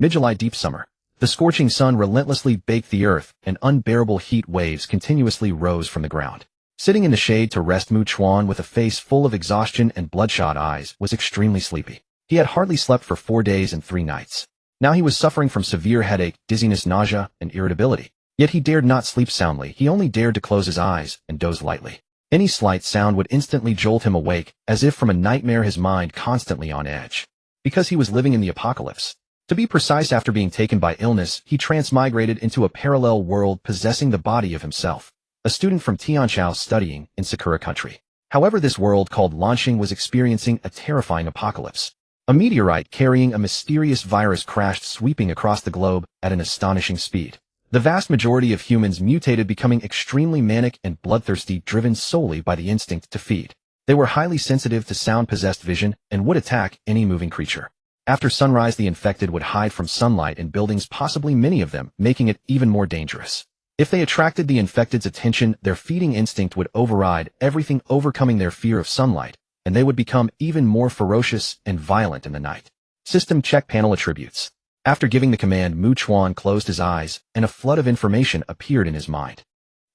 Mid-July deep summer. The scorching sun relentlessly baked the earth, and unbearable heat waves continuously rose from the ground. Sitting in the shade to rest, Chuan, with a face full of exhaustion and bloodshot eyes, was extremely sleepy. He had hardly slept for 4 days and 3 nights. Now he was suffering from severe headache, dizziness, nausea, and irritability. Yet he dared not sleep soundly. He only dared to close his eyes and doze lightly. Any slight sound would instantly jolt him awake, as if from a nightmare, his mind constantly on edge. Because he was living in the apocalypse. To be precise, after being taken by illness, he transmigrated into a parallel world possessing the body of himself. A student from Tianchao studying in Sakura country. However, this world called Launching was experiencing a terrifying apocalypse. A meteorite carrying a mysterious virus crashed, sweeping across the globe at an astonishing speed. The vast majority of humans mutated, becoming extremely manic and bloodthirsty, driven solely by the instinct to feed. They were highly sensitive to sound, possessed vision, and would attack any moving creature. After sunrise, the infected would hide from sunlight in buildings, possibly many of them, making it even more dangerous. If they attracted the infected's attention, their feeding instinct would override everything, overcoming their fear of sunlight, and they would become even more ferocious and violent in the night. System check panel attributes. After giving the command, Chuan closed his eyes, and a flood of information appeared in his mind.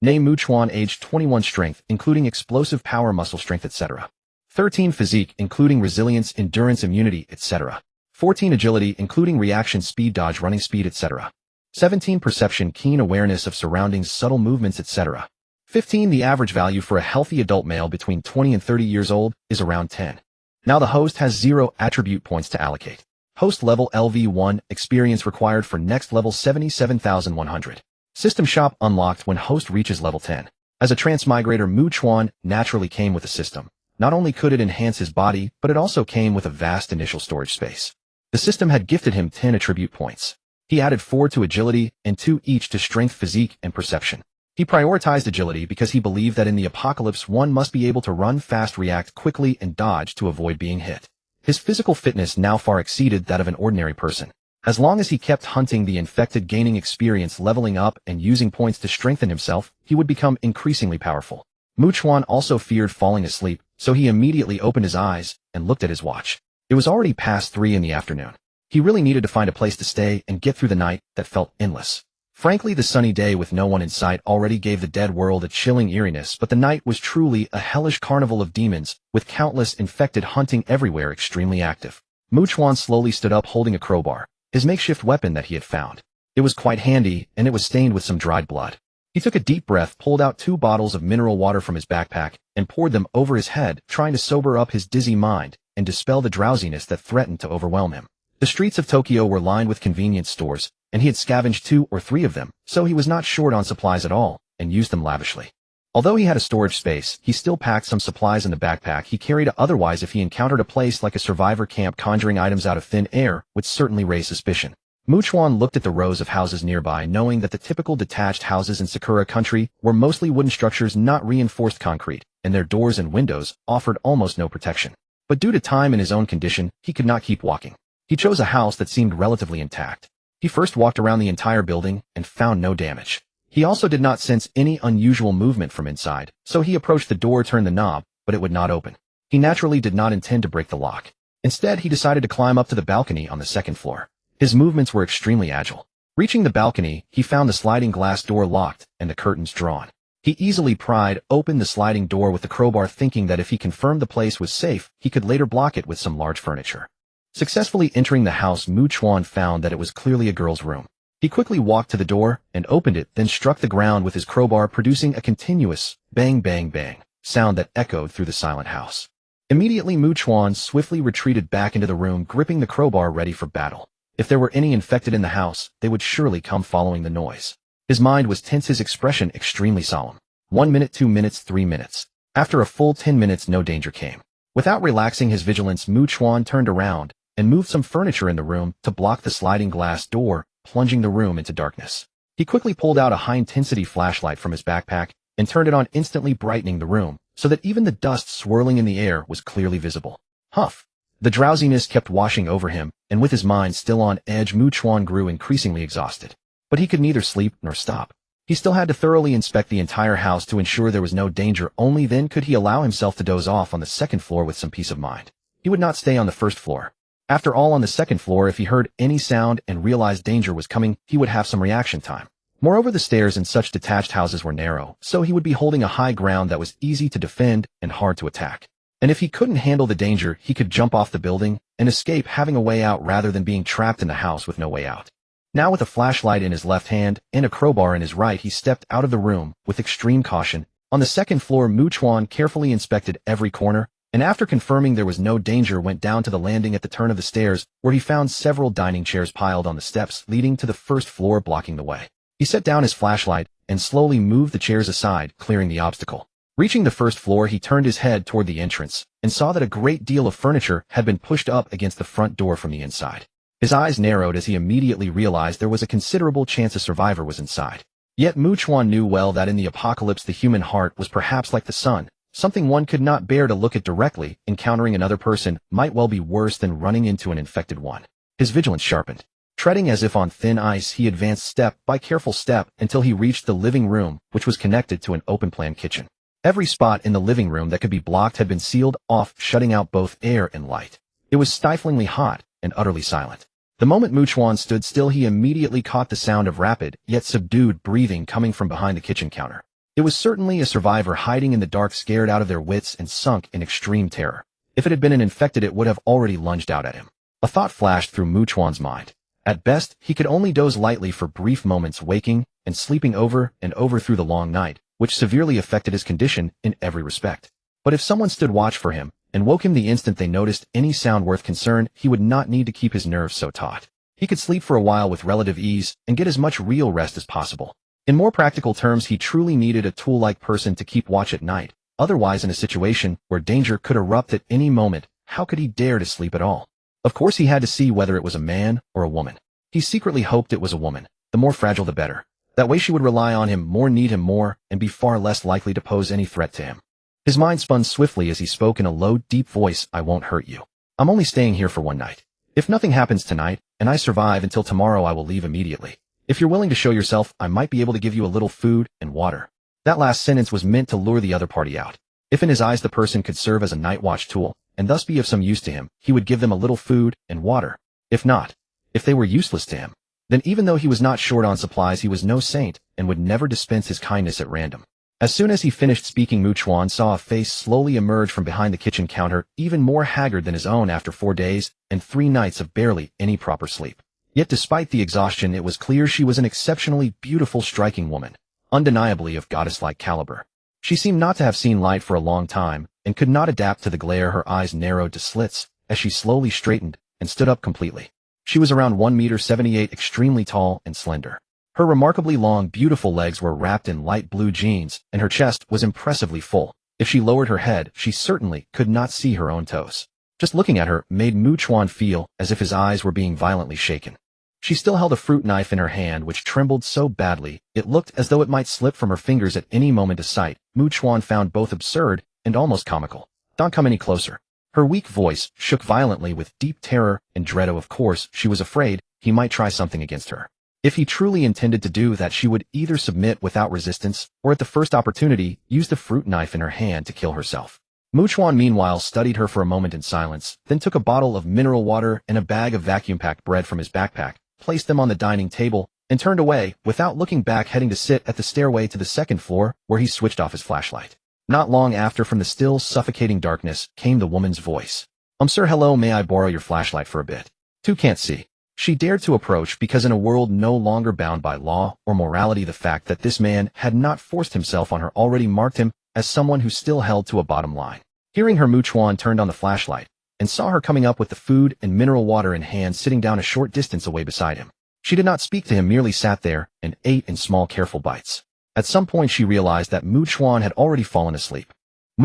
Name: Chuan, age 21, strength, including explosive power, muscle strength, etc. 13 physique, including resilience, endurance, immunity, etc. 14 agility, including reaction speed, dodge, running speed, etc. 17 perception, keen awareness of surroundings, subtle movements, etc. 15 The average value for a healthy adult male between 20 and 30 years old is around 10. Now the host has 0 attribute points to allocate. Host level LV1, experience required for next level 77,100. System shop unlocked when host reaches level 10. As a transmigrator, Chuan naturally came with a system. Not only could it enhance his body, but it also came with a vast initial storage space. The system had gifted him 10 attribute points. He added 4 to agility and 2 each to strength, physique, and perception. He prioritized agility because he believed that in the apocalypse one must be able to run fast, react quickly, and dodge to avoid being hit. His physical fitness now far exceeded that of an ordinary person. As long as he kept hunting the infected, gaining experience, leveling up, and using points to strengthen himself, he would become increasingly powerful. Chuan also feared falling asleep, so he immediately opened his eyes and looked at his watch. It was already past 3 in the afternoon. He really needed to find a place to stay and get through the night that felt endless. Frankly, the sunny day with no one in sight already gave the dead world a chilling eeriness, but the night was truly a hellish carnival of demons, with countless infected hunting everywhere, extremely active. Chuan slowly stood up, holding a crowbar, his makeshift weapon that he had found. It was quite handy, and it was stained with some dried blood. He took a deep breath, pulled out 2 bottles of mineral water from his backpack, and poured them over his head, trying to sober up his dizzy mind and dispel the drowsiness that threatened to overwhelm him. The streets of Tokyo were lined with convenience stores, and he had scavenged 2 or 3 of them, so he was not short on supplies at all, and used them lavishly. Although he had a storage space, he still packed some supplies in the backpack he carried. Otherwise, if he encountered a place like a survivor camp conjuring items out of thin air, would certainly raise suspicion. Chuan looked at the rows of houses nearby, knowing that the typical detached houses in Sakura country were mostly wooden structures, not reinforced concrete, and their doors and windows offered almost no protection. But due to time and his own condition, he could not keep walking. He chose a house that seemed relatively intact. He first walked around the entire building and found no damage. He also did not sense any unusual movement from inside, so he approached the door, turned the knob, but it would not open. He naturally did not intend to break the lock. Instead, he decided to climb up to the balcony on the 2nd floor. His movements were extremely agile. Reaching the balcony, he found the sliding glass door locked and the curtains drawn. He easily pried open the sliding door with the crowbar, thinking that if he confirmed the place was safe, he could later block it with some large furniture. Successfully entering the house, Chuan found that it was clearly a girl's room. He quickly walked to the door and opened it, then struck the ground with his crowbar, producing a continuous bang, bang, bang sound that echoed through the silent house. Immediately, Chuan swiftly retreated back into the room, gripping the crowbar, ready for battle. If there were any infected in the house, they would surely come following the noise. His mind was tense, his expression extremely solemn. 1 minute, 2 minutes, 3 minutes. After a full 10 minutes, no danger came. Without relaxing his vigilance, Chuan turned around and moved some furniture in the room to block the sliding glass door, plunging the room into darkness. He quickly pulled out a high-intensity flashlight from his backpack and turned it on, instantly brightening the room, so that even the dust swirling in the air was clearly visible. Huff! The drowsiness kept washing over him, and with his mind still on edge, Chuan grew increasingly exhausted. But he could neither sleep nor stop. He still had to thoroughly inspect the entire house to ensure there was no danger. Only then could he allow himself to doze off on the 2nd floor with some peace of mind. He would not stay on the 1st floor. After all, on the second floor, if he heard any sound and realized danger was coming, he would have some reaction time. Moreover, the stairs in such detached houses were narrow, so he would be holding a high ground that was easy to defend and hard to attack. And if he couldn't handle the danger, he could jump off the building and escape, having a way out rather than being trapped in the house with no way out. Now, with a flashlight in his left hand and a crowbar in his right, he stepped out of the room with extreme caution. On the second floor, Chuan carefully inspected every corner, and after confirming there was no danger, went down to the landing at the turn of the stairs, where he found several dining chairs piled on the steps leading to the first floor, blocking the way. He set down his flashlight and slowly moved the chairs aside, clearing the obstacle. Reaching the first floor, he turned his head toward the entrance and saw that a great deal of furniture had been pushed up against the front door from the inside. His eyes narrowed as he immediately realized there was a considerable chance a survivor was inside. Yet Chuan knew well that in the apocalypse the human heart was perhaps like the sun, something one could not bear to look at directly. Encountering another person might well be worse than running into an infected one. His vigilance sharpened. Treading as if on thin ice, he advanced step by careful step until he reached the living room, which was connected to an open-plan kitchen. Every spot in the living room that could be blocked had been sealed off, shutting out both air and light. It was stiflingly hot and utterly silent. The moment Chuan stood still, he immediately caught the sound of rapid, yet subdued breathing coming from behind the kitchen counter. It was certainly a survivor hiding in the dark, scared out of their wits and sunk in extreme terror. If it had been an infected, it would have already lunged out at him. A thought flashed through Chuan's mind. At best, he could only doze lightly for brief moments, waking and sleeping over and over through the long night, which severely affected his condition in every respect. But if someone stood watch for him and woke him the instant they noticed any sound worth concern, he would not need to keep his nerves so taut. He could sleep for a while with relative ease and get as much real rest as possible. In more practical terms, he truly needed a tool-like person to keep watch at night. Otherwise, in a situation where danger could erupt at any moment, how could he dare to sleep at all? Of course, he had to see whether it was a man or a woman. He secretly hoped it was a woman. The more fragile, the better. That way she would rely on him more, need him more, and be far less likely to pose any threat to him. His mind spun swiftly as he spoke in a low, deep voice. I won't hurt you. I'm only staying here for one night. If nothing happens tonight, and I survive until tomorrow, I will leave immediately. If you're willing to show yourself, I might be able to give you a little food and water. That last sentence was meant to lure the other party out. If in his eyes the person could serve as a night watch tool, and thus be of some use to him, he would give them a little food and water. If not, if they were useless to him, then even though he was not short on supplies, he was no saint and would never dispense his kindness at random. As soon as he finished speaking, Chuan saw a face slowly emerge from behind the kitchen counter, even more haggard than his own after 4 days and 3 nights of barely any proper sleep. Yet despite the exhaustion, it was clear she was an exceptionally beautiful, striking woman, undeniably of goddess-like caliber. She seemed not to have seen light for a long time and could not adapt to the glare. Her eyes narrowed to slits as she slowly straightened and stood up completely. She was around 1.78 meters, extremely tall and slender. Her remarkably long, beautiful legs were wrapped in light blue jeans, and her chest was impressively full. If she lowered her head, she certainly could not see her own toes. Just looking at her made Chuan feel as if his eyes were being violently shaken. She still held a fruit knife in her hand, which trembled so badly it looked as though it might slip from her fingers at any moment. A sight Chuan found both absurd and almost comical. Don't come any closer. Her weak voice shook violently with deep terror and dread. Of course, she was afraid he might try something against her. If he truly intended to do that, she would either submit without resistance or at the first opportunity use the fruit knife in her hand to kill herself. Chuan meanwhile studied her for a moment in silence, then took a bottle of mineral water and a bag of vacuum-packed bread from his backpack, placed them on the dining table, and turned away without looking back, heading to sit at the stairway to the second floor, where he switched off his flashlight. Not long after, from the still, suffocating darkness, came the woman's voice. Sir, hello, may I borrow your flashlight for a bit? Two can't see. She dared to approach because in a world no longer bound by law or morality, the fact that this man had not forced himself on her already marked him as someone who still held to a bottom line. Hearing her, Chuan turned on the flashlight and saw her coming up with the food and mineral water in hand, sitting down a short distance away beside him. She did not speak to him, merely sat there and ate in small, careful bites. At some point she realized that Chuan had already fallen asleep.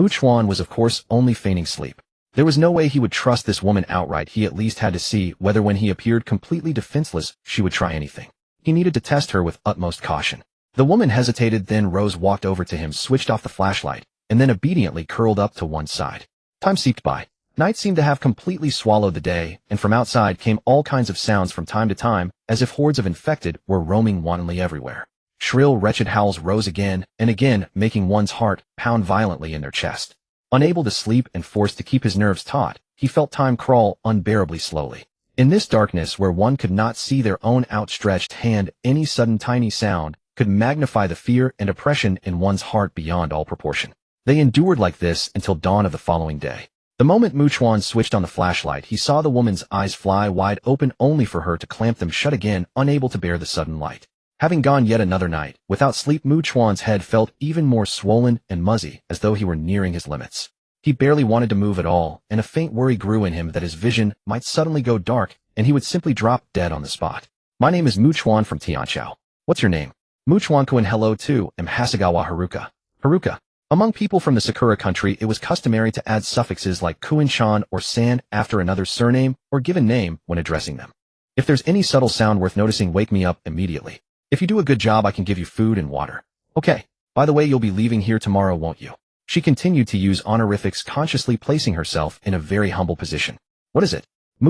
Chuan was of course only feigning sleep. There was no way he would trust this woman outright. He at least had to see whether, when he appeared completely defenseless, she would try anything. He needed to test her with utmost caution. The woman hesitated, then rose, walked over to him, switched off the flashlight, and then obediently curled up to one side. Time seeped by. Night seemed to have completely swallowed the day, and from outside came all kinds of sounds from time to time, as if hordes of infected were roaming wantonly everywhere. Shrill, wretched howls rose again and again, making one's heart pound violently in their chest. Unable to sleep and forced to keep his nerves taut, he felt time crawl unbearably slowly. In this darkness where one could not see their own outstretched hand, any sudden tiny sound could magnify the fear and oppression in one's heart beyond all proportion. They endured like this until dawn of the following day. The moment Chuan switched on the flashlight, he saw the woman's eyes fly wide open only for her to clamp them shut again, unable to bear the sudden light. Having gone yet another night without sleep, Chuan's head felt even more swollen and muzzy, as though he were nearing his limits. He barely wanted to move at all, and a faint worry grew in him that his vision might suddenly go dark and he would simply drop dead on the spot. "My name is Chuan from Tianqiao. What's your name?" Chuan Kuan. "Hello too, am Hasegawa Haruka." Haruka. Among people from the Sakura country, it was customary to add suffixes like Kuin-chan or san after another surname or given name when addressing them. "If there's any subtle sound worth noticing, wake me up immediately. If you do a good job, I can give you food and water." "Okay. By the way, you'll be leaving here tomorrow, won't you?" She continued to use honorifics, consciously placing herself in a very humble position. "What is it?"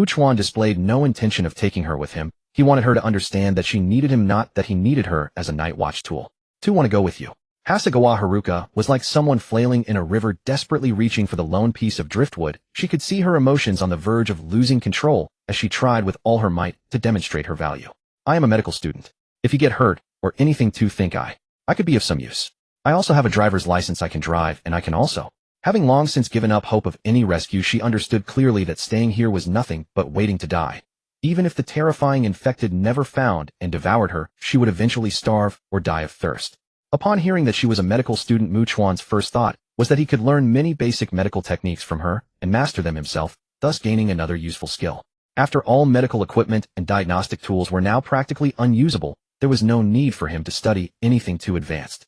Chuan displayed no intention of taking her with him. He wanted her to understand that she needed him, not that he needed her as a night watch tool. "To want to go with you." Hasegawa Haruka was like someone flailing in a river, desperately reaching for the lone piece of driftwood. She could see her emotions on the verge of losing control as she tried with all her might to demonstrate her value. "I am a medical student. If you get hurt, or anything to think I could be of some use. I also have a driver's license, I can drive, and I can also." Having long since given up hope of any rescue, she understood clearly that staying here was nothing but waiting to die. Even if the terrifying infected never found and devoured her, she would eventually starve or die of thirst. Upon hearing that she was a medical student, Chuan's first thought was that he could learn many basic medical techniques from her and master them himself, thus gaining another useful skill. After all medical equipment and diagnostic tools were now practically unusable, there was no need for him to study anything too advanced.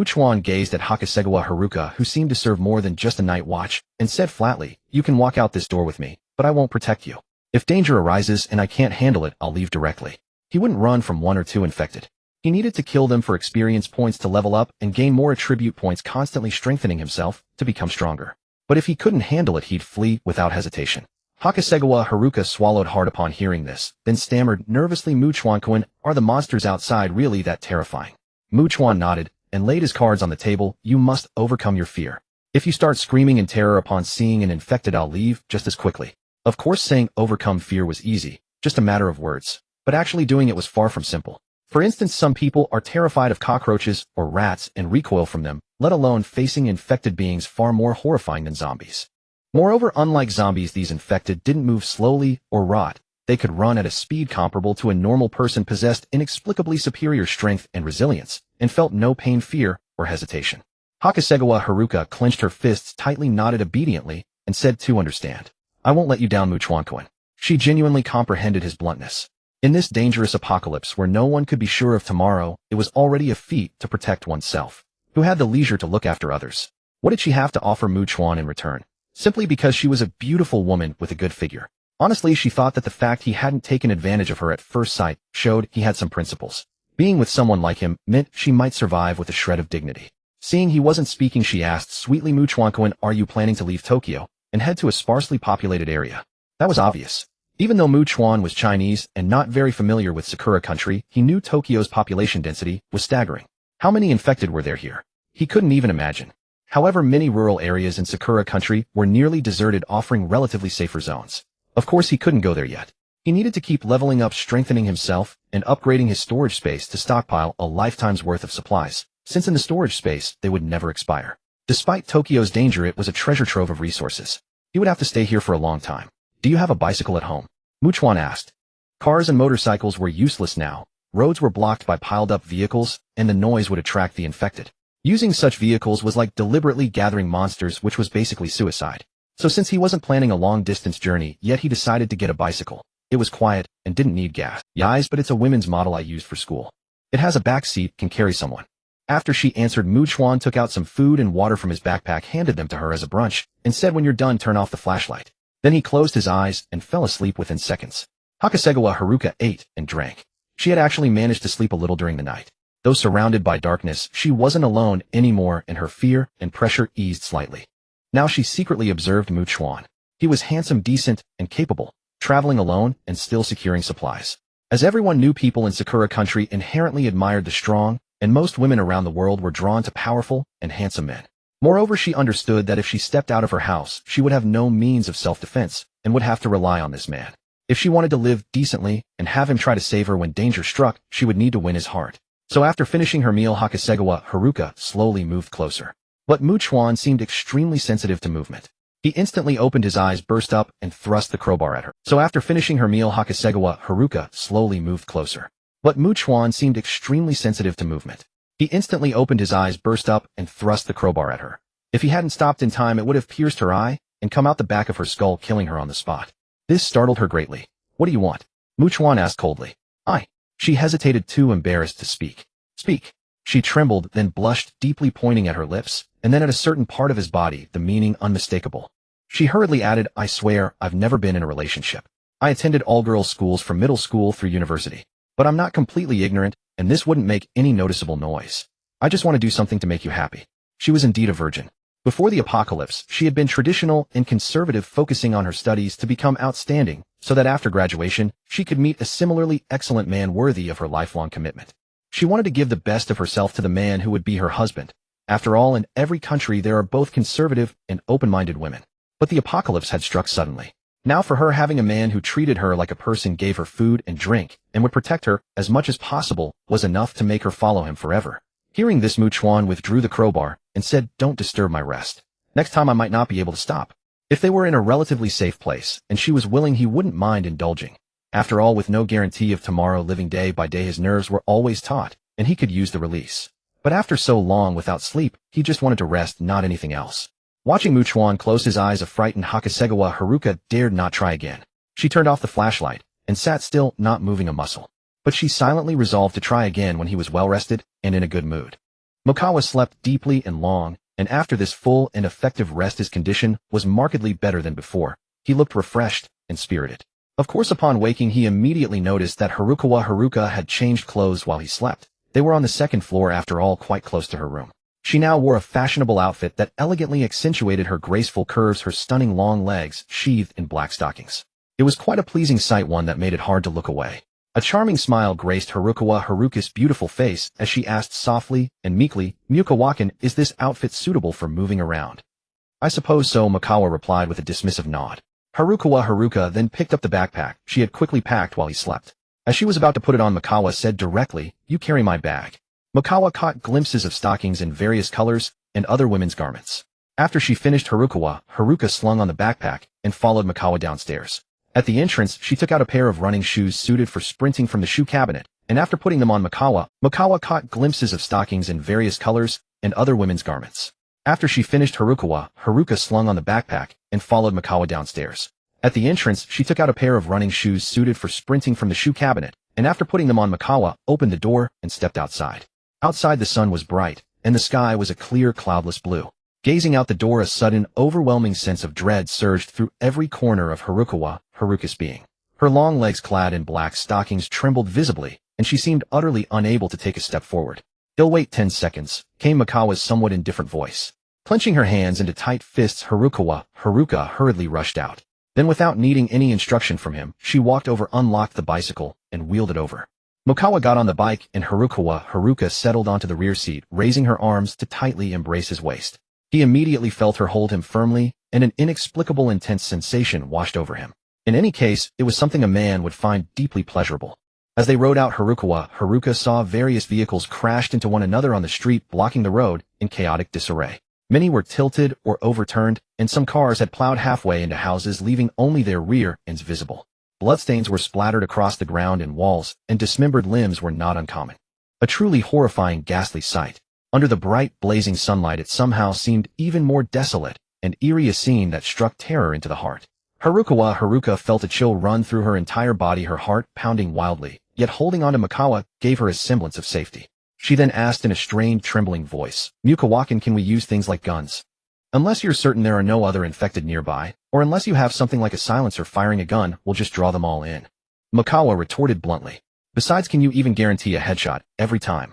Chuan gazed at Hasegawa Haruka, who seemed to serve more than just a night watch, and said flatly, "You can walk out this door with me, but I won't protect you. If danger arises and I can't handle it, I'll leave directly." He wouldn't run from one or two infected. He needed to kill them for experience points to level up and gain more attribute points, constantly strengthening himself to become stronger. But if he couldn't handle it, he'd flee without hesitation. Hasegawa Haruka swallowed hard upon hearing this, then stammered nervously, Chuan, "Are the monsters outside really that terrifying?" Chuan nodded and laid his cards on the table. "You must overcome your fear. If you start screaming in terror upon seeing an infected, I'll leave just as quickly." Of course, saying overcome fear was easy, just a matter of words, but actually doing it was far from simple. For instance, some people are terrified of cockroaches or rats and recoil from them, let alone facing infected beings far more horrifying than zombies. Moreover, unlike zombies, these infected didn't move slowly or rot. They could run at a speed comparable to a normal person, possessed inexplicably superior strength and resilience, and felt no pain, fear, or hesitation. Hasegawa Haruka clenched her fists tightly, nodded obediently, and said, "To understand. I won't let you down, Chuan." She genuinely comprehended his bluntness. In this dangerous apocalypse where no one could be sure of tomorrow, it was already a feat to protect oneself. Who had the leisure to look after others? What did she have to offer Chuan in return? Simply because she was a beautiful woman with a good figure. Honestly, she thought that the fact he hadn't taken advantage of her at first sight showed he had some principles. Being with someone like him meant she might survive with a shred of dignity. Seeing he wasn't speaking, she asked sweetly, "Chuan, are you planning to leave Tokyo and head to a sparsely populated area?" That was obvious. Even though Chuan was Chinese and not very familiar with Sakura country, he knew Tokyo's population density was staggering. How many infected were there here? He couldn't even imagine. However, many rural areas in Sakura country were nearly deserted, offering relatively safer zones. Of course, he couldn't go there yet. He needed to keep leveling up, strengthening himself, and upgrading his storage space to stockpile a lifetime's worth of supplies, since in the storage space they would never expire. Despite Tokyo's danger, it was a treasure trove of resources. He would have to stay here for a long time. "Do you have a bicycle at home?" Chuan asked. Cars and motorcycles were useless now. Roads were blocked by piled-up vehicles, and the noise would attract the infected. Using such vehicles was like deliberately gathering monsters, which was basically suicide. So since he wasn't planning a long-distance journey, yet he decided to get a bicycle. It was quiet and didn't need gas. "Yes, but it's a women's model I used for school. It has a back seat, can carry someone." After she answered, Chuan took out some food and water from his backpack, handed them to her as a brunch, and said, "When you're done, turn off the flashlight." Then he closed his eyes and fell asleep within seconds. Hasegawa Haruka ate and drank. She had actually managed to sleep a little during the night. Though surrounded by darkness, she wasn't alone anymore, and her fear and pressure eased slightly. Now she secretly observed Chuan. He was handsome, decent, and capable, traveling alone and still securing supplies. As everyone knew, people in Sakura country inherently admired the strong, and most women around the world were drawn to powerful and handsome men. Moreover, she understood that if she stepped out of her house, she would have no means of self-defense and would have to rely on this man. If she wanted to live decently and have him try to save her when danger struck, she would need to win his heart. So after finishing her meal, Hakusegawa Haruka slowly moved closer. But Chuan seemed extremely sensitive to movement. He instantly opened his eyes, burst up, and thrust the crowbar at her. So after finishing her meal, Hakusegawa Haruka slowly moved closer. But Chuan seemed extremely sensitive to movement. He instantly opened his eyes, burst up, and thrust the crowbar at her. If he hadn't stopped in time, it would have pierced her eye and come out the back of her skull, killing her on the spot. This startled her greatly. What do you want? Chuan asked coldly. She hesitated, too embarrassed to speak. Speak. She trembled, then blushed deeply, pointing at her lips, and then at a certain part of his body, the meaning unmistakable. She hurriedly added, I swear, I've never been in a relationship. I attended all-girls schools from middle school through university. But I'm not completely ignorant, and this wouldn't make any noticeable noise. I just want to do something to make you happy. She was indeed a virgin. Before the apocalypse, she had been traditional and conservative, focusing on her studies to become outstanding, so that after graduation, she could meet a similarly excellent man worthy of her lifelong commitment. She wanted to give the best of herself to the man who would be her husband. After all, in every country there are both conservative and open-minded women. But the apocalypse had struck suddenly. Now for her, having a man who treated her like a person, gave her food and drink, and would protect her as much as possible, was enough to make her follow him forever. Hearing this, Chuan withdrew the crowbar and said, Don't disturb my rest. Next time I might not be able to stop. If they were in a relatively safe place, and she was willing, he wouldn't mind indulging. After all, with no guarantee of tomorrow, living day by day, his nerves were always taut, and he could use the release. But after so long without sleep, he just wanted to rest, not anything else. Watching Chuan close his eyes, a frightened Hakusegawa Haruka dared not try again. She turned off the flashlight and sat still, not moving a muscle. But she silently resolved to try again when he was well-rested and in a good mood. Mokawa slept deeply and long, and after this full and effective rest his condition was markedly better than before. He looked refreshed and spirited. Of course, upon waking he immediately noticed that Harukawa Haruka had changed clothes while he slept. They were on the second floor, after all, quite close to her room. She now wore a fashionable outfit that elegantly accentuated her graceful curves, her stunning long legs sheathed in black stockings. It was quite a pleasing sight, one that made it hard to look away. A charming smile graced Harukawa Haruka's beautiful face as she asked softly and meekly, Mukawakan, is this outfit suitable for moving around? I suppose so, Mokawa replied with a dismissive nod. Harukawa Haruka then picked up the backpack she had quickly packed while he slept. As she was about to put it on, Mokawa said directly, You carry my bag. Mokawa caught glimpses of stockings in various colors and other women's garments. After she finished, Haruka slung on the backpack and followed Mokawa downstairs. At the entrance, she took out a pair of running shoes suited for sprinting from the shoe cabinet, and after putting them on Mokawa caught glimpses of stockings in various colors and other women's garments. After she finished, Haruka slung on the backpack and followed Mokawa downstairs. At the entrance, she took out a pair of running shoes suited for sprinting from the shoe cabinet, and after putting them on, Mokawa opened the door and stepped outside. Outside the sun was bright, and the sky was a clear, cloudless blue. Gazing out the door, a sudden, overwhelming sense of dread surged through every corner of Haruka's being. Her long legs clad in black stockings trembled visibly, and she seemed utterly unable to take a step forward. You'll wait 10 seconds, came Mokawa's somewhat indifferent voice. Clenching her hands into tight fists, Haruka hurriedly rushed out. Then, without needing any instruction from him, she walked over, unlocked the bicycle, and wheeled it over. Mokawa got on the bike, and Haruka settled onto the rear seat, raising her arms to tightly embrace his waist. He immediately felt her hold him firmly, and an inexplicable intense sensation washed over him. In any case, it was something a man would find deeply pleasurable. As they rode out, Haruka saw various vehicles crashed into one another on the street, blocking the road in chaotic disarray. Many were tilted or overturned, and some cars had plowed halfway into houses, leaving only their rear ends visible. Bloodstains were splattered across the ground and walls, and dismembered limbs were not uncommon. A truly horrifying, ghastly sight. Under the bright, blazing sunlight, it somehow seemed even more desolate and eerie, a scene that struck terror into the heart. Haruka felt a chill run through her entire body, her heart pounding wildly, yet holding on to Mokawa gave her a semblance of safety. She then asked in a strained, trembling voice, Mukawakan, can we use things like guns? Unless you're certain there are no other infected nearby, or unless you have something like a silencer firing a gun, we'll just draw them all in. Mokawa retorted bluntly. Besides, can you even guarantee a headshot every time?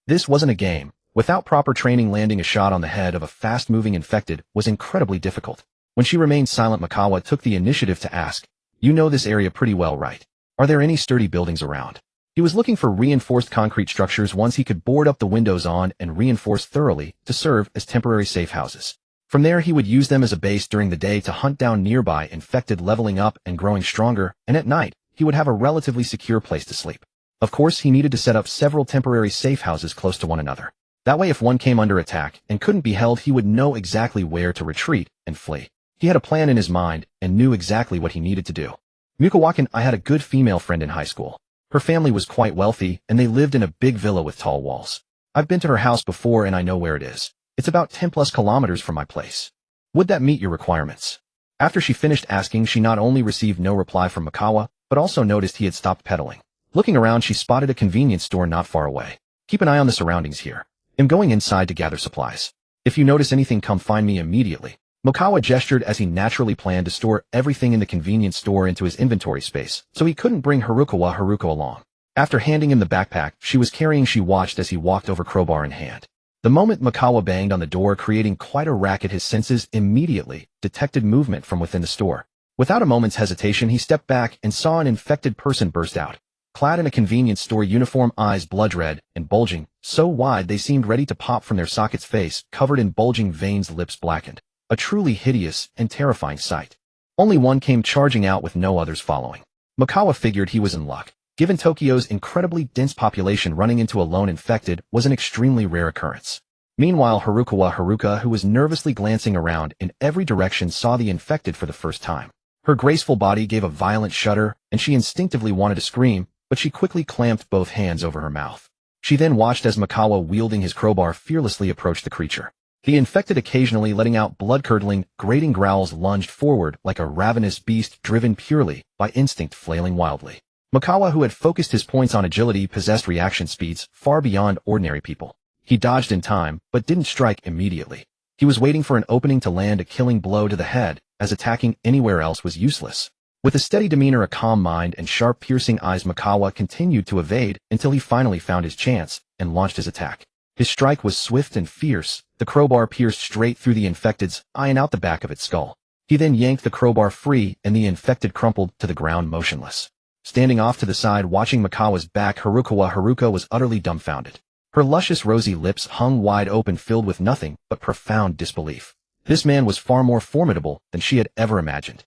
This wasn't a game. Without proper training, landing a shot on the head of a fast-moving infected was incredibly difficult. When she remained silent, Mokawa took the initiative to ask, You know this area pretty well, right? Are there any sturdy buildings around? He was looking for reinforced concrete structures once he could board up the windows on and reinforce thoroughly to serve as temporary safe houses. From there he would use them as a base during the day to hunt down nearby infected, leveling up and growing stronger, and at night, he would have a relatively secure place to sleep. Of course, he needed to set up several temporary safe houses close to one another. That way if one came under attack and couldn't be held, he would know exactly where to retreat and flee. He had a plan in his mind and knew exactly what he needed to do. Mukawakan, I had a good female friend in high school. Her family was quite wealthy, and they lived in a big villa with tall walls. I've been to her house before and I know where it is. It's about 10+ kilometers from my place. Would that meet your requirements? After she finished asking, she not only received no reply from Mikawa, but also noticed he had stopped pedaling. Looking around, she spotted a convenience store not far away. Keep an eye on the surroundings here. I'm going inside to gather supplies. If you notice anything, come find me immediately. Mikawa gestured as he naturally planned to store everything in the convenience store into his inventory space, so he couldn't bring Haruko along. After handing him the backpack she was carrying, she watched as he walked over, crowbar in hand. The moment Mikawa banged on the door, creating quite a racket, his senses immediately detected movement from within the store. Without a moment's hesitation, he stepped back and saw an infected person burst out. Clad in a convenience store uniform, eyes blood red and bulging, so wide they seemed ready to pop from their sockets, face covered in bulging veins, lips blackened. A truly hideous and terrifying sight. Only one came charging out with no others following. Mikawa figured he was in luck. Given Tokyo's incredibly dense population, running into a lone infected was an extremely rare occurrence. Meanwhile, Haruka, who was nervously glancing around in every direction, saw the infected for the first time. Her graceful body gave a violent shudder, and she instinctively wanted to scream, but she quickly clamped both hands over her mouth. She then watched as Mikawa, wielding his crowbar, fearlessly approached the creature. The infected, occasionally letting out blood-curdling, grating growls, lunged forward like a ravenous beast driven purely by instinct, flailing wildly. Mikawa, who had focused his points on agility, possessed reaction speeds far beyond ordinary people. He dodged in time, but didn't strike immediately. He was waiting for an opening to land a killing blow to the head, as attacking anywhere else was useless. With a steady demeanor, a calm mind, and sharp, piercing eyes, Mikawa continued to evade until he finally found his chance and launched his attack. His strike was swift and fierce. The crowbar pierced straight through the infected's eye and out the back of its skull. He then yanked the crowbar free, and the infected crumpled to the ground motionless. Standing off to the side, watching Mikawa's back, Haruka was utterly dumbfounded. Her luscious rosy lips hung wide open, filled with nothing but profound disbelief. This man was far more formidable than she had ever imagined.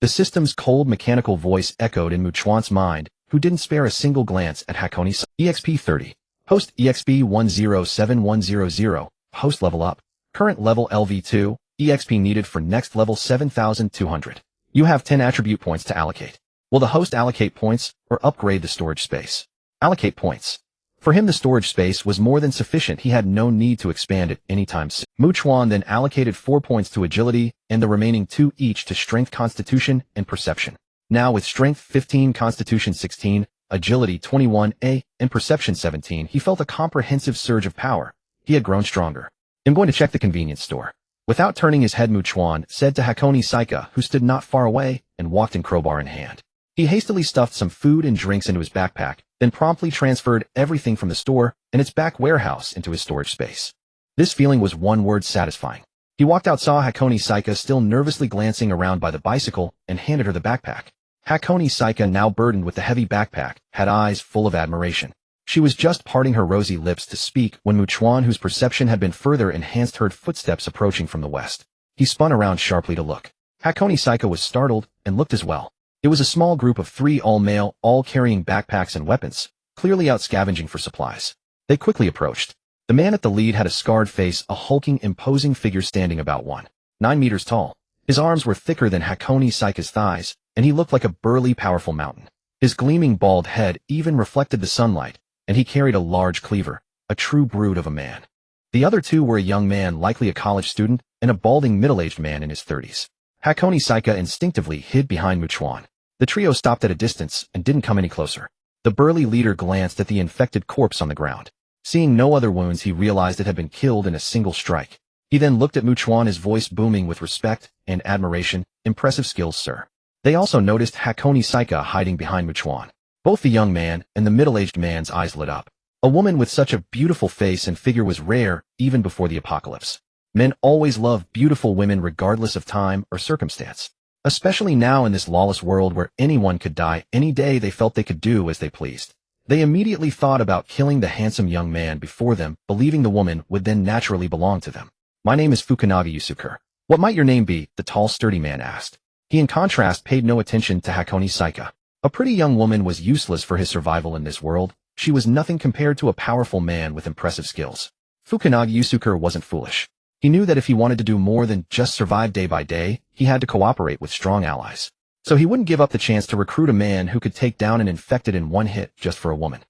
The system's cold, mechanical voice echoed in Chuan's mind, who didn't spare a single glance at Hakone's EXP 30. Host EXP 107100. Host level up. Current level LV2. EXP needed for next level 7200. You have 10 attribute points to allocate. Will the host allocate points or upgrade the storage space? Allocate points. For him, the storage space was more than sufficient. He had no need to expand it anytime soon. Chuan then allocated 4 points to agility and the remaining 2 each to strength, constitution, and perception. Now with strength 15, constitution 16, agility 21, and perception 17, he felt a comprehensive surge of power. He had grown stronger. I'm going to check the convenience store. Without turning his head, Chuan said to Hakone Saika, who stood not far away and walked in, crowbar in hand. He hastily stuffed some food and drinks into his backpack, then promptly transferred everything from the store and its back warehouse into his storage space. This feeling was one word: satisfying. He walked out, saw Hakone Saika still nervously glancing around by the bicycle, and handed her the backpack. Hakone Saika, now burdened with the heavy backpack, had eyes full of admiration. She was just parting her rosy lips to speak when Chuan, whose perception had been further enhanced, heard footsteps approaching from the west. He spun around sharply to look. Hakone Saika was startled and looked as well. It was a small group of 3, all male, all carrying backpacks and weapons, clearly out scavenging for supplies. They quickly approached. The man at the lead had a scarred face, a hulking, imposing figure standing about 1.9 meters tall. His arms were thicker than Hakone Saika's thighs, and he looked like a burly, powerful mountain. His gleaming bald head even reflected the sunlight, and he carried a large cleaver, a true brute of a man. The other 2 were a young man, likely a college student, and a balding, middle-aged man in his 30s. Hakone Saika instinctively hid behind Chuan. The trio stopped at a distance and didn't come any closer. The burly leader glanced at the infected corpse on the ground. Seeing no other wounds, he realized it had been killed in a single strike. He then looked at Chuan, his voice booming with respect and admiration. Impressive skills, sir. They also noticed Hakone Saika hiding behind Chuan. Both the young man and the middle-aged man's eyes lit up. A woman with such a beautiful face and figure was rare even before the apocalypse. Men always loved beautiful women regardless of time or circumstance. Especially now in this lawless world where anyone could die any day. They felt they could do as they pleased. They immediately thought about killing the handsome young man before them, believing the woman would then naturally belong to them. My name is Fukunaga Yusuke. What might your name be? The tall, sturdy man asked. He in contrast paid no attention to Hakone Saika. A pretty young woman was useless for his survival in this world. She was nothing compared to a powerful man with impressive skills. Fukunaga Yusuke wasn't foolish. He knew that if he wanted to do more than just survive day by day, he had to cooperate with strong allies. So he wouldn't give up the chance to recruit a man who could take down an infected in one hit just for a woman.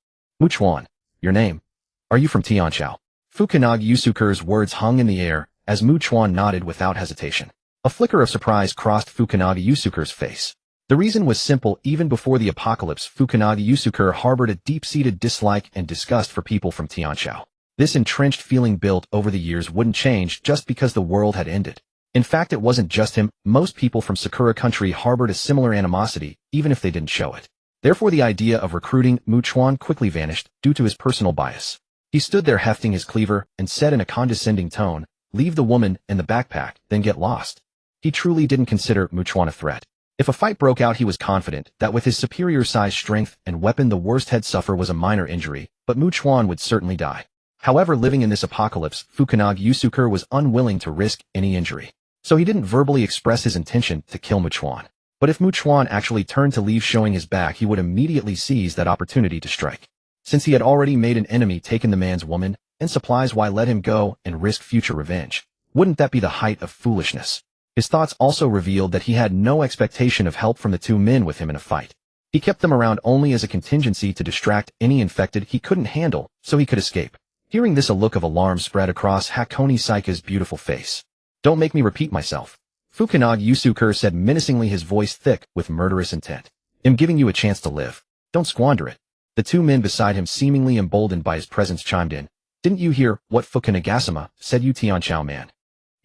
Chuan, your name? Are you from Tianqiao? Fukunaga Yusuke's words hung in the air as Chuan nodded without hesitation. A flicker of surprise crossed Fukunaga Yusuke's face. The reason was simple. Even before the apocalypse, Fukunaga Yusuke harbored a deep-seated dislike and disgust for people from Tianqiao. This entrenched feeling built over the years wouldn't change just because the world had ended. In fact, it wasn't just him. Most people from Sakura country harbored a similar animosity, even if they didn't show it. Therefore, the idea of recruiting Chuan quickly vanished due to his personal bias. He stood there hefting his cleaver and said in a condescending tone, "Leave the woman and the backpack, then get lost." He truly didn't consider Chuan a threat. If a fight broke out, he was confident that with his superior size, strength, and weapon, the worst he'd suffer was a minor injury, but Chuan would certainly die. However, living in this apocalypse, Fukunaga Yusuke was unwilling to risk any injury. So he didn't verbally express his intention to kill Chuan. But if Chuan actually turned to leave showing his back, he would immediately seize that opportunity to strike. Since he had already made an enemy, taken the man's woman and supplies, why let him go and risk future revenge? Wouldn't that be the height of foolishness? His thoughts also revealed that he had no expectation of help from the two men with him in a fight. He kept them around only as a contingency to distract any infected he couldn't handle so he could escape. Hearing this, a look of alarm spread across Hakone Saika's beautiful face. "Don't make me repeat myself," Fukunaga Yusuke said menacingly, his voice thick with murderous intent. "I'm giving you a chance to live. Don't squander it." The two men beside him, seemingly emboldened by his presence, chimed in. "Didn't you hear what Fukunaga-sama said, you Tianqiao man?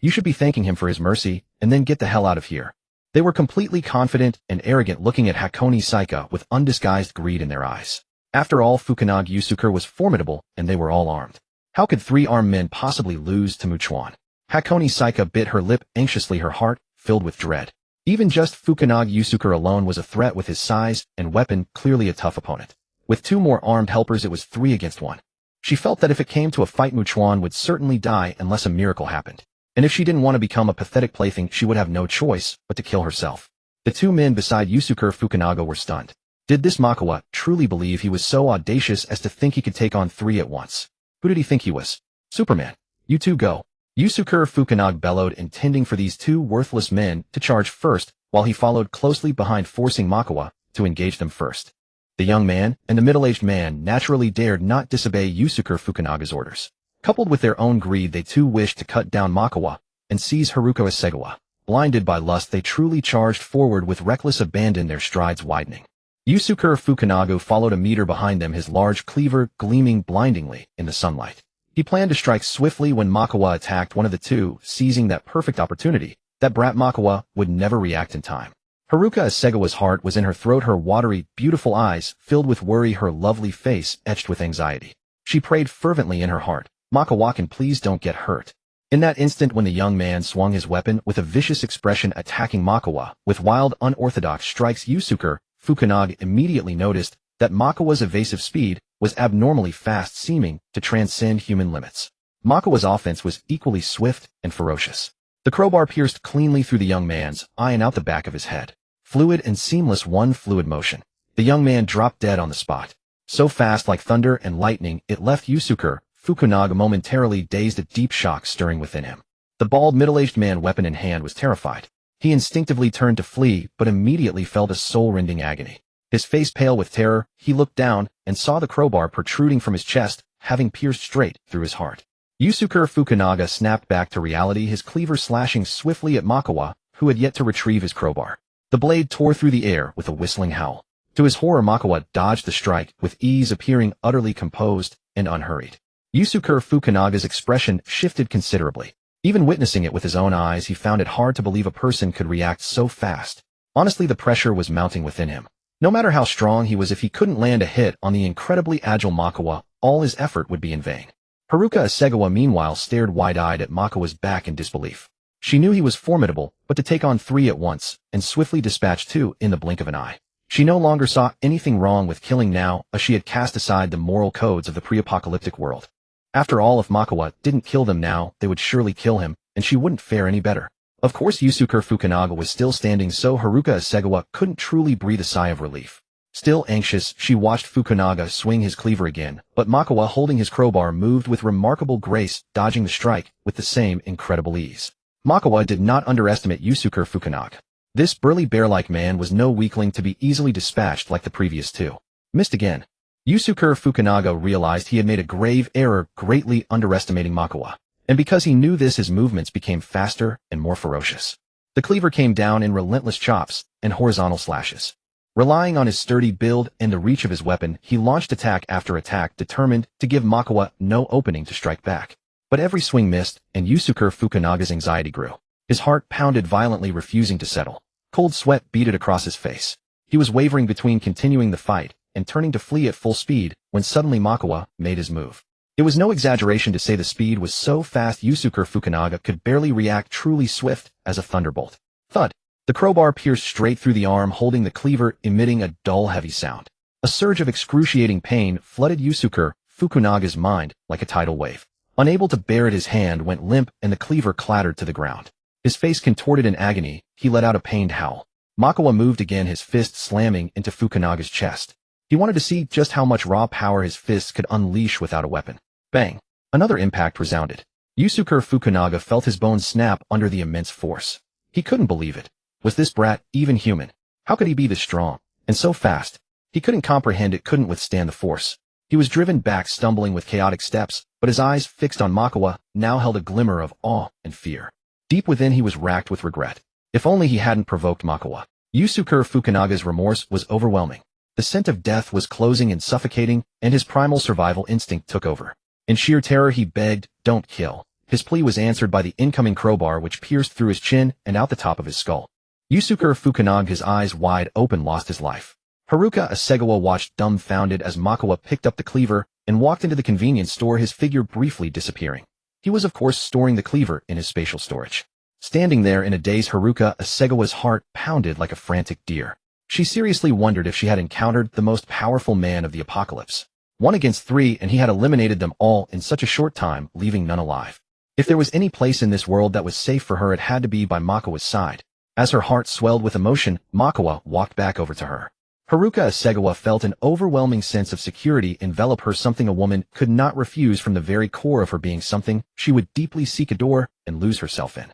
You should be thanking him for his mercy, and then get the hell out of here." They were completely confident and arrogant, looking at Hakone Saika with undisguised greed in their eyes. After all, Fukunaga Yusuke was formidable, and they were all armed. How could three armed men possibly lose to Chuan? Hakone Saika bit her lip anxiously, her heart filled with dread. Even just Fukunaga Yusuke alone was a threat with his size and weapon, clearly a tough opponent. With two more armed helpers, it was 3 against 1. She felt that if it came to a fight, Chuan would certainly die unless a miracle happened. And if she didn't want to become a pathetic plaything, she would have no choice but to kill herself. The two men beside Yusuke Fukunaga were stunned. Did this Makawa truly believe he was so audacious as to think he could take on 3 at once? Who did he think he was? Superman. You two go. Yusuke Fukunaga bellowed, intending for these two worthless men to charge first, while he followed closely behind, forcing Makawa to engage them first. The young man and the middle-aged man naturally dared not disobey Yusuke Fukunaga's orders. Coupled with their own greed, they too wished to cut down Makawa and seize Haruka Asegawa. Blinded by lust, they truly charged forward with reckless abandon, their strides widening. Yusuke Fukunaga followed a meter behind them, his large cleaver gleaming blindingly in the sunlight. He planned to strike swiftly when Makawa attacked one of the two, seizing that perfect opportunity. That brat Makawa would never react in time. Haruka Asegawa's heart was in her throat, her watery, beautiful eyes filled with worry, her lovely face etched with anxiety. She prayed fervently in her heart, "Makawa-can, please don't get hurt." In that instant, when the young man swung his weapon with a vicious expression, attacking Makawa with wild, unorthodox strikes, Yusuke Fukunaga immediately noticed that Makawa's evasive speed was abnormally fast, seeming to transcend human limits. Makawa's offense was equally swift and ferocious. The crowbar pierced cleanly through the young man's eye and out the back of his head. Fluid and seamless, one fluid motion. The young man dropped dead on the spot. So fast, like thunder and lightning, it left Yusuke Fukunaga momentarily dazed, a deep shock stirring within him. The bald, middle-aged man, weapon in hand, was terrified. He instinctively turned to flee, but immediately felt a soul-rending agony. His face pale with terror, he looked down and saw the crowbar protruding from his chest, having pierced straight through his heart. Yusuke Fukunaga snapped back to reality, his cleaver slashing swiftly at Makawa, who had yet to retrieve his crowbar. The blade tore through the air with a whistling howl. To his horror, Makawa dodged the strike with ease, appearing utterly composed and unhurried. Yusuke Fukunaga's expression shifted considerably. Even witnessing it with his own eyes, he found it hard to believe a person could react so fast. Honestly, the pressure was mounting within him. No matter how strong he was, if he couldn't land a hit on the incredibly agile Makawa, all his effort would be in vain. Haruka Asegawa meanwhile stared wide-eyed at Makawa's back in disbelief. She knew he was formidable, but to take on 3 at once, and swiftly dispatch 2 in the blink of an eye. She no longer saw anything wrong with killing now, as she had cast aside the moral codes of the pre-apocalyptic world. After all, if Makawa didn't kill them now, they would surely kill him, and she wouldn't fare any better. Of course Yusuke Fukunaga was still standing, so Haruka Asegawa couldn't truly breathe a sigh of relief. Still anxious, she watched Fukunaga swing his cleaver again, but Makawa, holding his crowbar, moved with remarkable grace, dodging the strike with the same incredible ease. Makawa did not underestimate Yusuke Fukunaga. This burly bear-like man was no weakling to be easily dispatched like the previous two. Missed again. Yusuke Fukunaga realized he had made a grave error, greatly underestimating Makawa. And because he knew this, his movements became faster and more ferocious. The cleaver came down in relentless chops and horizontal slashes. Relying on his sturdy build and the reach of his weapon, he launched attack after attack, determined to give Makawa no opening to strike back. But every swing missed, and Yusuke Fukunaga's anxiety grew. His heart pounded violently, refusing to settle. Cold sweat beaded across his face. He was wavering between continuing the fight and turning to flee at full speed when suddenly Makawa made his move. It was no exaggeration to say the speed was so fast Yusuke Fukunaga could barely react, truly swift as a thunderbolt. Thud! The crowbar pierced straight through the arm holding the cleaver, emitting a dull, heavy sound. A surge of excruciating pain flooded Yusuke Fukunaga's mind like a tidal wave. Unable to bear it, his hand went limp and the cleaver clattered to the ground. His face contorted in agony, he let out a pained howl. Makawa moved again, his fist slamming into Fukunaga's chest. He wanted to see just how much raw power his fists could unleash without a weapon. Bang! Another impact resounded. Yusuke Fukunaga felt his bones snap under the immense force. He couldn't believe it. Was this brat even human? How could he be this strong? And so fast? He couldn't comprehend it, couldn't withstand the force. He was driven back, stumbling with chaotic steps, but his eyes, fixed on Makawa, now held a glimmer of awe and fear. Deep within he was racked with regret. If only he hadn't provoked Makawa. Yusuke Fukunaga's remorse was overwhelming. The scent of death was closing and suffocating, and his primal survival instinct took over. In sheer terror he begged, "Don't kill." His plea was answered by the incoming crowbar, which pierced through his chin and out the top of his skull. Yusuke Fukunaga, his eyes wide open, lost his life. Haruka Asegawa watched dumbfounded as Makawa picked up the cleaver and walked into the convenience store, his figure briefly disappearing. He was of course storing the cleaver in his spatial storage. Standing there in a daze, Haruka Asegawa's heart pounded like a frantic deer. She seriously wondered if she had encountered the most powerful man of the apocalypse. 1 against 3, and he had eliminated them all in such a short time, leaving none alive. If there was any place in this world that was safe for her, it had to be by Makawa's side. As her heart swelled with emotion, Makawa walked back over to her. Haruka Asegawa felt an overwhelming sense of security envelop her, something a woman could not refuse from the very core of her being, something she would deeply seek, adore, and lose herself in.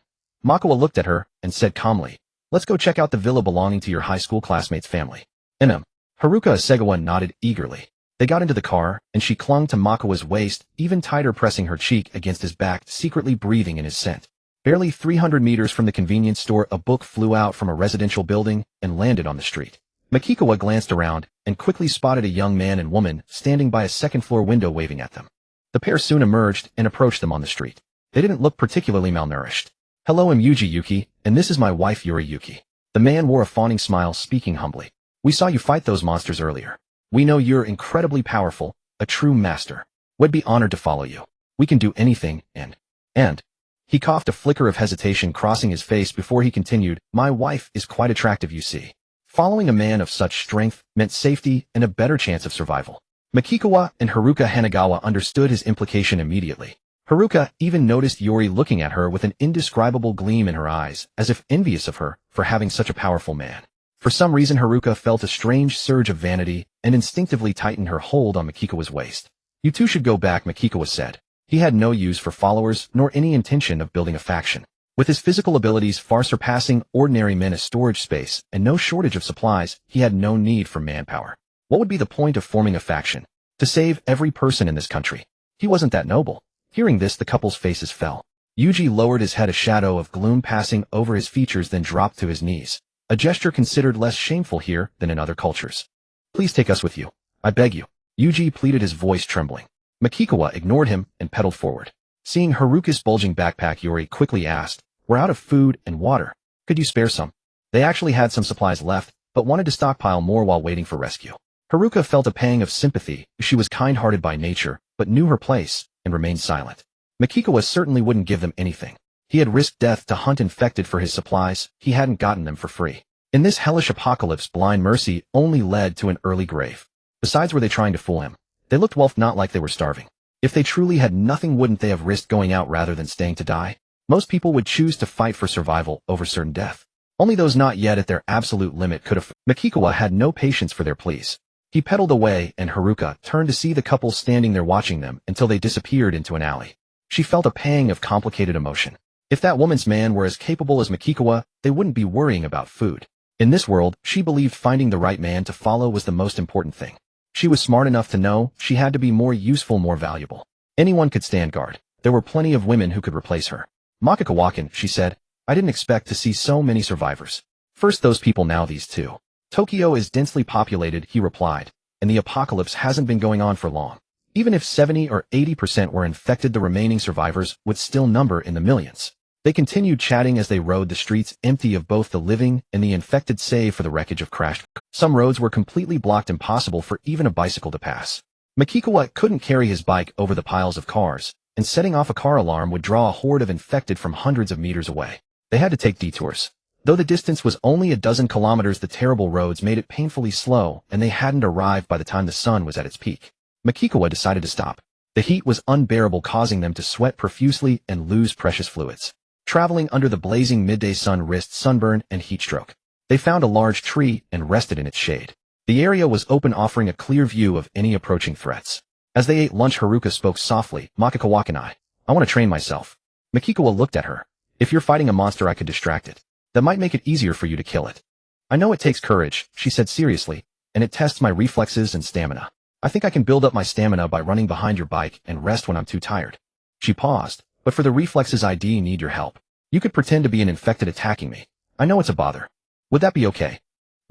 Makawa looked at her and said calmly, "Let's go check out the villa belonging to your high school classmate's family." Haruka Asegawa nodded eagerly. They got into the car, and she clung to Makawa's waist, even tighter, pressing her cheek against his back, secretly breathing in his scent. Barely 300 meters from the convenience store, a book flew out from a residential building and landed on the street. Makikawa glanced around and quickly spotted a young man and woman standing by a second-floor window waving at them. The pair soon emerged and approached them on the street. They didn't look particularly malnourished. "Hello, I'm Yuji Yuki, and this is my wife Yuri Yuki." The man wore a fawning smile, speaking humbly. "We saw you fight those monsters earlier. We know you're incredibly powerful, a true master. We'd be honored to follow you. We can do anything, and... He coughed, a flicker of hesitation crossing his face before he continued, "My wife is quite attractive, you see. Following a man of such strength meant safety and a better chance of survival." Makikawa and Haruka Hanagawa understood his implication immediately. Haruka even noticed Yuri looking at her with an indescribable gleam in her eyes, as if envious of her for having such a powerful man. For some reason Haruka felt a strange surge of vanity and instinctively tightened her hold on Makikawa's waist. "You two should go back," Makikawa said. He had no use for followers nor any intention of building a faction. With his physical abilities far surpassing ordinary men, a storage space, and no shortage of supplies, he had no need for manpower. What would be the point of forming a faction? To save every person in this country. He wasn't that noble. Hearing this, the couple's faces fell. Yuji lowered his head, a shadow of gloom passing over his features, then dropped to his knees. A gesture considered less shameful here than in other cultures. "Please take us with you. I beg you." Yuji pleaded, his voice trembling. Makikawa ignored him and pedaled forward. Seeing Haruka's bulging backpack, Yuri quickly asked, "We're out of food and water. Could you spare some?" They actually had some supplies left, but wanted to stockpile more while waiting for rescue. Haruka felt a pang of sympathy. She was kind-hearted by nature, but knew her place and remained silent. Makikawa certainly wouldn't give them anything. He had risked death to hunt infected for his supplies. He hadn't gotten them for free. In this hellish apocalypse, blind mercy only led to an early grave. Besides, were they trying to fool him? They looked not like they were starving. If they truly had nothing, wouldn't they have risked going out rather than staying to die? Most people would choose to fight for survival over certain death. Only those not yet at their absolute limit could have. Makikawa had no patience for their pleas. He pedaled away, and Haruka turned to see the couple standing there watching them until they disappeared into an alley. She felt a pang of complicated emotion. If that woman's man were as capable as Makikawa, they wouldn't be worrying about food. In this world, she believed finding the right man to follow was the most important thing. She was smart enough to know she had to be more useful, more valuable. Anyone could stand guard. There were plenty of women who could replace her. Makikawa-kun, she said, I didn't expect to see so many survivors. First those people, now these two. Tokyo is densely populated, he replied, and the apocalypse hasn't been going on for long. Even if 70 or 80% were infected, the remaining survivors would still number in the millions. They continued chatting as they rode the streets, empty of both the living and the infected save for the wreckage of crashed. Some roads were completely blocked, impossible for even a bicycle to pass. Makikawa couldn't carry his bike over the piles of cars, and setting off a car alarm would draw a horde of infected from hundreds of meters away. They had to take detours. Though the distance was only a dozen kilometers, the terrible roads made it painfully slow, and they hadn't arrived by the time the sun was at its peak. Makikawa decided to stop. The heat was unbearable, causing them to sweat profusely and lose precious fluids. Traveling under the blazing midday sun risked sunburn and heat stroke. They found a large tree and rested in its shade. The area was open, offering a clear view of any approaching threats. As they ate lunch, Haruka spoke softly, Makikawa-kun, I want to train myself. Makikawa looked at her. If you're fighting a monster, I could distract it. That might make it easier for you to kill it. I know it takes courage, she said seriously, and it tests my reflexes and stamina. I think I can build up my stamina by running behind your bike and rest when I'm too tired. She paused. But for the reflexes, I do need your help. You could pretend to be an infected attacking me. I know it's a bother. Would that be okay?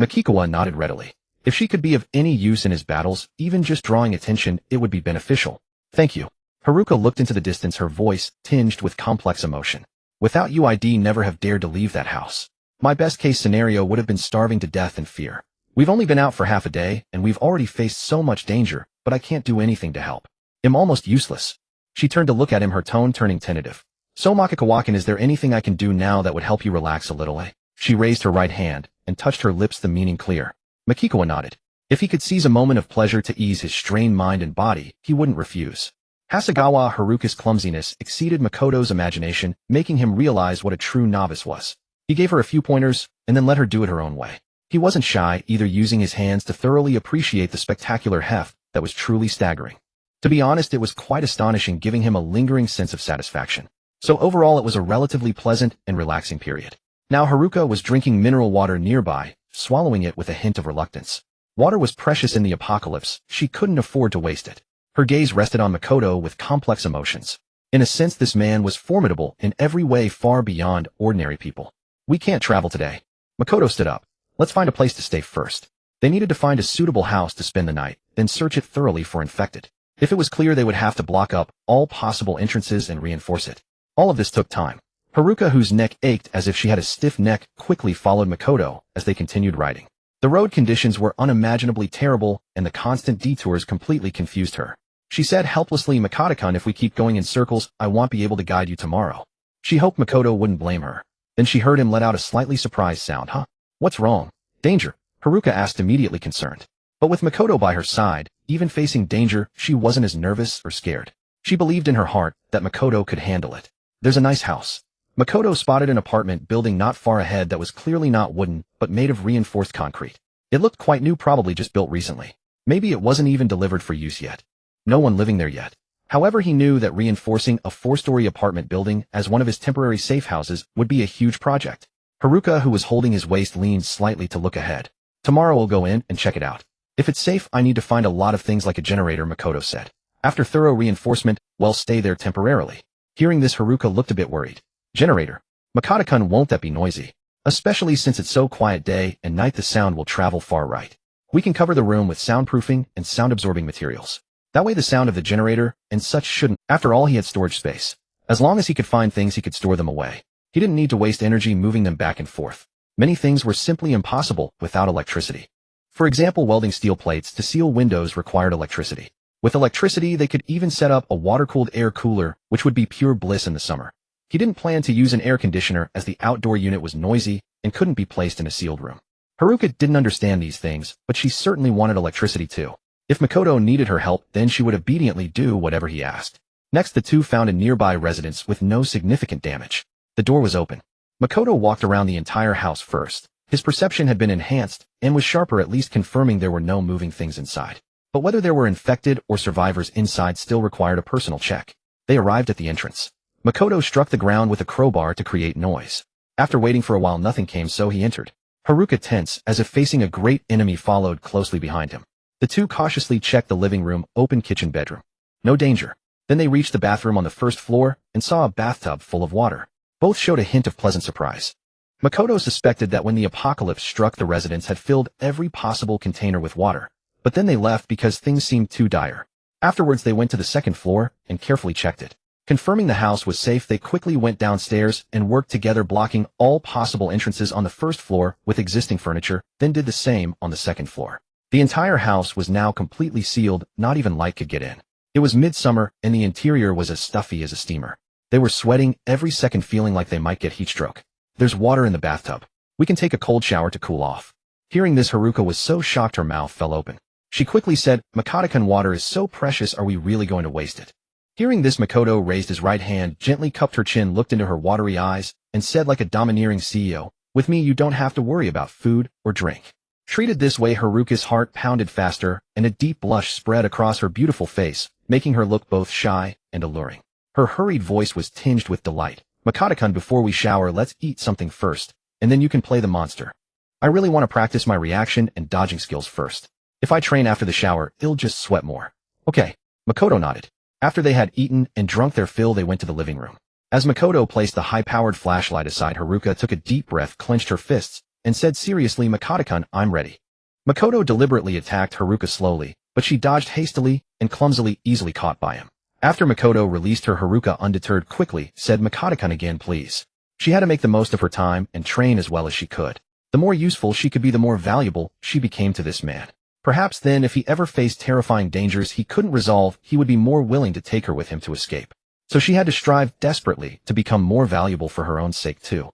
Makikawa nodded readily. If she could be of any use in his battles, even just drawing attention, it would be beneficial. Thank you. Haruka looked into the distance, her voice tinged with complex emotion. Without you, I'd never have dared to leave that house. My best case scenario would have been starving to death in fear. We've only been out for half a day, and we've already faced so much danger, but I can't do anything to help. I'm almost useless. She turned to look at him, her tone turning tentative. So Makikawa-kun, is there anything I can do now that would help you relax a little? She raised her right hand and touched her lips, the meaning clear. Makikawa nodded. If he could seize a moment of pleasure to ease his strained mind and body, he wouldn't refuse. Hasegawa Haruka's clumsiness exceeded Makoto's imagination, making him realize what a true novice was. He gave her a few pointers, and then let her do it her own way. He wasn't shy, either, using his hands to thoroughly appreciate the spectacular heft that was truly staggering. To be honest, it was quite astonishing, giving him a lingering sense of satisfaction. So overall, it was a relatively pleasant and relaxing period. Now Haruka was drinking mineral water nearby, swallowing it with a hint of reluctance. Water was precious in the apocalypse, she couldn't afford to waste it. Her gaze rested on Makoto with complex emotions. In a sense, this man was formidable in every way, far beyond ordinary people. We can't travel today. Makoto stood up. Let's find a place to stay first. They needed to find a suitable house to spend the night, then search it thoroughly for infected. If it was clear, they would have to block up all possible entrances and reinforce it. All of this took time. Haruka, whose neck ached as if she had a stiff neck, quickly followed Makoto as they continued riding. The road conditions were unimaginably terrible, and the constant detours completely confused her. She said helplessly, Makoto-kun, if we keep going in circles, I won't be able to guide you tomorrow. She hoped Makoto wouldn't blame her. Then she heard him let out a slightly surprised sound. Huh? What's wrong? Danger? Haruka asked, immediately concerned. But with Makoto by her side, even facing danger, she wasn't as nervous or scared. She believed in her heart that Makoto could handle it. There's a nice house. Makoto spotted an apartment building not far ahead that was clearly not wooden, but made of reinforced concrete. It looked quite new, probably just built recently. Maybe it wasn't even delivered for use yet. No one living there yet. However, he knew that reinforcing a 4-story apartment building as one of his temporary safe houses would be a huge project. Haruka, who was holding his waist, leaned slightly to look ahead. Tomorrow we'll go in and check it out. If it's safe, I need to find a lot of things like a generator, Makoto said. After thorough reinforcement, we'll stay there temporarily. Hearing this, Haruka looked a bit worried. Generator? Makoto-kun, won't that be noisy? Especially since it's so quiet day and night, the sound will travel far right. We can cover the room with soundproofing and sound-absorbing materials. That way the sound of the generator and such shouldn't. After all, he had storage space. As long as he could find things, he could store them away. He didn't need to waste energy moving them back and forth. Many things were simply impossible without electricity. For example, welding steel plates to seal windows required electricity. With electricity, they could even set up a water-cooled air cooler, which would be pure bliss in the summer. He didn't plan to use an air conditioner as the outdoor unit was noisy and couldn't be placed in a sealed room. Haruka didn't understand these things, but she certainly wanted electricity too. If Makoto needed her help, then she would obediently do whatever he asked. Next, the two found a nearby residence with no significant damage. The door was open. Makoto walked around the entire house first. His perception had been enhanced and was sharper, at least confirming there were no moving things inside. But whether there were infected or survivors inside still required a personal check. They arrived at the entrance. Makoto struck the ground with a crowbar to create noise. After waiting for a while, nothing came, so he entered. Haruka, tense, as if facing a great enemy, followed closely behind him. The two cautiously checked the living room, open kitchen, bedroom. No danger. Then they reached the bathroom on the first floor and saw a bathtub full of water. Both showed a hint of pleasant surprise. Makoto suspected that when the apocalypse struck, the residents had filled every possible container with water, but then they left because things seemed too dire. Afterwards, they went to the second floor and carefully checked it. Confirming the house was safe, they quickly went downstairs and worked together, blocking all possible entrances on the first floor with existing furniture, then did the same on the second floor. The entire house was now completely sealed, not even light could get in. It was midsummer, and the interior was as stuffy as a steamer. They were sweating every second, feeling like they might get heat stroke. There's water in the bathtub. We can take a cold shower to cool off. Hearing this, Haruka was so shocked her mouth fell open. She quickly said, Makoto-kun, water is so precious, are we really going to waste it? Hearing this, Makoto raised his right hand, gently cupped her chin, looked into her watery eyes, and said like a domineering CEO, with me you don't have to worry about food or drink. Treated this way, Haruka's heart pounded faster, and a deep blush spread across her beautiful face, making her look both shy and alluring. Her hurried voice was tinged with delight. Makoto-kun, before we shower, let's eat something first, and then you can play the monster. I really want to practice my reaction and dodging skills first. If I train after the shower, I'll just sweat more. Okay. Makoto nodded. After they had eaten and drunk their fill, they went to the living room. As Makoto placed the high-powered flashlight aside, Haruka took a deep breath, clenched her fists, and said seriously, Makoto-kun, I'm ready. Makoto deliberately attacked Haruka slowly, but she dodged hastily and clumsily, easily caught by him. After Makoto released her, Haruka, undeterred, quickly said, Makoto-kun, again, please. She had to make the most of her time and train as well as she could. The more useful she could be, the more valuable she became to this man. Perhaps then, if he ever faced terrifying dangers he couldn't resolve, he would be more willing to take her with him to escape. So she had to strive desperately to become more valuable for her own sake too.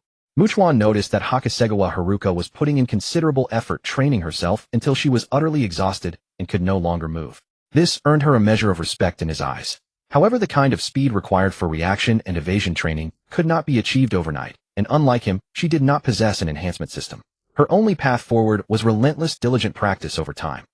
Chuan noticed that Hakusegawa Haruka was putting in considerable effort training herself until she was utterly exhausted and could no longer move. This earned her a measure of respect in his eyes. However, the kind of speed required for reaction and evasion training could not be achieved overnight, and unlike him, she did not possess an enhancement system. Her only path forward was relentless, diligent practice over time.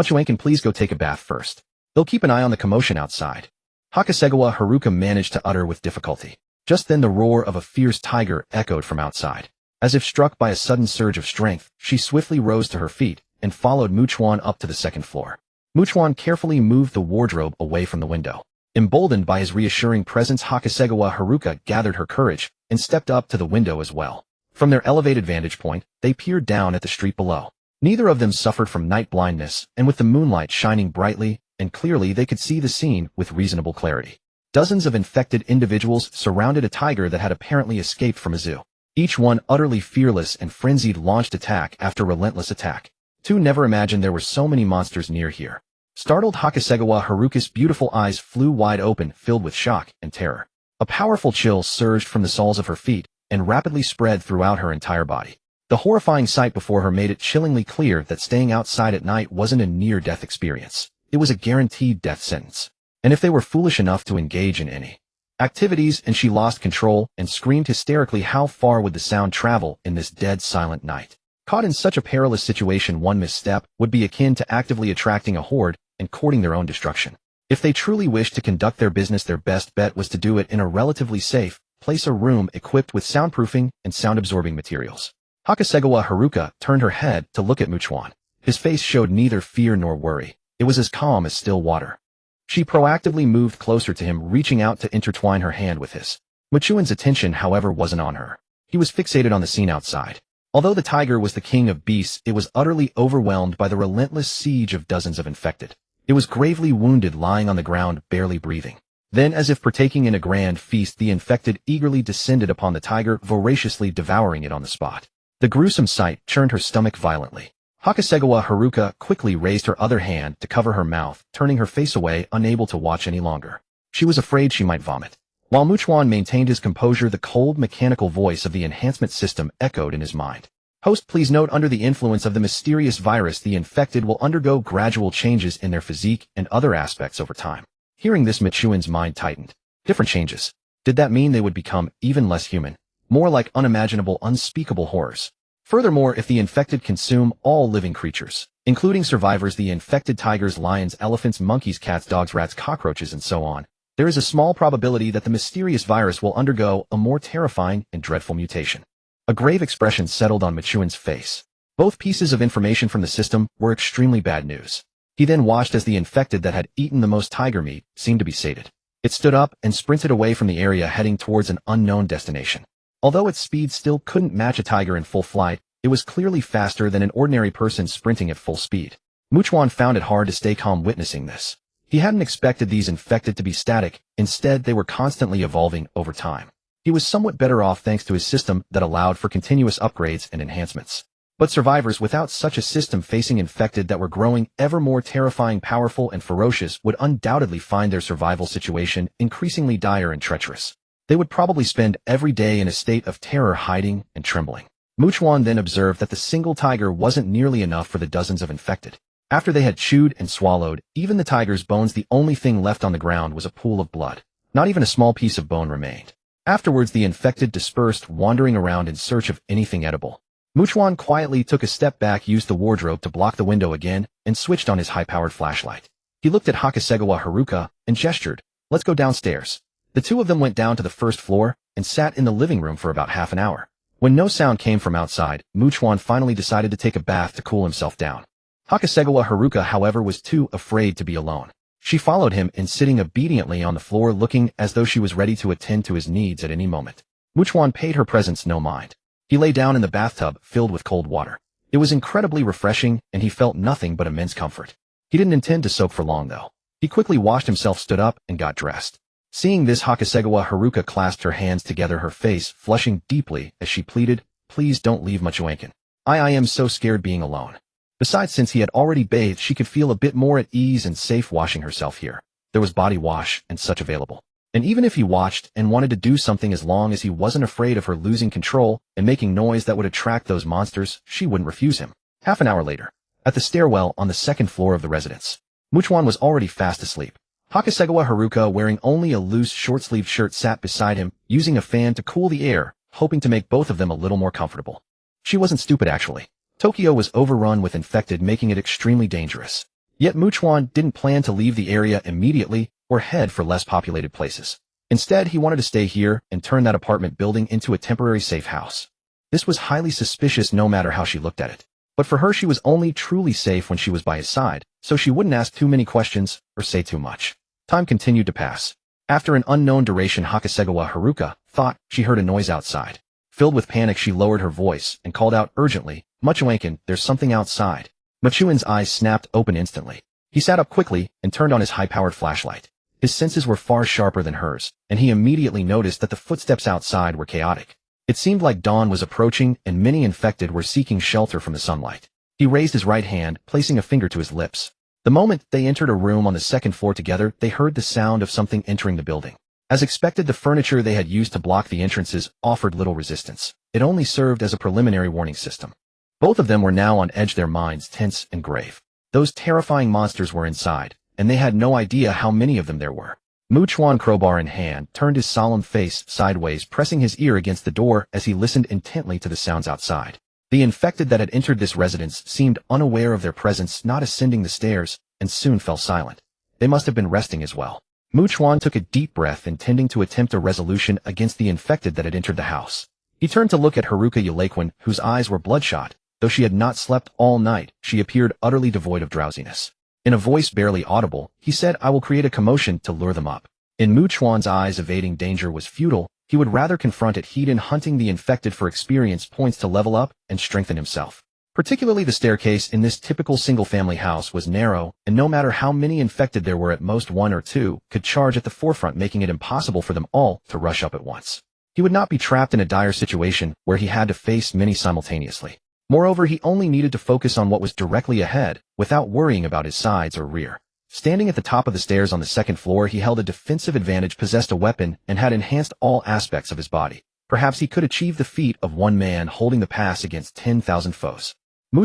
Chuan, can please go take a bath first. They'll keep an eye on the commotion outside. Hakusegawa Haruka managed to utter with difficulty. Just then the roar of a fierce tiger echoed from outside. As if struck by a sudden surge of strength, she swiftly rose to her feet and followed Chuan up to the second floor. Chuan carefully moved the wardrobe away from the window. Emboldened by his reassuring presence, Hakusegawa Haruka gathered her courage and stepped up to the window as well. From their elevated vantage point, they peered down at the street below. Neither of them suffered from night blindness, and with the moonlight shining brightly and clearly, they could see the scene with reasonable clarity. Dozens of infected individuals surrounded a tiger that had apparently escaped from a zoo. Each one utterly fearless and frenzied, launched attack after relentless attack. Two never imagined there were so many monsters near here. Startled, Hakusegawa Haruka's beautiful eyes flew wide open, filled with shock and terror. A powerful chill surged from the soles of her feet and rapidly spread throughout her entire body. The horrifying sight before her made it chillingly clear that staying outside at night wasn't a near-death experience. It was a guaranteed death sentence. And if they were foolish enough to engage in any activities, and she lost control and screamed hysterically, how far would the sound travel in this dead silent night? Caught in such a perilous situation, one misstep would be akin to actively attracting a horde and courting their own destruction. If they truly wished to conduct their business, their best bet was to do it in a relatively safe place, a room equipped with soundproofing and sound-absorbing materials. Hakusegawa Haruka turned her head to look at Chuan. His face showed neither fear nor worry. It was as calm as still water. She proactively moved closer to him, reaching out to intertwine her hand with his. Chuan's attention, however, wasn't on her. He was fixated on the scene outside. Although the tiger was the king of beasts, it was utterly overwhelmed by the relentless siege of dozens of infected. It was gravely wounded, lying on the ground, barely breathing. Then, as if partaking in a grand feast, the infected eagerly descended upon the tiger, voraciously devouring it on the spot. The gruesome sight churned her stomach violently. Hakusegawa Haruka quickly raised her other hand to cover her mouth, turning her face away, unable to watch any longer. She was afraid she might vomit. While Chuan maintained his composure, the cold, mechanical voice of the enhancement system echoed in his mind. Host, please note under the influence of the mysterious virus, the infected will undergo gradual changes in their physique and other aspects over time. Hearing this, Chuan's mind tightened. Different changes. Did that mean they would become even less human? More like unimaginable, unspeakable horrors. Furthermore, if the infected consume all living creatures, including survivors, the infected tigers, lions, elephants, monkeys, cats, dogs, rats, cockroaches, and so on, there is a small probability that the mysterious virus will undergo a more terrifying and dreadful mutation. A grave expression settled on Chuan's face. Both pieces of information from the system were extremely bad news. He then watched as the infected that had eaten the most tiger meat seemed to be sated. It stood up and sprinted away from the area, heading towards an unknown destination. Although its speed still couldn't match a tiger in full flight, it was clearly faster than an ordinary person sprinting at full speed. Chuan found it hard to stay calm witnessing this. He hadn't expected these infected to be static, instead they were constantly evolving over time. He was somewhat better off thanks to his system that allowed for continuous upgrades and enhancements. But survivors without such a system, facing infected that were growing ever more terrifying, powerful, and ferocious, would undoubtedly find their survival situation increasingly dire and treacherous. They would probably spend every day in a state of terror, hiding and trembling. Chuan then observed that the single tiger wasn't nearly enough for the dozens of infected. After they had chewed and swallowed even the tiger's bones, the only thing left on the ground was a pool of blood. Not even a small piece of bone remained. Afterwards, the infected dispersed, wandering around in search of anything edible. Chuan quietly took a step back, used the wardrobe to block the window again, and switched on his high-powered flashlight. He looked at Hasegawa Haruka and gestured, "Let's go downstairs." The two of them went down to the first floor and sat in the living room for about half an hour. When no sound came from outside, Chuan finally decided to take a bath to cool himself down. Hasegawa Haruka, however, was too afraid to be alone. She followed him in, sitting obediently on the floor, looking as though she was ready to attend to his needs at any moment. Chuan paid her presence no mind. He lay down in the bathtub filled with cold water. It was incredibly refreshing, and he felt nothing but immense comfort. He didn't intend to soak for long, though. He quickly washed himself, stood up, and got dressed. Seeing this, Hasegawa Haruka clasped her hands together, her face flushing deeply as she pleaded, "Please don't leave Chuan. I am so scared being alone." Besides, since he had already bathed, she could feel a bit more at ease and safe washing herself here. There was body wash and such available. And even if he watched and wanted to do something, as long as he wasn't afraid of her losing control and making noise that would attract those monsters, she wouldn't refuse him. Half an hour later, at the stairwell on the second floor of the residence, Chuan was already fast asleep. Hasegawa Haruka, wearing only a loose short-sleeved shirt, sat beside him, using a fan to cool the air, hoping to make both of them a little more comfortable. She wasn't stupid, actually. Tokyo was overrun with infected, making it extremely dangerous. Yet Chuan didn't plan to leave the area immediately or head for less populated places. Instead, he wanted to stay here and turn that apartment building into a temporary safe house. This was highly suspicious no matter how she looked at it. But for her, she was only truly safe when she was by his side, so she wouldn't ask too many questions or say too much. Time continued to pass. After an unknown duration, Hasegawa Haruka thought she heard a noise outside. Filled with panic, she lowered her voice and called out urgently, "Chuan, there's something outside." Chuan's eyes snapped open instantly. He sat up quickly and turned on his high-powered flashlight. His senses were far sharper than hers, and he immediately noticed that the footsteps outside were chaotic. It seemed like dawn was approaching, and many infected were seeking shelter from the sunlight. He raised his right hand, placing a finger to his lips. The moment they entered a room on the second floor together, they heard the sound of something entering the building. As expected, the furniture they had used to block the entrances offered little resistance. It only served as a preliminary warning system. Both of them were now on edge, their minds tense and grave. Those terrifying monsters were inside, and they had no idea how many of them there were. Chuan, crowbar in hand, turned his solemn face sideways, pressing his ear against the door as he listened intently to the sounds outside. The infected that had entered this residence seemed unaware of their presence, not ascending the stairs, and soon fell silent. They must have been resting as well. Chuan took a deep breath, intending to attempt a resolution against the infected that had entered the house. He turned to look at Haruka Yulaquin, whose eyes were bloodshot. Though she had not slept all night, she appeared utterly devoid of drowsiness. In a voice barely audible, he said, "I will create a commotion to lure them up." In Chuan's eyes, evading danger was futile. He would rather confront it, he'd in hunting the infected for experience points to level up and strengthen himself. Particularly the staircase in this typical single-family house was narrow, and no matter how many infected there were, at most one or two could charge at the forefront, making it impossible for them all to rush up at once. He would not be trapped in a dire situation where he had to face many simultaneously. Moreover, he only needed to focus on what was directly ahead, without worrying about his sides or rear. Standing at the top of the stairs on the second floor, he held a defensive advantage, possessed a weapon, and had enhanced all aspects of his body. Perhaps he could achieve the feat of one man holding the pass against 10,000 foes.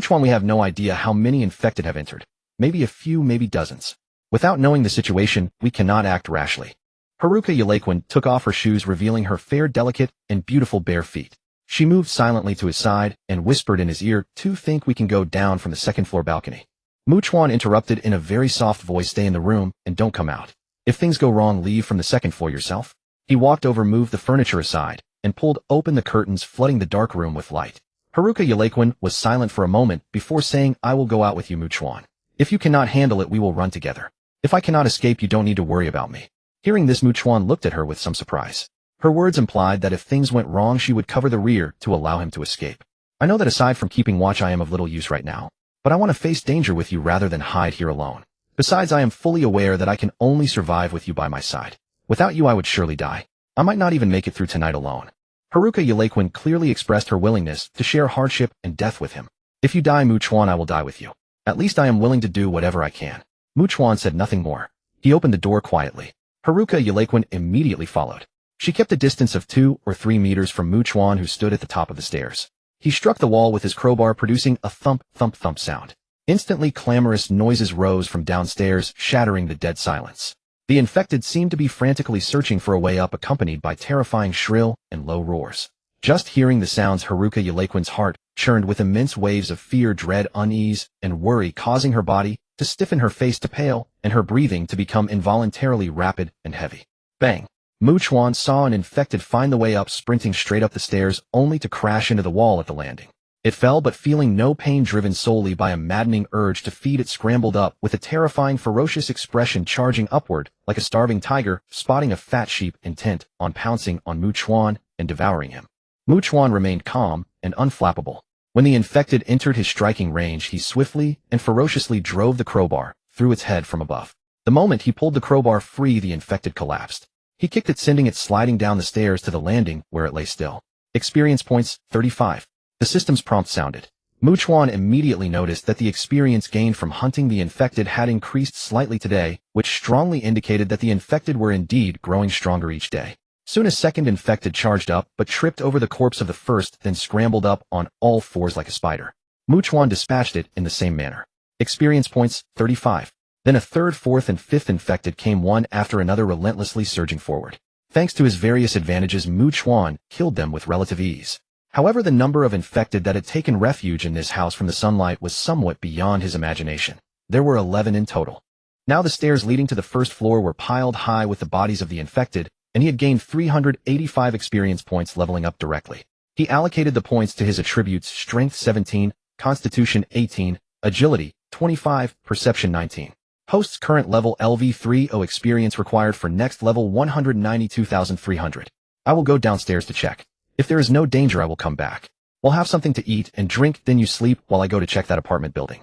Chuan, we have no idea how many infected have entered. Maybe a few, maybe dozens. Without knowing the situation, we cannot act rashly. Haruka Yalaquin took off her shoes, revealing her fair, delicate, and beautiful bare feet. She moved silently to his side and whispered in his ear, "To think we can go down from the second-floor balcony." Chuan interrupted in a very soft voice, "Stay in the room and don't come out. If things go wrong, leave from the second floor yourself." He walked over, moved the furniture aside, and pulled open the curtains, flooding the dark room with light. Haruka Yalaquin was silent for a moment before saying, "I will go out with you, Chuan. If you cannot handle it, we will run together. If I cannot escape, you don't need to worry about me." Hearing this, Chuan looked at her with some surprise. Her words implied that if things went wrong, she would cover the rear to allow him to escape. "I know that aside from keeping watch, I am of little use right now, but I want to face danger with you rather than hide here alone. Besides, I am fully aware that I can only survive with you by my side. Without you, I would surely die. I might not even make it through tonight alone." Haruka Yalaquin clearly expressed her willingness to share hardship and death with him. "If you die, Chuan, I will die with you. At least I am willing to do whatever I can." Chuan said nothing more. He opened the door quietly. Haruka Yalaquin immediately followed. She kept a distance of 2 or 3 meters from Chuan, who stood at the top of the stairs. He struck the wall with his crowbar, producing a thump, thump, thump sound. Instantly, clamorous noises rose from downstairs, shattering the dead silence. The infected seemed to be frantically searching for a way up, accompanied by terrifying shrill and low roars. Just hearing the sounds, Haruka Yalaquin's heart churned with immense waves of fear, dread, unease, and worry, causing her body to stiffen, her face to pale, and her breathing to become involuntarily rapid and heavy. Bang! Chuan saw an infected find the way up, sprinting straight up the stairs, only to crash into the wall at the landing. It fell, but feeling no pain, driven solely by a maddening urge to feed, it scrambled up with a terrifying, ferocious expression, charging upward like a starving tiger, spotting a fat sheep, intent on pouncing on Chuan and devouring him. Chuan remained calm and unflappable. When the infected entered his striking range, he swiftly and ferociously drove the crowbar through its head from above. The moment he pulled the crowbar free, the infected collapsed. He kicked it, sending it sliding down the stairs to the landing, where it lay still. Experience points, 35. The system's prompt sounded. Chuan immediately noticed that the experience gained from hunting the infected had increased slightly today, which strongly indicated that the infected were indeed growing stronger each day. Soon a second infected charged up, but tripped over the corpse of the first, then scrambled up on all fours like a spider. Chuan dispatched it in the same manner. Experience points, 35. Then a third, fourth, and fifth infected came one after another, relentlessly surging forward. Thanks to his various advantages, Chuan killed them with relative ease. However, the number of infected that had taken refuge in this house from the sunlight was somewhat beyond his imagination. There were 11 in total. Now the stairs leading to the first floor were piled high with the bodies of the infected, and he had gained 385 experience points, leveling up directly. He allocated the points to his attributes: Strength 17, Constitution 18, Agility 25, Perception 19. Host's current level LV30, experience required for next level 192,300. I will go downstairs to check. If there is no danger, I will come back. We'll have something to eat and drink, then you sleep while I go to check that apartment building.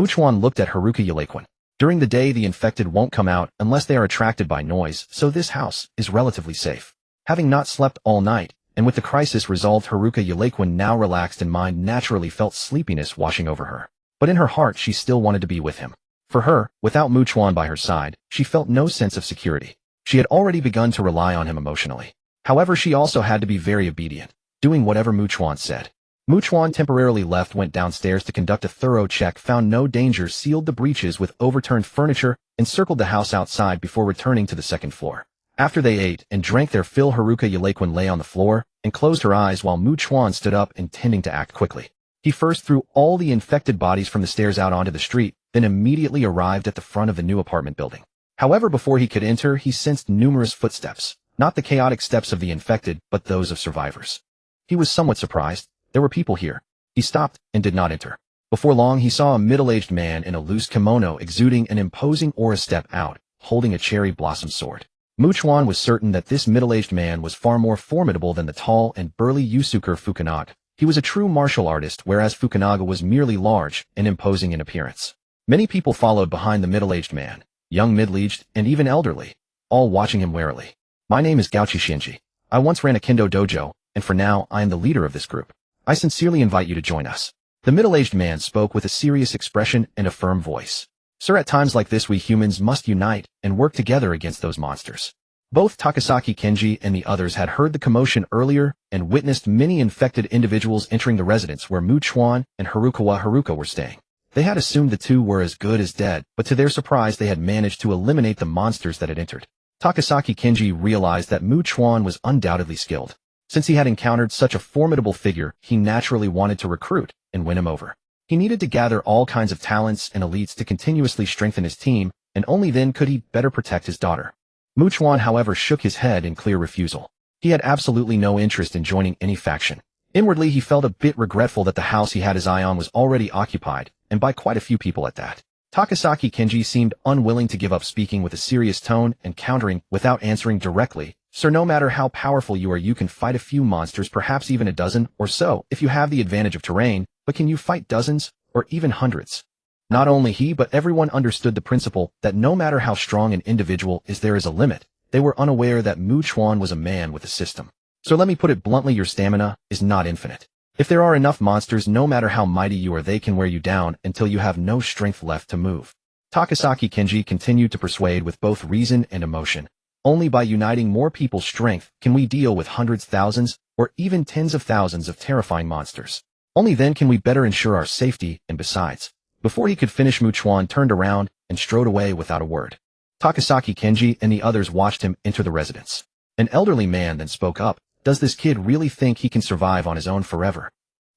Chuan looked at Haruka Yalaquin. During the day, the infected won't come out unless they are attracted by noise, so this house is relatively safe. Having not slept all night, and with the crisis resolved, Haruka Yalaquin, now relaxed in mind, naturally felt sleepiness washing over her. But in her heart, she still wanted to be with him. For her, without Chuan by her side, she felt no sense of security. She had already begun to rely on him emotionally. However, she also had to be very obedient, doing whatever Chuan said. Chuan temporarily left, went downstairs to conduct a thorough check, found no danger, sealed the breaches with overturned furniture, and circled the house outside before returning to the second floor. After they ate and drank their fill, Haruka Yalaquin lay on the floor and closed her eyes while Chuan stood up, intending to act quickly. He first threw all the infected bodies from the stairs out onto the street, then immediately arrived at the front of the new apartment building. However, before he could enter, he sensed numerous footsteps, not the chaotic steps of the infected, but those of survivors. He was somewhat surprised. There were people here. He stopped and did not enter. Before long, he saw a middle-aged man in a loose kimono exuding an imposing aura step out, holding a cherry blossom sword. Chuan was certain that this middle-aged man was far more formidable than the tall and burly Yusuke Fukunaga. He was a true martial artist, whereas Fukunaga was merely large and imposing in appearance. Many people followed behind the middle-aged man, young, middle-aged, and even elderly, all watching him warily. My name is Gauchi Shinji. I once ran a kendo dojo, and for now I am the leader of this group. I sincerely invite you to join us. The middle-aged man spoke with a serious expression and a firm voice. Sir, at times like this we humans must unite and work together against those monsters. Both Takasaki Kenji and the others had heard the commotion earlier and witnessed many infected individuals entering the residence where Chuan and Haruka were staying. They had assumed the two were as good as dead, but to their surprise they had managed to eliminate the monsters that had entered. Takasaki Kenji realized that Chuan was undoubtedly skilled. Since he had encountered such a formidable figure, he naturally wanted to recruit and win him over. He needed to gather all kinds of talents and elites to continuously strengthen his team, and only then could he better protect his daughter. Chuan, however, shook his head in clear refusal. He had absolutely no interest in joining any faction. Inwardly, he felt a bit regretful that the house he had his eye on was already occupied, and by quite a few people at that. Takasaki Kenji seemed unwilling to give up, speaking with a serious tone and countering without answering directly. Sir, no matter how powerful you are, you can fight a few monsters, perhaps even a dozen or so, if you have the advantage of terrain, but can you fight dozens or even hundreds? Not only he but everyone understood the principle that no matter how strong an individual is, there is a limit. They were unaware that Chuan was a man with a system. So let me put it bluntly, your stamina is not infinite. If there are enough monsters, no matter how mighty you are, they can wear you down until you have no strength left to move. Takasaki Kenji continued to persuade with both reason and emotion. Only by uniting more people's strength can we deal with hundreds, thousands, or even tens of thousands of terrifying monsters. Only then can we better ensure our safety, and besides. Before he could finish, Chuan turned around and strode away without a word. Takasaki Kenji and the others watched him enter the residence. An elderly man then spoke up. Does this kid really think he can survive on his own forever?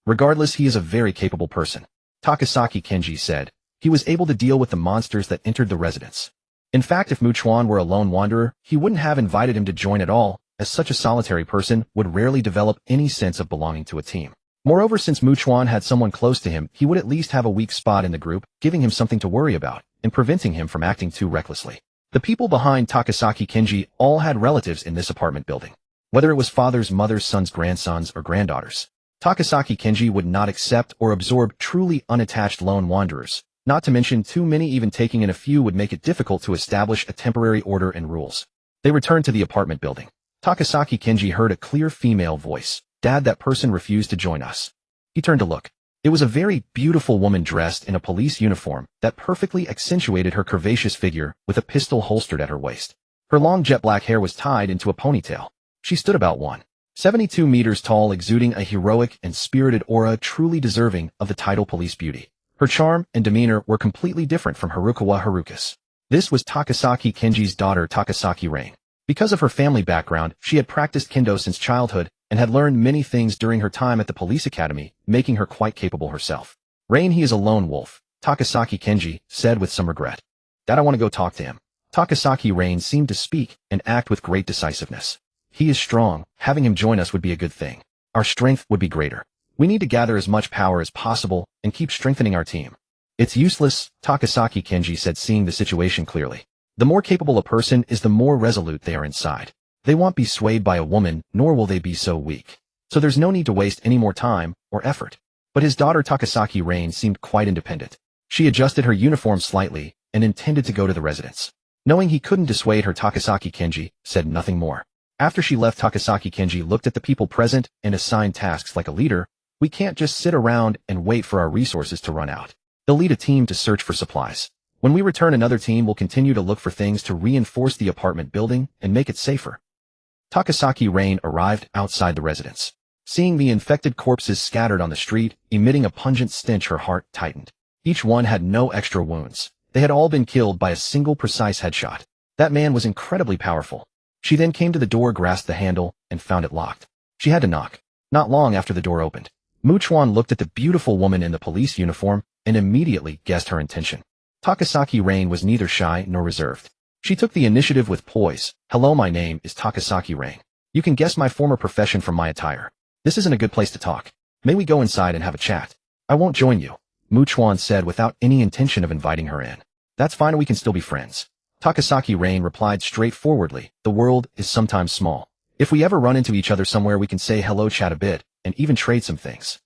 Regardless, he is a very capable person. Takasaki Kenji said. He was able to deal with the monsters that entered the residence. In fact, if Chuan were a lone wanderer, he wouldn't have invited him to join at all, as such a solitary person would rarely develop any sense of belonging to a team. Moreover, since Chuan had someone close to him, he would at least have a weak spot in the group, giving him something to worry about, and preventing him from acting too recklessly. The people behind Takasaki Kenji all had relatives in this apartment building. Whether it was fathers, mothers, sons, grandsons, or granddaughters. Takasaki Kenji would not accept or absorb truly unattached lone wanderers. Not to mention too many, even taking in a few would make it difficult to establish a temporary order and rules. They returned to the apartment building. Takasaki Kenji heard a clear female voice. Dad, that person refused to join us. He turned to look. It was a very beautiful woman dressed in a police uniform that perfectly accentuated her curvaceous figure with a pistol holstered at her waist. Her long jet black hair was tied into a ponytail. She stood about 1.72 meters tall, exuding a heroic and spirited aura truly deserving of the title Police Beauty. Her charm and demeanor were completely different from Haruka's. This was Takasaki Kenji's daughter, Takasaki Rain. Because of her family background, she had practiced kendo since childhood and had learned many things during her time at the police academy, making her quite capable herself. Rain, he is a lone wolf, Takasaki Kenji said with some regret. Dad, I want to go talk to him. Takasaki Rain seemed to speak and act with great decisiveness. He is strong. Having him join us would be a good thing. Our strength would be greater. We need to gather as much power as possible and keep strengthening our team. It's useless, Takasaki Kenji said, seeing the situation clearly. The more capable a person is, the more resolute they are inside. They won't be swayed by a woman, nor will they be so weak. So there's no need to waste any more time or effort. But his daughter Takasaki Rain seemed quite independent. She adjusted her uniform slightly and intended to go to the residence. Knowing he couldn't dissuade her, Takasaki Kenji said nothing more. After she left, Takasaki Kenji looked at the people present and assigned tasks. Like a leader, we can't just sit around and wait for our resources to run out. They'll lead a team to search for supplies. When we return, another team will continue to look for things to reinforce the apartment building and make it safer. Takasaki Rain arrived outside the residence. Seeing the infected corpses scattered on the street, emitting a pungent stench, her heart tightened. Each one had no extra wounds. They had all been killed by a single precise headshot. That man was incredibly powerful. She then came to the door, grasped the handle, and found it locked. She had to knock. Not long after the door opened, Chuan looked at the beautiful woman in the police uniform and immediately guessed her intention. Takasaki Rain was neither shy nor reserved. She took the initiative with poise. Hello, my name is Takasaki Rain. You can guess my former profession from my attire. This isn't a good place to talk. May we go inside and have a chat? I won't join you, Chuan said without any intention of inviting her in. That's fine, we can still be friends. Takasaki Rain replied straightforwardly. The world is sometimes small. If we ever run into each other somewhere, we can say hello, chat a bit, and even trade some things.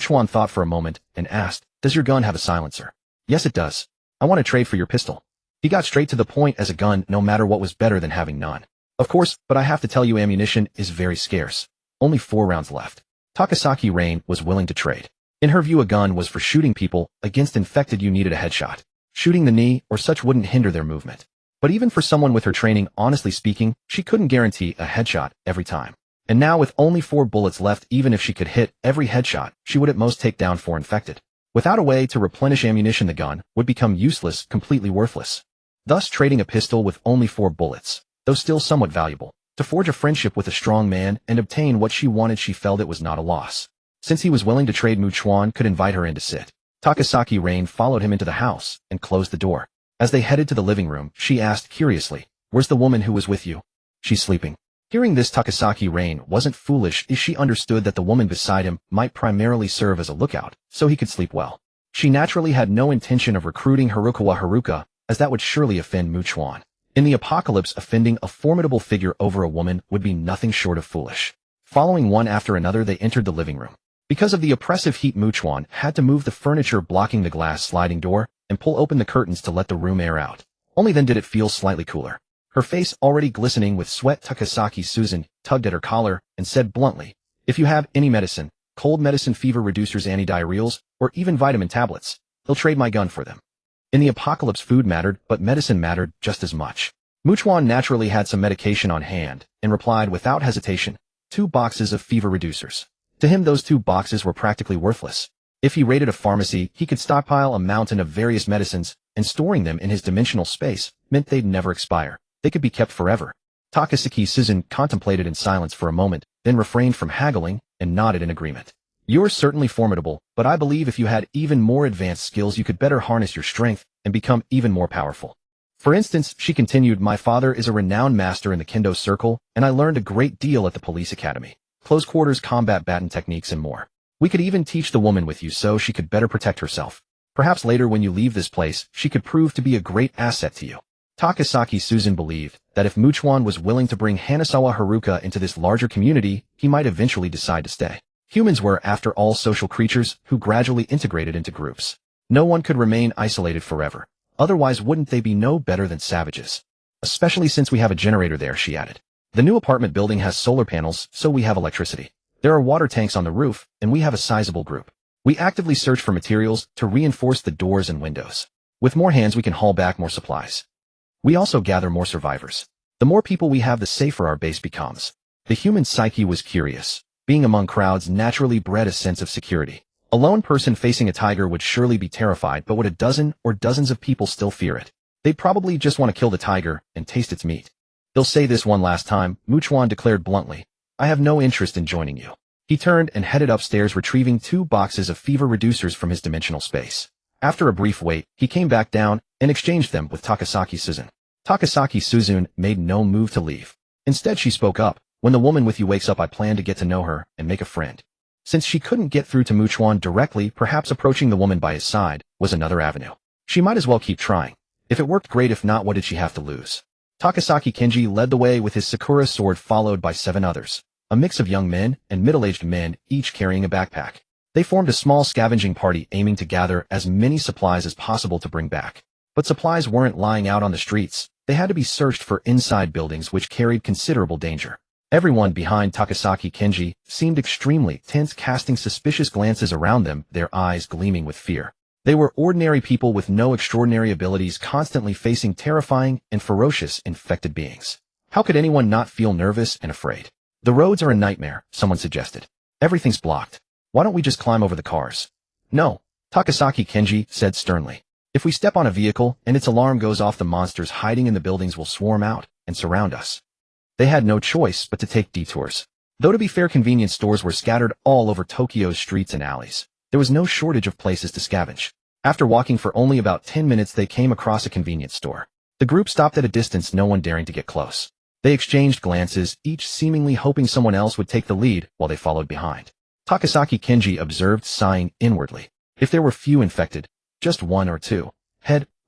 Chuan thought for a moment and asked, does your gun have a silencer? Yes, it does. I want to trade for your pistol. He got straight to the point, as a gun, no matter what, was better than having none. Of course, but I have to tell you, ammunition is very scarce. Only 4 rounds left. Takasaki Rain was willing to trade. In her view, a gun was for shooting people. Against infected, you needed a headshot. Shooting the knee or such wouldn't hinder their movement. But even for someone with her training, honestly speaking, she couldn't guarantee a headshot every time. And now with only 4 bullets left, even if she could hit every headshot, she would at most take down 4 infected. Without a way to replenish ammunition, the gun would become useless, completely worthless. Thus trading a pistol with only 4 bullets, though still somewhat valuable, to forge a friendship with a strong man and obtain what she wanted, she felt it was not a loss. Since he was willing to trade, Chuan could invite her in to sit. Takasaki Rain followed him into the house and closed the door. As they headed to the living room, she asked curiously, "Where's the woman who was with you?" "She's sleeping." Hearing this, Takasaki Rain wasn't foolish if she understood that the woman beside him might primarily serve as a lookout, so he could sleep well. She naturally had no intention of recruiting Haruka, as that would surely offend Chuan. In the apocalypse, offending a formidable figure over a woman would be nothing short of foolish. Following one after another, they entered the living room. Because of the oppressive heat, Chuan had to move the furniture blocking the glass sliding door and pull open the curtains to let the room air out. Only then did it feel slightly cooler. Her face already glistening with sweat, Takasaki Susan tugged at her collar and said bluntly, "If you have any medicine, cold medicine, fever reducers, antidiarrheals, or even vitamin tablets, he'll trade my gun for them." In the apocalypse, food mattered, but medicine mattered just as much. Chuan naturally had some medication on hand and replied without hesitation, 2 boxes of fever reducers. To him, those 2 boxes were practically worthless. If he raided a pharmacy, he could stockpile a mountain of various medicines, and storing them in his dimensional space meant they'd never expire. They could be kept forever. Takasaki Susan contemplated in silence for a moment, then refrained from haggling and nodded in agreement. "You're certainly formidable, but I believe if you had even more advanced skills, you could better harness your strength and become even more powerful. For instance," she continued, "my father is a renowned master in the kendo circle, and I learned a great deal at the police academy. Close quarters combat baton techniques and more. We could even teach the woman with you so she could better protect herself. Perhaps later when you leave this place, she could prove to be a great asset to you." Takasaki Susan believed that if Chuan was willing to bring Hanasawa Haruka into this larger community, he might eventually decide to stay. Humans were, after all, social creatures who gradually integrated into groups. No one could remain isolated forever. Otherwise, wouldn't they be no better than savages? "Especially since we have a generator there," she added. "The new apartment building has solar panels, so we have electricity. There are water tanks on the roof, and we have a sizable group. We actively search for materials to reinforce the doors and windows. With more hands, we can haul back more supplies. We also gather more survivors. The more people we have, the safer our base becomes." The human psyche was curious. Being among crowds naturally bred a sense of security. A lone person facing a tiger would surely be terrified, but would a dozen or dozens of people still fear it? They'd probably just want to kill the tiger and taste its meat. "They'll say this one last time," Chuan declared bluntly. "I have no interest in joining you." He turned and headed upstairs, retrieving 2 boxes of fever reducers from his dimensional space. After a brief wait, he came back down and exchanged them with Takasaki Susan. Takasaki Susan made no move to leave. Instead, she spoke up, "When the woman with you wakes up, I plan to get to know her and make a friend." Since she couldn't get through to Chuan directly, perhaps approaching the woman by his side was another avenue. She might as well keep trying. If it worked, great. If not, what did she have to lose? Takasaki Kenji led the way with his Sakura sword, followed by 7 others. A mix of young men and middle-aged men, each carrying a backpack. They formed a small scavenging party, aiming to gather as many supplies as possible to bring back. But supplies weren't lying out on the streets. They had to be searched for inside buildings, which carried considerable danger. Everyone behind Takasaki Kenji seemed extremely tense, casting suspicious glances around them, their eyes gleaming with fear. They were ordinary people with no extraordinary abilities, constantly facing terrifying and ferocious infected beings. How could anyone not feel nervous and afraid? "The roads are a nightmare," someone suggested. "Everything's blocked. Why don't we just climb over the cars?" "No," Takasaki Kenji said sternly. "If we step on a vehicle and its alarm goes off, the monsters hiding in the buildings will swarm out and surround us." They had no choice but to take detours. Though to be fair, convenience stores were scattered all over Tokyo's streets and alleys. There was no shortage of places to scavenge. After walking for only about 10 minutes, they came across a convenience store. The group stopped at a distance, no one daring to get close. They exchanged glances, each seemingly hoping someone else would take the lead while they followed behind. Takasaki Kenji observed, sighing inwardly. If there were few infected, just 1 or 2,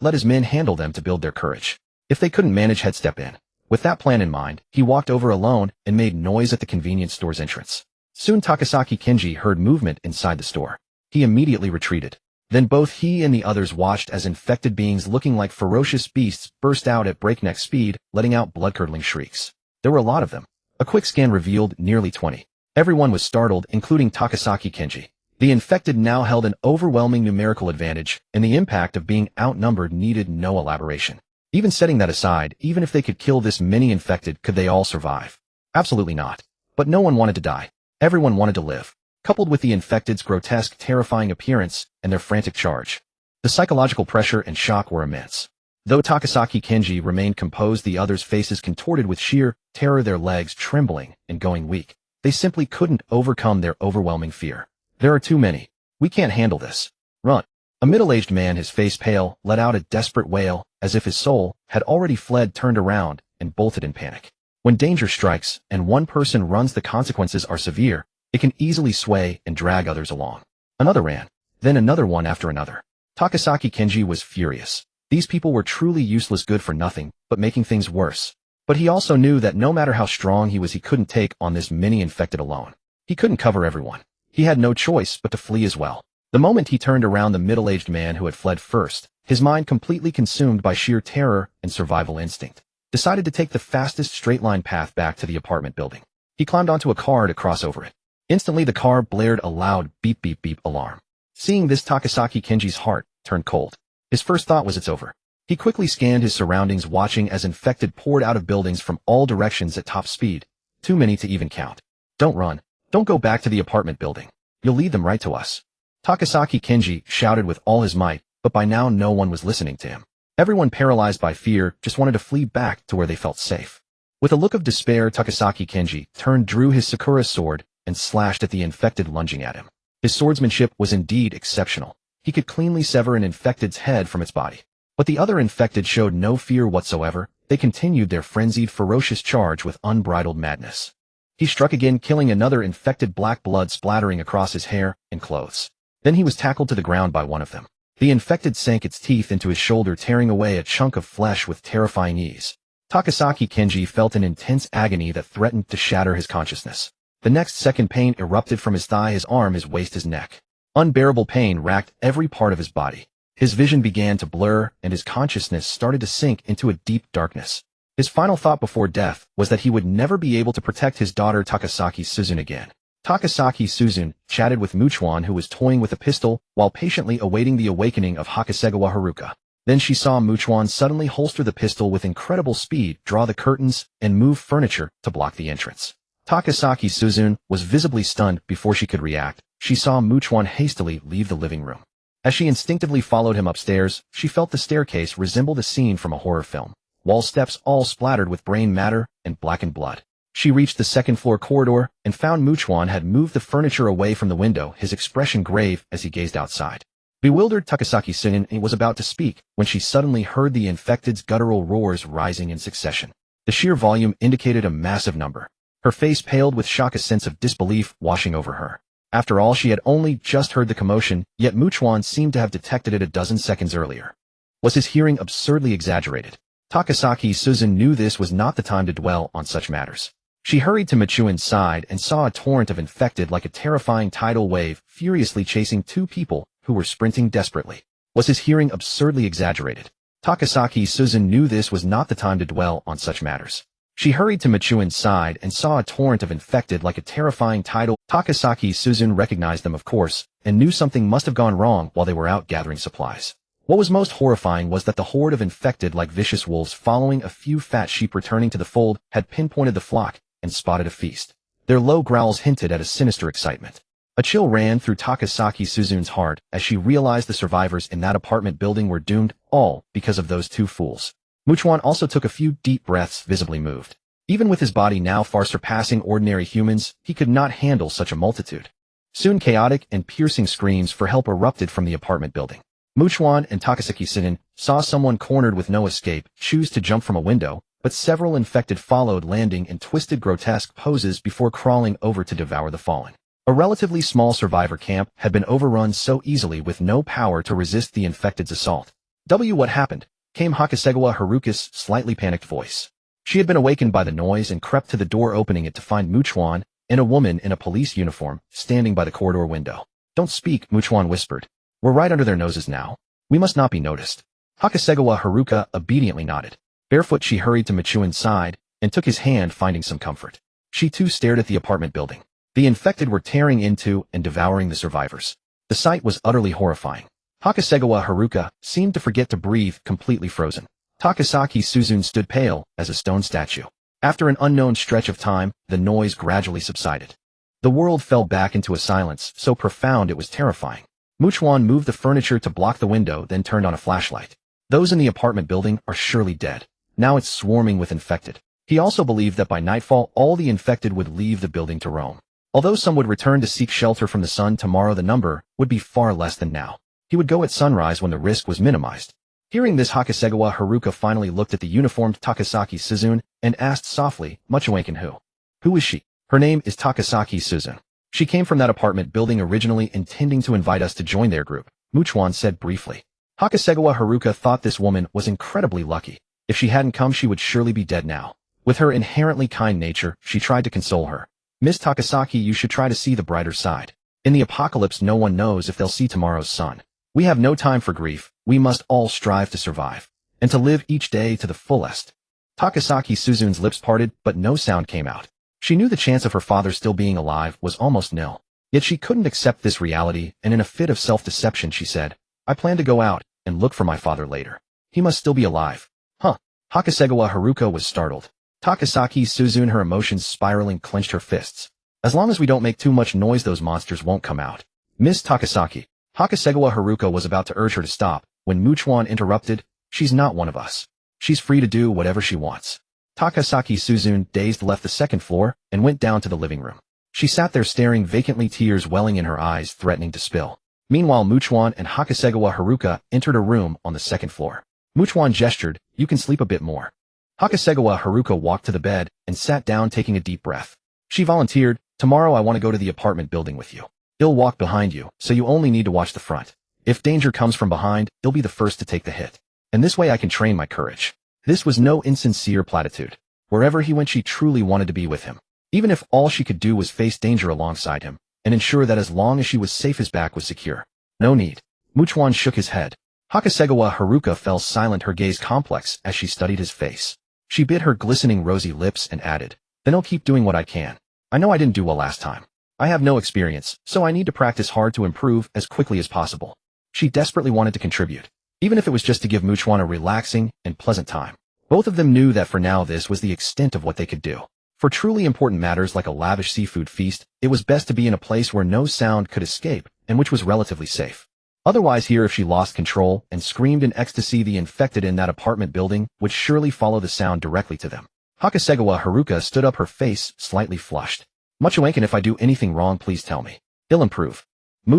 let his men handle them to build their courage. If they couldn't manage, he'd step in. With that plan in mind, he walked over alone and made noise at the convenience store's entrance. Soon Takasaki Kenji heard movement inside the store. He immediately retreated. Then both he and the others watched as infected beings looking like ferocious beasts burst out at breakneck speed, letting out blood-curdling shrieks. There were a lot of them. A quick scan revealed nearly 20. Everyone was startled, including Takasaki Kenji. The infected now held an overwhelming numerical advantage, and the impact of being outnumbered needed no elaboration. Even setting that aside, even if they could kill this many infected, could they all survive? Absolutely not. But no one wanted to die. Everyone wanted to live. Coupled with the infected's grotesque, terrifying appearance and their frantic charge, the psychological pressure and shock were immense. Though Takasaki Kenji remained composed, the others' faces contorted with sheer terror, their legs trembling and going weak. They simply couldn't overcome their overwhelming fear. There are too many. We can't handle this. Run. A middle-aged man, his face pale, let out a desperate wail, as if his soul had already fled, turned around, and bolted in panic. When danger strikes, and one person runs, the consequences are severe. It can easily sway and drag others along. Another ran. Then another, one after another. Takasaki Kenji was furious. These people were truly useless, good for nothing, but making things worse. But he also knew that no matter how strong he was, he couldn't take on this many infected alone. He couldn't cover everyone. He had no choice but to flee as well. The moment he turned around, the middle-aged man who had fled first, his mind completely consumed by sheer terror and survival instinct, decided to take the fastest straight-line path back to the apartment building. He climbed onto a car to cross over it. Instantly the car blared a loud beep beep beep alarm. Seeing this, Takasaki Kenji's heart turned cold. His first thought was, it's over. He quickly scanned his surroundings, watching as infected poured out of buildings from all directions at top speed. Too many to even count. Don't run. Don't go back to the apartment building. You'll lead them right to us. Takasaki Kenji shouted with all his might, but by now no one was listening to him. Everyone, paralyzed by fear, just wanted to flee back to where they felt safe. With a look of despair, Takasaki Kenji drew his Sakura sword and slashed at the infected lunging at him. His swordsmanship was indeed exceptional. He could cleanly sever an infected's head from its body. But the other infected showed no fear whatsoever. They continued their frenzied, ferocious charge with unbridled madness. He struck again, killing another infected, black blood splattering across his hair and clothes. Then he was tackled to the ground by one of them. The infected sank its teeth into his shoulder, tearing away a chunk of flesh with terrifying ease. Takasaki Kenji felt an intense agony that threatened to shatter his consciousness. The next second, pain erupted from his thigh, his arm, his waist, his neck. Unbearable pain racked every part of his body. His vision began to blur, and his consciousness started to sink into a deep darkness. His final thought before death was that he would never be able to protect his daughter Takasaki Suzune again. Takasaki Suzune chatted with Chuan, who was toying with a pistol while patiently awaiting the awakening of Hakusegawa Haruka. Then she saw Chuan suddenly holster the pistol with incredible speed, draw the curtains, and move furniture to block the entrance. Takasaki Suzune was visibly stunned. Before she could react, she saw Chuan hastily leave the living room. As she instinctively followed him upstairs, she felt the staircase resembled a scene from a horror film. Wall steps all splattered with brain matter and blackened blood. She reached the second-floor corridor and found Chuan had moved the furniture away from the window, his expression grave as he gazed outside. Bewildered, Takasaki Suzune was about to speak when she suddenly heard the infected's guttural roars rising in succession. The sheer volume indicated a massive number. Her face paled with shock, a sense of disbelief washing over her. After all, she had only just heard the commotion, yet Chuan seemed to have detected it a dozen seconds earlier. Was his hearing absurdly exaggerated? Takasaki Suzune knew this was not the time to dwell on such matters. She hurried to Chuan's side and saw a torrent of infected like a terrifying tidal wave, furiously chasing two people who were sprinting desperately. Was his hearing absurdly exaggerated? Takasaki Suzune knew this was not the time to dwell on such matters. She hurried to Chuan's side and saw a torrent of infected like a terrifying tidal. Takasaki Suzune recognized them, of course, and knew something must have gone wrong while they were out gathering supplies. What was most horrifying was that the horde of infected like vicious wolves, following a few fat sheep returning to the fold, had pinpointed the flock and spotted a feast. Their low growls hinted at a sinister excitement. A chill ran through Takasaki Suzune's heart as she realized the survivors in that apartment building were doomed, all because of those two fools. Chuan also took a few deep breaths, visibly moved. Even with his body now far surpassing ordinary humans, he could not handle such a multitude. Soon chaotic and piercing screams for help erupted from the apartment building. Chuan and Takasaki Suzune saw someone cornered with no escape choose to jump from a window, but several infected followed, landing in twisted, grotesque poses before crawling over to devour the fallen. A relatively small survivor camp had been overrun so easily with no power to resist the infected's assault. What happened? Came Hakusegawa Haruka's slightly panicked voice. She had been awakened by the noise and crept to the door, opening it to find Chuan and a woman in a police uniform standing by the corridor window. Don't speak, Chuan whispered. We're right under their noses now. We must not be noticed. Hakusegawa Haruka obediently nodded. Barefoot, she hurried to Chuan's side and took his hand, finding some comfort. She too stared at the apartment building. The infected were tearing into and devouring the survivors. The sight was utterly horrifying. Hakusegawa Haruka seemed to forget to breathe, completely frozen. Takasaki Suzune stood pale as a stone statue. After an unknown stretch of time, the noise gradually subsided. The world fell back into a silence so profound it was terrifying. Chuan moved the furniture to block the window, then turned on a flashlight. Those in the apartment building are surely dead. Now it's swarming with infected. He also believed that by nightfall all the infected would leave the building to roam. Although some would return to seek shelter from the sun tomorrow, the number would be far less than now. He would go at sunrise when the risk was minimized. Hearing this, Hakasegawa Haruka finally looked at the uniformed Takasaki Suzune and asked softly, "Muchawaken who? Who is she?" "Her name is Takasaki Suzune. She came from that apartment building originally intending to invite us to join their group," Chuan said briefly. Hakasegawa Haruka thought this woman was incredibly lucky. If she hadn't come, she would surely be dead now. With her inherently kind nature, she tried to console her. "Miss Takasaki, you should try to see the brighter side. In the apocalypse, no one knows if they'll see tomorrow's sun. We have no time for grief. We must all strive to survive, and to live each day to the fullest." Takasaki Suzune's lips parted, but no sound came out. She knew the chance of her father still being alive was almost nil. Yet she couldn't accept this reality, and in a fit of self-deception she said, "I plan to go out and look for my father later. He must still be alive." "Huh?" Hakasegawa Haruka was startled. Takasaki Suzune, her emotions spiraling, clenched her fists. "As long as we don't make too much noise, those monsters won't come out." "Miss Takasaki." Hakasegawa Haruka was about to urge her to stop, when Chuan interrupted, "She's not one of us. She's free to do whatever she wants." Takasaki Suzune, dazed, left the second floor and went down to the living room. She sat there staring vacantly, tears welling in her eyes, threatening to spill. Meanwhile, Chuan and Hakasegawa Haruka entered a room on the second floor. Chuan gestured, "You can sleep a bit more." Hakasegawa Haruka walked to the bed and sat down, taking a deep breath. She volunteered, "Tomorrow I want to go to the apartment building with you. I'll walk behind you, so you only need to watch the front. If danger comes from behind, I'll be the first to take the hit. And this way I can train my courage." This was no insincere platitude. Wherever he went, she truly wanted to be with him. Even if all she could do was face danger alongside him, and ensure that as long as she was safe, his back was secure. "No need." Chuan shook his head. Hakasegawa Haruka fell silent, her gaze complex as she studied his face. She bit her glistening rosy lips and added, "Then I'll keep doing what I can. I know I didn't do well last time. I have no experience, so I need to practice hard to improve as quickly as possible." She desperately wanted to contribute, even if it was just to give Chuan a relaxing and pleasant time. Both of them knew that for now this was the extent of what they could do. For truly important matters like a lavish seafood feast, it was best to be in a place where no sound could escape and which was relatively safe. Otherwise, here, if she lost control and screamed in ecstasy, the infected in that apartment building would surely follow the sound directly to them. Hakasegawa Haruka stood up, her face slightly flushed. "Muchawaken, if I do anything wrong, please tell me. I'll improve."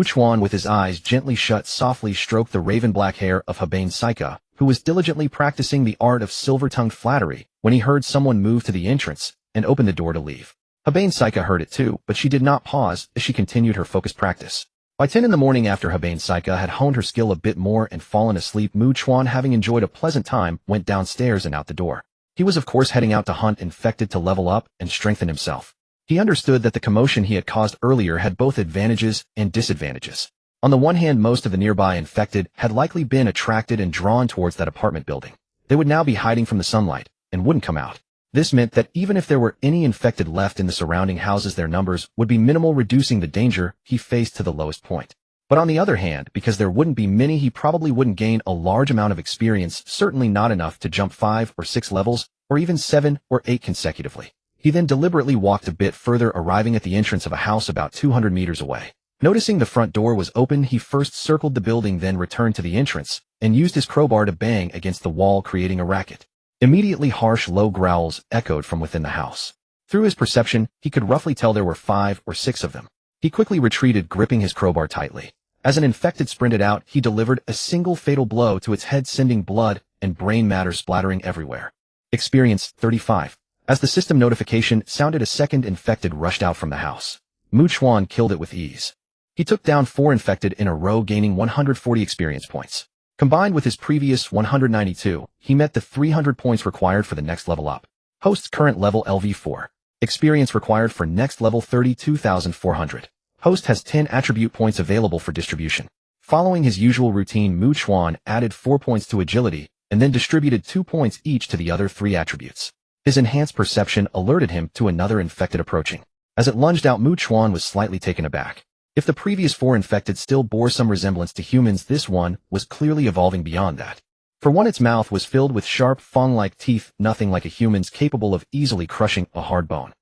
Chuan, with his eyes gently shut, softly stroked the raven-black hair of Habane Saika, who was diligently practicing the art of silver-tongued flattery, when he heard someone move to the entrance and open the door to leave. Habane Saika heard it too, but she did not pause as she continued her focused practice. By 10 in the morning, after Habane Saika had honed her skill a bit more and fallen asleep, Chuan, having enjoyed a pleasant time, went downstairs and out the door. He was of course heading out to hunt infected to level up and strengthen himself. He understood that the commotion he had caused earlier had both advantages and disadvantages. On the one hand, most of the nearby infected had likely been attracted and drawn towards that apartment building. They would now be hiding from the sunlight and wouldn't come out. This meant that even if there were any infected left in the surrounding houses, their numbers would be minimal, reducing the danger he faced to the lowest point. But on the other hand, because there wouldn't be many, he probably wouldn't gain a large amount of experience, certainly not enough to jump 5 or 6 levels, or even 7 or 8 consecutively. He then deliberately walked a bit further, arriving at the entrance of a house about 200 meters away. Noticing the front door was open, he first circled the building, then returned to the entrance, and used his crowbar to bang against the wall, creating a racket. Immediately, harsh, low growls echoed from within the house. Through his perception, he could roughly tell there were 5 or 6 of them. He quickly retreated, gripping his crowbar tightly. As an infected sprinted out, he delivered a single fatal blow to its head, sending blood and brain matter splattering everywhere. Experience 35. As the system notification sounded, a second infected rushed out from the house. Chuan killed it with ease. He took down 4 infected in a row, gaining 140 experience points. Combined with his previous 192, he met the 300 points required for the next level up. Host's current level LV4. Experience required for next level 32,400. Host has 10 attribute points available for distribution. Following his usual routine, Chuan added 4 points to agility, and then distributed 2 points each to the other 3 attributes. His enhanced perception alerted him to another infected approaching. As it lunged out, Chuan was slightly taken aback. If the previous 4 infected still bore some resemblance to humans, this one was clearly evolving beyond that. For one, its mouth was filled with sharp, fang-like teeth, nothing like a human's capable of easily crushing a hard bone.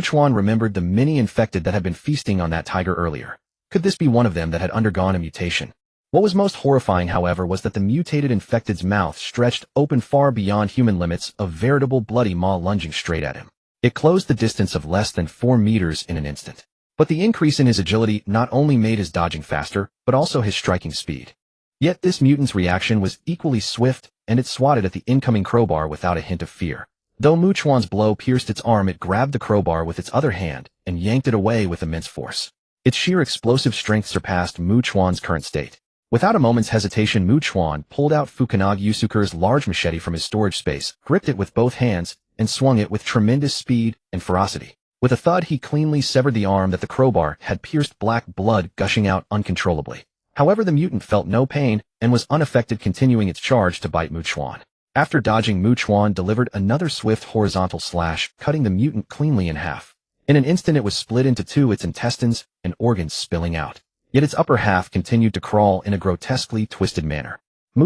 Chuan remembered the many infected that had been feasting on that tiger earlier. Could this be one of them that had undergone a mutation? What was most horrifying, however, was that the mutated infected's mouth stretched open far beyond human limits, a veritable bloody maw lunging straight at him. It closed the distance of less than 4 meters in an instant. But the increase in his agility not only made his dodging faster, but also his striking speed. Yet this mutant's reaction was equally swift, and it swatted at the incoming crowbar without a hint of fear. Though Chuan's blow pierced its arm, it grabbed the crowbar with its other hand and yanked it away with immense force. Its sheer explosive strength surpassed Chuan's current state. Without a moment's hesitation, Chuan pulled out Fukunaga Yusuke's large machete from his storage space, gripped it with both hands, and swung it with tremendous speed and ferocity. With a thud, he cleanly severed the arm that the crowbar had pierced, black blood gushing out uncontrollably. However, the mutant felt no pain and was unaffected, continuing its charge to bite Chuan. After dodging, Chuan delivered another swift horizontal slash, cutting the mutant cleanly in half. In an instant it was split into two, its intestines and organs spilling out. Yet its upper half continued to crawl in a grotesquely twisted manner.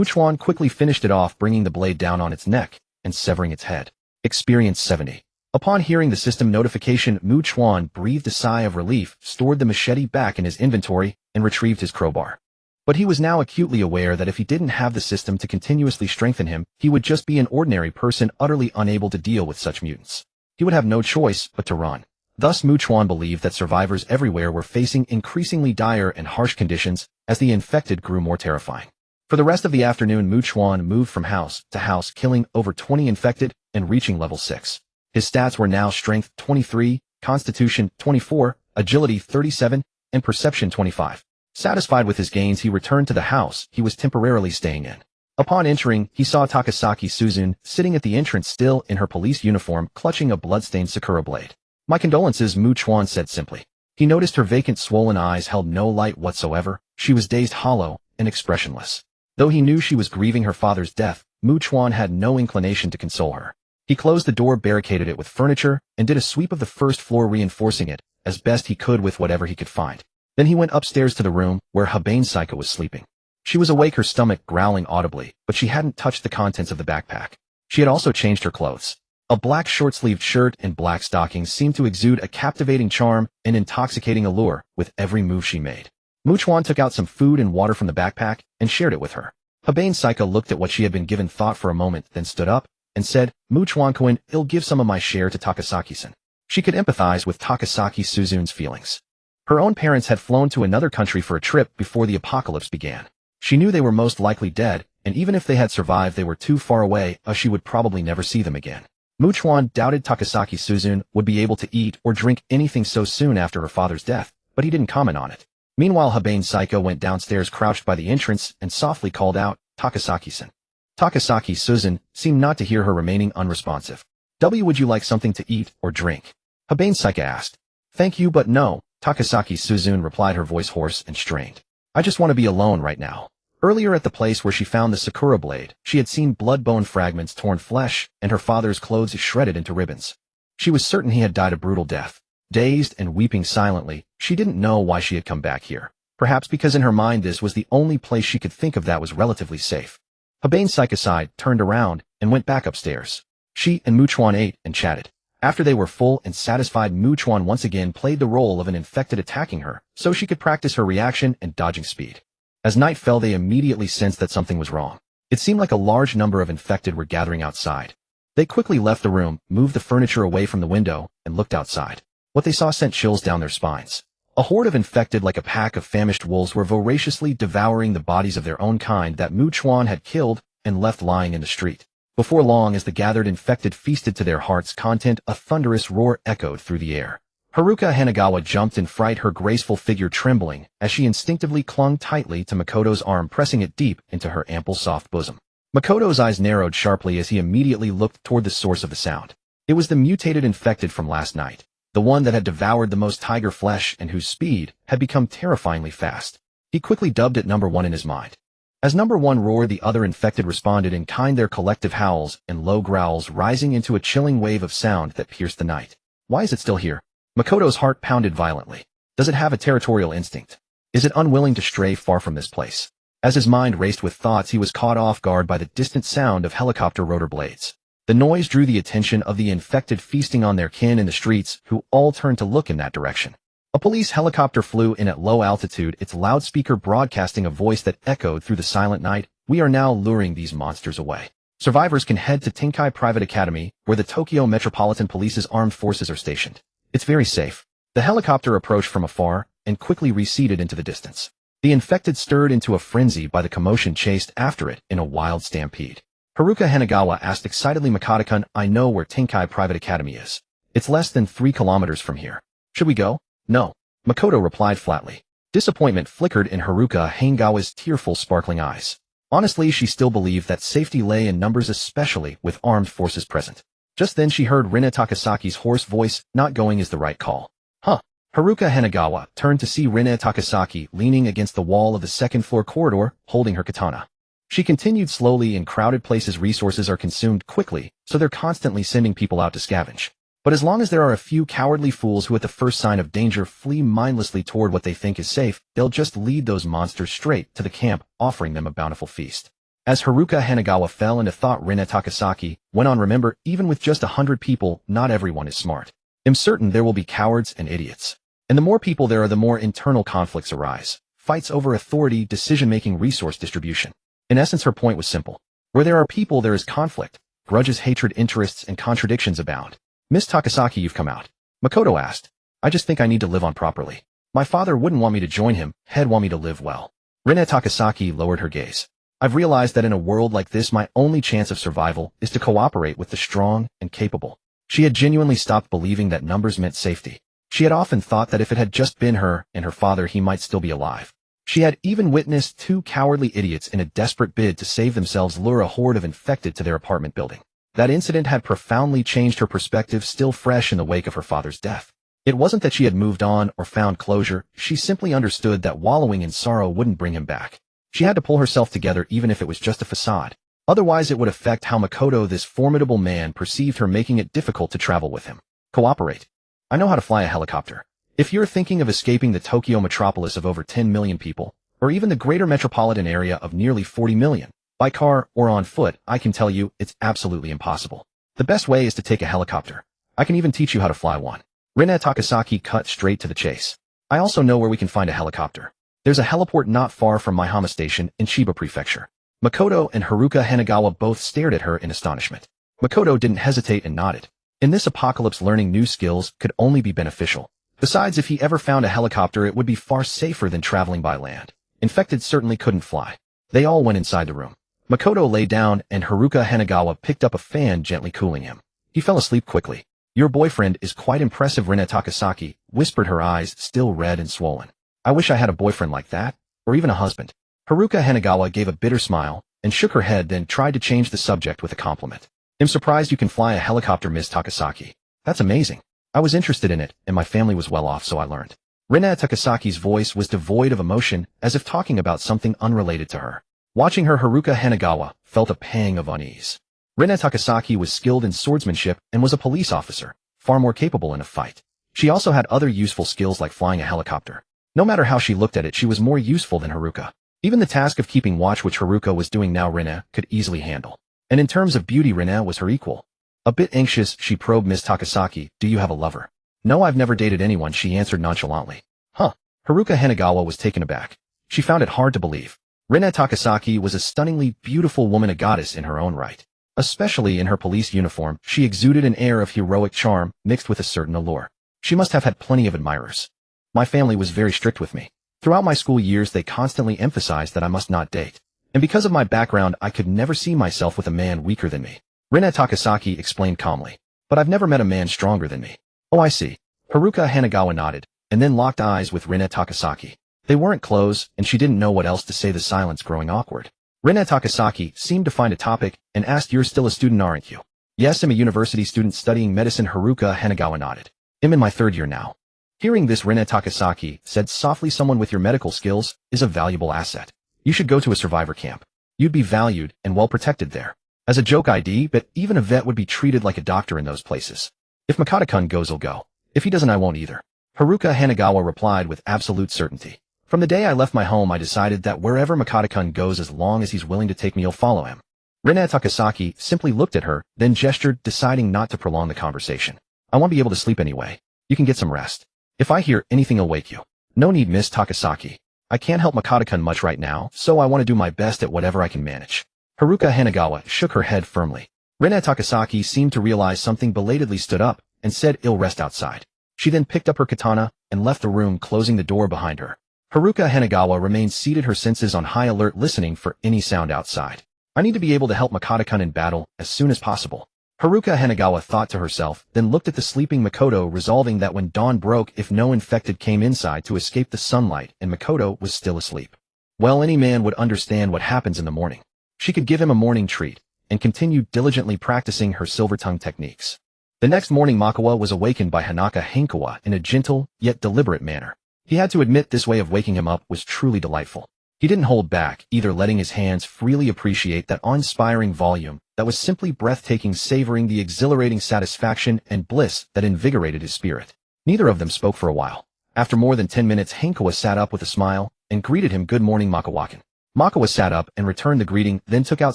Chuan quickly finished it off, bringing the blade down on its neck and severing its head. Experience 70. Upon hearing the system notification, Chuan breathed a sigh of relief, stored the machete back in his inventory, and retrieved his crowbar. But he was now acutely aware that if he didn't have the system to continuously strengthen him, he would just be an ordinary person, utterly unable to deal with such mutants. He would have no choice but to run. Thus Chuan believed that survivors everywhere were facing increasingly dire and harsh conditions as the infected grew more terrifying. For the rest of the afternoon, Chuan moved from house to house, killing over 20 infected and reaching level 6. His stats were now Strength 23, Constitution 24, Agility 37, and Perception 25. Satisfied with his gains, he returned to the house he was temporarily staying in. Upon entering, he saw Takasaki Suzune sitting at the entrance, still in her police uniform, clutching a bloodstained Sakura blade. "My condolences," Chuan said simply. He noticed her vacant, swollen eyes held no light whatsoever. She was dazed, hollow, and expressionless. Though he knew she was grieving her father's death, Chuan had no inclination to console her. He closed the door, barricaded it with furniture, and did a sweep of the first floor, reinforcing it as best he could with whatever he could find. Then he went upstairs to the room where Habane Saika was sleeping. She was awake, her stomach growling audibly, but she hadn't touched the contents of the backpack. She had also changed her clothes. A black short-sleeved shirt and black stockings seemed to exude a captivating charm and intoxicating allure with every move she made. Chuan took out some food and water from the backpack and shared it with her. Habane Saika looked at what she had been given, thought for a moment, then stood up and said, "Chuan-kun, I'll give some of my share to Takasaki-san." She could empathize with Takasaki Suzune's feelings. Her own parents had flown to another country for a trip before the apocalypse began. She knew they were most likely dead, and even if they had survived, they were too far away, she would probably never see them again. Chuan doubted Takasaki Suzune would be able to eat or drink anything so soon after her father's death, but he didn't comment on it. Meanwhile, Habane Saika went downstairs, crouched by the entrance, and softly called out, "Takasaki-san." Takasaki Suzune seemed not to hear her, remaining unresponsive. "Would you like something to eat or drink?" Habane Saika asked. "Thank you, but no," Takasaki Suzune replied, her voice hoarse and strained. "I just want to be alone right now." Earlier, at the place where she found the Sakura blade, she had seen blood-bone fragments, torn flesh, and her father's clothes shredded into ribbons. She was certain he had died a brutal death. Dazed and weeping silently, she didn't know why she had come back here. Perhaps because in her mind this was the only place she could think of that was relatively safe. Habane Saika sighed, turned around, and went back upstairs. She and Chuan ate and chatted. After they were full and satisfied, Chuan once again played the role of an infected, attacking her, so she could practice her reaction and dodging speed. As night fell, they immediately sensed that something was wrong. It seemed like a large number of infected were gathering outside. They quickly left the room, moved the furniture away from the window, and looked outside. What they saw sent chills down their spines. A horde of infected, like a pack of famished wolves, were voraciously devouring the bodies of their own kind that Chuan had killed and left lying in the street. Before long, as the gathered infected feasted to their heart's content, a thunderous roar echoed through the air. Haruka Hanagawa jumped in fright, her graceful figure trembling as she instinctively clung tightly to Makoto's arm, pressing it deep into her ample soft bosom. Makoto's eyes narrowed sharply as he immediately looked toward the source of the sound. It was the mutated infected from last night, the one that had devoured the most tiger flesh and whose speed had become terrifyingly fast. He quickly dubbed it number 1 in his mind. As number 1 roared, the other infected responded in kind, their collective howls and low growls rising into a chilling wave of sound that pierced the night. Why is it still here? Makoto's heart pounded violently. Does it have a territorial instinct? Is it unwilling to stray far from this place? As his mind raced with thoughts, he was caught off guard by the distant sound of helicopter rotor blades. The noise drew the attention of the infected feasting on their kin in the streets, who all turned to look in that direction. A police helicopter flew in at low altitude, its loudspeaker broadcasting a voice that echoed through the silent night. "We are now luring these monsters away. Survivors can head to Tinkai Private Academy, where the Tokyo Metropolitan Police's armed forces are stationed. It's very safe." The helicopter approached from afar and quickly receded into the distance. The infected, stirred into a frenzy by the commotion, chased after it in a wild stampede. Haruka Hanegawa asked excitedly, "Makoto-kun, I know where Tinkai Private Academy is. It's less than 3 kilometers from here. Should we go?" "No," Makoto replied flatly. Disappointment flickered in Haruka Hanegawa's tearful, sparkling eyes. Honestly, she still believed that safety lay in numbers, especially with armed forces present. Just then she heard Rina Takasaki's hoarse voice, "Not going is the right call." "Huh." Haruka Hanegawa turned to see Rina Takasaki leaning against the wall of the second-floor corridor, holding her katana. She continued slowly. "In crowded places, resources are consumed quickly, so they're constantly sending people out to scavenge. But as long as there are a few cowardly fools who at the first sign of danger flee mindlessly toward what they think is safe, they'll just lead those monsters straight to the camp, offering them a bountiful feast." As Haruka Hanegawa fell into thought, Rina Takasaki went on, "Remember, even with just 100 people, not everyone is smart. I'm certain there will be cowards and idiots. And the more people there are, the more internal conflicts arise. Fights over authority, decision-making, resource distribution." In essence, her point was simple. Where there are people, there is conflict. Grudges, hatred, interests, and contradictions abound. "Miss Takasaki, you've come out." Makoto asked. "I just think I need to live on properly. My father wouldn't want me to join him, he'd want me to live well." Rina Takasaki lowered her gaze. "I've realized that in a world like this, my only chance of survival is to cooperate with the strong and capable." She had genuinely stopped believing that numbers meant safety. She had often thought that if it had just been her and her father, he might still be alive. She had even witnessed 2 cowardly idiots in a desperate bid to save themselves lure a horde of infected to their apartment building. That incident had profoundly changed her perspective, still fresh in the wake of her father's death. It wasn't that she had moved on or found closure, she simply understood that wallowing in sorrow wouldn't bring him back. She had to pull herself together, even if it was just a facade. Otherwise it would affect how Makoto, this formidable man, perceived her, making it difficult to travel with him. "Cooperate. I know how to fly a helicopter. If you're thinking of escaping the Tokyo metropolis of over 10 million people, or even the greater metropolitan area of nearly 40 million, by car or on foot, I can tell you it's absolutely impossible. The best way is to take a helicopter. I can even teach you how to fly one." Rina Takasaki cut straight to the chase. "I also know where we can find a helicopter. There's a heliport not far from Maihama Station in Chiba Prefecture." Makoto and Haruka Hanegawa both stared at her in astonishment. Makoto didn't hesitate and nodded. In this apocalypse, learning new skills could only be beneficial. Besides, if he ever found a helicopter, it would be far safer than traveling by land. Infected certainly couldn't fly. They all went inside the room. Makoto lay down and Haruka Hanegawa picked up a fan, gently cooling him. He fell asleep quickly. "Your boyfriend is quite impressive," Rina Takasaki whispered, her eyes still red and swollen. "I wish I had a boyfriend like that, or even a husband." Haruka Hanegawa gave a bitter smile and shook her head, then tried to change the subject with a compliment. "I'm surprised you can fly a helicopter, Miss Takasaki. That's amazing. I was interested in it, and my family was well off, so I learned." Rina Takasaki's voice was devoid of emotion, as if talking about something unrelated to her. Watching her, Haruka Hanegawa felt a pang of unease. Rina Takasaki was skilled in swordsmanship and was a police officer, far more capable in a fight. She also had other useful skills like flying a helicopter. No matter how she looked at it, she was more useful than Haruka. Even the task of keeping watch, which Haruka was doing now, Rina could easily handle. And in terms of beauty, Rina was her equal. A bit anxious, she probed Miss Takasaki, "Do you have a lover?" "No, I've never dated anyone," she answered nonchalantly. "Huh." Haruka Hanegawa was taken aback. She found it hard to believe. Rina Takasaki was a stunningly beautiful woman, a goddess in her own right. Especially in her police uniform, she exuded an air of heroic charm mixed with a certain allure. She must have had plenty of admirers. "My family was very strict with me. Throughout my school years, they constantly emphasized that I must not date. And because of my background, I could never see myself with a man weaker than me," Rina Takasaki explained calmly. "But I've never met a man stronger than me." "Oh, I see." Haruka Hanegawa nodded, and then locked eyes with Rina Takasaki. They weren't close, and she didn't know what else to say, the silence growing awkward. Rina Takasaki seemed to find a topic and asked, "You're still a student, aren't you?" "Yes, I'm a university student studying medicine," Haruka Hanegawa nodded. "I'm in my 3rd year now." Hearing this, Rina Takasaki said softly, "Someone with your medical skills is a valuable asset. You should go to a survivor camp. You'd be valued and well protected there." As a joke idea, but even a vet would be treated like a doctor in those places. "If Makoto-kun goes, I'll go. If he doesn't, I won't either," Haruka Hanegawa replied with absolute certainty. From the day I left my home, I decided that wherever Makoto-kun goes, as long as he's willing to take me, I'll follow him. Rinna Takasaki simply looked at her, then gestured, deciding not to prolong the conversation. I won't be able to sleep anyway. You can get some rest. If I hear anything, I'll wake you. No need, Miss Takasaki. I can't help Makoto-kun much right now, so I want to do my best at whatever I can manage. Haruka Hanagawa shook her head firmly. Rinna Takasaki seemed to realize something, belatedly stood up, and said, "I'll rest outside." She then picked up her katana and left the room, closing the door behind her. Haruka Hanagawa remained seated, her senses on high alert, listening for any sound outside. I need to be able to help Makoto-kun in battle as soon as possible. Haruka Hanagawa thought to herself, then looked at the sleeping Makoto, resolving that when dawn broke, if no infected came inside, to escape the sunlight, and Makoto was still asleep, well, any man would understand what happens in the morning. She could give him a morning treat, and continue diligently practicing her silver tongue techniques. The next morning, Makawa was awakened by Hanaka Hankawa in a gentle, yet deliberate manner. He had to admit this way of waking him up was truly delightful. He didn't hold back, either, letting his hands freely appreciate that awe-inspiring volume that was simply breathtaking, savoring the exhilarating satisfaction and bliss that invigorated his spirit. Neither of them spoke for a while. After more than 10 minutes, Hankawa sat up with a smile and greeted him, "Good morning, Makawa-kun." Makawa sat up and returned the greeting, then took out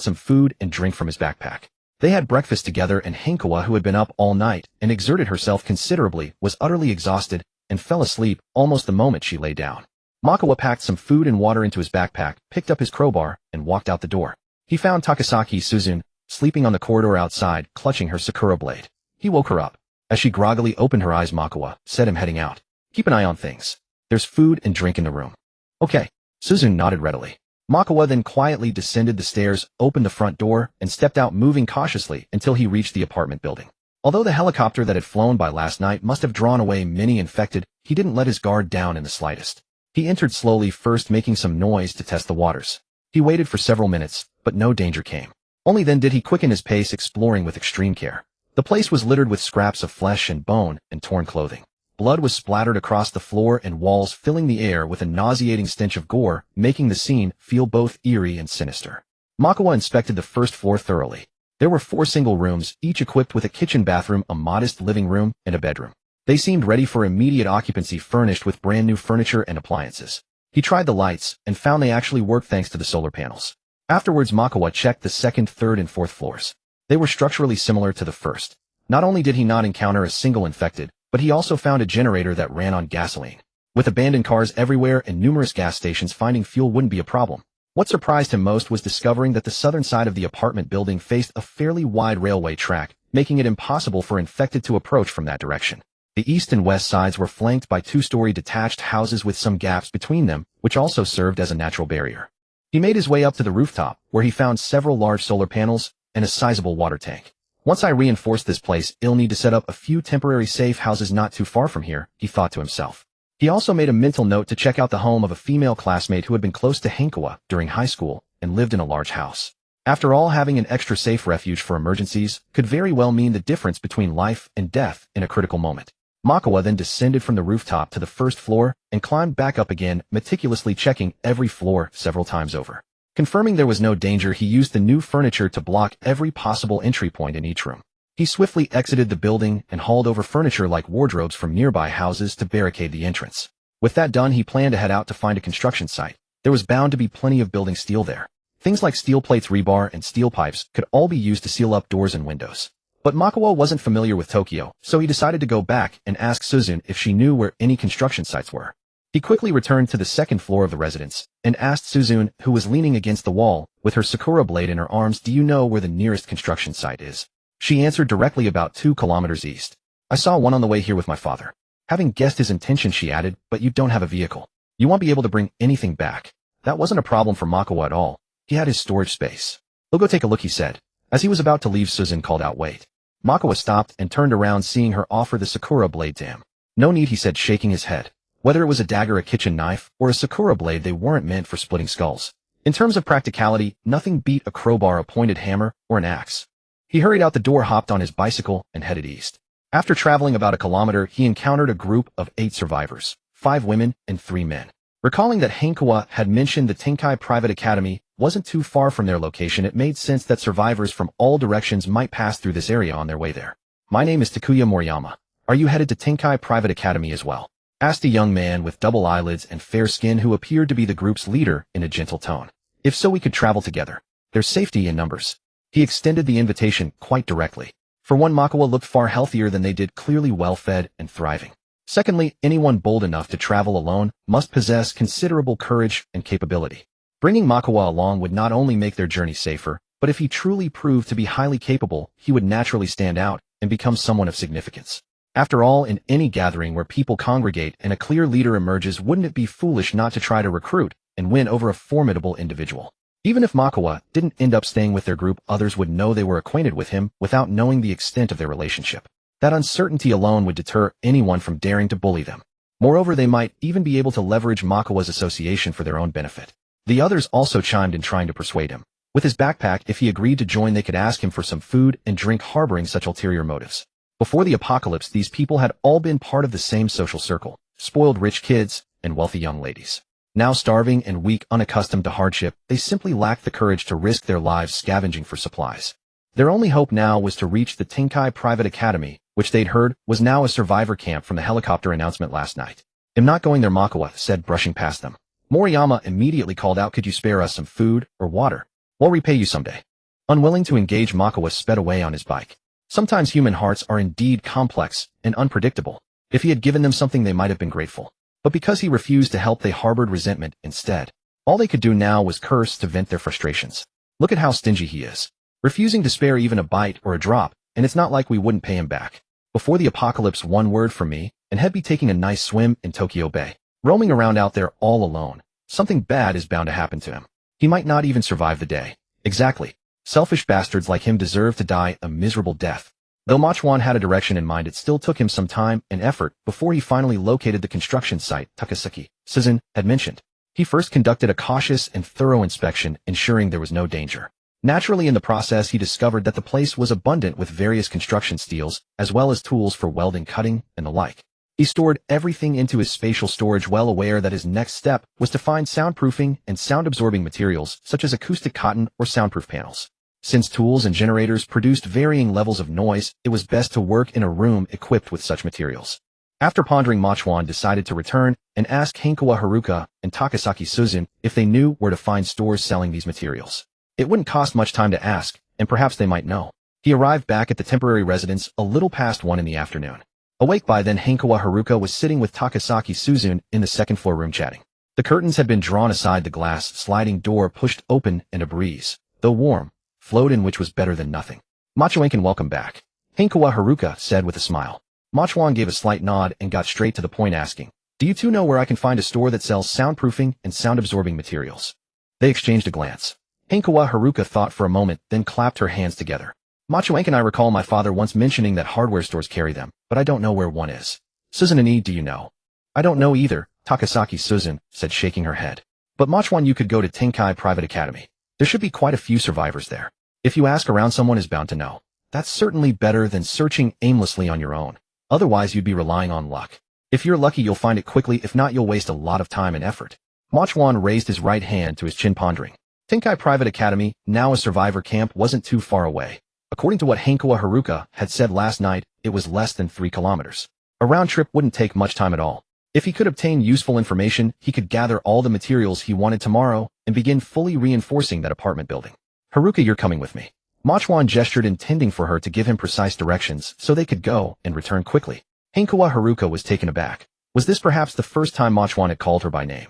some food and drink from his backpack. They had breakfast together, and Hankawa, who had been up all night and exerted herself considerably, was utterly exhausted and fell asleep almost the moment she lay down. Makawa packed some food and water into his backpack, picked up his crowbar, and walked out the door. He found Takasaki Suzune sleeping on the corridor outside, clutching her sakura blade. He woke her up. As she groggily opened her eyes, Makawa said, "I'm heading out. Keep an eye on things. There's food and drink in the room." "Okay." Suzune nodded readily. Makawa then quietly descended the stairs, opened the front door, and stepped out, moving cautiously until he reached the apartment building. Although the helicopter that had flown by last night must have drawn away many infected, he didn't let his guard down in the slightest. He entered slowly, first making some noise to test the waters. He waited for several minutes, but no danger came. Only then did he quicken his pace, exploring with extreme care. The place was littered with scraps of flesh and bone and torn clothing. Blood was splattered across the floor and walls, filling the air with a nauseating stench of gore, making the scene feel both eerie and sinister. Makawa inspected the first floor thoroughly. There were 4 single rooms, each equipped with a kitchen, bathroom, a modest living room, and a bedroom. They seemed ready for immediate occupancy, furnished with brand new furniture and appliances. He tried the lights and found they actually worked thanks to the solar panels. Afterwards, Makawa checked the second, third, and fourth floors. They were structurally similar to the first. Not only did he not encounter a single infected, but he also found a generator that ran on gasoline. With abandoned cars everywhere and numerous gas stations, finding fuel wouldn't be a problem. What surprised him most was discovering that the southern side of the apartment building faced a fairly wide railway track, making it impossible for infected to approach from that direction. The east and west sides were flanked by 2-story detached houses with some gaps between them, which also served as a natural barrier. He made his way up to the rooftop, where he found several large solar panels and a sizable water tank. "Once I reinforce this place, I'll need to set up a few temporary safe houses not too far from here," he thought to himself. He also made a mental note to check out the home of a female classmate who had been close to Hankawa during high school and lived in a large house. After all, having an extra safe refuge for emergencies could very well mean the difference between life and death in a critical moment. Makawa then descended from the rooftop to the first floor and climbed back up again, meticulously checking every floor several times over. Confirming there was no danger, he used the new furniture to block every possible entry point in each room. He swiftly exited the building and hauled over furniture like wardrobes from nearby houses to barricade the entrance. With that done, he planned to head out to find a construction site. There was bound to be plenty of building steel there. Things like steel plates, rebar, and steel pipes could all be used to seal up doors and windows. But Makawa wasn't familiar with Tokyo, so he decided to go back and ask Suzune if she knew where any construction sites were. He quickly returned to the second floor of the residence and asked Suzune, who was leaning against the wall with her sakura blade in her arms, "Do you know where the nearest construction site is?" She answered directly, "About 2 kilometers east. I saw one on the way here with my father." Having guessed his intention, she added, "But you don't have a vehicle. You won't be able to bring anything back." That wasn't a problem for Makawa at all. He had his storage space. "We'll go take a look," he said. As he was about to leave, Suzune called out, "Wait." Makawa stopped and turned around, seeing her offer the sakura blade to him. "No need," he said, shaking his head. Whether it was a dagger, a kitchen knife, or a sakura blade, they weren't meant for splitting skulls. In terms of practicality, nothing beat a crowbar, a pointed hammer, or an axe. He hurried out the door, hopped on his bicycle, and headed east. After traveling about a kilometer, he encountered a group of 8 survivors, 5 women and 3 men. Recalling that Hankawa had mentioned the Tenkai Private Academy wasn't too far from their location, it made sense that survivors from all directions might pass through this area on their way there. "My name is Takuya Moriyama. Are you headed to Tenkai Private Academy as well?" asked a young man with double eyelids and fair skin who appeared to be the group's leader in a gentle tone. If so, we could travel together. There's safety in numbers. He extended the invitation quite directly. For one, Makawa looked far healthier than they did, clearly well-fed and thriving. Secondly, anyone bold enough to travel alone must possess considerable courage and capability. Bringing Makawa along would not only make their journey safer, but if he truly proved to be highly capable, he would naturally stand out and become someone of significance. After all, in any gathering where people congregate and a clear leader emerges, wouldn't it be foolish not to try to recruit and win over a formidable individual? Even if Makawa didn't end up staying with their group, others would know they were acquainted with him without knowing the extent of their relationship. That uncertainty alone would deter anyone from daring to bully them. Moreover, they might even be able to leverage Makawa's association for their own benefit. The others also chimed in, trying to persuade him. With his backpack, if he agreed to join, they could ask him for some food and drink, harboring such ulterior motives. Before the apocalypse, these people had all been part of the same social circle: spoiled rich kids and wealthy young ladies. Now starving and weak, unaccustomed to hardship, they simply lacked the courage to risk their lives scavenging for supplies. Their only hope now was to reach the Tenkai Private Academy, which they'd heard was now a survivor camp from the helicopter announcement last night. "I'm not going there," Makawa said, brushing past them. Moriyama immediately called out, "Could you spare us some food or water? We'll repay you someday." Unwilling to engage, Makawa sped away on his bike. Sometimes human hearts are indeed complex and unpredictable. If he had given them something, they might have been grateful. But because he refused to help, they harbored resentment instead. All they could do now was curse to vent their frustrations. "Look at how stingy he is. Refusing to spare even a bite or a drop, and it's not like we wouldn't pay him back. Before the apocalypse, one word from me, and he'd be taking a nice swim in Tokyo Bay. Roaming around out there all alone. Something bad is bound to happen to him. He might not even survive the day." Exactly. Selfish bastards like him deserve to die a miserable death. Though Chuan had a direction in mind, it still took him some time and effort before he finally located the construction site Takasaki Susan had mentioned. He first conducted a cautious and thorough inspection, ensuring there was no danger. Naturally, in the process, he discovered that the place was abundant with various construction steels, as well as tools for welding, cutting, and the like. He stored everything into his spatial storage, well aware that his next step was to find soundproofing and sound-absorbing materials such as acoustic cotton or soundproof panels. Since tools and generators produced varying levels of noise, it was best to work in a room equipped with such materials. After pondering, Chuan decided to return and ask Hankawa Haruka and Takasaki Suzun if they knew where to find stores selling these materials. It wouldn't cost much time to ask, and perhaps they might know. He arrived back at the temporary residence a little past 1 in the afternoon. Awake by then, Hankawa Haruka was sitting with Takasaki Suzun in the second-floor room chatting. The curtains had been drawn aside, the glass sliding door pushed open, and a breeze, though warm, flowed in, which was better than nothing. "Machuan, welcome back," Hankawa Haruka said with a smile. Machuan gave a slight nod and got straight to the point, asking, "Do you two know where I can find a store that sells soundproofing and sound-absorbing materials?" They exchanged a glance. Hankawa Haruka thought for a moment, then clapped her hands together. "Machuan and I recall my father once mentioning that hardware stores carry them, but I don't know where one is. Suzun and do you know?" "I don't know either," Takasaki Suzun said, shaking her head. "But Machuan, you could go to Tenkai Private Academy. There should be quite a few survivors there. If you ask around, someone is bound to know. That's certainly better than searching aimlessly on your own. Otherwise, you'd be relying on luck. If you're lucky, you'll find it quickly. If not, you'll waste a lot of time and effort." Machuan raised his right hand to his chin, pondering. Tenkai Private Academy, now a survivor camp, wasn't too far away. According to what Hankawa Haruka had said last night, it was less than 3 kilometers. A round trip wouldn't take much time at all. If he could obtain useful information, he could gather all the materials he wanted tomorrow and begin fully reinforcing that apartment building. "Haruka, you're coming with me." Machuan gestured, intending for her to give him precise directions so they could go and return quickly. Hankawa Haruka was taken aback. Was this perhaps the first time Machuan had called her by name?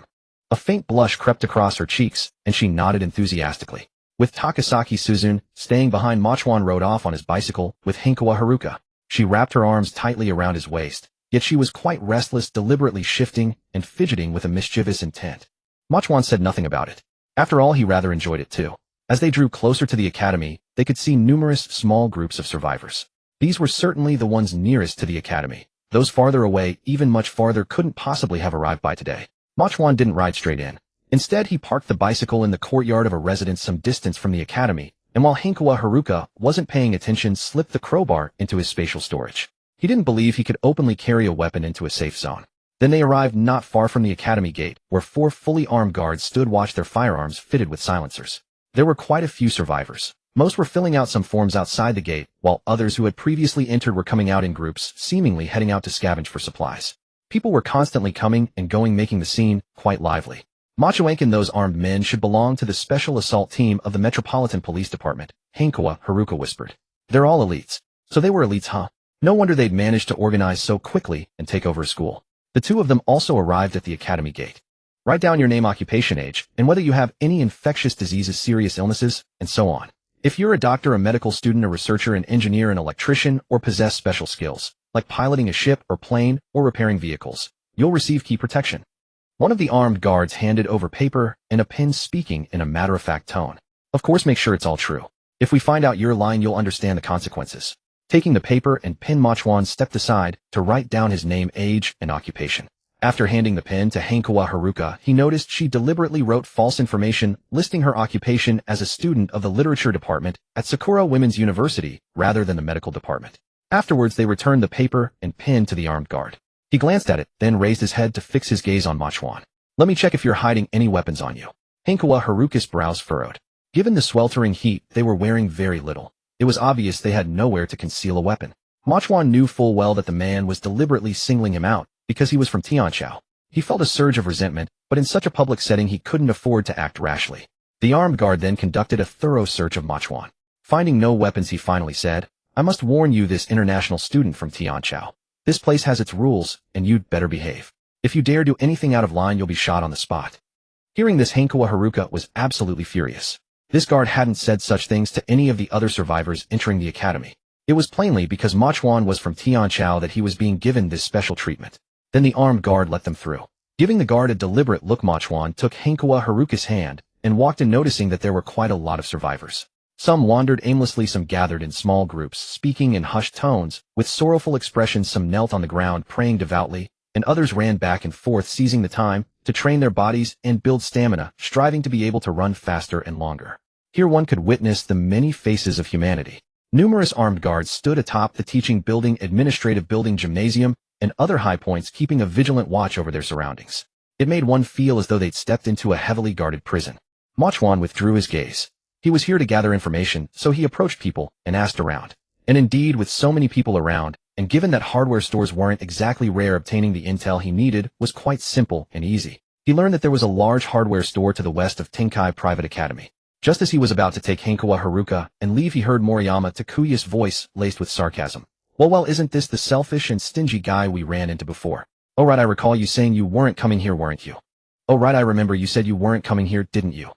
A faint blush crept across her cheeks, and she nodded enthusiastically. With Takasaki Suzun staying behind, Machuan rode off on his bicycle with Hankawa Haruka. She wrapped her arms tightly around his waist, yet she was quite restless, deliberately shifting and fidgeting with a mischievous intent. Machuan said nothing about it. After all, he rather enjoyed it too. As they drew closer to the academy, they could see numerous small groups of survivors. These were certainly the ones nearest to the academy. Those farther away, even much farther, couldn't possibly have arrived by today. Machuan didn't ride straight in. Instead, he parked the bicycle in the courtyard of a residence some distance from the academy, and while Hankawa Haruka wasn't paying attention, slipped the crowbar into his spatial storage. He didn't believe he could openly carry a weapon into a safe zone. Then they arrived not far from the academy gate, where 4 fully armed guards stood watch, their firearms fitted with silencers. There were quite a few survivors. Most were filling out some forms outside the gate, while others who had previously entered were coming out in groups, seemingly heading out to scavenge for supplies. People were constantly coming and going, making the scene quite lively. Machoank and those armed men should belong to the special assault team of the Metropolitan Police Department, Hankawa, Haruka whispered. They're all elites. So they were elites, huh? No wonder they'd managed to organize so quickly and take over a school. The two of them also arrived at the academy gate. Write down your name, occupation, age, and whether you have any infectious diseases, serious illnesses, and so on. If you're a doctor, a medical student, a researcher, an engineer, an electrician, or possess special skills, like piloting a ship or plane or repairing vehicles, you'll receive key protection. One of the armed guards handed over paper and a pen, speaking in a matter-of-fact tone. Of course, make sure it's all true. If we find out you're lying, you'll understand the consequences. Taking the paper and pen, Chuan stepped aside to write down his name, age, and occupation. After handing the pen to Hankawa Haruka, he noticed she deliberately wrote false information, listing her occupation as a student of the literature department at Sakura Women's University rather than the medical department. Afterwards, they returned the paper and pen to the armed guard. He glanced at it, then raised his head to fix his gaze on Chuan. Let me check if you're hiding any weapons on you. Hankawa Haruka's brows furrowed. Given the sweltering heat, they were wearing very little. It was obvious they had nowhere to conceal a weapon. Chuan knew full well that the man was deliberately singling him out because he was from Tianqiao. He felt a surge of resentment, but in such a public setting he couldn't afford to act rashly. The armed guard then conducted a thorough search of Chuan. Finding no weapons, he finally said, I must warn you, this international student from Tianqiao. This place has its rules, and you'd better behave. If you dare do anything out of line, you'll be shot on the spot. Hearing this, Hankawa Haruka was absolutely furious. This guard hadn't said such things to any of the other survivors entering the academy. It was plainly because Chuan was from Tianqiao that he was being given this special treatment. Then the armed guard let them through. Giving the guard a deliberate look, Chuan took Hankawa Haruka's hand and walked in, noticing that there were quite a lot of survivors. Some wandered aimlessly, some gathered in small groups, speaking in hushed tones, with sorrowful expressions, some knelt on the ground praying devoutly, and others ran back and forth, seizing the time to train their bodies and build stamina, striving to be able to run faster and longer. Here one could witness the many faces of humanity. Numerous armed guards stood atop the teaching building, administrative building, gymnasium, and other high points, keeping a vigilant watch over their surroundings. It made one feel as though they'd stepped into a heavily guarded prison. Chuan withdrew his gaze. He was here to gather information, so he approached people and asked around. And indeed, with so many people around, and given that hardware stores weren't exactly rare, obtaining the intel he needed was quite simple and easy. He learned that there was a large hardware store to the west of Tenkai Private Academy. Just as he was about to take Hankawa Haruka and leave, he heard Moriyama Takuya's voice laced with sarcasm. Well, isn't this the selfish and stingy guy we ran into before? Oh right, I recall you saying you weren't coming here, weren't you? Oh right, I remember you said you weren't coming here, didn't you?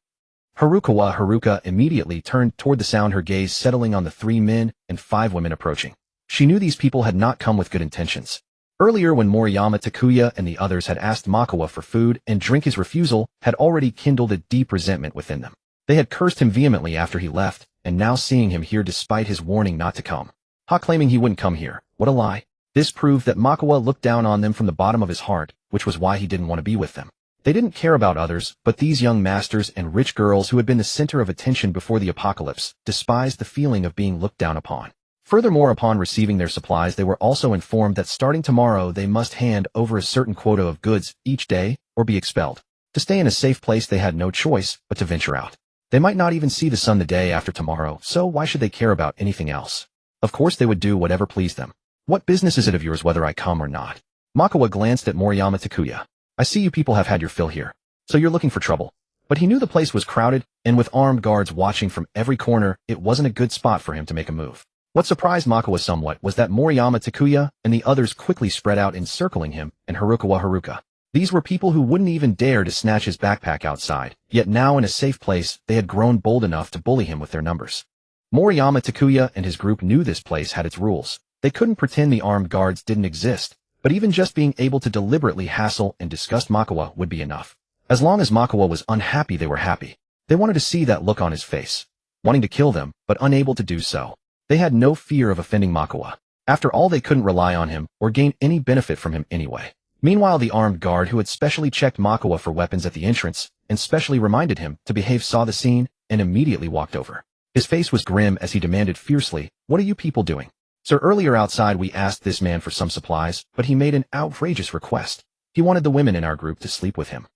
Haruka immediately turned toward the sound, her gaze settling on the 3 men and 5 women approaching. She knew these people had not come with good intentions. Earlier, when Moriyama Takuya and the others had asked Makawa for food and drink, his refusal had already kindled a deep resentment within them. They had cursed him vehemently after he left, and now seeing him here despite his warning not to come. Claiming he wouldn't come here. What a lie. This proved that Makawa looked down on them from the bottom of his heart, which was why he didn't want to be with them. They didn't care about others, but these young masters and rich girls who had been the center of attention before the apocalypse despised the feeling of being looked down upon. Furthermore, upon receiving their supplies, they were also informed that starting tomorrow they must hand over a certain quota of goods each day or be expelled. To stay in a safe place, they had no choice but to venture out. They might not even see the sun the day after tomorrow, so why should they care about anything else? Of course they would do whatever pleased them. What business is it of yours whether I come or not? Makawa glanced at Moriyama Takuya. I see you people have had your fill here, so you're looking for trouble. But he knew the place was crowded, and with armed guards watching from every corner, it wasn't a good spot for him to make a move. What surprised Makawa somewhat was that Moriyama Takuya and the others quickly spread out, encircling him and Haruka. These were people who wouldn't even dare to snatch his backpack outside, yet now in a safe place, they had grown bold enough to bully him with their numbers. Moriyama Takuya and his group knew this place had its rules. They couldn't pretend the armed guards didn't exist, but even just being able to deliberately hassle and disgust Makawa would be enough. As long as Makawa was unhappy, they were happy. They wanted to see that look on his face, wanting to kill them, but unable to do so. They had no fear of offending Makawa. After all, they couldn't rely on him or gain any benefit from him anyway. Meanwhile, the armed guard who had specially checked Makawa for weapons at the entrance and specially reminded him to behave saw the scene and immediately walked over. His face was grim as he demanded fiercely, "What are you people doing? Sir, earlier outside we asked this man for some supplies, but he made an outrageous request. He wanted the women in our group to sleep with him."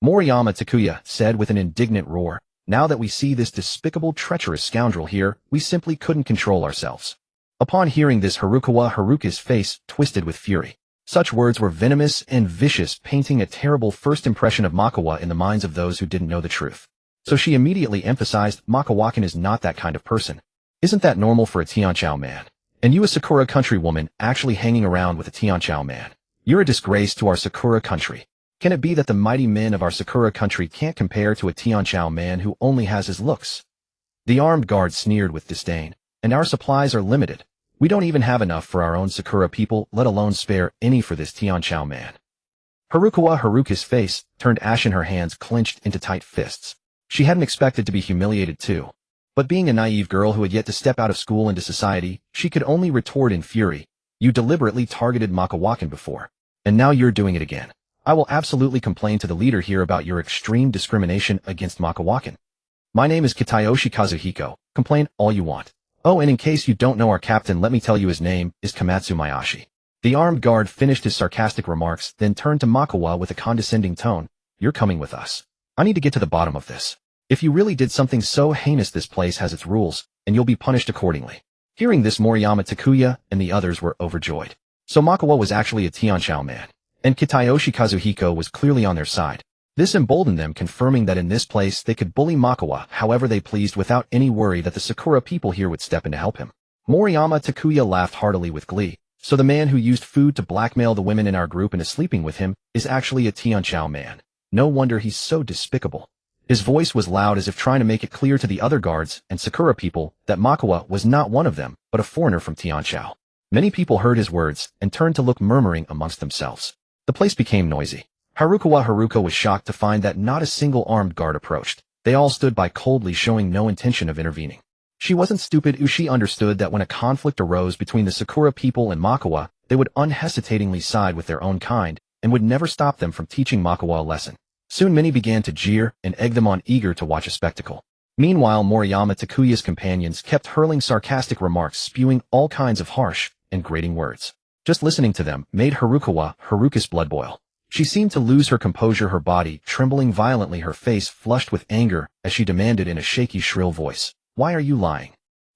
Moriyama Takuya said with an indignant roar, "Now that we see this despicable, treacherous scoundrel here, we simply couldn't control ourselves." Upon hearing this, Haruka's face twisted with fury. Such words were venomous and vicious, painting a terrible first impression of Makawa in the minds of those who didn't know the truth. So she immediately emphasized, Makawakan is not that kind of person. Isn't that normal for a Tianqiao man? And you, a Sakura country woman, actually hanging around with a Tianqiao man? You're a disgrace to our Sakura country. Can it be that the mighty men of our Sakura country can't compare to a Tianqiao man who only has his looks? The armed guard sneered with disdain. And our supplies are limited. We don't even have enough for our own Sakura people, let alone spare any for this Tianqiao man. Haruka's face turned ashen, her hands clenched into tight fists. She hadn't expected to be humiliated too. But being a naive girl who had yet to step out of school into society, she could only retort in fury. You deliberately targeted Makawakan before. And now you're doing it again. I will absolutely complain to the leader here about your extreme discrimination against Makawakan. My name is Kitayoshi Kazuhiko. Complain all you want. Oh, and in case you don't know our captain, let me tell you his name is Komatsu Mayashi. The armed guard finished his sarcastic remarks, then turned to Makawa with a condescending tone. You're coming with us. I need to get to the bottom of this. If you really did something so heinous, this place has its rules, and you'll be punished accordingly. Hearing this, Moriyama Takuya and the others were overjoyed. So Makawa was actually a Tianqiao man, and Kitayoshi Kazuhiko was clearly on their side. This emboldened them, confirming that in this place they could bully Makawa however they pleased without any worry that the Sakura people here would step in to help him. Moriyama Takuya laughed heartily with glee. So the man who used food to blackmail the women in our group into sleeping with him is actually a Tianqiao man. No wonder he's so despicable. His voice was loud, as if trying to make it clear to the other guards and Sakura people that Makawa was not one of them, but a foreigner from Tianqiao. Many people heard his words and turned to look, murmuring amongst themselves. The place became noisy. Haruka was shocked to find that not a single armed guard approached. They all stood by coldly, showing no intention of intervening. She wasn't stupid. She understood that when a conflict arose between the Sakura people and Makawa, they would unhesitatingly side with their own kind and would never stop them from teaching Makawa a lesson. Soon many began to jeer and egg them on, eager to watch a spectacle. Meanwhile, Moriyama Takuya's companions kept hurling sarcastic remarks, spewing all kinds of harsh and grating words. Just listening to them made Haruka's blood boil. She seemed to lose her composure, her body trembling violently, her face flushed with anger as she demanded in a shaky, shrill voice, "Why are you lying?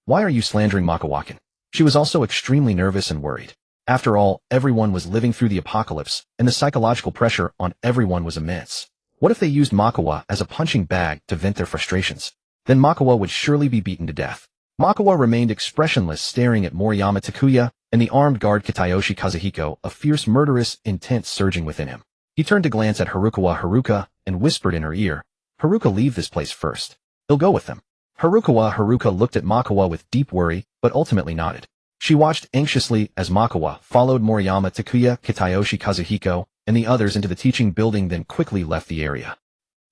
Why are you slandering Makawakan?" She was also extremely nervous and worried. After all, everyone was living through the apocalypse, and the psychological pressure on everyone was immense. What if they used Makawa as a punching bag to vent their frustrations? Then Makawa would surely be beaten to death. Makawa remained expressionless, staring at Moriyama Takuya and the armed guard Kitayoshi Kazuhiko, a fierce, murderous intent surging within him. He turned to glance at Haruka and whispered in her ear, "Haruka, leave this place first. He'll go with them." Haruka looked at Makawa with deep worry, but ultimately nodded. She watched anxiously as Makawa followed Moriyama Takuya, Kitayoshi Kazuhiko, and the others into the teaching building, then quickly left the area.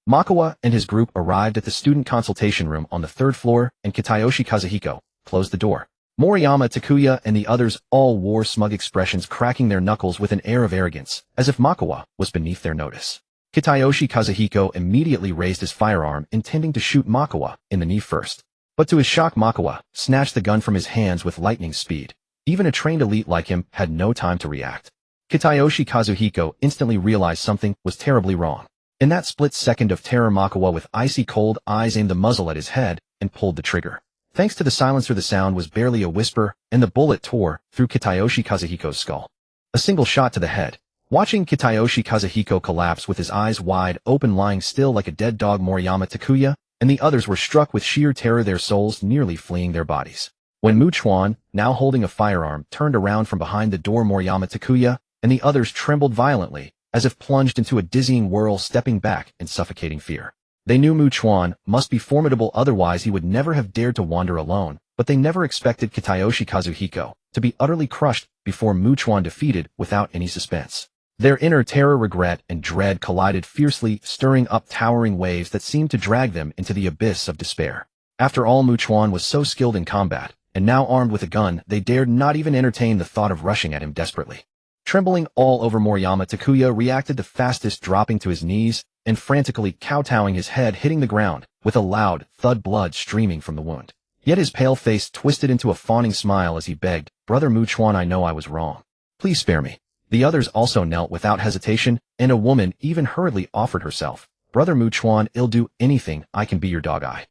Makawa and his group arrived at the student consultation room on the 3rd floor, and Kitayoshi Kazuhiko closed the door. Moriyama Takuya and the others all wore smug expressions, cracking their knuckles with an air of arrogance, as if Makawa was beneath their notice. Kitayoshi Kazuhiko immediately raised his firearm, intending to shoot Makawa in the knee first. But to his shock, Makawa snatched the gun from his hands with lightning speed. Even a trained elite like him had no time to react. Kitayoshi Kazuhiko instantly realized something was terribly wrong. In that split second of terror, Makawa with icy cold eyes aimed the muzzle at his head and pulled the trigger. Thanks to the silencer, the sound was barely a whisper, and the bullet tore through Kitayoshi Kazuhiko's skull. A single shot to the head. Watching Kitayoshi Kazuhiko collapse with his eyes wide open, lying still like a dead dog, Moriyama Takuya and the others were struck with sheer terror, their souls nearly fleeing their bodies. When Chuan, now holding a firearm, turned around from behind the door, Moriyama Takuya and the others trembled violently, as if plunged into a dizzying whirl, stepping back in suffocating fear. They knew Chuan must be formidable, otherwise he would never have dared to wander alone, but they never expected Kitayoshi Kazuhiko to be utterly crushed before Chuan, defeated without any suspense. Their inner terror, regret, and dread collided fiercely, stirring up towering waves that seemed to drag them into the abyss of despair. After all, Chuan was so skilled in combat, and now armed with a gun, they dared not even entertain the thought of rushing at him desperately. Trembling all over, Moriyama Takuya reacted the fastest, dropping to his knees and frantically kowtowing, his head hitting the ground with a loud thud, blood streaming from the wound. Yet his pale face twisted into a fawning smile as he begged, "Brother Chuan, I know I was wrong. Please spare me." The others also knelt without hesitation, and a woman even hurriedly offered herself. "Brother Chuan, I'll do anything, I can be your dog eye."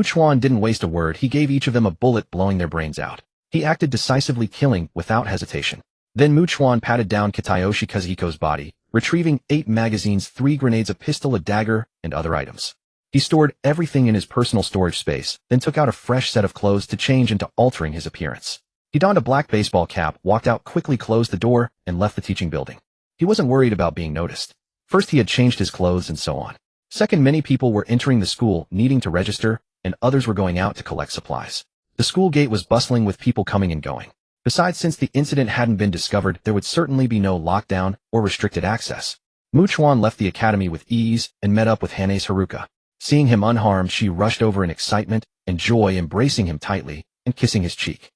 Chuan didn't waste a word, he gave each of them a bullet, blowing their brains out. He acted decisively, killing without hesitation. Then Chuan patted down Kitayoshi Kazuhiko's body, retrieving 8 magazines, 3 grenades, a pistol, a dagger, and other items. He stored everything in his personal storage space, then took out a fresh set of clothes to change into altering his appearance. He donned a black baseball cap, walked out, quickly closed the door, and left the teaching building. He wasn't worried about being noticed. First, he had changed his clothes and so on. Second, many people were entering the school needing to register, and others were going out to collect supplies. The school gate was bustling with people coming and going. Besides, since the incident hadn't been discovered, there would certainly be no lockdown or restricted access. Chuan left the academy with ease and met up with Hane's Haruka. Seeing him unharmed, she rushed over in excitement and joy, embracing him tightly and kissing his cheek.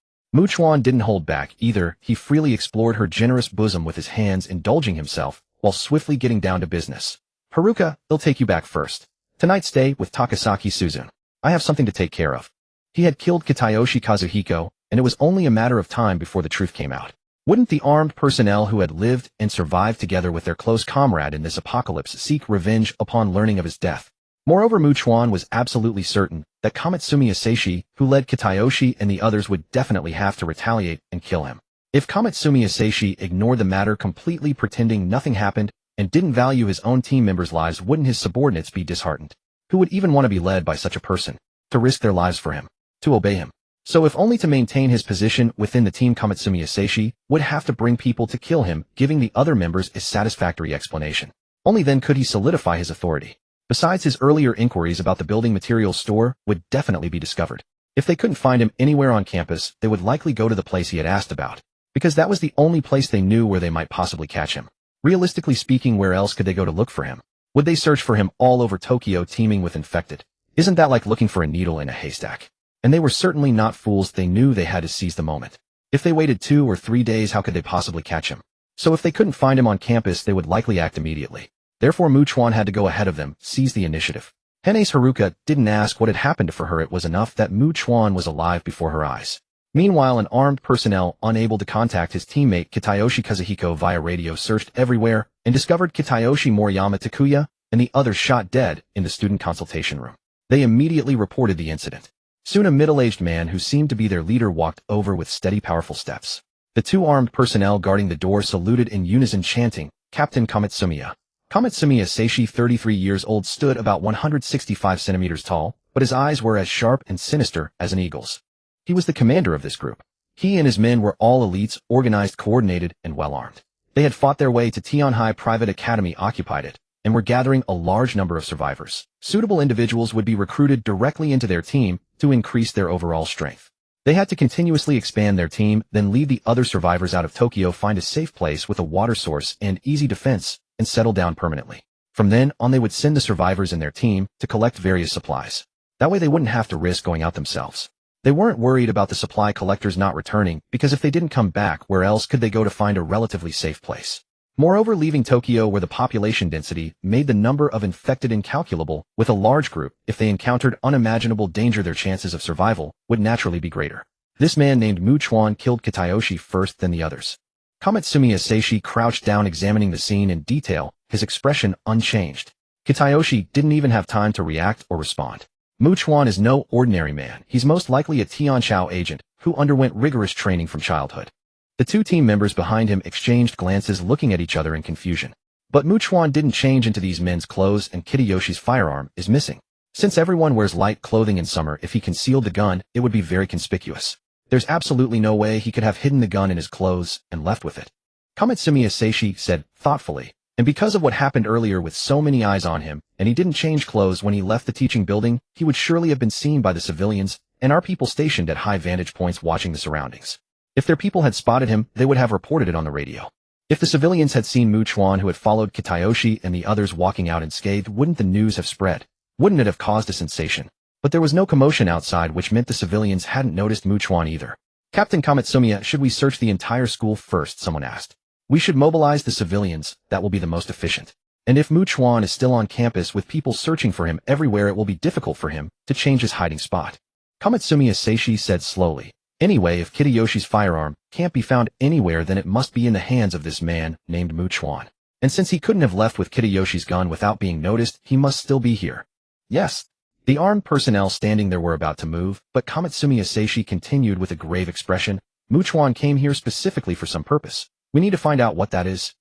Chuan didn't hold back either. He freely explored her generous bosom with his hands, indulging himself while swiftly getting down to business. Haruka, they'll take you back first. Tonight stay with Takasaki Suzune. I have something to take care of. He had killed Kitayoshi Kazuhiko, and it was only a matter of time before the truth came out. Wouldn't the armed personnel who had lived and survived together with their close comrade in this apocalypse seek revenge upon learning of his death? Moreover, Chuan was absolutely certain that Kamitsumi Asashi, who led Kitayoshi and the others, would definitely have to retaliate and kill him. If Kamitsumi Asashi ignored the matter completely, pretending nothing happened, and didn't value his own team members' lives, wouldn't his subordinates be disheartened? Who would even want to be led by such a person? To risk their lives for him? To obey him? So if only to maintain his position within the team, Kamitsumi Asashi would have to bring people to kill him, giving the other members a satisfactory explanation. Only then could he solidify his authority. Besides, his earlier inquiries about the building materials store would definitely be discovered. If they couldn't find him anywhere on campus, they would likely go to the place he had asked about, because that was the only place they knew where they might possibly catch him. Realistically speaking, where else could they go to look for him? Would they search for him all over Tokyo, teeming with infected? Isn't that like looking for a needle in a haystack? And they were certainly not fools. They knew they had to seize the moment. If they waited 2 or 3 days, how could they possibly catch him? So if they couldn't find him on campus, they would likely act immediately. Therefore, Chuan had to go ahead of them, seize the initiative. Hane's Haruka didn't ask what had happened for her. It was enough that Chuan was alive before her eyes. Meanwhile, an armed personnel, unable to contact his teammate Kitayoshi Kazuhiko via radio, searched everywhere and discovered Kitayoshi Moriyama Takuya and the others shot dead in the student consultation room. They immediately reported the incident. Soon a middle-aged man who seemed to be their leader walked over with steady, powerful steps. The 2 armed personnel guarding the door saluted in unison, chanting, "Captain Kamitsumiya." Kamitsumi Asashi, 33 years old, stood about 165 centimeters tall, but his eyes were as sharp and sinister as an eagle's. He was the commander of this group. He and his men were all elites, organized, coordinated, and well-armed. They had fought their way to Tianhai Private Academy, occupied it, and were gathering a large number of survivors. Suitable individuals would be recruited directly into their team to increase their overall strength. They had to continuously expand their team, then lead the other survivors out of Tokyo, find a safe place with a water source and easy defense, and settle down permanently. From then on, they would send the survivors and their team to collect various supplies. That way they wouldn't have to risk going out themselves. They weren't worried about the supply collectors not returning, because if they didn't come back, where else could they go to find a relatively safe place? Moreover, leaving Tokyo, where the population density made the number of infected incalculable, with a large group, if they encountered unimaginable danger, their chances of survival would naturally be greater. This man named Chuan killed Kitayoshi first, then the others. Kamitsumi Asashi crouched down, examining the scene in detail, his expression unchanged. Kitayoshi didn't even have time to react or respond. Chuan is no ordinary man. He's most likely a Tianchao agent who underwent rigorous training from childhood. The 2 team members behind him exchanged glances, looking at each other in confusion. But Chuan didn't change into these men's clothes, and Kitayoshi's firearm is missing. Since everyone wears light clothing in summer, if he concealed the gun, it would be very conspicuous. There's absolutely no way he could have hidden the gun in his clothes and left with it. Kamitsumi Asashi said thoughtfully, and because of what happened earlier with so many eyes on him, and he didn't change clothes when he left the teaching building, he would surely have been seen by the civilians and our people stationed at high vantage points watching the surroundings. If their people had spotted him, they would have reported it on the radio. If the civilians had seen Chuan, who had followed Kitayoshi and the others walking out unscathed, wouldn't the news have spread? Wouldn't it have caused a sensation? But there was no commotion outside, which meant the civilians hadn't noticed Chuan either. "Captain Kamitsumiya, should we search the entire school first?" someone asked. "We should mobilize the civilians. That will be the most efficient. And if Chuan is still on campus with people searching for him everywhere, it will be difficult for him to change his hiding spot." Kamitsumi Asashi said slowly, "Anyway, if Kitayoshi's firearm can't be found anywhere, then it must be in the hands of this man named Chuan. And since he couldn't have left with Kitayoshi's gun without being noticed, he must still be here." "Yes." The armed personnel standing there were about to move, but Kamitsumi Asashi continued with a grave expression, "Chuan came here specifically for some purpose. We need to find out what that is.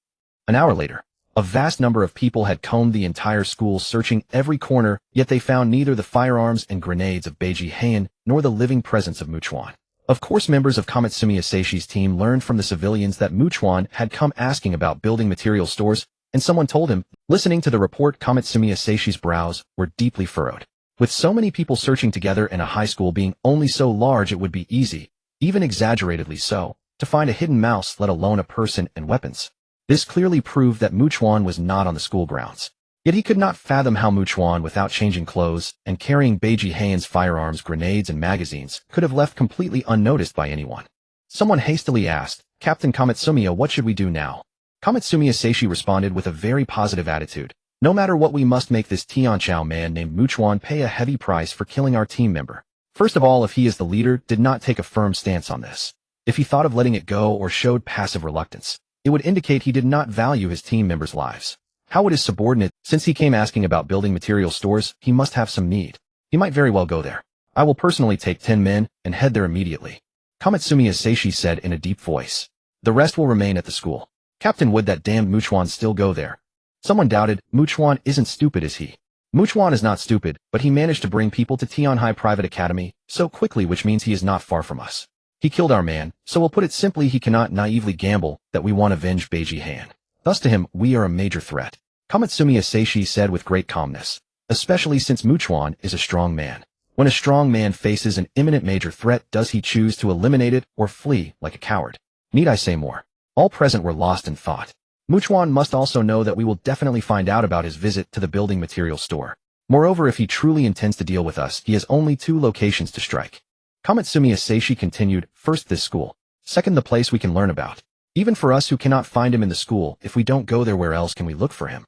An hour later, a vast number of people had combed the entire school searching every corner, yet they found neither the firearms and grenades of Beiji Heian nor the living presence of Chuan. Of course, members of Komatsumi Asaishi's team learned from the civilians that Chuan had come asking about building material stores, and someone told him. Listening to the report, Komatsumi Asaishi's brows were deeply furrowed. With so many people searching together and a high school being only so large, it would be easy, even exaggeratedly so, to find a hidden mouse, let alone a person and weapons. This clearly proved that Chuan was not on the school grounds. Yet he could not fathom how Chuan, without changing clothes and carrying Beiji Heian's firearms, grenades, and magazines, could have left completely unnoticed by anyone. Someone hastily asked, "Captain Komatsumi, what should we do now?" Komatsumi Asaishi responded with a very positive attitude. "No matter what, we must make this Tianchao man named Chuan pay a heavy price for killing our team member. First of all, if he is the leader, did not take a firm stance on this. If he thought of letting it go or showed passive reluctance, it would indicate he did not value his team members' lives. How would his subordinate, since he came asking about building material stores, he must have some need. He might very well go there. I will personally take 10 men and head there immediately." Komatsumi Asaishi said in a deep voice. "The rest will remain at the school." "Captain, would that damned Chuan still go there?" Someone doubted. "Chuan isn't stupid, is he?" "Chuan is not stupid, but he managed to bring people to Tianhai Private Academy so quickly, which means he is not far from us. He killed our man, so we'll put it simply, he cannot naively gamble that we want to avenge Beiji Heian. Thus to him, we are a major threat." Komatsumi Asaishi said with great calmness, "Especially since Chuan is a strong man. When a strong man faces an imminent major threat, does he choose to eliminate it or flee like a coward? Need I say more?" All present were lost in thought. Chuan must also know that we will definitely find out about his visit to the building material store. Moreover, if he truly intends to deal with us, he has only 2 locations to strike. Komatsumi Asaishi continued, "First, this school. Second, the place we can learn about. Even for us who cannot find him in the school, if we don't go there, where else can we look for him?"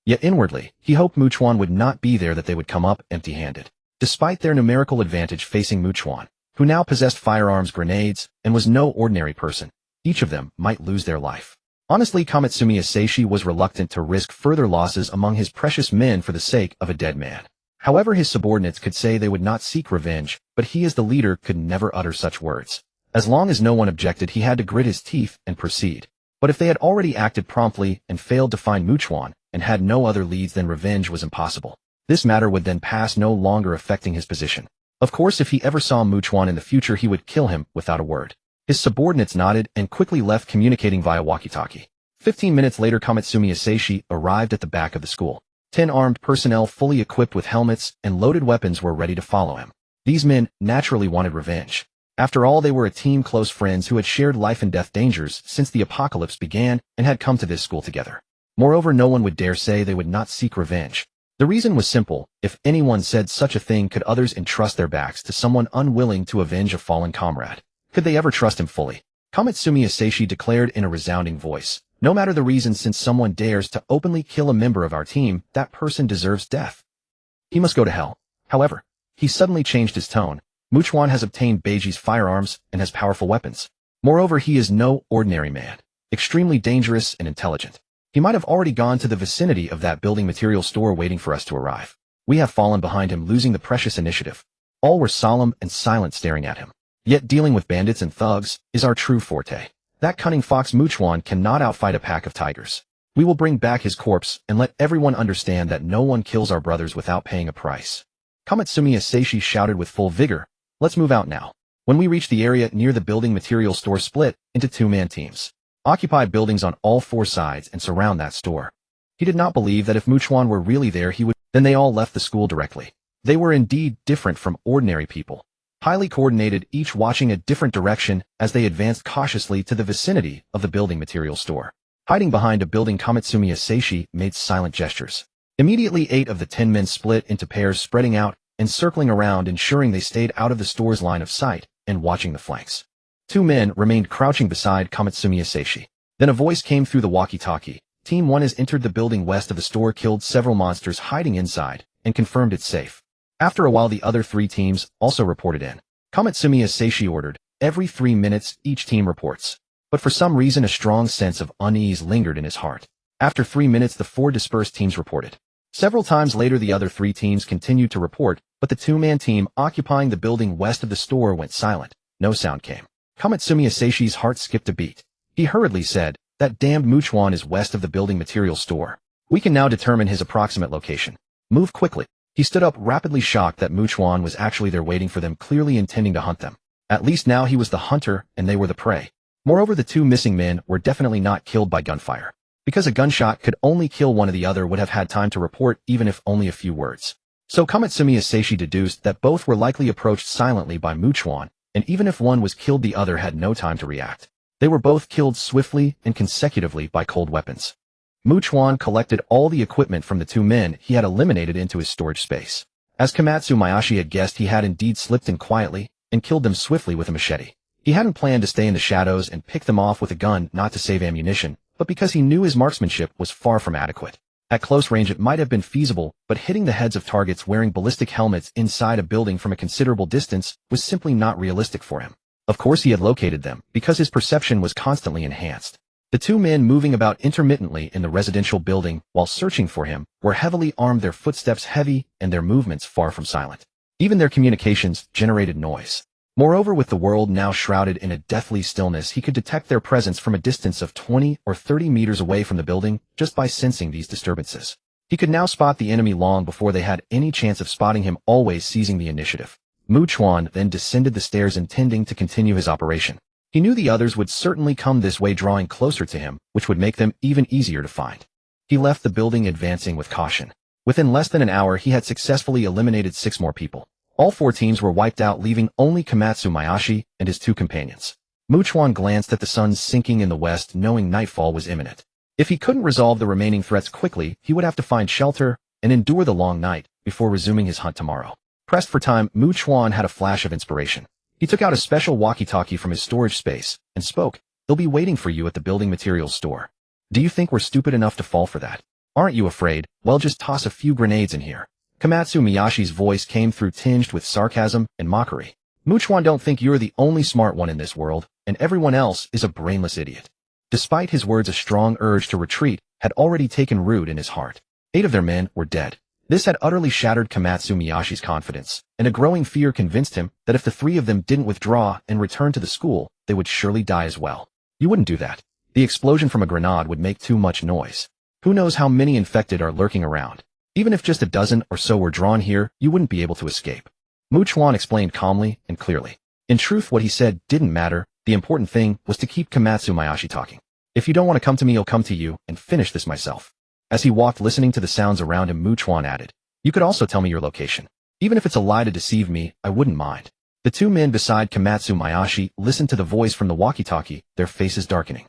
Yet inwardly, he hoped Chuan would not be there, that they would come up empty-handed. Despite their numerical advantage facing Chuan, who now possessed firearms, grenades, and was no ordinary person, each of them might lose their life. Honestly, Komatsumi Asaishi was reluctant to risk further losses among his precious men for the sake of a dead man. However, his subordinates could say they would not seek revenge, but he as the leader could never utter such words. As long as no one objected, he had to grit his teeth and proceed. But if they had already acted promptly and failed to find Chuan, and had no other leads, then revenge was impossible. This matter would then pass, no longer affecting his position. Of course, if he ever saw Chuan in the future, he would kill him without a word. His subordinates nodded and quickly left, communicating via walkie-talkie. 15 minutes later, Komatsumi Asaishi arrived at the back of the school. 10 armed personnel fully equipped with helmets and loaded weapons were ready to follow him. These men naturally wanted revenge. After all, they were a team, close friends who had shared life and death dangers since the apocalypse began and had come to this school together. Moreover, no one would dare say they would not seek revenge. The reason was simple: if anyone said such a thing, could others entrust their backs to someone unwilling to avenge a fallen comrade? Could they ever trust him fully? Komatsumi Asaishi declared in a resounding voice, "No matter the reason, since someone dares to openly kill a member of our team, that person deserves death. He must go to hell." However, he suddenly changed his tone. Chuan has obtained Beiji's firearms and has powerful weapons. Moreover, he is no ordinary man, extremely dangerous and intelligent. He might have already gone to the vicinity of that building material store waiting for us to arrive. We have fallen behind him, losing the precious initiative. All were solemn and silent, staring at him. Yet dealing with bandits and thugs is our true forte. That cunning fox Chuan cannot outfight a pack of tigers. We will bring back his corpse and let everyone understand that no one kills our brothers without paying a price. Komatsumi Asaishi shouted with full vigor, "Let's move out now." When we reached the area near the building material store, split into 2-man teams. Occupy buildings on all 4 sides and surround that store. He did not believe that if Chuan were really there, he would. Then they all left the school directly. They were indeed different from ordinary people. Highly coordinated, each watching a different direction as they advanced cautiously to the vicinity of the building material store. Hiding behind a building, Komatsumi Asaishi made silent gestures. Immediately 8 of the 10 men split into pairs, spreading out and circling around, ensuring they stayed out of the store's line of sight and watching the flanks. 2 men remained crouching beside Komatsumi Asaishi. Then a voice came through the walkie-talkie. Team 1 has entered the building west of the store, killed several monsters hiding inside, and confirmed it's safe. After a while, the other 3 teams also reported in. Komatsumi Asaishi ordered, every 3 minutes, each team reports. But for some reason, a strong sense of unease lingered in his heart. After 3 minutes, the 4 dispersed teams reported. Several times later, the other 3 teams continued to report, but the 2-man team occupying the building west of the store went silent. No sound came. Komatsumi Asaishi's heart skipped a beat. He hurriedly said, "That damned Chuan is west of the building materials store. We can now determine his approximate location. Move quickly." He stood up, rapidly shocked that Chuan was actually there waiting for them, clearly intending to hunt them. At least now he was the hunter and they were the prey. Moreover, the two missing men were definitely not killed by gunfire. Because a gunshot could only kill one, of the other would have had time to report, even if only a few words. So Komatsumi Isashi deduced that both were likely approached silently by Chuan, and even if one was killed, the other had no time to react. They were both killed swiftly and consecutively by cold weapons. Chuan collected all the equipment from the two men he had eliminated into his storage space. As Komatsu Miyashi had guessed, he had indeed slipped in quietly and killed them swiftly with a machete. He hadn't planned to stay in the shadows and pick them off with a gun, not to save ammunition, but because he knew his marksmanship was far from adequate. At close range it might have been feasible, but hitting the heads of targets wearing ballistic helmets inside a building from a considerable distance was simply not realistic for him. Of course he had located them, because his perception was constantly enhanced. The two men moving about intermittently in the residential building while searching for him were heavily armed, their footsteps heavy and their movements far from silent. Even their communications generated noise. Moreover, with the world now shrouded in a deathly stillness, he could detect their presence from a distance of 20 or 30 meters away from the building just by sensing these disturbances. He could now spot the enemy long before they had any chance of spotting him, always seizing the initiative. Chuan then descended the stairs, intending to continue his operation. He knew the others would certainly come this way, drawing closer to him, which would make them even easier to find. He left the building, advancing with caution. Within less than an hour, he had successfully eliminated 6 more people. All 4 teams were wiped out, leaving only Komatsu Miyashi and his 2 companions. Chuan glanced at the sun sinking in the west, knowing nightfall was imminent. If he couldn't resolve the remaining threats quickly, he would have to find shelter and endure the long night before resuming his hunt tomorrow. Pressed for time, Chuan had a flash of inspiration. He took out a special walkie-talkie from his storage space and spoke. "They'll be waiting for you at the building materials store. Do you think we're stupid enough to fall for that? Aren't you afraid? Well, just toss a few grenades in here." Komatsu Miyashi's voice came through, tinged with sarcasm and mockery. "Chuan, don't think you're the only smart one in this world, and everyone else is a brainless idiot." Despite his words, a strong urge to retreat had already taken root in his heart. 8 of their men were dead. This had utterly shattered Komatsu Miyashi's confidence, and a growing fear convinced him that if the 3 of them didn't withdraw and return to the school, they would surely die as well. You wouldn't do that. The explosion from a grenade would make too much noise. Who knows how many infected are lurking around? Even if just a dozen or so were drawn here, you wouldn't be able to escape. Chuan explained calmly and clearly. In truth, what he said didn't matter. The important thing was to keep Komatsu Miyashi talking. "If you don't want to come to me, I'll come to you and finish this myself." As he walked, listening to the sounds around him, Chuan added, "You could also tell me your location. Even if it's a lie to deceive me, I wouldn't mind." The 2 men beside Komatsu Miyashi listened to the voice from the walkie-talkie, their faces darkening.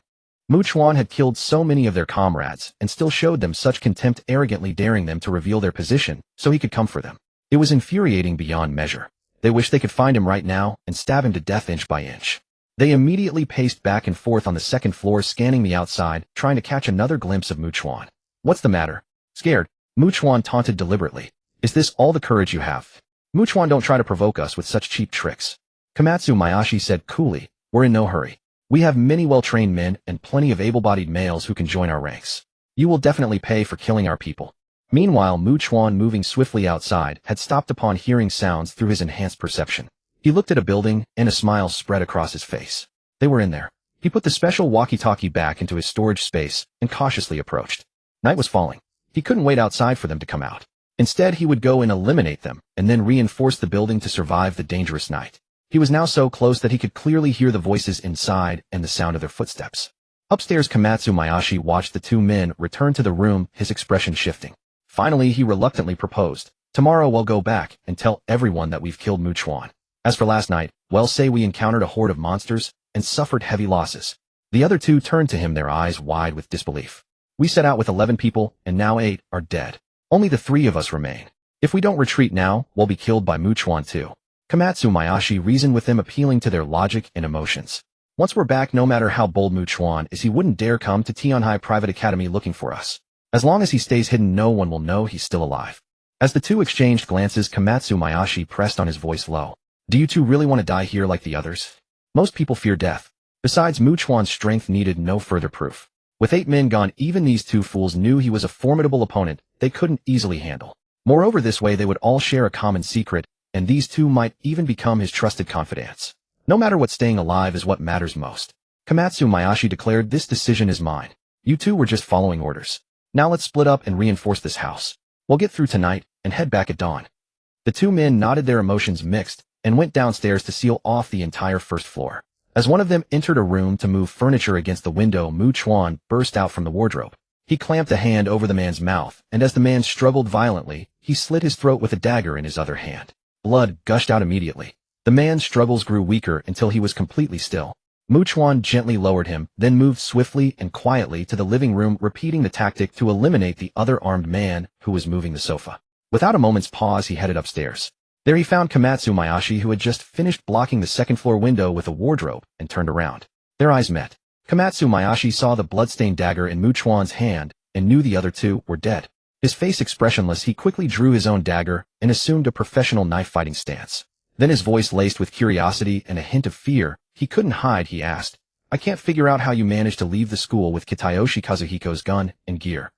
Chuan had killed so many of their comrades and still showed them such contempt, arrogantly daring them to reveal their position so he could come for them. It was infuriating beyond measure. They wished they could find him right now and stab him to death inch by inch. They immediately paced back and forth on the 2nd floor, scanning the outside, trying to catch another glimpse of Chuan. "What's the matter? Scared?" Chuan taunted deliberately. "Is this all the courage you have? Chuan, don't try to provoke us with such cheap tricks." Komatsu Miyashi said coolly, "We're in no hurry. We have many well-trained men and plenty of able-bodied males who can join our ranks. You will definitely pay for killing our people." Meanwhile, Chuan, moving swiftly outside, had stopped upon hearing sounds through his enhanced perception. He looked at a building, and a smile spread across his face. They were in there. He put the special walkie-talkie back into his storage space and cautiously approached. Night was falling. He couldn't wait outside for them to come out. Instead, he would go and eliminate them, and then reinforce the building to survive the dangerous night. He was now so close that he could clearly hear the voices inside and the sound of their footsteps. Upstairs, Komatsu Miyashi watched the 2 men return to the room, his expression shifting. Finally, he reluctantly proposed, "Tomorrow we'll go back and tell everyone that we've killed Chuan. As for last night, well, say we encountered a horde of monsters and suffered heavy losses." The other 2 turned to him, their eyes wide with disbelief. "We set out with 11 people, and now 8 are dead. Only the 3 of us remain. If we don't retreat now, we'll be killed by Chuan too." Komatsu Miyashi reasoned with them, appealing to their logic and emotions. "Once we're back, no matter how bold Chuan is, he wouldn't dare come to Tianhai Private Academy looking for us. As long as he stays hidden, no one will know he's still alive." As the 2 exchanged glances, Komatsu Miyashi pressed on, his voice low. "Do you 2 really want to die here like the others? Most people fear death. Besides, Chuan's strength needed no further proof. With 8 men gone, even these 2 fools knew he was a formidable opponent they couldn't easily handle. Moreover, this way they would all share a common secret, and these 2 might even become his trusted confidants. No matter what, staying alive is what matters most. Komatsu Mayashi declared, "This decision is mine. You two were just following orders. Now let's split up and reinforce this house. We'll get through tonight and head back at dawn." The two men nodded, their emotions mixed, and went downstairs to seal off the entire first floor. As one of them entered a room to move furniture against the window, Chuan burst out from the wardrobe. He clamped a hand over the man's mouth, and as the man struggled violently, he slit his throat with a dagger in his other hand. Blood gushed out immediately. The man's struggles grew weaker until he was completely still. Chuan gently lowered him, then moved swiftly and quietly to the living room, repeating the tactic to eliminate the other armed man who was moving the sofa. Without a moment's pause, he headed upstairs. There he found Komatsu Mayashi, who had just finished blocking the second-floor window with a wardrobe, and turned around. Their eyes met. Komatsu Mayashi saw the bloodstained dagger in Chuan's hand and knew the other two were dead. His face expressionless, he quickly drew his own dagger and assumed a professional knife-fighting stance. Then his voice laced with curiosity and a hint of fear he couldn't hide, he asked, "I can't figure out how you managed to leave the school with Kitayoshi Kazuhiko's gun and gear.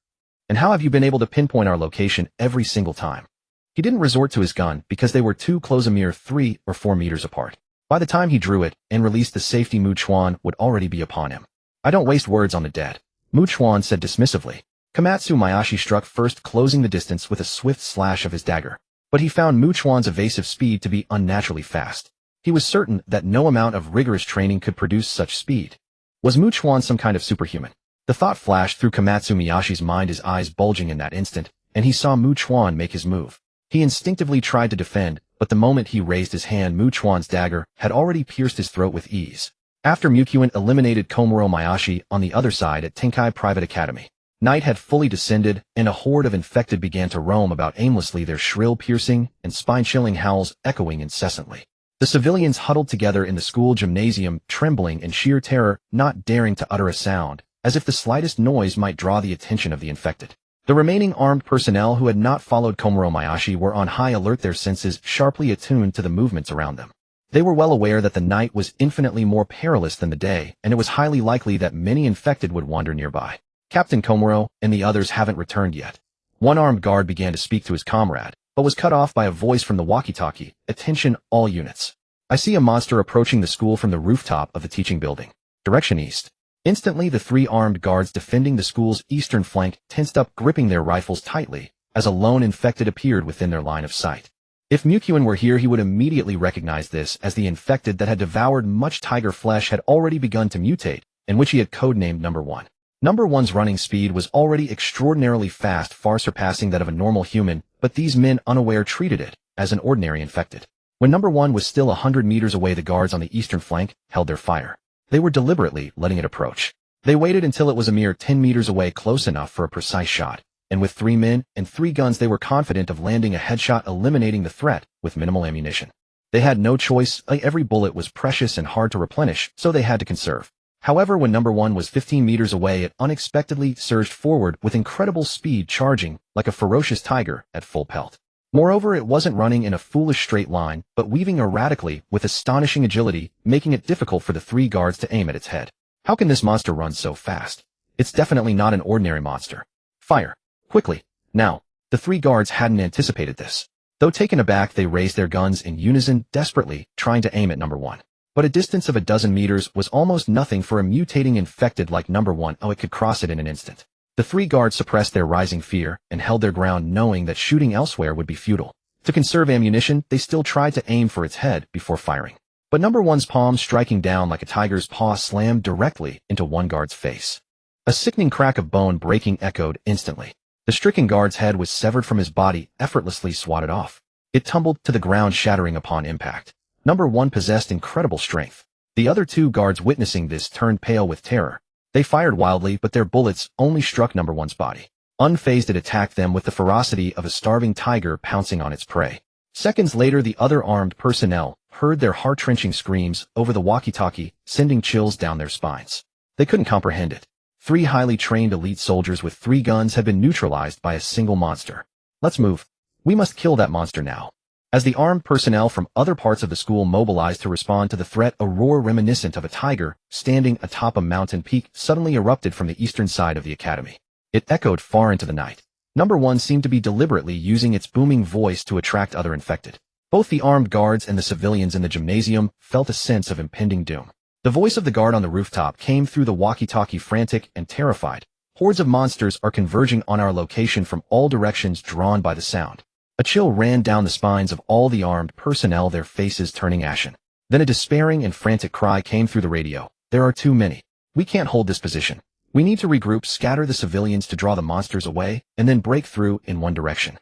And how have you been able to pinpoint our location every single time?" He didn't resort to his gun because they were too close, a mere 3 or 4 meters apart. By the time he drew it and released the safety, Chuan would already be upon him. "I don't waste words on the dead," Chuan said dismissively. Komatsu Mayashi struck first, closing the distance with a swift slash of his dagger. But he found Chuan's evasive speed to be unnaturally fast. He was certain that no amount of rigorous training could produce such speed. Was Chuan some kind of superhuman? The thought flashed through Komatsu Miyashi's mind, his eyes bulging in that instant, and he saw Chuan make his move. He instinctively tried to defend, but the moment he raised his hand, Chuan's dagger had already pierced his throat with ease. After Chuan eliminated Komuro Mayashi on the other side at Tenkai Private Academy, night had fully descended, and a horde of infected began to roam about aimlessly, their shrill, piercing, and spine-chilling howls echoing incessantly. The civilians huddled together in the school gymnasium, trembling in sheer terror, not daring to utter a sound, as if the slightest noise might draw the attention of the infected. The remaining armed personnel who had not followed Komuro Mayashi were on high alert, their senses sharply attuned to the movements around them. They were well aware that the night was infinitely more perilous than the day, and it was highly likely that many infected would wander nearby. "Captain Komuro and the others haven't returned yet." One armed guard began to speak to his comrade, but was cut off by a voice from the walkie-talkie. "Attention, all units. I see a monster approaching the school from the rooftop of the teaching building. Direction east." Instantly, the 3 armed guards defending the school's eastern flank tensed up, gripping their rifles tightly, as a lone infected appeared within their line of sight. If Chuan were here, he would immediately recognize this as the infected that had devoured much tiger flesh had already begun to mutate, and which he had codenamed Number 1. Number 1's running speed was already extraordinarily fast, far surpassing that of a normal human, but these men, unaware, treated it as an ordinary infected. When Number 1 was still 100 meters away, the guards on the eastern flank held their fire. They were deliberately letting it approach. They waited until it was a mere 10 meters away, close enough for a precise shot, and with 3 men and 3 guns they were confident of landing a headshot, eliminating the threat with minimal ammunition. They had no choice, every bullet was precious and hard to replenish, so they had to conserve. However, when Number 1 was 15 meters away, it unexpectedly surged forward with incredible speed, charging like a ferocious tiger at full pelt. Moreover, it wasn't running in a foolish straight line, but weaving erratically with astonishing agility, making it difficult for the 3 guards to aim at its head. How can this monster run so fast? It's definitely not an ordinary monster. Fire. Quickly. Now. The 3 guards hadn't anticipated this. Though taken aback, they raised their guns in unison, desperately, trying to aim at Number 1. But a distance of a dozen meters was almost nothing for a mutating infected like Number 1. It could cross it in an instant. The 3 guards suppressed their rising fear and held their ground, knowing that shooting elsewhere would be futile. To conserve ammunition, they still tried to aim for its head before firing. But Number 1's palm, striking down like a tiger's paw, slammed directly into one guard's face. A sickening crack of bone breaking echoed instantly. The stricken guard's head was severed from his body, effortlessly swatted off. It tumbled to the ground, shattering upon impact. Number 1 possessed incredible strength. The other 2 guards, witnessing this, turned pale with terror. They fired wildly, but their bullets only struck Number 1's body. Unfazed, it attacked them with the ferocity of a starving tiger pouncing on its prey. Seconds later, the other armed personnel heard their heart-wrenching screams over the walkie-talkie, sending chills down their spines. They couldn't comprehend it. 3 highly trained elite soldiers with 3 guns had been neutralized by a single monster. "Let's move. We must kill that monster now." As the armed personnel from other parts of the school mobilized to respond to the threat, a roar reminiscent of a tiger standing atop a mountain peak suddenly erupted from the eastern side of the academy. It echoed far into the night. Number 1 seemed to be deliberately using its booming voice to attract other infected. Both the armed guards and the civilians in the gymnasium felt a sense of impending doom. The voice of the guard on the rooftop came through the walkie-talkie, frantic and terrified. Hordes of monsters are converging on our location from all directions, drawn by the sound. A chill ran down the spines of all the armed personnel, their faces turning ashen. Then a despairing and frantic cry came through the radio. There are too many. We can't hold this position. We need to regroup, scatter the civilians to draw the monsters away, and then break through in one direction.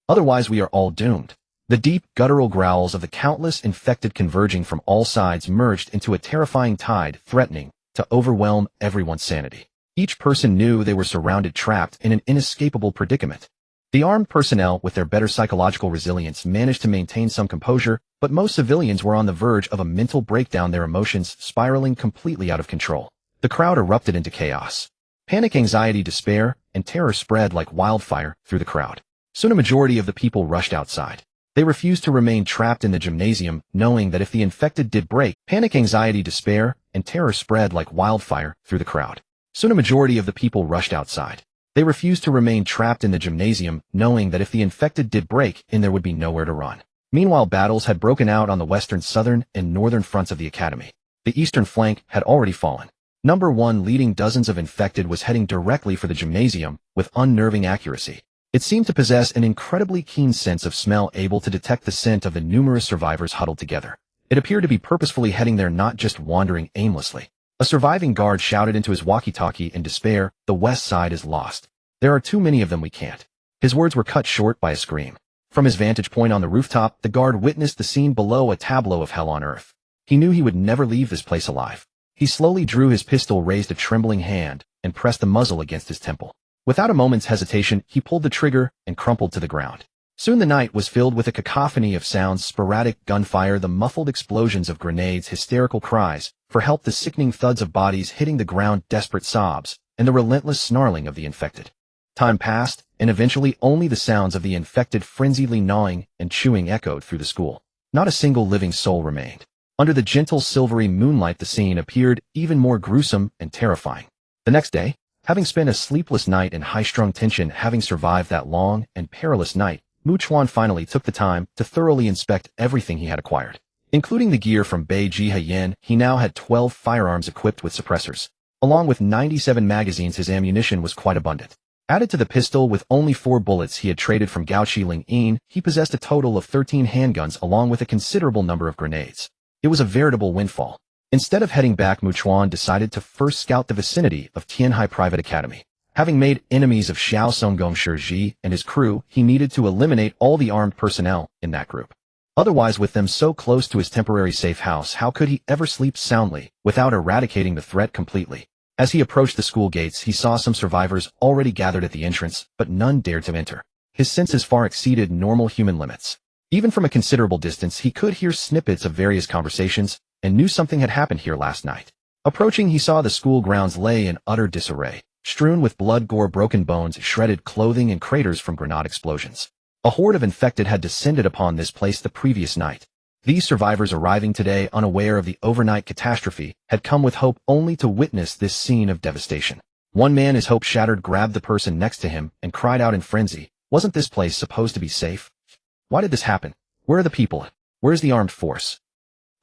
Otherwise we are all doomed. The deep, guttural growls of the countless infected converging from all sides merged into a terrifying tide, threatening to overwhelm everyone's sanity. Each person knew they were surrounded, trapped in an inescapable predicament. The armed personnel, with their better psychological resilience, managed to maintain some composure, but most civilians were on the verge of a mental breakdown, their emotions spiraling completely out of control. The crowd erupted into chaos. Panic, anxiety, despair, and terror spread like wildfire through the crowd. Soon a majority of the people rushed outside. They refused to remain trapped in the gymnasium, knowing that if the infected did break, panic, anxiety, despair, and terror spread like wildfire through the crowd. Soon a majority of the people rushed outside. They refused to remain trapped in the gymnasium, knowing that if the infected did break in, there would be nowhere to run. Meanwhile, battles had broken out on the western, southern, and northern fronts of the academy. The eastern flank had already fallen. Number 1, leading dozens of infected, was heading directly for the gymnasium with unnerving accuracy. It seemed to possess an incredibly keen sense of smell, able to detect the scent of the numerous survivors huddled together. It appeared to be purposefully heading there, not just wandering aimlessly. A surviving guard shouted into his walkie-talkie in despair, "The west side is lost. There are too many of them, we can't." His words were cut short by a scream. From his vantage point on the rooftop, the guard witnessed the scene below, a tableau of hell on earth. He knew he would never leave this place alive. He slowly drew his pistol, raised a trembling hand, and pressed the muzzle against his temple. Without a moment's hesitation, he pulled the trigger and crumpled to the ground. Soon the night was filled with a cacophony of sounds: sporadic gunfire, the muffled explosions of grenades, hysterical cries for help, the sickening thuds of bodies hitting the ground, desperate sobs, and the relentless snarling of the infected. Time passed, and eventually only the sounds of the infected frenziedly gnawing and chewing echoed through the school. Not a single living soul remained. Under the gentle silvery moonlight, the scene appeared even more gruesome and terrifying. The next day, having spent a sleepless night in high-strung tension, having survived that long and perilous night, Chuan finally took the time to thoroughly inspect everything he had acquired. Including the gear from Bei Jihayan, he now had 12 firearms equipped with suppressors. Along with 97 magazines, his ammunition was quite abundant. Added to the pistol with only 4 bullets he had traded from Gao Ling, he possessed a total of 13 handguns along with a considerable number of grenades. It was a veritable windfall. Instead of heading back, Chuan decided to first scout the vicinity of Tianhai Private Academy. Having made enemies of Xiao Songgong Shiji and his crew, he needed to eliminate all the armed personnel in that group. Otherwise, with them so close to his temporary safe house, how could he ever sleep soundly without eradicating the threat completely? As he approached the school gates, he saw some survivors already gathered at the entrance, but none dared to enter. His senses far exceeded normal human limits. Even from a considerable distance, he could hear snippets of various conversations and knew something had happened here last night. Approaching, he saw the school grounds lay in utter disarray, strewn with blood, gore, broken bones, shredded clothing, and craters from grenade explosions. A horde of infected had descended upon this place the previous night. These survivors, arriving today unaware of the overnight catastrophe, had come with hope only to witness this scene of devastation. One man, his hope shattered, grabbed the person next to him and cried out in frenzy, "Wasn't this place supposed to be safe? Why did this happen? Where are the people? Where's the armed force?"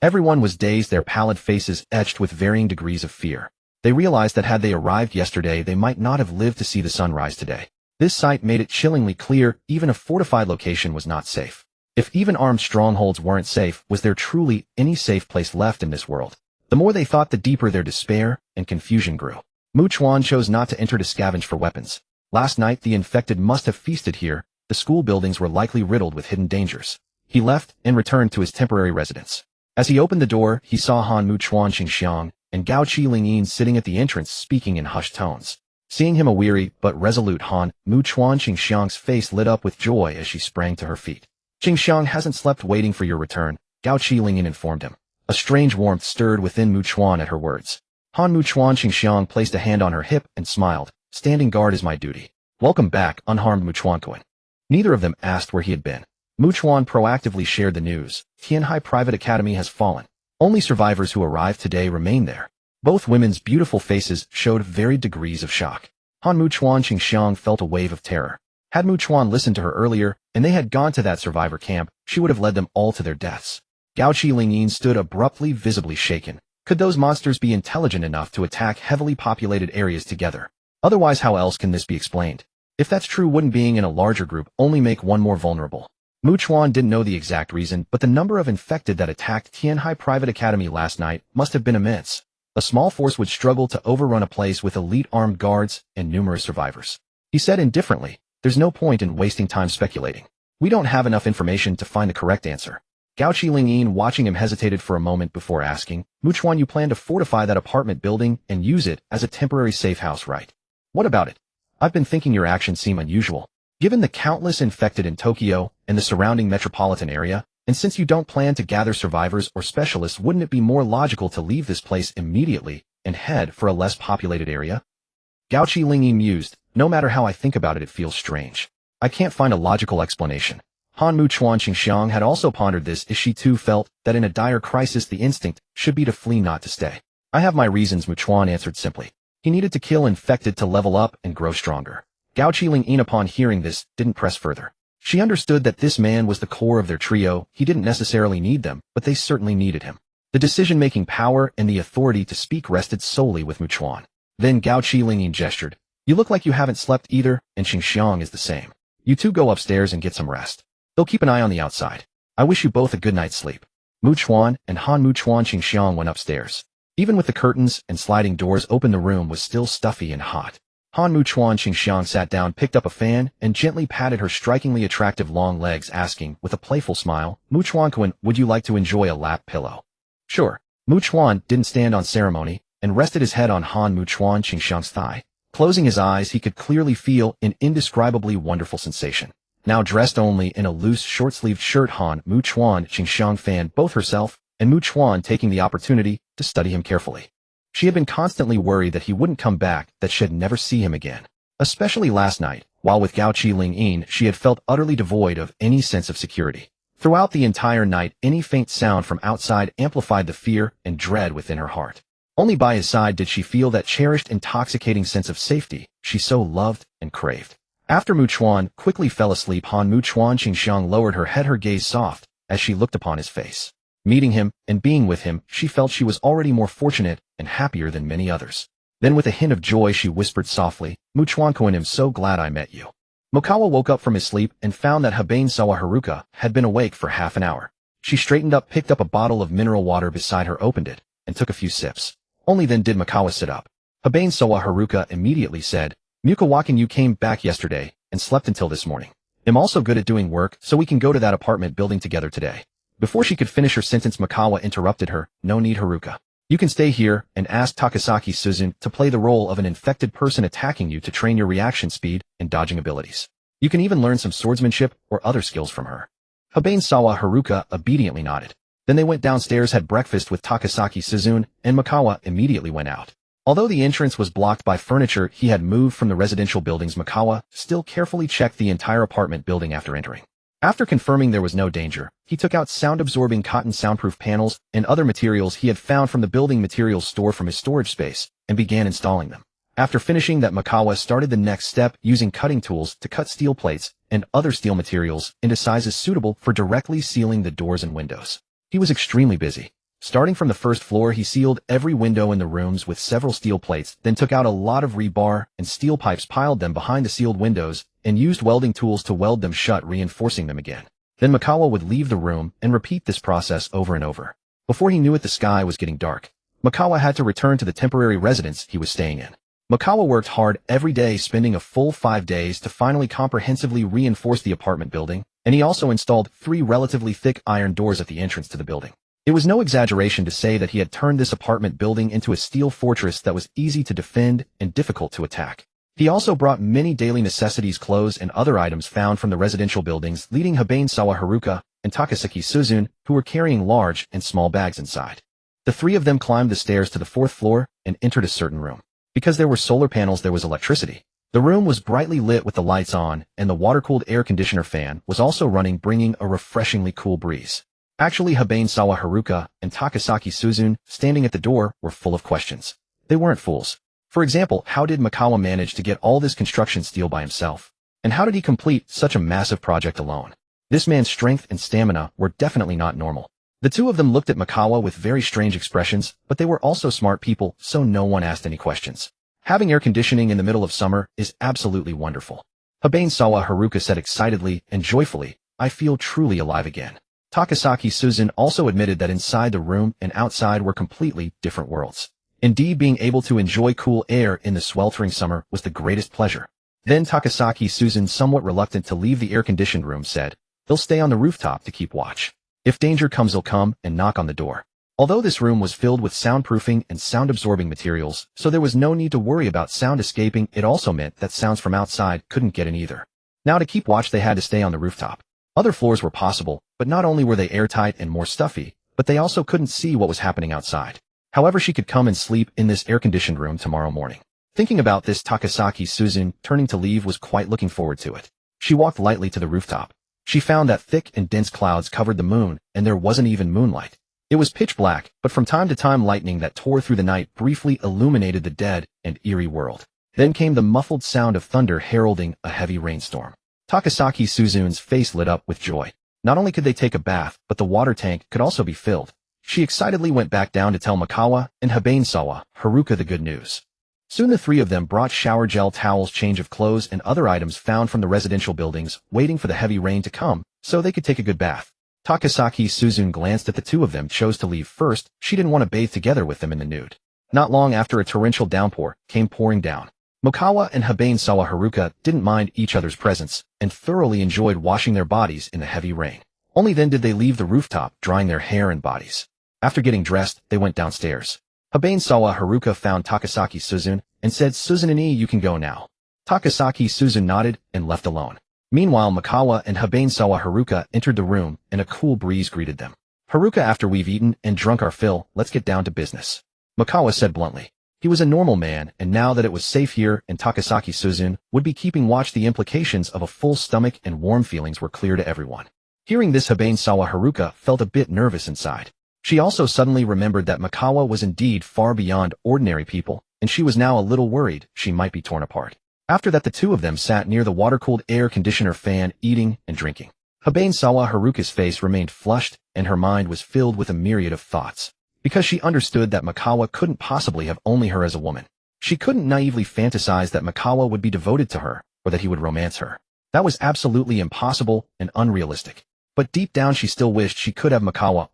Everyone was dazed, their pallid faces etched with varying degrees of fear. They realized that had they arrived yesterday, they might not have lived to see the sunrise today. This sight made it chillingly clear even a fortified location was not safe. If even armed strongholds weren't safe, was there truly any safe place left in this world? The more they thought, the deeper their despair and confusion grew. Chuan chose not to enter to scavenge for weapons. Last night, the infected must have feasted here. The school buildings were likely riddled with hidden dangers. He left and returned to his temporary residence. As he opened the door, he saw Han Chuan Qingxiang and Gao Ling sitting at the entrance, speaking in hushed tones. Seeing him, a weary but resolute Han Chuan Qingxiang's face lit up with joy as she sprang to her feet. "Qingxiang hasn't slept waiting for your return," Gao Ling informed him. A strange warmth stirred within Chuan at her words. Han Chuan Qingxiang placed a hand on her hip and smiled. "Standing guard is my duty." "Welcome back, unharmed Chuan." Neither of them asked where he had been. Chuan proactively shared the news. Tianhai Private Academy has fallen. Only survivors who arrived today remain there. Both women's beautiful faces showed varied degrees of shock. Han Chuan Qingxiang felt a wave of terror. Had Chuan listened to her earlier, and they had gone to that survivor camp, she would have led them all to their deaths. Gao Ling stood abruptly, visibly shaken. Could those monsters be intelligent enough to attack heavily populated areas together? Otherwise, how else can this be explained? If that's true, wouldn't being in a larger group only make one more vulnerable? Chuan didn't know the exact reason, but the number of infected that attacked Tianhai Private Academy last night must have been immense. A small force would struggle to overrun a place with elite armed guards and numerous survivors. He said indifferently, "There's no point in wasting time speculating. We don't have enough information to find the correct answer." Gao Qilingyin, watching him, hesitated for a moment before asking, "Chuan, you plan to fortify that apartment building and use it as a temporary safe house, right? What about it? I've been thinking your actions seem unusual. Given the countless infected in Tokyo and the surrounding metropolitan area, and since you don't plan to gather survivors or specialists, wouldn't it be more logical to leave this place immediately and head for a less populated area?" Gao Qilingyin mused, "No matter how I think about it, it feels strange. I can't find a logical explanation." Han Chuan Qingxiang had also pondered this, as she too felt that in a dire crisis the instinct should be to flee, not to stay. "I have my reasons," Chuan answered simply. He needed to kill infected to level up and grow stronger. Gao Qilingyin, upon hearing this, didn't press further. She understood that this man was the core of their trio. He didn't necessarily need them, but they certainly needed him. The decision-making power and the authority to speak rested solely with Chuan. Then Gao Qilingyin gestured. "You look like you haven't slept either, and Qingxiang is the same. You two go upstairs and get some rest. They'll keep an eye on the outside. I wish you both a good night's sleep." Chuan and Han Chuan Qingxiang went upstairs. Even with the curtains and sliding doors open, the room was still stuffy and hot. Han Chuan Qingxiang sat down, picked up a fan, and gently patted her strikingly attractive long legs, asking, with a playful smile, "Chuan, would you like to enjoy a lap pillow?" "Sure." Chuan didn't stand on ceremony and rested his head on Han Chuan Qingxiang's thigh. Closing his eyes, he could clearly feel an indescribably wonderful sensation. Now dressed only in a loose short-sleeved shirt, Han Chuan Qingxiang fanned both herself and Chuan, taking the opportunity to study him carefully. She had been constantly worried that he wouldn't come back, that she'd never see him again. Especially last night, while with Gao Qilingyin, she had felt utterly devoid of any sense of security. Throughout the entire night, any faint sound from outside amplified the fear and dread within her heart. Only by his side did she feel that cherished, intoxicating sense of safety she so loved and craved. After Chuan quickly fell asleep, Han Chuan Qingxiang lowered her head, her gaze soft, as she looked upon his face. Meeting him and being with him, she felt she was already more fortunate and happier than many others. Then with a hint of joy she whispered softly, "Chuan, I'm so glad I met you." Mokawa woke up from his sleep and found that Habane Sawa Haruka had been awake for half an hour. She straightened up, picked up a bottle of mineral water beside her, opened it, and took a few sips. Only then did Mokawa sit up. Habane Sawa Haruka immediately said, "Mukawakan, you came back yesterday and slept until this morning. I'm also good at doing work, so we can go to that apartment building together today." Before she could finish her sentence, Mokawa interrupted her, "No need, Haruka. You can stay here and ask Takasaki Suzun to play the role of an infected person attacking you to train your reaction speed and dodging abilities. You can even learn some swordsmanship or other skills from her." Habane Sawa Haruka obediently nodded. Then they went downstairs, had breakfast with Takasaki Suzun, and Mokawa immediately went out. Although the entrance was blocked by furniture he had moved from the residential buildings, Mokawa still carefully checked the entire apartment building after entering. After confirming there was no danger, he took out sound-absorbing cotton soundproof panels and other materials he had found from the building materials store from his storage space and began installing them. After finishing that, Mokawa started the next step, using cutting tools to cut steel plates and other steel materials into sizes suitable for directly sealing the doors and windows. He was extremely busy. Starting from the first floor, he sealed every window in the rooms with several steel plates, then took out a lot of rebar and steel pipes, piled them behind the sealed windows, and used welding tools to weld them shut, reinforcing them again. Then Mokawa would leave the room and repeat this process over and over. Before he knew it, the sky was getting dark. Mokawa had to return to the temporary residence he was staying in. Mokawa worked hard every day, spending a full 5 days to finally comprehensively reinforce the apartment building, and he also installed 3 relatively thick iron doors at the entrance to the building. It was no exaggeration to say that he had turned this apartment building into a steel fortress that was easy to defend and difficult to attack. He also brought many daily necessities, clothes, and other items found from the residential buildings, leading Habane Sawa Haruka and Takasaki Suzun, who were carrying large and small bags inside. The 3 of them climbed the stairs to the 4th floor and entered a certain room. Because there were solar panels, there was electricity. The room was brightly lit with the lights on, and the water-cooled air conditioner fan was also running, bringing a refreshingly cool breeze. Actually, Habane Sawa Haruka and Takasaki Suzun, standing at the door, were full of questions. They weren't fools. For example, how did Mokawa manage to get all this construction steel by himself? And how did he complete such a massive project alone? This man's strength and stamina were definitely not normal. The two of them looked at Mikawa with very strange expressions, but they were also smart people, so no one asked any questions. Having air conditioning in the middle of summer is absolutely wonderful. Habane-sawa Haruka said excitedly and joyfully, I feel truly alive again. Takasaki Suzun also admitted that inside the room and outside were completely different worlds. Indeed, being able to enjoy cool air in the sweltering summer was the greatest pleasure. Then Takasaki Suzun, somewhat reluctant to leave the air-conditioned room, said, they'll stay on the rooftop to keep watch. If danger comes, they'll come and knock on the door. Although this room was filled with soundproofing and sound-absorbing materials, so there was no need to worry about sound escaping, it also meant that sounds from outside couldn't get in either. Now to keep watch, they had to stay on the rooftop. Other floors were possible, but not only were they airtight and more stuffy, but they also couldn't see what was happening outside. However, she could come and sleep in this air-conditioned room tomorrow morning. Thinking about this, Takasaki Suzun, turning to leave, was quite looking forward to it. She walked lightly to the rooftop. She found that thick and dense clouds covered the moon, and there wasn't even moonlight. It was pitch black, but from time to time lightning that tore through the night briefly illuminated the dead and eerie world. Then came the muffled sound of thunder heralding a heavy rainstorm. Takasaki Suzun's face lit up with joy. Not only could they take a bath, but the water tank could also be filled. She excitedly went back down to tell Mikawa and Habane-sawa Haruka the good news. Soon the three of them brought shower gel, towels, change of clothes, and other items found from the residential buildings, waiting for the heavy rain to come, so they could take a good bath. Takasaki Suzun glanced at the two of them, chose to leave first. She didn't want to bathe together with them in the nude. Not long after, a torrential downpour came pouring down. Mikawa and Habane-sawa Haruka didn't mind each other's presence, and thoroughly enjoyed washing their bodies in the heavy rain. Only then did they leave the rooftop, drying their hair and bodies. After getting dressed, they went downstairs. Habane-sawa Haruka found Takasaki Suzun and said, Suzun-ni, you can go now. Takasaki Suzun nodded and left alone. Meanwhile, Mikawa and Habane-sawa Haruka entered the room, and a cool breeze greeted them. Haruka, after we've eaten and drunk our fill, let's get down to business. Mikawa said bluntly. He was a normal man, and now that it was safe here and Takasaki Suzun would be keeping watch, the implications of a full stomach and warm feelings were clear to everyone. Hearing this, Habane-sawa Haruka felt a bit nervous inside. She also suddenly remembered that Mikawa was indeed far beyond ordinary people, and she was now a little worried she might be torn apart. After that, the two of them sat near the water-cooled air conditioner fan, eating and drinking. Habane-sawa Haruka's face remained flushed, and her mind was filled with a myriad of thoughts. Because she understood that Mikawa couldn't possibly have only her as a woman. She couldn't naively fantasize that Mikawa would be devoted to her, or that he would romance her. That was absolutely impossible and unrealistic. But deep down she still wished she could have Mikawa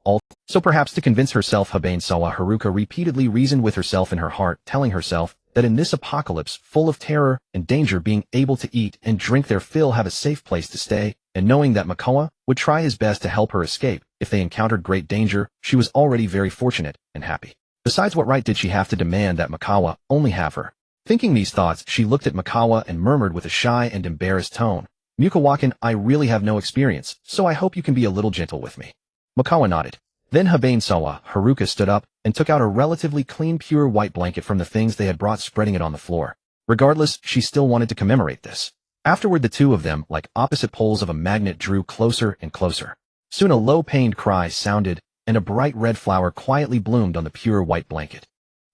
so perhaps to convince herself, Habane-sawa Haruka repeatedly reasoned with herself in her heart, telling herself that in this apocalypse full of terror and danger, being able to eat and drink their fill, have a safe place to stay, and knowing that Mikawa would try his best to help her escape if they encountered great danger, she was already very fortunate and happy. Besides, what right did she have to demand that Mikawa only have her? Thinking these thoughts, she looked at Mikawa and murmured with a shy and embarrassed tone, Mukawakan, I really have no experience, so I hope you can be a little gentle with me. Mikawa nodded. Then Habane-sawa Haruka stood up and took out a relatively clean, pure white blanket from the things they had brought, spreading it on the floor. Regardless, she still wanted to commemorate this. Afterward, the two of them, like opposite poles of a magnet, drew closer and closer. Soon a low, pained cry sounded, and a bright red flower quietly bloomed on the pure white blanket.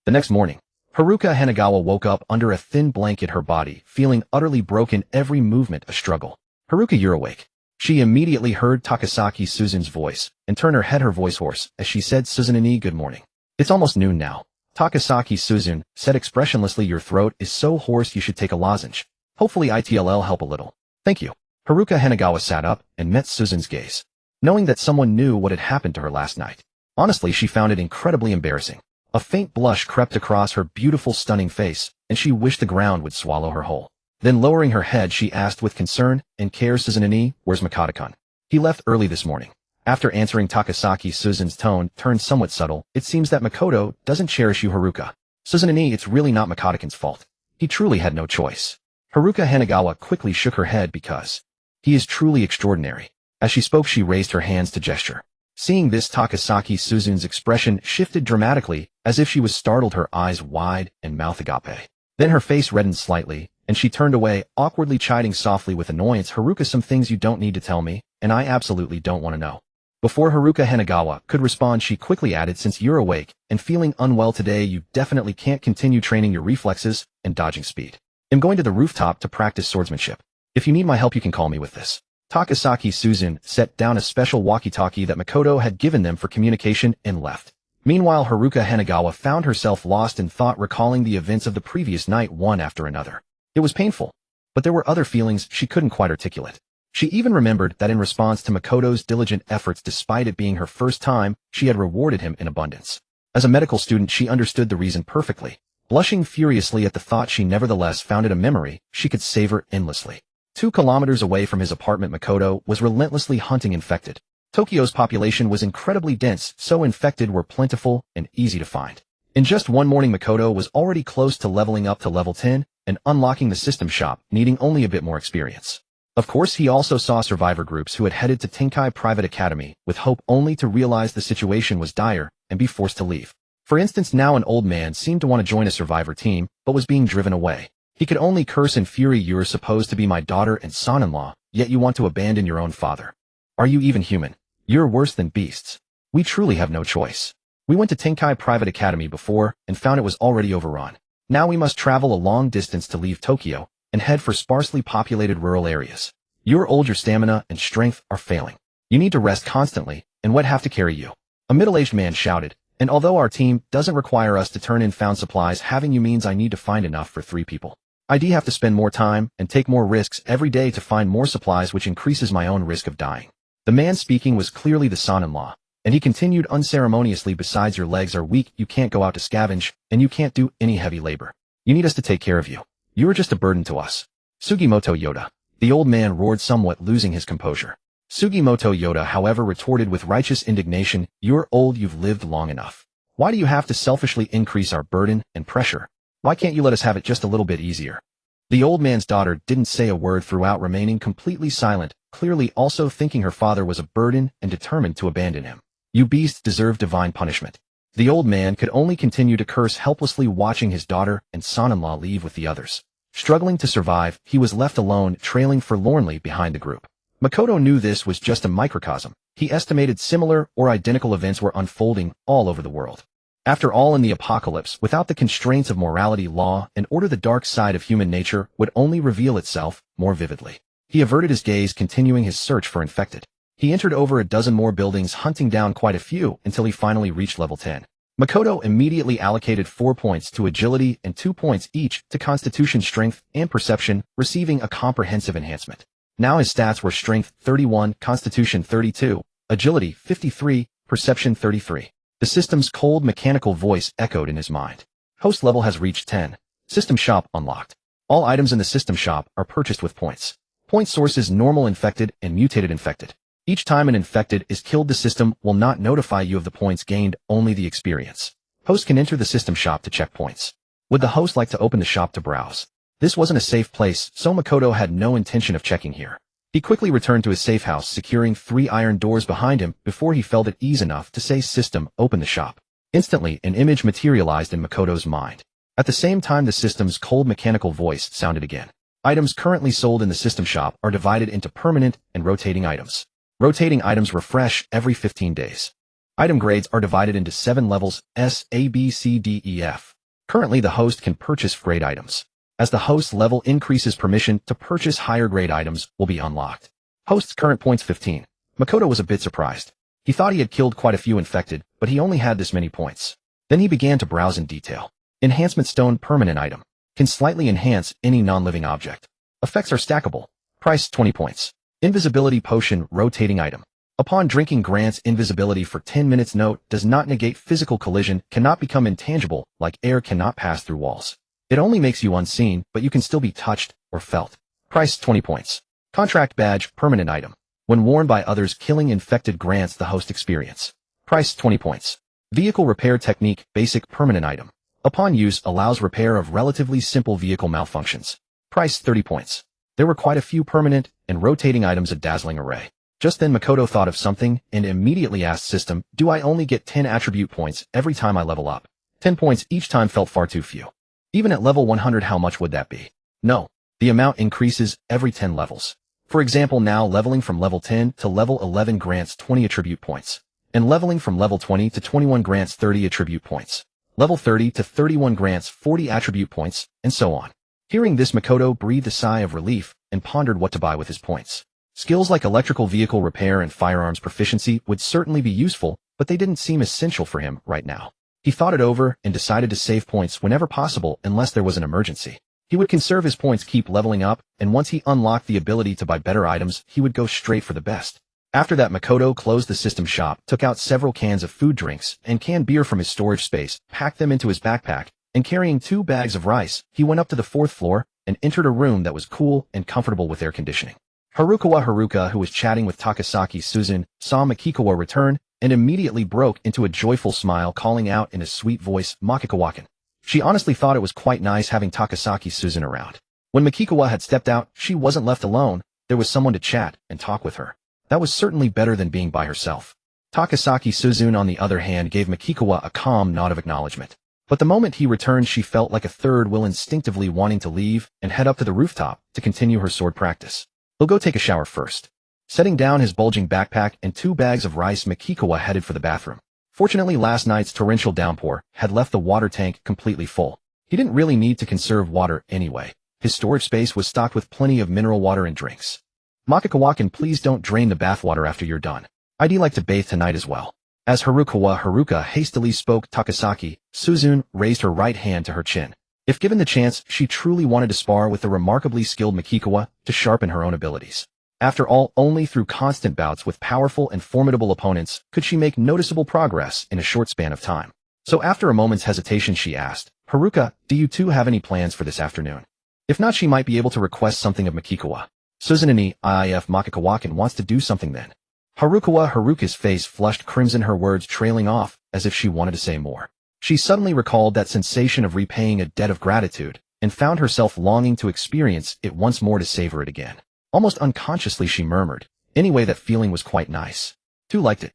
The next morning, Haruka Hanagawa woke up under a thin blanket, her body feeling utterly broken, every movement a struggle. Haruka, you're awake. She immediately heard Takasaki Suzun's voice, and turned her head, her voice hoarse, as she said, Suzun-ni, good morning. It's almost noon now. Takasaki Suzun said expressionlessly, your throat is so hoarse you should take a lozenge. Hopefully it'll help a little. Thank you. Haruka Hanagawa sat up and met Suzun's gaze, knowing that someone knew what had happened to her last night. Honestly, she found it incredibly embarrassing. A faint blush crept across her beautiful, stunning face, and she wished the ground would swallow her whole. Then lowering her head, she asked with concern and care, Suzun-ni, where's Makoto-kun? He left early this morning. After answering, Takasaki Suzun's tone turned somewhat subtle. It seems that Makoto doesn't cherish you, Haruka. Suzun-ni, it's really not Makoto-kun's fault. He truly had no choice. Haruka Hanagawa quickly shook her head because he is truly extraordinary. As she spoke, she raised her hands to gesture. Seeing this, Takasaki Suzun's expression shifted dramatically, as if she was startled, her eyes wide and mouth agape. Then her face reddened slightly, and she turned away, awkwardly chiding softly with annoyance, Haruka, some things you don't need to tell me, and I absolutely don't want to know. Before Haruka Hanagawa could respond, she quickly added, since you're awake and feeling unwell today, you definitely can't continue training your reflexes and dodging speed. I'm going to the rooftop to practice swordsmanship. If you need my help, you can call me with this. Takasaki Suzun set down a special walkie-talkie that Makoto had given them for communication and left. Meanwhile, Haruka Hanegawa found herself lost in thought, recalling the events of the previous night one after another. It was painful, but there were other feelings she couldn't quite articulate. She even remembered that in response to Makoto's diligent efforts, despite it being her first time, she had rewarded him in abundance. As a medical student, she understood the reason perfectly. Blushing furiously at the thought, she nevertheless found it a memory she could savor endlessly. 2 kilometers away from his apartment, Makoto was relentlessly hunting infected. Tokyo's population was incredibly dense, so infected were plentiful and easy to find. In just one morning, Makoto was already close to leveling up to level 10 and unlocking the system shop, needing only a bit more experience. Of course, he also saw survivor groups who had headed to Tenkai Private Academy with hope, only to realize the situation was dire and be forced to leave. For instance, now an old man seemed to want to join a survivor team, but was being driven away. He could only curse in fury. "You're supposed to be my daughter and son-in-law, yet you want to abandon your own father. Are you even human? You're worse than beasts. We truly have no choice. We went to Tenkai Private Academy before and found it was already overrun. Now we must travel a long distance to leave Tokyo and head for sparsely populated rural areas. You're old, your stamina and strength are failing. You need to rest constantly, and we'd have to carry you." A middle-aged man shouted, "And although our team doesn't require us to turn in found supplies, having you means I need to find enough for 3 people. I'd have to spend more time and take more risks every day to find more supplies, which increases my own risk of dying." The man speaking was clearly the son-in-law, and he continued unceremoniously, "Besides, your legs are weak, you can't go out to scavenge, and you can't do any heavy labor. You need us to take care of you. You are just a burden to us." "Sugimoto Yoda," the old man roared, somewhat losing his composure. Sugimoto Yoda, however, retorted with righteous indignation, "You're old, you've lived long enough. Why do you have to selfishly increase our burden and pressure? Why can't you let us have it just a little bit easier?" The old man's daughter didn't say a word throughout, remaining completely silent, clearly also thinking her father was a burden and determined to abandon him. "You beasts deserve divine punishment." The old man could only continue to curse helplessly, watching his daughter and son-in-law leave with the others. Struggling to survive, he was left alone, trailing forlornly behind the group. Makoto knew this was just a microcosm. He estimated similar or identical events were unfolding all over the world. After all, in the apocalypse, without the constraints of morality, law, and order, the dark side of human nature would only reveal itself more vividly. He averted his gaze, continuing his search for infected. He entered over a dozen more buildings, hunting down quite a few until he finally reached level 10. Makoto immediately allocated 4 points to agility and 2 points each to constitution, strength, and perception, receiving a comprehensive enhancement. Now his stats were strength 31, constitution 32, agility 53, perception 33. The system's cold mechanical voice echoed in his mind. Host level has reached 10. System shop unlocked. All items in the system shop are purchased with points. Point sources: normal infected and mutated infected. Each time an infected is killed, the system will not notify you of the points gained, only the experience. Host can enter the system shop to check points. Would the host like to open the shop to browse? This wasn't a safe place, so Makoto had no intention of checking here. He quickly returned to his safe house, securing 3 iron doors behind him before he felt at ease enough to say, "System, open the shop." Instantly, an image materialized in Makoto's mind. At the same time, the system's cold mechanical voice sounded again. Items currently sold in the system shop are divided into permanent and rotating items. Rotating items refresh every 15 days. Item grades are divided into 7 levels: S, A, B, C, D, E, F. Currently, the host can purchase grade items. As the host level increases, permission to purchase higher grade items will be unlocked. Host's current points 15. Makoto was a bit surprised. He thought he had killed quite a few infected, but he only had this many points. Then he began to browse in detail. Enhancement stone, permanent item. Can slightly enhance any non-living object. Effects are stackable. Price 20 points. Invisibility potion, rotating item. Upon drinking, grants invisibility for 10 minutes. Note: does not negate physical collision, cannot become intangible, like air cannot pass through walls. It only makes you unseen, but you can still be touched or felt. Price 20 points. Contract badge, permanent item. When worn by others, killing infected grants the host experience. Price 20 points. Vehicle repair technique, basic, permanent item. Upon use, allows repair of relatively simple vehicle malfunctions. Price 30 points. There were quite a few permanent and rotating items, a dazzling array. Just then Makoto thought of something and immediately asked system, "Do I only get 10 attribute points every time I level up?" 10 points each time felt far too few. Even at level 100, how much would that be? No. The amount increases every 10 levels. For example, now leveling from level 10 to level 11 grants 20 attribute points, and leveling from level 20 to 21 grants 30 attribute points. Level 30 to 31 grants 40 attribute points, and so on. Hearing this, Makoto breathed a sigh of relief and pondered what to buy with his points. Skills like electrical vehicle repair and firearms proficiency would certainly be useful, but they didn't seem essential for him right now. He thought it over and decided to save points whenever possible unless there was an emergency. He would conserve his points, keep leveling up, and once he unlocked the ability to buy better items, he would go straight for the best. After that, Makoto closed the system shop, took out several cans of food drinks and canned beer from his storage space, packed them into his backpack, and carrying 2 bags of rice, he went up to the 4th floor and entered a room that was cool and comfortable with air conditioning. Haruka, who was chatting with Takasaki Suzune, saw Makikawa return and immediately broke into a joyful smile, calling out in a sweet voice, "Makikawa-kun." She honestly thought it was quite nice having Takasaki Suzune around. When Makikawa had stepped out, she wasn't left alone. There was someone to chat and talk with her. That was certainly better than being by herself. Takasaki Suzune, on the other hand, gave Makikawa a calm nod of acknowledgement. But the moment he returned, she felt like a third wheel, instinctively wanting to leave and head up to the rooftop to continue her sword practice. "He'll go take a shower first." Setting down his bulging backpack and 2 bags of rice, Makikawa headed for the bathroom. Fortunately, last night's torrential downpour had left the water tank completely full. He didn't really need to conserve water anyway. His storage space was stocked with plenty of mineral water and drinks. "Makikawa-kun, please don't drain the bathwater after you're done. I'd like to bathe tonight as well." As Haruka hastily spoke, Takasaki Suzune raised her right hand to her chin. If given the chance, she truly wanted to spar with the remarkably skilled Makikawa to sharpen her own abilities. After all, only through constant bouts with powerful and formidable opponents could she make noticeable progress in a short span of time. So after a moment's hesitation, she asked, "Haruka, do you two have any plans for this afternoon? If not, she might be able to request something of Makikawa." "Suzune, if Makikawa-kun wants to do something then." Haruka's face flushed crimson, her words trailing off as if she wanted to say more. She suddenly recalled that sensation of repaying a debt of gratitude and found herself longing to experience it once more, to savor it again. Almost unconsciously, she murmured, "Anyway, that feeling was quite nice. Too liked it.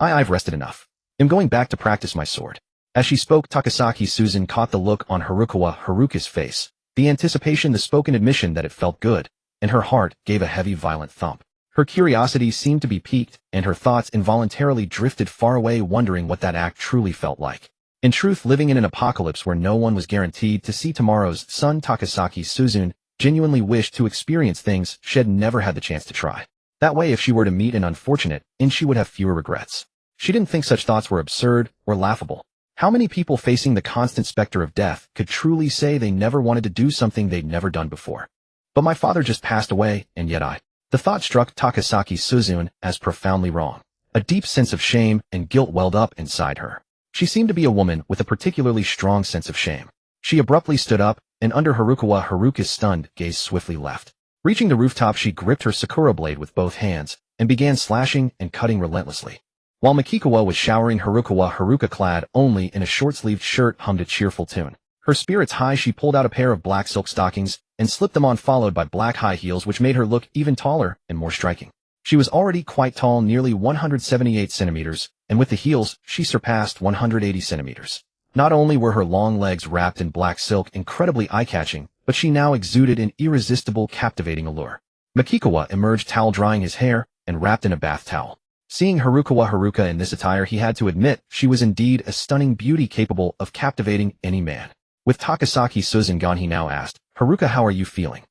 I've rested enough. I'm going back to practice my sword." As she spoke, Takasaki Suzune caught the look on Haruka's face, the anticipation, the spoken admission that it felt good, and her heart gave a heavy, violent thump. Her curiosity seemed to be piqued, and her thoughts involuntarily drifted far away, wondering what that act truly felt like. In truth, living in an apocalypse where no one was guaranteed to see tomorrow's sun, Takasaki Suzune genuinely wished to experience things she had never had the chance to try. That way, if she were to meet an unfortunate end, she would have fewer regrets. She didn't think such thoughts were absurd or laughable. How many people facing the constant specter of death could truly say they never wanted to do something they'd never done before? "But my father just passed away, and yet I..." The thought struck Takasaki Suzune as profoundly wrong. A deep sense of shame and guilt welled up inside her. She seemed to be a woman with a particularly strong sense of shame. She abruptly stood up, and under Haruka's stunned gaze swiftly left. Reaching the rooftop, she gripped her Sakura blade with both hands and began slashing and cutting relentlessly. While Makikawa was showering, Haruka, clad only in a short-sleeved shirt, hummed a cheerful tune. Her spirits high, she pulled out a pair of black silk stockings and slipped them on, followed by black high heels, which made her look even taller and more striking. She was already quite tall, nearly 178 centimeters, and with the heels, she surpassed 180 centimeters. Not only were her long legs wrapped in black silk incredibly eye-catching, but she now exuded an irresistible, captivating allure. Makikawa emerged, towel drying his hair, and wrapped in a bath towel. Seeing Haruka in this attire, he had to admit she was indeed a stunning beauty capable of captivating any man. With Takasaki Suzune gone, he now asked, "Haruka, how are you feeling?"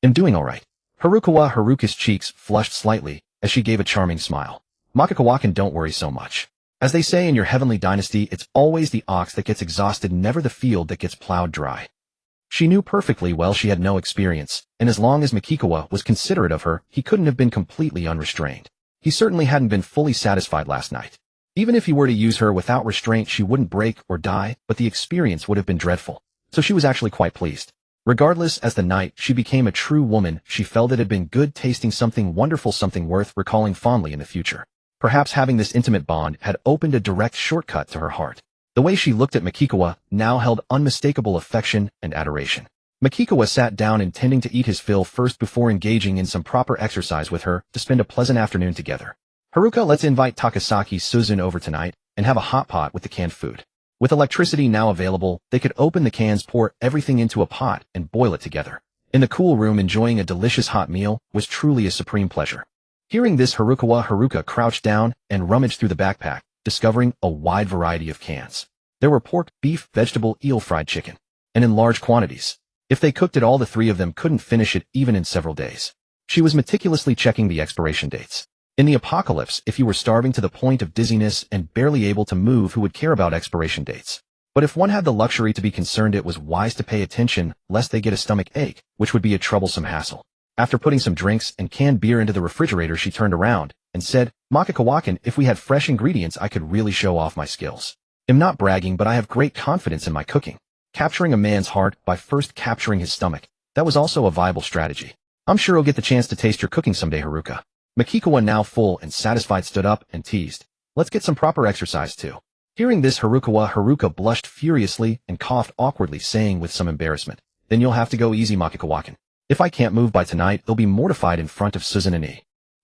"I'm doing all right." Haruka's cheeks flushed slightly as she gave a charming smile. "Makikawa-kun, don't worry so much. As they say in your heavenly dynasty, it's always the ox that gets exhausted, never the field that gets plowed dry." She knew perfectly well she had no experience, and as long as Makikawa was considerate of her, he couldn't have been completely unrestrained. He certainly hadn't been fully satisfied last night. Even if he were to use her without restraint, she wouldn't break or die, but the experience would have been dreadful. So she was actually quite pleased. Regardless, as the night she became a true woman, she felt it had been good, tasting something wonderful, something worth recalling fondly in the future. Perhaps having this intimate bond had opened a direct shortcut to her heart. The way she looked at Makikawa now held unmistakable affection and adoration. Makikawa sat down, intending to eat his fill first before engaging in some proper exercise with her to spend a pleasant afternoon together. "Haruka, let's invite Takasaki Suzune over tonight and have a hot pot with the canned food." With electricity now available, they could open the cans, pour everything into a pot, and boil it together. In the cool room, enjoying a delicious hot meal was truly a supreme pleasure. Hearing this, Haruka crouched down and rummaged through the backpack, discovering a wide variety of cans. There were pork, beef, vegetable, eel, fried chicken, and in large quantities. If they cooked it all, the three of them couldn't finish it even in several days. She was meticulously checking the expiration dates. In the apocalypse, if you were starving to the point of dizziness and barely able to move, who would care about expiration dates? But if one had the luxury to be concerned, it was wise to pay attention, lest they get a stomach ache, which would be a troublesome hassle. After putting some drinks and canned beer into the refrigerator, she turned around and said, "Makakawakan, if we had fresh ingredients, I could really show off my skills. I'm not bragging, but I have great confidence in my cooking." Capturing a man's heart by first capturing his stomach, that was also a viable strategy. "I'm sure I'll get the chance to taste your cooking someday, Haruka." Makikawa, now full and satisfied, stood up and teased, "Let's get some proper exercise too." Hearing this, Haruka blushed furiously and coughed awkwardly, saying with some embarrassment, "Then you'll have to go easy, Makikawakan. If I can't move by tonight, they'll be mortified in front of Suzune."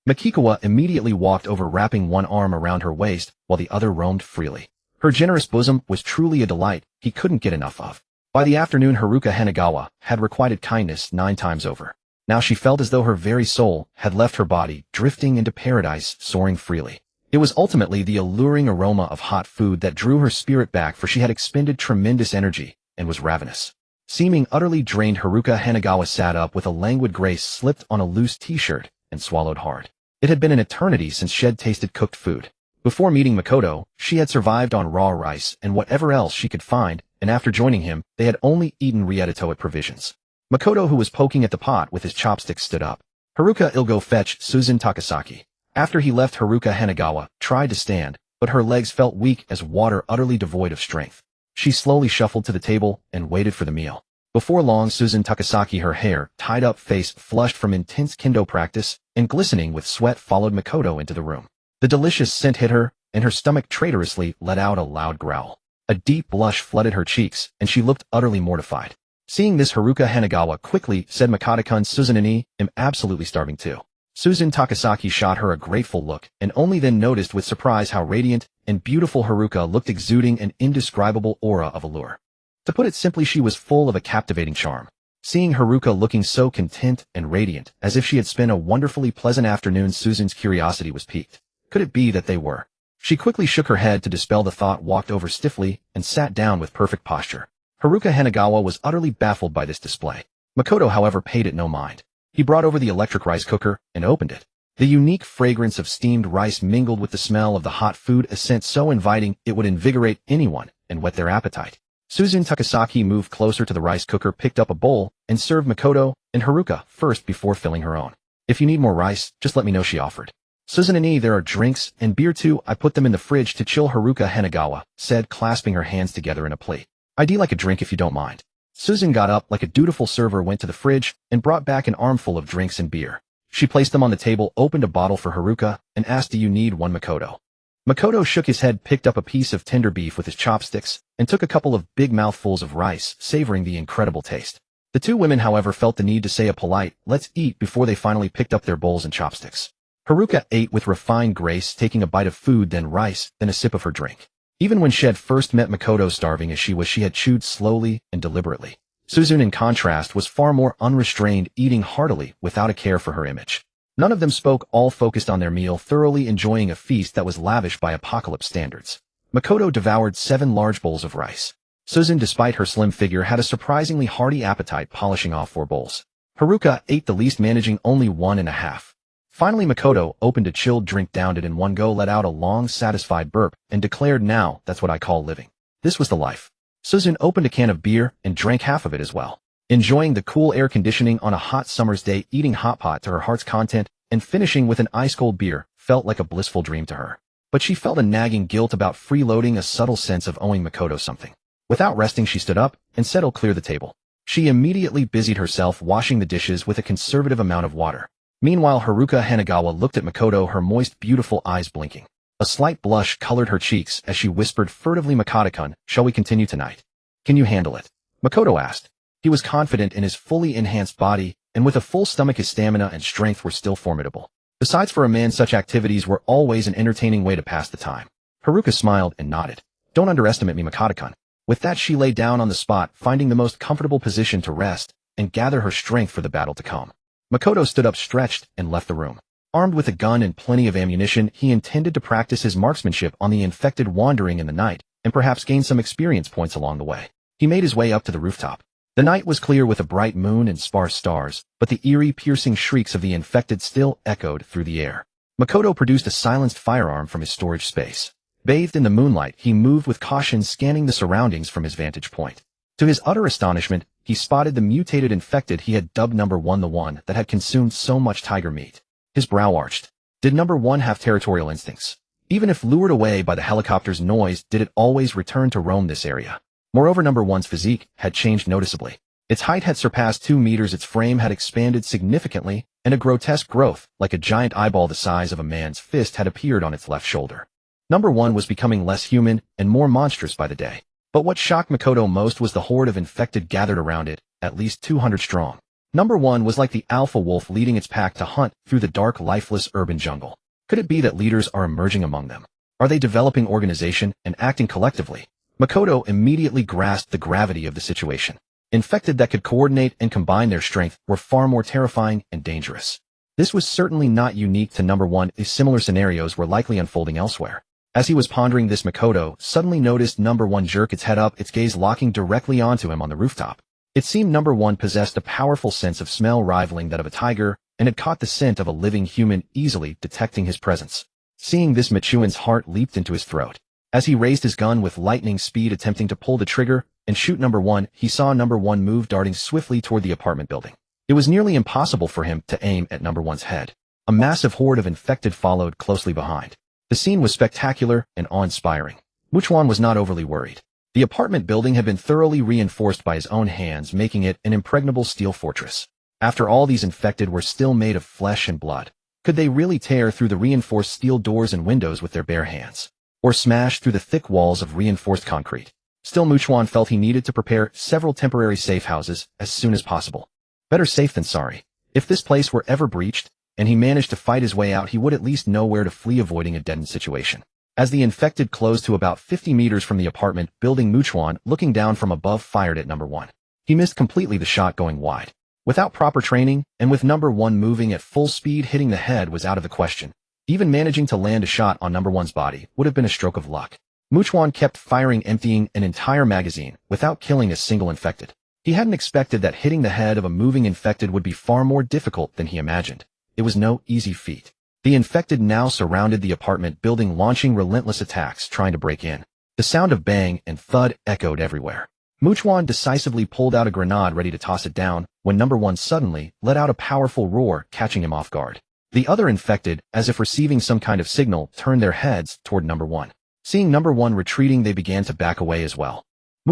Makikawa immediately walked over, wrapping one arm around her waist while the other roamed freely. Her generous bosom was truly a delight he couldn't get enough of. By the afternoon, Haruka Hanegawa had requited kindness 9 times over. Now she felt as though her very soul had left her body, drifting into paradise, soaring freely. It was ultimately the alluring aroma of hot food that drew her spirit back, for she had expended tremendous energy and was ravenous. Seeming utterly drained, Haruka Hanegawa sat up with a languid grace, slipped on a loose t-shirt, and swallowed hard. It had been an eternity since she had tasted cooked food. Before meeting Makoto, she had survived on raw rice and whatever else she could find, and after joining him, they had only eaten Rieditoa provisions. Makoto, who was poking at the pot with his chopsticks, stood up. "Haruka, I'll go fetch Susan Takasaki." After he left, Haruka Hanegawa tried to stand, but her legs felt weak as water, utterly devoid of strength. She slowly shuffled to the table and waited for the meal. Before long, Susan Takasaki, her hair tied up, face flushed from intense kendo practice, and glistening with sweat, followed Makoto into the room. The delicious scent hit her, and her stomach traitorously let out a loud growl. A deep blush flooded her cheeks, and she looked utterly mortified. Seeing this, Haruka Hanegawa quickly said, "Makoto-kun, Suzune, I'm absolutely starving too." Susan Takasaki shot her a grateful look, and only then noticed with surprise how radiant and beautiful Haruka looked, exuding an indescribable aura of allure. To put it simply, she was full of a captivating charm. Seeing Haruka looking so content and radiant, as if she had spent a wonderfully pleasant afternoon, Susan's curiosity was piqued. Could it be that they were? She quickly shook her head to dispel the thought, walked over stiffly, and sat down with perfect posture. Haruka Hanegawa was utterly baffled by this display. Makoto, however, paid it no mind. He brought over the electric rice cooker and opened it. The unique fragrance of steamed rice mingled with the smell of the hot food, a scent so inviting it would invigorate anyone and whet their appetite. Susan Takasaki moved closer to the rice cooker, picked up a bowl, and served Makoto and Haruka first before filling her own. "If you need more rice, just let me know," she offered. "Suzune, there are drinks and beer too. I put them in the fridge to chill," Haruka Hanegawa said, clasping her hands together in a plea. "I'd like a drink if you don't mind." Susan got up like a dutiful server, went to the fridge, and brought back an armful of drinks and beer. She placed them on the table, opened a bottle for Haruka, and asked, "Do you need one, Makoto?" Makoto shook his head, picked up a piece of tender beef with his chopsticks, and took a couple of big mouthfuls of rice, savoring the incredible taste. The two women, however, felt the need to say a polite, "Let's eat," before they finally picked up their bowls and chopsticks. Haruka ate with refined grace, taking a bite of food, then rice, then a sip of her drink. Even when she had first met Makoto, starving as she was, she had chewed slowly and deliberately. Susan, in contrast, was far more unrestrained, eating heartily without a care for her image. None of them spoke, all focused on their meal, thoroughly enjoying a feast that was lavish by apocalypse standards. Makoto devoured 7 large bowls of rice. Susan, despite her slim figure, had a surprisingly hearty appetite, polishing off 4 bowls. Haruka ate the least, managing only 1.5. Finally, Makoto opened a chilled drink, downed it in one go, let out a long, satisfied burp, and declared, "Now, that's what I call living." This was the life. Susan opened a can of beer and drank half of it as well. Enjoying the cool air conditioning on a hot summer's day, eating hot pot to her heart's content, and finishing with an ice-cold beer felt like a blissful dream to her. But she felt a nagging guilt about freeloading, a subtle sense of owing Makoto something. Without resting, she stood up and said, "I'll clear the table." She immediately busied herself washing the dishes with a conservative amount of water. Meanwhile, Haruka Hanegawa looked at Makoto, her moist, beautiful eyes blinking. A slight blush colored her cheeks as she whispered furtively, "Makoto-kun, shall we continue tonight? Can you handle it?" Makoto asked. He was confident in his fully enhanced body, and with a full stomach his stamina and strength were still formidable. Besides, for a man, such activities were always an entertaining way to pass the time. Haruka smiled and nodded. "Don't underestimate me, Makoto-kun." With that, she lay down on the spot, finding the most comfortable position to rest and gather her strength for the battle to come. Makoto stood up, stretched, and left the room. Armed with a gun and plenty of ammunition, he intended to practice his marksmanship on the infected wandering in the night, and perhaps gain some experience points along the way. He made his way up to the rooftop. The night was clear with a bright moon and sparse stars, but the eerie, piercing shrieks of the infected still echoed through the air. Makoto produced a silenced firearm from his storage space. Bathed in the moonlight, he moved with caution, scanning the surroundings from his vantage point. To his utter astonishment, he spotted the mutated infected he had dubbed Number 1, the one that had consumed so much tiger meat. His brow arched. Did Number 1 have territorial instincts? Even if lured away by the helicopter's noise, did it always return to roam this area? Moreover, Number 1's physique had changed noticeably. Its height had surpassed 2 meters, its frame had expanded significantly, and a grotesque growth, like a giant eyeball the size of a man's fist, had appeared on its left shoulder. Number 1 was becoming less human and more monstrous by the day. But what shocked Makoto most was the horde of infected gathered around it, at least 200 strong. Number 1 was like the alpha wolf leading its pack to hunt through the dark, lifeless urban jungle. Could it be that leaders are emerging among them? Are they developing organization and acting collectively? Makoto immediately grasped the gravity of the situation. Infected that could coordinate and combine their strength were far more terrifying and dangerous. This was certainly not unique to Number 1, as similar scenarios were likely unfolding elsewhere. As he was pondering this, Makoto suddenly noticed Number 1 jerk its head up, its gaze locking directly onto him on the rooftop. It seemed Number 1 possessed a powerful sense of smell rivaling that of a tiger, and had caught the scent of a living human, easily detecting his presence. Seeing this, Chuan's heart leaped into his throat. As he raised his gun with lightning speed, attempting to pull the trigger and shoot Number 1, he saw Number 1 move, darting swiftly toward the apartment building. It was nearly impossible for him to aim at Number 1's head. A massive horde of infected followed closely behind. The scene was spectacular and awe-inspiring. Chuan was not overly worried. The apartment building had been thoroughly reinforced by his own hands, making it an impregnable steel fortress. After all, these infected were still made of flesh and blood. Could they really tear through the reinforced steel doors and windows with their bare hands? Or smash through the thick walls of reinforced concrete? Still, Chuan felt he needed to prepare several temporary safe houses as soon as possible. Better safe than sorry. If this place were ever breached, and he managed to fight his way out, he would at least know where to flee, avoiding a deadened situation. As the infected closed to about 50 meters from the apartment building, Chuan, looking down from above, fired at Number 1. He missed completely, the shot going wide. Without proper training, and with Number 1 moving at full speed, hitting the head was out of the question. Even managing to land a shot on Number 1's body would have been a stroke of luck. Chuan kept firing, emptying an entire magazine without killing a single infected. He hadn't expected that hitting the head of a moving infected would be far more difficult than he imagined. It was no easy feat. The infected now surrounded the apartment building, launching relentless attacks, trying to break in. The sound of bang and thud echoed everywhere. Chuan decisively pulled out a grenade, ready to toss it down, when Number 1 suddenly let out a powerful roar, catching him off guard. The other infected, as if receiving some kind of signal, turned their heads toward Number 1. Seeing Number 1 retreating, they began to back away as well.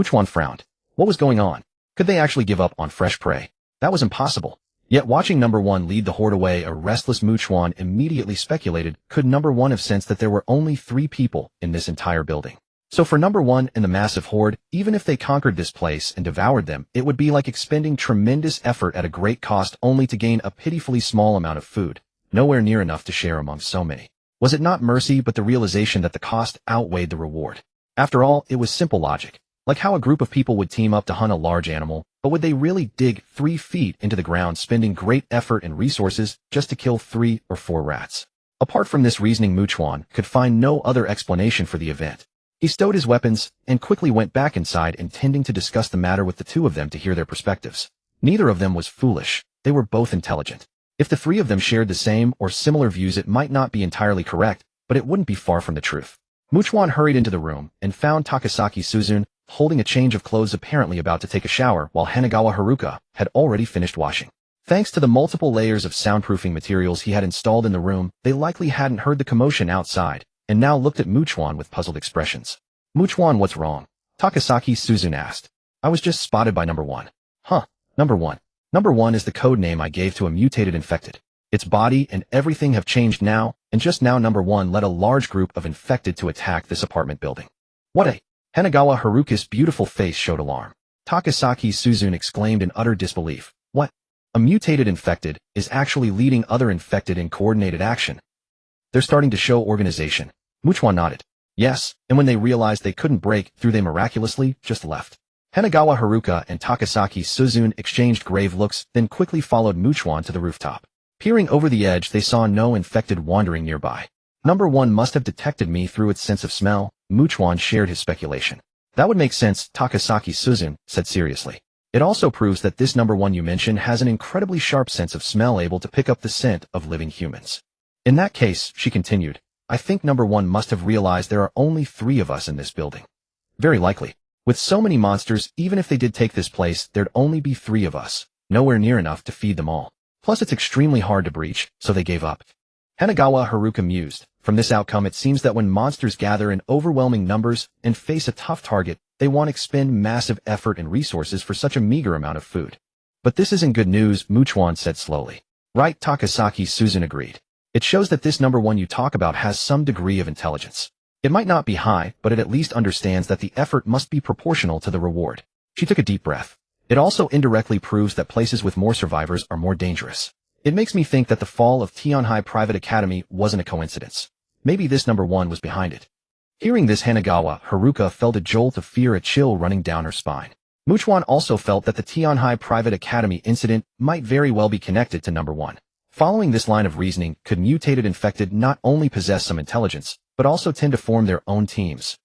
Chuan frowned. What was going on? Could they actually give up on fresh prey? That was impossible. Yet watching Number 1 lead the horde away, a restless Chuan immediately speculated, could Number 1 have sensed that there were only 3 people in this entire building? So for Number 1 and the massive horde, even if they conquered this place and devoured them, it would be like expending tremendous effort at a great cost, only to gain a pitifully small amount of food, nowhere near enough to share among so many. Was it not mercy, but the realization that the cost outweighed the reward? After all, it was simple logic. Like how a group of people would team up to hunt a large animal, but would they really dig 3 feet into the ground, spending great effort and resources just to kill 3 or 4 rats? Apart from this reasoning, Chuan could find no other explanation for the event. He stowed his weapons and quickly went back inside, intending to discuss the matter with the 2 of them to hear their perspectives. Neither of them was foolish. They were both intelligent. If the 3 of them shared the same or similar views, it might not be entirely correct, but it wouldn't be far from the truth. Chuan hurried into the room and found Takasaki Suzune holding a change of clothes, apparently about to take a shower, while Hanegawa Haruka had already finished washing. Thanks to the multiple layers of soundproofing materials he had installed in the room, they likely hadn't heard the commotion outside, and now looked at Chuan with puzzled expressions. Chuan, what's wrong? Takasaki Suzune asked. I was just spotted by Number 1. Huh, Number 1. Number 1 is the code name I gave to a mutated infected. Its body and everything have changed now, and just now Number 1 led a large group of infected to attack this apartment building. What a... Hanegawa Haruka's beautiful face showed alarm. Takasaki Suzune exclaimed in utter disbelief. What? A mutated infected is actually leading other infected in coordinated action. They're starting to show organization. Chuan nodded. Yes, and when they realized they couldn't break through, they miraculously just left. Hanegawa Haruka and Takasaki Suzune exchanged grave looks, then quickly followed Chuan to the rooftop. Peering over the edge, they saw no infected wandering nearby. Number 1 must have detected me through its sense of smell. Chuan shared his speculation. That would make sense, Takasaki Suzune said seriously. It also proves that this number one you mentioned has an incredibly sharp sense of smell, able to pick up the scent of living humans. In that case, she continued, I think number one must have realized there are only 3 of us in this building. Very likely. With so many monsters, even if they did take this place, there'd only be 3 of us, nowhere near enough to feed them all. Plus it's extremely hard to breach, so they gave up. Hanagawa Haruka mused. From this outcome, it seems that when monsters gather in overwhelming numbers and face a tough target, they want to expend massive effort and resources for such a meager amount of food. But this isn't good news, Chuan said slowly. Right, Takasaki Susan agreed. It shows that this number one you talk about has some degree of intelligence. It might not be high, but it at least understands that the effort must be proportional to the reward. She took a deep breath. It also indirectly proves that places with more survivors are more dangerous. It makes me think that the fall of Tianhai Private Academy wasn't a coincidence. Maybe this number one was behind it. Hearing this, Hanagawa Haruka felt a jolt of fear, a chill running down her spine. Chuan also felt that the Tianhai Private Academy incident might very well be connected to number one. Following this line of reasoning, could mutated infected not only possess some intelligence, but also tend to form their own teams?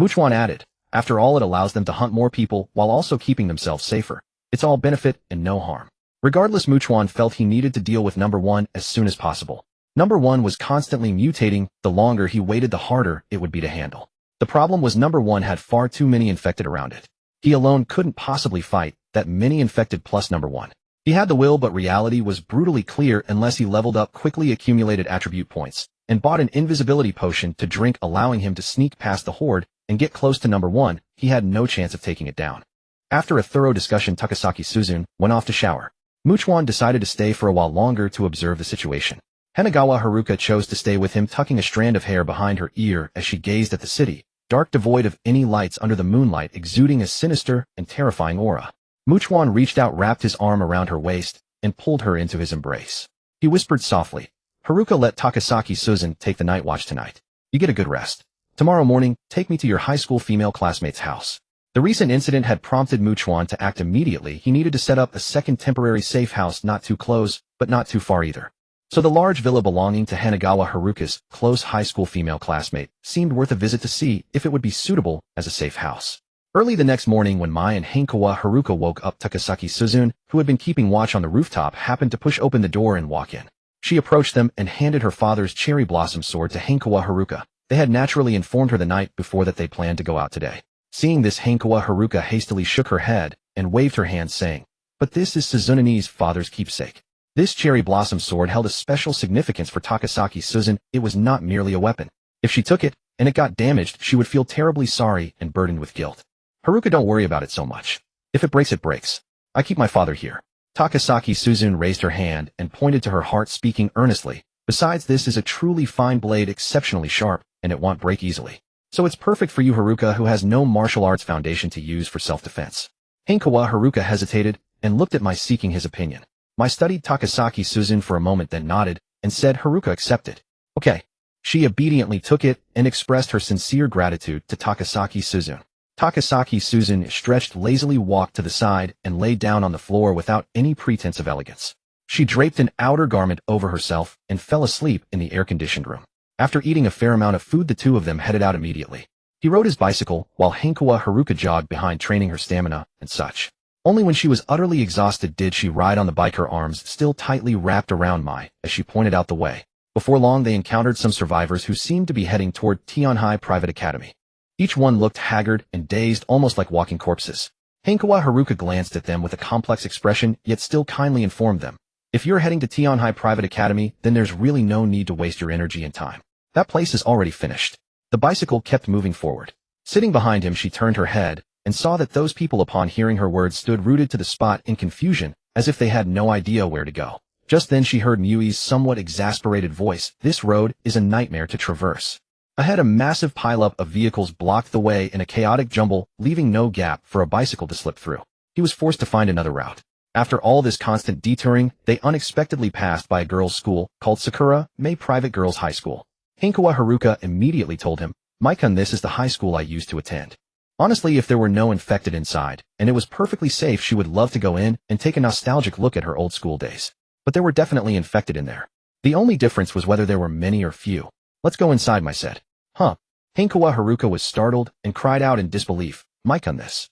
Chuan added, after all, it allows them to hunt more people while also keeping themselves safer. It's all benefit and no harm. Regardless, Chuan felt he needed to deal with number one as soon as possible. Number one was constantly mutating. The longer he waited, the harder it would be to handle. The problem was number one had far too many infected around it. He alone couldn't possibly fight that many infected plus number one. He had the will, but reality was brutally clear unless he leveled up quickly accumulated attribute points and bought an invisibility potion to drink, allowing him to sneak past the horde and get close to number one. He had no chance of taking it down. After a thorough discussion, Takasaki Susan went off to shower. Chuan decided to stay for a while longer to observe the situation. Hanagawa Haruka chose to stay with him, tucking a strand of hair behind her ear as she gazed at the city, dark, devoid of any lights under the moonlight, exuding a sinister and terrifying aura. Chuan reached out, wrapped his arm around her waist, and pulled her into his embrace. He whispered softly, Haruka, let Takasaki Susan take the night watch tonight. You get a good rest. Tomorrow morning, take me to your high school female classmate's house. The recent incident had prompted Chuan to act immediately. He needed to set up a second temporary safe house, not too close, but not too far either. So the large villa belonging to Hanagawa Haruka's close high school female classmate seemed worth a visit to see if it would be suitable as a safe house. Early the next morning, when Mai and Hanagawa Haruka woke up, Takasaki Susan, who had been keeping watch on the rooftop, happened to push open the door and walk in. She approached them and handed her father's cherry blossom sword to Hanagawa Haruka. They had naturally informed her the night before that they planned to go out today. Seeing this, Hanagawa Haruka hastily shook her head and waved her hand, saying, but this is Suzunani's father's keepsake. This cherry blossom sword held a special significance for Takasaki Susan. It was not merely a weapon. If she took it, and it got damaged, she would feel terribly sorry and burdened with guilt. Haruka, don't worry about it so much. If it breaks, it breaks. I keep my father here. Takasaki Susan raised her hand and pointed to her heart, speaking earnestly. Besides, this is a truly fine blade, exceptionally sharp, and it won't break easily. So it's perfect for you, Haruka, who has no martial arts foundation to use for self-defense. Hanagawa Haruka hesitated and looked at Mai, seeking his opinion. Mai studied Takasaki Susan for a moment, then nodded and said, Haruka, accepted. Okay. She obediently took it and expressed her sincere gratitude to Takasaki Susan. Takasaki Susan stretched lazily, walked to the side, and lay down on the floor without any pretense of elegance. She draped an outer garment over herself and fell asleep in the air-conditioned room. After eating a fair amount of food, the two of them headed out immediately. He rode his bicycle, while Hanagawa Haruka jogged behind, training her stamina and such. Only when she was utterly exhausted did she ride on the bike, her arms still tightly wrapped around Mai as she pointed out the way. Before long, they encountered some survivors who seemed to be heading toward Tianhai Private Academy. Each one looked haggard and dazed, almost like walking corpses. Hanagawa Haruka glanced at them with a complex expression, yet still kindly informed them. If you're heading to Tianhai Private Academy, then there's really no need to waste your energy and time. That place is already finished. The bicycle kept moving forward. Sitting behind him, she turned her head and saw that those people, upon hearing her words, stood rooted to the spot in confusion, as if they had no idea where to go. Just then she heard Mui's somewhat exasperated voice. This road is a nightmare to traverse. Ahead, a massive pileup of vehicles blocked the way in a chaotic jumble, leaving no gap for a bicycle to slip through. He was forced to find another route. After all this constant detouring, they unexpectedly passed by a girls' school called Sakura May Private Girls High School. Hanagawa Haruka immediately told him, Maikun, this is the high school I used to attend. Honestly, if there were no infected inside, and it was perfectly safe, she would love to go in and take a nostalgic look at her old school days. But there were definitely infected in there. The only difference was whether there were many or few. Let's go inside, Mai said. Huh? Hanagawa Haruka was startled and cried out in disbelief, Maikun, this.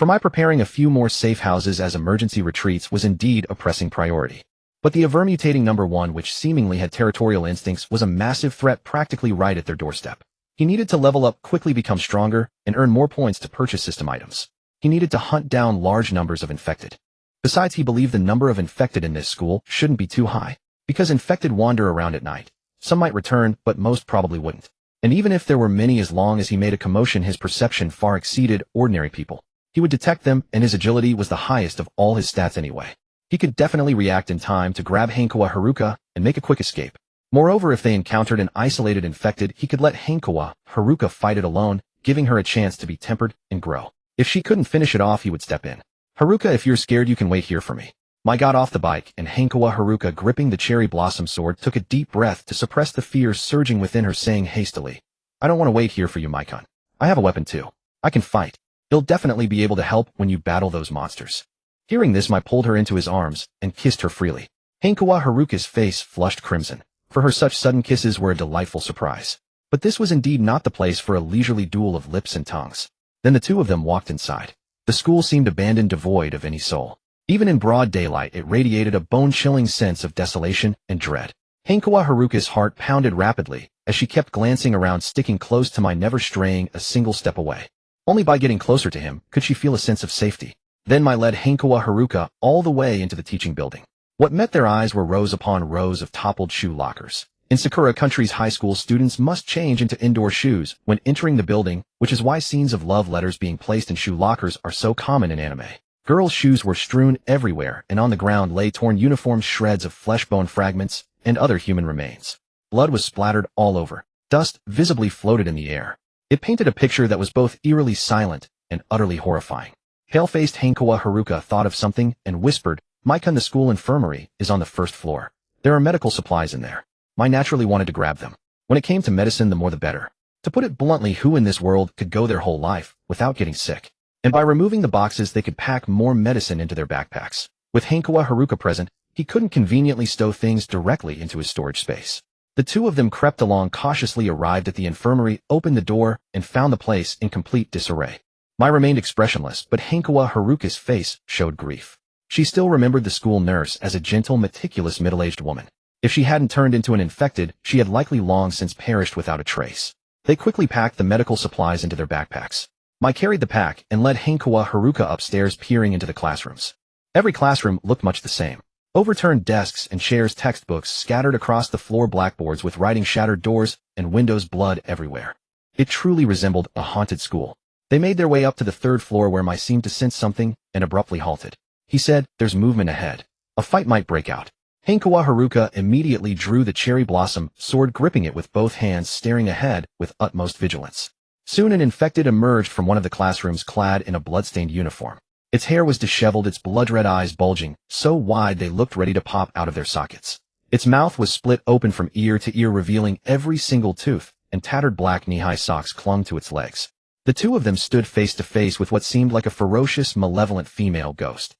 For my preparing a few more safe houses as emergency retreats was indeed a pressing priority. But the aver-mutating number 1, which seemingly had territorial instincts, was a massive threat practically right at their doorstep. He needed to level up, quickly become stronger, and earn more points to purchase system items. He needed to hunt down large numbers of infected. Besides, he believed the number of infected in this school shouldn't be too high, because infected wander around at night. Some might return, but most probably wouldn't. And even if there were many, as long as he made a commotion, his perception far exceeded ordinary people. He would detect them, and his agility was the highest of all his stats anyway. He could definitely react in time to grab Hankawa Haruka and make a quick escape. Moreover, if they encountered an isolated infected, he could let Hankawa Haruka fight it alone, giving her a chance to be tempered and grow. If she couldn't finish it off, he would step in. Haruka, if you're scared, you can wait here for me. Mai got off the bike, and Hankawa Haruka, gripping the cherry blossom sword, took a deep breath to suppress the fear surging within her, saying hastily, I don't want to wait here for you, Mai-kun. I have a weapon too. I can fight. He'll definitely be able to help when you battle those monsters. Hearing this, Mai pulled her into his arms and kissed her freely. Hankawa Haruka's face flushed crimson. For her, such sudden kisses were a delightful surprise. But this was indeed not the place for a leisurely duel of lips and tongues. Then the two of them walked inside. The school seemed abandoned, devoid of any soul. Even in broad daylight, it radiated a bone-chilling sense of desolation and dread. Hankawa Haruka's heart pounded rapidly as she kept glancing around, sticking close to Mai, never straying a single step away. Only by getting closer to him could she feel a sense of safety. Then Mai led Hankawa Haruka all the way into the teaching building. What met their eyes were rows upon rows of toppled shoe lockers. In Sakura Country's high school, students must change into indoor shoes when entering the building, which is why scenes of love letters being placed in shoe lockers are so common in anime. Girls' shoes were strewn everywhere, and on the ground lay torn uniforms, shreds of flesh-bone fragments, and other human remains. Blood was splattered all over. Dust visibly floated in the air. It painted a picture that was both eerily silent and utterly horrifying. Pale-faced Hankawa Haruka thought of something and whispered, Mai-kun, the school infirmary is on the first floor. There are medical supplies in there. Mai naturally wanted to grab them. When it came to medicine, the more the better. To put it bluntly, who in this world could go their whole life without getting sick? And by removing the boxes, they could pack more medicine into their backpacks. With Hankawa Haruka present, he couldn't conveniently stow things directly into his storage space. The two of them crept along cautiously, arrived at the infirmary, opened the door, and found the place in complete disarray. Mai remained expressionless, but Hankawa Haruka's face showed grief. She still remembered the school nurse as a gentle, meticulous, middle-aged woman. If she hadn't turned into an infected, she had likely long since perished without a trace. They quickly packed the medical supplies into their backpacks. Mai carried the pack and led Hankawa Haruka upstairs, peering into the classrooms. Every classroom looked much the same. Overturned desks and chairs, textbooks scattered across the floor, blackboards with writing, shattered doors, and windows, blood everywhere. It truly resembled a haunted school. They made their way up to the third floor, where Mai seemed to sense something and abruptly halted. He said, there's movement ahead. A fight might break out. Hankawa Haruka immediately drew the cherry blossom sword, gripping it with both hands, staring ahead with utmost vigilance. Soon an infected emerged from one of the classrooms, clad in a blood-stained uniform. Its hair was disheveled, its blood-red eyes bulging, so wide they looked ready to pop out of their sockets. Its mouth was split open from ear to ear, revealing every single tooth, and tattered black knee-high socks clung to its legs. The two of them stood face to face with what seemed like a ferocious, malevolent female ghost.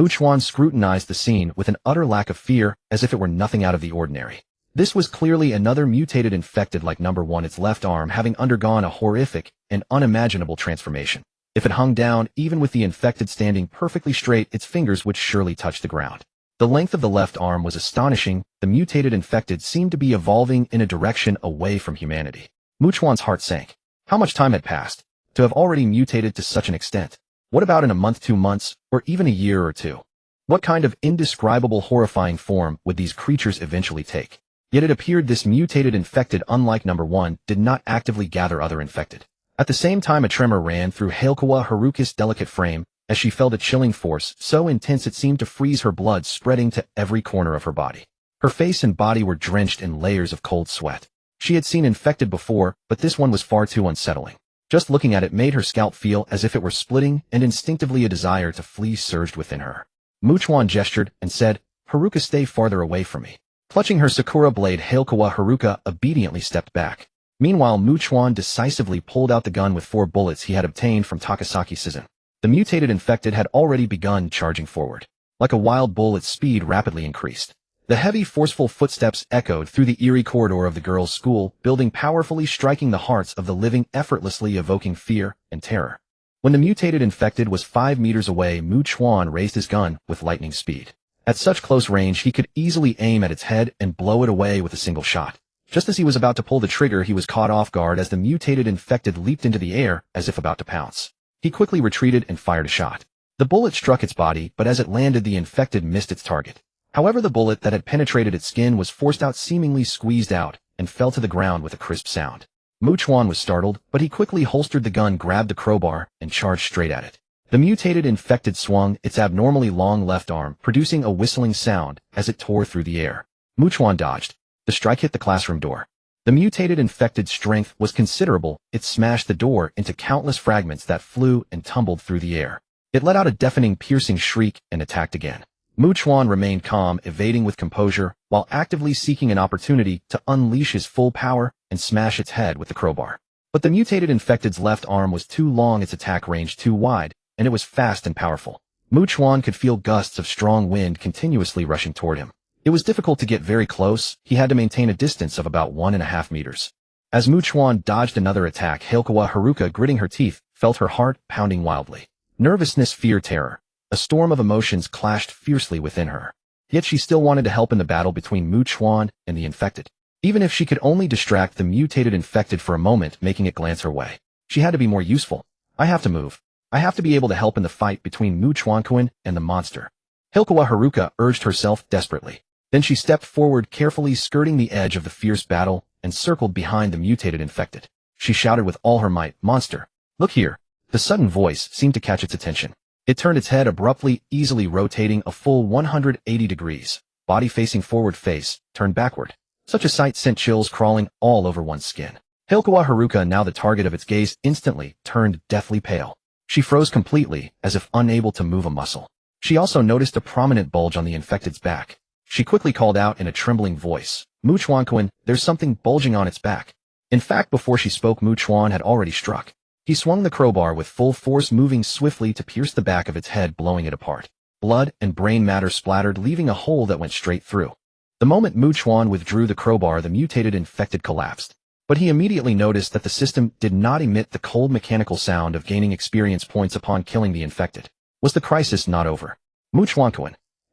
Chuan scrutinized the scene with an utter lack of fear, as if it were nothing out of the ordinary. This was clearly another mutated infected like number 1, its left arm having undergone a horrific and unimaginable transformation. If it hung down, even with the infected standing perfectly straight, its fingers would surely touch the ground. The length of the left arm was astonishing. The mutated infected seemed to be evolving in a direction away from humanity. Chuan's heart sank. How much time had passed to have already mutated to such an extent? What about in a month, 2 months, or even a year or two? What kind of indescribable, horrifying form would these creatures eventually take? Yet it appeared this mutated infected, unlike number 1, did not actively gather other infected. At the same time, a tremor ran through Hankawa Haruka's delicate frame as she felt a chilling force so intense it seemed to freeze her, blood spreading to every corner of her body. Her face and body were drenched in layers of cold sweat. She had seen infected before, but this one was far too unsettling. Just looking at it made her scalp feel as if it were splitting, and instinctively a desire to flee surged within her. Chuan gestured and said, Haruka, stay farther away from me. Clutching her Sakura blade, Hankawa Haruka obediently stepped back. Meanwhile, Chuan decisively pulled out the gun with 4 bullets he had obtained from Takasaki Sisen. The mutated infected had already begun charging forward. Like a wild bull, its speed rapidly increased. The heavy, forceful footsteps echoed through the eerie corridor of the girls' school building, powerfully striking the hearts of the living, effortlessly evoking fear and terror. When the mutated infected was 5 meters away, Chuan raised his gun with lightning speed. At such close range, he could easily aim at its head and blow it away with a single shot. Just as he was about to pull the trigger, he was caught off guard as the mutated infected leaped into the air as if about to pounce. He quickly retreated and fired a shot. The bullet struck its body, but as it landed, the infected missed its target. However, the bullet that had penetrated its skin was forced out, seemingly squeezed out, and fell to the ground with a crisp sound. Chuan was startled, but he quickly holstered the gun, grabbed the crowbar, and charged straight at it. The mutated infected swung its abnormally long left arm, producing a whistling sound as it tore through the air. Chuan dodged. The strike hit the classroom door. The mutated infected's strength was considerable. It smashed the door into countless fragments that flew and tumbled through the air. It let out a deafening, piercing shriek and attacked again. Chuan remained calm, evading with composure, while actively seeking an opportunity to unleash his full power and smash its head with the crowbar. But the mutated infected's left arm was too long, its attack range too wide, and it was fast and powerful. Chuan could feel gusts of strong wind continuously rushing toward him. It was difficult to get very close. He had to maintain a distance of about 1.5 meters. As Chuan dodged another attack, Haruka, gritting her teeth, felt her heart pounding wildly. Nervousness, fear, terror. A storm of emotions clashed fiercely within her. Yet she still wanted to help in the battle between Chuan and the infected. Even if she could only distract the mutated infected for a moment, making it glance her way. She had to be more useful. I have to move. I have to be able to help in the fight between Chuan and the monster. Haruka urged herself desperately. Then she stepped forward, carefully skirting the edge of the fierce battle, and circled behind the mutated infected. She shouted with all her might, "Monster, look here." The sudden voice seemed to catch its attention. It turned its head abruptly, easily rotating a full 180 degrees. Body facing forward, face turned backward. Such a sight sent chills crawling all over one's skin. Haruka, now the target of its gaze, instantly turned deathly pale. She froze completely, as if unable to move a muscle. She also noticed a prominent bulge on the infected's back. She quickly called out in a trembling voice, "Chuan, there's something bulging on its back." In fact, before she spoke, Chuan had already struck. He swung the crowbar with full force, moving swiftly to pierce the back of its head, blowing it apart. Blood and brain matter splattered, leaving a hole that went straight through. The moment Chuan withdrew the crowbar, the mutated infected collapsed. But he immediately noticed that the system did not emit the cold mechanical sound of gaining experience points upon killing the infected. Was the crisis not over? Chuan.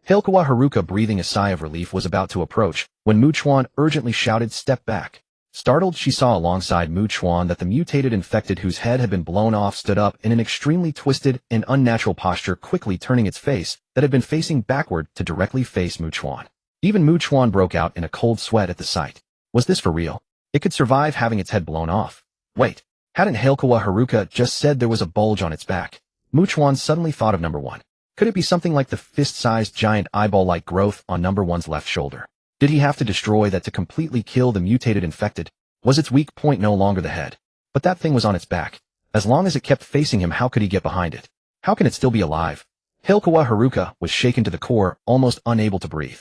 Haruka, breathing a sigh of relief, was about to approach, when Chuan urgently shouted, "Step back." Startled, she saw alongside Chuan that the mutated infected, whose head had been blown off, stood up in an extremely twisted and unnatural posture, quickly turning its face, that had been facing backward, to directly face Chuan. Even Chuan broke out in a cold sweat at the sight. Was this for real? It could survive having its head blown off. Wait, hadn't Haruka just said there was a bulge on its back? Chuan suddenly thought of number 1. Could it be something like the fist-sized giant eyeball-like growth on number 1's left shoulder? Did he have to destroy that to completely kill the mutated infected? Was its weak point no longer the head? But that thing was on its back. As long as it kept facing him, how could he get behind it? How can it still be alive? Haruka was shaken to the core, almost unable to breathe.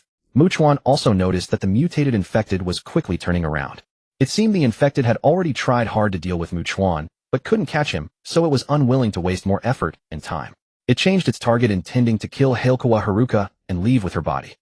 Chuan also noticed that the mutated infected was quickly turning around. It seemed the infected had already tried hard to deal with Chuan, but couldn't catch him, so it was unwilling to waste more effort and time. It changed its target, intending to kill Haruka and leave with her body.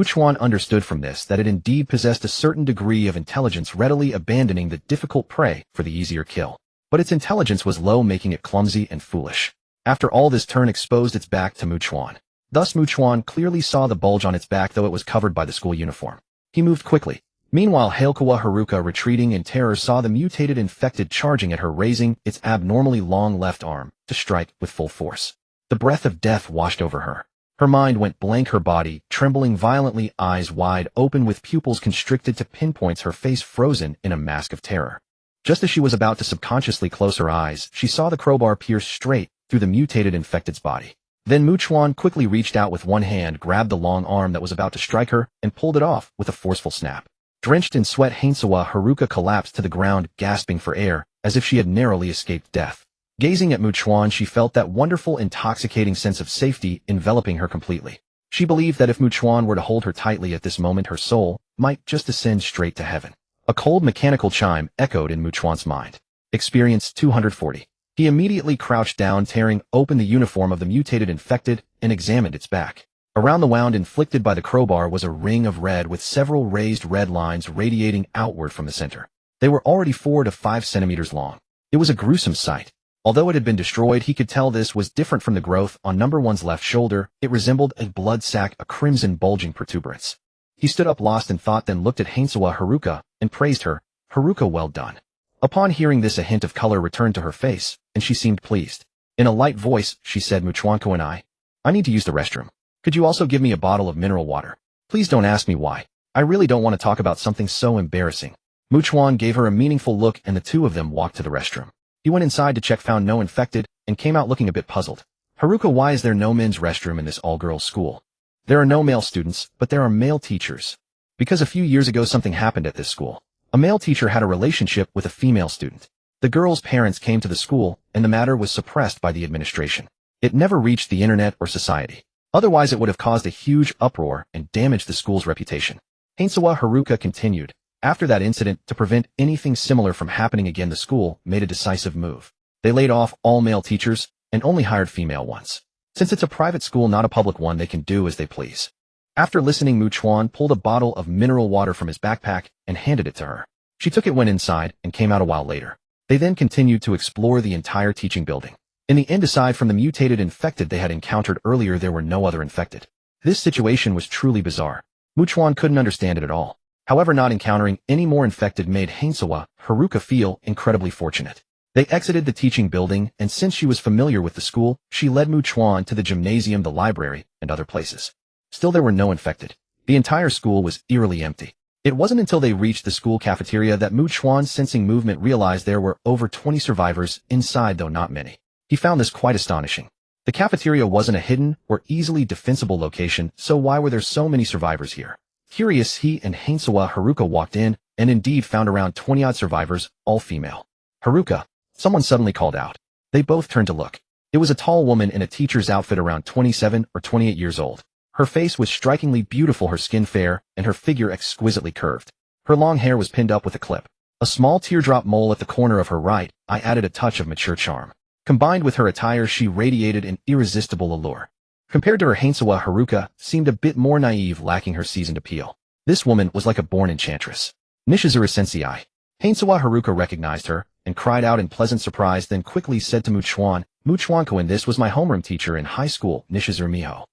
Chuan understood from this that it indeed possessed a certain degree of intelligence, readily abandoning the difficult prey for the easier kill. But its intelligence was low, making it clumsy and foolish. After all, this turn exposed its back to Chuan. Thus Chuan clearly saw the bulge on its back, though it was covered by the school uniform. He moved quickly. Meanwhile, Haruka, retreating in terror, saw the mutated infected charging at her, raising its abnormally long left arm to strike with full force. The breath of death washed over her. Her mind went blank, her body trembling violently, eyes wide open with pupils constricted to pinpoints, her face frozen in a mask of terror. Just as she was about to subconsciously close her eyes, she saw the crowbar pierce straight through the mutated infected's body. Then Chuan quickly reached out with one hand, grabbed the long arm that was about to strike her, and pulled it off with a forceful snap. Drenched in sweat, Haruka collapsed to the ground, gasping for air, as if she had narrowly escaped death. Gazing at Chuan, she felt that wonderful, intoxicating sense of safety enveloping her completely. She believed that if Chuan were to hold her tightly at this moment, her soul might just ascend straight to heaven. A cold mechanical chime echoed in Chuan's mind. Experience 240. He immediately crouched down, tearing open the uniform of the mutated infected, and examined its back. Around the wound inflicted by the crowbar was a ring of red with several raised red lines radiating outward from the center. They were already 4 to 5 centimeters long. It was a gruesome sight. Although it had been destroyed, he could tell this was different from the growth on number one's left shoulder. It resembled a blood sac, a crimson bulging protuberance. He stood up lost in thought, then looked at Hainsawa Haruka and praised her. Haruka, well done. Upon hearing this, a hint of color returned to her face, and she seemed pleased. In a light voice, she said, Muchuanko and I need to use the restroom. Could you also give me a bottle of mineral water? Please don't ask me why. I really don't want to talk about something so embarrassing. Chuan gave her a meaningful look, and the two of them walked to the restroom. He went inside to check, found no infected, and came out looking a bit puzzled. Haruka, why is there no men's restroom in this all-girls school? There are no male students, but there are male teachers. Because a few years ago something happened at this school. A male teacher had a relationship with a female student. The girl's parents came to the school, and the matter was suppressed by the administration. It never reached the internet or society. Otherwise it would have caused a huge uproar and damaged the school's reputation. Hainsawa Haruka continued. After that incident, to prevent anything similar from happening again, the school made a decisive move. They laid off all male teachers and only hired female ones. Since it's a private school, not a public one, they can do as they please. After listening, Chuan pulled a bottle of mineral water from his backpack and handed it to her. She took it, went inside, and came out a while later. They then continued to explore the entire teaching building. In the end, aside from the mutated infected they had encountered earlier, there were no other infected. This situation was truly bizarre. Chuan couldn't understand it at all. However, not encountering any more infected made Hainsawa Haruka feel incredibly fortunate. They exited the teaching building, and since she was familiar with the school, she led Chuan to the gymnasium, the library, and other places. Still, there were no infected. The entire school was eerily empty. It wasn't until they reached the school cafeteria that Chuan, sensing movement, realized there were over 20 survivors inside, though not many. He found this quite astonishing. The cafeteria wasn't a hidden or easily defensible location, so why were there so many survivors here? Curious, he and Hainsawa Haruka walked in, and indeed found around 20-odd survivors, all female. Haruka, someone suddenly called out. They both turned to look. It was a tall woman in a teacher's outfit around 27 or 28 years old. Her face was strikingly beautiful, her skin fair, and her figure exquisitely curved. Her long hair was pinned up with a clip. A small teardrop mole at the corner of her right eye added a touch of mature charm. Combined with her attire, she radiated an irresistible allure. Compared to her, Hainsawa Haruka seemed a bit more naive, lacking her seasoned appeal. This woman was like a born enchantress. Nishizuru Sensei. Hainsawa Haruka recognized her and cried out in pleasant surprise, then quickly said to Muchuanko, and this was my homeroom teacher in high school, Nishizuru Miho.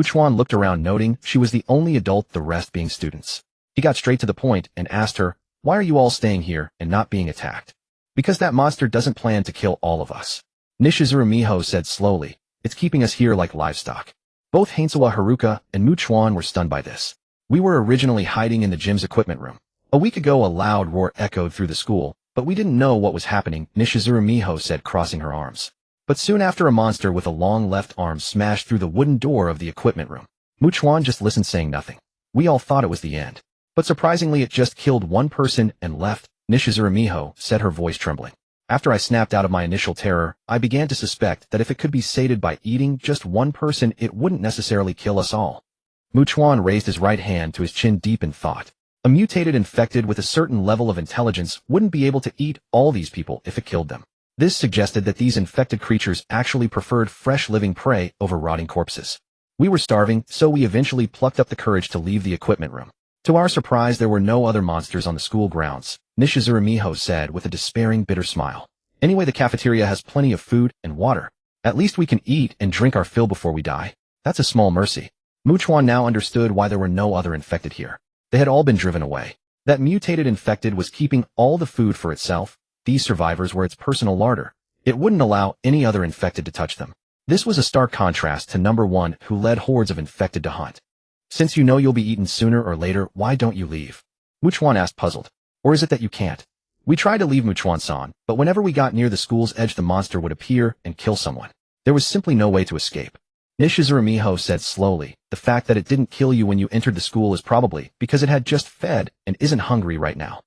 Chuan looked around, noting she was the only adult, the rest being students. He got straight to the point and asked her, why are you all staying here and not being attacked? Because that monster doesn't plan to kill all of us. Nishizuru Miho said slowly, it's keeping us here like livestock. Both Hainsawa Haruka and Chuan were stunned by this. We were originally hiding in the gym's equipment room. A week ago a loud roar echoed through the school, but we didn't know what was happening, Nishizuru Miho said, crossing her arms. But soon after, a monster with a long left arm smashed through the wooden door of the equipment room. Chuan just listened, saying nothing. We all thought it was the end. But surprisingly, it just killed one person and left, Nishizuru Miho said, her voice trembling. After I snapped out of my initial terror, I began to suspect that if it could be sated by eating just one person, it wouldn't necessarily kill us all. Chuan raised his right hand to his chin, deep in thought. A mutated infected with a certain level of intelligence wouldn't be able to eat all these people if it killed them. This suggested that these infected creatures actually preferred fresh living prey over rotting corpses. We were starving, so we eventually plucked up the courage to leave the equipment room. To our surprise, there were no other monsters on the school grounds, Nishizuru Miho said with a despairing, bitter smile. Anyway, the cafeteria has plenty of food and water. At least we can eat and drink our fill before we die. That's a small mercy. Chuan now understood why there were no other infected here. They had all been driven away. That mutated infected was keeping all the food for itself. These survivors were its personal larder. It wouldn't allow any other infected to touch them. This was a stark contrast to number one, who led hordes of infected to hunt. Since you know you'll be eaten sooner or later, why don't you leave? Chuan asked, puzzled. Or is it that you can't? We tried to leave, Chuan-san, but whenever we got near the school's edge, the monster would appear and kill someone. There was simply no way to escape. Nishizuru Miho said slowly, the fact that it didn't kill you when you entered the school is probably because it had just fed and isn't hungry right now.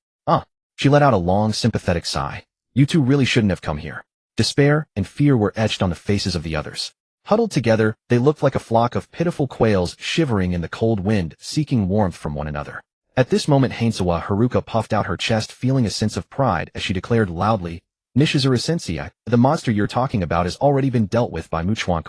She let out a long, sympathetic sigh. You two really shouldn't have come here. Despair and fear were etched on the faces of the others. Huddled together, they looked like a flock of pitiful quails shivering in the cold wind, seeking warmth from one another. At this moment, Hainsawa Haruka puffed out her chest, feeling a sense of pride as she declared loudly, Nishizuru Sensei, the monster you're talking about has already been dealt with by Chuan.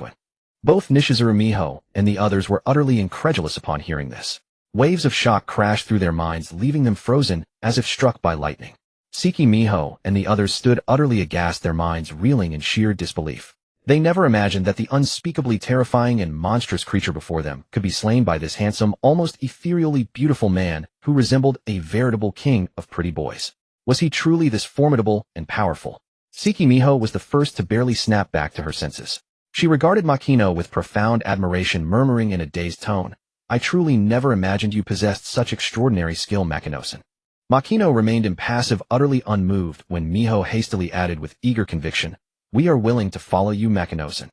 Both Nishizuru Miho and the others were utterly incredulous upon hearing this. Waves of shock crashed through their minds, leaving them frozen as if struck by lightning. Siki Miho and the others stood utterly aghast, their minds reeling in sheer disbelief. They never imagined that the unspeakably terrifying and monstrous creature before them could be slain by this handsome, almost ethereally beautiful man who resembled a veritable king of pretty boys. Was he truly this formidable and powerful? Siki Miho was the first to barely snap back to her senses. She regarded Makino with profound admiration, murmuring in a dazed tone, "I truly never imagined you possessed such extraordinary skill, Makino-san." Makino remained impassive, utterly unmoved, when Miho hastily added with eager conviction, "We are willing to follow you, Makino-san."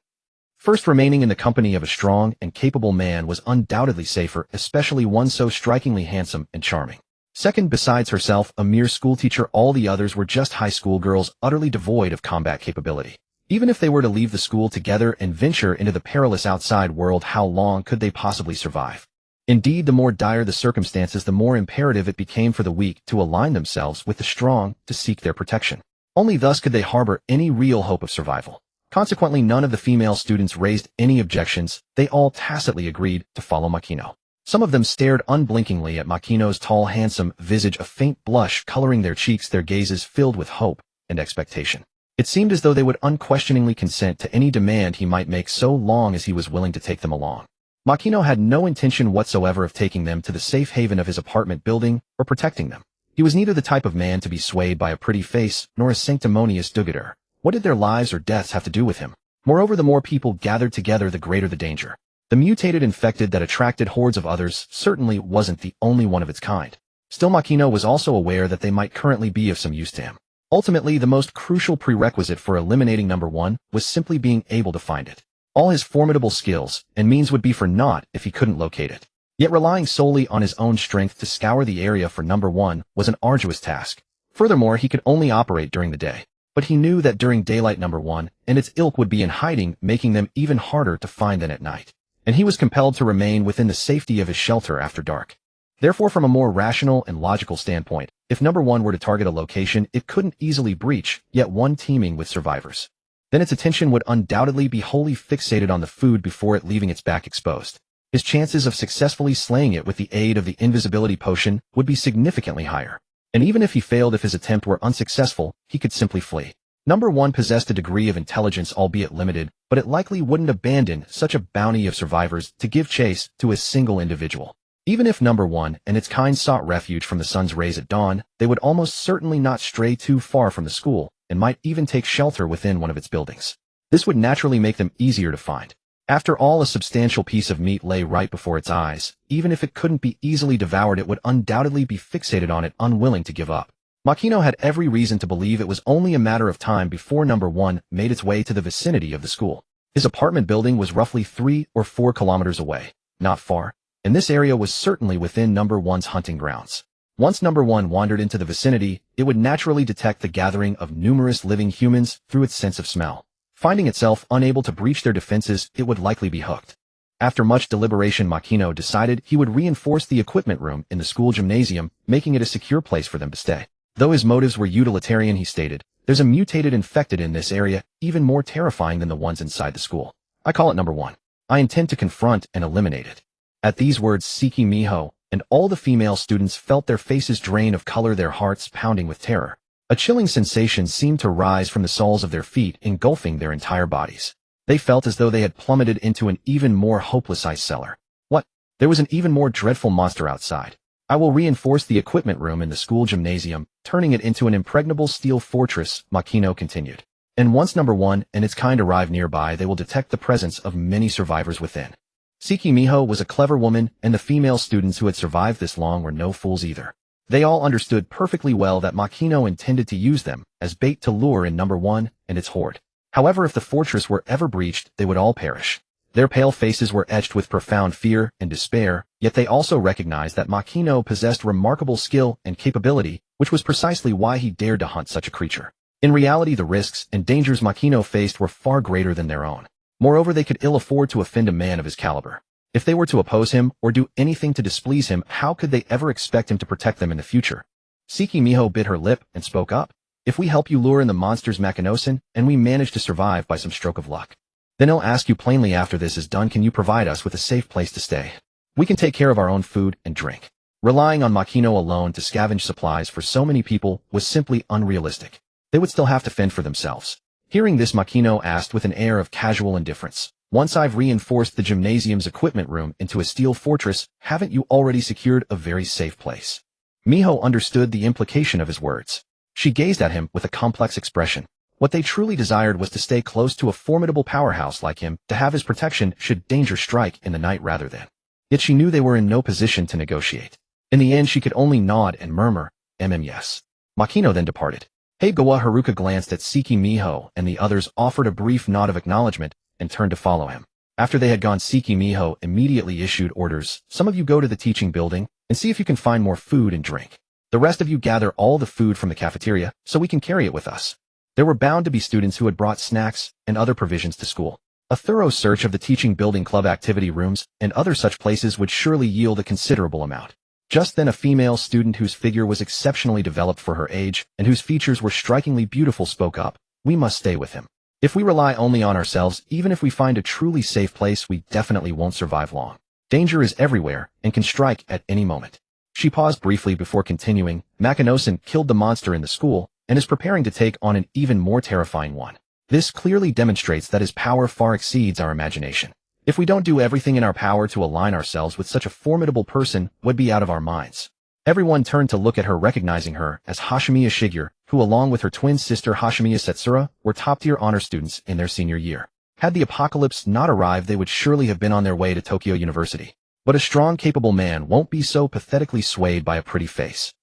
First, remaining in the company of a strong and capable man was undoubtedly safer, especially one so strikingly handsome and charming. Second, besides herself, a mere schoolteacher, all the others were just high school girls, utterly devoid of combat capability. Even if they were to leave the school together and venture into the perilous outside world, how long could they possibly survive? Indeed, the more dire the circumstances, the more imperative it became for the weak to align themselves with the strong to seek their protection. Only thus could they harbor any real hope of survival. Consequently, none of the female students raised any objections. They all tacitly agreed to follow Makino. Some of them stared unblinkingly at Makino's tall, handsome visage, a faint blush coloring their cheeks, their gazes filled with hope and expectation. It seemed as though they would unquestioningly consent to any demand he might make so long as he was willing to take them along. Makino had no intention whatsoever of taking them to the safe haven of his apartment building or protecting them. He was neither the type of man to be swayed by a pretty face nor a sanctimonious do-gooder. What did their lives or deaths have to do with him? Moreover, the more people gathered together, the greater the danger. The mutated infected that attracted hordes of others certainly wasn't the only one of its kind. Still, Makino was also aware that they might currently be of some use to him. Ultimately, the most crucial prerequisite for eliminating number one was simply being able to find it. All his formidable skills and means would be for naught if he couldn't locate it. Yet relying solely on his own strength to scour the area for number one was an arduous task. Furthermore, he could only operate during the day. But he knew that during daylight number one and its ilk would be in hiding, making them even harder to find than at night. And he was compelled to remain within the safety of his shelter after dark. Therefore, from a more rational and logical standpoint, if number one were to target a location it couldn't easily breach, yet one teeming with survivors, then its attention would undoubtedly be wholly fixated on the food before it leaving its back exposed. His chances of successfully slaying it with the aid of the invisibility potion would be significantly higher. And even if he failed, if his attempt were unsuccessful, he could simply flee. Number one possessed a degree of intelligence, albeit limited, but it likely wouldn't abandon such a bounty of survivors to give chase to a single individual. Even if number one and its kind sought refuge from the sun's rays at dawn, they would almost certainly not stray too far from the school, and might even take shelter within one of its buildings. This would naturally make them easier to find. After all, a substantial piece of meat lay right before its eyes. Even if it couldn't be easily devoured, it would undoubtedly be fixated on it, unwilling to give up. Makino had every reason to believe it was only a matter of time before number one made its way to the vicinity of the school. His apartment building was roughly 3 or 4 kilometers away. Not far, and this area was certainly within number one's hunting grounds. Once number one wandered into the vicinity, it would naturally detect the gathering of numerous living humans through its sense of smell. Finding itself unable to breach their defenses, it would likely be hooked. After much deliberation, Makino decided he would reinforce the equipment room in the school gymnasium, making it a secure place for them to stay. Though his motives were utilitarian, he stated, "There's a mutated infected in this area, even more terrifying than the ones inside the school. I call it number one. I intend to confront and eliminate it." At these words, Siki Miho and all the female students felt their faces drain of color, their hearts pounding with terror. A chilling sensation seemed to rise from the soles of their feet, engulfing their entire bodies. They felt as though they had plummeted into an even more hopeless ice cellar. What? There was an even more dreadful monster outside. I will reinforce the equipment room in the school gymnasium, turning it into an impregnable steel fortress, Makino continued. And once number one and its kind arrive nearby, they will detect the presence of many survivors within. Siki Miho was a clever woman, and the female students who had survived this long were no fools either. They all understood perfectly well that Makino intended to use them as bait to lure in number one and its horde. However, if the fortress were ever breached, they would all perish. Their pale faces were etched with profound fear and despair, yet they also recognized that Makino possessed remarkable skill and capability, which was precisely why he dared to hunt such a creature. In reality, the risks and dangers Makino faced were far greater than their own. Moreover, they could ill afford to offend a man of his caliber. If they were to oppose him or do anything to displease him, how could they ever expect him to protect them in the future? Siki Miho bit her lip and spoke up. "If we help you lure in the monsters, Makino-san, and we manage to survive by some stroke of luck, then I'll ask you plainly, after this is done, can you provide us with a safe place to stay? We can take care of our own food and drink. Relying on Makino alone to scavenge supplies for so many people was simply unrealistic. They would still have to fend for themselves. Hearing this, Makino asked with an air of casual indifference, "Once I've reinforced the gymnasium's equipment room into a steel fortress, haven't you already secured a very safe place?" Miho understood the implication of his words. She gazed at him with a complex expression. What they truly desired was to stay close to a formidable powerhouse like him, to have his protection should danger strike in the night rather than. Yet she knew they were in no position to negotiate. In the end, she could only nod and murmur, yes. Makino then departed. Heigawa Haruka glanced at Seki Miho, and the others offered a brief nod of acknowledgement and turned to follow him. After they had gone, Seki Miho immediately issued orders. "Some of you go to the teaching building and see if you can find more food and drink. The rest of you gather all the food from the cafeteria so we can carry it with us." There were bound to be students who had brought snacks and other provisions to school. A thorough search of the teaching building, club activity rooms, and other such places would surely yield a considerable amount. Just then a female student whose figure was exceptionally developed for her age and whose features were strikingly beautiful spoke up. "We must stay with him. If we rely only on ourselves, even if we find a truly safe place, we definitely won't survive long. Danger is everywhere and can strike at any moment." She paused briefly before continuing. "Makino-san killed the monster in the school and is preparing to take on an even more terrifying one. This clearly demonstrates that his power far exceeds our imagination. If we don't do everything in our power to align ourselves with such a formidable person, we'd be out of our minds." Everyone turned to look at her, recognizing her as Hashimiya Shigeru, who along with her twin sister Hashimiya Setsura were top-tier honor students in their senior year. Had the apocalypse not arrived, they would surely have been on their way to Tokyo University. But a strong, capable man won't be so pathetically swayed by a pretty face.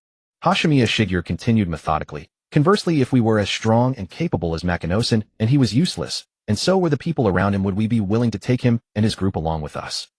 Hashimiya Shigeru continued methodically. "Conversely, if we were as strong and capable as Makino-san and he was useless, and so were the people around him, would we be willing to take him and his group along with us?"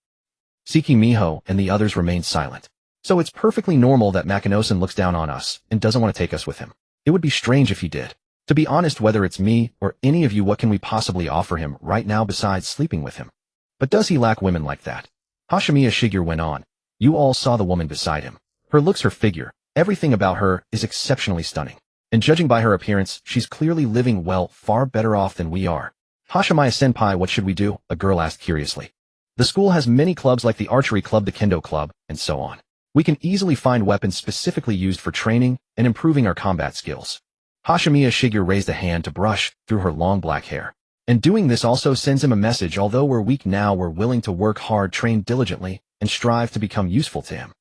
Seki Miho and the others remained silent. "So it's perfectly normal that Makino-san looks down on us and doesn't want to take us with him. It would be strange if he did. To be honest, whether it's me or any of you, what can we possibly offer him right now besides sleeping with him? But does he lack women like that?" Hashimiya Shigeru went on. "You all saw the woman beside him. Her looks, her figure, everything about her is exceptionally stunning. And judging by her appearance, she's clearly living well, far better off than we are." "Hashimiya-senpai, what should we do?" a girl asked curiously. "The school has many clubs like the archery club, the kendo club, and so on. We can easily find weapons specifically used for training and improving our combat skills." Hashimiya Shigeru raised a hand to brush through her long black hair. "And doing this also sends him a message. Although we're weak now, we're willing to work hard, train diligently, and strive to become useful to him."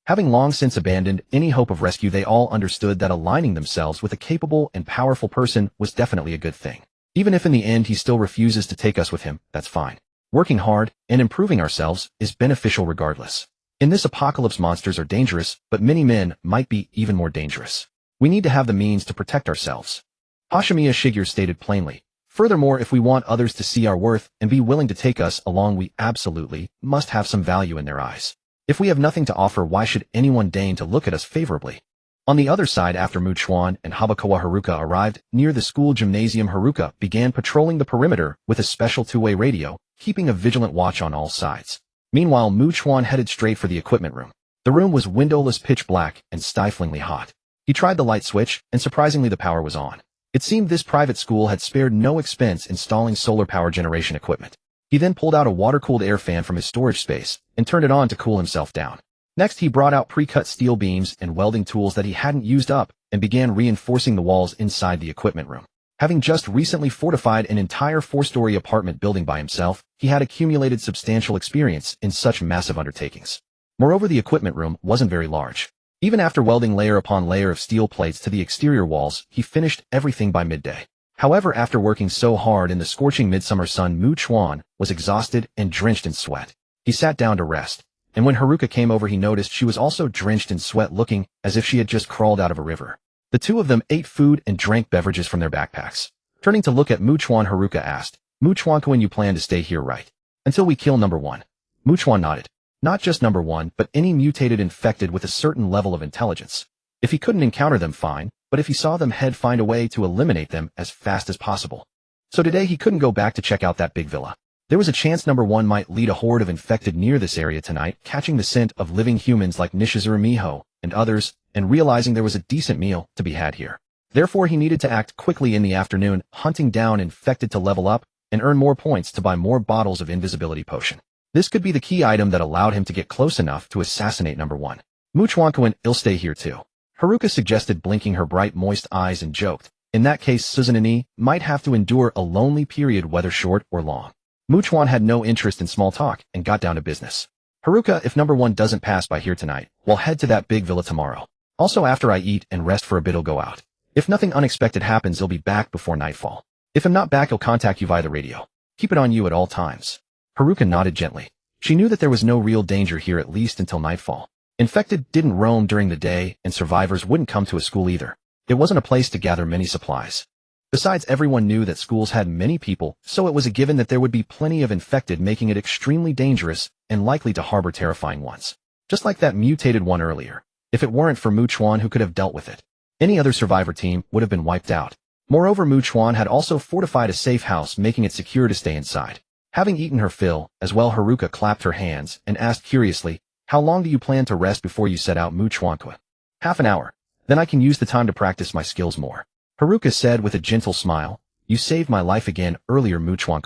Having long since abandoned any hope of rescue, they all understood that aligning themselves with a capable and powerful person was definitely a good thing. Even if in the end he still refuses to take us with him, that's fine. Working hard and improving ourselves is beneficial regardless. In this apocalypse, monsters are dangerous, but many men might be even more dangerous. We need to have the means to protect ourselves. Hashimiya Shigeru stated plainly. Furthermore, if we want others to see our worth and be willing to take us along, we absolutely must have some value in their eyes. If we have nothing to offer, why should anyone deign to look at us favorably? On the other side, after Chuan and Habakawa Haruka arrived near the school gymnasium, Haruka began patrolling the perimeter with a special two-way radio, keeping a vigilant watch on all sides. Meanwhile, Chuan headed straight for the equipment room. The room was windowless, pitch black, and stiflingly hot. He tried the light switch, and surprisingly the power was on. It seemed this private school had spared no expense installing solar power generation equipment. He then pulled out a water-cooled air fan from his storage space and turned it on to cool himself down. Next, he brought out pre-cut steel beams and welding tools that he hadn't used up and began reinforcing the walls inside the equipment room. Having just recently fortified an entire 4-story apartment building by himself, he had accumulated substantial experience in such massive undertakings. Moreover, the equipment room wasn't very large. Even after welding layer upon layer of steel plates to the exterior walls, he finished everything by midday. However, after working so hard in the scorching midsummer sun, Chuan was exhausted and drenched in sweat. He sat down to rest, and when Haruka came over, he noticed she was also drenched in sweat, looking as if she had just crawled out of a river. The two of them ate food and drank beverages from their backpacks. Turning to look at Chuan, Haruka asked, "Chuan, when you plan to stay here, right? Until we kill number 1. Chuan nodded. Not just number 1, but any mutated infected with a certain level of intelligence. If he couldn't encounter them, fine, but if he saw them, he'd find a way to eliminate them as fast as possible. So today he couldn't go back to check out that big villa. There was a chance number 1 might lead a horde of infected near this area tonight, catching the scent of living humans like Nishizuru Miho and others, and realizing there was a decent meal to be had here. Therefore, he needed to act quickly in the afternoon, hunting down infected to level up and earn more points to buy more bottles of invisibility potion. This could be the key item that allowed him to get close enough to assassinate number 1. I'll stay here too. Haruka suggested, blinking her bright moist eyes, and joked. In that case, Suzune might have to endure a lonely period, whether short or long. Chuan had no interest in small talk and got down to business. Haruka, if number 1 doesn't pass by here tonight, we'll head to that big villa tomorrow. Also, after I eat and rest for a bit, I'll go out. If nothing unexpected happens, I'll be back before nightfall. If I'm not back, I'll contact you via the radio. Keep it on you at all times. Haruka nodded gently. She knew that there was no real danger here, at least until nightfall. Infected didn't roam during the day, and survivors wouldn't come to a school either. It wasn't a place to gather many supplies. Besides, everyone knew that schools had many people, so it was a given that there would be plenty of infected, making it extremely dangerous and likely to harbor terrifying ones. Just like that mutated one earlier. If it weren't for Chuan, who could have dealt with it, any other survivor team would have been wiped out. Moreover, Chuan had also fortified a safe house, making it secure to stay inside. Having eaten her fill, as well, Haruka clapped her hands and asked curiously, "How long do you plan to rest before you set out, Chuan?" "Half an hour. Then I can use the time to practice my skills more," Haruka said with a gentle smile. "You saved my life again earlier, Chuan.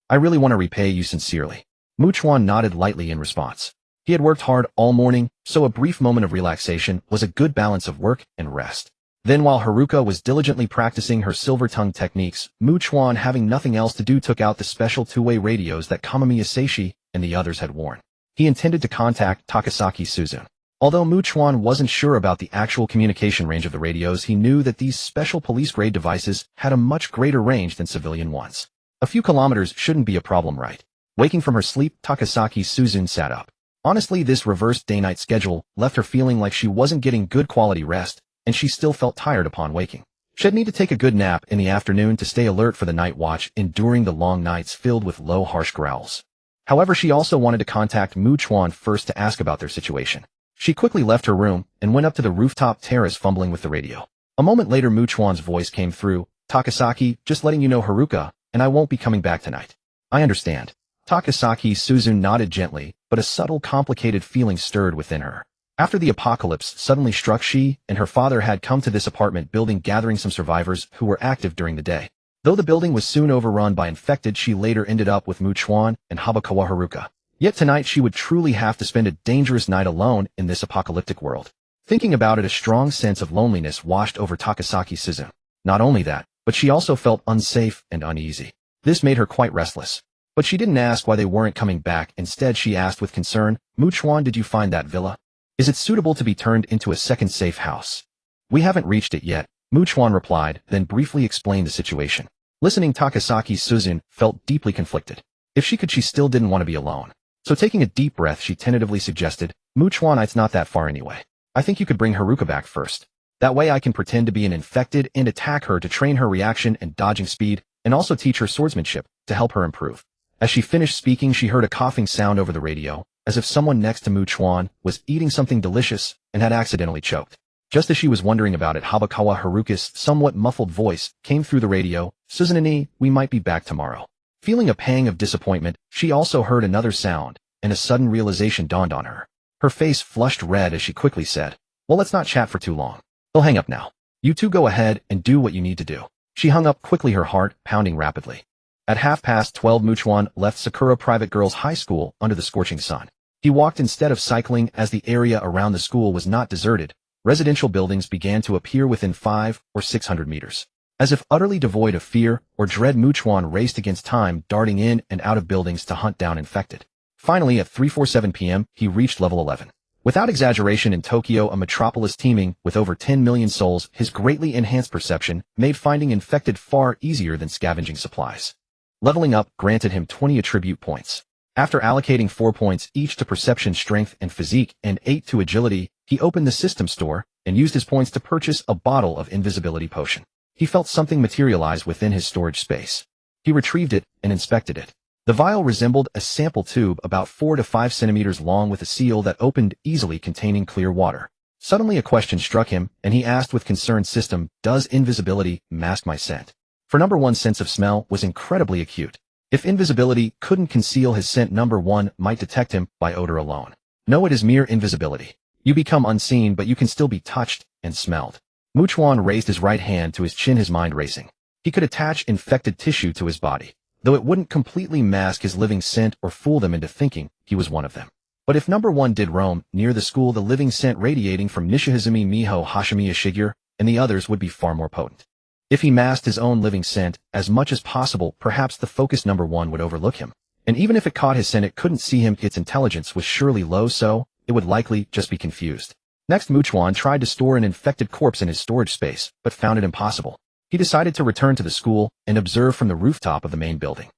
I really want to repay you sincerely." Chuan nodded lightly in response. He had worked hard all morning, so a brief moment of relaxation was a good balance of work and rest. Then, while Haruka was diligently practicing her silver tongue techniques, Chuan, having nothing else to do, took out the special two-way radios that Kamamiya Seishi and the others had worn. He intended to contact Takasaki Suzune. Although Chuan wasn't sure about the actual communication range of the radios, he knew that these special police-grade devices had a much greater range than civilian ones. A few kilometers shouldn't be a problem, right? Waking from her sleep, Takasaki Suzune sat up. Honestly, this reversed day-night schedule left her feeling like she wasn't getting good quality rest, and she still felt tired upon waking. She'd need to take a good nap in the afternoon to stay alert for the night watch, enduring the long nights filled with low, harsh growls. However, she also wanted to contact Chuan first to ask about their situation. She quickly left her room and went up to the rooftop terrace, fumbling with the radio. A moment later, Chuan's voice came through. "Takasaki, just letting you know, Haruka and I won't be coming back tonight." "I understand." Takasaki Suzune nodded gently, but a subtle, complicated feeling stirred within her. After the apocalypse suddenly struck, she and her father had come to this apartment building, gathering some survivors who were active during the day. Though the building was soon overrun by infected, she later ended up with Chuan and Habakawa Haruka. Yet tonight she would truly have to spend a dangerous night alone in this apocalyptic world. Thinking about it, a strong sense of loneliness washed over Takasaki Suzune. Not only that, but she also felt unsafe and uneasy. This made her quite restless. But she didn't ask why they weren't coming back. Instead, she asked with concern, "Chuan, did you find that villa? Is it suitable to be turned into a second safe house?" "We haven't reached it yet," Chuan replied, then briefly explained the situation. Listening, Takasaki Suzune felt deeply conflicted. If she could, she still didn't want to be alone. So taking a deep breath, she tentatively suggested, "Chuan, it's not that far anyway. I think you could bring Haruka back first. That way I can pretend to be an infected and attack her to train her reaction and dodging speed, and also teach her swordsmanship to help her improve." As she finished speaking, she heard a coughing sound over the radio, as if someone next to Chuan was eating something delicious and had accidentally choked. Just as she was wondering about it, Habakawa Haruka's somewhat muffled voice came through the radio. "Suzune, we might be back tomorrow." Feeling a pang of disappointment, she also heard another sound, and a sudden realization dawned on her. Her face flushed red as she quickly said, "Well, let's not chat for too long. They'll hang up now. You two go ahead and do what you need to do." She hung up quickly, her heart pounding rapidly. At 12:30, Chuan left Sakura Private Girls High School under the scorching sun. He walked instead of cycling, as the area around the school was not deserted. Residential buildings began to appear within 500 or 600 meters. As if utterly devoid of fear or dread, Chuan raced against time, darting in and out of buildings to hunt down infected. Finally, at 3:47 p.m., he reached level 11. Without exaggeration, in Tokyo, a metropolis teeming with over 10 million souls, his greatly enhanced perception made finding infected far easier than scavenging supplies. Leveling up granted him 20 attribute points. After allocating 4 points each to perception, strength, and physique, and 8 to agility, he opened the system store and used his points to purchase a bottle of invisibility potion. He felt something materialize within his storage space. He retrieved it and inspected it. The vial resembled a sample tube about 4 to 5 centimeters long, with a seal that opened easily, containing clear water. Suddenly a question struck him, and he asked with concern, "System, does invisibility mask my scent?" For number 1's sense of smell was incredibly acute. If invisibility couldn't conceal his scent, number 1 might detect him by odor alone. No, it is mere invisibility. You become unseen, but you can still be touched and smelled. Chuan raised his right hand to his chin, his mind racing. He could attach infected tissue to his body, though it wouldn't completely mask his living scent or fool them into thinking he was one of them. But if number 1 did roam near the school, the living scent radiating from Nishihizumi Miho Hashimiya Shigeru and the others would be far more potent. If he masked his own living scent as much as possible, perhaps the focused number 1 would overlook him. And even if it caught his scent, it couldn't see him. Its intelligence was surely low, so it would likely just be confused. Next, Chuan tried to store an infected corpse in his storage space, but found it impossible. He decided to return to the school and observe from the rooftop of the main building.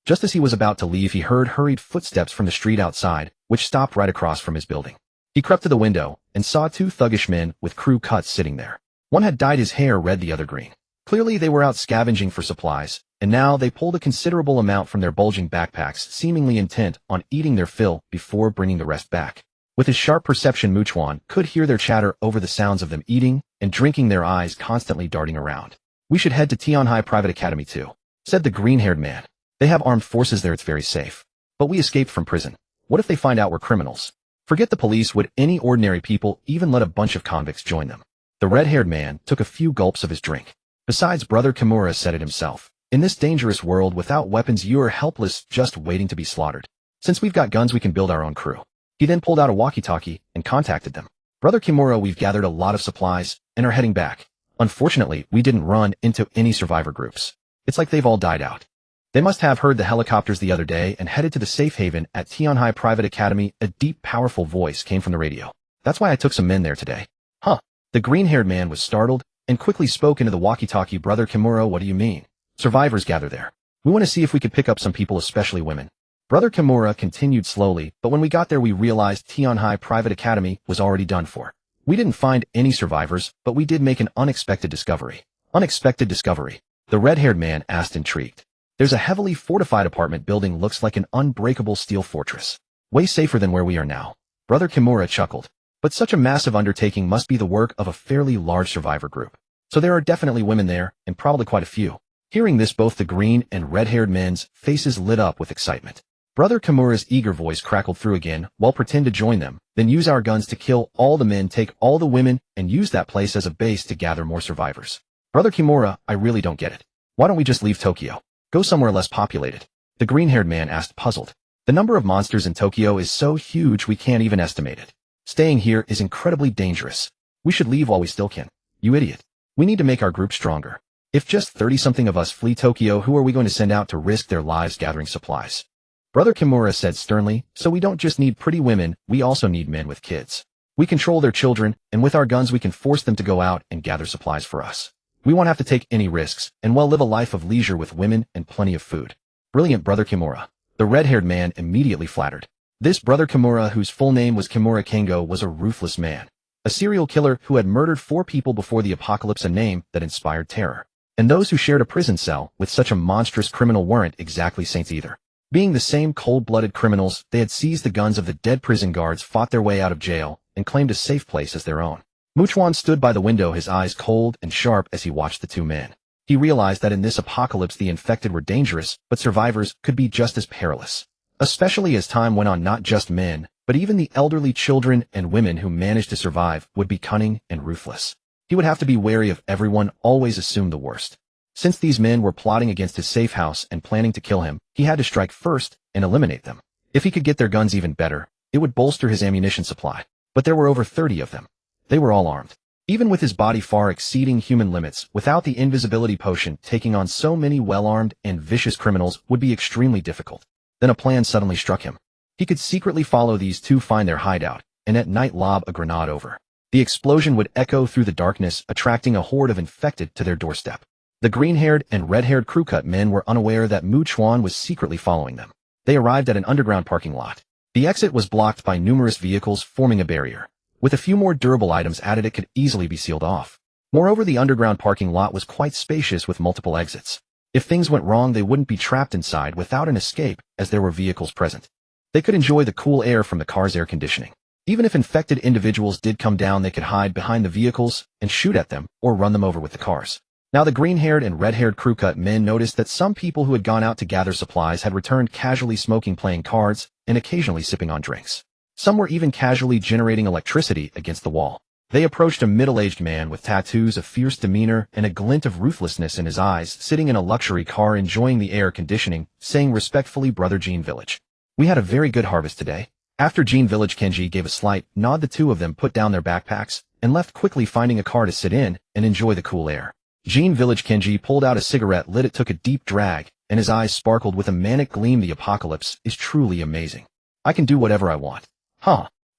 Just as he was about to leave, he heard hurried footsteps from the street outside, which stopped right across from his building. He crept to the window and saw 2 thuggish men with crew cuts sitting there. One had dyed his hair red, the other green. Clearly they were out scavenging for supplies, and now they pulled a considerable amount from their bulging backpacks, seemingly intent on eating their fill before bringing the rest back. With his sharp perception, Chuan could hear their chatter over the sounds of them eating and drinking, their eyes constantly darting around. "We should head to Tianhai Private Academy too," said the green-haired man. "They have armed forces there, it's very safe. But we escaped from prison. What if they find out we're criminals? Forget the police, would any ordinary people even let a bunch of convicts join them?" The red-haired man took a few gulps of his drink. "Besides, Brother Kimura said it himself. In this dangerous world without weapons, you are helpless, just waiting to be slaughtered. Since we've got guns, we can build our own crew." He then pulled out a walkie-talkie and contacted them. "Brother Kimura, we've gathered a lot of supplies and are heading back. Unfortunately, we didn't run into any survivor groups. It's like they've all died out. They must have heard the helicopters the other day and headed to the safe haven at Tianhai Private Academy." A deep, powerful voice came from the radio. "That's why I took some men there today." "Huh?" The green-haired man was startled and quickly spoke into the walkie-talkie. "Brother Kimura, what do you mean? Survivors gather there. We want to see if we could pick up some people, especially women." Brother Kimura continued slowly, "But when we got there, we realized Tianhai Private Academy was already done for. We didn't find any survivors, but we did make an unexpected discovery." "Unexpected discovery?" the red-haired man asked, intrigued. "There's a heavily fortified apartment building, looks like an unbreakable steel fortress. Way safer than where we are now." Brother Kimura chuckled. "But such a massive undertaking must be the work of a fairly large survivor group. So there are definitely women there, and probably quite a few." Hearing this, both the green and red-haired men's faces lit up with excitement. Brother Kimura's eager voice crackled through again. "Well, pretend to join them, then use our guns to kill all the men, take all the women, and use that place as a base to gather more survivors." "Brother Kimura, I really don't get it. Why don't we just leave Tokyo? Go somewhere less populated?" the green-haired man asked, puzzled. "The number of monsters in Tokyo is so huge we can't even estimate it. Staying here is incredibly dangerous. We should leave while we still can." "You idiot. We need to make our group stronger. If just 30-something of us flee Tokyo, who are we going to send out to risk their lives gathering supplies?" Brother Kimura said sternly. "So we don't just need pretty women, we also need men with kids. We control their children, and with our guns we can force them to go out and gather supplies for us. We won't have to take any risks, and we'll live a life of leisure with women and plenty of food." "Brilliant, Brother Kimura." The red-haired man immediately flattered. This Brother Kimura, whose full name was Kimura Kengo, was a ruthless man. A serial killer who had murdered 4 people before the apocalypse, a name that inspired terror. And those who shared a prison cell with such a monstrous criminal weren't exactly saints either. Being the same cold-blooded criminals, they had seized the guns of the dead prison guards, fought their way out of jail, and claimed a safe place as their own. Chuan stood by the window, his eyes cold and sharp as he watched the 2 men. He realized that in this apocalypse the infected were dangerous, but survivors could be just as perilous. Especially as time went on, not just men, but even the elderly, children, and women who managed to survive would be cunning and ruthless. He would have to be wary of everyone, always assume the worst. Since these men were plotting against his safe house and planning to kill him, he had to strike first and eliminate them. If he could get their guns, even better. It would bolster his ammunition supply. But there were over 30 of them. They were all armed. Even with his body far exceeding human limits, without the invisibility potion, taking on so many well-armed and vicious criminals would be extremely difficult. Then a plan suddenly struck him. He could secretly follow these 2, find their hideout, and at night lob a grenade over. The explosion would echo through the darkness, attracting a horde of infected to their doorstep. The green-haired and red-haired crew-cut men were unaware that Chuan was secretly following them. They arrived at an underground parking lot. The exit was blocked by numerous vehicles, forming a barrier. With a few more durable items added, it could easily be sealed off. Moreover, the underground parking lot was quite spacious with multiple exits. If things went wrong, they wouldn't be trapped inside without an escape, as there were vehicles present. They could enjoy the cool air from the car's air conditioning. Even if infected individuals did come down, they could hide behind the vehicles and shoot at them or run them over with the cars. Now the green-haired and red-haired crew-cut men noticed that some people who had gone out to gather supplies had returned, casually smoking, playing cards, and occasionally sipping on drinks. Some were even casually generating electricity against the wall. They approached a middle-aged man with tattoos, a fierce demeanor, and a glint of ruthlessness in his eyes, sitting in a luxury car enjoying the air conditioning, saying respectfully, "Brother Gene Village. We had a very good harvest today. After Jean Village Kenji gave a slight nod, the two of them put down their backpacks and left quickly, finding a car to sit in and enjoy the cool air. Jean Village Kenji pulled out a cigarette, lit it, took a deep drag, and his eyes sparkled with a manic gleam. The apocalypse is truly amazing. I can do whatever I want.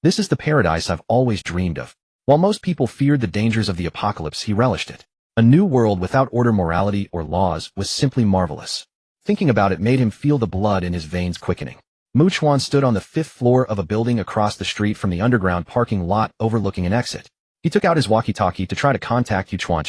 This is the paradise I've always dreamed of. While most people feared the dangers of the apocalypse, he relished it. A new world without order, morality, or laws was simply marvelous. Thinking about it made him feel the blood in his veins quickening. Chuan stood on the 5th floor of a building across the street from the underground parking lot overlooking an exit. He took out his walkie-talkie to try to contact Chuan.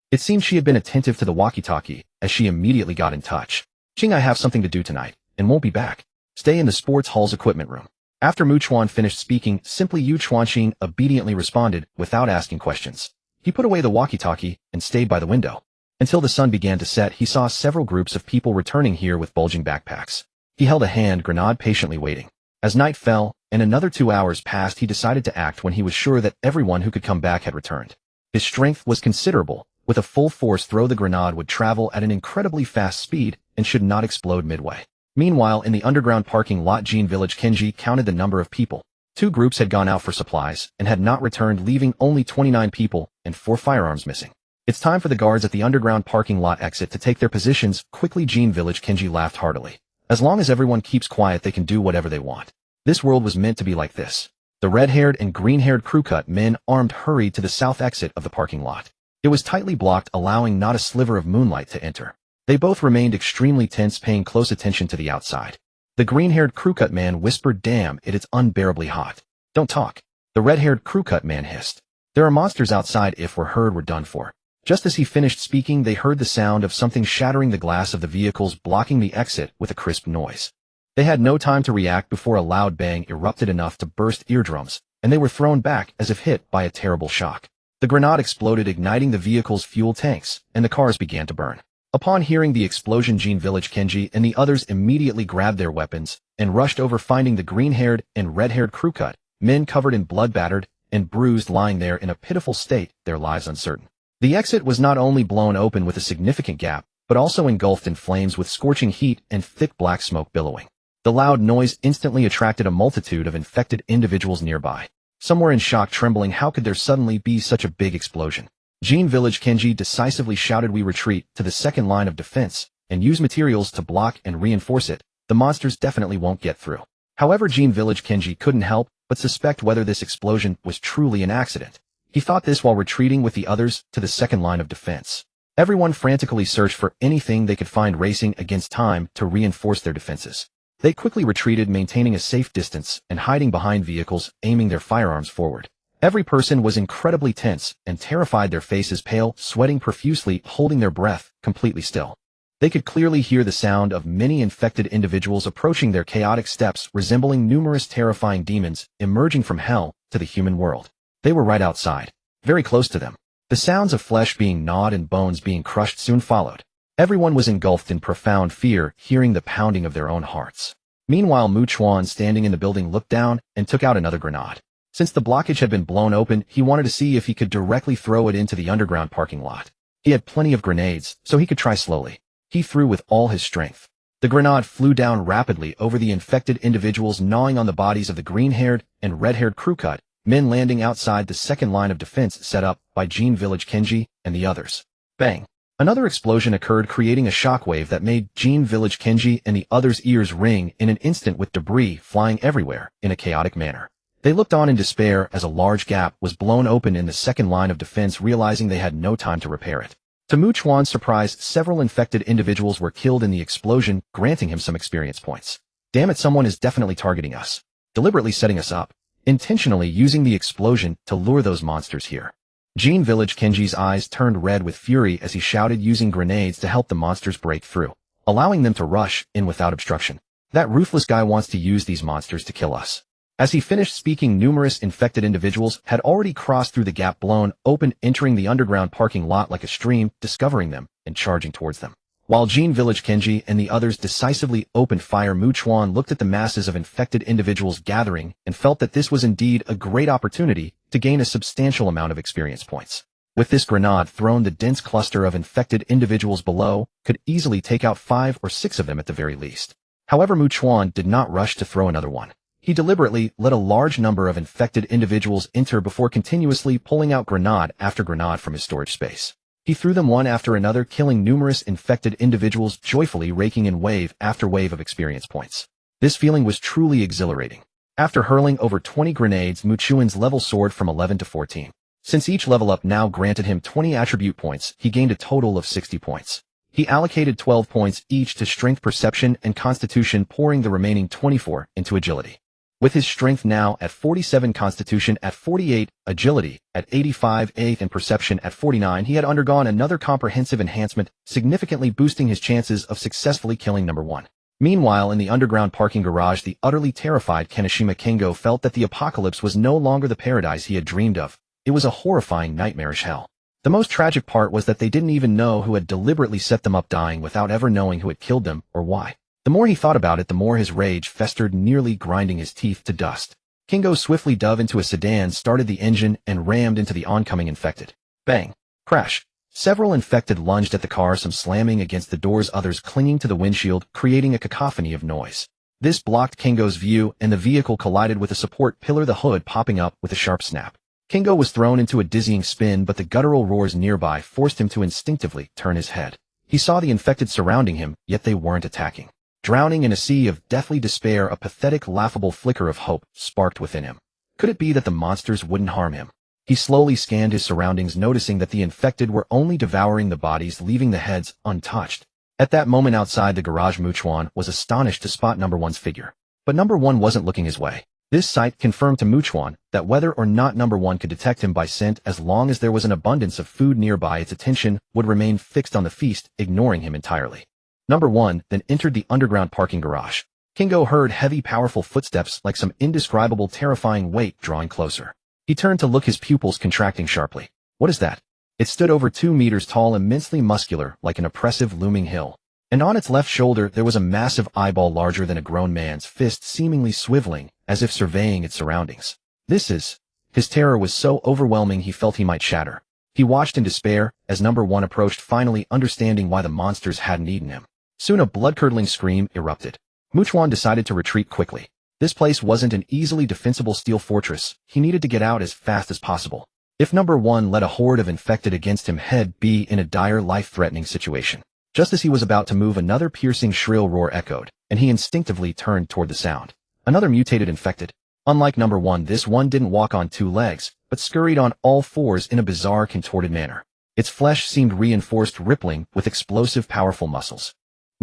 It seemed she had been attentive to the walkie-talkie, as she immediately got in touch. "Ching, I have something to do tonight, and won't be back. Stay in the sports hall's equipment room." After Chuan finished speaking, simply Chuan obediently responded without asking questions. He put away the walkie-talkie and stayed by the window. Until the sun began to set, he saw several groups of people returning here with bulging backpacks. He held a hand grenade, patiently waiting. As night fell, and another 2 hours passed, he decided to act when he was sure that everyone who could come back had returned. His strength was considerable. With a full force throw, the grenade would travel at an incredibly fast speed and should not explode midway. Meanwhile, in the underground parking lot, Jean Village Kenji counted the number of people. 2 groups had gone out for supplies and had not returned, leaving only 29 people and 4 firearms missing. "It's time for the guards at the underground parking lot exit to take their positions quickly." Jean Village Kenji laughed heartily. As long as everyone keeps quiet, they can do whatever they want. This world was meant to be like this. The red-haired and green-haired crew-cut men, armed, hurried to the south exit of the parking lot. It was tightly blocked, allowing not a sliver of moonlight to enter. They both remained extremely tense, paying close attention to the outside. The green-haired crew-cut man whispered, "Damn, it's unbearably hot." "Don't talk," the red-haired crew-cut man hissed. "There are monsters outside. If we're heard, we're done for." Just as he finished speaking, they heard the sound of something shattering the glass of the vehicles blocking the exit with a crisp noise. They had no time to react before a loud bang erupted, enough to burst eardrums, and they were thrown back as if hit by a terrible shock. The grenade exploded, igniting the vehicle's fuel tanks, and the cars began to burn. Upon hearing the explosion, Jean Village Kenji and the others immediately grabbed their weapons and rushed over, finding the green-haired and red-haired crew-cut men covered in blood, battered and bruised, lying there in a pitiful state, their lives uncertain. The exit was not only blown open with a significant gap, but also engulfed in flames with scorching heat and thick black smoke billowing. The loud noise instantly attracted a multitude of infected individuals nearby. Some were in shock, trembling. How could there suddenly be such a big explosion? Jean Village Kenji decisively shouted, "We retreat to the second line of defense and use materials to block and reinforce it. The monsters definitely won't get through." However, Jean Village Kenji couldn't help but suspect whether this explosion was truly an accident. He thought this while retreating with the others to the second line of defense. Everyone frantically searched for anything they could find, racing against time to reinforce their defenses. They quickly retreated, maintaining a safe distance and hiding behind vehicles, aiming their firearms forward. Every person was incredibly tense and terrified, their faces pale, sweating profusely, holding their breath, completely still. They could clearly hear the sound of many infected individuals approaching, their chaotic steps resembling numerous terrifying demons emerging from hell to the human world. They were right outside, very close to them. The sounds of flesh being gnawed and bones being crushed soon followed. Everyone was engulfed in profound fear, hearing the pounding of their own hearts. Meanwhile, Chuan, standing in the building, looked down and took out another grenade. Since the blockage had been blown open, he wanted to see if he could directly throw it into the underground parking lot. He had plenty of grenades, so he could try slowly. He threw with all his strength. The grenade flew down rapidly over the infected individuals, gnawing on the bodies of the green-haired and red-haired crew-cut men, landing outside the second line of defense set up by Jean Village Kenji and the others. Bang! Another explosion occurred, creating a shockwave that made Jean Village Kenji and the others' ears ring in an instant, with debris flying everywhere in a chaotic manner. They looked on in despair as a large gap was blown open in the second line of defense, realizing they had no time to repair it. To Chuan's surprise, several infected individuals were killed in the explosion, granting him some experience points. Damn it, someone is definitely targeting us. Deliberately setting us up. Intentionally using the explosion to lure those monsters here. Jean Village Kenji's eyes turned red with fury as he shouted, using grenades to help the monsters break through, allowing them to rush in without obstruction. That ruthless guy wants to use these monsters to kill us. As he finished speaking, numerous infected individuals had already crossed through the gap blown open, entering the underground parking lot like a stream, discovering them and charging towards them. While Jean Village Kenji and the others decisively opened fire, Chuan looked at the masses of infected individuals gathering and felt that this was indeed a great opportunity to gain a substantial amount of experience points. With this grenade thrown, the dense cluster of infected individuals below could easily take out 5 or 6 of them at the very least. However, Chuan did not rush to throw another one. He deliberately let a large number of infected individuals enter before continuously pulling out grenade after grenade from his storage space. He threw them one after another, killing numerous infected individuals, joyfully raking in wave after wave of experience points. This feeling was truly exhilarating. After hurling over 20 grenades, Chuan's level soared from 11 to 14. Since each level up now granted him 20 attribute points, he gained a total of 60 points. He allocated 12 points each to strength, perception, and constitution, pouring the remaining 24 into agility. With his strength now at 47, constitution at 48, agility at 85, and perception at 49, he had undergone another comprehensive enhancement, significantly boosting his chances of successfully killing number 1. Meanwhile, in the underground parking garage, the utterly terrified Kaneshima Kingo felt that the apocalypse was no longer the paradise he had dreamed of. It was a horrifying, nightmarish hell. The most tragic part was that they didn't even know who had deliberately set them up, dying without ever knowing who had killed them or why. The more he thought about it, the more his rage festered, nearly grinding his teeth to dust. Kingo swiftly dove into a sedan, started the engine, and rammed into the oncoming infected. Bang! Crash! Several infected lunged at the car, some slamming against the doors, others clinging to the windshield, creating a cacophony of noise. This blocked Kingo's view, and the vehicle collided with a support pillar, the hood popping up with a sharp snap. Kingo was thrown into a dizzying spin, but the guttural roars nearby forced him to instinctively turn his head. He saw the infected surrounding him, yet they weren't attacking. Drowning in a sea of deathly despair, a pathetic, laughable flicker of hope sparked within him. Could it be that the monsters wouldn't harm him? He slowly scanned his surroundings, noticing that the infected were only devouring the bodies, leaving the heads untouched. At that moment outside the garage, Chuan was astonished to spot number 1's figure. But number 1 wasn't looking his way. This sight confirmed to Chuan that whether or not number 1 could detect him by scent, as long as there was an abundance of food nearby, its attention would remain fixed on the feast, ignoring him entirely. Number 1 then entered the underground parking garage. Kingo heard heavy, powerful footsteps, like some indescribable, terrifying weight, drawing closer. He turned to look, his pupils contracting sharply. What is that? It stood over 2 meters tall, immensely muscular, like an oppressive looming hill. And on its left shoulder there was a massive eyeball larger than a grown man's fist, seemingly swiveling, as if surveying its surroundings. This is... His terror was so overwhelming he felt he might shatter. He watched in despair as number 1 approached, finally understanding why the monsters hadn't eaten him. Soon a blood-curdling scream erupted. Chuan decided to retreat quickly. This place wasn't an easily defensible steel fortress. He needed to get out as fast as possible. If number 1 led a horde of infected against him, he'd be in a dire, life-threatening situation. Just as he was about to move, another piercing, shrill roar echoed, and he instinctively turned toward the sound. Another mutated infected. Unlike number 1, this one didn't walk on 2 legs, but scurried on all 4s in a bizarre, contorted manner. Its flesh seemed reinforced, rippling with explosive, powerful muscles.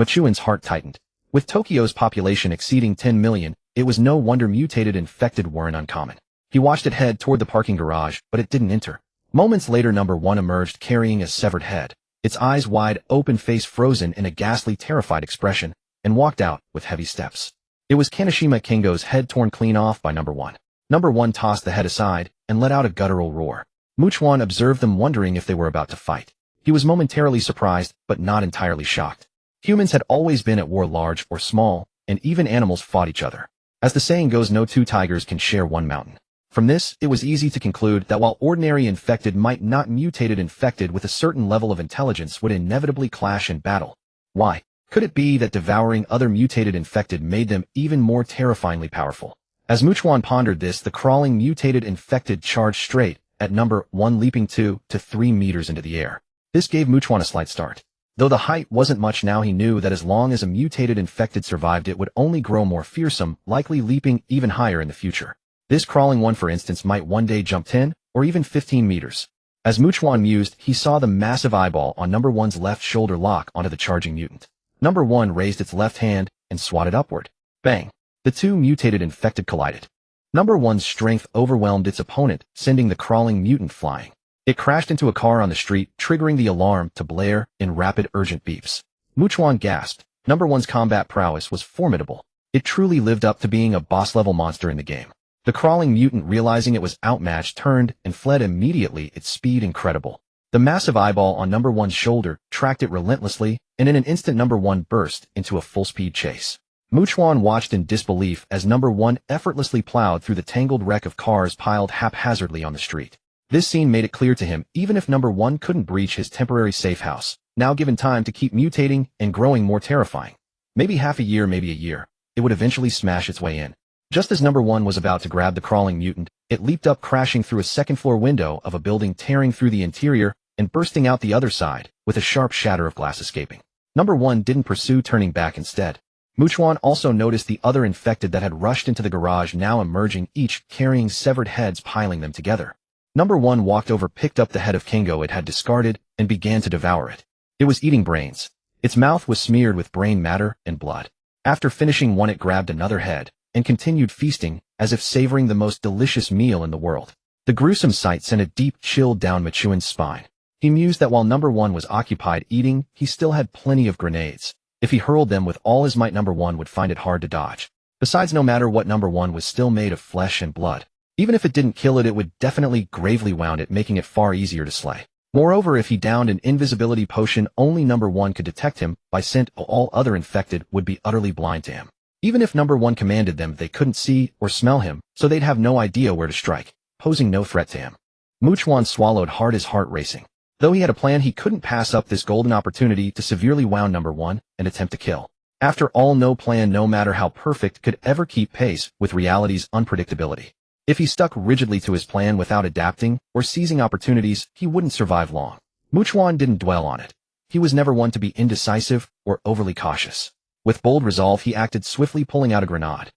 Chuan's heart tightened. With Tokyo's population exceeding 10 million, it was no wonder mutated infected weren't uncommon. He watched it head toward the parking garage, but it didn't enter. Moments later, number 1 emerged, carrying a severed head, its eyes wide open, face frozen in a ghastly, terrified expression, and walked out with heavy steps. It was Kaneshima Kingo's head, torn clean off by number 1. Number 1 tossed the head aside and let out a guttural roar. Chuan observed them, wondering if they were about to fight. He was momentarily surprised, but not entirely shocked. Humans had always been at war, large or small, and even animals fought each other. As the saying goes, no 2 tigers can share 1 mountain. From this, it was easy to conclude that while ordinary infected might not, mutated infected with a certain level of intelligence would inevitably clash in battle. Why? Could it be that devouring other mutated infected made them even more terrifyingly powerful? As Chuan pondered this, the crawling mutated infected charged straight at number 1, leaping 2 to 3 meters into the air. This gave Chuan a slight start. Though the height wasn't much now, he knew that as long as a mutated infected survived, it would only grow more fearsome, likely leaping even higher in the future. This crawling one, for instance, might one day jump 10 or even 15 meters. As Chuan mused, he saw the massive eyeball on number 1's left shoulder lock onto the charging mutant. Number 1 raised its left hand and swatted upward. Bang! The 2 mutated infected collided. Number 1's strength overwhelmed its opponent, sending the crawling mutant flying. It crashed into a car on the street, triggering the alarm to blare in rapid, urgent beeps. Chuan gasped. Number 1's combat prowess was formidable. It truly lived up to being a boss-level monster in the game. The crawling mutant, realizing it was outmatched, turned and fled immediately, its speed incredible. The massive eyeball on number 1's shoulder tracked it relentlessly, and in an instant number 1 burst into a full-speed chase. Chuan watched in disbelief as number 1 effortlessly plowed through the tangled wreck of cars piled haphazardly on the street. This scene made it clear to him, even if number 1 couldn't breach his temporary safe house, now given time to keep mutating and growing more terrifying, maybe half a year, maybe a year, it would eventually smash its way in. Just as number one was about to grab the crawling mutant, it leaped up, crashing through a second-floor window of a building, tearing through the interior and bursting out the other side, with a sharp shatter of glass escaping. Number one didn't pursue, turning back instead. Chuan also noticed the other infected that had rushed into the garage now emerging, each carrying severed heads, piling them together. Number one walked over, picked up the head of Kingo it had discarded, and began to devour it. It was eating brains. Its mouth was smeared with brain matter and blood. After finishing one, it grabbed another head and continued feasting, as if savoring the most delicious meal in the world. The gruesome sight sent a deep chill down Chuan's spine. He mused that while number one was occupied eating, he still had plenty of grenades. If he hurled them with all his might, number one would find it hard to dodge. Besides, no matter what, number one was still made of flesh and blood. Even if it didn't kill it, it would definitely gravely wound it, making it far easier to slay. Moreover, if he downed an invisibility potion, only number one could detect him by scent. All other infected would be utterly blind to him. Even if number one commanded them, they couldn't see or smell him, so they'd have no idea where to strike, posing no threat to him. Chuan swallowed hard, his heart racing. Though he had a plan, he couldn't pass up this golden opportunity to severely wound number one and attempt to kill. After all, no plan, no matter how perfect, could ever keep pace with reality's unpredictability. If he stuck rigidly to his plan without adapting or seizing opportunities, he wouldn't survive long. Chuan didn't dwell on it. He was never one to be indecisive or overly cautious. With bold resolve, he acted swiftly, pulling out a grenade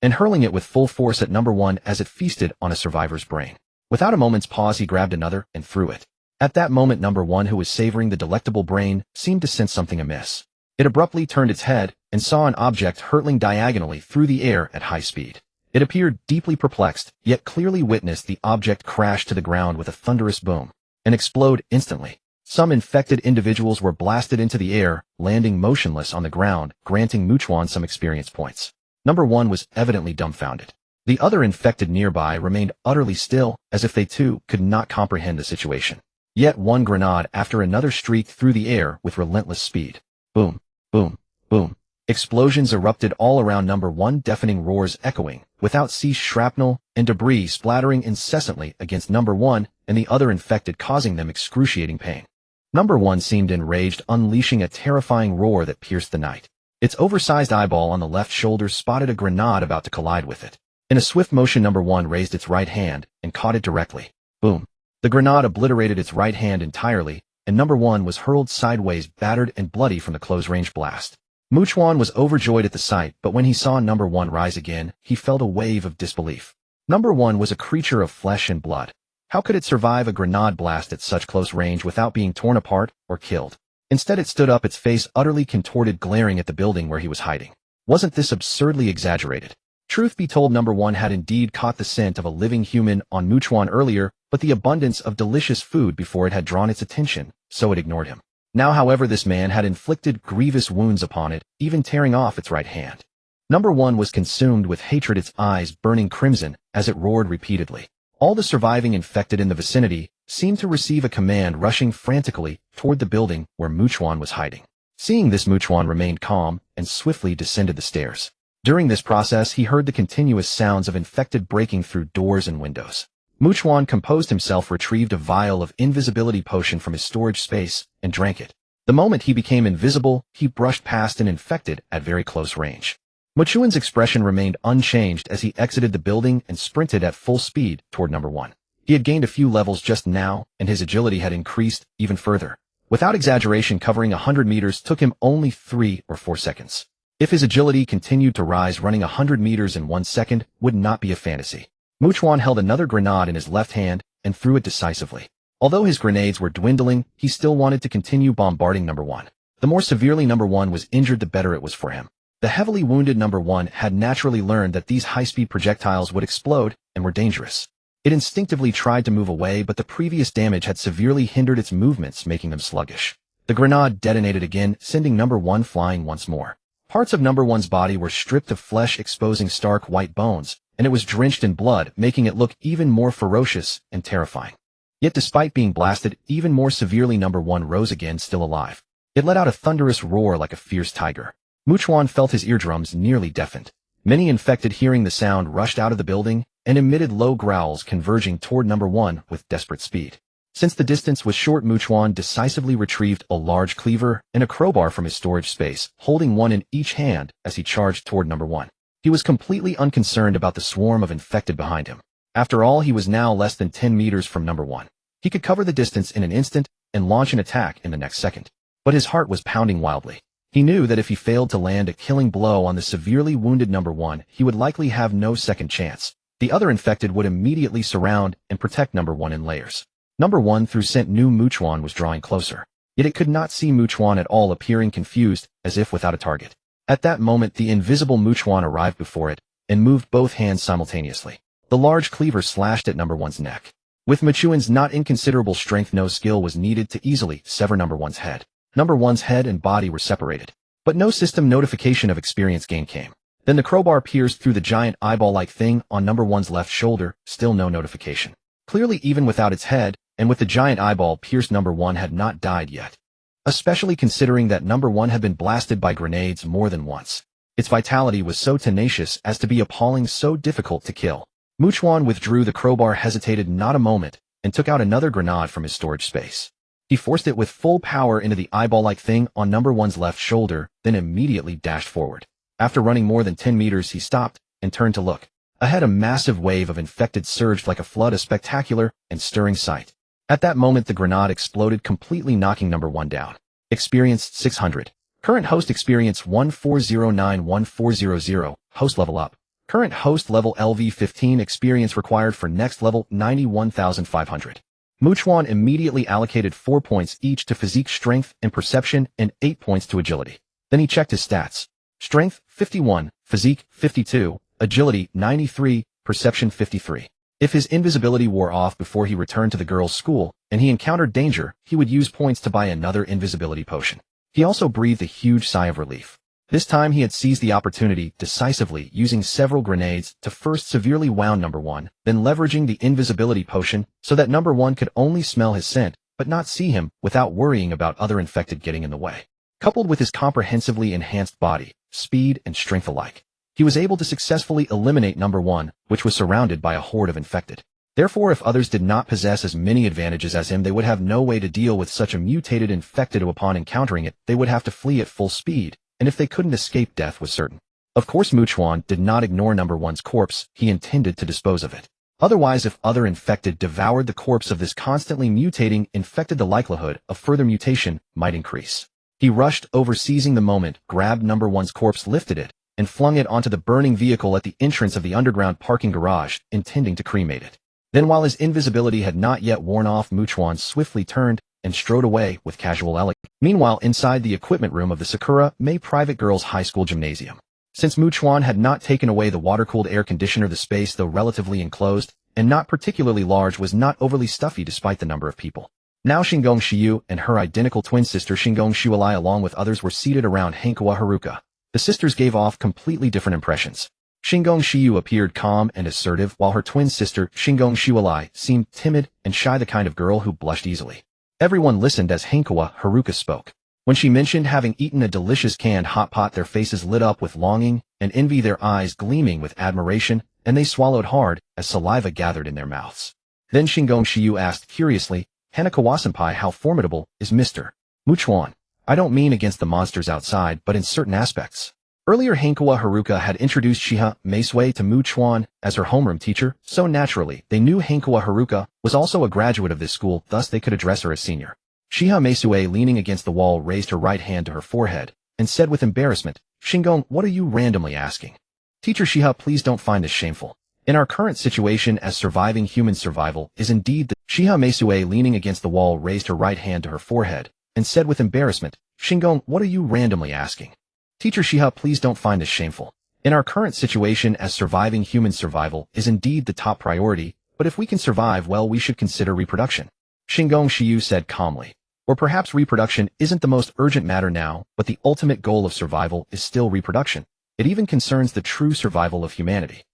and hurling it with full force at number one as it feasted on a survivor's brain. Without a moment's pause, he grabbed another and threw it. At that moment, number one, who was savoring the delectable brain, seemed to sense something amiss. It abruptly turned its head and saw an object hurtling diagonally through the air at high speed. It appeared deeply perplexed, yet clearly witnessed the object crash to the ground with a thunderous boom and explode instantly. Some infected individuals were blasted into the air, landing motionless on the ground, granting Chuan some experience points. Number one was evidently dumbfounded. The other infected nearby remained utterly still, as if they too could not comprehend the situation. Yet one grenade after another streaked through the air with relentless speed. Boom, boom, boom. Explosions erupted all around number one, deafening roars echoing without cease, shrapnel and debris splattering incessantly against number one and the other infected, causing them excruciating pain. Number one seemed enraged, unleashing a terrifying roar that pierced the night. Its oversized eyeball on the left shoulder spotted a grenade about to collide with it. In a swift motion, number one raised its right hand and caught it directly. Boom. The grenade obliterated its right hand entirely, and number one was hurled sideways, battered and bloody from the close-range blast. Chuan was overjoyed at the sight, but when he saw number one rise again, he felt a wave of disbelief. Number one was a creature of flesh and blood. How could it survive a grenade blast at such close range without being torn apart or killed? Instead, it stood up, its face utterly contorted, glaring at the building where he was hiding. Wasn't this absurdly exaggerated? Truth be told, number one had indeed caught the scent of a living human on Chuan earlier, but the abundance of delicious food before it had drawn its attention, so it ignored him. Now, however, this man had inflicted grievous wounds upon it, even tearing off its right hand. Number one was consumed with hatred, its eyes burning crimson as it roared repeatedly. All the surviving infected in the vicinity seemed to receive a command, rushing frantically toward the building where Chuan was hiding. Seeing this, Chuan remained calm and swiftly descended the stairs. During this process, he heard the continuous sounds of infected breaking through doors and windows. Chuan composed himself, retrieved a vial of invisibility potion from his storage space, and drank it. The moment he became invisible, he brushed past an infected at very close range. Chuan's expression remained unchanged as he exited the building and sprinted at full speed toward number one. He had gained a few levels just now, and his agility had increased even further. Without exaggeration, covering 100 meters took him only 3 or 4 seconds. If his agility continued to rise, running 100 meters in 1 second would not be a fantasy. Chuan held another grenade in his left hand and threw it decisively. Although his grenades were dwindling, he still wanted to continue bombarding number one. The more severely number one was injured, the better it was for him. The heavily wounded number one had naturally learned that these high-speed projectiles would explode and were dangerous. It instinctively tried to move away, but the previous damage had severely hindered its movements, making them sluggish. The grenade detonated again, sending number one flying once more. Parts of number one's body were stripped of flesh, exposing stark white bones, and it was drenched in blood, making it look even more ferocious and terrifying. Yet despite being blasted even more severely, number one rose again, still alive. It let out a thunderous roar like a fierce tiger. Chuan felt his eardrums nearly deafened. Many infected, hearing the sound, rushed out of the building and emitted low growls, converging toward number one with desperate speed. Since the distance was short, Chuan decisively retrieved a large cleaver and a crowbar from his storage space, holding one in each hand as he charged toward number one. He was completely unconcerned about the swarm of infected behind him. After all, he was now less than 10 meters from number one. He could cover the distance in an instant and launch an attack in the next second. But his heart was pounding wildly. He knew that if he failed to land a killing blow on the severely wounded number one, he would likely have no second chance. The other infected would immediately surround and protect number one in layers. Number one, through scent, knew Chuan was drawing closer. Yet it could not see Chuan at all, appearing confused, as if without a target. At that moment, the invisible Chuan arrived before it and moved both hands simultaneously. The large cleaver slashed at number one's neck. With Chuan's not inconsiderable strength, no skill was needed to easily sever number one's head. Number one's head and body were separated. But no system notification of experience gain came. Then the crowbar pierced through the giant eyeball-like thing on number one's left shoulder, still no notification. Clearly, even without its head, and with the giant eyeball pierced, number one had not died yet. Especially considering that number one had been blasted by grenades more than once. Its vitality was so tenacious as to be appalling, so difficult to kill. Chuan withdrew the crowbar, hesitated not a moment, and took out another grenade from his storage space. He forced it with full power into the eyeball-like thing on number one's left shoulder, then immediately dashed forward. After running more than 10 meters, he stopped and turned to look. Ahead, a massive wave of infected surged like a flood, a spectacular and stirring sight. At that moment, the grenade exploded, completely knocking number one down. Experience 600. Current host experience 1409-1400. Host level up. Current host level LV15. Experience required for next level 91,500. Chuan immediately allocated 4 points each to physique, strength, and perception, and 8 points to agility. Then he checked his stats. Strength 51, physique 52, agility 93, perception 53. If his invisibility wore off before he returned to the girls' school, and he encountered danger, he would use points to buy another invisibility potion. He also breathed a huge sigh of relief. This time he had seized the opportunity decisively, using several grenades to first severely wound number one, then leveraging the invisibility potion so that number one could only smell his scent, but not see him, without worrying about other infected getting in the way. Coupled with his comprehensively enhanced body, speed, and strength alike, he was able to successfully eliminate number one, which was surrounded by a horde of infected. Therefore, if others did not possess as many advantages as him, they would have no way to deal with such a mutated infected. Upon encountering it, they would have to flee at full speed, and if they couldn't escape, death was certain. Of course, Chuan did not ignore number one's corpse. He intended to dispose of it. Otherwise, if other infected devoured the corpse of this constantly mutating infected, the likelihood of further mutation might increase. He rushed over, seizing the moment, grabbed number one's corpse, lifted it, and flung it onto the burning vehicle at the entrance of the underground parking garage, intending to cremate it. Then, while his invisibility had not yet worn off, Chuan swiftly turned and strode away with casual elegance. Meanwhile, inside the equipment room of the Sakura May Private Girls High School gymnasium. Since Chuan had not taken away the water-cooled air conditioner, the space, though relatively enclosed and not particularly large, was not overly stuffy despite the number of people. Now Shingong Shiyu and her identical twin sister Shingong Shualai, along with others, were seated around Hankawa Haruka. The sisters gave off completely different impressions. Shingong Shiyu appeared calm and assertive, while her twin sister, Shingong Shualai, seemed timid and shy, the kind of girl who blushed easily. Everyone listened as Hankawa Haruka spoke. When she mentioned having eaten a delicious canned hot pot, their faces lit up with longing and envy, their eyes gleaming with admiration, and they swallowed hard as saliva gathered in their mouths. Then Shingong Shiyu asked curiously, "Hanakawa-senpai, how formidable is Mr. Chuan? I don't mean against the monsters outside, but in certain aspects." Earlier, Hankawa Haruka had introduced Shiha Meisui to Chuan as her homeroom teacher, so naturally, they knew Hankawa Haruka was also a graduate of this school, thus they could address her as senior. Shiha Meisui, leaning against the wall, raised her right hand to her forehead and said with embarrassment, "Shingong, what are you randomly asking? Teacher Shiha, please don't find this shameful. In our current situation, as surviving human, survival is indeed the—" Shiha Meisui, leaning against the wall, raised her right hand to her forehead and said with embarrassment, "Shingong, what are you randomly asking? Teacher Shiha, please don't find this shameful. In our current situation, as surviving human, survival is indeed the top priority, but if we can survive, well, we should consider reproduction." Shingong Shiyu said calmly. Or perhaps reproduction isn't the most urgent matter now, but the ultimate goal of survival is still reproduction. It even concerns the true survival of humanity.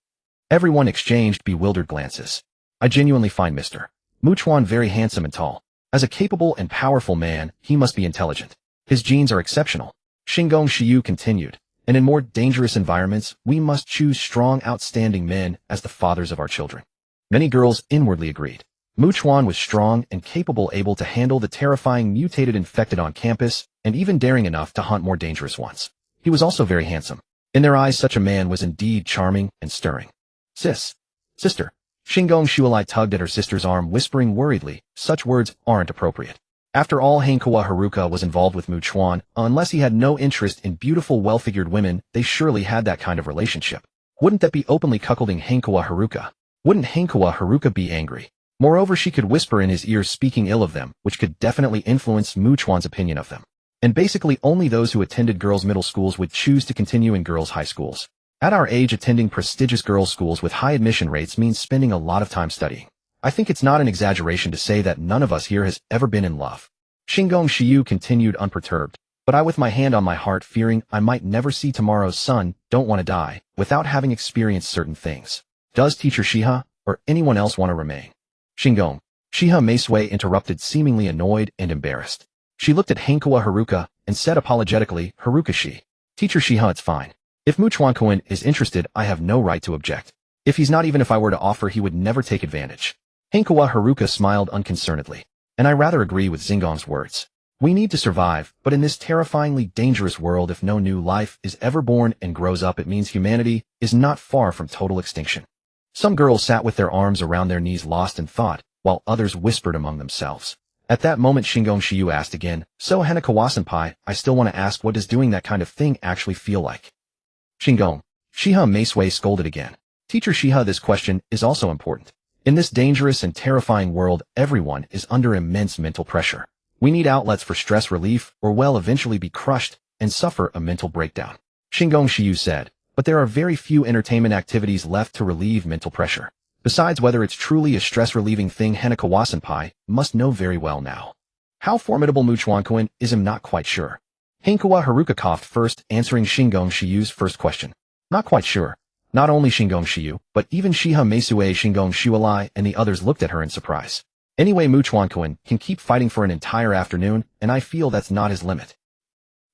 Everyone exchanged bewildered glances. "I genuinely find Mr. Chuan very handsome and tall. As a capable and powerful man, he must be intelligent. His genes are exceptional." Shingong Shiyu continued, "And in more dangerous environments, we must choose strong, outstanding men as the fathers of our children." Many girls inwardly agreed. Chuan was strong and capable, able to handle the terrifying mutated infected on campus, and even daring enough to hunt more dangerous ones. He was also very handsome. In their eyes such a man was indeed charming and stirring. Sister. Shingong Shualai tugged at her sister's arm, whispering worriedly, such words aren't appropriate. After all, Hankawa Haruka was involved with Mu Chuan. Unless he had no interest in beautiful, well-figured women, they surely had that kind of relationship. Wouldn't that be openly cuckolding Hankawa Haruka? Wouldn't Hankawa Haruka be angry? Moreover, she could whisper in his ears speaking ill of them, which could definitely influence Mu Chuan's opinion of them. And basically only those who attended girls' middle schools would choose to continue in girls' high schools. At our age, attending prestigious girls' schools with high admission rates means spending a lot of time studying. I think it's not an exaggeration to say that none of us here has ever been in love. Shingong Shiyu continued unperturbed, but I with my hand on my heart fearing I might never see tomorrow's sun, don't want to die, without having experienced certain things. Does Teacher Shiha, or anyone else want to remain? Shingong. Shiha Meisui interrupted, seemingly annoyed and embarrassed. She looked at Hankawa Haruka and said apologetically, Haruka-shi. Teacher Shiha, it's fine. If Mu Chuan is interested, I have no right to object. If he's not, even if I were to offer, he would never take advantage. Hankawa Haruka smiled unconcernedly. And I rather agree with Xingong's words. We need to survive, but in this terrifyingly dangerous world, if no new life is ever born and grows up, it means humanity is not far from total extinction. Some girls sat with their arms around their knees lost in thought, while others whispered among themselves. At that moment, Shingong Shiyu asked again, so Hanakawa-senpai, I still want to ask, what does doing that kind of thing actually feel like? Shingong. Shiha Meisui scolded again. Teacher Shiha, this question is also important. In this dangerous and terrifying world, everyone is under immense mental pressure. We need outlets for stress relief, or we'll eventually be crushed and suffer a mental breakdown. Shingong Shiyu said, but there are very few entertainment activities left to relieve mental pressure. Besides, whether it's truly a stress-relieving thing, Hanakawa-senpai must know very well now. How formidable Mu Chuan is, I'm not quite sure. Hankawa Haruka coughed first, answering Shingong Shiyu's first question. Not quite sure. Not only Shingong Shiyu, but even Shiha Meisui, Shingong Shualai, and the others looked at her in surprise. Anyway, Mu Chuan can keep fighting for an entire afternoon, and I feel that's not his limit.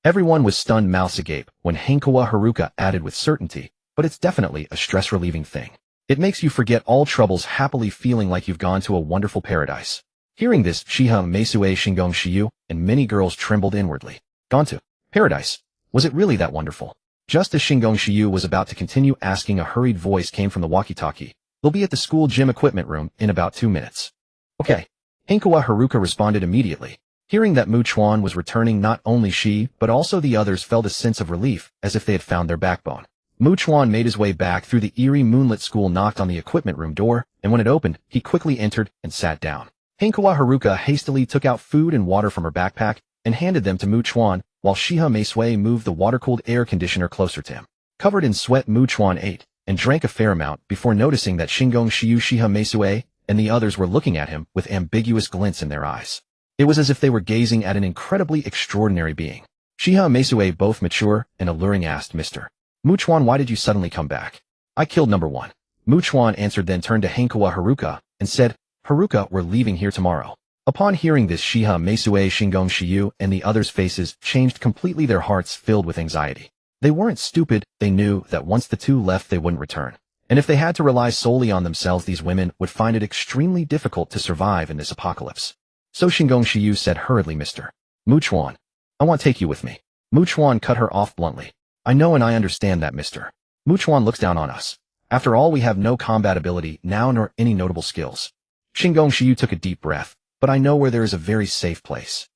Everyone was stunned, mouths agape, when Hankawa Haruka added with certainty, but it's definitely a stress-relieving thing. It makes you forget all troubles, happily feeling like you've gone to a wonderful paradise. Hearing this, Shiha Meisui, Shingong Shiyu, and many girls trembled inwardly. Gone to paradise? Was it really that wonderful? Just as Shingong Shiyu was about to continue asking, a hurried voice came from the walkie-talkie. They'll be at the school gym equipment room in about 2 minutes. Okay. Hankawa Haruka responded immediately. Hearing that Mu Chuan was returning, not only she, but also the others felt a sense of relief, as if they had found their backbone. Mu Chuan made his way back through the eerie moonlit school, knocked on the equipment room door, and when it opened, he quickly entered and sat down. Hankawa Haruka hastily took out food and water from her backpack and handed them to Mu Chuan, while Shiha Meisui moved the water-cooled air conditioner closer to him. Covered in sweat, Mu Chuan ate and drank a fair amount before noticing that Shingong Shiyu, Shiha Meisui, and the others were looking at him with ambiguous glints in their eyes. It was as if they were gazing at an incredibly extraordinary being. Shiha Meisui, both mature and alluring, asked, Mr. Mu Chuan, why did you suddenly come back? I killed number 1. Mu Chuan answered, then turned to Hankawa Haruka and said, Haruka, we're leaving here tomorrow. Upon hearing this, Shiha Meisui, Shingong Shiyu, and the others' faces changed completely, their hearts filled with anxiety. They weren't stupid, they knew that once the two left they wouldn't return. And if they had to rely solely on themselves, these women would find it extremely difficult to survive in this apocalypse. So Shingong Shiyu said hurriedly, Mr. Mu Chuan, I want to take you with me. Mu Chuan cut her off bluntly. I know and I understand that, Mr. Mu Chuan looks down on us. After all, we have no combat ability now nor any notable skills. Shingong Shiyu took a deep breath. But I know where there is a very safe place.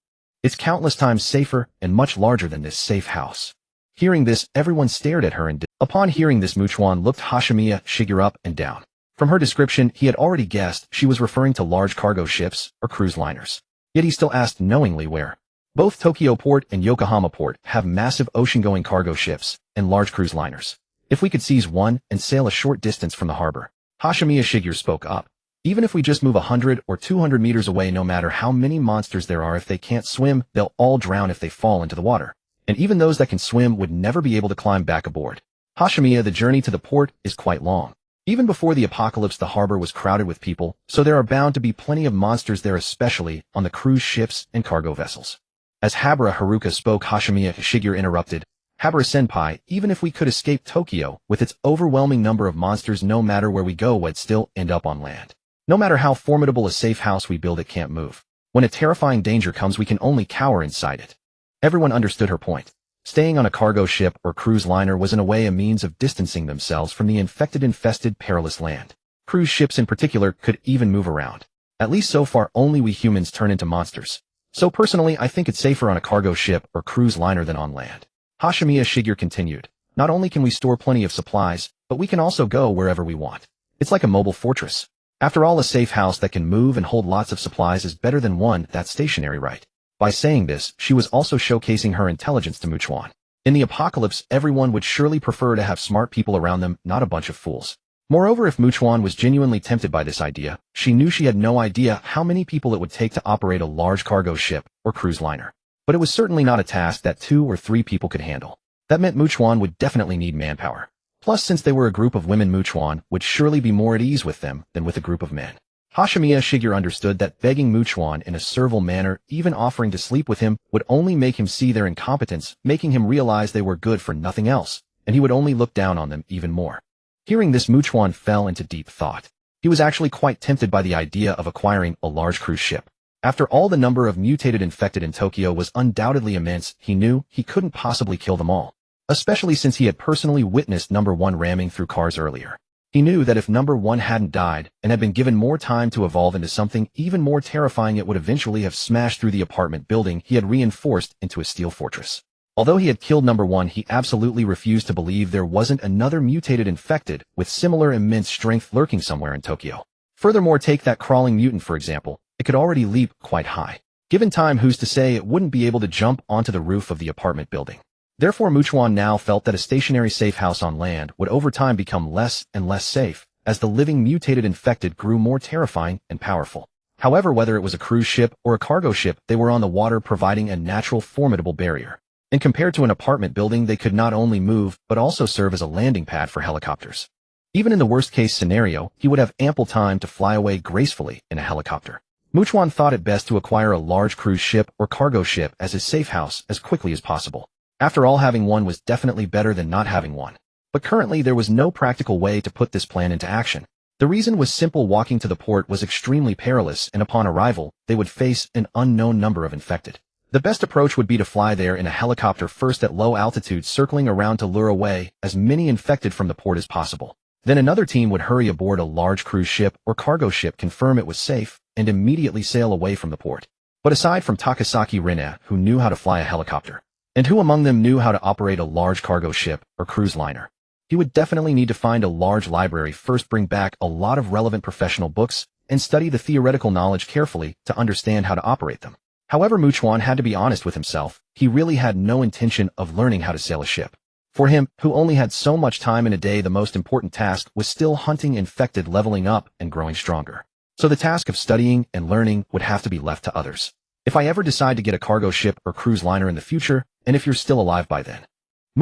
It's countless times safer and much larger than this safe house. Hearing this, everyone stared at her and upon hearing this, Mu Chuan looked Hashimiya Shigeru up and down. From her description, he had already guessed she was referring to large cargo ships or cruise liners. Yet he still asked knowingly where. Both Tokyo Port and Yokohama Port have massive ocean-going cargo ships and large cruise liners. If we could seize one and sail a short distance from the harbor. Hashimiya Shigeru spoke up. Even if we just move 100 or 200 meters away, no matter how many monsters there are, if they can't swim, they'll all drown if they fall into the water. And even those that can swim would never be able to climb back aboard. Hashimiya, the journey to the port is quite long. Even before the apocalypse, the harbor was crowded with people, so there are bound to be plenty of monsters there, especially on the cruise ships and cargo vessels. As Habara Haruka spoke, Hashimiya Shigeru interrupted. Habara-senpai, even if we could escape Tokyo, with its overwhelming number of monsters, no matter where we go, we'd still end up on land. No matter how formidable a safe house we build, it can't move. When a terrifying danger comes, we can only cower inside it. Everyone understood her point. Staying on a cargo ship or cruise liner was in a way a means of distancing themselves from the infested, perilous land. Cruise ships in particular could even move around. At least so far only we humans turn into monsters. So personally I think it's safer on a cargo ship or cruise liner than on land. Hashimiya Shigeru continued. Not only can we store plenty of supplies, but we can also go wherever we want. It's like a mobile fortress. After all, a safe house that can move and hold lots of supplies is better than one that's stationary, right? By saying this, she was also showcasing her intelligence to Chuan. In the apocalypse, everyone would surely prefer to have smart people around them, not a bunch of fools. Moreover, if Chuan was genuinely tempted by this idea, she knew she had no idea how many people it would take to operate a large cargo ship or cruise liner. But it was certainly not a task that 2 or 3 people could handle. That meant Chuan would definitely need manpower. Plus, since they were a group of women, Chuan would surely be more at ease with them than with a group of men. Hashimiya Shigeru understood that begging Chuan in a servile manner, even offering to sleep with him, would only make him see their incompetence, making him realize they were good for nothing else, and he would only look down on them even more. Hearing this, Chuan fell into deep thought. He was actually quite tempted by the idea of acquiring a large cruise ship. After all, the number of mutated infected in Tokyo was undoubtedly immense. He knew he couldn't possibly kill them all, especially since he had personally witnessed number 1 ramming through cars earlier. He knew that if number 1 hadn't died and had been given more time to evolve into something even more terrifying, it would eventually have smashed through the apartment building he had reinforced into a steel fortress. Although he had killed number 1, he absolutely refused to believe there wasn't another mutated infected with similar immense strength lurking somewhere in Tokyo. Furthermore, take that crawling mutant for example. It could already leap quite high. Given time, who's to say it wouldn't be able to jump onto the roof of the apartment building? Therefore, Chuan now felt that a stationary safe house on land would over time become less and less safe, as the living mutated infected grew more terrifying and powerful. However, whether it was a cruise ship or a cargo ship, they were on the water, providing a natural formidable barrier. And compared to an apartment building, they could not only move, but also serve as a landing pad for helicopters. Even in the worst-case scenario, he would have ample time to fly away gracefully in a helicopter. Chuan thought it best to acquire a large cruise ship or cargo ship as his safe house as quickly as possible. After all, having one was definitely better than not having one. But currently there was no practical way to put this plan into action. The reason was simple: walking to the port was extremely perilous, and upon arrival, they would face an unknown number of infected. The best approach would be to fly there in a helicopter first at low altitude, circling around to lure away as many infected from the port as possible. Then another team would hurry aboard a large cruise ship or cargo ship, confirm it was safe, and immediately sail away from the port. But aside from Takasaki Rina, who knew how to fly a helicopter, and who among them knew how to operate a large cargo ship or cruise liner? He would definitely need to find a large library first, bring back a lot of relevant professional books, and study the theoretical knowledge carefully to understand how to operate them. However, Chuan had to be honest with himself. He really had no intention of learning how to sail a ship. For him, who only had so much time in a day, the most important task was still hunting infected, leveling up, and growing stronger. So the task of studying and learning would have to be left to others. If I ever decide to get a cargo ship or cruise liner in the future, and if you're still alive by then.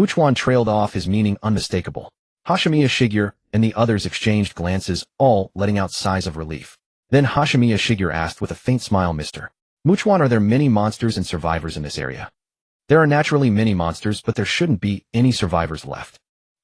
Chuan trailed off, his meaning unmistakable. Hashimiya Shigeru and the others exchanged glances, all letting out sighs of relief. Then Hashimiya Shigeru asked with a faint smile, "Mr. Chuan, are there many monsters and survivors in this area?" "There are naturally many monsters, but there shouldn't be any survivors left,"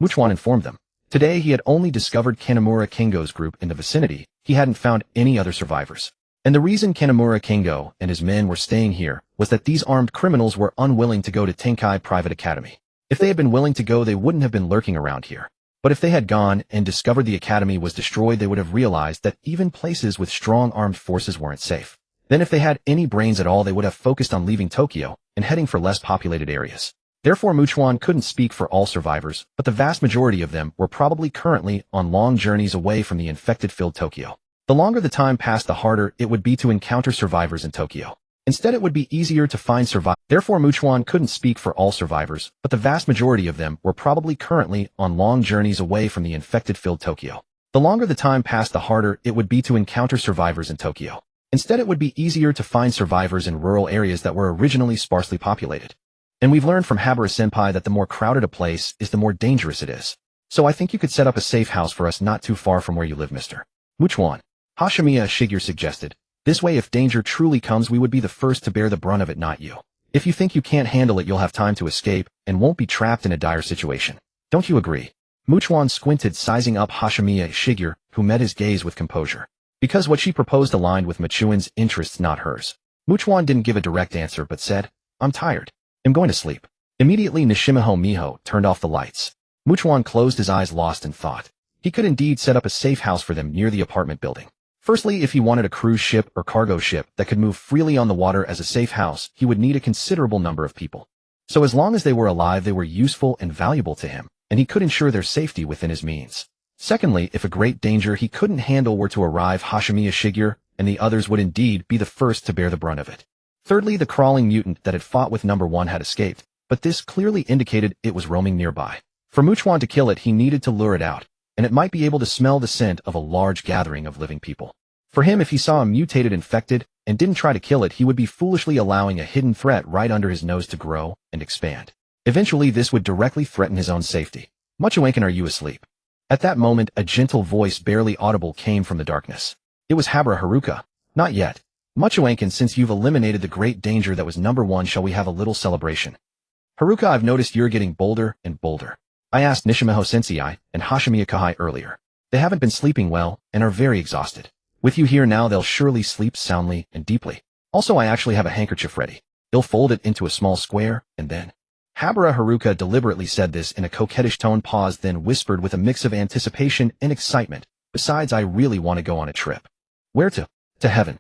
Chuan informed them. Today he had only discovered Kanamura Kengo's group in the vicinity. He hadn't found any other survivors. And the reason Kanamura Kengo and his men were staying here was that these armed criminals were unwilling to go to Tenkai Private Academy. If they had been willing to go, they wouldn't have been lurking around here. But if they had gone and discovered the academy was destroyed, they would have realized that even places with strong armed forces weren't safe. Then if they had any brains at all, they would have focused on leaving Tokyo and heading for less populated areas. Therefore, Chuan couldn't speak for all survivors, but the vast majority of them were probably currently on long journeys away from the infected-filled Tokyo. The longer the time passed, the harder it would be to encounter survivors in Tokyo. Instead, it would be easier to find survivors. Therefore, Chuan couldn't speak for all survivors, but the vast majority of them were probably currently on long journeys away from the infected-filled Tokyo. The longer the time passed, the harder it would be to encounter survivors in Tokyo. Instead, it would be easier to find survivors in rural areas that were originally sparsely populated. And we've learned from Habara-senpai that the more crowded a place is, the more dangerous it is. So I think you could set up a safe house for us not too far from where you live, Mr. Chuan, Hashimiya Shigeru suggested. This way, if danger truly comes, we would be the first to bear the brunt of it, not you. If you think you can't handle it, you'll have time to escape and won't be trapped in a dire situation. Don't you agree? Chuan squinted, sizing up Hashimiya Shigeru, who met his gaze with composure. Because what she proposed aligned with Chuan's interests, not hers. Chuan didn't give a direct answer but said, "I'm tired. I'm going to sleep." Immediately Nishimiho Miho turned off the lights. Chuan closed his eyes, lost in thought. He could indeed set up a safe house for them near the apartment building. Firstly, if he wanted a cruise ship or cargo ship that could move freely on the water as a safe house, he would need a considerable number of people. So as long as they were alive, they were useful and valuable to him, and he could ensure their safety within his means. Secondly, if a great danger he couldn't handle were to arrive, Hashimiya Shigeru and the others would indeed be the first to bear the brunt of it. Thirdly, the crawling mutant that had fought with number 1 had escaped, but this clearly indicated it was roaming nearby. For Chuan to kill it, he needed to lure it out, and it might be able to smell the scent of a large gathering of living people. For him, if he saw a mutated infected and didn't try to kill it, he would be foolishly allowing a hidden threat right under his nose to grow and expand. Eventually, this would directly threaten his own safety. Machoankin, are you asleep? At that moment, a gentle voice barely audible came from the darkness. It was Habara Haruka. Not yet. Machoankin, since you've eliminated the great danger that was number 1, shall we have a little celebration? Haruka, I've noticed you're getting bolder and bolder. I asked Nishimiho Sensei and Hashimiya Kahai earlier. They haven't been sleeping well and are very exhausted. With you here now, they'll surely sleep soundly and deeply. Also, I actually have a handkerchief ready. They'll fold it into a small square, and then... Habara Haruka deliberately said this in a coquettish tone, paused, then whispered with a mix of anticipation and excitement. Besides, I really want to go on a trip. Where to? To heaven.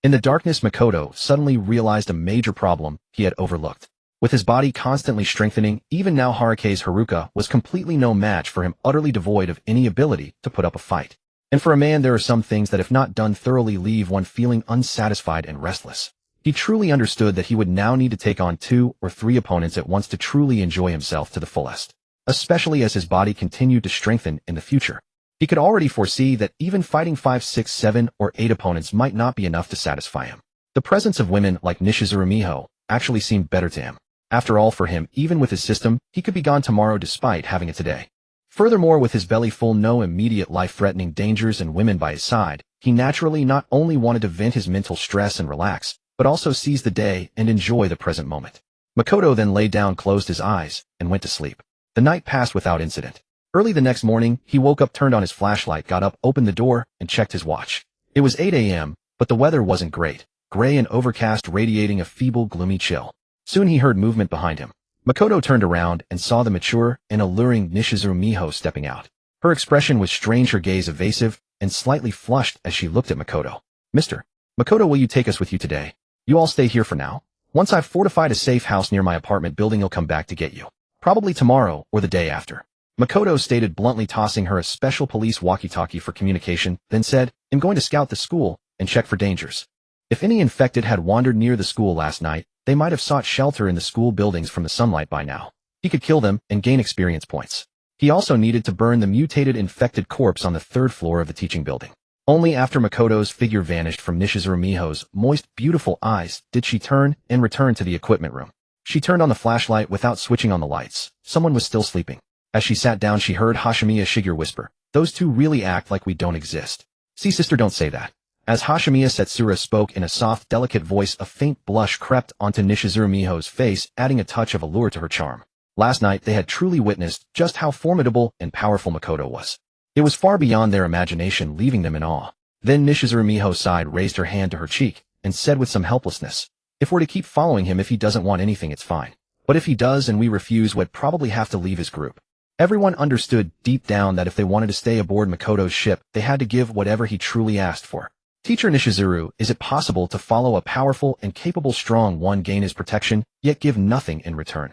In the darkness, Makoto suddenly realized a major problem he had overlooked. With his body constantly strengthening, even now Haruka's Haruka was completely no match for him, utterly devoid of any ability to put up a fight. And for a man, there are some things that if not done thoroughly leave one feeling unsatisfied and restless. He truly understood that he would now need to take on 2 or 3 opponents at once to truly enjoy himself to the fullest, especially as his body continued to strengthen in the future. He could already foresee that even fighting 5, 6, 7, or 8 opponents might not be enough to satisfy him. The presence of women like Nishizuru Miho actually seemed better to him. After all, for him, even with his system, he could be gone tomorrow despite having it today. Furthermore, with his belly full, no immediate life-threatening dangers and women by his side, he naturally not only wanted to vent his mental stress and relax, but also seize the day and enjoy the present moment. Makoto then lay down, closed his eyes, and went to sleep. The night passed without incident. Early the next morning, he woke up, turned on his flashlight, got up, opened the door, and checked his watch. It was 8 a.m., but the weather wasn't great, gray and overcast, radiating a feeble, gloomy chill. Soon he heard movement behind him. Makoto turned around and saw the mature and alluring Nishizuru Miho stepping out. Her expression was strange, her gaze evasive and slightly flushed as she looked at Makoto. Mr. Makoto, will you take us with you today? You all stay here for now. Once I've fortified a safe house near my apartment building, he'll come back to get you. Probably tomorrow or the day after. Makoto stated bluntly, tossing her a special police walkie-talkie for communication, then said, I'm going to scout the school and check for dangers. If any infected had wandered near the school last night, they might have sought shelter in the school buildings from the sunlight by now. He could kill them and gain experience points. He also needed to burn the mutated infected corpse on the 3rd floor of the teaching building. Only after Makoto's figure vanished from Nishizuru Miho's moist, beautiful eyes did she turn and return to the equipment room. She turned on the flashlight without switching on the lights. Someone was still sleeping. As she sat down, she heard Hashimiya Shigeru whisper, "Those two really act like we don't exist." "See, sister, don't say that." As Hashimiya Setsura spoke in a soft, delicate voice, a faint blush crept onto Nishizuru Miho's face, adding a touch of allure to her charm. Last night, they had truly witnessed just how formidable and powerful Makoto was. It was far beyond their imagination, leaving them in awe. Then Nishizuru Miho sighed, raised her hand to her cheek, and said with some helplessness, "If we're to keep following him, if he doesn't want anything, it's fine. But if he does and we refuse, we'd probably have to leave his group." Everyone understood deep down that if they wanted to stay aboard Makoto's ship, they had to give whatever he truly asked for. "Teacher Nishizuru, is it possible to follow a powerful and capable strong one, gain his protection, yet give nothing in return?"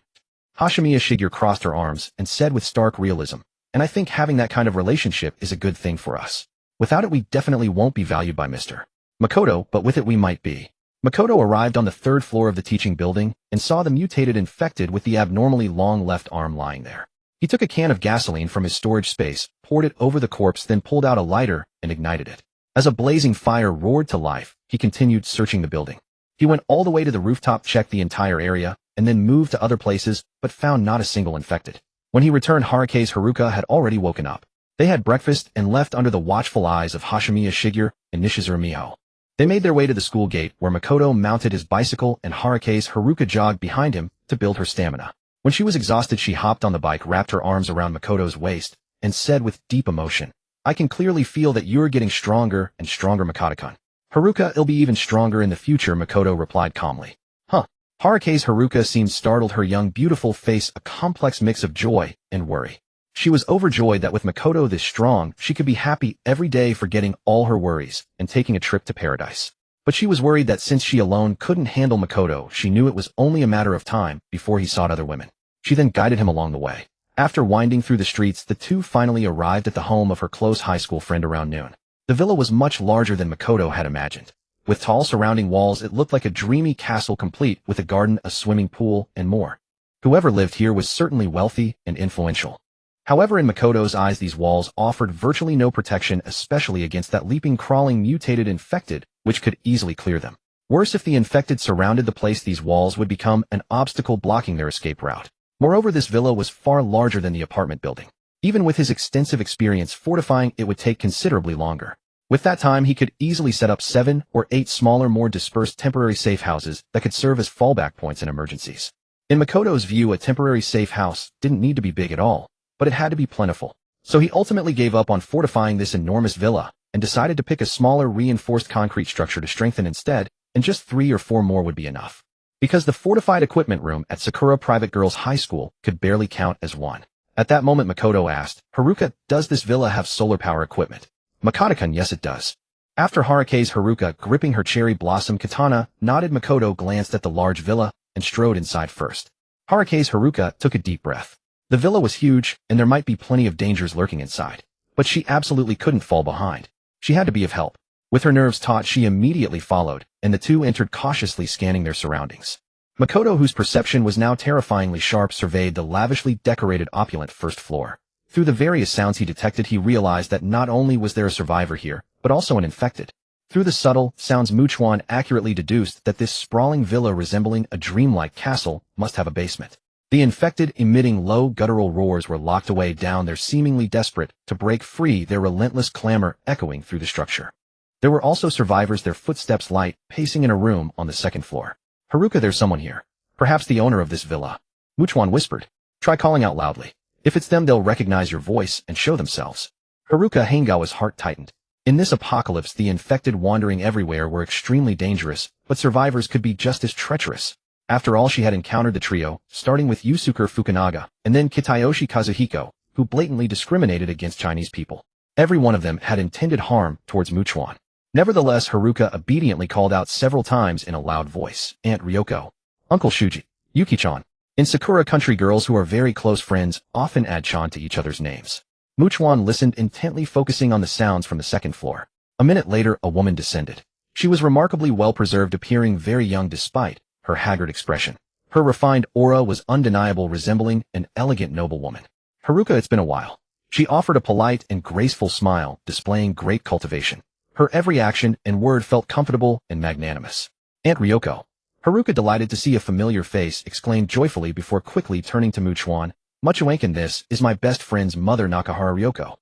Hashimiya Shigeru crossed her arms and said with stark realism, "And I think having that kind of relationship is a good thing for us. Without it, we definitely won't be valued by Mr. Makoto, but with it we might be." Makoto arrived on the 3rd floor of the teaching building and saw the mutated infected with the abnormally long left arm lying there. He took a can of gasoline from his storage space, poured it over the corpse, then pulled out a lighter and ignited it. As a blazing fire roared to life, he continued searching the building. He went all the way to the rooftop, checked the entire area, and then moved to other places, but found not a single infected. When he returned, Haruka's Haruka had already woken up. They had breakfast and left under the watchful eyes of Hashimiya Shigeru and Nishizuru Miho. They made their way to the school gate, where Makoto mounted his bicycle and Haruka's Haruka jogged behind him to build her stamina. When she was exhausted, she hopped on the bike, wrapped her arms around Makoto's waist, and said with deep emotion, "I can clearly feel that you're getting stronger and stronger, Makoto-kun." "Haruka, it'll be even stronger in the future," Makoto replied calmly. "Huh." Harake's Haruka seemed startled, her young beautiful face a complex mix of joy and worry. She was overjoyed that with Makoto this strong, she could be happy every day, forgetting all her worries and taking a trip to paradise. But she was worried that since she alone couldn't handle Makoto, she knew it was only a matter of time before he sought other women. She then guided him along the way. After winding through the streets, the two finally arrived at the home of her close high school friend around noon. The villa was much larger than Makoto had imagined. With tall surrounding walls, it looked like a dreamy castle complete with a garden, a swimming pool, and more. Whoever lived here was certainly wealthy and influential. However, in Makoto's eyes, these walls offered virtually no protection, especially against that leaping, crawling, mutated infected, which could easily clear them. Worse, if the infected surrounded the place, these walls would become an obstacle blocking their escape route. Moreover, this villa was far larger than the apartment building. Even with his extensive experience fortifying, it would take considerably longer. With that time, he could easily set up 7 or 8 smaller, more dispersed temporary safe houses that could serve as fallback points in emergencies. In Makoto's view, a temporary safe house didn't need to be big at all, but it had to be plentiful. So he ultimately gave up on fortifying this enormous villa and decided to pick a smaller, reinforced concrete structure to strengthen instead, and just 3 or 4 more would be enough. Because the fortified equipment room at Sakura Private Girls High School could barely count as one. At that moment, Makoto asked, "Haruka, does this villa have solar power equipment?" Makoto-kun, yes it does. After Harake's Haruka, gripping her cherry blossom katana, nodded, Makoto glanced at the large villa and strode inside first. Harake's Haruka took a deep breath. The villa was huge, and there might be plenty of dangers lurking inside. But she absolutely couldn't fall behind. She had to be of help. With her nerves taut, she immediately followed, and the two entered, cautiously scanning their surroundings. Makoto, whose perception was now terrifyingly sharp, surveyed the lavishly decorated, opulent first floor. Through the various sounds he detected, he realized that not only was there a survivor here, but also an infected. Through the subtle sounds, Chuan accurately deduced that this sprawling villa, resembling a dreamlike castle, must have a basement. The infected, emitting low guttural roars, were locked away down there, seemingly desperate to break free, their relentless clamor echoing through the structure. There were also survivors, their footsteps light, pacing in a room on the second floor. "Haruka, there's someone here. Perhaps the owner of this villa." Chuan whispered. "Try calling out loudly. If it's them, they'll recognize your voice and show themselves." Haruka Hangawa's heart tightened. In this apocalypse, the infected wandering everywhere were extremely dangerous, but survivors could be just as treacherous. After all, she had encountered the trio, starting with Yusuke Fukunaga, and then Kitayoshi Kazuhiko, who blatantly discriminated against Chinese people. Every one of them had intended harm towards Chuan. Nevertheless, Haruka obediently called out several times in a loud voice, "Aunt Ryoko, Uncle Shuji, Yuki-chan." In Sakura country, girls who are very close friends often add chan to each other's names. Chuan listened intently, focusing on the sounds from the second floor. A minute later, a woman descended. She was remarkably well preserved, appearing very young despite her haggard expression. Her refined aura was undeniable, resembling an elegant noblewoman. "Haruka, it's been a while." She offered a polite and graceful smile, displaying great cultivation. Her every action and word felt comfortable and magnanimous. "Aunt Ryoko." Haruka, delighted to see a familiar face, exclaimed joyfully before quickly turning to Chuan. "Muchuankin, this is my best friend's mother, Nakahara Ryoko."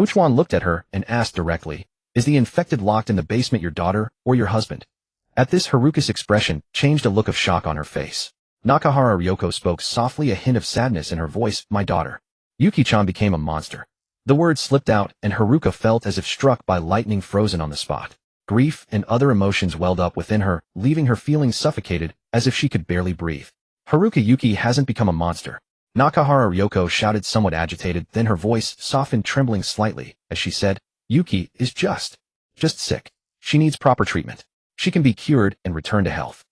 Chuan looked at her and asked directly, "Is the infected locked in the basement your daughter or your husband?" At this, Haruka's expression changed, a look of shock on her face. Nakahara Ryoko spoke softly, a hint of sadness in her voice. "My daughter." Yuki-chan became a monster. The word slipped out, and Haruka felt as if struck by lightning, frozen on the spot. Grief and other emotions welled up within her, leaving her feeling suffocated, as if she could barely breathe. "Haruka, Yuki hasn't become a monster." Nakahara Ryoko shouted, somewhat agitated, then her voice softened, trembling slightly, as she said, "Yuki is just sick. She needs proper treatment. She can be cured and return to health."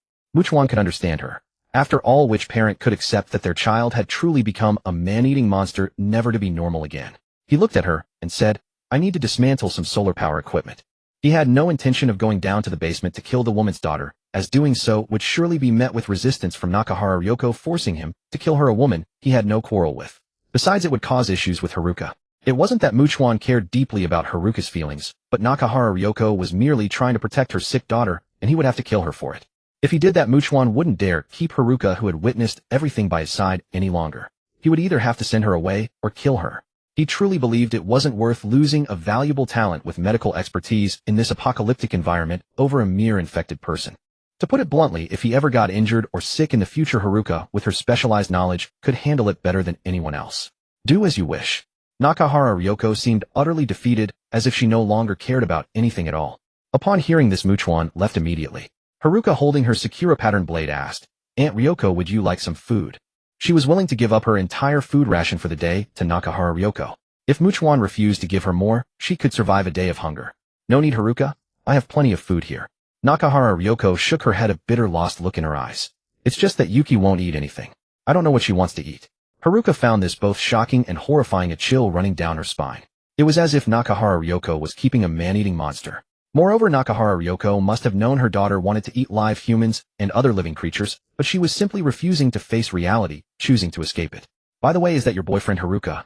Chuan could understand her. After all, which parent could accept that their child had truly become a man-eating monster, never to be normal again? He looked at her and said, "I need to dismantle some solar power equipment." He had no intention of going down to the basement to kill the woman's daughter, as doing so would surely be met with resistance from Nakahara Ryoko, forcing him to kill her, a woman he had no quarrel with. Besides, it would cause issues with Haruka. It wasn't that Chuan cared deeply about Haruka's feelings, but Nakahara Ryoko was merely trying to protect her sick daughter, and he would have to kill her for it. If he did that, Chuan wouldn't dare keep Haruka, who had witnessed everything, by his side any longer. He would either have to send her away or kill her. He truly believed it wasn't worth losing a valuable talent with medical expertise in this apocalyptic environment over a mere infected person. To put it bluntly, if he ever got injured or sick in the future, Haruka, with her specialized knowledge, could handle it better than anyone else. "Do as you wish." Nakahara Ryoko seemed utterly defeated, as if she no longer cared about anything at all. Upon hearing this, Chuan left immediately. Haruka, holding her Sakura pattern blade, asked, Aunt Ryoko, would you like some food? She was willing to give up her entire food ration for the day to Nakahara Ryoko. If Chuan refused to give her more, she could survive a day of hunger. No need, Haruka. I have plenty of food here. Nakahara Ryoko shook her head, a bitter, lost look in her eyes. It's just that Yuki won't eat anything. I don't know what she wants to eat. Haruka found this both shocking and horrifying, a chill running down her spine. It was as if Nakahara Ryoko was keeping a man-eating monster. Moreover, Nakahara Ryoko must have known her daughter wanted to eat live humans and other living creatures, but she was simply refusing to face reality, choosing to escape it. By the way, is that your boyfriend Haruka?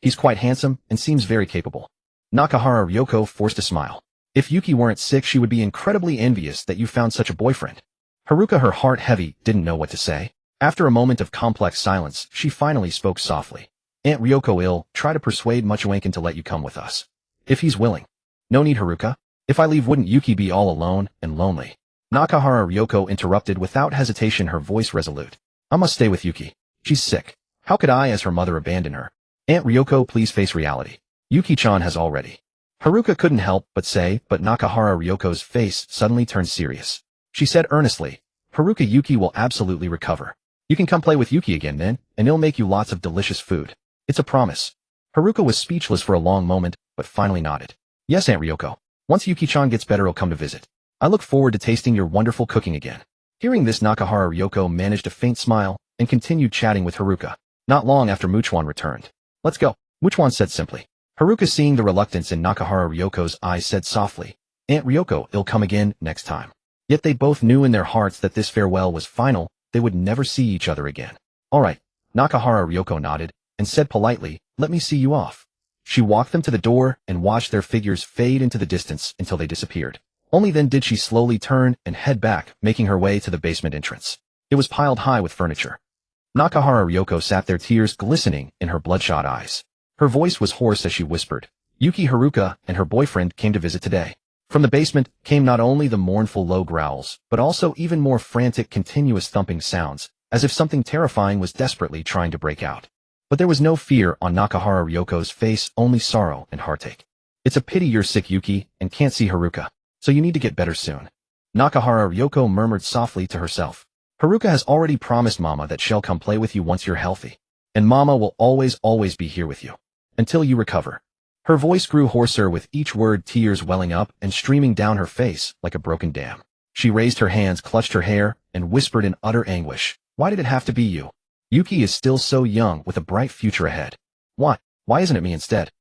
He's quite handsome and seems very capable. Nakahara Ryoko forced a smile. If Yuki weren't sick, she would be incredibly envious that you found such a boyfriend. Haruka, her heart heavy, didn't know what to say. After a moment of complex silence, she finally spoke softly. Aunt Ryoko, try to persuade Muchoankin to let you come with us. If he's willing. No need, Haruka. If I leave, wouldn't Yuki be all alone and lonely? Nakahara Ryoko interrupted without hesitation, her voice resolute. I must stay with Yuki. She's sick. How could I, as her mother, abandon her? Aunt Ryoko, please face reality. Yuki-chan has already. Haruka couldn't help but say, but Nakahara Ryoko's face suddenly turned serious. She said earnestly, Haruka, Yuki will absolutely recover. You can come play with Yuki again then, and he'll make you lots of delicious food. It's a promise. Haruka was speechless for a long moment, but finally nodded. Yes, Aunt Ryoko. Once Yuki-chan gets better, he'll come to visit. I look forward to tasting your wonderful cooking again. Hearing this, Nakahara Ryoko managed a faint smile and continued chatting with Haruka. Not long after Chuan returned. Let's go, Chuan said simply. Haruka, seeing the reluctance in Nakahara Ryoko's eyes, said softly, Aunt Ryoko, he'll come again next time. Yet they both knew in their hearts that this farewell was final. They would never see each other again. All right, Nakahara Ryoko nodded and said politely, let me see you off. She walked them to the door and watched their figures fade into the distance until they disappeared. Only then did she slowly turn and head back, making her way to the basement entrance. It was piled high with furniture. Nakahara Ryoko sat there, tears glistening in her bloodshot eyes. Her voice was hoarse as she whispered, Yuki, Haruka and her boyfriend came to visit today. From the basement came not only the mournful low growls, but also even more frantic, continuous thumping sounds, as if something terrifying was desperately trying to break out. But there was no fear on Nakahara Ryoko's face, only sorrow and heartache. It's a pity you're sick, Yuki, and can't see Haruka, so you need to get better soon. Nakahara Ryoko murmured softly to herself. Haruka has already promised Mama that she'll come play with you once you're healthy. And Mama will always be here with you. Until you recover. Her voice grew hoarser with each word, tears welling up and streaming down her face like a broken dam. She raised her hands, clutched her hair, and whispered in utter anguish, why did it have to be you? Yuki is still so young with a bright future ahead. Why isn't it me instead?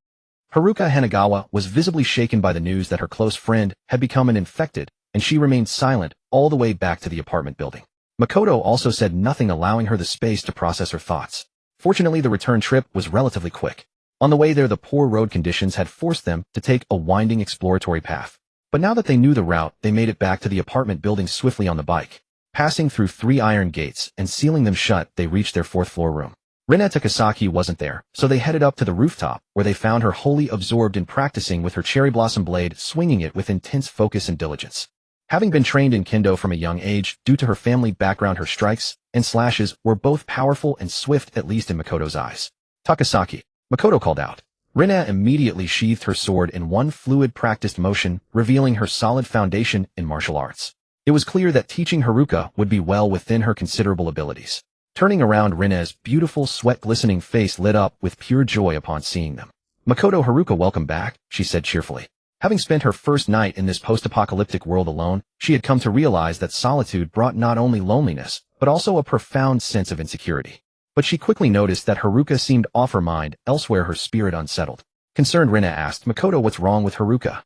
Haruka Hanagawa was visibly shaken by the news that her close friend had become an infected, and she remained silent all the way back to the apartment building. Makoto also said nothing, allowing her the space to process her thoughts. Fortunately, the return trip was relatively quick. On the way there, the poor road conditions had forced them to take a winding exploratory path. But now that they knew the route, they made it back to the apartment building swiftly on the bike. Passing through 3 iron gates and sealing them shut, they reached their 4th floor room. Rina Takasaki wasn't there, so they headed up to the rooftop, where they found her wholly absorbed in practicing with her cherry blossom blade, swinging it with intense focus and diligence. Having been trained in kendo from a young age, due to her family background, her strikes and slashes were both powerful and swift, at least in Makoto's eyes. Takasaki, Makoto called out. Rina immediately sheathed her sword in one fluid, practiced motion, revealing her solid foundation in martial arts. It was clear that teaching Haruka would be well within her considerable abilities. Turning around, Rina's beautiful, sweat-glistening face lit up with pure joy upon seeing them. Makoto, Haruka, welcome back, she said cheerfully. Having spent her first night in this post-apocalyptic world alone, she had come to realize that solitude brought not only loneliness, but also a profound sense of insecurity. But she quickly noticed that Haruka seemed off her mind, elsewhere, her spirit unsettled. Concerned, Rina asked Makoto what's wrong with Haruka.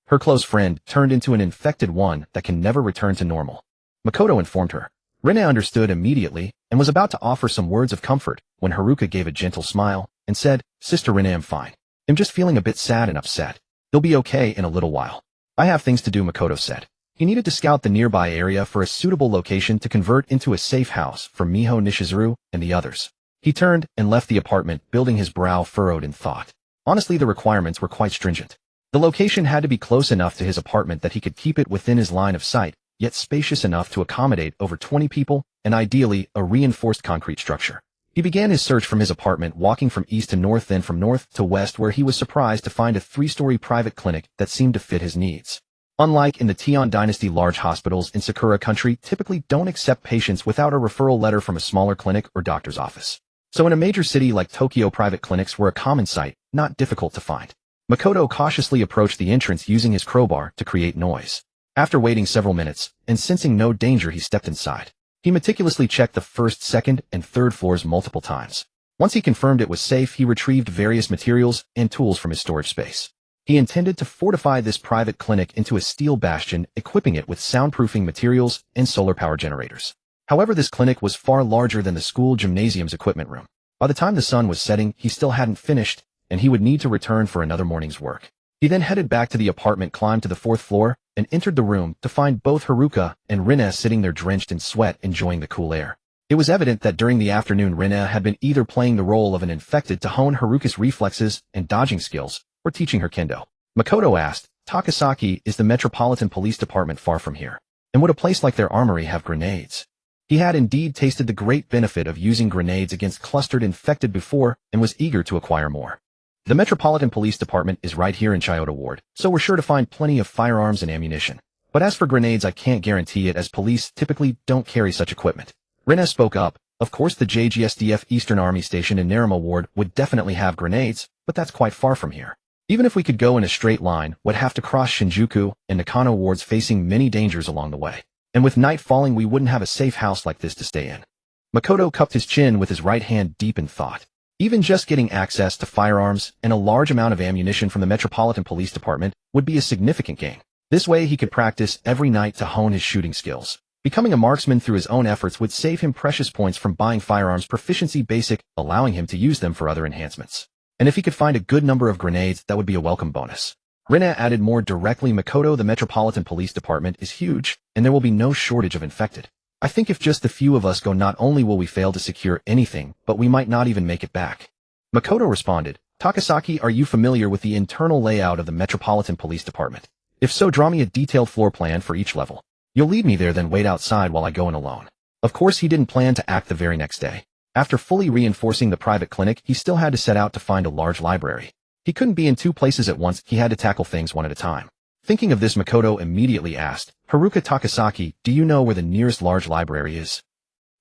Her close friend turned into an infected one that can never return to normal. Makoto informed her. Rina understood immediately and was about to offer some words of comfort when Haruka gave a gentle smile and said, Sister Rina, I'm fine. I'm just feeling a bit sad and upset. You'll be okay in a little while. I have things to do, Makoto said. He needed to scout the nearby area for a suitable location to convert into a safe house for Miho Nishizuru and the others. He turned and left the apartment, building his brow furrowed in thought. Honestly, the requirements were quite stringent. The location had to be close enough to his apartment that he could keep it within his line of sight, yet spacious enough to accommodate over 20 people, and ideally, a reinforced concrete structure. He began his search from his apartment, walking from east to north, then from north to west, where he was surprised to find a 3-story private clinic that seemed to fit his needs. Unlike in the Tian Dynasty, large hospitals in Sakura country typically don't accept patients without a referral letter from a smaller clinic or doctor's office. So in a major city like Tokyo, private clinics were a common sight, not difficult to find. Makoto cautiously approached the entrance using his crowbar to create noise. After waiting several minutes, and sensing no danger, he stepped inside. He meticulously checked the first, second, and third floors multiple times. Once he confirmed it was safe, he retrieved various materials and tools from his storage space. He intended to fortify this private clinic into a steel bastion, equipping it with soundproofing materials and solar power generators. However, this clinic was far larger than the school gymnasium's equipment room. By the time the sun was setting, he still hadn't finished, and he would need to return for another morning's work. He then headed back to the apartment, climbed to the 4th floor, and entered the room to find both Haruka and Rina sitting there drenched in sweat, enjoying the cool air. It was evident that during the afternoon Rina had been either playing the role of an infected to hone Haruka's reflexes and dodging skills, or teaching her kendo. Makoto asked, "Takasaki, is the Metropolitan Police Department far from here? And would a place like their armory have grenades?" He had indeed tasted the great benefit of using grenades against clustered infected before and was eager to acquire more. The Metropolitan Police Department is right here in Chiyoda Ward, so we're sure to find plenty of firearms and ammunition. But as for grenades, I can't guarantee it, as police typically don't carry such equipment. Rina spoke up. Of course the JGSDF Eastern Army Station in Naruma Ward would definitely have grenades, but that's quite far from here. Even if we could go in a straight line, we'd have to cross Shinjuku and Nakano wards, facing many dangers along the way. And with night falling, we wouldn't have a safe house like this to stay in. Makoto cupped his chin with his right hand, deep in thought. Even just getting access to firearms and a large amount of ammunition from the Metropolitan Police Department would be a significant gain. This way he could practice every night to hone his shooting skills. Becoming a marksman through his own efforts would save him precious points from buying firearms proficiency basic, allowing him to use them for other enhancements. And if he could find a good number of grenades, that would be a welcome bonus. Rina added more directly, "Makoto, the Metropolitan Police Department is huge, and there will be no shortage of infected. I think if just the few of us go, not only will we fail to secure anything, but we might not even make it back." Makoto responded, "Takasaki, are you familiar with the internal layout of the Metropolitan Police Department? If so, draw me a detailed floor plan for each level. You'll lead me there, then wait outside while I go in alone." Of course, he didn't plan to act the very next day. After fully reinforcing the private clinic, he still had to set out to find a large library. He couldn't be in two places at once, he had to tackle things one at a time. Thinking of this, Makoto immediately asked, "Haruka, Takasaki, do you know where the nearest large library is?"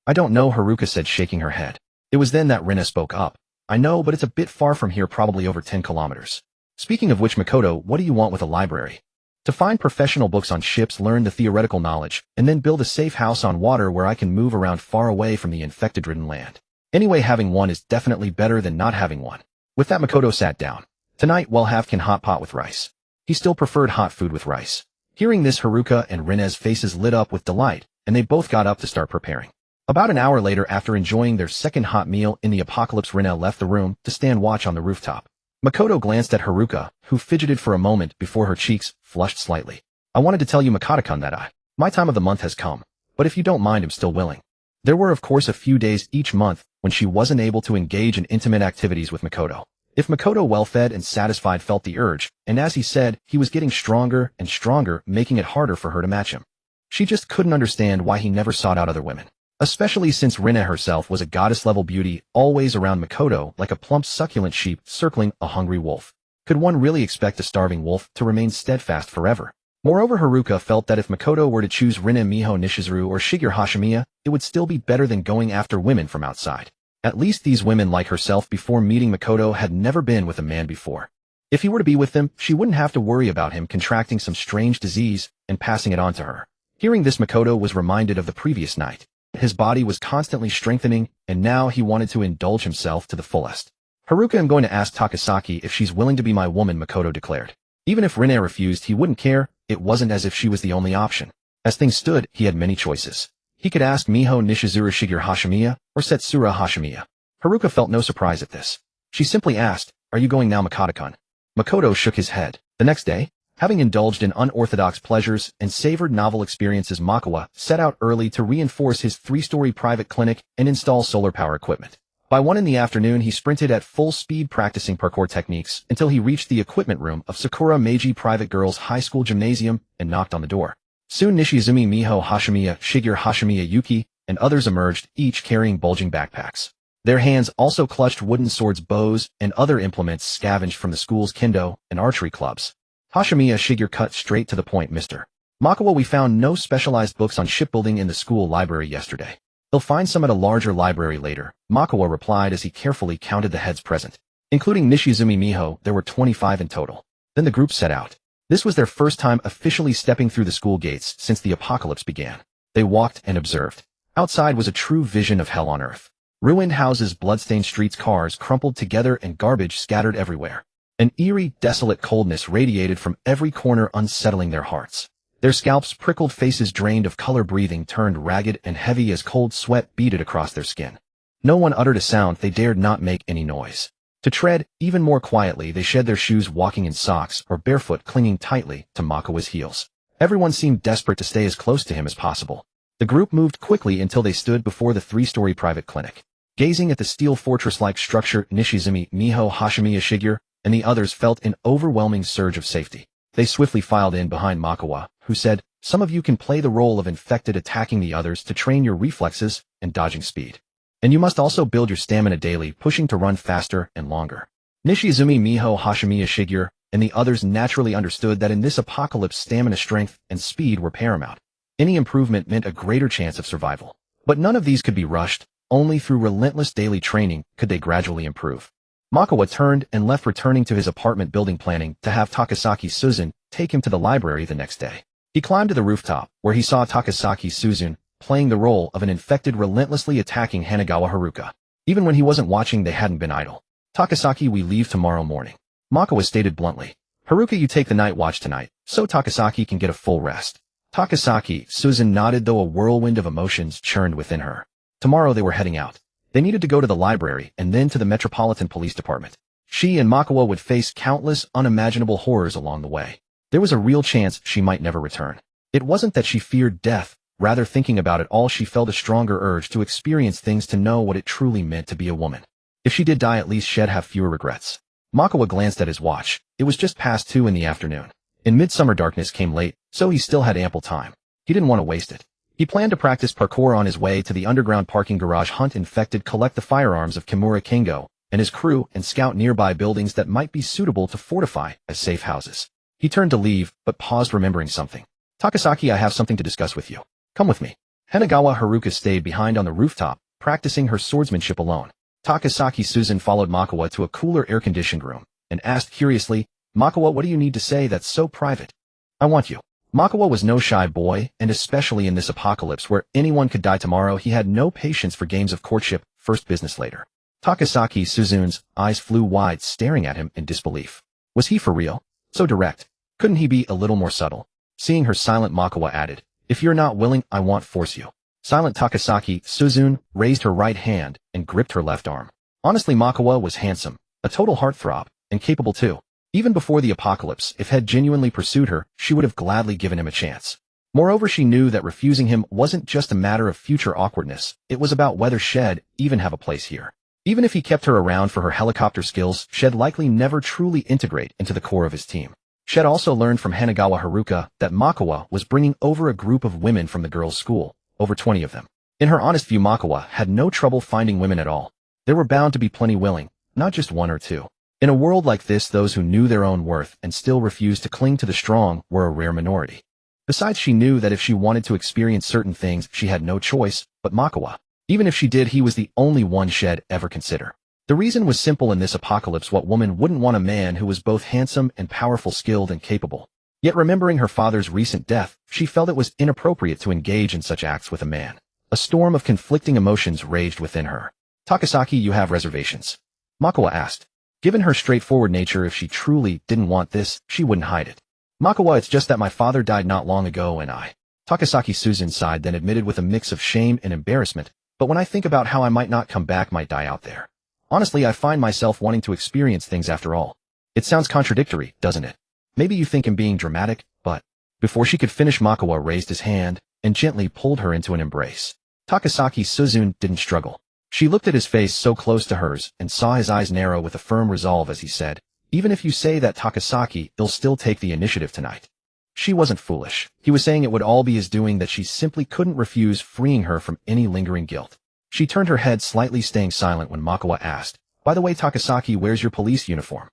"I don't know," Haruka said, shaking her head. It was then that Rina spoke up. "I know, but it's a bit far from here, probably over 10 kilometers. Speaking of which, Makoto, what do you want with a library?" "To find professional books on ships, learn the theoretical knowledge, and then build a safe house on water where I can move around far away from the infected-ridden land. Anyway, having one is definitely better than not having one." With that, Makoto sat down. "Tonight we'll have hot pot with rice." He still preferred hot food with rice. Hearing this, Haruka and Rina's faces lit up with delight, and they both got up to start preparing. About an hour later, after enjoying their second hot meal in the apocalypse, Rina left the room to stand watch on the rooftop. Makoto glanced at Haruka, who fidgeted for a moment before her cheeks flushed slightly. "I wanted to tell you, Makoto-kun, that my time of the month has come, but if you don't mind, I'm still willing." There were of course a few days each month when she wasn't able to engage in intimate activities with Makoto. If Makoto, well-fed and satisfied, felt the urge, and as he said, he was getting stronger and stronger, making it harder for her to match him. She just couldn't understand why he never sought out other women. Especially since Rina herself was a goddess-level beauty, always around Makoto like a plump succulent sheep circling a hungry wolf. Could one really expect a starving wolf to remain steadfast forever? Moreover, Haruka felt that if Makoto were to choose Rina, Miho Nishizuru, or Shigeru Hashimiya, it would still be better than going after women from outside. At least these women, like herself before meeting Makoto, had never been with a man before. If he were to be with them, she wouldn't have to worry about him contracting some strange disease and passing it on to her. Hearing this, Makoto was reminded of the previous night. His body was constantly strengthening, and now he wanted to indulge himself to the fullest. "Haruka, I'm going to ask Takasaki if she's willing to be my woman," Makoto declared. Even if Rina refused, he wouldn't care. It wasn't as if she was the only option. As things stood, he had many choices. He could ask Miho Nishizuru, Shigeru Hashimiya, or Setsura Hashimiya. Haruka felt no surprise at this. She simply asked, "Are you going now, Makoto-kun?" Makoto shook his head. The next day, having indulged in unorthodox pleasures and savored novel experiences, Makawa set out early to reinforce his 3-story private clinic and install solar power equipment. By 1 in the afternoon, he sprinted at full speed practicing parkour techniques until he reached the equipment room of Sakura Meiji Private Girls High School Gymnasium and knocked on the door. Soon Nishizumi, Miho Hashimiya, Shigeru Hashimiya, Yuki, and others emerged, each carrying bulging backpacks. Their hands also clutched wooden swords, bows, and other implements scavenged from the school's kendo and archery clubs. Hashimiya Shigeru cut straight to the point, Mr. Makawa. We found no specialized books on shipbuilding in the school library yesterday. They'll find some at a larger library later, Makawa replied as he carefully counted the heads present. Including Nishizumi Miho, there were 25 in total. Then the group set out. This was their first time officially stepping through the school gates since the apocalypse began. They walked and observed. Outside was a true vision of hell on earth. Ruined houses, bloodstained streets, cars crumpled together, and garbage scattered everywhere. An eerie, desolate coldness radiated from every corner, unsettling their hearts. Their scalps prickled, faces drained of color, breathing turned ragged and heavy as cold sweat beaded across their skin. No one uttered a sound. They dared not make any noise. To tread even more quietly, they shed their shoes, walking in socks or barefoot, clinging tightly to Makawa's heels. Everyone seemed desperate to stay as close to him as possible. The group moved quickly until they stood before the 3-story private clinic. Gazing at the steel fortress-like structure, Nishizumi, Miho, Hashimiya Shigeru, and the others felt an overwhelming surge of safety. They swiftly filed in behind Makawa, who said, "Some of you can play the role of infected, attacking the others to train your reflexes and dodging speed. And you must also build your stamina daily, pushing to run faster and longer." Nishizumi, Miho, Hashimiya Shigeru, and the others naturally understood that in this apocalypse, stamina, strength, and speed were paramount. Any improvement meant a greater chance of survival. But none of these could be rushed. Only through relentless daily training could they gradually improve. Makawa turned and left, returning to his apartment building, planning to have Takasaki Suzun take him to the library the next day. He climbed to the rooftop, where he saw Takasaki Suzun playing the role of an infected, relentlessly attacking Hanagawa Haruka. Even when he wasn't watching, they hadn't been idle. "Takasaki, we leave tomorrow morning," Makawa stated bluntly. "Haruka, you take the night watch tonight, so Takasaki can get a full rest." Takasaki Suzun nodded, though a whirlwind of emotions churned within her. Tomorrow they were heading out. They needed to go to the library and then to the Metropolitan Police Department. She and Makawa would face countless unimaginable horrors along the way. There was a real chance she might never return. It wasn't that she feared death. Rather, thinking about it all, she felt a stronger urge to experience things, to know what it truly meant to be a woman. If she did die, at least she'd have fewer regrets. Makawa glanced at his watch. It was just past 2 in the afternoon. In midsummer, darkness came late, so he still had ample time. He didn't want to waste it. He planned to practice parkour on his way to the underground parking garage, hunt infected, collect the firearms of Kimura Kingo and his crew, and scout nearby buildings that might be suitable to fortify as safe houses. He turned to leave, but paused, remembering something. "Takasaki, I have something to discuss with you. Come with me." Hanagawa Haruka stayed behind on the rooftop, practicing her swordsmanship alone. Takasaki Suzun followed Makawa to a cooler, air-conditioned room, and asked curiously, "Makawa, what do you need to say that's so private?" "I want you." Makawa was no shy boy, and especially in this apocalypse where anyone could die tomorrow, he had no patience for games of courtship. First, business later. Takasaki Suzun's eyes flew wide, staring at him in disbelief. Was he for real? So direct. Couldn't he be a little more subtle? Seeing her silent, Makawa added, "If you're not willing, I won't force you." Silent Takasaki Suzun raised her right hand and gripped her left arm. Honestly, Makawa was handsome, a total heartthrob, and capable too. Even before the apocalypse, if had genuinely pursued her, she would have gladly given him a chance. Moreover, she knew that refusing him wasn't just a matter of future awkwardness, it was about whether she'd even have a place here. Even if he kept her around for her helicopter skills, she'd likely never truly integrate into the core of his team. She'd also learned from Hanagawa Haruka that Makawa was bringing over a group of women from the girls' school, over 20 of them. In her honest view, Makawa had no trouble finding women at all. There were bound to be plenty willing, not just 1 or 2. In a world like this, those who knew their own worth and still refused to cling to the strong were a rare minority. Besides, she knew that if she wanted to experience certain things, she had no choice but Makawa. Even if she did, he was the only one she'd ever consider. The reason was simple: in this apocalypse, what woman wouldn't want a man who was both handsome and powerful, skilled and capable? Yet, remembering her father's recent death, she felt it was inappropriate to engage in such acts with a man. A storm of conflicting emotions raged within her. "Takasaki, you have reservations?" Makawa asked. Given her straightforward nature, if she truly didn't want this, she wouldn't hide it. "Makawa, it's just that my father died not long ago and I..." Takasaki Suzun sighed, then admitted with a mix of shame and embarrassment, "But when I think about how I might not come back, might die out there. Honestly, I find myself wanting to experience things after all." "It sounds contradictory, doesn't it? Maybe you think I'm being dramatic, but..." Before she could finish, Makawa raised his hand and gently pulled her into an embrace. Takasaki Suzun didn't struggle. She looked at his face so close to hers and saw his eyes narrow with a firm resolve as he said, "Even if you say that, Takasaki, you'll still take the initiative tonight." She wasn't foolish. He was saying it would all be his doing, that she simply couldn't refuse, freeing her from any lingering guilt. She turned her head slightly, staying silent when Makawa asked, "By the way, Takasaki, where's your police uniform?"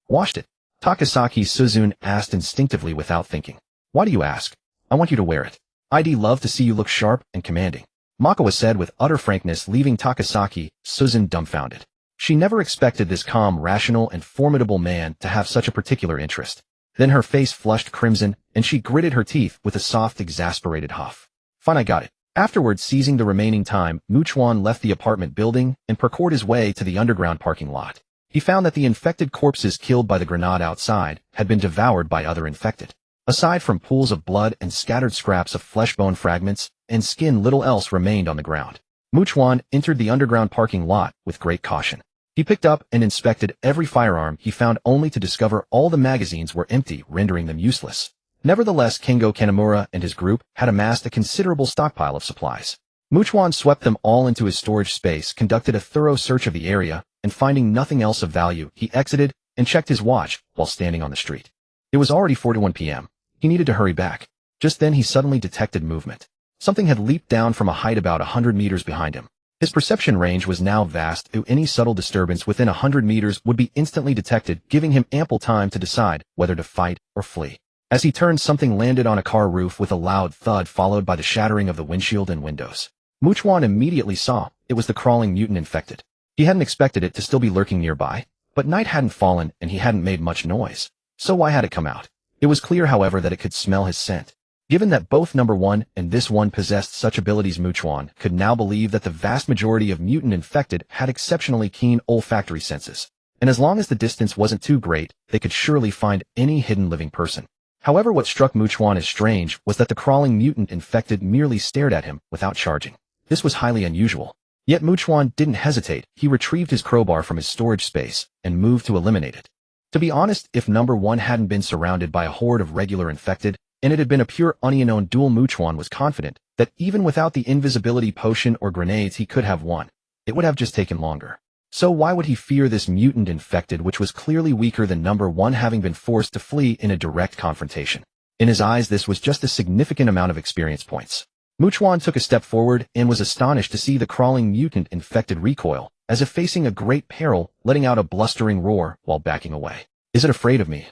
"Washed it." Takasaki Suzune asked instinctively without thinking. Why do you ask? I want you to wear it. I'd love to see you look sharp and commanding. Makawa said with utter frankness, leaving Takasaki Suzune dumbfounded. She never expected this calm, rational, and formidable man to have such a particular interest. Then her face flushed crimson, and she gritted her teeth with a soft, exasperated huff. Fine, I got it. Afterwards, seizing the remaining time, Chuan left the apartment building and procured his way to the underground parking lot. He found that the infected corpses killed by the grenade outside had been devoured by other infected. Aside from pools of blood and scattered scraps of flesh-bone fragments and skin, little else remained on the ground. Chuan entered the underground parking lot with great caution. He picked up and inspected every firearm he found, only to discover all the magazines were empty, rendering them useless. Nevertheless, Kengo Kanamura and his group had amassed a considerable stockpile of supplies. Chuan swept them all into his storage space, conducted a thorough search of the area, and finding nothing else of value, he exited and checked his watch while standing on the street. It was already 4:01 p.m. He needed to hurry back. Just then he suddenly detected movement. Something had leaped down from a height about 100 meters behind him. His perception range was now vast, so any subtle disturbance within 100 meters would be instantly detected, giving him ample time to decide whether to fight or flee. As he turned, something landed on a car roof with a loud thud, followed by the shattering of the windshield and windows. Chuan immediately saw it was the crawling mutant infected. He hadn't expected it to still be lurking nearby, but night hadn't fallen and he hadn't made much noise. So why had it come out? It was clear, however, that it could smell his scent. Given that both number one and this one possessed such abilities, Chuan could now believe that the vast majority of mutant infected had exceptionally keen olfactory senses. And as long as the distance wasn't too great, they could surely find any hidden living person. However, what struck Chuan as strange was that the crawling mutant infected merely stared at him without charging. This was highly unusual. Yet Chuan didn't hesitate. He retrieved his crowbar from his storage space and moved to eliminate it. To be honest, if number one hadn't been surrounded by a horde of regular infected, and it had been a pure unknown duel, Chuan was confident that even without the invisibility potion or grenades he could have won. It would have just taken longer. So why would he fear this mutant infected, which was clearly weaker than number one, having been forced to flee in a direct confrontation? In his eyes, this was just a significant amount of experience points. Chuan took a step forward and was astonished to see the crawling mutant infected recoil, as if facing a great peril, letting out a blustering roar while backing away. Is it afraid of me?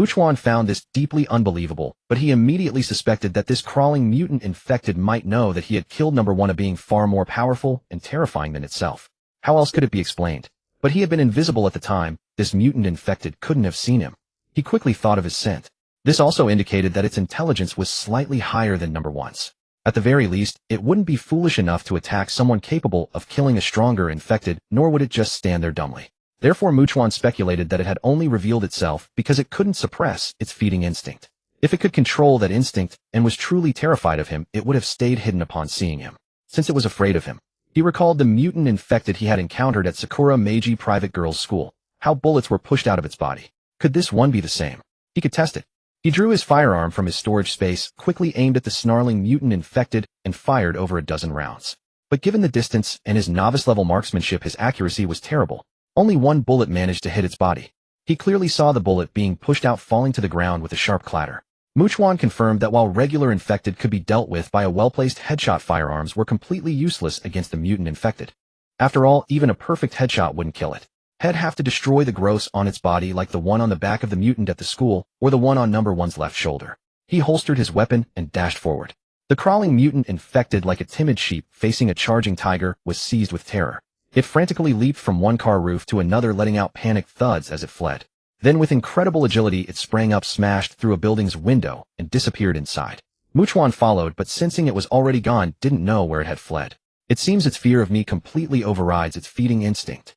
Chuan found this deeply unbelievable, but he immediately suspected that this crawling mutant infected might know that he had killed number one, a being far more powerful and terrifying than itself. How else could it be explained? But he had been invisible at the time. This mutant infected couldn't have seen him. He quickly thought of his scent. This also indicated that its intelligence was slightly higher than number one's. At the very least, it wouldn't be foolish enough to attack someone capable of killing a stronger infected, nor would it just stand there dumbly. Therefore, Chuan speculated that it had only revealed itself because it couldn't suppress its feeding instinct. If it could control that instinct and was truly terrified of him, it would have stayed hidden upon seeing him. Since it was afraid of him, he recalled the mutant infected he had encountered at Sakura Meiji Private Girls' School, how bullets were pushed out of its body. Could this one be the same? He could test it. He drew his firearm from his storage space, quickly aimed at the snarling mutant infected, and fired over a dozen rounds. But given the distance and his novice-level marksmanship, his accuracy was terrible. Only one bullet managed to hit its body. He clearly saw the bullet being pushed out, falling to the ground with a sharp clatter. Chuan confirmed that while regular infected could be dealt with by a well-placed headshot, firearms were completely useless against the mutant infected. After all, even a perfect headshot wouldn't kill it. He'd have to destroy the growths on its body, like the one on the back of the mutant at the school, or the one on number one's left shoulder. He holstered his weapon and dashed forward. The crawling mutant infected, like a timid sheep facing a charging tiger, was seized with terror. It frantically leaped from one car roof to another, letting out panicked thuds as it fled. Then with incredible agility it sprang up, smashed through a building's window, and disappeared inside. Chuan followed, but sensing it was already gone, didn't know where it had fled. It seems its fear of me completely overrides its feeding instinct.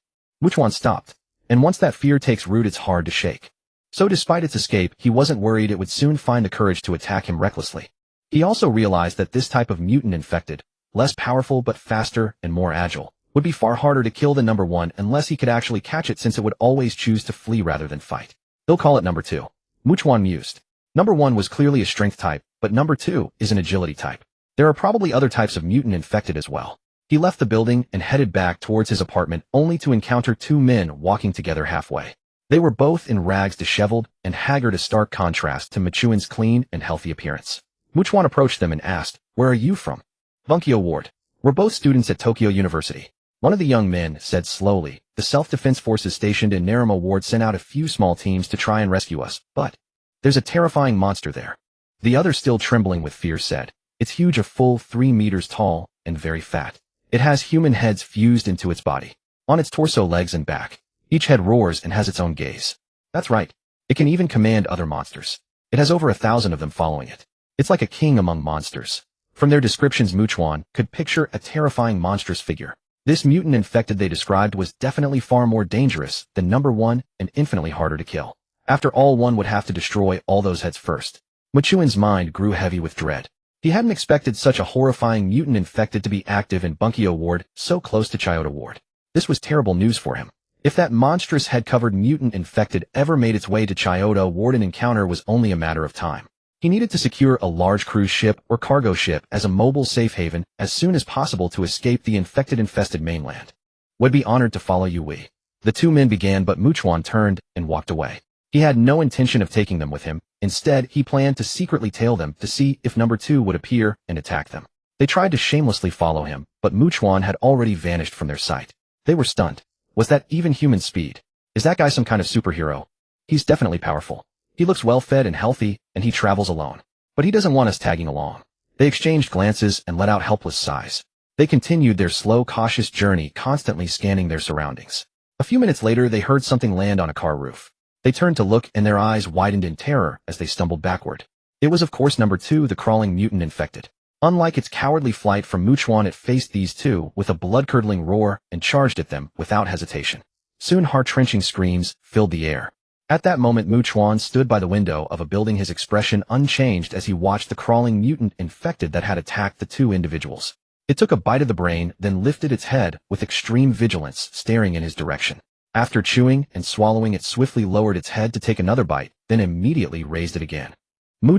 Chuan stopped, and once that fear takes root, it's hard to shake. So despite its escape, he wasn't worried it would soon find the courage to attack him recklessly. He also realized that this type of mutant infected, less powerful but faster and more agile, would be far harder to kill than number one unless he could actually catch it, since it would always choose to flee rather than fight. They'll call it number two. Chuan mused. Number one was clearly a strength type, but number two is an agility type. There are probably other types of mutant infected as well. He left the building and headed back towards his apartment, only to encounter two men walking together halfway. They were both in rags, disheveled and haggard, a stark contrast to Chuan's clean and healthy appearance. Chuan approached them and asked, "Where are you from?" "Bunkyo Ward. We're both students at Tokyo University." One of the young men said slowly, "The self-defense forces stationed in Narama Ward sent out a few small teams to try and rescue us, but there's a terrifying monster there." The other, still trembling with fear, said, "It's huge, a full 3 meters tall, and very fat. It has human heads fused into its body. On its torso, legs, and back. Each head roars and has its own gaze. That's right. It can even command other monsters. It has over 1,000 of them following it. It's like a king among monsters." From their descriptions, Chuan could picture a terrifying monstrous figure. This mutant infected they described was definitely far more dangerous than number 1 and infinitely harder to kill. After all, one would have to destroy all those heads first. Chuan's mind grew heavy with dread. He hadn't expected such a horrifying mutant infected to be active in Bunkyo Ward, so close to Chiyoda Ward. This was terrible news for him. If that monstrous head-covered mutant infected ever made its way to Chiyoda Ward, an encounter was only a matter of time. He needed to secure a large cruise ship or cargo ship as a mobile safe haven as soon as possible to escape the infected mainland. "Would be honored to follow you, we." The two men began, but Chuan turned and walked away. He had no intention of taking them with him. Instead, he planned to secretly tail them to see if number 2 would appear and attack them. They tried to shamelessly follow him, but Chuan had already vanished from their sight. They were stunned. Was that even human speed? Is that guy some kind of superhero? He's definitely powerful. He looks well-fed and healthy, and he travels alone. But he doesn't want us tagging along. They exchanged glances and let out helpless sighs. They continued their slow, cautious journey, constantly scanning their surroundings. A few minutes later, they heard something land on a car roof. They turned to look, and their eyes widened in terror as they stumbled backward. It was, of course, number 2, the crawling mutant infected. Unlike its cowardly flight from Chuan, it faced these two with a blood-curdling roar and charged at them without hesitation. Soon heart-wrenching screams filled the air. At that moment, Chuan stood by the window of a building, his expression unchanged as he watched the crawling mutant infected that had attacked the two individuals. It took a bite of the brain, then lifted its head with extreme vigilance, staring in his direction. After chewing and swallowing, it swiftly lowered its head to take another bite, then immediately raised it again.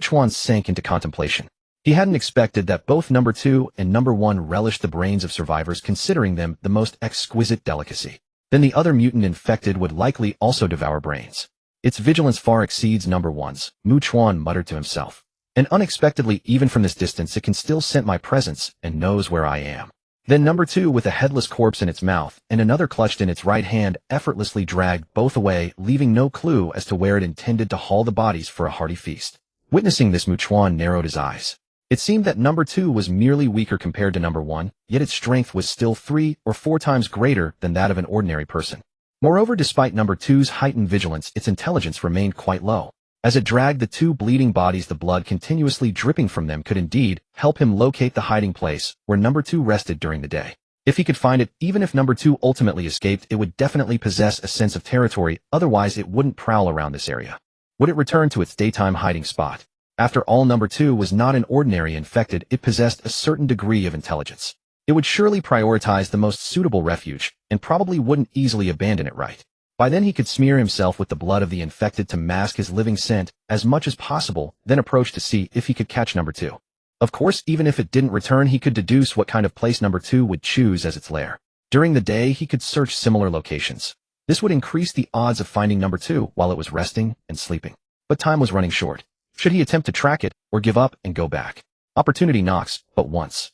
Chuan sank into contemplation. He hadn't expected that both number 2 and number 1 relished the brains of survivors, considering them the most exquisite delicacy. Then the other mutant infected would likely also devour brains. Its vigilance far exceeds number 1's, Chuan muttered to himself. And unexpectedly, even from this distance, it can still scent my presence and knows where I am. Then number 2, with a headless corpse in its mouth and another clutched in its right hand, effortlessly dragged both away, leaving no clue as to where it intended to haul the bodies for a hearty feast. Witnessing this, Chuan narrowed his eyes. It seemed that number 2 was merely weaker compared to number 1, yet its strength was still 3 or 4 times greater than that of an ordinary person. Moreover, despite number 2's heightened vigilance, its intelligence remained quite low. As it dragged the two bleeding bodies, the blood continuously dripping from them could indeed help him locate the hiding place where number 2 rested during the day. If he could find it, even if number 2 ultimately escaped, it would definitely possess a sense of territory, otherwise it wouldn't prowl around this area. Would it return to its daytime hiding spot? After all, number 2 was not an ordinary infected, it possessed a certain degree of intelligence. It would surely prioritize the most suitable refuge, and probably wouldn't easily abandon it, right? By then he could smear himself with the blood of the infected to mask his living scent as much as possible, then approach to see if he could catch number 2. Of course, even if it didn't return, he could deduce what kind of place number 2 would choose as its lair. During the day, he could search similar locations. This would increase the odds of finding number 2 while it was resting and sleeping. But time was running short. Should he attempt to track it, or give up and go back? Opportunity knocks but once.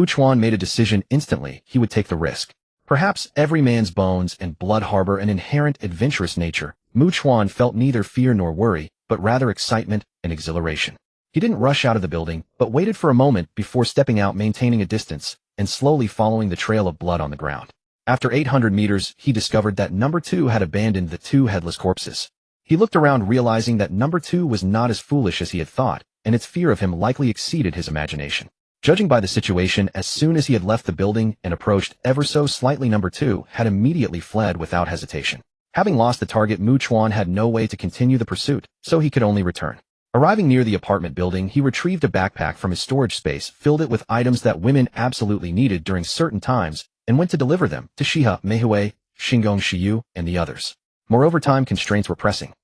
Chuan made a decision instantly. He would take the risk. Perhaps every man's bones and blood harbor an inherent adventurous nature. Chuan felt neither fear nor worry, but rather excitement and exhilaration. He didn't rush out of the building, but waited for a moment before stepping out, maintaining a distance, and slowly following the trail of blood on the ground. After 800 meters, he discovered that number 2 had abandoned the two headless corpses. He looked around, realizing that number 2 was not as foolish as he had thought, and its fear of him likely exceeded his imagination. Judging by the situation, as soon as he had left the building and approached ever so slightly, number 2 had immediately fled without hesitation. Having lost the target, Chuan had no way to continue the pursuit, so he could only return. Arriving near the apartment building, he retrieved a backpack from his storage space, filled it with items that women absolutely needed during certain times, and went to deliver them to Shiha, Meihue, Shingong Shiyu, and the others. Moreover, time constraints were pressing.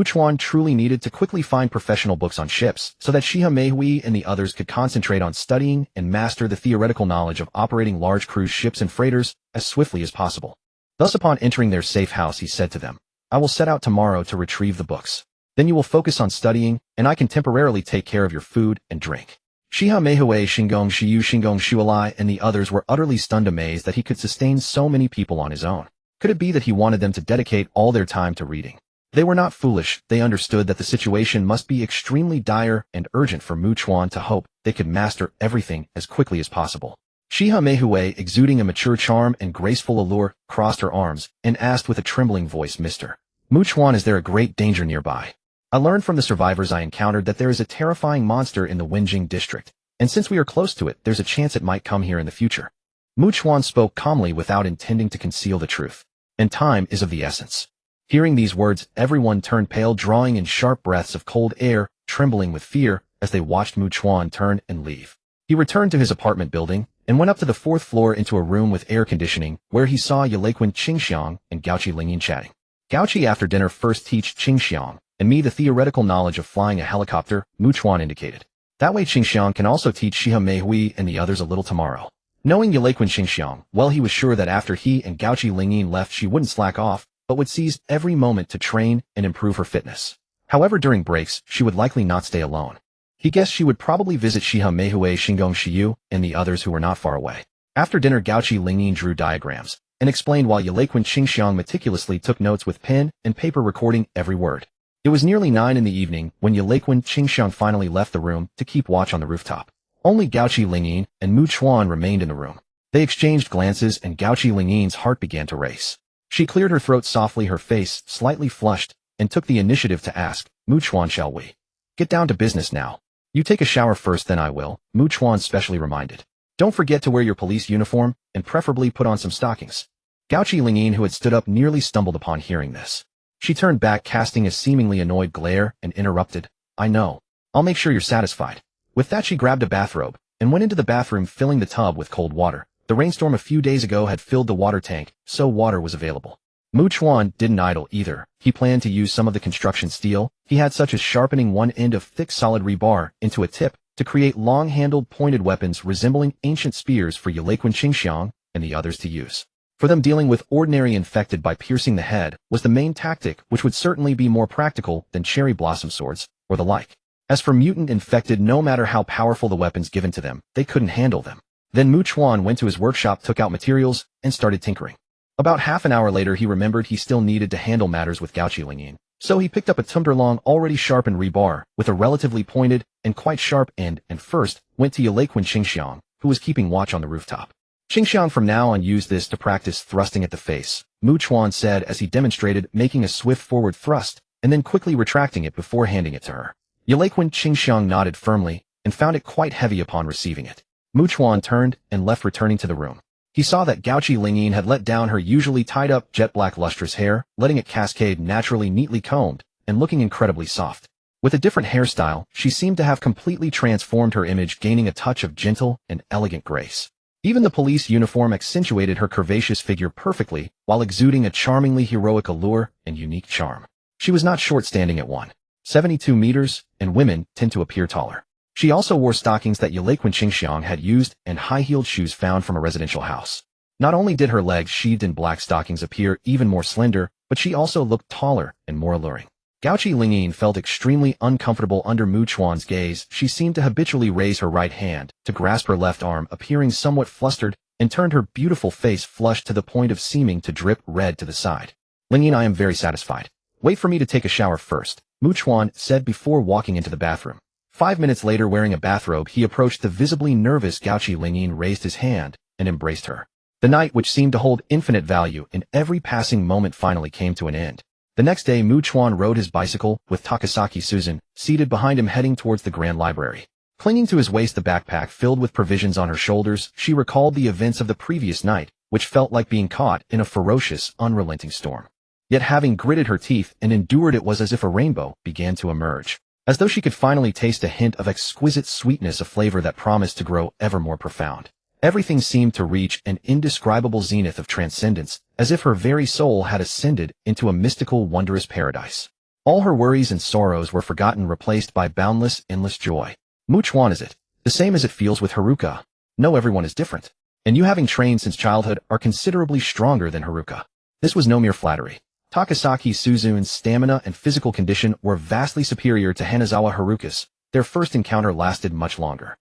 Chuan truly needed to quickly find professional books on ships so that Shiha, Meihue, and the others could concentrate on studying and master the theoretical knowledge of operating large cruise ships and freighters as swiftly as possible. Thus, upon entering their safe house, he said to them, "I will set out tomorrow to retrieve the books. Then you will focus on studying, and I can temporarily take care of your food and drink." Shiha Meihue Shingong Shiyu Shingong Shualai and the others were utterly stunned, amazed that he could sustain so many people on his own. Could it be that he wanted them to dedicate all their time to reading? They were not foolish. They understood that the situation must be extremely dire and urgent for Mu Chuan to hope they could master everything as quickly as possible. Shiha Meihue, exuding a mature charm and graceful allure, crossed her arms and asked with a trembling voice, "Mr. Mu Chuan, is there a great danger nearby? I learned from the survivors I encountered that there is a terrifying monster in the Wenjing district, and since we are close to it, there's a chance it might come here in the future." Mu Chuan spoke calmly without intending to conceal the truth. "And time is of the essence." Hearing these words, everyone turned pale, drawing in sharp breaths of cold air, trembling with fear as they watched Mu Chuan turn and leave. He returned to his apartment building and went up to the 4th floor into a room with air conditioning, where he saw Yelequin Qingxiang and Gaoqi Lingyin chatting. "Gaoqi after dinner first teach Qingxiang and me the theoretical knowledge of flying a helicopter," Mu Chuan indicated. "That way Qingxiang can also teach Shiha Meihui and the others a little tomorrow." Knowing Yelequin Qingxiang, well, he was sure that after he and Gaoqi Lingyin left, she wouldn't slack off, but would seize every moment to train and improve her fitness. However, during breaks, she would likely not stay alone. He guessed she would probably visit Shiha Meihue Shingong Shiyu and the others who were not far away. After dinner, Gaoqi Lingyin drew diagrams and explained while Yelequin Qingxiang meticulously took notes with pen and paper, recording every word. It was nearly 9 in the evening when Yelequin Qingxiang finally left the room to keep watch on the rooftop. Only Gaoqi Lingyin and Mu Chuan remained in the room. They exchanged glances and Gaoqi Lingyin's heart began to race. She cleared her throat softly, her face slightly flushed, and took the initiative to ask, "Mu Chuan, shall we get down to business now? You take a shower first, then I will," Mu Chuan specially reminded. "Don't forget to wear your police uniform, and preferably put on some stockings." Gaoqi Lingyin, who had stood up, nearly stumbled upon hearing this. She turned back, casting a seemingly annoyed glare, and interrupted, "I know. I'll make sure you're satisfied." With that, she grabbed a bathrobe and went into the bathroom, filling the tub with cold water. The rainstorm a few days ago had filled the water tank, so water was available. Mu Chuan didn't idle either. He planned to use some of the construction steel he had, such as sharpening one end of thick solid rebar into a tip to create long-handled pointed weapons resembling ancient spears for Yelequin Qingxiang and the others to use. For them, dealing with ordinary infected by piercing the head was the main tactic, which would certainly be more practical than cherry blossom swords or the like. As for mutant infected, no matter how powerful the weapons given to them, they couldn't handle them. Then Mu Chuan went to his workshop, took out materials, and started tinkering. About half an hour later, he remembered he still needed to handle matters with Gaoqi Lingyin. So he picked up a tumber-long, already sharpened rebar with a relatively pointed and quite sharp end, and first went to Yelequin Qingxiang, who was keeping watch on the rooftop. "Qingxiang, from now on use this to practice thrusting at the face," Mu Chuan said as he demonstrated, making a swift forward thrust and then quickly retracting it before handing it to her. Yelequin Qingxiang nodded firmly and found it quite heavy upon receiving it. Mu Chuan turned and left, returning to the room. He saw that Gaoqi Lingyin had let down her usually tied-up jet-black lustrous hair, letting it cascade naturally, neatly combed, and looking incredibly soft. With a different hairstyle, she seemed to have completely transformed her image, gaining a touch of gentle and elegant grace. Even the police uniform accentuated her curvaceous figure perfectly, while exuding a charmingly heroic allure and unique charm. She was not short, standing at 1.72 meters, and women tend to appear taller. She also wore stockings that Yelequin Qingxiang had used and high-heeled shoes found from a residential house. Not only did her legs sheathed in black stockings appear even more slender, but she also looked taller and more alluring. Gaoqi Lingyin felt extremely uncomfortable under Mu Chuan's gaze. She seemed to habitually raise her right hand to grasp her left arm, appearing somewhat flustered, and turned her beautiful face flushed to the point of seeming to drip red to the side. "Lingyin, I am very satisfied. Wait for me to take a shower first," Mu Chuan said before walking into the bathroom. 5 minutes later, wearing a bathrobe, he approached the visibly nervous Gaoqi Lingyin, raised his hand, and embraced her. The night, which seemed to hold infinite value in every passing moment, finally came to an end. The next day, Mu Chuan rode his bicycle with Takasaki Susan seated behind him, heading towards the Grand Library. Clinging to his waist, the backpack filled with provisions on her shoulders, she recalled the events of the previous night, which felt like being caught in a ferocious, unrelenting storm. Yet having gritted her teeth and endured, it was as if a rainbow began to emerge. As though she could finally taste a hint of exquisite sweetness, a flavor that promised to grow ever more profound. Everything seemed to reach an indescribable zenith of transcendence, as if her very soul had ascended into a mystical, wondrous paradise. All her worries and sorrows were forgotten, replaced by boundless, endless joy. Mu Chuan, is it the same as it feels with Haruka? No, everyone is different. And you, having trained since childhood, are considerably stronger than Haruka. This was no mere flattery. Takasaki Suzu's stamina and physical condition were vastly superior to Hanazawa Haruka's. Their first encounter lasted much longer.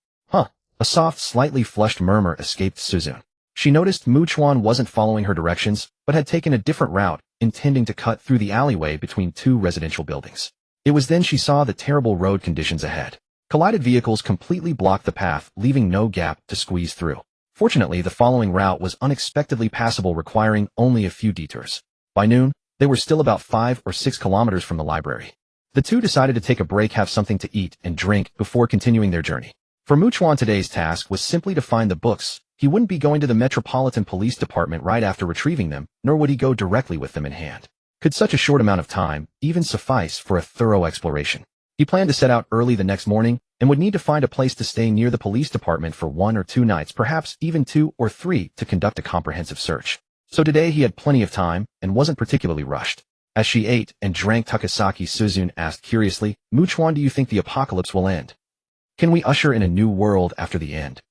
A soft, slightly flushed murmur escaped Suzun. She noticed Chuan wasn't following her directions, but had taken a different route, intending to cut through the alleyway between two residential buildings. It was then she saw the terrible road conditions ahead. Collided vehicles completely blocked the path, leaving no gap to squeeze through. Fortunately, the following route was unexpectedly passable, requiring only a few detours. By noon, they were still about 5 or 6 kilometers from the library. The two decided to take a break, have something to eat and drink before continuing their journey. For Chuan, today's task was simply to find the books. He wouldn't be going to the Metropolitan Police Department right after retrieving them, nor would he go directly with them in hand. Could such a short amount of time even suffice for a thorough exploration? He planned to set out early the next morning and would need to find a place to stay near the police department for 1 or 2 nights, perhaps even 2 or 3, to conduct a comprehensive search. So today he had plenty of time and wasn't particularly rushed. As she ate and drank Takasaki, Suzun asked curiously, Chuan, do you think the apocalypse will end? Can we usher in a new world after the end?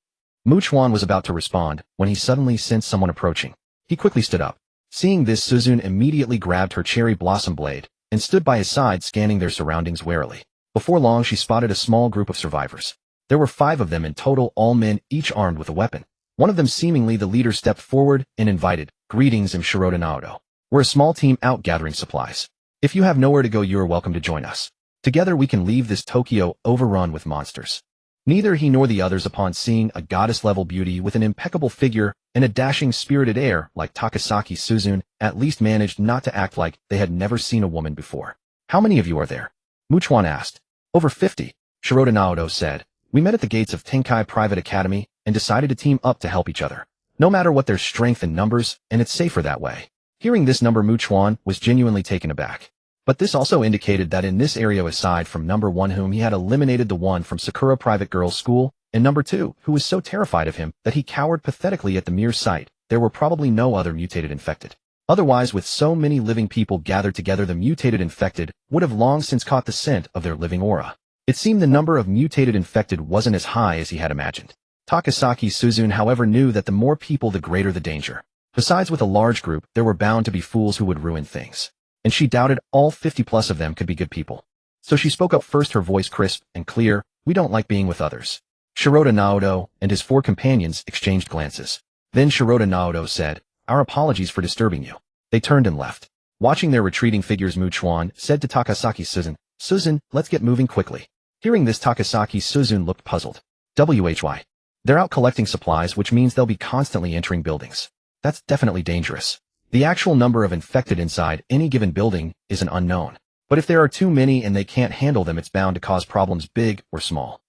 Chuan was about to respond when he suddenly sensed someone approaching. He quickly stood up. Seeing this, Suzun immediately grabbed her cherry blossom blade and stood by his side, scanning their surroundings warily. Before long, she spotted a small group of survivors. There were 5 of them in total, all men, each armed with a weapon. One of them, seemingly the leader, stepped forward and invited, "Greetings, I'm Shirota Naoto. We're a small team out gathering supplies. If you have nowhere to go, you are welcome to join us. Together we can leave this Tokyo overrun with monsters." Neither he nor the others, upon seeing a goddess-level beauty with an impeccable figure and a dashing, spirited air like Takasaki Suzun, at least managed not to act like they had never seen a woman before. "How many of you are there?" Chuan asked. "Over 50, Shirota Naoto said. "We met at the gates of Tenkai Private Academy and decided to team up to help each other. No matter what their strength in numbers, and it's safer that way." Hearing this number, Chuan was genuinely taken aback. But this also indicated that in this area, aside from number 1, whom he had eliminated, the one from Sakura Private Girls' School, and number 2, who was so terrified of him that he cowered pathetically at the mere sight, there were probably no other mutated infected. Otherwise, with so many living people gathered together, the mutated infected would have long since caught the scent of their living aura. It seemed the number of mutated infected wasn't as high as he had imagined. Takasaki Suzun, however, knew that the more people, the greater the danger. Besides, with a large group, there were bound to be fools who would ruin things. And she doubted all 50+ of them could be good people. So she spoke up first, her voice crisp and clear. "We don't like being with others." Shirota Naoto and his 4 companions exchanged glances. Then Shirota Naoto said, "Our apologies for disturbing you." They turned and left. Watching their retreating figures, Chuan said to Takasaki Suzun, "Suzun, let's get moving quickly." Hearing this, Takasaki Suzun looked puzzled. "Why? They're out collecting supplies, which means they'll be constantly entering buildings. That's definitely dangerous. The actual number of infected inside any given building is an unknown. But if there are too many and they can't handle them, it's bound to cause problems, big or small."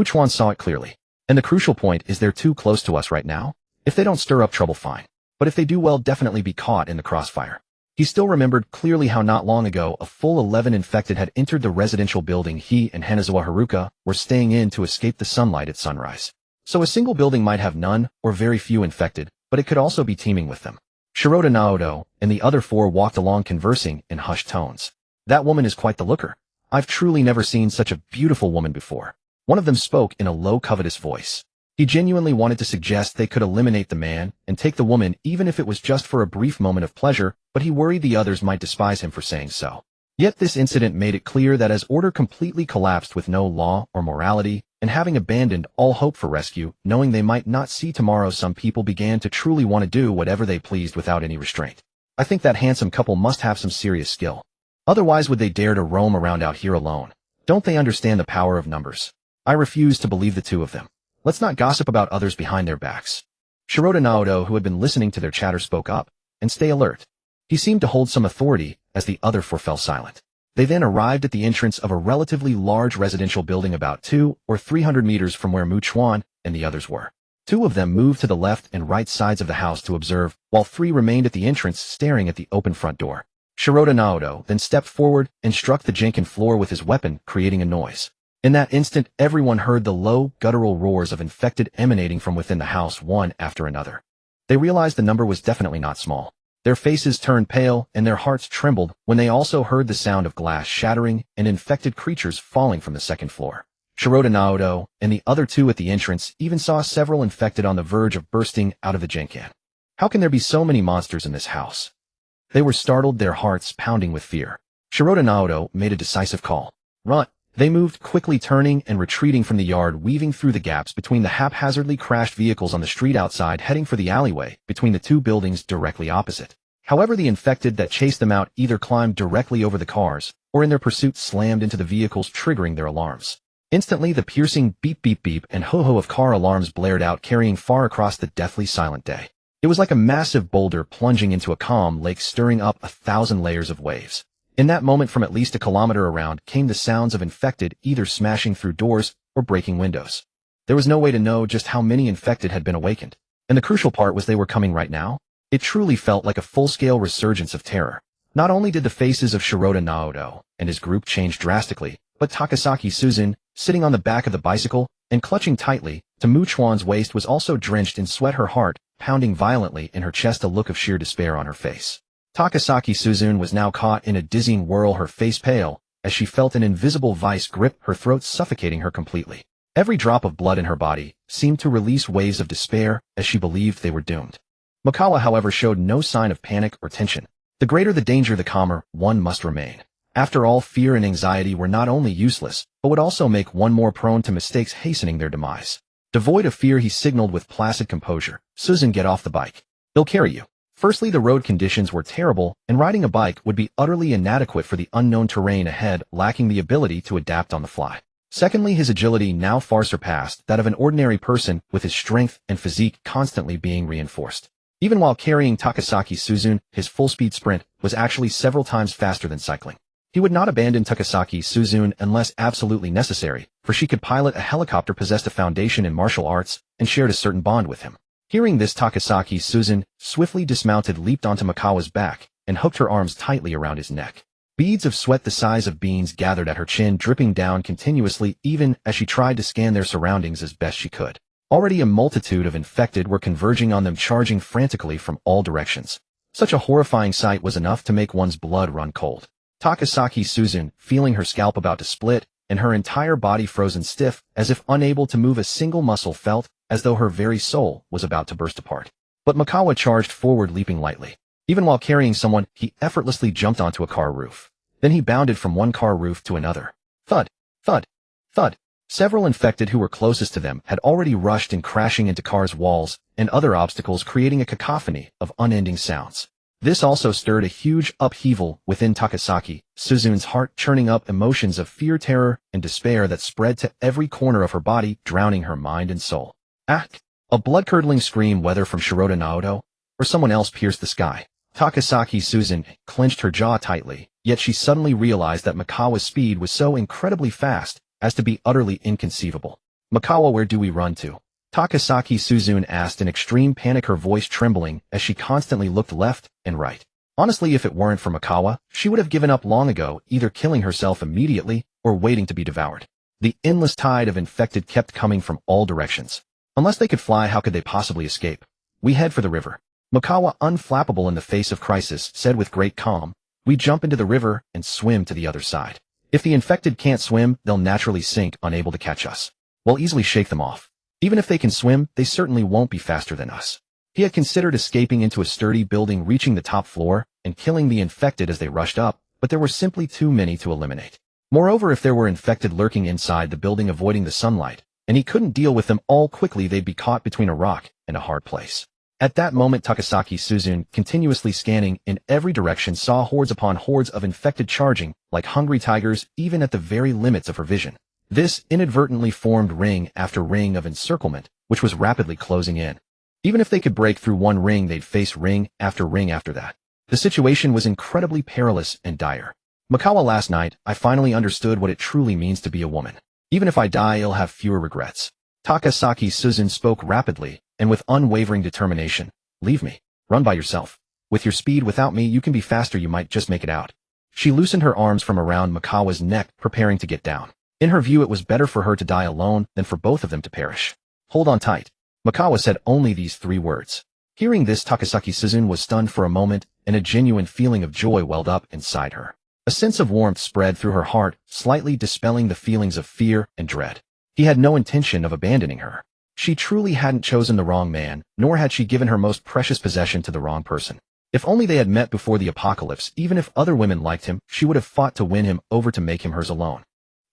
Chuan saw it clearly. "And the crucial point is they're too close to us right now. If they don't stir up trouble, fine. But if they do, well, definitely be caught in the crossfire." He still remembered clearly how not long ago a full 11 infected had entered the residential building he and Hanazawa Haruka were staying in to escape the sunlight at sunrise. So a single building might have none or very few infected, but it could also be teeming with them. Shirota Naoto and the other 4 walked along, conversing in hushed tones. "That woman is quite the looker. I've truly never seen such a beautiful woman before." One of them spoke in a low, covetous voice. He genuinely wanted to suggest they could eliminate the man and take the woman, even if it was just for a brief moment of pleasure, but he worried the others might despise him for saying so. Yet this incident made it clear that as order completely collapsed with no law or morality, and having abandoned all hope for rescue, knowing they might not see tomorrow, some people began to truly want to do whatever they pleased without any restraint. "I think that handsome couple must have some serious skill. Otherwise would they dare to roam around out here alone? Don't they understand the power of numbers? I refuse to believe the 2 of them. Let's not gossip about others behind their backs." Shirota Naoto, who had been listening to their chatter, spoke up. "And stay alert." He seemed to hold some authority as the other 4 fell silent. They then arrived at the entrance of a relatively large residential building about 200 or 300 meters from where Chuan and the others were. 2 of them moved to the left and right sides of the house to observe, while 3 remained at the entrance staring at the open front door. Shirota Naoto then stepped forward and struck the Jenkin floor with his weapon, creating a noise. In that instant, everyone heard the low, guttural roars of infected emanating from within the house, one after another. They realized the number was definitely not small. Their faces turned pale and their hearts trembled when they also heard the sound of glass shattering and infected creatures falling from the second floor. Shirota Naoto and the other 2 at the entrance even saw several infected on the verge of bursting out of the Jenkin. How can there be so many monsters in this house? They were startled, their hearts pounding with fear. Shirota Naoto made a decisive call. "Run! They moved quickly, turning and retreating from the yard, weaving through the gaps between the haphazardly crashed vehicles on the street outside, heading for the alleyway between the two buildings directly opposite. However, the infected that chased them out either climbed directly over the cars, or in their pursuit slammed into the vehicles, triggering their alarms. Instantly, the piercing beep beep beep and ho-ho of car alarms blared out, carrying far across the deathly silent day. It was like a massive boulder plunging into a calm lake, stirring up 1,000 layers of waves. In that moment, from at least a kilometer around, came the sounds of infected either smashing through doors or breaking windows. There was no way to know just how many infected had been awakened. And the crucial part was they were coming right now. It truly felt like a full-scale resurgence of terror. Not only did the faces of Shirota Naoto and his group change drastically, but Takasaki Suzune, sitting on the back of the bicycle and clutching tightly to Chuan's waist, was also drenched in sweat, her heart pounding violently in her chest, a look of sheer despair on her face. Takasaki Suzune was now caught in a dizzying whirl, her face pale, as she felt an invisible vice grip her throat, suffocating her completely. Every drop of blood in her body seemed to release waves of despair as she believed they were doomed. Mikawa, however, showed no sign of panic or tension. The greater the danger, the calmer one must remain. After all, fear and anxiety were not only useless, but would also make one more prone to mistakes, hastening their demise. Devoid of fear, he signaled with placid composure, "Suzune, get off the bike. They'll carry you." Firstly, the road conditions were terrible, and riding a bike would be utterly inadequate for the unknown terrain ahead, lacking the ability to adapt on the fly. Secondly, his agility now far surpassed that of an ordinary person, with his strength and physique constantly being reinforced. Even while carrying Takasaki Suzune, his full-speed sprint was actually several times faster than cycling. He would not abandon Takasaki Suzune unless absolutely necessary, for she could pilot a helicopter, possessed a foundation in martial arts, and shared a certain bond with him. Hearing this, Takasaki Suzune swiftly dismounted, leaped onto Mikawa's back, and hooked her arms tightly around his neck. Beads of sweat the size of beans gathered at her chin, dripping down continuously even as she tried to scan their surroundings as best she could. Already a multitude of infected were converging on them, charging frantically from all directions. Such a horrifying sight was enough to make one's blood run cold. Takasaki Suzune, feeling her scalp about to split, and her entire body frozen stiff, as if unable to move a single muscle, felt as though her very soul was about to burst apart. But Mikawa charged forward, leaping lightly. Even while carrying someone, he effortlessly jumped onto a car roof. Then he bounded from one car roof to another. Thud, thud, thud. Several infected who were closest to them had already rushed in, crashing into cars' walls and other obstacles, creating a cacophony of unending sounds. This also stirred a huge upheaval within Takasaki Suzune's heart, churning up emotions of fear, terror, and despair that spread to every corner of her body, drowning her mind and soul. A blood-curdling scream, whether from Shirota Naoto or someone else, pierced the sky. Takasaki Suzune clenched her jaw tightly, yet she suddenly realized that Mikawa's speed was so incredibly fast as to be utterly inconceivable. "Mikawa, where do we run to?" Takasaki Suzune asked in extreme panic, her voice trembling as she constantly looked left and right. Honestly, if it weren't for Mikawa, she would have given up long ago, either killing herself immediately or waiting to be devoured. The endless tide of infected kept coming from all directions. Unless they could fly, how could they possibly escape? "We head for the river." Mikawa, unflappable in the face of crisis, said with great calm, "We jump into the river and swim to the other side. If the infected can't swim, they'll naturally sink, unable to catch us. We'll easily shake them off. Even if they can swim, they certainly won't be faster than us." He had considered escaping into a sturdy building, reaching the top floor, and killing the infected as they rushed up, but there were simply too many to eliminate. Moreover, if there were infected lurking inside the building avoiding the sunlight, and he couldn't deal with them all quickly, they'd be caught between a rock and a hard place. At that moment, Takasaki Suzune, continuously scanning in every direction, saw hordes upon hordes of infected charging like hungry tigers, even at the very limits of her vision. This inadvertently formed ring after ring of encirclement, which was rapidly closing in. Even if they could break through one ring, they'd face ring after that. The situation was incredibly perilous and dire. "Mikawa, last night, I finally understood what it truly means to be a woman. Even if I die, I'll have fewer regrets." Takasaki Suzune spoke rapidly and with unwavering determination. "Leave me. Run by yourself. With your speed, without me, you can be faster, you might just make it out." She loosened her arms from around Mikawa's neck, preparing to get down. In her view, it was better for her to die alone than for both of them to perish. "Hold on tight." Mikawa said only these 3 words. Hearing this, Takasaki Suzune was stunned for a moment, and a genuine feeling of joy welled up inside her. A sense of warmth spread through her heart, slightly dispelling the feelings of fear and dread. He had no intention of abandoning her. She truly hadn't chosen the wrong man, nor had she given her most precious possession to the wrong person. If only they had met before the apocalypse, even if other women liked him, she would have fought to win him over, to make him hers alone.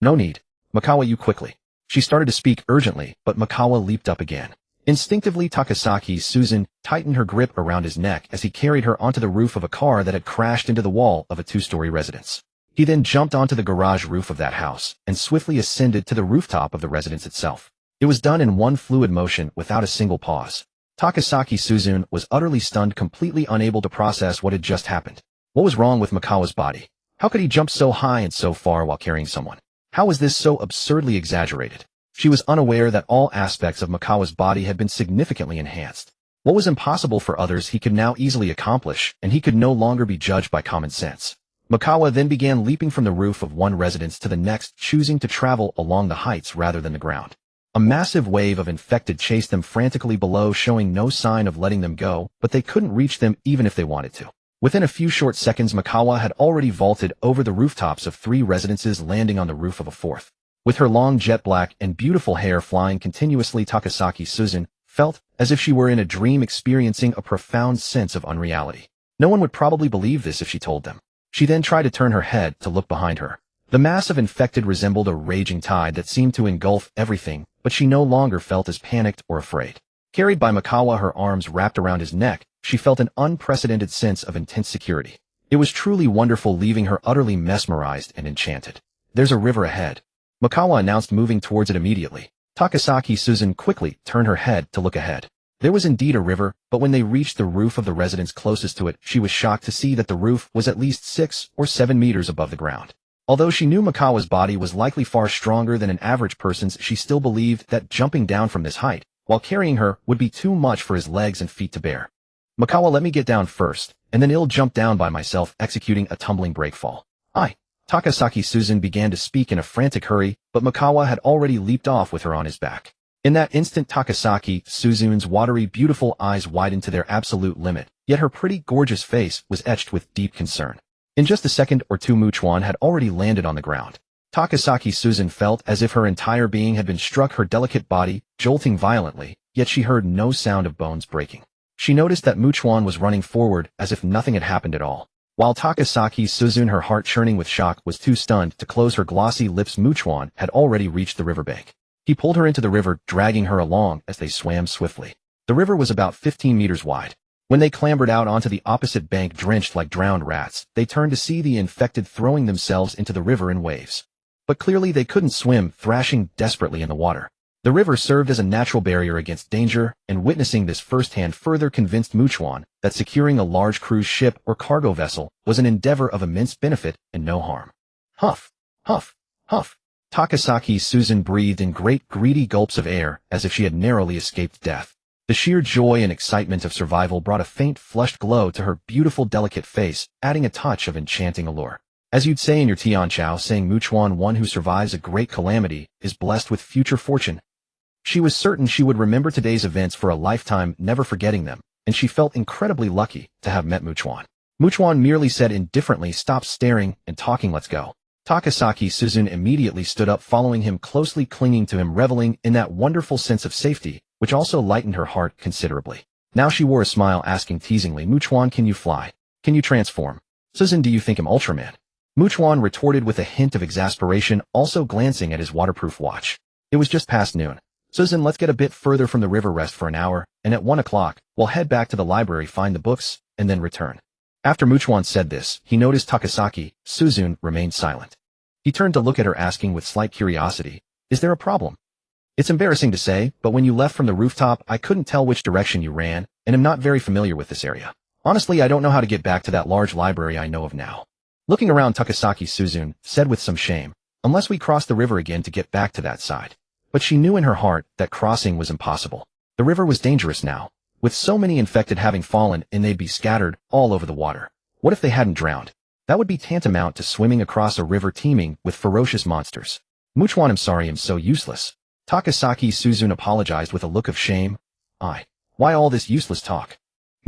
No need. Makawa, you quickly. She started to speak urgently, but Makawa leaped up again. Instinctively, Takasaki Susan tightened her grip around his neck as he carried her onto the roof of a car that had crashed into the wall of a two-story residence. He then jumped onto the garage roof of that house and swiftly ascended to the rooftop of the residence itself. It was done in one fluid motion without a single pause. Takasaki Susan was utterly stunned, completely unable to process what had just happened. What was wrong with Makawa's body? How could he jump so high and so far while carrying someone? How was this so absurdly exaggerated? She was unaware that all aspects of Makawa's body had been significantly enhanced. What was impossible for others he could now easily accomplish, and he could no longer be judged by common sense. Makawa then began leaping from the roof of one residence to the next, choosing to travel along the heights rather than the ground. A massive wave of infected chased them frantically below, showing no sign of letting them go, but they couldn't reach them even if they wanted to. Within a few short seconds, Makawa had already vaulted over the rooftops of 3 residences, landing on the roof of a 4th. With her long jet black and beautiful hair flying continuously, Takasaki Susan felt as if she were in a dream, experiencing a profound sense of unreality. No one would probably believe this if she told them. She then tried to turn her head to look behind her. The mass of infected resembled a raging tide that seemed to engulf everything, but she no longer felt as panicked or afraid. Carried by Makawa, her arms wrapped around his neck, she felt an unprecedented sense of intense security. It was truly wonderful, leaving her utterly mesmerized and enchanted. There's a river ahead, Makawa announced, moving towards it immediately. Takasaki Susan quickly turned her head to look ahead. There was indeed a river, but when they reached the roof of the residence closest to it, she was shocked to see that the roof was at least 6 or 7 meters above the ground. Although she knew Makawa's body was likely far stronger than an average person's, she still believed that jumping down from this height, while carrying her, would be too much for his legs and feet to bear. Makawa, let me get down first, and then I'll jump down by myself, executing a tumbling breakfall. Takasaki Susan began to speak in a frantic hurry, but Makawa had already leaped off with her on his back. In that instant, Takasaki Susan's watery, beautiful eyes widened to their absolute limit, yet her pretty, gorgeous face was etched with deep concern. In just a second or two, Chuan had already landed on the ground. Takasaki Susan felt as if her entire being had been struck, her delicate body jolting violently, yet she heard no sound of bones breaking. She noticed that Chuan was running forward as if nothing had happened at all. While Takasaki Susan, her heart churning with shock, was too stunned to close her glossy lips, Chuan had already reached the riverbank. He pulled her into the river, dragging her along as they swam swiftly. The river was about 15 meters wide. When they clambered out onto the opposite bank, drenched like drowned rats, they turned to see the infected throwing themselves into the river in waves. But clearly they couldn't swim, thrashing desperately in the water. The river served as a natural barrier against danger, and witnessing this firsthand further convinced Chuan that securing a large cruise ship or cargo vessel was an endeavor of immense benefit and no harm. Huff, huff, huff. Takasaki Susan breathed in great, greedy gulps of air as if she had narrowly escaped death. The sheer joy and excitement of survival brought a faint, flushed glow to her beautiful, delicate face, adding a touch of enchanting allure. As you'd say in your Tianqiao saying, Chuan, one who survives a great calamity is blessed with future fortune. She was certain she would remember today's events for a lifetime, never forgetting them, and she felt incredibly lucky to have met Chuan. Chuan merely said indifferently, "Stop staring and talking, let's go." Takasaki Susan immediately stood up, following him closely, clinging to him, reveling in that wonderful sense of safety, which also lightened her heart considerably. Now she wore a smile, asking teasingly, Chuan, can you fly? Can you transform? Susan, do you think I'm Ultraman? Chuan retorted with a hint of exasperation, also glancing at his waterproof watch. It was just past noon. Susan, let's get a bit further from the river, rest for an hour, and at 1 o'clock, we'll head back to the library, find the books, and then return. After Chuan said this, he noticed Takasaki Susan remained silent. He turned to look at her, asking with slight curiosity, is there a problem? It's embarrassing to say, but when you left from the rooftop, I couldn't tell which direction you ran, and am not very familiar with this area. Honestly, I don't know how to get back to that large library I know of now. Looking around, Takasaki Susan said with some shame, unless we cross the river again to get back to that side. But she knew in her heart that crossing was impossible. The river was dangerous now, with so many infected having fallen, and they'd be scattered all over the water. What if they hadn't drowned? That would be tantamount to swimming across a river teeming with ferocious monsters. Chuan, I'm sorry, I'm so useless. Takasaki Susan apologized with a look of shame. Why all this useless talk?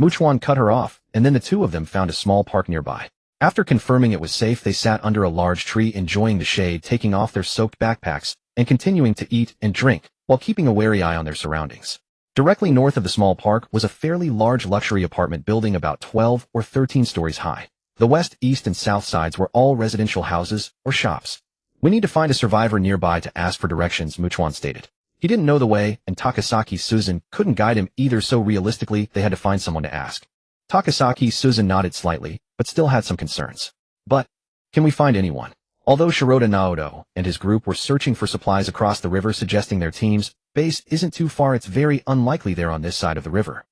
Chuan cut her off, and then the two of them found a small park nearby. After confirming it was safe, they sat under a large tree, enjoying the shade, taking off their soaked backpacks, and continuing to eat and drink, while keeping a wary eye on their surroundings. Directly north of the small park was a fairly large luxury apartment building about 12 or 13 stories high. The west, east, and south sides were all residential houses or shops. We need to find a survivor nearby to ask for directions, Chuan stated. He didn't know the way, and Takasaki Susan couldn't guide him either, so realistically they had to find someone to ask. Takasaki Susan nodded slightly, but still had some concerns. But, can we find anyone? Although Shirota Naoto and his group were searching for supplies across the river suggesting their team's base isn't too far, it's very unlikely they're on this side of the river.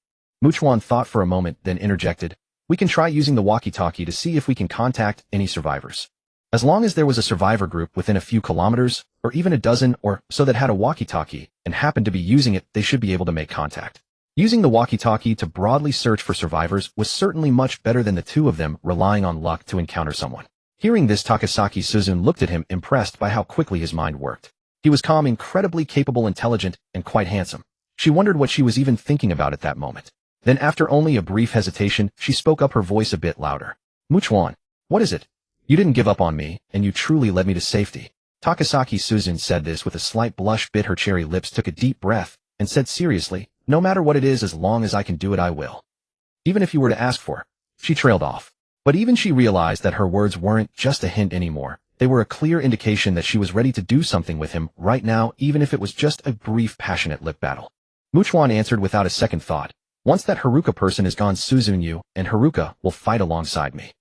Chuan thought for a moment, then interjected, we can try using the walkie-talkie to see if we can contact any survivors. As long as there was a survivor group within a few kilometers, or even a dozen or so that had a walkie-talkie and happened to be using it, they should be able to make contact. Using the walkie-talkie to broadly search for survivors was certainly much better than the two of them relying on luck to encounter someone. Hearing this, Takasaki Susan looked at him, impressed by how quickly his mind worked. He was calm, incredibly capable, intelligent, and quite handsome. She wondered what she was even thinking about at that moment. Then after only a brief hesitation, she spoke up, her voice a bit louder. Chuan, what is it? You didn't give up on me, and you truly led me to safety. Takasaki Susan said this with a slight blush, bit her cherry lips, took a deep breath, and said seriously, no matter what it is, as long as I can do it, I will. Even if you were to ask for. She trailed off. But even she realized that her words weren't just a hint anymore. They were a clear indication that she was ready to do something with him right now, even if it was just a brief, passionate lip battle. Chuan answered without a second thought. Once that Haruka person is gone, Susan, you and Haruka will fight alongside me.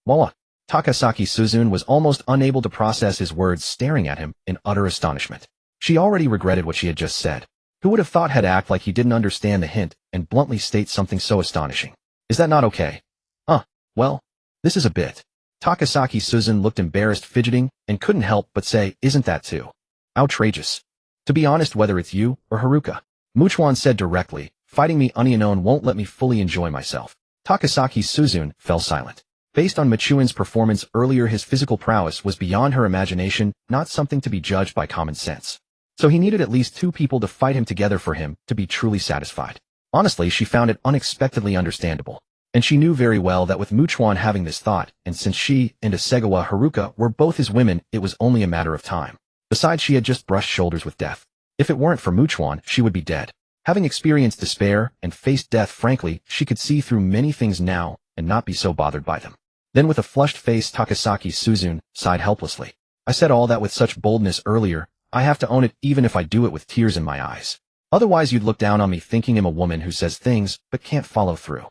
Voila. Takasaki Susan was almost unable to process his words, staring at him in utter astonishment. She already regretted what she had just said. Who would have thought he'd act like he didn't understand the hint and bluntly state something so astonishing? Is that not okay? Well, this is a bit. Takasaki Susan looked embarrassed, fidgeting, and couldn't help but say, isn't that too outrageous? To be honest, whether it's you or Haruka, Chuan said directly, fighting me unknown won't let me fully enjoy myself. Takasaki Susan fell silent. Based on Chuan's performance earlier, his physical prowess was beyond her imagination, not something to be judged by common sense. So he needed at least two people to fight him together for him to be truly satisfied. Honestly, she found it unexpectedly understandable. And she knew very well that with Chuan having this thought, and since she and Asegawa Haruka were both his women, it was only a matter of time. Besides, she had just brushed shoulders with death. If it weren't for Chuan, she would be dead. Having experienced despair and faced death, frankly, she could see through many things now and not be so bothered by them. Then with a flushed face, Takasaki Susan sighed helplessly. I said all that with such boldness earlier, I have to own it, even if I do it with tears in my eyes. Otherwise you'd look down on me thinking I'm a woman who says things but can't follow through.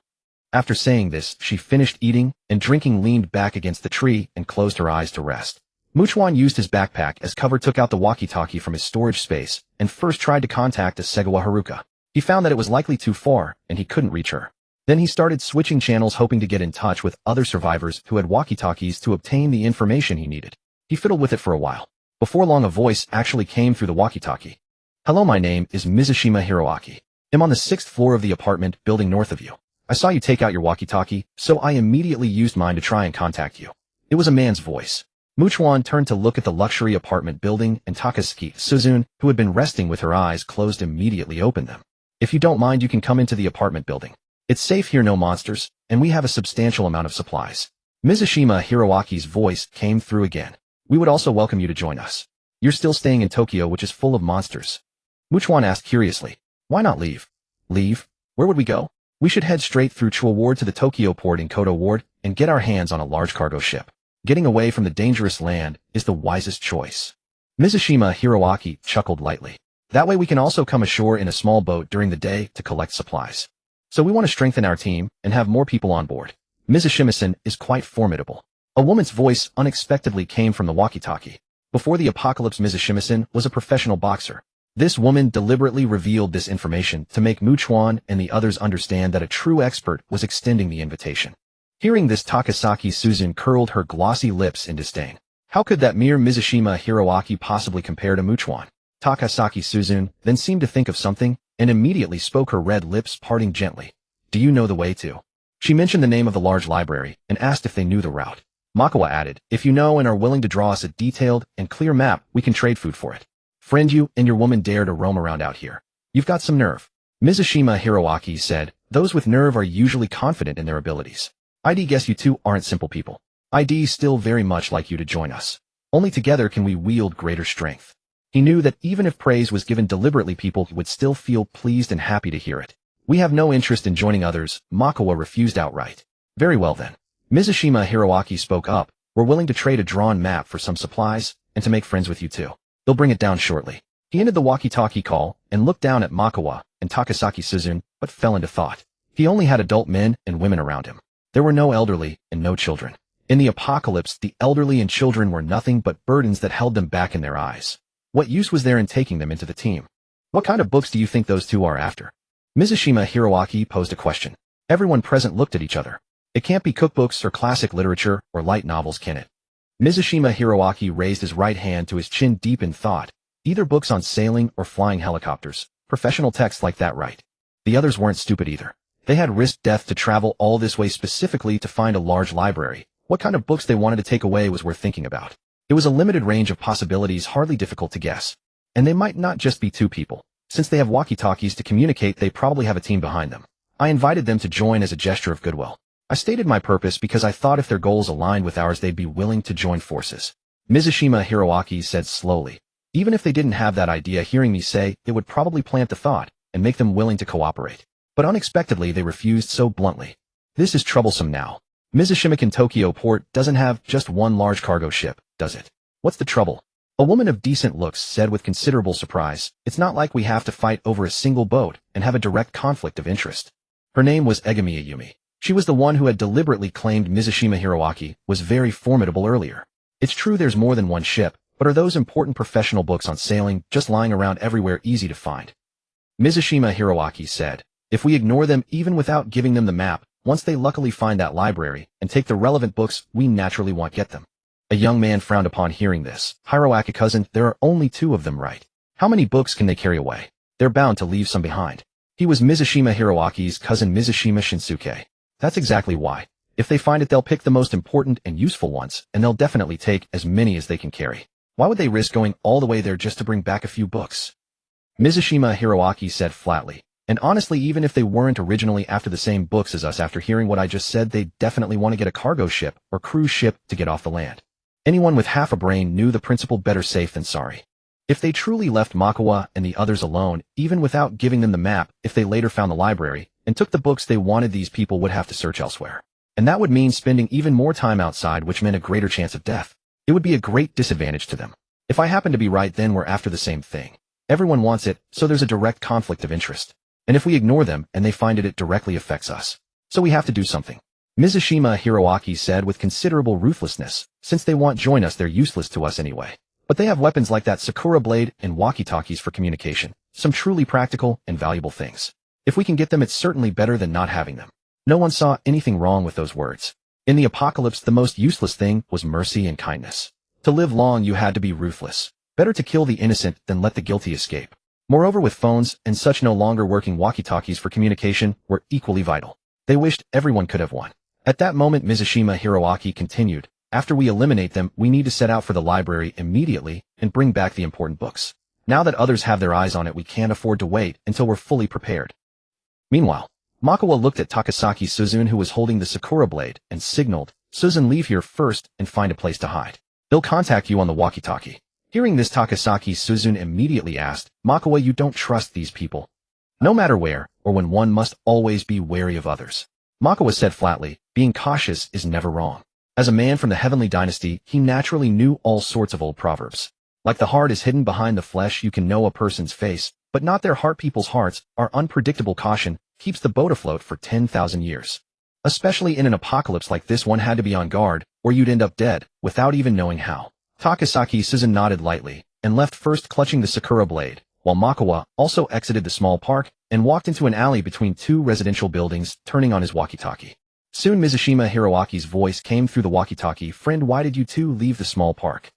After saying this, she finished eating and drinking, leaned back against the tree, and closed her eyes to rest. Chuan used his backpack as cover, took out the walkie-talkie from his storage space, and first tried to contact Asegawa Haruka. He found that it was likely too far, and he couldn't reach her. Then he started switching channels, hoping to get in touch with other survivors who had walkie-talkies to obtain the information he needed. He fiddled with it for a while. Before long, a voice actually came through the walkie-talkie. Hello, my name is Mizushima Hiroaki. I'm on the 6th floor of the apartment building north of you. I saw you take out your walkie-talkie, so I immediately used mine to try and contact you. It was a man's voice. Chuan turned to look at the luxury apartment building, and Takasaki Susan, who had been resting with her eyes closed, immediately opened them. If you don't mind, you can come into the apartment building. It's safe here, no monsters, and we have a substantial amount of supplies. Mizushima Hiroaki's voice came through again. We would also welcome you to join us. You're still staying in Tokyo, which is full of monsters. Chuan asked curiously. Why not leave? Leave? Where would we go? We should head straight through Chua Ward to the Tokyo port in Koto Ward and get our hands on a large cargo ship. Getting away from the dangerous land is the wisest choice. Mizushima Hiroaki chuckled lightly. That way we can also come ashore in a small boat during the day to collect supplies. So we want to strengthen our team and have more people on board. Mizushima-san is quite formidable. A woman's voice unexpectedly came from the walkie-talkie. Before the apocalypse, Mizushima-san was a professional boxer. This woman deliberately revealed this information to make Chuan and the others understand that a true expert was extending the invitation. Hearing this, Takasaki Susan curled her glossy lips in disdain. How could that mere Mizushima Hiroaki possibly compare to Chuan? Takasaki Susan then seemed to think of something and immediately spoke, her red lips parting gently. Do you know the way to? She mentioned the name of the large library and asked if they knew the route. Makawa added, if you know and are willing to draw us a detailed and clear map, we can trade food for it. Friend, you and your woman dare to roam around out here. You've got some nerve. Mizushima Hiroaki said, those with nerve are usually confident in their abilities. I'd guess you two aren't simple people. I'd still very much like you to join us. Only together can we wield greater strength. He knew that even if praise was given deliberately, people would still feel pleased and happy to hear it. We have no interest in joining others, Makawa refused outright. Very well then. Mizushima Hiroaki spoke up, We're willing to trade a drawn map for some supplies, and to make friends with you too. They'll bring it down shortly. He ended the walkie-talkie call and looked down at Makawa and Takasaki Suzune, but fell into thought. He only had adult men and women around him. There were no elderly and no children. In the apocalypse, the elderly and children were nothing but burdens that held them back in their eyes. What use was there in taking them into the team? What kind of books do you think those two are after? Mizushima Hiroaki posed a question. Everyone present looked at each other. It can't be cookbooks or classic literature or light novels, can it? Mizushima Hiroaki raised his right hand to his chin deep in thought. Either books on sailing or flying helicopters. Professional text like that, right? The others weren't stupid either. They had risked death to travel all this way specifically to find a large library. What kind of books they wanted to take away was worth thinking about. It was a limited range of possibilities, hardly difficult to guess. And they might not just be two people. Since they have walkie-talkies to communicate, they probably have a team behind them. I invited them to join as a gesture of goodwill. I stated my purpose because I thought if their goals aligned with ours, they'd be willing to join forces. Mizushima Hiroaki said slowly. Even if they didn't have that idea, hearing me say it would probably plant the thought and make them willing to cooperate. But unexpectedly, they refused so bluntly. This is troublesome now. Mizushima Tokyo Port doesn't have just one large cargo ship, does it? What's the trouble? A woman of decent looks said with considerable surprise. It's not like we have to fight over a single boat and have a direct conflict of interest. Her name was Egami Ayumi. She was the one who had deliberately claimed Mizushima Hiroaki was very formidable earlier. It's true there's more than one ship, but are those important professional books on sailing just lying around everywhere easy to find? Mizushima Hiroaki said, if we ignore them even without giving them the map, once they luckily find that library and take the relevant books, we naturally won't get them. A young man frowned upon hearing this. Hiroaki cousin, there are only two of them, right? How many books can they carry away? They're bound to leave some behind. He was Mizushima Hiroaki's cousin Mizushima Shinsuke. That's exactly why. If they find it, they'll pick the most important and useful ones, and they'll definitely take as many as they can carry. Why would they risk going all the way there just to bring back a few books? Mizushima Hiroaki said flatly. And honestly, even if they weren't originally after the same books as us, after hearing what I just said, they'd definitely want to get a cargo ship or cruise ship to get off the land. Anyone with half a brain knew the principle better safe than sorry. If they truly left Makawa and the others alone, even without giving them the map, if they later found the library and took the books they wanted, these people would have to search elsewhere. And that would mean spending even more time outside, which meant a greater chance of death. It would be a great disadvantage to them. If I happen to be right, then we're after the same thing. Everyone wants it, so there's a direct conflict of interest. And if we ignore them and they find it, it directly affects us. So we have to do something. Mizushima Hiroaki said with considerable ruthlessness. Since they won't join us, they're useless to us anyway. But they have weapons like that Sakura blade and walkie-talkies for communication. Some truly practical and valuable things. If we can get them, it's certainly better than not having them. No one saw anything wrong with those words. In the apocalypse, the most useless thing was mercy and kindness. To live long, you had to be ruthless. Better to kill the innocent than let the guilty escape. Moreover, with phones and such no longer working, walkie-talkies for communication were equally vital. They wished everyone could have one. At that moment, Mizushima Hiroaki continued, after we eliminate them, we need to set out for the library immediately and bring back the important books. Now that others have their eyes on it, we can't afford to wait until we're fully prepared. Meanwhile, Makawa looked at Takasaki Suzune, who was holding the Sakura blade, and signaled, Suzune, leave here first and find a place to hide. They'll contact you on the walkie-talkie. Hearing this, Takasaki Suzune immediately asked, Makawa, you don't trust these people. No matter where or when, one must always be wary of others. Makawa said flatly, being cautious is never wrong. As a man from the heavenly dynasty, he naturally knew all sorts of old proverbs. Like the heart is hidden behind the flesh, you can know a person's face, but not their heart. People's hearts are unpredictable. Caution keeps the boat afloat for 10,000 years. Especially in an apocalypse like this, one had to be on guard, or you'd end up dead, without even knowing how. Takasaki Suzune nodded lightly, and left first, clutching the Sakura blade, while Makawa also exited the small park and walked into an alley between two residential buildings, turning on his walkie-talkie. Soon Mizushima Hiroaki's voice came through the walkie-talkie, friend, why did you two leave the small park?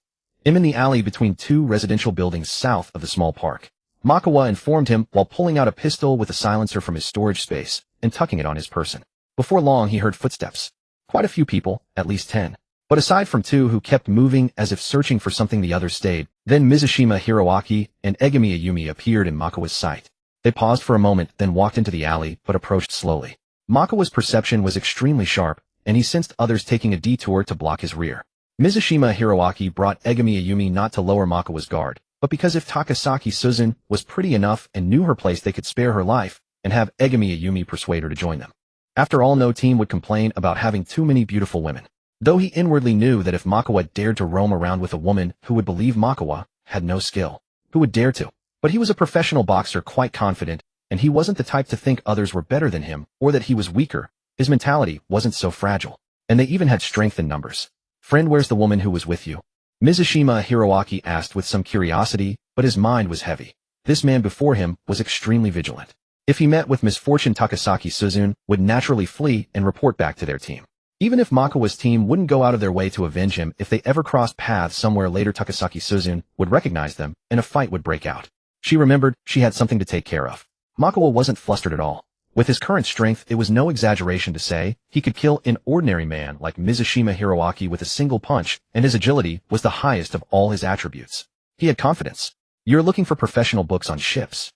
I'm in the alley between two residential buildings south of the small park. Makawa informed him while pulling out a pistol with a silencer from his storage space and tucking it on his person. Before long, he heard footsteps. Quite a few people, at least 10. But aside from two who kept moving as if searching for something, the others stayed. Then Mizushima Hiroaki and Egami Ayumi appeared in Makawa's sight. They paused for a moment, then walked into the alley, but approached slowly. Makawa's perception was extremely sharp, and he sensed others taking a detour to block his rear. Mizushima Hiroaki brought Egami Ayumi not to lower Makawa's guard, but because if Takasaki Suzune was pretty enough and knew her place, they could spare her life and have Egami Ayumi persuade her to join them. After all, no team would complain about having too many beautiful women. Though he inwardly knew that if Makawa dared to roam around with a woman who would believe Makawa had no skill, who would dare to? But he was a professional boxer, quite confident, and he wasn't the type to think others were better than him or that he was weaker. His mentality wasn't so fragile. And they even had strength in numbers. "Friend, where's the woman who was with you?" Mizushima Hiroaki asked with some curiosity, but his mind was heavy. This man before him was extremely vigilant. If he met with misfortune, Takasaki Suzune would naturally flee and report back to their team. Even if Makawa's team wouldn't go out of their way to avenge him, if they ever crossed paths somewhere later, Takasaki Suzune would recognize them, and a fight would break out. She remembered she had something to take care of. Makawa wasn't flustered at all. With his current strength, it was no exaggeration to say he could kill an ordinary man like Mizushima Hiroaki with a single punch, and his agility was the highest of all his attributes. He had confidence. "You're looking for professional books on ships?"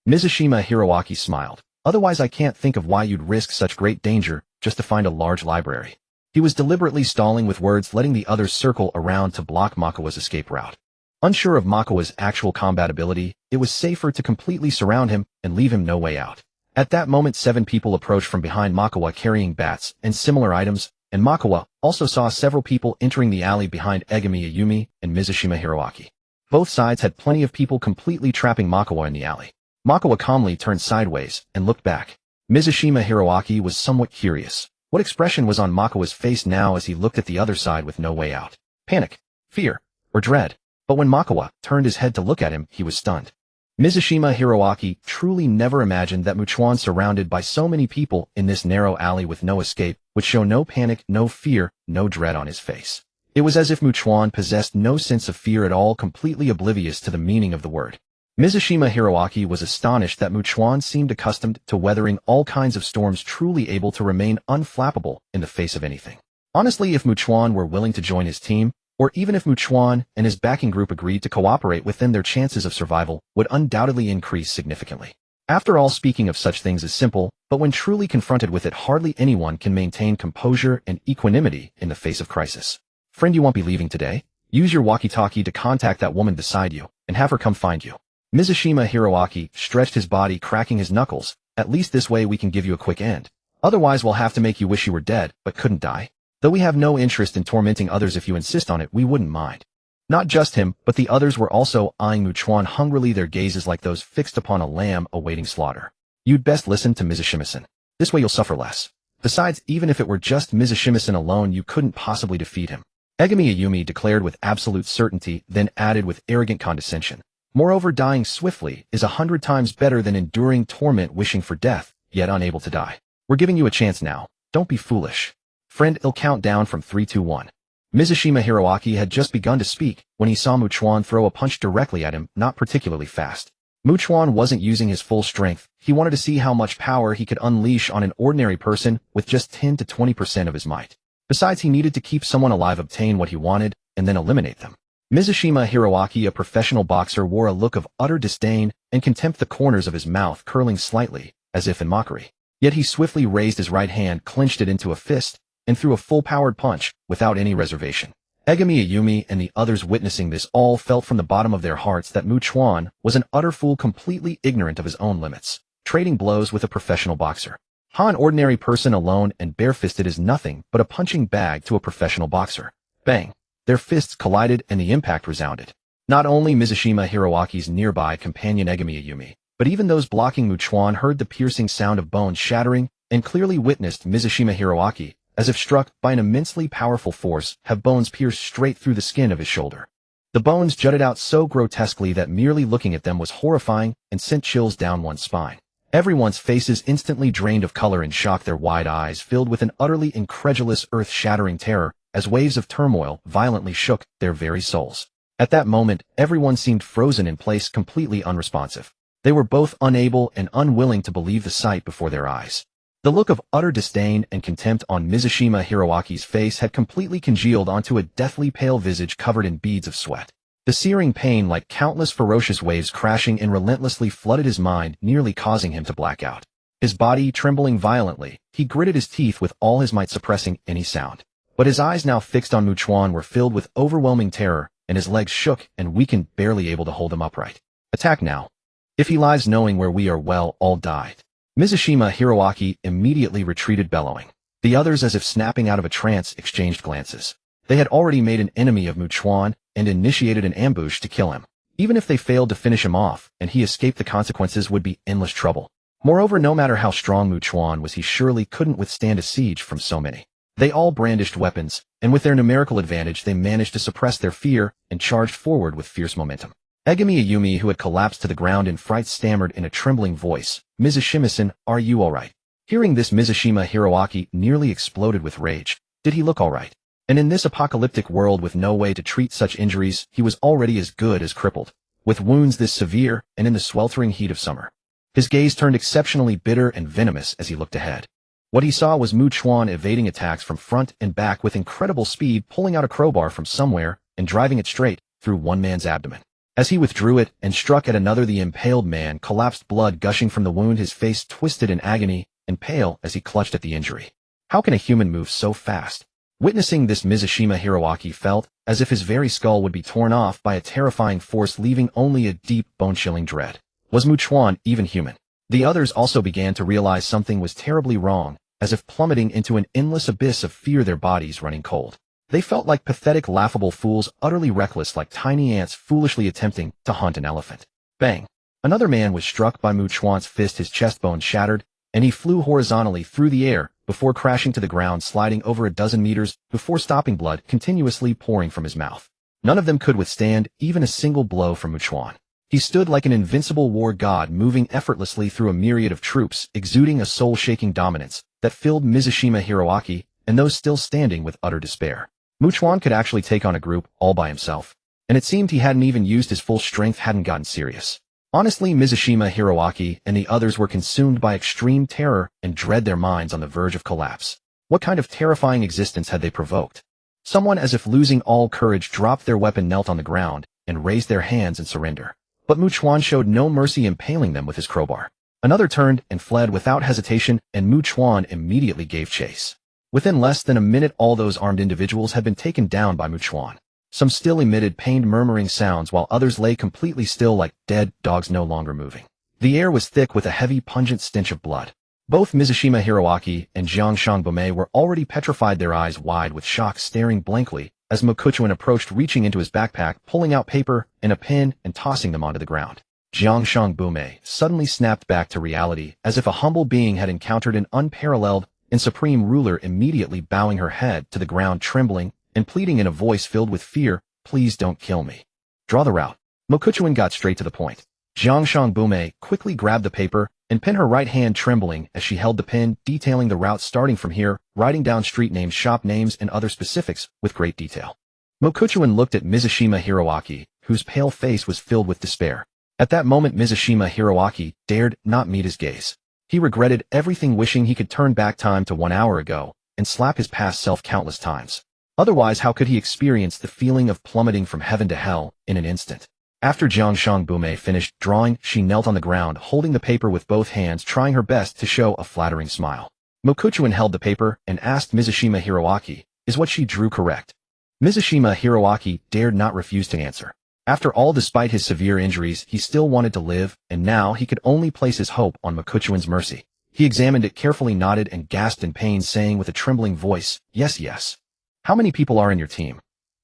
Mizushima Hiroaki smiled. "Otherwise I can't think of why you'd risk such great danger just to find a large library." He was deliberately stalling with words, letting the others circle around to block Makawa's escape route. Unsure of Makawa's actual combat ability, it was safer to completely surround him and leave him no way out. At that moment, 7 people approached from behind Makawa carrying bats and similar items, and Makawa also saw several people entering the alley behind Egami Ayumi and Mizushima Hiroaki. Both sides had plenty of people completely trapping Makawa in the alley. Makawa calmly turned sideways and looked back. Mizushima Hiroaki was somewhat curious. What expression was on Makawa's face now as he looked at the other side with no way out? Panic, fear, or dread? But when Makawa turned his head to look at him, he was stunned. Mizushima Hiroaki truly never imagined that Chuan, surrounded by so many people in this narrow alley with no escape, would show no panic, no fear, no dread on his face. It was as if Chuan possessed no sense of fear at all, completely oblivious to the meaning of the word. Mizushima Hiroaki was astonished that Chuan seemed accustomed to weathering all kinds of storms, truly able to remain unflappable in the face of anything. Honestly, if Chuan were willing to join his team, or even if Chuan and his backing group agreed to cooperate with them, their chances of survival would undoubtedly increase significantly. After all, speaking of such things is simple, but when truly confronted with it, hardly anyone can maintain composure and equanimity in the face of crisis. "Friend, you won't be leaving today? Use your walkie-talkie to contact that woman beside you, and have her come find you." Mizushima Hiroaki stretched his body, cracking his knuckles. "At least this way we can give you a quick end. Otherwise we'll have to make you wish you were dead, but couldn't die. Though we have no interest in tormenting others, if you insist on it, we wouldn't mind." Not just him, but the others were also eyeing Chuan hungrily, their gazes like those fixed upon a lamb awaiting slaughter. "You'd best listen to Mizushima-san. This way you'll suffer less. Besides, even if it were just Mizushima-san alone, you couldn't possibly defeat him." Egami Ayumi declared with absolute certainty, then added with arrogant condescension, "Moreover, dying swiftly is 100 times better than enduring torment, wishing for death, yet unable to die. We're giving you a chance now. Don't be foolish. Friend, it'll count down from 3, 2, 1. Mizushima Hiroaki had just begun to speak when he saw Chuan throw a punch directly at him, not particularly fast. Chuan wasn't using his full strength. He wanted to see how much power he could unleash on an ordinary person with just 10 to 20% of his might. Besides, he needed to keep someone alive, obtain what he wanted, and then eliminate them. Mizushima Hiroaki, a professional boxer, wore a look of utter disdain and contempt, the corners of his mouth curling slightly, as if in mockery. Yet he swiftly raised his right hand, clenched it into a fist, and threw a full-powered punch, without any reservation. Egami Ayumi and the others witnessing this all felt from the bottom of their hearts that Chuan was an utter fool, completely ignorant of his own limits, trading blows with a professional boxer. An ordinary person alone and barefisted is nothing but a punching bag to a professional boxer. Bang! Their fists collided and the impact resounded. Not only Mizushima Hiroaki's nearby companion Egami Ayumi, but even those blocking Chuan heard the piercing sound of bones shattering and clearly witnessed Mizushima Hiroaki, as if struck by an immensely powerful force, have bones pierce straight through the skin of his shoulder. The bones jutted out so grotesquely that merely looking at them was horrifying and sent chills down one's spine. Everyone's faces instantly drained of color in shock, their wide eyes filled with an utterly incredulous, earth-shattering terror, as waves of turmoil violently shook their very souls. At that moment, everyone seemed frozen in place, completely unresponsive. They were both unable and unwilling to believe the sight before their eyes. The look of utter disdain and contempt on Mizushima Hiroaki's face had completely congealed onto a deathly pale visage covered in beads of sweat. The searing pain, like countless ferocious waves crashing in relentlessly, flooded his mind, nearly causing him to black out. His body trembling violently, he gritted his teeth with all his might, suppressing any sound. But his eyes, now fixed on Chuan, were filled with overwhelming terror, and his legs shook and weakened, barely able to hold him upright. "Attack now. If he lies knowing where we are, well, all died." Mizushima Hiroaki immediately retreated, bellowing. The others, as if snapping out of a trance, exchanged glances. They had already made an enemy of Chuan and initiated an ambush to kill him. Even if they failed to finish him off and he escaped, the consequences would be endless trouble. Moreover, no matter how strong Chuan was, he surely couldn't withstand a siege from so many. They all brandished weapons, and with their numerical advantage they managed to suppress their fear and charged forward with fierce momentum. Egami Ayumi, who had collapsed to the ground in fright, stammered in a trembling voice, "Mizushima-san, are you alright?" Hearing this, Mizushima Hiroaki nearly exploded with rage. Did he look alright? And in this apocalyptic world with no way to treat such injuries, he was already as good as crippled, with wounds this severe and in the sweltering heat of summer. His gaze turned exceptionally bitter and venomous as he looked ahead. What he saw was Chuan evading attacks from front and back with incredible speed, pulling out a crowbar from somewhere and driving it straight through one man's abdomen. As he withdrew it and struck at another, the impaled man collapsed, blood gushing from the wound, his face twisted in agony and pale as he clutched at the injury. How can a human move so fast? Witnessing this, Mizushima Hiroaki felt as if his very skull would be torn off by a terrifying force, leaving only a deep, bone-chilling dread. Was Chuan even human? The others also began to realize something was terribly wrong, as if plummeting into an endless abyss of fear, their bodies running cold. They felt like pathetic, laughable fools, utterly reckless, like tiny ants foolishly attempting to hunt an elephant. Bang! Another man was struck by Chuan's fist, his chest bone shattered, and he flew horizontally through the air before crashing to the ground, sliding over a dozen meters before stopping, blood continuously pouring from his mouth. None of them could withstand even a single blow from Chuan. He stood like an invincible war god, moving effortlessly through a myriad of troops, exuding a soul-shaking dominance that filled Mizushima Hiroaki and those still standing with utter despair. Chuan could actually take on a group all by himself, and it seemed he hadn't even used his full strength, hadn't gotten serious. Honestly, Mizushima Hiroaki and the others were consumed by extreme terror and dread, their minds on the verge of collapse. What kind of terrifying existence had they provoked? Someone, as if losing all courage, dropped their weapon, knelt on the ground, and raised their hands in surrender. But Chuan showed no mercy, impaling them with his crowbar. Another turned and fled without hesitation, and Chuan immediately gave chase. Within less than a minute, all those armed individuals had been taken down by Chuan. Some still emitted pained murmuring sounds, while others lay completely still like dead dogs, no longer moving. The air was thick with a heavy, pungent stench of blood. Both Mizushima Hiroaki and Jiangshang Bume were already petrified, their eyes wide with shock, staring blankly as Mokuchuan approached, reaching into his backpack, pulling out paper and a pen and tossing them onto the ground. Jiangshang Bume suddenly snapped back to reality, as if a humble being had encountered an unparalleled and supreme ruler, immediately bowing her head to the ground, trembling and pleading in a voice filled with fear, "Please don't kill me. Draw the route." Mokuchuan got straight to the point. Jiangshang Bume quickly grabbed the paper and pen, her right hand trembling as she held the pen, detailing the route starting from here, writing down street names, shop names, and other specifics with great detail. Mokuchuan looked at Mizushima Hiroaki, whose pale face was filled with despair. At that moment, Mizushima Hiroaki dared not meet his gaze. He regretted everything, wishing he could turn back time to 1 hour ago and slap his past self countless times. Otherwise, how could he experience the feeling of plummeting from heaven to hell in an instant? After Jiangshang Bume finished drawing, she knelt on the ground, holding the paper with both hands, trying her best to show a flattering smile. Mokuchuan held the paper and asked Mizushima Hiroaki, "Is what she drew correct?" Mizushima Hiroaki dared not refuse to answer. After all, despite his severe injuries, he still wanted to live, and now he could only place his hope on Mokuchuan's mercy. He examined it carefully, nodded, and gasped in pain, saying with a trembling voice, "Yes, yes." "How many people are in your team?"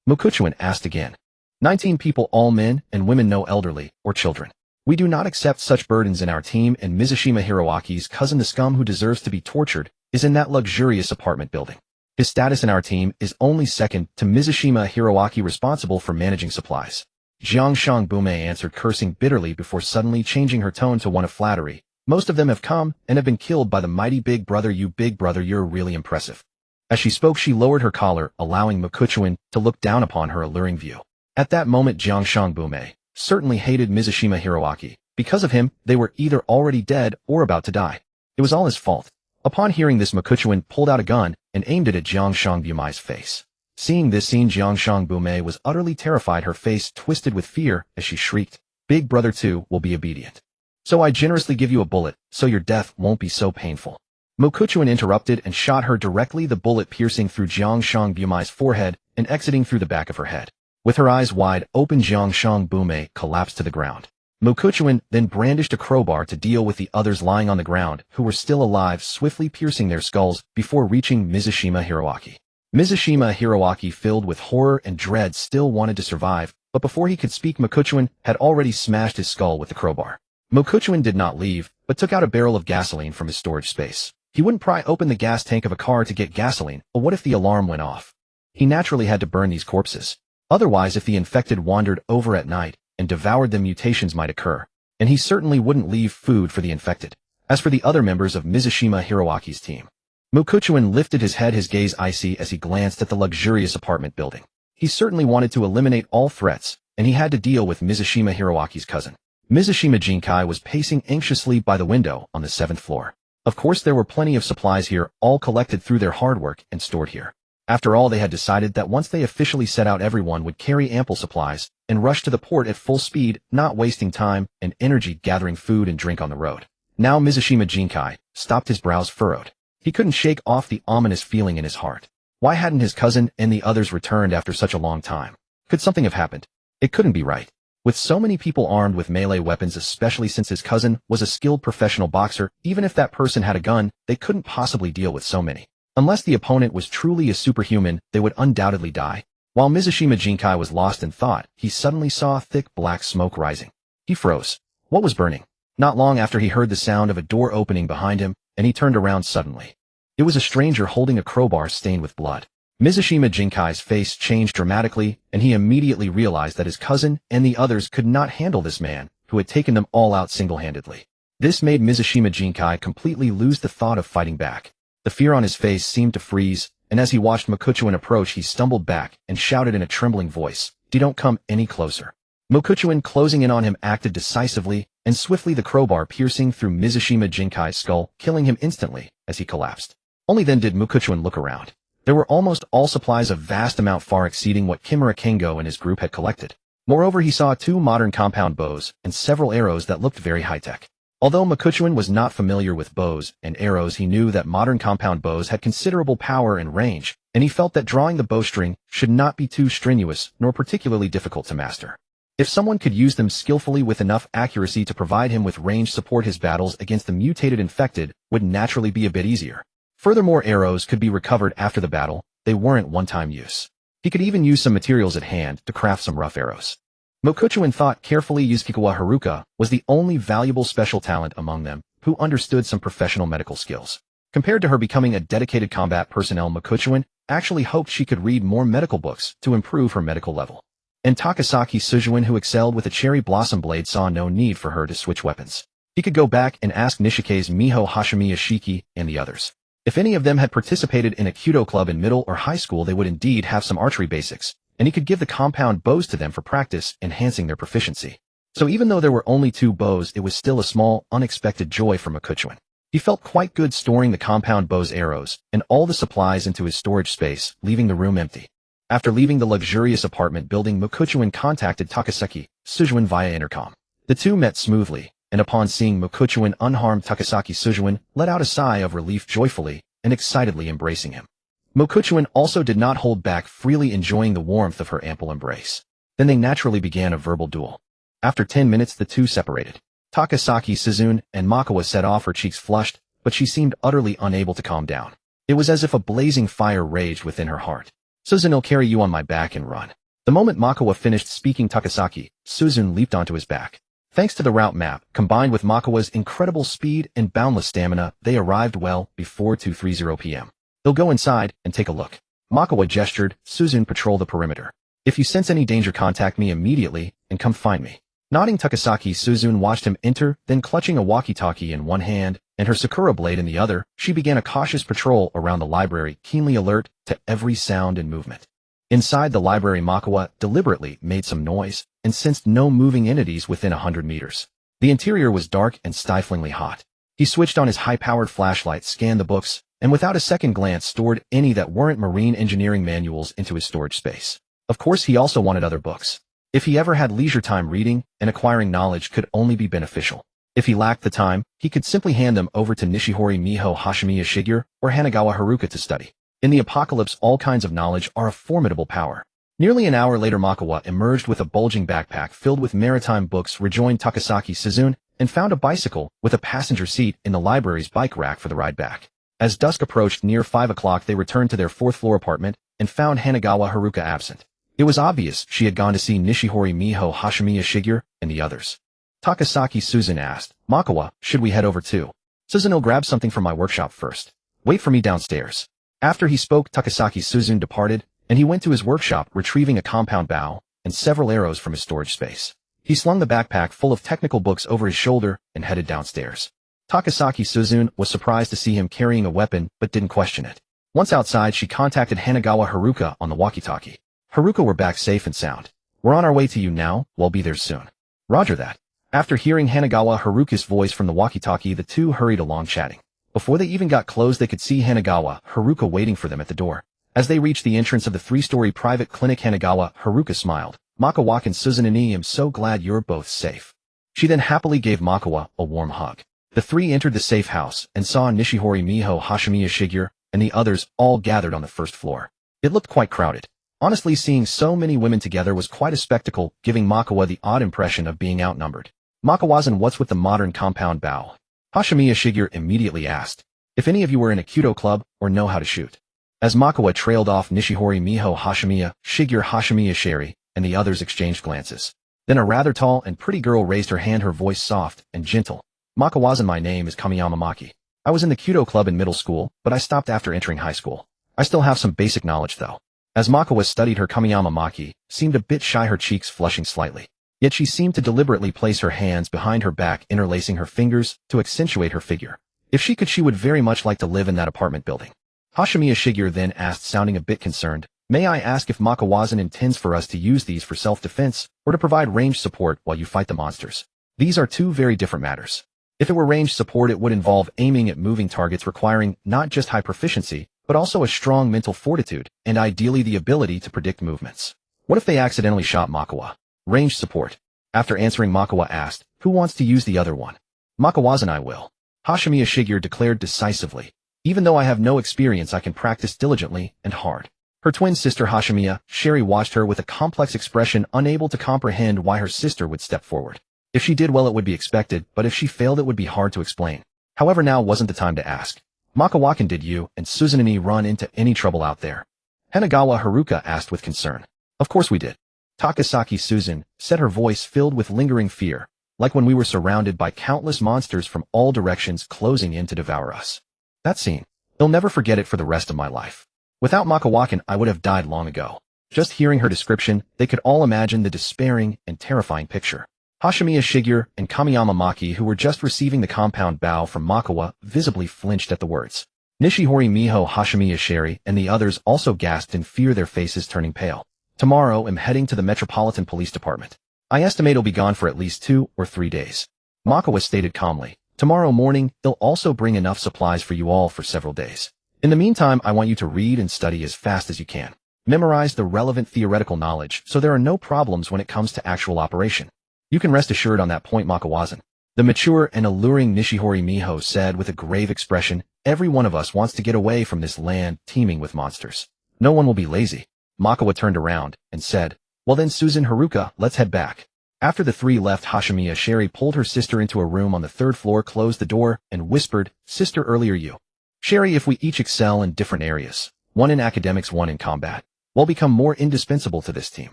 Mokuchuan asked again. 19 people, all men and women, no elderly or children. "We do not accept such burdens in our team, and Mizushima Hiroaki's cousin, the scum who deserves to be tortured, is in that luxurious apartment building. His status in our team is only second to Mizushima Hiroaki, responsible for managing supplies." Jiangshang Bume answered, cursing bitterly before suddenly changing her tone to one of flattery. "Most of them have come and have been killed by the mighty Big Brother. You Big Brother, you're really impressive." As she spoke, she lowered her collar, allowing Mokuchuan to look down upon her alluring view. At that moment, Jiangshang Bume certainly hated Mizushima Hiroaki. Because of him, they were either already dead or about to die. It was all his fault. Upon hearing this, Mokuchuan pulled out a gun and aimed it at Jiangshang Bume's face. Seeing this scene, Jiangshang Bume was utterly terrified, her face twisted with fear as she shrieked, "Big Brother too will be obedient. So I generously give you a bullet, so your death won't be so painful." Mokuchuan interrupted and shot her directly, the bullet piercing through Jiangshang Bume's forehead and exiting through the back of her head. With her eyes wide open, Jiangshang Bume collapsed to the ground. Mokuchuan then brandished a crowbar to deal with the others lying on the ground, who were still alive, swiftly piercing their skulls before reaching Mizushima Hiroaki. Mizushima Hiroaki, filled with horror and dread, still wanted to survive, but before he could speak, Mokuchuan had already smashed his skull with the crowbar. Mokuchuan did not leave, but took out a barrel of gasoline from his storage space. He wouldn't pry open the gas tank of a car to get gasoline, but what if the alarm went off? He naturally had to burn these corpses. Otherwise, if the infected wandered over at night and devoured them, mutations might occur, and he certainly wouldn't leave food for the infected. As for the other members of Mizushima Hiroaki's team, Mokuchuan lifted his head, his gaze icy as he glanced at the luxurious apartment building. He certainly wanted to eliminate all threats, and he had to deal with Mizushima Hiroaki's cousin. Mizushima Jinkai was pacing anxiously by the window on the 7th floor. Of course, there were plenty of supplies here, all collected through their hard work and stored here. After all, they had decided that once they officially set out, everyone would carry ample supplies and rush to the port at full speed, not wasting time and energy gathering food and drink on the road. Now Mizushima Jinkai stopped, his brows furrowed. He couldn't shake off the ominous feeling in his heart. Why hadn't his cousin and the others returned after such a long time? Could something have happened? It couldn't be right. With so many people armed with melee weapons, especially since his cousin was a skilled professional boxer, even if that person had a gun, they couldn't possibly deal with so many. Unless the opponent was truly a superhuman, they would undoubtedly die. While Mizushima Jinkai was lost in thought, he suddenly saw thick black smoke rising. He froze. What was burning? Not long after, he heard the sound of a door opening behind him, and he turned around suddenly. It was a stranger holding a crowbar stained with blood. Mizushima Jinkai's face changed dramatically, and he immediately realized that his cousin and the others could not handle this man, who had taken them all out single-handedly. This made Mizushima Jinkai completely lose the thought of fighting back. The fear on his face seemed to freeze, and as he watched Mokuchuan approach, he stumbled back and shouted in a trembling voice, "Don't come any closer." Mokuchuan, closing in on him, acted decisively, and swiftly the crowbar piercing through Mizushima Jinkai's skull, killing him instantly as he collapsed. Only then did Mokuchuan look around. There were almost all supplies, a vast amount far exceeding what Kimura Kengo and his group had collected. Moreover, he saw 2 modern compound bows and several arrows that looked very high-tech. Although Mokuchuan was not familiar with bows and arrows, he knew that modern compound bows had considerable power and range, and he felt that drawing the bowstring should not be too strenuous nor particularly difficult to master. If someone could use them skillfully with enough accuracy to provide him with range support, his battles against the mutated infected would naturally be a bit easier. Furthermore, arrows could be recovered after the battle. They weren't one-time use. He could even use some materials at hand to craft some rough arrows. Mokuchuan thought carefully. Yuzukikawa Haruka was the only valuable special talent among them, who understood some professional medical skills. Compared to her becoming a dedicated combat personnel, Mokuchuan actually hoped she could read more medical books to improve her medical level. And Takasaki Sujuin, who excelled with a cherry blossom blade, saw no need for her to switch weapons. He could go back and ask Nishike's Miho Hashimiya Shiki and the others. If any of them had participated in a Kyudo club in middle or high school, they would indeed have some archery basics, and he could give the compound bows to them for practice, enhancing their proficiency. So even though there were only 2 bows, it was still a small, unexpected joy for Mokuchuan. He felt quite good storing the compound bow's arrows and all the supplies into his storage space, leaving the room empty. After leaving the luxurious apartment building, Mokuchuan contacted Takasaki Sujuin via intercom. The two met smoothly, and upon seeing Mokuchuan unharmed, Takasaki Sujuin let out a sigh of relief, joyfully and excitedly embracing him. Mokuchuan also did not hold back, freely enjoying the warmth of her ample embrace. Then they naturally began a verbal duel. After 10 minutes, the two separated. Takasaki Suzuin and Makawa set off, her cheeks flushed, but she seemed utterly unable to calm down. It was as if a blazing fire raged within her heart. "Suzuin, I'll carry you on my back and run." The moment Makawa finished speaking, Takasaki Suzuin leaped onto his back. Thanks to the route map, combined with Makawa's incredible speed and boundless stamina, they arrived well before 2:30 p.m. "They'll go inside and take a look." Makawa gestured. "Suzuin, patrol the perimeter. If you sense any danger, contact me immediately and come find me." Nodding, Takasaki Suzuin watched him enter, then clutching a walkie-talkie in one hand and her Sakura blade in the other, she began a cautious patrol around the library, keenly alert to every sound and movement. Inside the library, Makawa deliberately made some noise and sensed no moving entities within 100 meters. The interior was dark and stiflingly hot. He switched on his high-powered flashlight, scanned the books, and without a second glance stored any that weren't marine engineering manuals into his storage space. Of course, he also wanted other books. If he ever had leisure time, reading and acquiring knowledge could only be beneficial. If he lacked the time, he could simply hand them over to Nishihori Miho Hashimiya Shigeru or Hanagawa Haruka to study. In the apocalypse, all kinds of knowledge are a formidable power. Nearly an hour later, Makawa emerged with a bulging backpack filled with maritime books, rejoined Takasaki Suzune, and found a bicycle with a passenger seat in the library's bike rack for the ride back. As dusk approached near 5 o'clock, they returned to their fourth-floor apartment and found Hanagawa Haruka absent. It was obvious she had gone to see Nishihori Miho Hashimiya Shigeru and the others. Takasaki Suzune asked, "Makawa, should we head over too?" "Suzune'll grab something from my workshop first. Wait for me downstairs." After he spoke, Takasaki Suzune departed, and he went to his workshop, retrieving a compound bow and several arrows from his storage space. He slung the backpack full of technical books over his shoulder and headed downstairs. Takasaki Suzune was surprised to see him carrying a weapon, but didn't question it. Once outside, she contacted Hanagawa Haruka on the walkie-talkie. "Haruka, we're back safe and sound. We're on our way to you now, we'll be there soon." "Roger that." After hearing Hanagawa Haruka's voice from the walkie-talkie, the two hurried along chatting. Before they even got close, they could see Hanagawa Haruka waiting for them at the door. As they reached the entrance of the 3-story private clinic, Hanagawa Haruka smiled. "Makawa and Suzune, I'm so glad you're both safe." She then happily gave Makawa a warm hug. The three entered the safe house and saw Nishihori Miho Hashimiya Shigeru and the others all gathered on the first floor. It looked quite crowded. Honestly, seeing so many women together was quite a spectacle, giving Makawa the odd impression of being outnumbered. "Makawa-san, what's with the modern compound bow?" Hashimiya Shigeru immediately asked. "If any of you were in a Kudo club or know how to shoot." As Makawa trailed off, Nishihori Miho Hashimiya Shigeru Hashimiya Sherry and the others exchanged glances. Then a rather tall and pretty girl raised her hand, her voice soft and gentle. "Makawa-san, my name is Kamiyama Maki. I was in the Kudo club in middle school, but I stopped after entering high school. I still have some basic knowledge though." As Makawa studied her, Kamiyama Maki seemed a bit shy, her cheeks flushing slightly. Yet she seemed to deliberately place her hands behind her back, interlacing her fingers to accentuate her figure. If she could, she would very much like to live in that apartment building. Hashimiya Shigeru then asked, sounding a bit concerned, "May I ask if Makawa-san intends for us to use these for self-defense or to provide ranged support while you fight the monsters? These are two very different matters. If it were ranged support, it would involve aiming at moving targets, requiring not just high proficiency, but also a strong mental fortitude and ideally the ability to predict movements. What if they accidentally shot Makawa?" "Ranged support." After answering, Makawa asked, "Who wants to use the other one?" "Makawa-san, I will," Hashimiya Shigeru declared decisively. "Even though I have no experience, I can practice diligently and hard." Her twin sister Hashimiya Sherry watched her with a complex expression, unable to comprehend why her sister would step forward. If she did well, it would be expected, but if she failed, it would be hard to explain. However, now wasn't the time to ask. "Makawa-san, did you and Suzune run into any trouble out there?" Hanagawa Haruka asked with concern. "Of course we did," Takasaki Suzune said, her voice filled with lingering fear, "like when we were surrounded by countless monsters from all directions closing in to devour us. That scene. I'll never forget it for the rest of my life. Without Makawa-san, I would have died long ago." Just hearing her description, they could all imagine the despairing and terrifying picture. Hashimiya Shigeru and Kamiyama Maki, who were just receiving the compound bow from Makawa, visibly flinched at the words. Nishihori Miho Hashimiya Sherry and the others also gasped in fear, their faces turning pale. "Tomorrow, I'm heading to the Metropolitan Police Department. I estimate I'll be gone for at least 2 or 3 days." Makawa stated calmly. "Tomorrow morning, they'll also bring enough supplies for you all for several days. In the meantime, I want you to read and study as fast as you can. Memorize the relevant theoretical knowledge so there are no problems when it comes to actual operation. You can rest assured on that point, Makawa-san," the mature and alluring Nishihori Miho said with a grave expression. "Every one of us wants to get away from this land teeming with monsters. No one will be lazy." Makawa turned around and said, "Well then, Suzune, Haruka, let's head back." After the three left, Hashimiya Sherry pulled her sister into a room on the 3rd floor, closed the door, and whispered, "Sister, earlier you, Sherry, if we each excel in different areas, one in academics, one in combat, we'll become more indispensable to this team.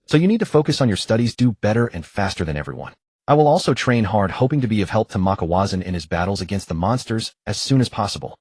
So you need to focus on your studies, do better and faster than everyone. I will also train hard, hoping to be of help to Makawa-san in his battles against the monsters as soon as possible."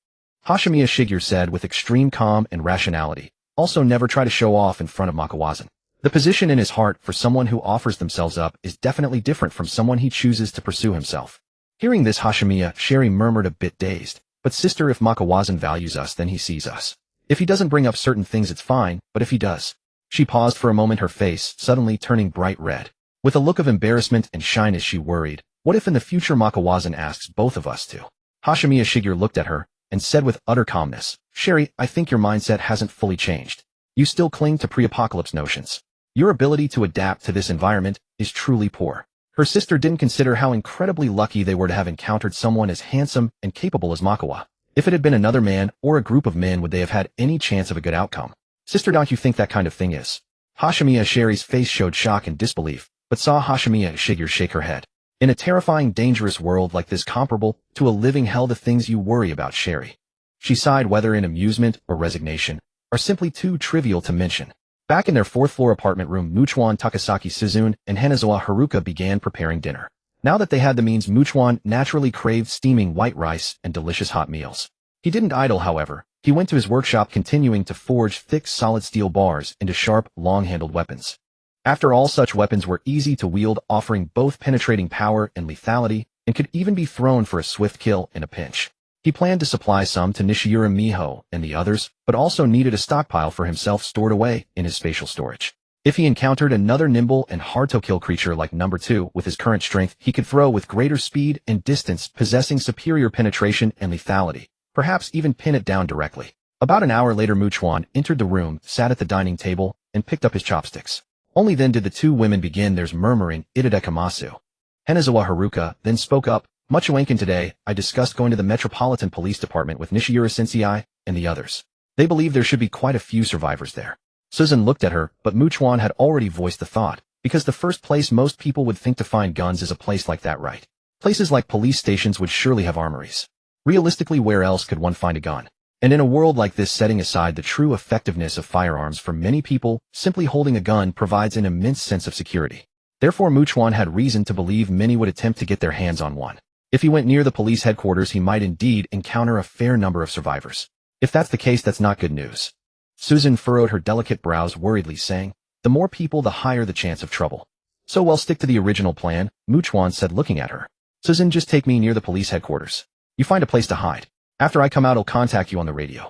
Hashimiya Shigeru said with extreme calm and rationality. "Also, never try to show off in front of Makawa-san. The position in his heart for someone who offers themselves up is definitely different from someone he chooses to pursue himself." Hearing this, Hashimiya Sherry murmured, a bit dazed, "But sister, if Makawa-san values us, then he sees us. If he doesn't bring up certain things, it's fine, but if he does..." She paused for a moment, her face suddenly turning bright red. With a look of embarrassment and shyness, she worried, "What if in the future Makawa-san asks both of us to?" Hashimiya Shigeru looked at her and said with utter calmness, "Sherry, I think your mindset hasn't fully changed. You still cling to pre-apocalypse notions. Your ability to adapt to this environment is truly poor." Her sister didn't consider how incredibly lucky they were to have encountered someone as handsome and capable as Makawa. If it had been another man or a group of men, would they have had any chance of a good outcome? "Sister, don't you think that kind of thing is Hashimiya Sherry's face showed shock and disbelief, but saw Hashimiya Shigeru shake her head. In a terrifying, dangerous world like this comparable to a living hell, the things you worry about, Sherry. She sighed, whether in amusement or resignation, are simply too trivial to mention. Back in their fourth-floor apartment room, Chuan, Takasaki Suzune, and Hanazawa Haruka began preparing dinner. Now that they had the means, Chuan naturally craved steaming white rice and delicious hot meals. He didn't idle, however. He went to his workshop, continuing to forge thick, solid steel bars into sharp, long-handled weapons. After all, such weapons were easy to wield, offering both penetrating power and lethality, and could even be thrown for a swift kill in a pinch. He planned to supply some to Nishiura Miho and the others, but also needed a stockpile for himself stored away in his spatial storage. If he encountered another nimble and hard-to-kill creature like number 2 with his current strength, he could throw with greater speed and distance, possessing superior penetration and lethality, perhaps even pin it down directly. About an hour later, Chuan entered the room, sat at the dining table, and picked up his chopsticks. Only then did the two women begin theirs murmuring "Itadekamasu." Hanazawa Haruka then spoke up. "Much awakened today, I discussed going to the Metropolitan Police Department with Nishiura Sensei and the others. They believe there should be quite a few survivors there." Suzune looked at her, but Chuan had already voiced the thought, because the first place most people would think to find guns is a place like that, right? Places like police stations would surely have armories. Realistically, where else could one find a gun? And in a world like this, setting aside the true effectiveness of firearms, for many people, simply holding a gun provides an immense sense of security. Therefore, Chuan had reason to believe many would attempt to get their hands on one. If he went near the police headquarters, he might indeed encounter a fair number of survivors. If that's the case, that's not good news. Suzune furrowed her delicate brows worriedly, saying, "The more people, the higher the chance of trouble." "So we'll stick to the original plan," Chuan said, looking at her. "Suzune, just take me near the police headquarters. You find a place to hide. After I come out, I'll contact you on the radio."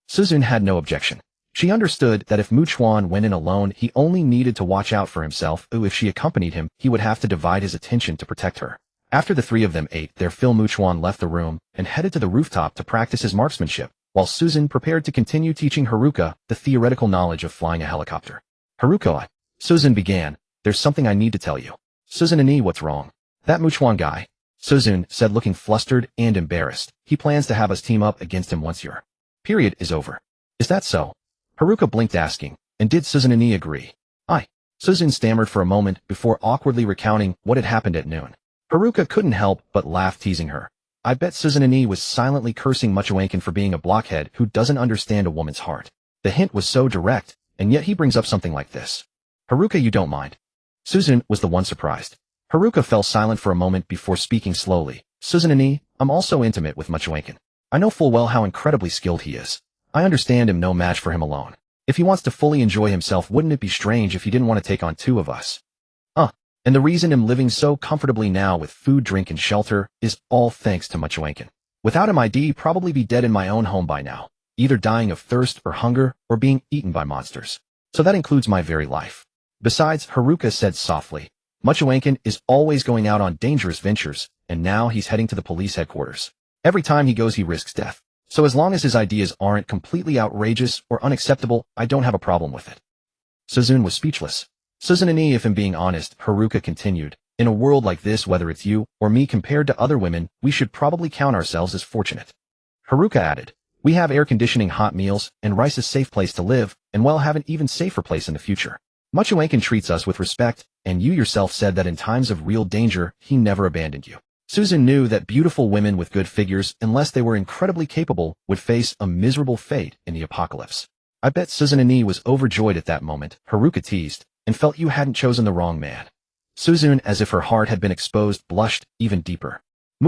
Suzune had no objection. She understood that if Chuan went in alone, he only needed to watch out for himself. If she accompanied him, he would have to divide his attention to protect her. After the three of them ate their fill, Chuan left the room and headed to the rooftop to practice his marksmanship, while Suzune prepared to continue teaching Haruka the theoretical knowledge of flying a helicopter. "Haruka," Suzune began, "there's something I need to tell you." "Suzune, what's wrong?" "That Chuan guy," Suzune said, looking flustered and embarrassed. "He plans to have us team up against him once your period is over." "Is that so?" Haruka blinked, asking, "And did Suzune agree?" "Aye." Suzune stammered for a moment before awkwardly recounting what had happened at noon. Haruka couldn't help but laugh, teasing her. I bet Suzune was silently cursing Muchoankin for being a blockhead who doesn't understand a woman's heart. The hint was so direct, and yet he brings up something like this. "Haruka, you don't mind?" Suzune was the one surprised. Haruka fell silent for a moment before speaking slowly. "Suzune, I'm also intimate with Muchoankin. I know full well how incredibly skilled he is. I understand him no match for him alone. If he wants to fully enjoy himself, wouldn't it be strange if he didn't want to take on two of us? And the reason I'm living so comfortably now with food, drink, and shelter is all thanks to Muchoankin. Without him, I'd probably be dead in my own home by now, either dying of thirst or hunger or being eaten by monsters. So that includes my very life." Besides, Haruka said softly, "Muchoankin is always going out on dangerous ventures, and now he's heading to the police headquarters. Every time he goes, he risks death. So as long as his ideas aren't completely outrageous or unacceptable, I don't have a problem with it." Suzune was speechless. "Suzune, if I'm being honest," Haruka continued, "in a world like this, whether it's you or me compared to other women, we should probably count ourselves as fortunate." Haruka added, "We have air conditioning, hot meals, and rice, a safe place to live, and we'll have an even safer place in the future. Muchoankin treats us with respect, and you yourself said that in times of real danger, he never abandoned you." Suzune knew that beautiful women with good figures, unless they were incredibly capable, would face a miserable fate in the apocalypse. "I bet Suzune was overjoyed at that moment," Haruka teased, "and felt you hadn't chosen the wrong man." Suzune, as if her heart had been exposed, blushed even deeper.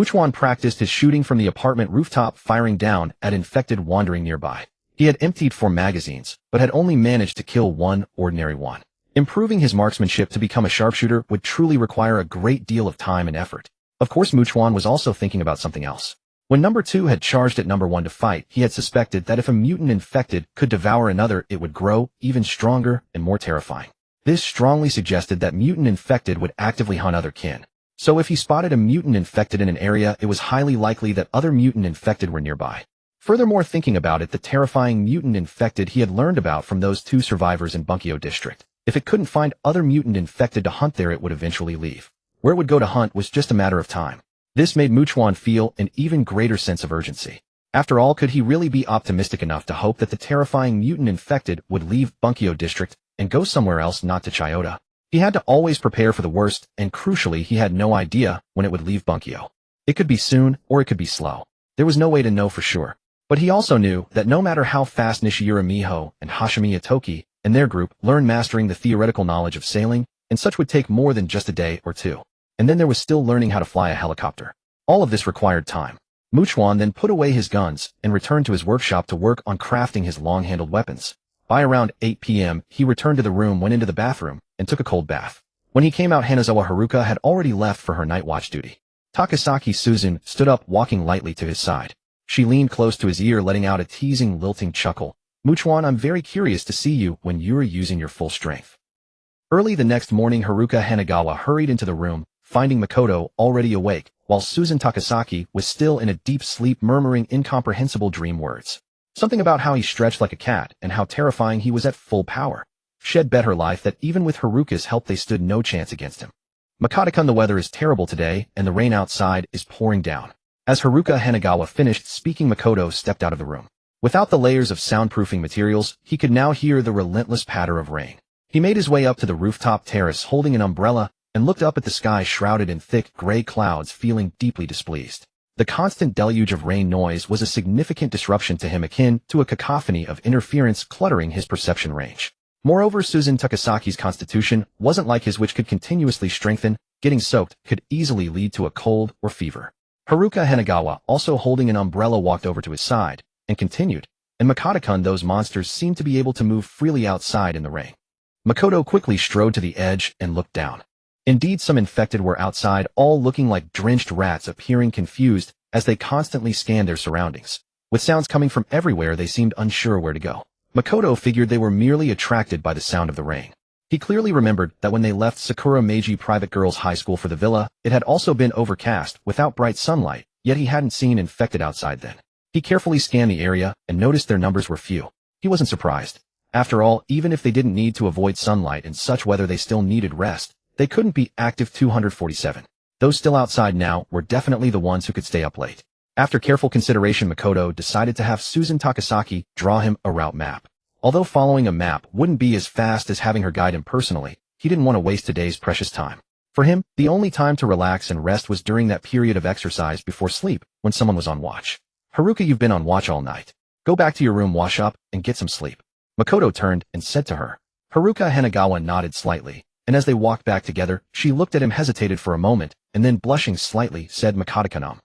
Chuan practiced his shooting from the apartment rooftop, firing down at infected wandering nearby. He had emptied 4 magazines, but had only managed to kill one ordinary one. Improving his marksmanship to become a sharpshooter would truly require a great deal of time and effort. Of course, Chuan was also thinking about something else. When number 2 had charged at number 1 to fight, he had suspected that if a mutant infected could devour another, it would grow even stronger and more terrifying. This strongly suggested that mutant infected would actively hunt other kin. So if he spotted a mutant infected in an area, it was highly likely that other mutant infected were nearby. Furthermore, thinking about it, the terrifying mutant infected he had learned about from those 2 survivors in Bunkyo district. If it couldn't find other mutant infected to hunt there, it would eventually leave. Where it would go to hunt was just a matter of time. This made Chuan feel an even greater sense of urgency. After all, could he really be optimistic enough to hope that the terrifying mutant infected would leave Bunkyo district and go somewhere else, not to Chiyoda. He had to always prepare for the worst, and crucially he had no idea when it would leave Bunkyo. It could be soon, or it could be slow. There was no way to know for sure. But he also knew that no matter how fast Nishiura Miho and Hashimiya Toki and their group learned mastering the theoretical knowledge of sailing, and such would take more than just a day or two. And then there was still learning how to fly a helicopter. All of this required time. Chuan then put away his guns and returned to his workshop to work on crafting his long-handled weapons. By around 8 p.m., he returned to the room, went into the bathroom, and took a cold bath. When he came out, Hanazawa Haruka had already left for her night watch duty. Takasaki Suzun stood up, walking lightly to his side. She leaned close to his ear, letting out a teasing, lilting chuckle. Chuan, I'm very curious to see you when you're using your full strength. Early the next morning, Haruka Hanagawa hurried into the room, finding Makoto already awake, while Suzun Takasaki was still in a deep sleep, murmuring incomprehensible dream words. Something about how he stretched like a cat and how terrifying he was at full power. Shed bet her life that even with Haruka's help they stood no chance against him. Makoto-kun, the weather is terrible today and the rain outside is pouring down. As Haruka Hanagawa finished speaking, Makoto stepped out of the room. Without the layers of soundproofing materials, he could now hear the relentless patter of rain. He made his way up to the rooftop terrace holding an umbrella and looked up at the sky shrouded in thick gray clouds, feeling deeply displeased. The constant deluge of rain noise was a significant disruption to him, akin to a cacophony of interference cluttering his perception range. Moreover, Suzun Takasaki's constitution wasn't like his, which could continuously strengthen. Getting soaked could easily lead to a cold or fever. Haruka Hanagawa, also holding an umbrella, walked over to his side and continued, and Makoto-kun, those monsters seem to be able to move freely outside in the rain. Makoto quickly strode to the edge and looked down. Indeed, some infected were outside, all looking like drenched rats, appearing confused as they constantly scanned their surroundings. With sounds coming from everywhere, they seemed unsure where to go. Makoto figured they were merely attracted by the sound of the rain. He clearly remembered that when they left Sakura Meiji Private Girls High School for the villa, it had also been overcast, without bright sunlight, yet he hadn't seen infected outside then. He carefully scanned the area and noticed their numbers were few. He wasn't surprised. After all, even if they didn't need to avoid sunlight in such weather, they still needed rest. They couldn't be active 247. Those still outside now were definitely the ones who could stay up late. After careful consideration, Makoto decided to have Suzun Takasaki draw him a route map. Although following a map wouldn't be as fast as having her guide him personally, he didn't want to waste today's precious time. For him, the only time to relax and rest was during that period of exercise before sleep, when someone was on watch. Haruka, you've been on watch all night. Go back to your room, wash up, and get some sleep. Makoto turned and said to her. Haruka Hanagawa nodded slightly, and as they walked back together, she looked at him, hesitated for a moment, and then blushing slightly, said, Makoto-kun.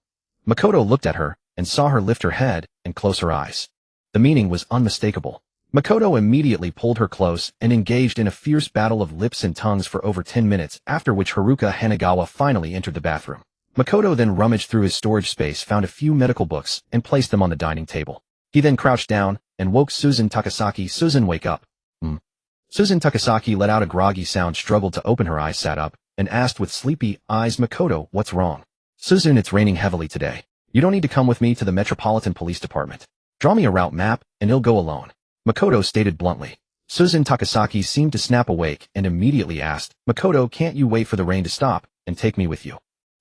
Makoto looked at her and saw her lift her head and close her eyes. The meaning was unmistakable. Makoto immediately pulled her close and engaged in a fierce battle of lips and tongues for over 10 minutes, after which Haruka Hanagawa finally entered the bathroom. Makoto then rummaged through his storage space, found a few medical books, and placed them on the dining table. He then crouched down and woke Suzun Takasaki. Suzun, wake up. Suzun Takasaki let out a groggy sound, struggled to open her eyes, sat up, and asked with sleepy eyes, Makoto, what's wrong? Suzun, it's raining heavily today. You don't need to come with me to the Metropolitan Police Department. Draw me a route map, and I'll go alone. Makoto stated bluntly. Suzun Takasaki seemed to snap awake and immediately asked, Makoto, can't you wait for the rain to stop and take me with you?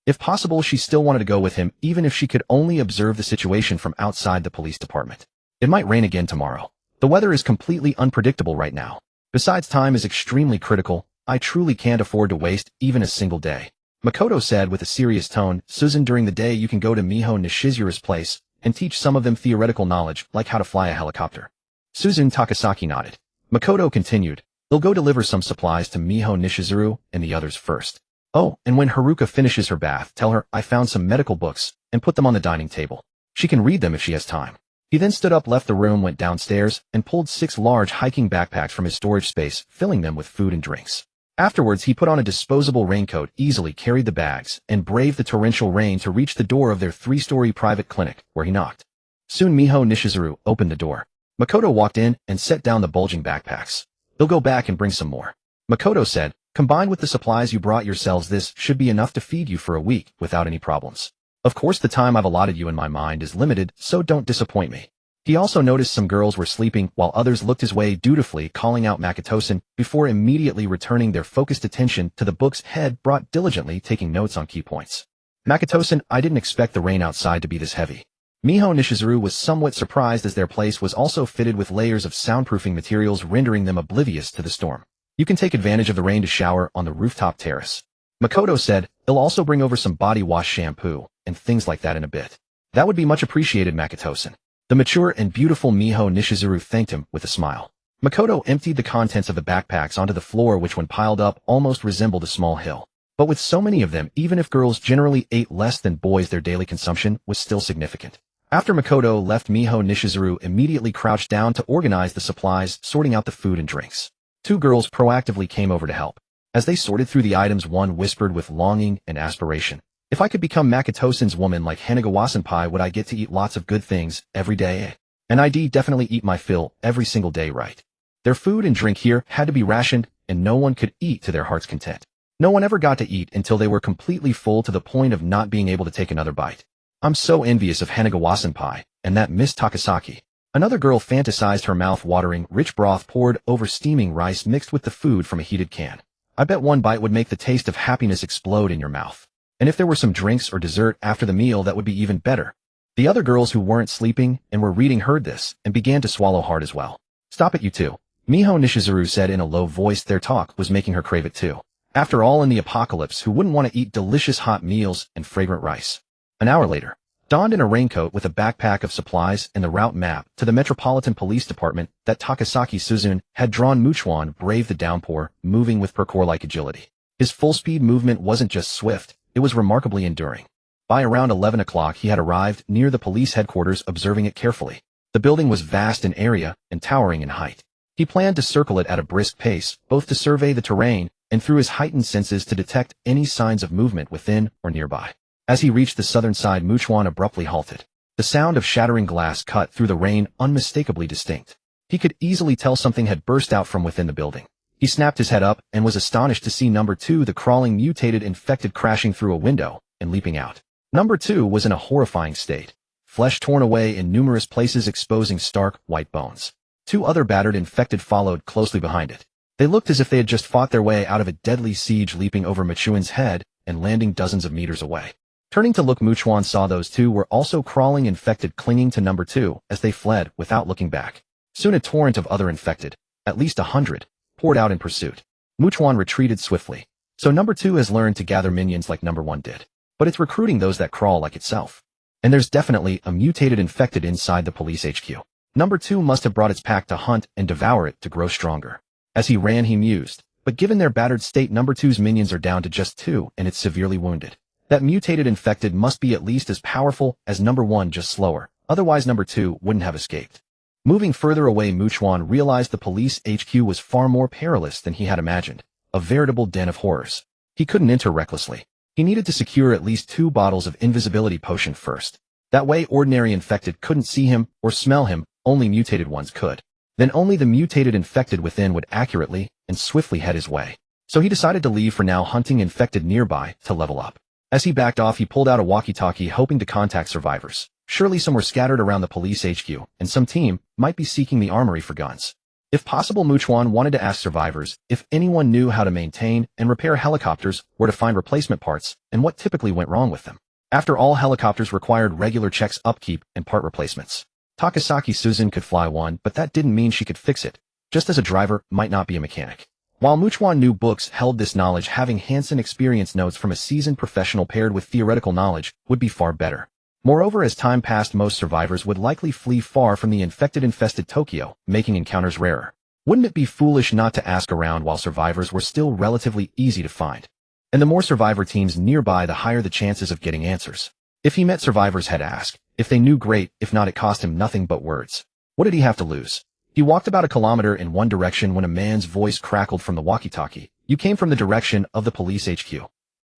If possible, she still wanted to go with him, even if she could only observe the situation from outside the police department. It might rain again tomorrow. The weather is completely unpredictable right now. Besides, time is extremely critical. I truly can't afford to waste even a single day. Makoto said with a serious tone, Suzun, during the day you can go to Miho Nishizura's place and teach some of them theoretical knowledge, like how to fly a helicopter. Suzun Takasaki nodded. Makoto continued, they'll go deliver some supplies to Miho Nishizuru and the others first. Oh, and when Haruka finishes her bath, tell her I found some medical books and put them on the dining table. She can read them if she has time. He then stood up, left the room, went downstairs, and pulled 6 large hiking backpacks from his storage space, filling them with food and drinks. Afterwards, he put on a disposable raincoat, easily carried the bags, and braved the torrential rain to reach the door of their 3-story private clinic, where he knocked. Soon Miho Nishizuru opened the door. Makoto walked in and set down the bulging backpacks. They'll go back and bring some more. Makoto said, combined with the supplies you brought yourselves, this should be enough to feed you for a week without any problems. Of course, the time I've allotted you in my mind is limited, so don't disappoint me. He also noticed some girls were sleeping while others looked his way dutifully, calling out Makoto-san, before immediately returning their focused attention to the books Head brought, diligently taking notes on key points. Makoto-san, I didn't expect the rain outside to be this heavy. Miho Nishizuru was somewhat surprised as their place was also fitted with layers of soundproofing materials rendering them oblivious to the storm. You can take advantage of the rain to shower on the rooftop terrace. Makoto said, "He'll also bring over some body wash shampoo and things like that in a bit." "That would be much appreciated, Makoto-san." The mature and beautiful Miho Nishizuru thanked him with a smile. Makoto emptied the contents of the backpacks onto the floor, which when piled up almost resembled a small hill. But with so many of them, even if girls generally ate less than boys, their daily consumption was still significant. After Makoto left, Miho Nishizuru immediately crouched down to organize the supplies, sorting out the food and drinks. 2 girls proactively came over to help. As they sorted through the items, one whispered with longing and aspiration, "If I could become Makoto-san's woman like Hanagawa-senpai, would I get to eat lots of good things every day? And I'd definitely eat my fill every single day, right?" Their food and drink here had to be rationed, and no one could eat to their heart's content. No one ever got to eat until they were completely full to the point of not being able to take another bite. "I'm so envious of Hanagawa-senpai and that Miss Takasaki." Another girl fantasized, her mouth watering, rich broth poured over steaming rice mixed with the food from a heated can. "I bet one bite would make the taste of happiness explode in your mouth. And if there were some drinks or dessert after the meal, that would be even better." The other girls who weren't sleeping and were reading heard this and began to swallow hard as well. "Stop it, you two," Miho Nishizuru said in a low voice. Their talk was making her crave it too. After all, in the apocalypse, who wouldn't want to eat delicious hot meals and fragrant rice? An hour later, donned in a raincoat with a backpack of supplies and the route map to the Metropolitan Police Department that Takasaki Suzune had drawn, Chuan braved the downpour, moving with parkour-like agility. His full-speed movement wasn't just swift, it was remarkably enduring. By around 11 o'clock, he had arrived near the police headquarters, observing it carefully. The building was vast in area and towering in height. He planned to circle it at a brisk pace, both to survey the terrain and through his heightened senses to detect any signs of movement within or nearby. As he reached the southern side, Chuan abruptly halted. The sound of shattering glass cut through the rain, unmistakably distinct. He could easily tell something had burst out from within the building. He snapped his head up and was astonished to see number 2, the crawling mutated infected, crashing through a window and leaping out. Number 2 was in a horrifying state. Flesh torn away in numerous places, exposing stark, white bones. 2 other battered infected followed closely behind it. They looked as if they had just fought their way out of a deadly siege, leaping over Chuan's head and landing dozens of meters away. Turning to look, Chuan saw those 2 were also crawling infected, clinging to number 2 as they fled without looking back. Soon a torrent of other infected, at least 100, poured out in pursuit. Chuan retreated swiftly. So number 2 has learned to gather minions like number 1 did. But it's recruiting those that crawl like itself. And there's definitely a mutated infected inside the police HQ. Number 2 must have brought its pack to hunt and devour it to grow stronger. As he ran, he mused, but given their battered state, number 2's minions are down to just 2 and it's severely wounded. That mutated infected must be at least as powerful as number 1, just slower, otherwise number 2 wouldn't have escaped. Moving further away, Chuan realized the police HQ was far more perilous than he had imagined, a veritable den of horrors. He couldn't enter recklessly. He needed to secure at least 2 bottles of invisibility potion first. That way ordinary infected couldn't see him or smell him, only mutated ones could. Then only the mutated infected within would accurately and swiftly head his way. So he decided to leave for now, hunting infected nearby to level up. As he backed off, he pulled out a walkie-talkie, hoping to contact survivors. Surely some were scattered around the police HQ, and some team might be seeking the armory for guns. If possible, Chuan wanted to ask survivors if anyone knew how to maintain and repair helicopters, where to find replacement parts, and what typically went wrong with them. After all, helicopters required regular checks, upkeep, and part replacements. Takasaki Suzune could fly one, but that didn't mean she could fix it, just as a driver might not be a mechanic. While Chuan knew books held this knowledge, having Hansen experience notes from a seasoned professional paired with theoretical knowledge would be far better. Moreover, as time passed, most survivors would likely flee far from the infected-infested Tokyo, making encounters rarer. Wouldn't it be foolish not to ask around while survivors were still relatively easy to find? And the more survivor teams nearby, the higher the chances of getting answers. If he met survivors, he'd ask. If they knew, great. If not, it cost him nothing but words. What did he have to lose? He walked about a kilometer in one direction when a man's voice crackled from the walkie-talkie. You came from the direction of the police HQ.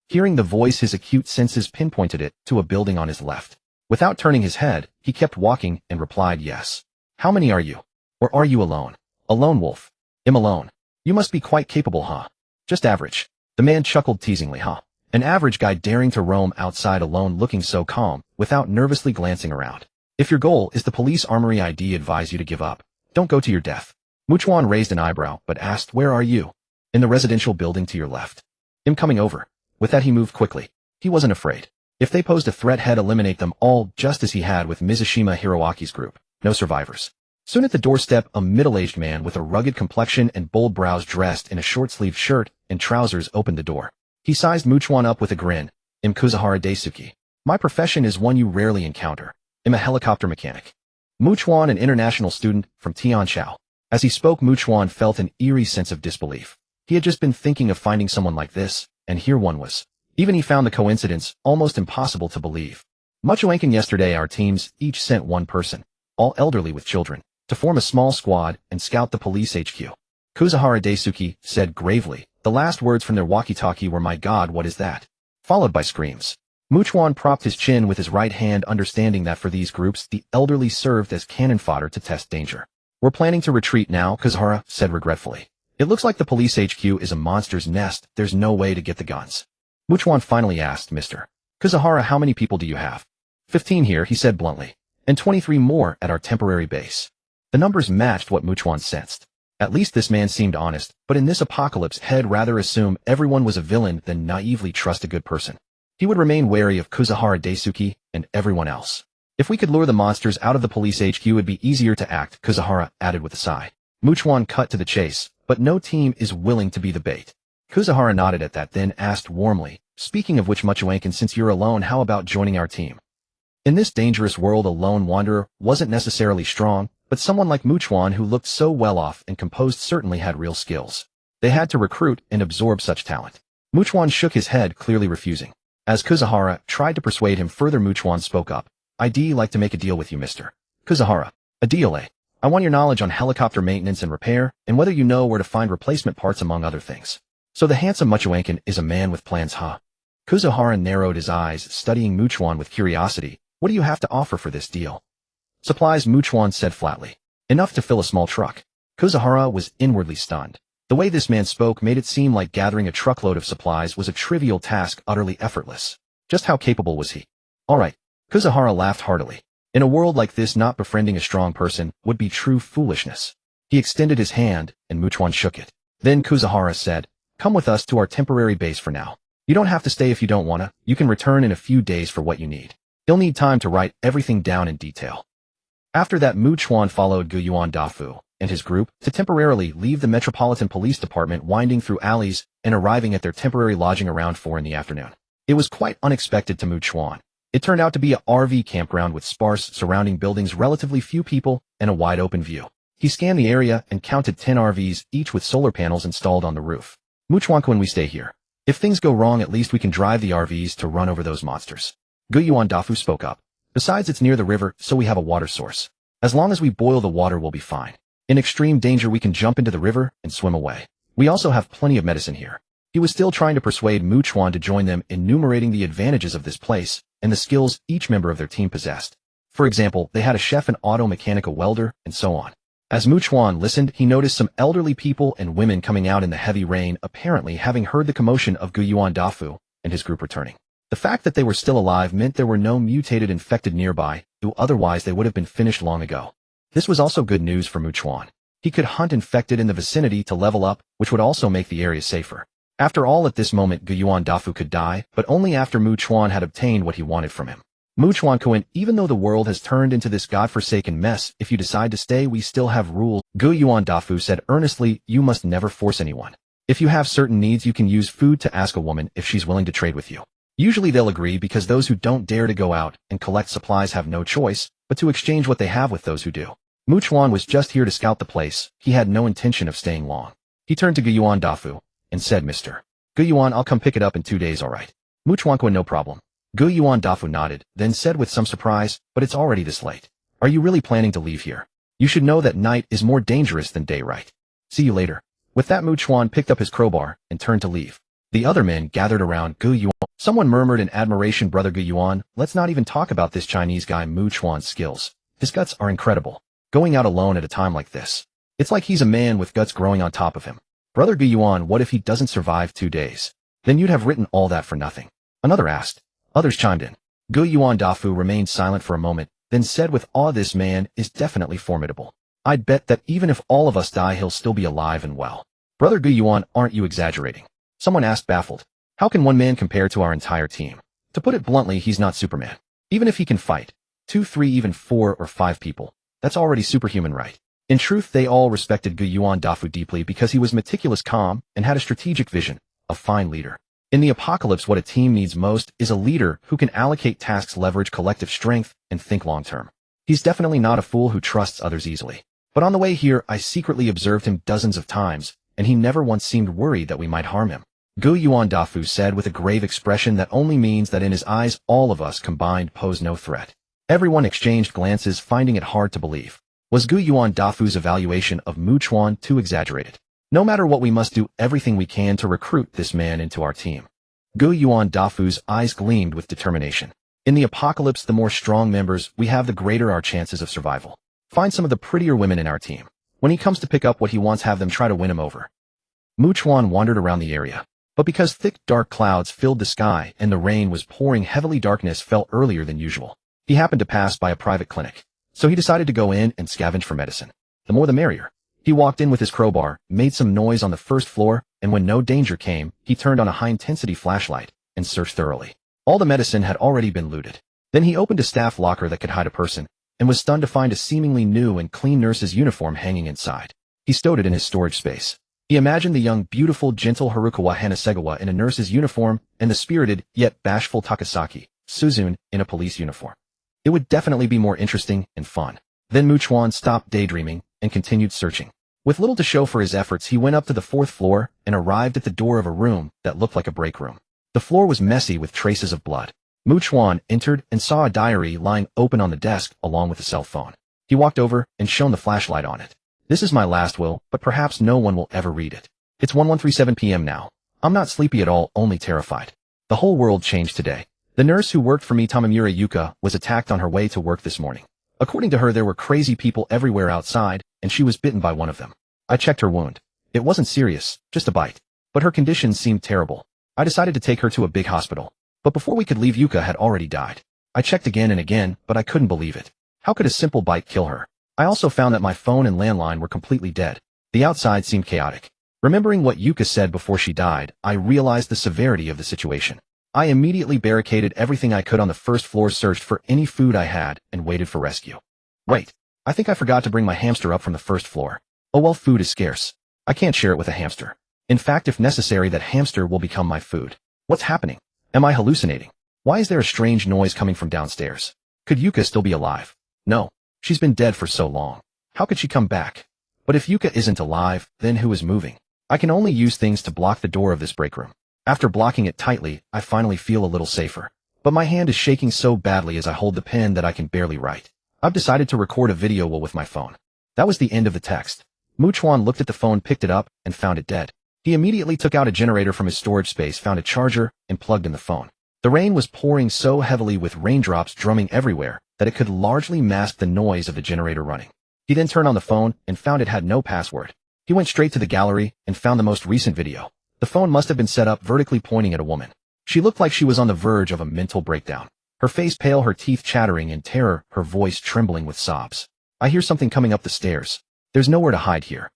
Hearing the voice, his acute senses pinpointed it to a building on his left. Without turning his head, he kept walking and replied, yes. How many are you? Or are you alone? A lone wolf. I'm alone. You must be quite capable, huh? Just average. The man chuckled teasingly, huh? An average guy daring to roam outside alone, looking so calm, without nervously glancing around. If your goal is the police armory, I'd advise you to give up. Don't go to your death. Chuan raised an eyebrow, but asked, where are you? In the residential building to your left. I'm coming over. With that, he moved quickly. He wasn't afraid. If they posed a threat, he'd eliminate them all, just as he had with Mizushima Hiroaki's group. No survivors. Soon at the doorstep, a middle-aged man with a rugged complexion and bold brows dressed in a short-sleeved shirt and trousers opened the door. He sized Chuan up with a grin. I'm Kuzuhara Daisuke. My profession is one you rarely encounter. I'm a helicopter mechanic. Chuan, an international student from Tianshao. As he spoke, Chuan felt an eerie sense of disbelief. He had just been thinking of finding someone like this, and here one was. Even he found the coincidence almost impossible to believe. Much awakened yesterday, our teams each sent one person, all elderly with children, to form a small squad and scout the police HQ. Kuzuhara Daisuke said gravely. The last words from their walkie-talkie were, "My God, what is that?" Followed by screams. Chuan propped his chin with his right hand, understanding that for these groups, the elderly served as cannon fodder to test danger. We're planning to retreat now, Kuzuhara said regretfully. It looks like the police HQ is a monster's nest. There's no way to get the guns. Chuan finally asked, Mr. Kuzuhara, how many people do you have? 15 here, he said bluntly, and 23 more at our temporary base. The numbers matched what Chuan sensed. At least this man seemed honest, but in this apocalypse, he'd rather assume everyone was a villain than naively trust a good person. He would remain wary of Kuzuhara Daisuke and everyone else. If we could lure the monsters out of the police HQ, it'd be easier to act, Kuzuhara added with a sigh. Chuan cut to the chase, but no team is willing to be the bait. Kuzuhara nodded at that, then asked warmly, speaking of which, Muchoankin, since you're alone, how about joining our team? In this dangerous world, a lone wanderer wasn't necessarily strong, but someone like Chuan who looked so well off and composed certainly had real skills. They had to recruit and absorb such talent. Chuan shook his head, clearly refusing. As Kuzuhara tried to persuade him further, Chuan spoke up. I'd like to make a deal with you, Mr. Kuzuhara. A deal, eh? I want your knowledge on helicopter maintenance and repair, and whether you know where to find replacement parts, among other things. So the handsome Muchoankin is a man with plans, huh? Kuzuhara narrowed his eyes, studying Chuan with curiosity. What do you have to offer for this deal? Supplies, Chuan said flatly. Enough to fill a small truck. Kuzuhara was inwardly stunned. The way this man spoke made it seem like gathering a truckload of supplies was a trivial task, utterly effortless. Just how capable was he? All right. Kuzuhara laughed heartily. In a world like this, not befriending a strong person would be true foolishness. He extended his hand, and Chuan shook it. Then Kuzuhara said, come with us to our temporary base for now. You don't have to stay if you don't wanna. You can return in a few days for what you need. You'll need time to write everything down in detail. After that, Chuan followed Guiyuan Dafu and his group to temporarily leave the Metropolitan Police Department, winding through alleys and arriving at their temporary lodging around 4 in the afternoon. It was quite unexpected to Chuan. It turned out to be a RV campground with sparse surrounding buildings, relatively few people, and a wide open view. He scanned the area and counted 10 RVs, each with solar panels installed on the roof. Chuan, when we stay here, if things go wrong, at least we can drive the RVs to run over those monsters. Guiyuan Dafu spoke up. Besides, it's near the river, so we have a water source. As long as we boil the water, we'll be fine. In extreme danger, we can jump into the river and swim away. We also have plenty of medicine here. He was still trying to persuade Chuan to join them, enumerating the advantages of this place and the skills each member of their team possessed. For example, they had a chef, an auto mechanic, a welder, and so on. As Chuan listened, he noticed some elderly people and women coming out in the heavy rain, apparently having heard the commotion of Guiyuan Dafu and his group returning. The fact that they were still alive meant there were no mutated infected nearby, who otherwise they would have been finished long ago. This was also good news for Chuan. He could hunt infected in the vicinity to level up, which would also make the area safer. After all, at this moment, Guiyuan Dafu could die, but only after Chuan had obtained what he wanted from him. Chuan Cohen, even though the world has turned into this godforsaken mess, if you decide to stay, we still have rules. Guiyuan Dafu said earnestly, you must never force anyone. If you have certain needs, you can use food to ask a woman if she's willing to trade with you. Usually they'll agree, because those who don't dare to go out and collect supplies have no choice but to exchange what they have with those who do. Chuan was just here to scout the place. He had no intention of staying long. He turned to Guiyuan Dafu and said, Mr. Guiyuan, I'll come pick it up in 2 days, all right? Chuan, no problem. Guiyuan Dafu nodded, then said with some surprise, but it's already this late. Are you really planning to leave here? You should know that night is more dangerous than day, right? See you later. With that, Chuan picked up his crowbar and turned to leave. The other men gathered around Guiyuan. Someone murmured in admiration, Brother Guiyuan, let's not even talk about this Chinese guy. Chuan's skills. His guts are incredible. Going out alone at a time like this. It's like he's a man with guts growing on top of him. Brother Guiyuan, what if he doesn't survive 2 days? Then you'd have written all that for nothing. Another asked. Others chimed in. Guiyuan Dafu remained silent for a moment, then said with awe, this man is definitely formidable. I'd bet that even if all of us die, he'll still be alive and well. Brother Guiyuan, aren't you exaggerating? Someone asked, baffled. How can one man compare to our entire team? To put it bluntly, he's not Superman. Even if he can fight 2, 3, even 4 or 5 people, that's already superhuman, right? In truth, they all respected Gu Yuan Dafu deeply because he was meticulous, calm, and had a strategic vision, a fine leader. In the apocalypse, what a team needs most is a leader who can allocate tasks, leverage collective strength, and think long-term. He's definitely not a fool who trusts others easily. But on the way here, I secretly observed him dozens of times, and he never once seemed worried that we might harm him. Gu Yuan Dafu said with a grave expression that only means that in his eyes all of us combined pose no threat. Everyone exchanged glances, finding it hard to believe. Was Gu Yuan Dafu's evaluation of Chuan too exaggerated? No matter what, we must do everything we can to recruit this man into our team. Gu Yuan Dafu's eyes gleamed with determination. In the apocalypse, the more strong members we have, the greater our chances of survival. Find some of the prettier women in our team. When he comes to pick up what he wants, have them try to win him over. Chuan wandered around the area. But because thick, dark clouds filled the sky and the rain was pouring heavily, darkness fell earlier than usual. He happened to pass by a private clinic, so he decided to go in and scavenge for medicine. The more the merrier. He walked in with his crowbar, made some noise on the first floor, and when no danger came, he turned on a high-intensity flashlight and searched thoroughly. All the medicine had already been looted. Then he opened a staff locker that could hide a person, and was stunned to find a seemingly new and clean nurse's uniform hanging inside. He stowed it in his storage space. He imagined the young, beautiful, gentle Harukawa Hanasegawa in a nurse's uniform and the spirited, yet bashful Takasaki Suzune in a police uniform. It would definitely be more interesting and fun. Then Chuan stopped daydreaming and continued searching. With little to show for his efforts, he went up to the 4th floor and arrived at the door of a room that looked like a break room. The floor was messy with traces of blood. Chuan entered and saw a diary lying open on the desk along with a cell phone. He walked over and shone the flashlight on it. This is my last will, but perhaps no one will ever read it. It's 1:37 p.m. now. I'm not sleepy at all, only terrified. The whole world changed today. The nurse who worked for me, Tamamura Yuka, was attacked on her way to work this morning. According to her, there were crazy people everywhere outside, and she was bitten by one of them. I checked her wound. It wasn't serious, just a bite. But her condition seemed terrible. I decided to take her to a big hospital. But before we could leave, Yuka had already died. I checked again and again, but I couldn't believe it. How could a simple bite kill her? I also found that my phone and landline were completely dead. The outside seemed chaotic. Remembering what Yuka said before she died, I realized the severity of the situation. I immediately barricaded everything I could on the 1st floor, searched for any food I had, and waited for rescue. Wait, I think I forgot to bring my hamster up from the 1st floor. Oh well, food is scarce. I can't share it with a hamster. In fact, if necessary, that hamster will become my food. What's happening? Am I hallucinating? Why is there a strange noise coming from downstairs? Could Yuka still be alive? No, she's been dead for so long. How could she come back? But if Yuka isn't alive, then who is moving? I can only use things to block the door of this break room. After blocking it tightly, I finally feel a little safer. But my hand is shaking so badly as I hold the pen that I can barely write. I've decided to record a video with my phone. That was the end of the text. Chuan looked at the phone, picked it up, and found it dead. He immediately took out a generator from his storage space, found a charger, and plugged in the phone. The rain was pouring so heavily with raindrops drumming everywhere that it could largely mask the noise of the generator running. He then turned on the phone and found it had no password. He went straight to the gallery and found the most recent video. The phone must have been set up vertically, pointing at a woman. She looked like she was on the verge of a mental breakdown. Her face pale, her teeth chattering in terror, her voice trembling with sobs. I hear something coming up the stairs. There's nowhere to hide here.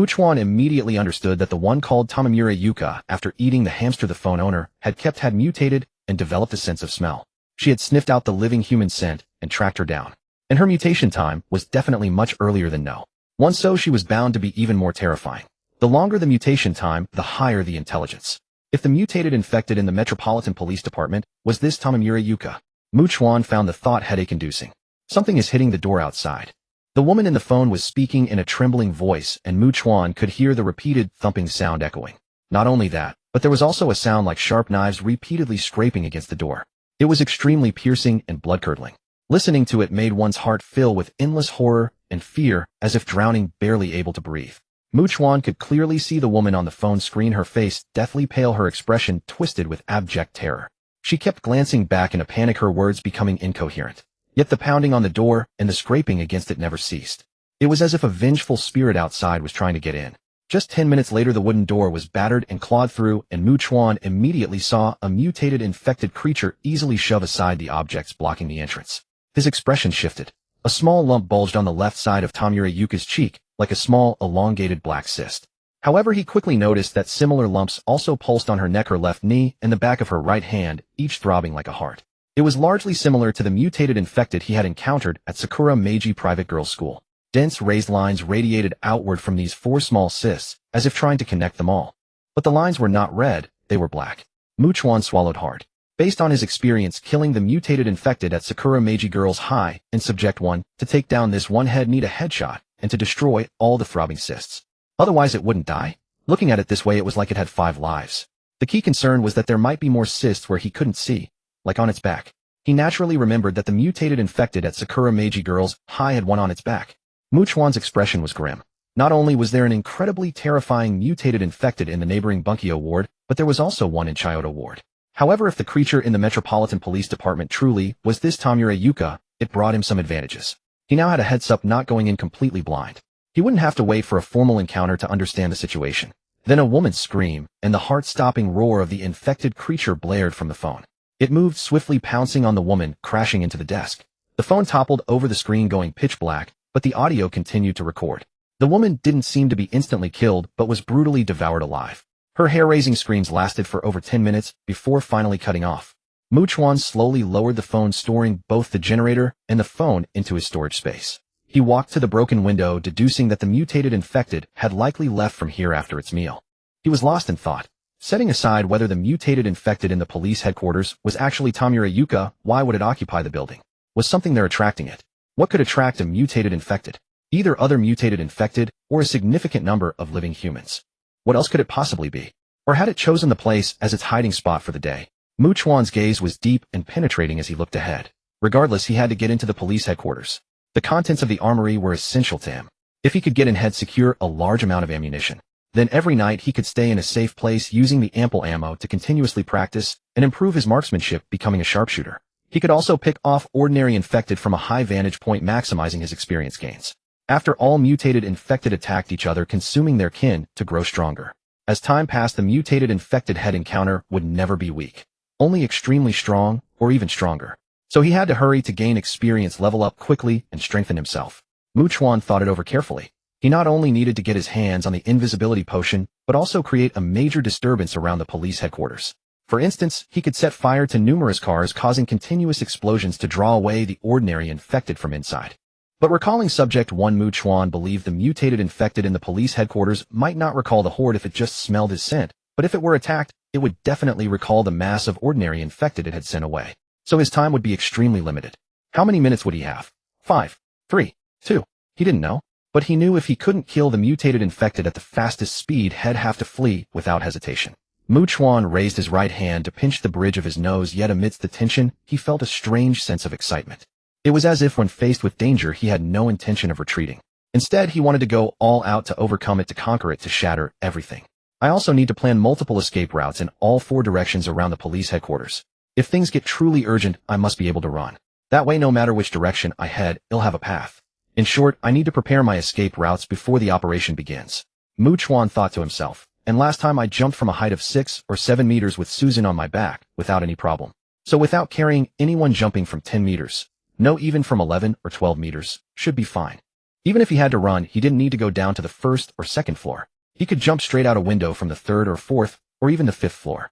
Chuan immediately understood that the one called Tamamura Yuka, after eating the hamster the phone owner had mutated and developed a sense of smell. She had sniffed out the living human scent and tracked her down. And her mutation time was definitely much earlier than No. Once so, she was bound to be even more terrifying. The longer the mutation time, the higher the intelligence. If the mutated infected in the Metropolitan Police Department was this Tamamura Yuka, Chuan found the thought headache-inducing. Something is hitting the door outside. The woman in the phone was speaking in a trembling voice, and Chuan could hear the repeated thumping sound echoing. Not only that, but there was also a sound like sharp knives repeatedly scraping against the door. It was extremely piercing and blood-curdling. Listening to it made one's heart fill with endless horror and fear, as if drowning, barely able to breathe. Chuan could clearly see the woman on the phone screen, her face deathly pale, her expression twisted with abject terror. She kept glancing back in a panic, her words becoming incoherent. Yet the pounding on the door and the scraping against it never ceased. It was as if a vengeful spirit outside was trying to get in. Just 10 minutes later, the wooden door was battered and clawed through, and Chuan immediately saw a mutated, infected creature easily shove aside the objects blocking the entrance. His expression shifted. A small lump bulged on the left side of Tamamura Yuka's cheek, like a small, elongated black cyst. However, he quickly noticed that similar lumps also pulsed on her neck, her left knee, and the back of her right hand, each throbbing like a heart. It was largely similar to the mutated infected he had encountered at Sakura Meiji Private Girls' School. Dense raised lines radiated outward from these 4 small cysts, as if trying to connect them all. But the lines were not red, they were black. Chuan swallowed hard. Based on his experience killing the mutated infected at Sakura Meiji Girls High in Subject 1, to take down this one head need a headshot, and to destroy all the throbbing cysts. Otherwise it wouldn't die. Looking at it this way, it was like it had 5 lives. The key concern was that there might be more cysts where he couldn't see, like on its back. He naturally remembered that the mutated infected at Sakura Meiji Girls High had one on its back. Chuan's expression was grim. Not only was there an incredibly terrifying mutated infected in the neighboring Bunkyo ward, but there was also one in Chiyoda ward. However, if the creature in the Metropolitan Police Department truly was this Tamura Yuka, it brought him some advantages. He now had a heads-up, not going in completely blind. He wouldn't have to wait for a formal encounter to understand the situation. Then a woman's scream, and the heart-stopping roar of the infected creature blared from the phone. It moved swiftly, pouncing on the woman, crashing into the desk. The phone toppled over the screen, going pitch black, but the audio continued to record. The woman didn't seem to be instantly killed, but was brutally devoured alive. Her hair-raising screams lasted for over 10 minutes before finally cutting off. Chuan slowly lowered the phone, storing both the generator and the phone into his storage space. He walked to the broken window, deducing that the mutated infected had likely left from here after its meal. He was lost in thought. Setting aside whether the mutated infected in the police headquarters was actually Tamura Yuka, why would it occupy the building? Was something there attracting it? What could attract a mutated infected? Either other mutated infected, or a significant number of living humans. What else could it possibly be? Or had it chosen the place as its hiding spot for the day? Chuan's gaze was deep and penetrating as he looked ahead. Regardless, he had to get into the police headquarters. The contents of the armory were essential to him. If he could get in, he'd secure a large amount of ammunition. Then every night he could stay in a safe place, using the ample ammo to continuously practice and improve his marksmanship, becoming a sharpshooter. He could also pick off ordinary infected from a high vantage point, maximizing his experience gains. After all, mutated infected attacked each other, consuming their kin to grow stronger. As time passed, the mutated infected head encounter would never be weak. Only extremely strong, or even stronger. So he had to hurry to gain experience, level up quickly, and strengthen himself. Chuan thought it over carefully. He not only needed to get his hands on the invisibility potion, but also create a major disturbance around the police headquarters. For instance, he could set fire to numerous cars, causing continuous explosions to draw away the ordinary infected from inside. But recalling Subject 1, Chuan believed the mutated infected in the police headquarters might not recall the horde if it just smelled his scent, but if it were attacked, it would definitely recall the mass of ordinary infected it had sent away. So his time would be extremely limited. How many minutes would he have? 5, 3, 2. He didn't know. But he knew if he couldn't kill the mutated infected at the fastest speed, he'd have to flee without hesitation. Chuan raised his right hand to pinch the bridge of his nose, yet amidst the tension, he felt a strange sense of excitement. It was as if when faced with danger, he had no intention of retreating. Instead, he wanted to go all out, to overcome it, to conquer it, to shatter everything. I also need to plan multiple escape routes in all 4 directions around the police headquarters. If things get truly urgent, I must be able to run. That way, no matter which direction I head, it'll have a path. In short, I need to prepare my escape routes before the operation begins. Chuan thought to himself. And last time I jumped from a height of 6 or 7 meters with Susan on my back, without any problem. So without carrying anyone, jumping from 10 meters, no, even from 11 or 12 meters, should be fine. Even if he had to run, he didn't need to go down to the 1st or 2nd floor. He could jump straight out a window from the 3rd or 4th, or even the 5th floor.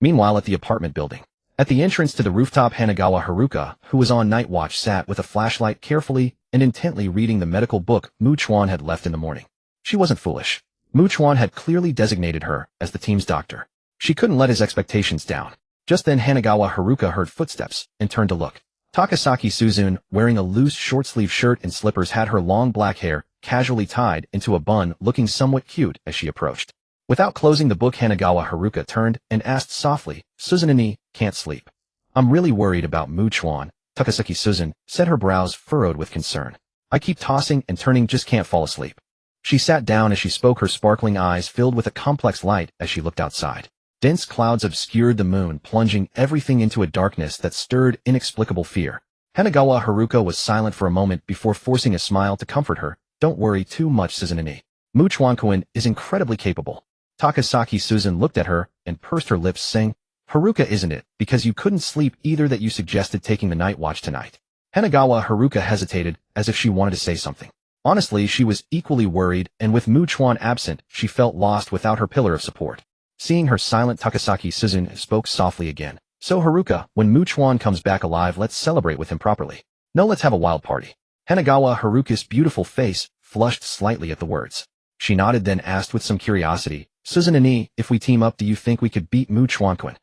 Meanwhile, at the apartment building, at the entrance to the rooftop, Hanagawa Haruka, who was on night watch, sat with a flashlight, carefully and intently reading the medical book Chuan had left in the morning. She wasn't foolish. Chuan had clearly designated her as the team's doctor. She couldn't let his expectations down. Just then, Hanagawa Haruka heard footsteps and turned to look. Takasaki Suzune, wearing a loose short-sleeve shirt and slippers, had her long black hair casually tied into a bun, looking somewhat cute as she approached. Without closing the book, Hanagawa Haruka turned and asked softly, "Suzune, can't sleep?" "I'm really worried about Chuan," Takasaki Suzune said, her brows furrowed with concern. "I keep tossing and turning, just can't fall asleep." She sat down as she spoke, her sparkling eyes filled with a complex light as she looked outside. Dense clouds obscured the moon, plunging everything into a darkness that stirred inexplicable fear. Hanagawa Haruka was silent for a moment before forcing a smile to comfort her. "Don't worry too much, Suzune. Chuan is incredibly capable." Takasaki Suzune looked at her and pursed her lips, saying, "Haruka, isn't it because you couldn't sleep either that you suggested taking the night watch tonight?" Hanagawa Haruka hesitated, as if she wanted to say something. Honestly, she was equally worried, and with Mu Chuan absent, she felt lost without her pillar of support. Seeing her silent, Takasaki Suzun spoke softly again. So Haruka, when Mu Chuan comes back alive, let's celebrate with him properly. No, let's have a wild party. Hanagawa Haruka's beautiful face flushed slightly at the words. She nodded, then asked with some curiosity, Suzun and me, if we team up, do you think we could beat Mu Chuan-kun?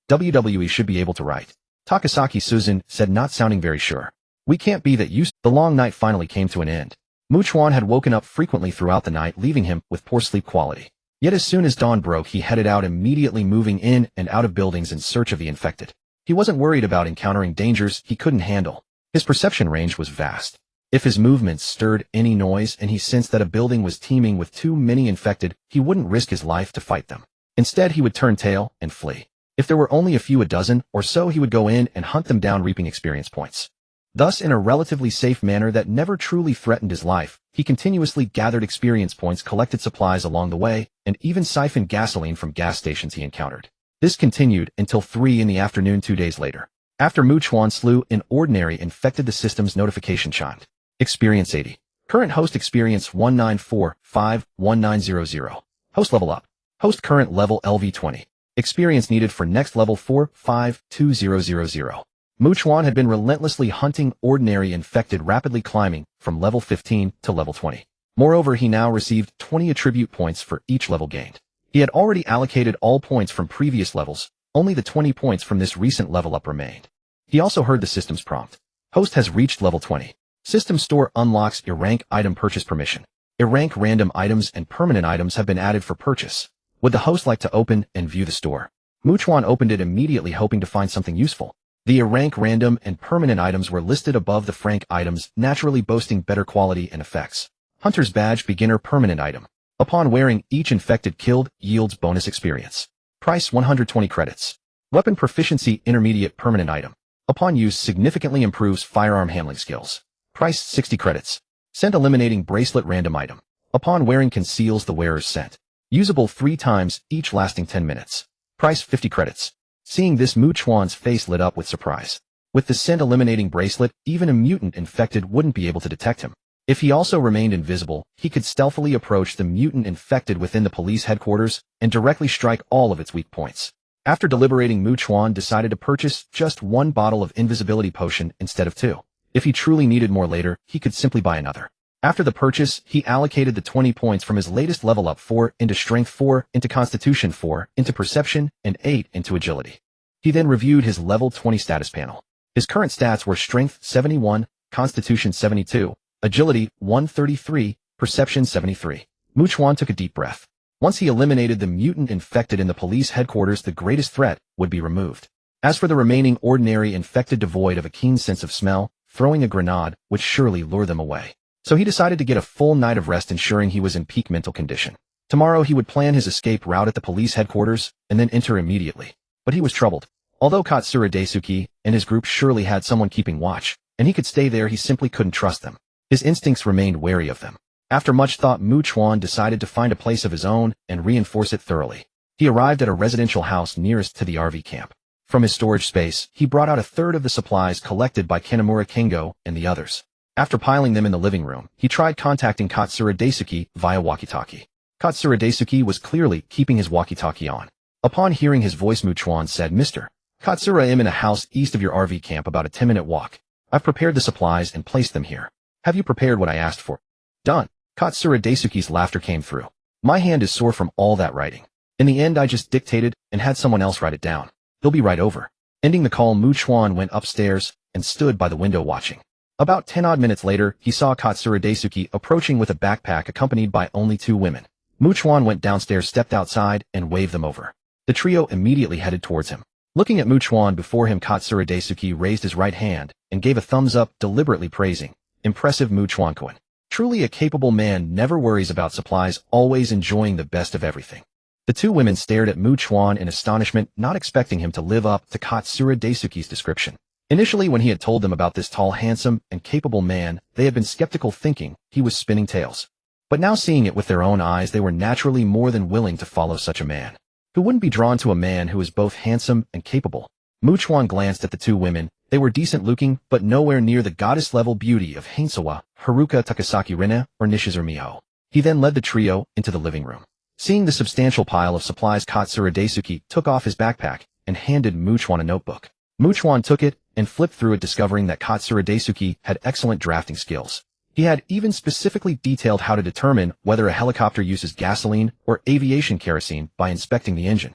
WWE should be able to, right? Takasaki Suzun said, not sounding very sure. We can't be that used. The long night finally came to an end. Mu Chuan had woken up frequently throughout the night, leaving him with poor sleep quality. Yet as soon as dawn broke, he headed out, immediately moving in and out of buildings in search of the infected. He wasn't worried about encountering dangers he couldn't handle. His perception range was vast. If his movements stirred any noise and he sensed that a building was teeming with too many infected, he wouldn't risk his life to fight them. Instead, he would turn tail and flee. If there were only a few, a dozen or so, he would go in and hunt them down, reaping experience points. Thus, in a relatively safe manner that never truly threatened his life, he continuously gathered experience points, collected supplies along the way, and even siphoned gasoline from gas stations he encountered. This continued until 3 in the afternoon 2 days later. After Mu Chuan slew an ordinary infected, the system's notification chimed. Experience 80. Current host experience 19451900. Host level up. Host current level LV20. Experience needed for next level 452000. Mu Chuan had been relentlessly hunting ordinary infected, rapidly climbing from level 15 to level 20. Moreover, he now received 20 attribute points for each level gained. He had already allocated all points from previous levels, only the 20 points from this recent level up remained. He also heard the system's prompt. Host has reached level 20. System store unlocks A-rank item purchase permission. A-rank random items and permanent items have been added for purchase. Would the host like to open and view the store? Mu Chuan opened it immediately, hoping to find something useful. The A-rank random and permanent items were listed above the frank items, naturally boasting better quality and effects. Hunter's Badge beginner permanent item. Upon wearing, each infected killed yields bonus experience. Price 120 credits. Weapon proficiency intermediate permanent item. Upon use, significantly improves firearm handling skills. Price 60 credits. Scent eliminating bracelet random item. Upon wearing, conceals the wearer's scent. Usable 3 times, each lasting 10 minutes. Price 50 credits. Seeing this, Mu Chuan's face lit up with surprise. With the scent eliminating bracelet, even a mutant infected wouldn't be able to detect him. If he also remained invisible, he could stealthily approach the mutant infected within the police headquarters and directly strike all of its weak points. After deliberating, Mu Chuan decided to purchase just 1 bottle of invisibility potion instead of 2. If he truly needed more later, he could simply buy another. After the purchase, he allocated the 20 points from his latest level up 4 into Strength 4, into Constitution 4, into Perception, and 8 into Agility. He then reviewed his level 20 status panel. His current stats were Strength 71, Constitution 72, Agility 133, Perception 73. Mu Chuan took a deep breath. Once he eliminated the mutant infected in the police headquarters, the greatest threat would be removed. As for the remaining ordinary infected devoid of a keen sense of smell, throwing a grenade would surely lure them away. So he decided to get a full night of rest, ensuring he was in peak mental condition. Tomorrow he would plan his escape route at the police headquarters and then enter immediately. But he was troubled. Although Katsura Daisuke and his group surely had someone keeping watch, and he could stay there, he simply couldn't trust them. His instincts remained wary of them. After much thought, Mu Chuan decided to find a place of his own and reinforce it thoroughly. He arrived at a residential house nearest to the RV camp. From his storage space, he brought out a third of the supplies collected by Kanamura Kengo and the others. After piling them in the living room, he tried contacting Katsura Daisuke via walkie-talkie. Katsura Daisuke was clearly keeping his walkie-talkie on. Upon hearing his voice, Mu Chuan said, Mr. Katsura, I am in a house east of your RV camp, about a 10-minute walk. I've prepared the supplies and placed them here. Have you prepared what I asked for? Done. Katsura Daisuke's laughter came through. My hand is sore from all that writing. In the end, I just dictated and had someone else write it down. He'll be right over. Ending the call, Mu Chuan went upstairs and stood by the window watching. About 10 odd minutes later, he saw Katsura Daisuke approaching with a backpack accompanied by only 2 women. Mu Chuan went downstairs, stepped outside, and waved them over. The trio immediately headed towards him. Looking at Mu Chuan before him, Katsura Daisuke raised his right hand and gave a thumbs up, deliberately praising. Impressive Mu Chuan-kun. Truly a capable man, never worries about supplies, always enjoying the best of everything. The 2 women stared at Mu Chuan in astonishment, not expecting him to live up to Katsura Daisuke's description. Initially, when he had told them about this tall, handsome, and capable man, they had been skeptical, thinking he was spinning tales. But now, seeing it with their own eyes, they were naturally more than willing to follow such a man. Who wouldn't be drawn to a man who is both handsome and capable? Mu Chuan glanced at the 2 women, They were decent-looking, but nowhere near the goddess-level beauty of Hainsawa, Haruka Takasaki Rina, or Nishizuru Miho. He then led the trio into the living room. Seeing the substantial pile of supplies, Katsura Daisuke took off his backpack and handed Chuan a notebook. Chuan took it and flipped through it, discovering that Katsura Daisuke had excellent drafting skills. He had even specifically detailed how to determine whether a helicopter uses gasoline or aviation kerosene by inspecting the engine.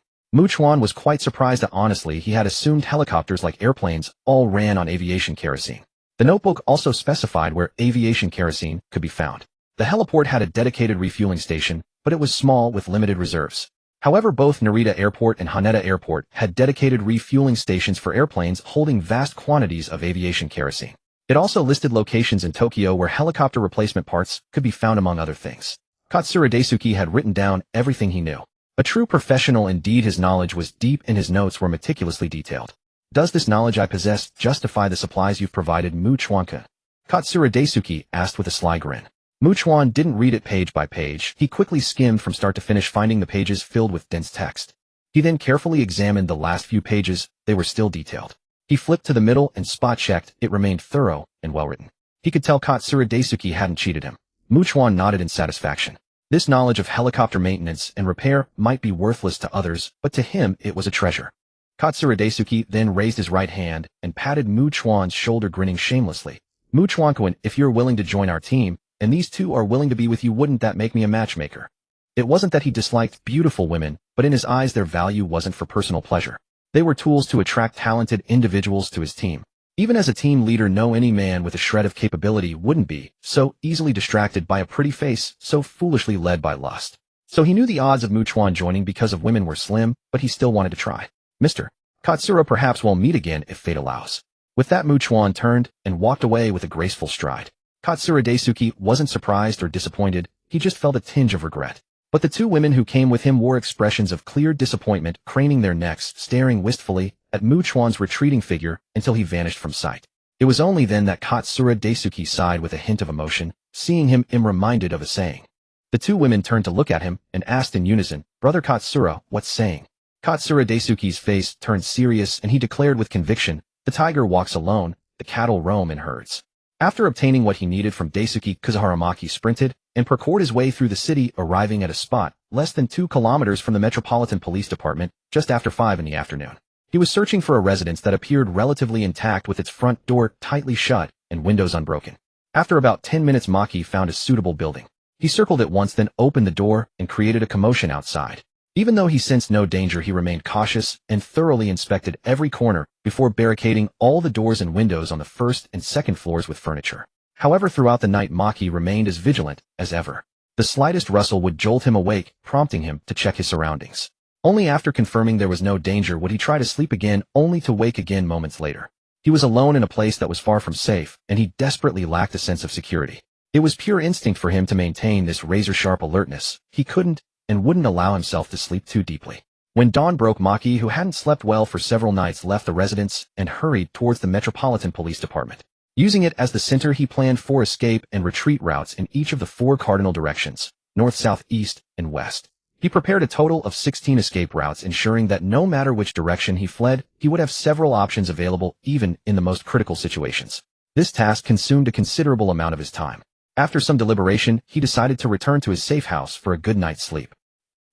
Chuan was quite surprised that honestly he had assumed helicopters, like airplanes, all ran on aviation kerosene. The notebook also specified where aviation kerosene could be found. The heliport had a dedicated refueling station, but it was small with limited reserves. However, both Narita Airport and Haneda Airport had dedicated refueling stations for airplanes holding vast quantities of aviation kerosene. It also listed locations in Tokyo where helicopter replacement parts could be found, among other things. Katsura Daisuke had written down everything he knew. A true professional indeed, his knowledge was deep and his notes were meticulously detailed. Does this knowledge I possess justify the supplies you've provided, Chuan-kun? Katsura Daisuke asked with a sly grin. Chuan didn't read it page by page. He quickly skimmed from start to finish, finding the pages filled with dense text. He then carefully examined the last few pages. They were still detailed. He flipped to the middle and spot-checked. It remained thorough and well-written. He could tell Katsura Daisuke hadn't cheated him. Chuan nodded in satisfaction. This knowledge of helicopter maintenance and repair might be worthless to others, but to him it was a treasure. Katsura Daisuke then raised his right hand and patted Chuan's shoulder, grinning shamelessly. Chuan-kun, if you're willing to join our team, and these two are willing to be with you, wouldn't that make me a matchmaker? It wasn't that he disliked beautiful women, but in his eyes their value wasn't for personal pleasure. They were tools to attract talented individuals to his team. Even as a team leader, any man with a shred of capability wouldn't be so easily distracted by a pretty face so foolishly led by lust. So he knew the odds of Chuan joining because of women were slim, but he still wanted to try. Mr. Katsura, perhaps we'll meet again if fate allows. With that, Chuan turned and walked away with a graceful stride. Katsura Daisuke wasn't surprised or disappointed, he just felt a tinge of regret. But the two women who came with him wore expressions of clear disappointment, craning their necks, staring wistfully at Chuan's retreating figure until he vanished from sight. It was only then that Katsura Daisuke sighed with a hint of emotion, seeing him reminded of a saying. The two women turned to look at him and asked in unison, "Brother Katsura, what's saying?" Katsura Daisuke's face turned serious and he declared with conviction, "The tiger walks alone, the cattle roam in herds." After obtaining what he needed from Daisuke, Kuzuharamaki sprinted and parkoured his way through the city, arriving at a spot less than 2 kilometers from the Metropolitan Police Department just after 5 in the afternoon. He was searching for a residence that appeared relatively intact, with its front door tightly shut and windows unbroken. After about 10 minutes, Maki found a suitable building. He circled it once, then opened the door and created a commotion outside. Even though he sensed no danger, he remained cautious and thoroughly inspected every corner before barricading all the doors and windows on the first and second floors with furniture. However, throughout the night, Maki remained as vigilant as ever. The slightest rustle would jolt him awake, prompting him to check his surroundings. Only after confirming there was no danger would he try to sleep again, only to wake again moments later. He was alone in a place that was far from safe, and he desperately lacked a sense of security. It was pure instinct for him to maintain this razor-sharp alertness. He couldn't and wouldn't allow himself to sleep too deeply. When dawn broke, Maki, who hadn't slept well for several nights, left the residence and hurried towards the Metropolitan Police Department. Using it as the center, he planned 4 escape and retreat routes in each of the 4 cardinal directions, north, south, east, and west. He prepared a total of 16 escape routes, ensuring that no matter which direction he fled, he would have several options available, even in the most critical situations. This task consumed a considerable amount of his time. After some deliberation, he decided to return to his safe house for a good night's sleep.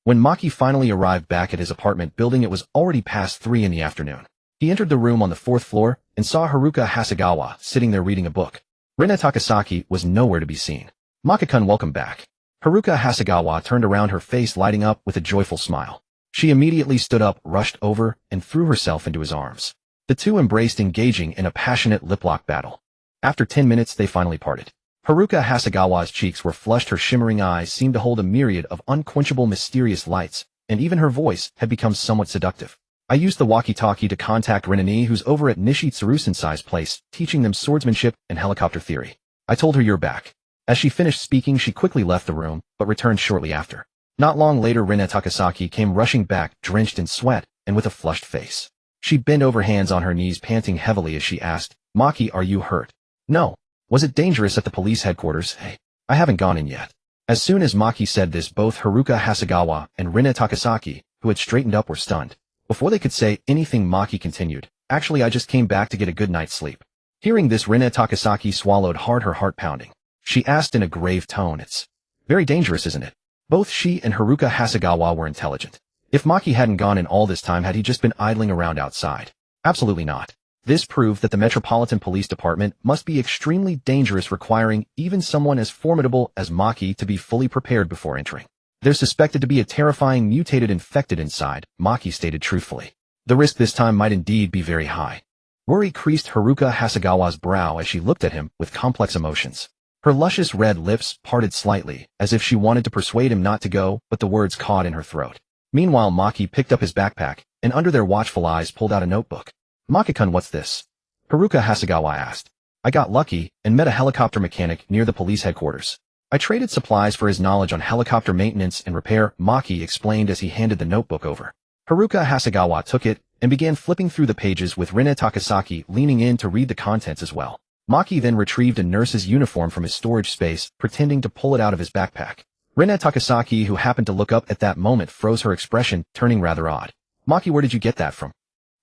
When Maki finally arrived back at his apartment building, it was already past 3 in the afternoon. He entered the room on the 4th floor and saw Haruka Hasegawa sitting there reading a book. Rina Takasaki was nowhere to be seen. "Maki-kun, welcome back." Haruka Hasegawa turned around, her face lighting up with a joyful smile. She immediately stood up, rushed over, and threw herself into his arms. The two embraced, engaging in a passionate lip-lock battle. After 10 minutes, they finally parted. Haruka Hasegawa's cheeks were flushed, her shimmering eyes seemed to hold a myriad of unquenchable mysterious lights, and even her voice had become somewhat seductive. "I used the walkie-talkie to contact Rinani, who's over at Nishitsuru-sensei's place, teaching them swordsmanship and helicopter theory. I told her you're back." As she finished speaking, she quickly left the room, but returned shortly after. Not long later, Rina Takasaki came rushing back, drenched in sweat and with a flushed face. She bent over, hands on her knees, panting heavily as she asked, "Maki, are you hurt?" "No." "Was it dangerous at the police headquarters?" "Hey, I haven't gone in yet." As soon as Maki said this, both Haruka Hasegawa and Rina Takasaki, who had straightened up, were stunned. Before they could say anything, Maki continued, Actually, I just came back to get a good night's sleep. Hearing this, Rina Takasaki swallowed hard, her heart pounding. She asked in a grave tone, "It's very dangerous, isn't it?" Both she and Haruka Hasegawa were intelligent. If Maki hadn't gone in all this time, had he just been idling around outside? Absolutely not. This proved that the Metropolitan Police Department must be extremely dangerous, requiring even someone as formidable as Maki to be fully prepared before entering. There's suspected to be a terrifying mutated infected inside, Maki stated truthfully. The risk this time might indeed be very high. Worry creased Haruka Hasegawa's brow as she looked at him with complex emotions. Her luscious red lips parted slightly, as if she wanted to persuade him not to go, but the words caught in her throat. Meanwhile, Maki picked up his backpack, and under their watchful eyes pulled out a notebook. "Maki-kun, what's this?" Haruka Hasegawa asked. "I got lucky and met a helicopter mechanic near the police headquarters. I traded supplies for his knowledge on helicopter maintenance and repair," Maki explained as he handed the notebook over. Haruka Hasegawa took it and began flipping through the pages, with Rina Takasaki leaning in to read the contents as well. Maki then retrieved a nurse's uniform from his storage space, pretending to pull it out of his backpack. Rina Takasaki, who happened to look up at that moment, froze, her expression turning rather odd. "Maki, where did you get that from?"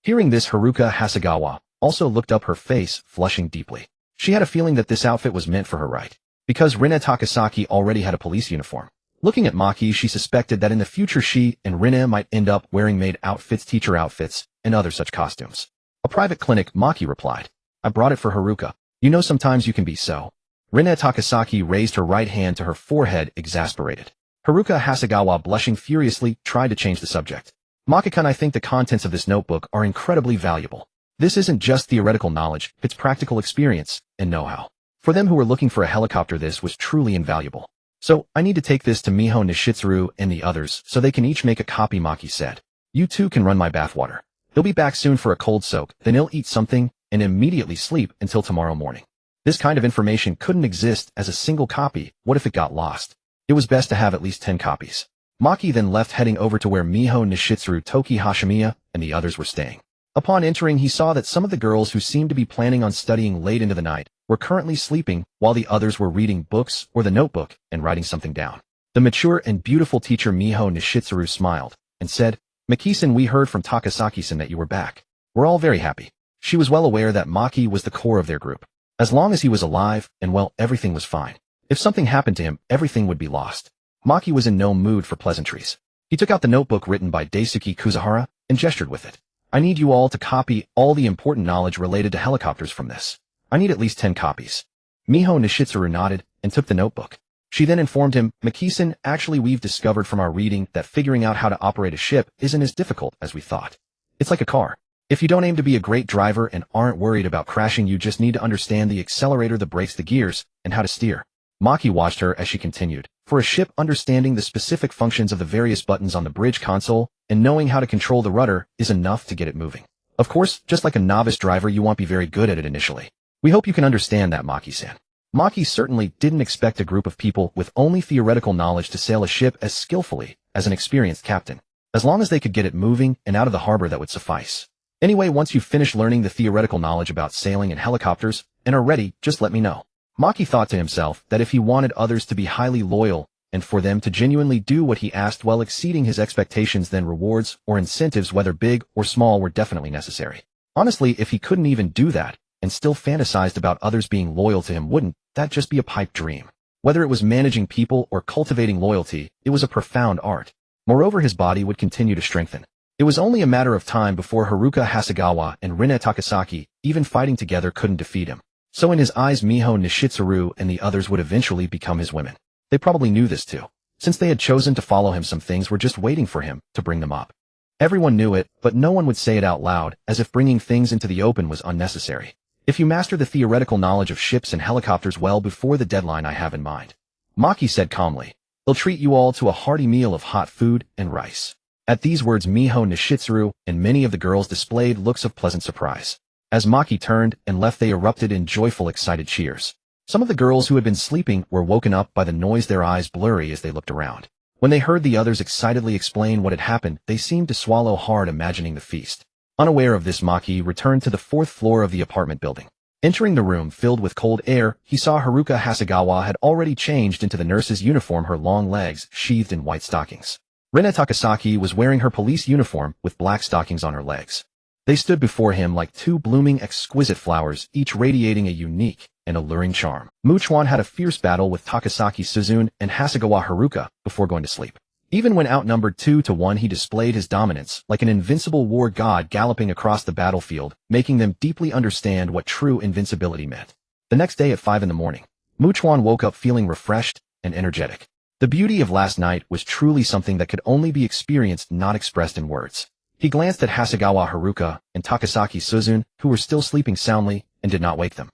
Hearing this, Haruka Hasegawa also looked up, her face flushing deeply. She had a feeling that this outfit was meant for her, right? Because Rina Takasaki already had a police uniform. Looking at Maki, she suspected that in the future she and Rina might end up wearing maid outfits, teacher outfits, and other such costumes. "A private clinic," Maki replied. "I brought it for Haruka. You know, sometimes you can be so." Rina Takasaki raised her right hand to her forehead, exasperated. Haruka Hasegawa, blushing furiously, tried to change the subject. "Maki-kun, I think the contents of this notebook are incredibly valuable. This isn't just theoretical knowledge, it's practical experience and know-how. For them who were looking for a helicopter, this was truly invaluable. So, I need to take this to Miho Nishitsuru and the others so they can each make a copy," Maki said. "You two can run my bathwater. He'll be back soon for a cold soak, then he'll eat something and immediately sleep until tomorrow morning." This kind of information couldn't exist as a single copy. What if it got lost? It was best to have at least 10 copies. Maki then left, heading over to where Miho Nishitsuru, Toki Hashimiya, and the others were staying. Upon entering, he saw that some of the girls who seemed to be planning on studying late into the night were currently sleeping, while the others were reading books or the notebook and writing something down. The mature and beautiful teacher Miho Nishitsuru smiled and said, "Maki-san, we heard from Takasaki-san that you were back. We're all very happy." She was well aware that Maki was the core of their group. As long as he was alive, and well, everything was fine. If something happened to him, everything would be lost. Maki was in no mood for pleasantries. He took out the notebook written by Daisuke Kuzuhara and gestured with it. "I need you all to copy all the important knowledge related to helicopters from this. I need at least 10 copies. Miho Nishitsuru nodded and took the notebook. She then informed him, "Maki-san, actually we've discovered from our reading that figuring out how to operate a ship isn't as difficult as we thought. It's like a car. If you don't aim to be a great driver and aren't worried about crashing, you just need to understand the accelerator, the brakes, the gears, and how to steer." Maki watched her as she continued. "For a ship, understanding the specific functions of the various buttons on the bridge console and knowing how to control the rudder is enough to get it moving. Of course, just like a novice driver, you won't be very good at it initially. We hope you can understand that, Maki-san." Maki certainly didn't expect a group of people with only theoretical knowledge to sail a ship as skillfully as an experienced captain. As long as they could get it moving and out of the harbor, that would suffice. "Anyway, once you've finished learning the theoretical knowledge about sailing and helicopters and are ready, just let me know." Maki thought to himself that if he wanted others to be highly loyal and for them to genuinely do what he asked while exceeding his expectations, then rewards or incentives, whether big or small, were definitely necessary. Honestly, if he couldn't even do that and still fantasized about others being loyal to him, wouldn't that just be a pipe dream? Whether it was managing people or cultivating loyalty, it was a profound art. Moreover, his body would continue to strengthen. It was only a matter of time before Haruka Hasegawa and Rina Takasaki, even fighting together, couldn't defeat him. So in his eyes, Miho Nishitsuru and the others would eventually become his women. They probably knew this too. Since they had chosen to follow him, some things were just waiting for him to bring them up. Everyone knew it, but no one would say it out loud, as if bringing things into the open was unnecessary. "If you master the theoretical knowledge of ships and helicopters well before the deadline I have in mind," Maki said calmly, "they'll treat you all to a hearty meal of hot food and rice." At these words, Miho Nishitsuru and many of the girls displayed looks of pleasant surprise. As Maki turned and left, they erupted in joyful, excited cheers. Some of the girls who had been sleeping were woken up by the noise, their eyes blurry as they looked around. When they heard the others excitedly explain what had happened, they seemed to swallow hard, imagining the feast. Unaware of this, Maki returned to the 4th floor of the apartment building. Entering the room filled with cold air, he saw Haruka Hasegawa had already changed into the nurse's uniform, her long legs sheathed in white stockings. Rina Takasaki was wearing her police uniform with black stockings on her legs. They stood before him like two blooming exquisite flowers, each radiating a unique and alluring charm. Chuan had a fierce battle with Takasaki Suzune and Hasegawa Haruka before going to sleep. Even when outnumbered 2-1, he displayed his dominance, like an invincible war god galloping across the battlefield, making them deeply understand what true invincibility meant. The next day at 5 in the morning, Chuan woke up feeling refreshed and energetic. The beauty of last night was truly something that could only be experienced, not expressed in words. He glanced at Hasegawa Haruka and Takasaki Suzune, who were still sleeping soundly, and did not wake them.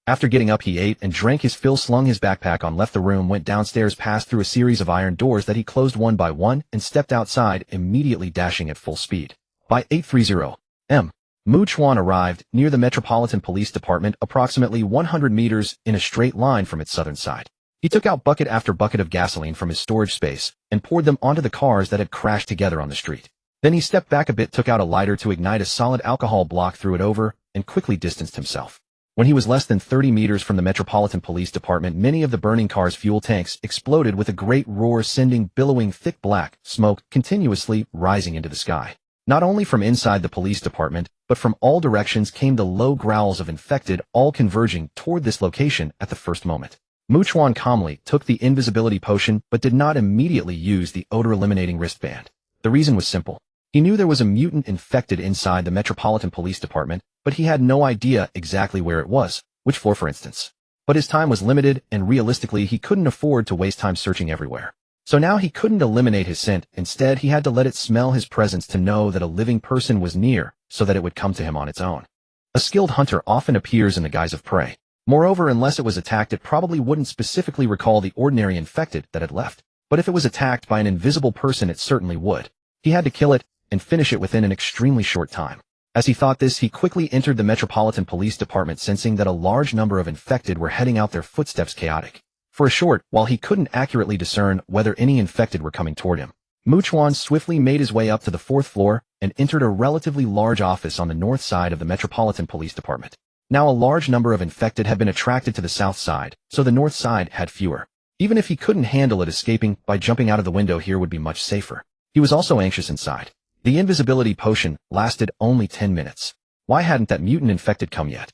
After getting up, he ate and drank his fill, slung his backpack on, left the room, went downstairs, passed through a series of iron doors that he closed one by one, and stepped outside, immediately dashing at full speed. By 8:30 m. Chuan arrived near the Metropolitan Police Department, approximately 100 meters in a straight line from its southern side. He took out bucket after bucket of gasoline from his storage space and poured them onto the cars that had crashed together on the street. Then he stepped back a bit, took out a lighter to ignite a solid alcohol block, threw it over, and quickly distanced himself. When he was less than 30 meters from the Metropolitan Police Department, many of the burning cars' fuel tanks exploded with a great roar, sending billowing thick black smoke continuously rising into the sky. Not only from inside the police department, but from all directions came the low growls of infected, all converging toward this location at the first moment. Chuan calmly took the invisibility potion but did not immediately use the odor-eliminating wristband. The reason was simple. He knew there was a mutant infected inside the Metropolitan Police Department, but he had no idea exactly where it was, which floor for instance. But his time was limited, and realistically he couldn't afford to waste time searching everywhere. So now he couldn't eliminate his scent. Instead, he had to let it smell his presence to know that a living person was near, so that it would come to him on its own. A skilled hunter often appears in the guise of prey. Moreover, unless it was attacked, it probably wouldn't specifically recall the ordinary infected that had left. But if it was attacked by an invisible person, it certainly would. He had to kill it and finish it within an extremely short time. As he thought this, he quickly entered the Metropolitan Police Department, sensing that a large number of infected were heading out, their footsteps chaotic. For a short while, he couldn't accurately discern whether any infected were coming toward him. Chuan swiftly made his way up to the 4th floor and entered a relatively large office on the north side of the Metropolitan Police Department. Now a large number of infected had been attracted to the south side, so the north side had fewer. Even if he couldn't handle it, escaping by jumping out of the window here would be much safer. He was also anxious inside. The invisibility potion lasted only 10 minutes. Why hadn't that mutant infected come yet?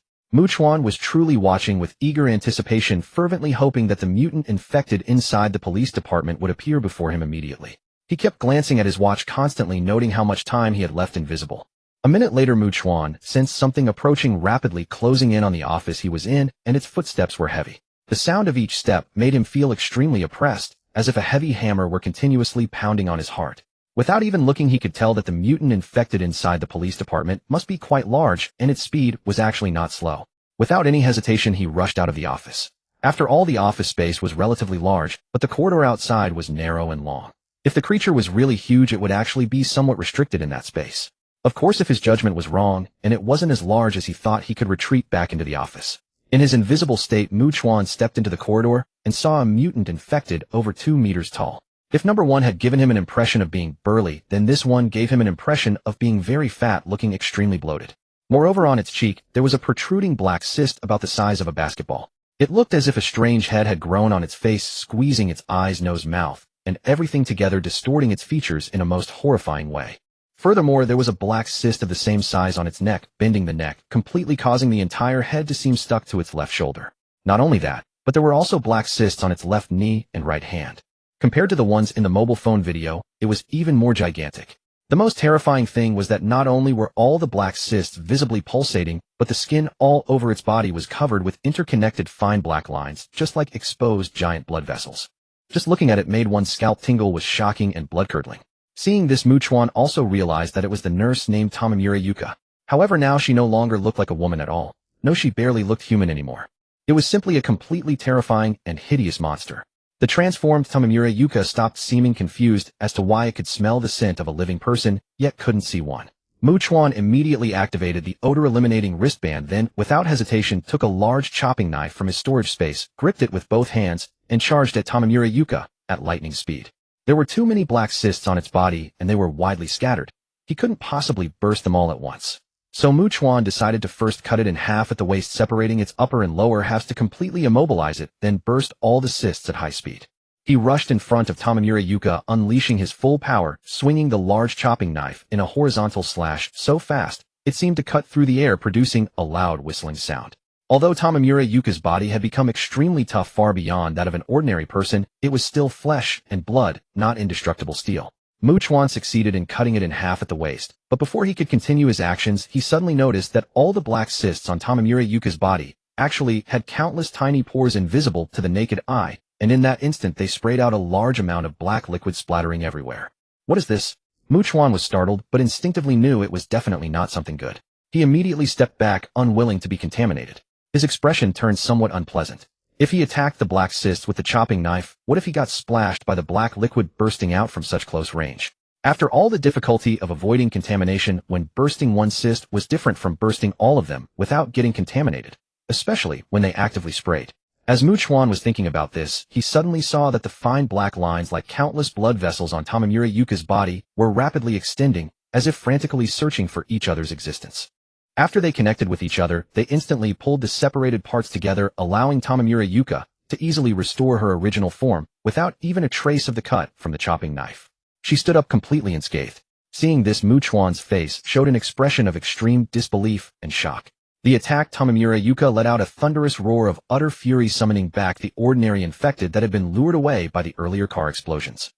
Chuan was truly watching with eager anticipation, fervently hoping that the mutant infected inside the police department would appear before him immediately. He kept glancing at his watch, constantly noting how much time he had left invisible. A minute later, Chuan sensed something approaching rapidly, closing in on the office he was in, and its footsteps were heavy. The sound of each step made him feel extremely oppressed, as if a heavy hammer were continuously pounding on his heart. Without even looking, he could tell that the mutant infected inside the police department must be quite large, and its speed was actually not slow. Without any hesitation, he rushed out of the office. After all, the office space was relatively large, but the corridor outside was narrow and long. If the creature was really huge, it would actually be somewhat restricted in that space. Of course, if his judgment was wrong, and it wasn't as large as he thought, he could retreat back into the office. In his invisible state, Chuan stepped into the corridor and saw a mutant infected over 2 meters tall. If number 1 had given him an impression of being burly, then this one gave him an impression of being very fat, looking extremely bloated. Moreover, on its cheek, there was a protruding black cyst about the size of a basketball. It looked as if a strange head had grown on its face, squeezing its eyes, nose, mouth, and everything together, distorting its features in a most horrifying way. Furthermore, there was a black cyst of the same size on its neck, bending the neck, completely causing the entire head to seem stuck to its left shoulder. Not only that, but there were also black cysts on its left knee and right hand. Compared to the ones in the mobile phone video, it was even more gigantic. The most terrifying thing was that not only were all the black cysts visibly pulsating, but the skin all over its body was covered with interconnected fine black lines, just like exposed giant blood vessels. Just looking at it made one's scalp tingle, was shocking and blood-curdling. Seeing this, Chuan also realized that it was the nurse named Tamamura Yuka. However, now she no longer looked like a woman at all. No, she barely looked human anymore. It was simply a completely terrifying and hideous monster. The transformed Tamamura Yuka stopped, seeming confused as to why it could smell the scent of a living person, yet couldn't see one. Chuan immediately activated the odor-eliminating wristband, then, without hesitation, took a large chopping knife from his storage space, gripped it with both hands, and charged at Tamamura Yuka at lightning speed. There were too many black cysts on its body, and they were widely scattered. He couldn't possibly burst them all at once. So Chuan decided to first cut it in half at the waist, separating its upper and lower halves to completely immobilize it, then burst all the cysts at high speed. He rushed in front of Tamamura Yuka, unleashing his full power, swinging the large chopping knife in a horizontal slash so fast, It seemed to cut through the air, producing a loud whistling sound. Although Tamamura Yuka's body had become extremely tough, far beyond that of an ordinary person, it was still flesh and blood, not indestructible steel. Chuan succeeded in cutting it in half at the waist, but before he could continue his actions, he suddenly noticed that all the black cysts on Tamamura Yuka's body actually had countless tiny pores invisible to the naked eye, and in that instant they sprayed out a large amount of black liquid splattering everywhere. What is this? Chuan was startled, but instinctively knew it was definitely not something good. He immediately stepped back, unwilling to be contaminated. His expression turned somewhat unpleasant. If he attacked the black cysts with the chopping knife, what if he got splashed by the black liquid bursting out from such close range? After all the difficulty of avoiding contamination, when bursting one cyst was different from bursting all of them without getting contaminated, especially when they actively sprayed. As Chuan was thinking about this, he suddenly saw that the fine black lines like countless blood vessels on Tamamura Yuka's body were rapidly extending, as if frantically searching for each other's existence. After they connected with each other, they instantly pulled the separated parts together, allowing Tamamura Yuka to easily restore her original form without even a trace of the cut from the chopping knife. She stood up completely unscathed. Seeing this, Chuan's face showed an expression of extreme disbelief and shock. The attacked Tamamura Yuka let out a thunderous roar of utter fury, summoning back the ordinary infected that had been lured away by the earlier car explosions.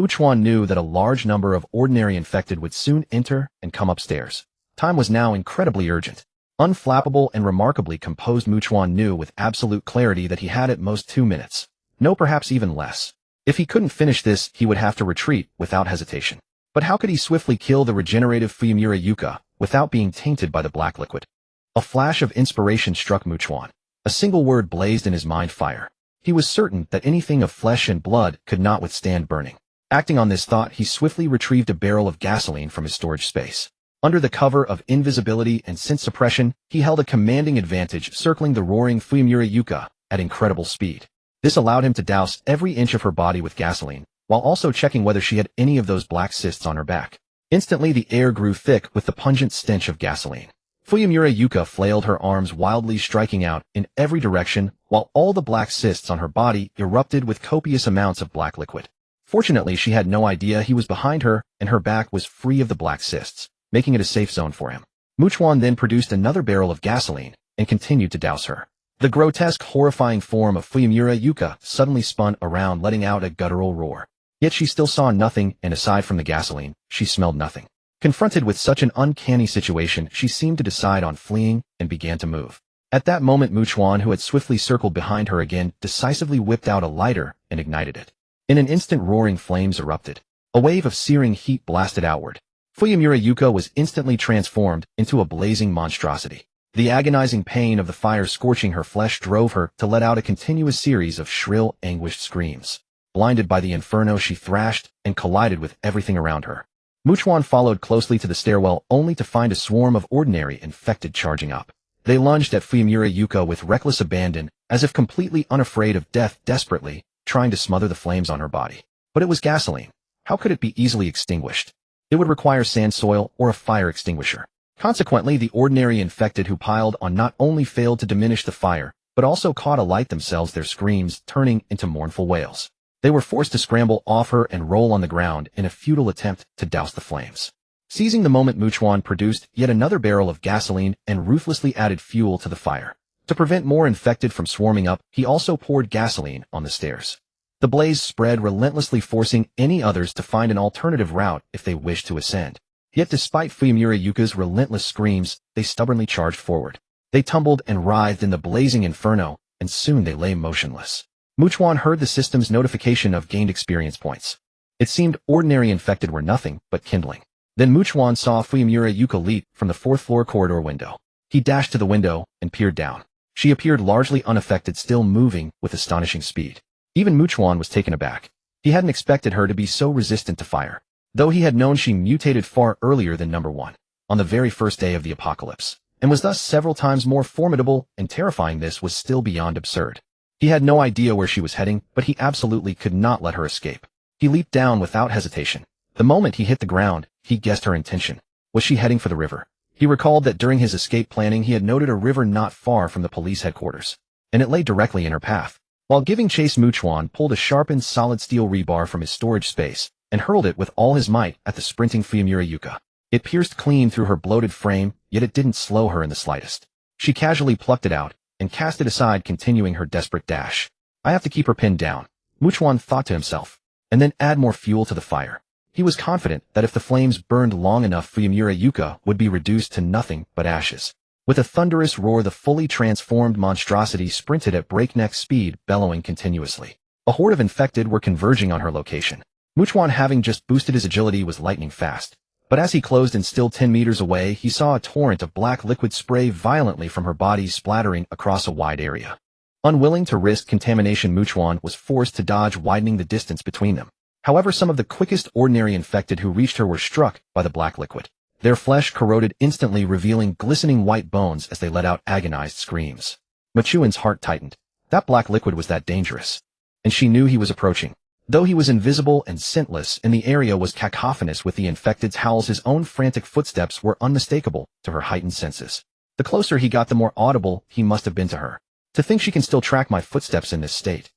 Chuan knew that a large number of ordinary infected would soon enter and come upstairs. Time was now incredibly urgent. Unflappable and remarkably composed, Chuan knew with absolute clarity that he had at most 2 minutes. No, perhaps even less. If he couldn't finish this, he would have to retreat without hesitation. But how could he swiftly kill the regenerative Tamamura Yuka without being tainted by the black liquid? A flash of inspiration struck Chuan. A single word blazed in his mind: fire. He was certain that anything of flesh and blood could not withstand burning. Acting on this thought, he swiftly retrieved a barrel of gasoline from his storage space. Under the cover of invisibility and scent suppression, he held a commanding advantage, circling the roaring Tamamura Yuka at incredible speed. This allowed him to douse every inch of her body with gasoline, while also checking whether she had any of those black cysts on her back. Instantly, the air grew thick with the pungent stench of gasoline. Tamamura Yuka flailed her arms wildly, striking out in every direction, while all the black cysts on her body erupted with copious amounts of black liquid. Fortunately, she had no idea he was behind her, and her back was free of the black cysts, making it a safe zone for him. Chuan then produced another barrel of gasoline and continued to douse her. The grotesque, horrifying form of Tamamura Yuka suddenly spun around, letting out a guttural roar. Yet she still saw nothing, and aside from the gasoline, she smelled nothing. Confronted with such an uncanny situation, she seemed to decide on fleeing and began to move. At that moment, Chuan, who had swiftly circled behind her again, decisively whipped out a lighter and ignited it. In an instant, roaring flames erupted. A wave of searing heat blasted outward. Tamamura Yuka was instantly transformed into a blazing monstrosity. The agonizing pain of the fire scorching her flesh drove her to let out a continuous series of shrill, anguished screams. Blinded by the inferno, she thrashed and collided with everything around her. Chuan followed closely to the stairwell, only to find a swarm of ordinary infected charging up. They lunged at Tamamura Yuka with reckless abandon, as if completely unafraid of death, desperately trying to smother the flames on her body. But it was gasoline. How could it be easily extinguished? It would require sand, soil, or a fire extinguisher. Consequently, the ordinary infected who piled on not only failed to diminish the fire, but also caught alight themselves, their screams turning into mournful wails. They were forced to scramble off her and roll on the ground in a futile attempt to douse the flames. Seizing the moment, Chuan produced yet another barrel of gasoline and ruthlessly added fuel to the fire. To prevent more infected from swarming up, he also poured gasoline on the stairs. The blaze spread relentlessly, forcing any others to find an alternative route if they wished to ascend. Yet despite Tamamura Yuka's relentless screams, they stubbornly charged forward. They tumbled and writhed in the blazing inferno, and soon they lay motionless. Chuan heard the system's notification of gained experience points. It seemed ordinary infected were nothing but kindling. Then Chuan saw Tamamura Yuka leap from the 4th-floor corridor window. He dashed to the window and peered down. She appeared largely unaffected, still moving with astonishing speed. Even Chuan was taken aback. He hadn't expected her to be so resistant to fire, though he had known she mutated far earlier than number 1, on the very first day of the apocalypse, and was thus several times more formidable and terrifying. This was still beyond absurd. He had no idea where she was heading, but he absolutely could not let her escape. He leaped down without hesitation. The moment he hit the ground, he guessed her intention. Was she heading for the river? He recalled that during his escape planning he had noted a river not far from the police headquarters, and it lay directly in her path. While giving chase, Chuan pulled a sharpened solid steel rebar from his storage space and hurled it with all his might at the sprinting Tamamura Yuka. It pierced clean through her bloated frame, yet it didn't slow her in the slightest. She casually plucked it out and cast it aside, continuing her desperate dash. I have to keep her pinned down, Chuan thought to himself, and then add more fuel to the fire. He was confident that if the flames burned long enough, Fuyumura Yuka would be reduced to nothing but ashes. With a thunderous roar, the fully transformed monstrosity sprinted at breakneck speed, bellowing continuously. A horde of infected were converging on her location. Chuan, having just boosted his agility, was lightning fast. But as he closed in, still 10 meters away, he saw a torrent of black liquid spray violently from her body, splattering across a wide area. Unwilling to risk contamination, Chuan was forced to dodge, widening the distance between them. However, some of the quickest ordinary infected who reached her were struck by the black liquid. Their flesh corroded instantly, revealing glistening white bones as they let out agonized screams. Chuan's heart tightened. That black liquid was that dangerous. And she knew he was approaching. Though he was invisible and scentless, and the area was cacophonous with the infected's howls, his own frantic footsteps were unmistakable to her heightened senses. The closer he got, the more audible he must have been to her. To think she can still track my footsteps in this state.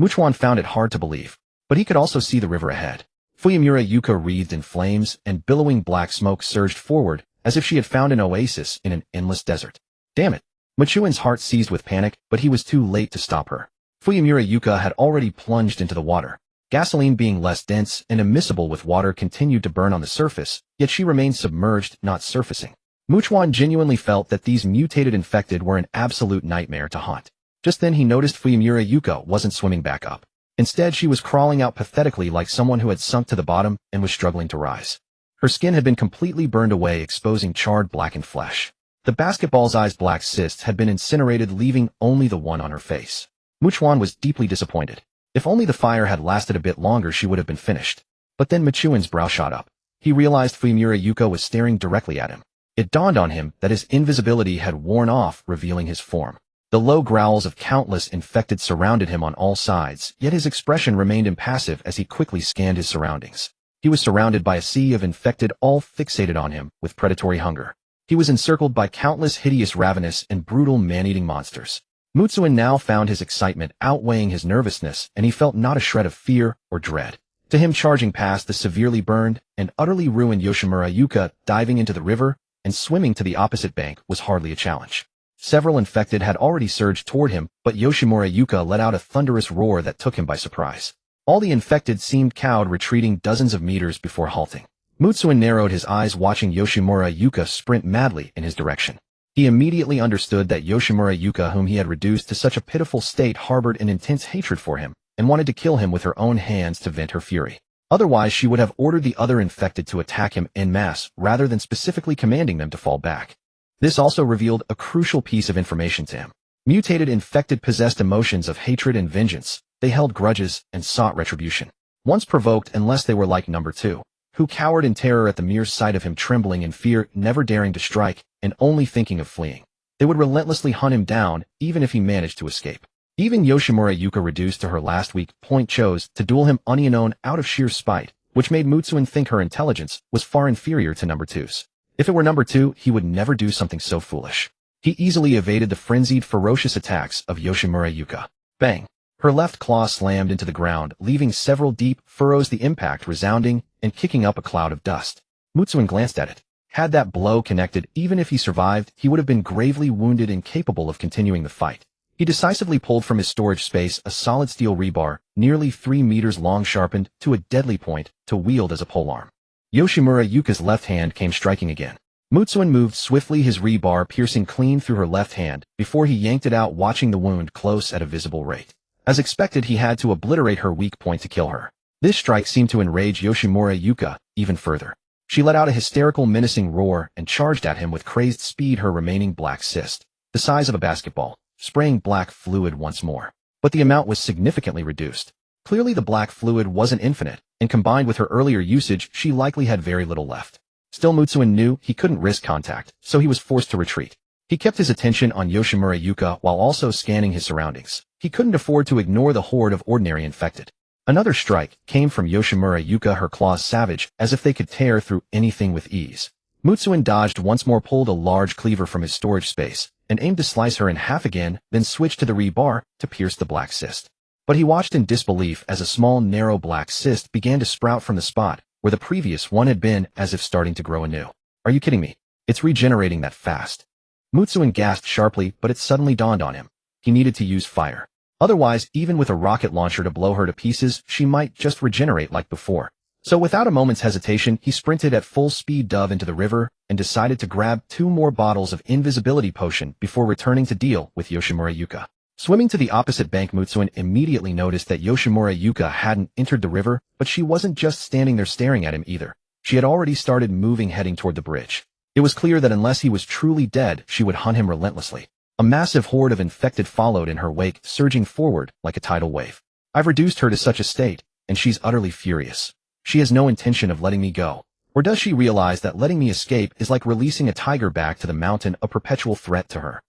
Chuan found it hard to believe. But he could also see the river ahead. Fuyumura Yuka wreathed in flames, and billowing black smoke surged forward, as if she had found an oasis in an endless desert. Damn it! Chuan's heart seized with panic, but he was too late to stop her. Fuyumura Yuka had already plunged into the water. Gasoline, being less dense and immiscible with water, continued to burn on the surface, yet she remained submerged, not surfacing. Chuan genuinely felt that these mutated infected were an absolute nightmare to haunt. Just then he noticed Fuyumura Yuka wasn't swimming back up. Instead, she was crawling out pathetically, like someone who had sunk to the bottom and was struggling to rise. Her skin had been completely burned away, exposing charred, blackened flesh. The basketball-sized black cysts had been incinerated, leaving only the one on her face. Chuan was deeply disappointed. If only the fire had lasted a bit longer, she would have been finished. But then Chuan's brow shot up. He realized Fuyumura Yuka was staring directly at him. It dawned on him that his invisibility had worn off, revealing his form. The low growls of countless infected surrounded him on all sides, yet his expression remained impassive as he quickly scanned his surroundings. He was surrounded by a sea of infected, all fixated on him with predatory hunger. He was encircled by countless hideous, ravenous, and brutal man-eating monsters. Chuan now found his excitement outweighing his nervousness, and he felt not a shred of fear or dread. To him, charging past the severely burned and utterly ruined Yoshimura Yuka, diving into the river, and swimming to the opposite bank was hardly a challenge. Several infected had already surged toward him, but Yoshimura Yuka let out a thunderous roar that took him by surprise. All the infected seemed cowed, retreating dozens of meters before halting. Chuan narrowed his eyes, watching Yoshimura Yuka sprint madly in his direction. He immediately understood that Yoshimura Yuka, whom he had reduced to such a pitiful state, harbored an intense hatred for him, and wanted to kill him with her own hands to vent her fury. Otherwise, she would have ordered the other infected to attack him en masse, rather than specifically commanding them to fall back. This also revealed a crucial piece of information to him. Mutated infected possessed emotions of hatred and vengeance. They held grudges and sought retribution. Once provoked, unless they were like number 2, who cowered in terror at the mere sight of him, trembling in fear, never daring to strike, and only thinking of fleeing. They would relentlessly hunt him down, even if he managed to escape. Even Yoshimura Yuka, reduced to her last weak point, chose to duel him unknown out of sheer spite, which made Chuan think her intelligence was far inferior to number 2's. If it were number 2, he would never do something so foolish. He easily evaded the frenzied, ferocious attacks of Yoshimura Yuka. Bang! Her left claw slammed into the ground, leaving several deep furrows, the impact resounding and kicking up a cloud of dust. Chuan glanced at it. Had that blow connected, even if he survived, he would have been gravely wounded, incapable of continuing the fight. He decisively pulled from his storage space a solid steel rebar, nearly 3 meters long, sharpened to a deadly point, to wield as a polearm. Yoshimura Yuka's left hand came striking again. Chuan moved swiftly, his rebar piercing clean through her left hand, before he yanked it out, watching the wound close at a visible rate. As expected, he had to obliterate her weak point to kill her. This strike seemed to enrage Yoshimura Yuka even further. She let out a hysterical, menacing roar and charged at him with crazed speed, her remaining black cyst, the size of a basketball, spraying black fluid once more. But the amount was significantly reduced. Clearly the black fluid wasn't infinite, and combined with her earlier usage, she likely had very little left. Still, Chuan knew he couldn't risk contact, so he was forced to retreat. He kept his attention on Yoshimura Yuka while also scanning his surroundings. He couldn't afford to ignore the horde of ordinary infected. Another strike came from Yoshimura Yuka, her claws savage, as if they could tear through anything with ease. Chuan dodged once more, pulled a large cleaver from his storage space, and aimed to slice her in half again, then switched to the rebar to pierce the black cyst. But he watched in disbelief as a small, narrow black cyst began to sprout from the spot where the previous one had been, as if starting to grow anew. Are you kidding me? It's regenerating that fast. Mutsuin gasped sharply, but it suddenly dawned on him. He needed to use fire. Otherwise, even with a rocket launcher to blow her to pieces, she might just regenerate like before. So without a moment's hesitation, he sprinted at full speed dove into the river and decided to grab 2 more bottles of invisibility potion before returning to deal with Yoshimura Yuka. Swimming to the opposite bank, Mutsuin immediately noticed that Yoshimura Yuka hadn't entered the river, but she wasn't just standing there staring at him either. She had already started moving, heading toward the bridge. It was clear that unless he was truly dead, she would hunt him relentlessly. A massive horde of infected followed in her wake, surging forward like a tidal wave. I've reduced her to such a state, and she's utterly furious. She has no intention of letting me go. Or does she realize that letting me escape is like releasing a tiger back to the mountain, a perpetual threat to her?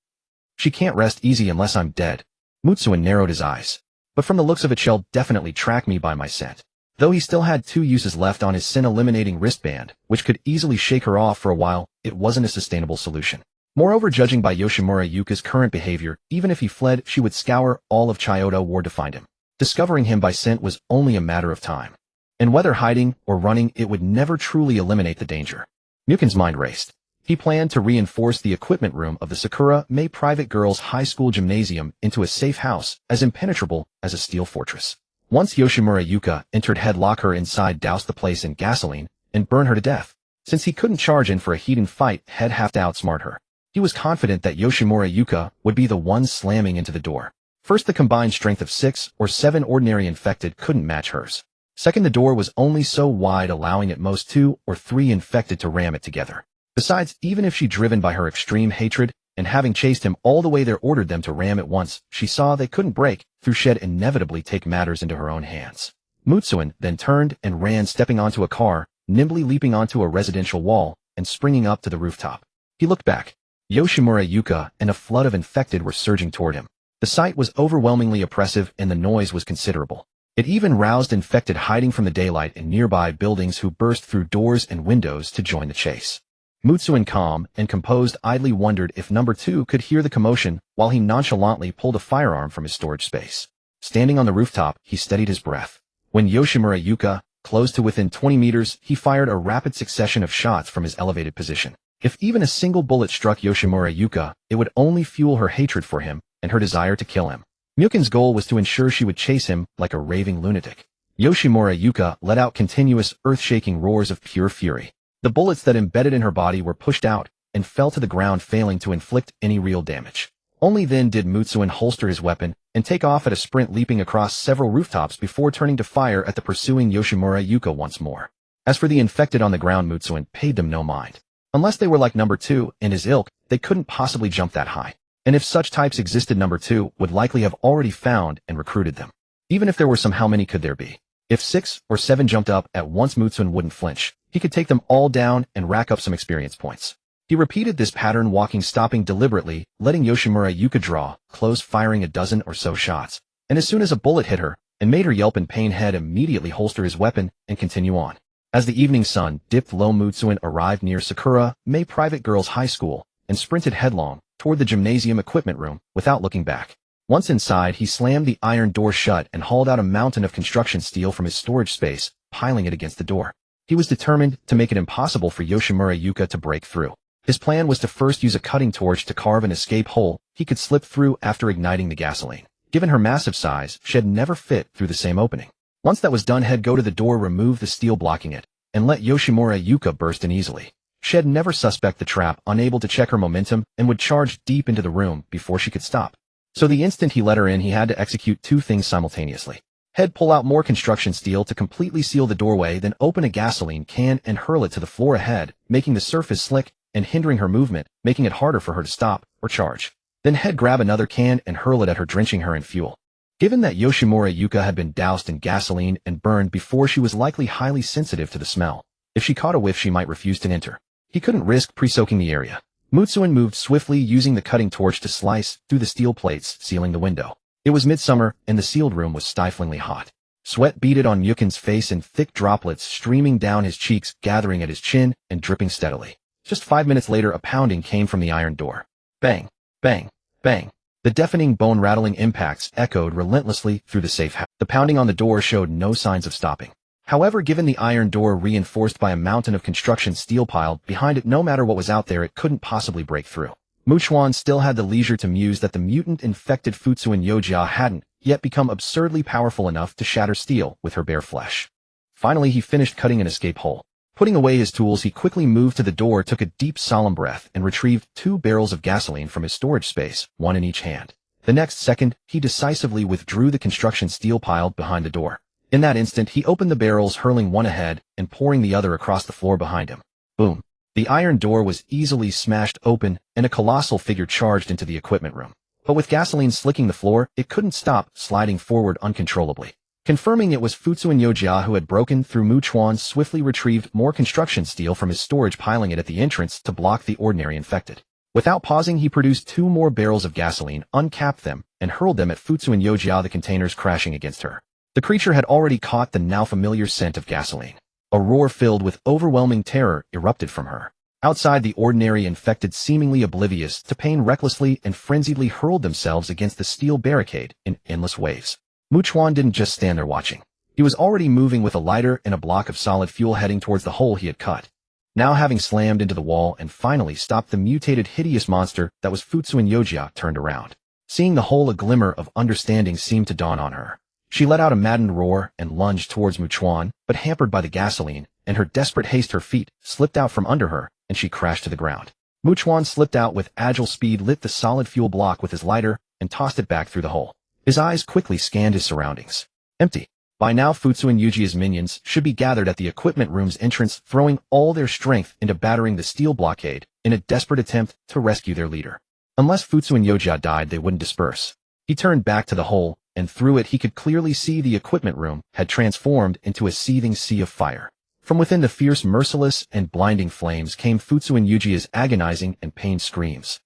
She can't rest easy unless I'm dead. Mutsuin narrowed his eyes. But from the looks of it, she'll definitely track me by my scent. Though he still had 2 uses left on his sin-eliminating wristband, which could easily shake her off for a while, it wasn't a sustainable solution. Moreover, judging by Yoshimura Yuka's current behavior, even if he fled, she would scour all of Chiyoda Ward to find him. Discovering him by scent was only a matter of time. And whether hiding or running, it would never truly eliminate the danger. Mukin's mind raced. He planned to reinforce the equipment room of the Sakura May Private Girls High School Gymnasium into a safe house, as impenetrable as a steel fortress. Once Yoshimura Yuka entered, he'd lock her inside, douse the place in gasoline, and burn her to death. Since he couldn't charge in for a heated fight, he'd have to outsmart her. He was confident that Yoshimura Yuka would be the one slamming into the door. First, the combined strength of 6 or 7 ordinary infected couldn't match hers. Second, the door was only so wide, allowing at most 2 or 3 infected to ram it together. Besides, even if she, driven by her extreme hatred, and having chased him all the way there, ordered them to ram it once, she saw they couldn't break through, she'd inevitably take matters into her own hands. Mutsuin then turned and ran, stepping onto a car, nimbly leaping onto a residential wall, and springing up to the rooftop. He looked back. Yoshimura Yuka and a flood of infected were surging toward him. The sight was overwhelmingly oppressive, and the noise was considerable. It even roused infected hiding from the daylight in nearby buildings, who burst through doors and windows to join the chase. Mutsuin, calm and composed, idly wondered if number 2 could hear the commotion while he nonchalantly pulled a firearm from his storage space. Standing on the rooftop, he steadied his breath. When Yoshimura Yuka closed to within 20 meters, he fired a rapid succession of shots from his elevated position. If even a single bullet struck Yoshimura Yuka, it would only fuel her hatred for him and her desire to kill him. Mukin's goal was to ensure she would chase him like a raving lunatic. Yoshimura Yuka let out continuous, earth-shaking roars of pure fury. The bullets that embedded in her body were pushed out and fell to the ground, failing to inflict any real damage. Only then did Mutsuin holster his weapon and take off at a sprint, leaping across several rooftops before turning to fire at the pursuing Yoshimura Yuka once more. As for the infected on the ground, Mutsuin paid them no mind. Unless they were like number 2 and his ilk, they couldn't possibly jump that high. And if such types existed, number 2 would likely have already found and recruited them. Even if there were some, how many could there be? If 6 or 7 jumped up at once, Mutsuin wouldn't flinch. He could take them all down and rack up some experience points. He repeated this pattern, walking, stopping deliberately, letting Yoshimura Yuka draw close, firing a dozen or so shots. And as soon as a bullet hit her and made her yelp in pain, he'd immediately holster his weapon and continue on. As the evening sun dipped low, Mutsuin arrived near Sakura May Private Girls High School and sprinted headlong toward the gymnasium equipment room without looking back. Once inside, he slammed the iron door shut and hauled out a mountain of construction steel from his storage space, piling it against the door. He was determined to make it impossible for Yoshimura Yuka to break through. His plan was to first use a cutting torch to carve an escape hole he could slip through after igniting the gasoline. Given her massive size, she'd never fit through the same opening. Once that was done, he'd go to the door, remove the steel blocking it, and let Yoshimura Yuka burst in easily. She'd never suspect the trap, unable to check her momentum, and would charge deep into the room before she could stop. So the instant he let her in, he had to execute 2 things simultaneously. He'd pull out more construction steel to completely seal the doorway, then open a gasoline can and hurl it to the floor ahead, making the surface slick and hindering her movement, making it harder for her to stop or charge. Then he'd grab another can and hurl it at her, drenching her in fuel. Given that Yoshimura Yuka had been doused in gasoline and burned before, she was likely highly sensitive to the smell. If she caught a whiff, she might refuse to enter. He couldn't risk pre-soaking the area. Mutsuin moved swiftly, using the cutting torch to slice through the steel plates sealing the window. It was midsummer, and the sealed room was stiflingly hot. Sweat beaded on Mukin's face and thick droplets streaming down his cheeks, gathering at his chin and dripping steadily. Just 5 minutes later, a pounding came from the iron door. Bang, bang, bang. The deafening, bone-rattling impacts echoed relentlessly through the safe house. The pounding on the door showed no signs of stopping. However, given the iron door reinforced by a mountain of construction steel piled behind it, no matter what was out there, it couldn't possibly break through. Chuan still had the leisure to muse that the mutant-infected Futsuan Yojia hadn't yet become absurdly powerful enough to shatter steel with her bare flesh. Finally, he finished cutting an escape hole. Putting away his tools, he quickly moved to the door, took a deep, solemn breath, and retrieved 2 barrels of gasoline from his storage space, one in each hand. The next second, he decisively withdrew the construction steel piled behind the door. In that instant, he opened the barrels, hurling one ahead and pouring the other across the floor behind him. Boom! The iron door was easily smashed open, and a colossal figure charged into the equipment room. But with gasoline slicking the floor, it couldn't stop, sliding forward uncontrollably. Confirming it was Futsuan Yojia who had broken through, Chuan swiftly retrieved more construction steel from his storage, piling it at the entrance to block the ordinary infected. Without pausing, he produced 2 more barrels of gasoline, uncapped them, and hurled them at Futsuan Yojia, the containers crashing against her. The creature had already caught the now familiar scent of gasoline. A roar filled with overwhelming terror erupted from her. Outside, the ordinary infected, seemingly oblivious to pain, recklessly and frenziedly hurled themselves against the steel barricade in endless waves. Chuan didn't just stand there watching. He was already moving with a lighter and a block of solid fuel, heading towards the hole he had cut. Now, having slammed into the wall and finally stopped the mutated, hideous monster that was Futsuan Yojia, turned around. Seeing the hole, a glimmer of understanding seemed to dawn on her. She let out a maddened roar and lunged towards Chuan, but hampered by the gasoline and her desperate haste, her feet slipped out from under her, and she crashed to the ground. Chuan slipped out with agile speed, lit the solid fuel block with his lighter, and tossed it back through the hole. His eyes quickly scanned his surroundings. Empty. By now, Futsuan Yojia's minions should be gathered at the equipment room's entrance, throwing all their strength into battering the steel blockade in a desperate attempt to rescue their leader. Unless Futsuan Yojia died, they wouldn't disperse. He turned back to the hole, and through it he could clearly see the equipment room had transformed into a seething sea of fire. From within the fierce, merciless, and blinding flames came Futsuan Yojia's agonizing and pained screams.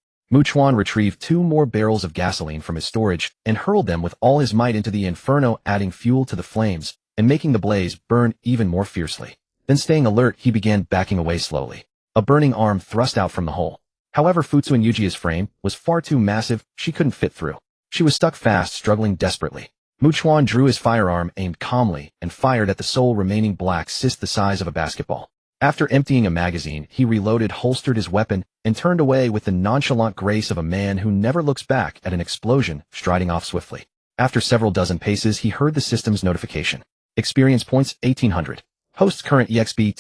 Chuan retrieved 2 more barrels of gasoline from his storage and hurled them with all his might into the inferno, adding fuel to the flames and making the blaze burn even more fiercely. Then, staying alert, he began backing away slowly. A burning arm thrust out from the hole. However, Futsuan Yojia's frame was far too massive, she couldn't fit through. She was stuck fast, struggling desperately. Chuan drew his firearm, aimed calmly, and fired at the sole remaining black cyst the size of a basketball. After emptying a magazine, he reloaded, holstered his weapon, and turned away with the nonchalant grace of a man who never looks back at an explosion, striding off swiftly. After several dozen paces, he heard the system's notification. Experience points 1800. Host's current EXP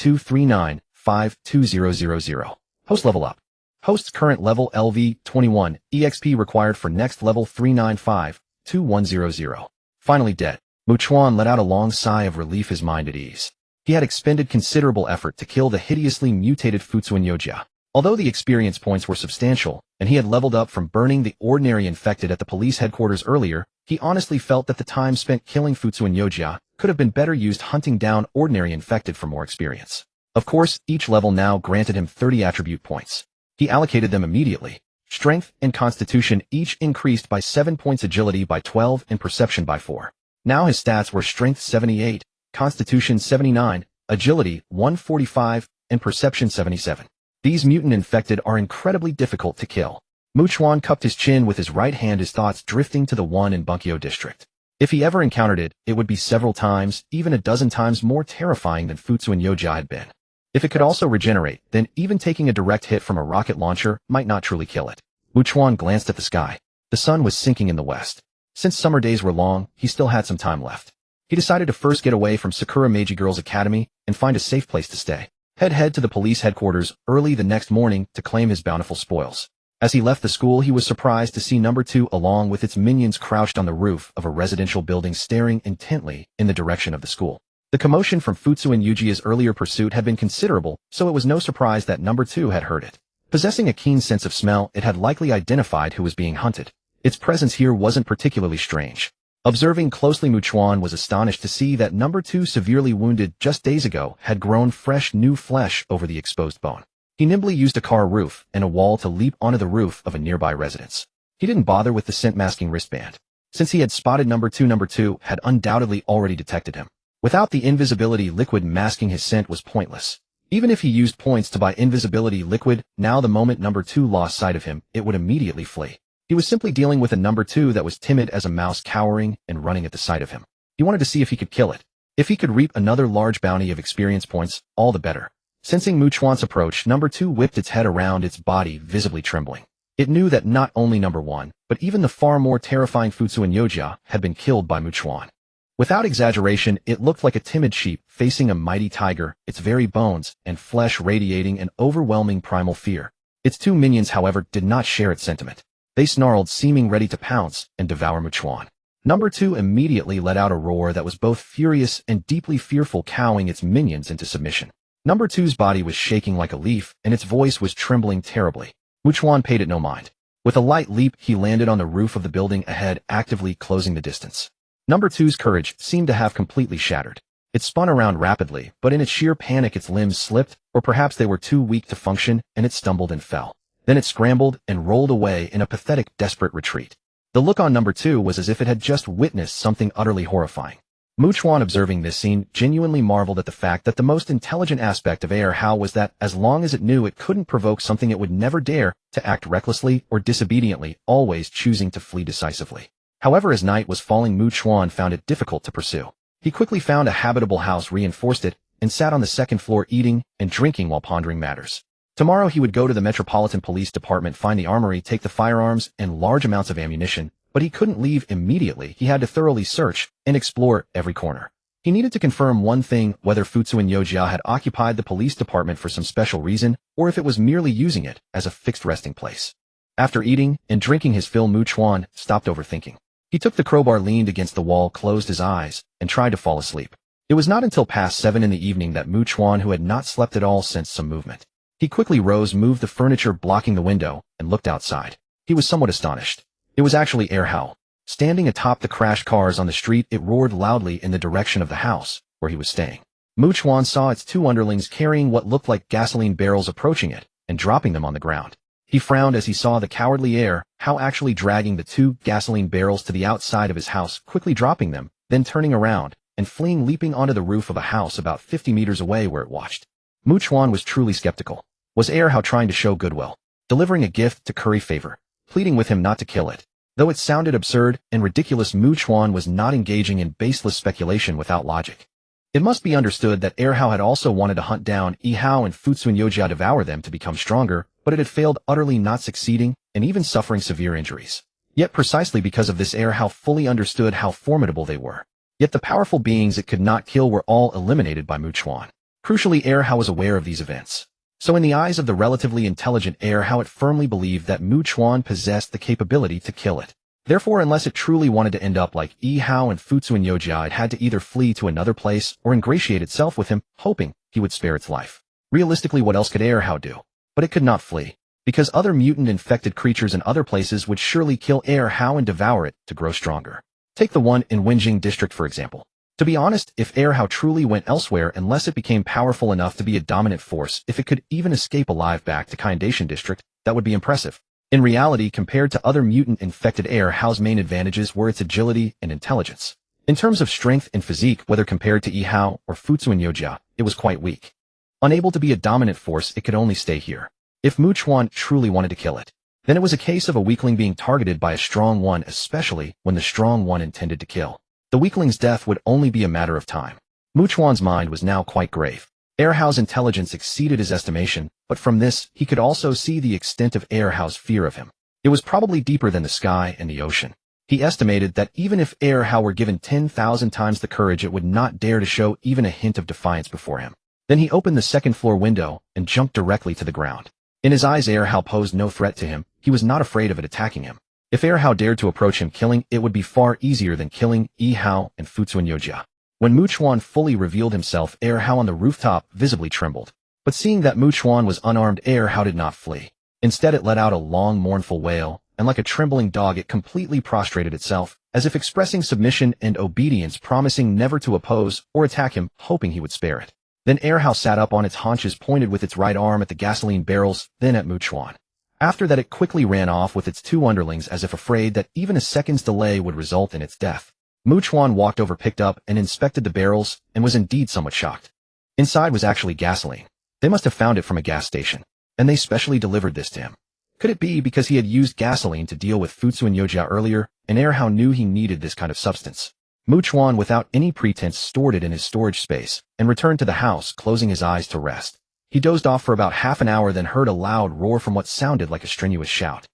239-52000. Host level up. Host's current level LV 21. EXP required for next level 395-2100. Finally dead. Chuan let out a long sigh of relief, his mind at ease. He had expended considerable effort to kill the hideously mutated Futsuan Yojia. Although the experience points were substantial, and he had leveled up from burning the ordinary infected at the police headquarters earlier, he honestly felt that the time spent killing Futsuan Yojia could have been better used hunting down ordinary infected for more experience. Of course, each level now granted him 30 attribute points. He allocated them immediately. Strength and Constitution each increased by 7 points, Agility by 12, and Perception by 4. Now his stats were Strength 78, Constitution 79, Agility 145, and Perception 77. These mutant infected are incredibly difficult to kill. Chuan cupped his chin with his right hand, his thoughts drifting to the one in Bunkyo district. If he ever encountered it, it would be several times, even a dozen times more terrifying than Futsuan Yojia had been. If it could also regenerate, then even taking a direct hit from a rocket launcher might not truly kill it. Chuan glanced at the sky. The sun was sinking in the west. Since summer days were long, he still had some time left. He decided to first get away from Sakura Meiji Girls Academy and find a safe place to stay. Head to the police headquarters early the next morning to claim his bountiful spoils. As he left the school, he was surprised to see number 2 along with its minions crouched on the roof of a residential building, staring intently in the direction of the school. The commotion from Futsuan Yojia's earlier pursuit had been considerable, so it was no surprise that number 2 had heard it. Possessing a keen sense of smell, it had likely identified who was being hunted. Its presence here wasn't particularly strange. Observing closely, Chuan was astonished to see that number 2, severely wounded just days ago, had grown fresh new flesh over the exposed bone. He nimbly used a car roof and a wall to leap onto the roof of a nearby residence. He didn't bother with the scent-masking wristband. Since he had spotted number 2 had undoubtedly already detected him. Without the invisibility liquid masking his scent was pointless. Even if he used points to buy invisibility liquid, now the moment number 2 lost sight of him, it would immediately flee. He was simply dealing with a number 2 that was timid as a mouse, cowering and running at the sight of him. He wanted to see if he could kill it. If he could reap another large bounty of experience points, all the better. Sensing Mu Chuan's approach, number 2 whipped its head around, its body visibly trembling. It knew that not only number 1, but even the far more terrifying Futsu and Yojia had been killed by Mu Chuan. Without exaggeration, it looked like a timid sheep facing a mighty tiger, its very bones and flesh radiating an overwhelming primal fear. Its 2 minions, however, did not share its sentiment. They snarled, seeming ready to pounce and devour Mu Chuan. Number 2 immediately let out a roar that was both furious and deeply fearful, cowing its minions into submission. Number 2's body was shaking like a leaf, and its voice was trembling terribly. Mu Chuan paid it no mind. With a light leap, he landed on the roof of the building ahead, actively closing the distance. Number 2's courage seemed to have completely shattered. It spun around rapidly, but in its sheer panic its limbs slipped, or perhaps they were too weak to function, and it stumbled and fell. Then it scrambled and rolled away in a pathetic, desperate retreat. The look on number 2 was as if it had just witnessed something utterly horrifying. Mu Chuan, observing this scene, genuinely marveled at the fact that the most intelligent aspect of How was that, as long as it knew it couldn't provoke something, it would never dare to act recklessly or disobediently, always choosing to flee decisively. However, as night was falling, Mu Chuan found it difficult to pursue. He quickly found a habitable house, reinforced it, and sat on the second floor eating and drinking while pondering matters. Tomorrow he would go to the Metropolitan Police Department, find the armory, take the firearms and large amounts of ammunition, but he couldn't leave immediately. He had to thoroughly search and explore every corner. He needed to confirm one thing, whether Futsu and Yojia had occupied the police department for some special reason, or if it was merely using it as a fixed resting place. After eating and drinking his fill, Mu Chuan stopped overthinking. He took the crowbar, leaned against the wall, closed his eyes, and tried to fall asleep. It was not until past 7 in the evening that Mu Chuan, who had not slept at all, sensed some movement. He quickly rose, moved the furniture blocking the window, and looked outside. He was somewhat astonished. It was actually How. Standing atop the crashed cars on the street, it roared loudly in the direction of the house where he was staying. Mu Chuan saw its 2 underlings carrying what looked like gasoline barrels, approaching it and dropping them on the ground. He frowned as he saw the cowardly How actually dragging the 2 gasoline barrels to the outside of his house, quickly dropping them, then turning around and fleeing, leaping onto the roof of a house about 50 meters away where it watched. Mu Chuan was truly skeptical. Was How trying to show goodwill, delivering a gift to curry favor, pleading with him not to kill it? Though it sounded absurd and ridiculous, Mu Chuan was not engaging in baseless speculation without logic. It must be understood that How had also wanted to hunt down How and Futsu and Yojia, devour them to become stronger, but it had failed utterly, not succeeding, and even suffering severe injuries. Yet precisely because of this, How fully understood how formidable they were. Yet the powerful beings it could not kill were all eliminated by Mu Chuan. Crucially, How was aware of these events. So in the eyes of the relatively intelligent How, it firmly believed that Mu Chuan possessed the capability to kill it. Therefore, unless it truly wanted to end up like How and Futsu and Yojia, it had to either flee to another place or ingratiate itself with him, hoping he would spare its life. Realistically, what else could How do? But it could not flee, because other mutant-infected creatures in other places would surely kill How and devour it to grow stronger. Take the one in Wenjing district, for example. To be honest, if How truly went elsewhere, unless it became powerful enough to be a dominant force, if it could even escape alive back to Kaindation district, that would be impressive. In reality, compared to other mutant-infected How's main advantages were its agility and intelligence. In terms of strength and physique, whether compared to How or Futsu and Yojia, it was quite weak. Unable to be a dominant force, it could only stay here. If Mu Chuan truly wanted to kill it, then it was a case of a weakling being targeted by a strong one, especially when the strong one intended to kill. The weakling's death would only be a matter of time. Mu Chuan's mind was now quite grave. How's intelligence exceeded his estimation, but from this, he could also see the extent of How's fear of him. It was probably deeper than the sky and the ocean. He estimated that even if How were given 10,000 times the courage, it would not dare to show even a hint of defiance before him. Then he opened the second-floor window and jumped directly to the ground. In his eyes, How posed no threat to him. He was not afraid of it attacking him. If How dared to approach him, killing it would be far easier than killing How and Futsu and Yojia. When Mu Chuan fully revealed himself, How on the rooftop visibly trembled. But seeing that Mu Chuan was unarmed, How did not flee. Instead, it let out a long, mournful wail, and like a trembling dog, it completely prostrated itself, as if expressing submission and obedience, promising never to oppose or attack him, hoping he would spare it. Then How sat up on its haunches, pointed with its right arm at the gasoline barrels, then at Mu Chuan. After that, it quickly ran off with its 2 underlings, as if afraid that even a second's delay would result in its death. Mu Chuan walked over, picked up, and inspected the barrels, and was indeed somewhat shocked. Inside was actually gasoline. They must have found it from a gas station, and they specially delivered this to him. Could it be because he had used gasoline to deal with Futsu and Yojia earlier, and How knew he needed this kind of substance? Chuan, without any pretense, stored it in his storage space and returned to the house, closing his eyes to rest. He dozed off for about half an hour, then heard a loud roar from what sounded like a strenuous shout.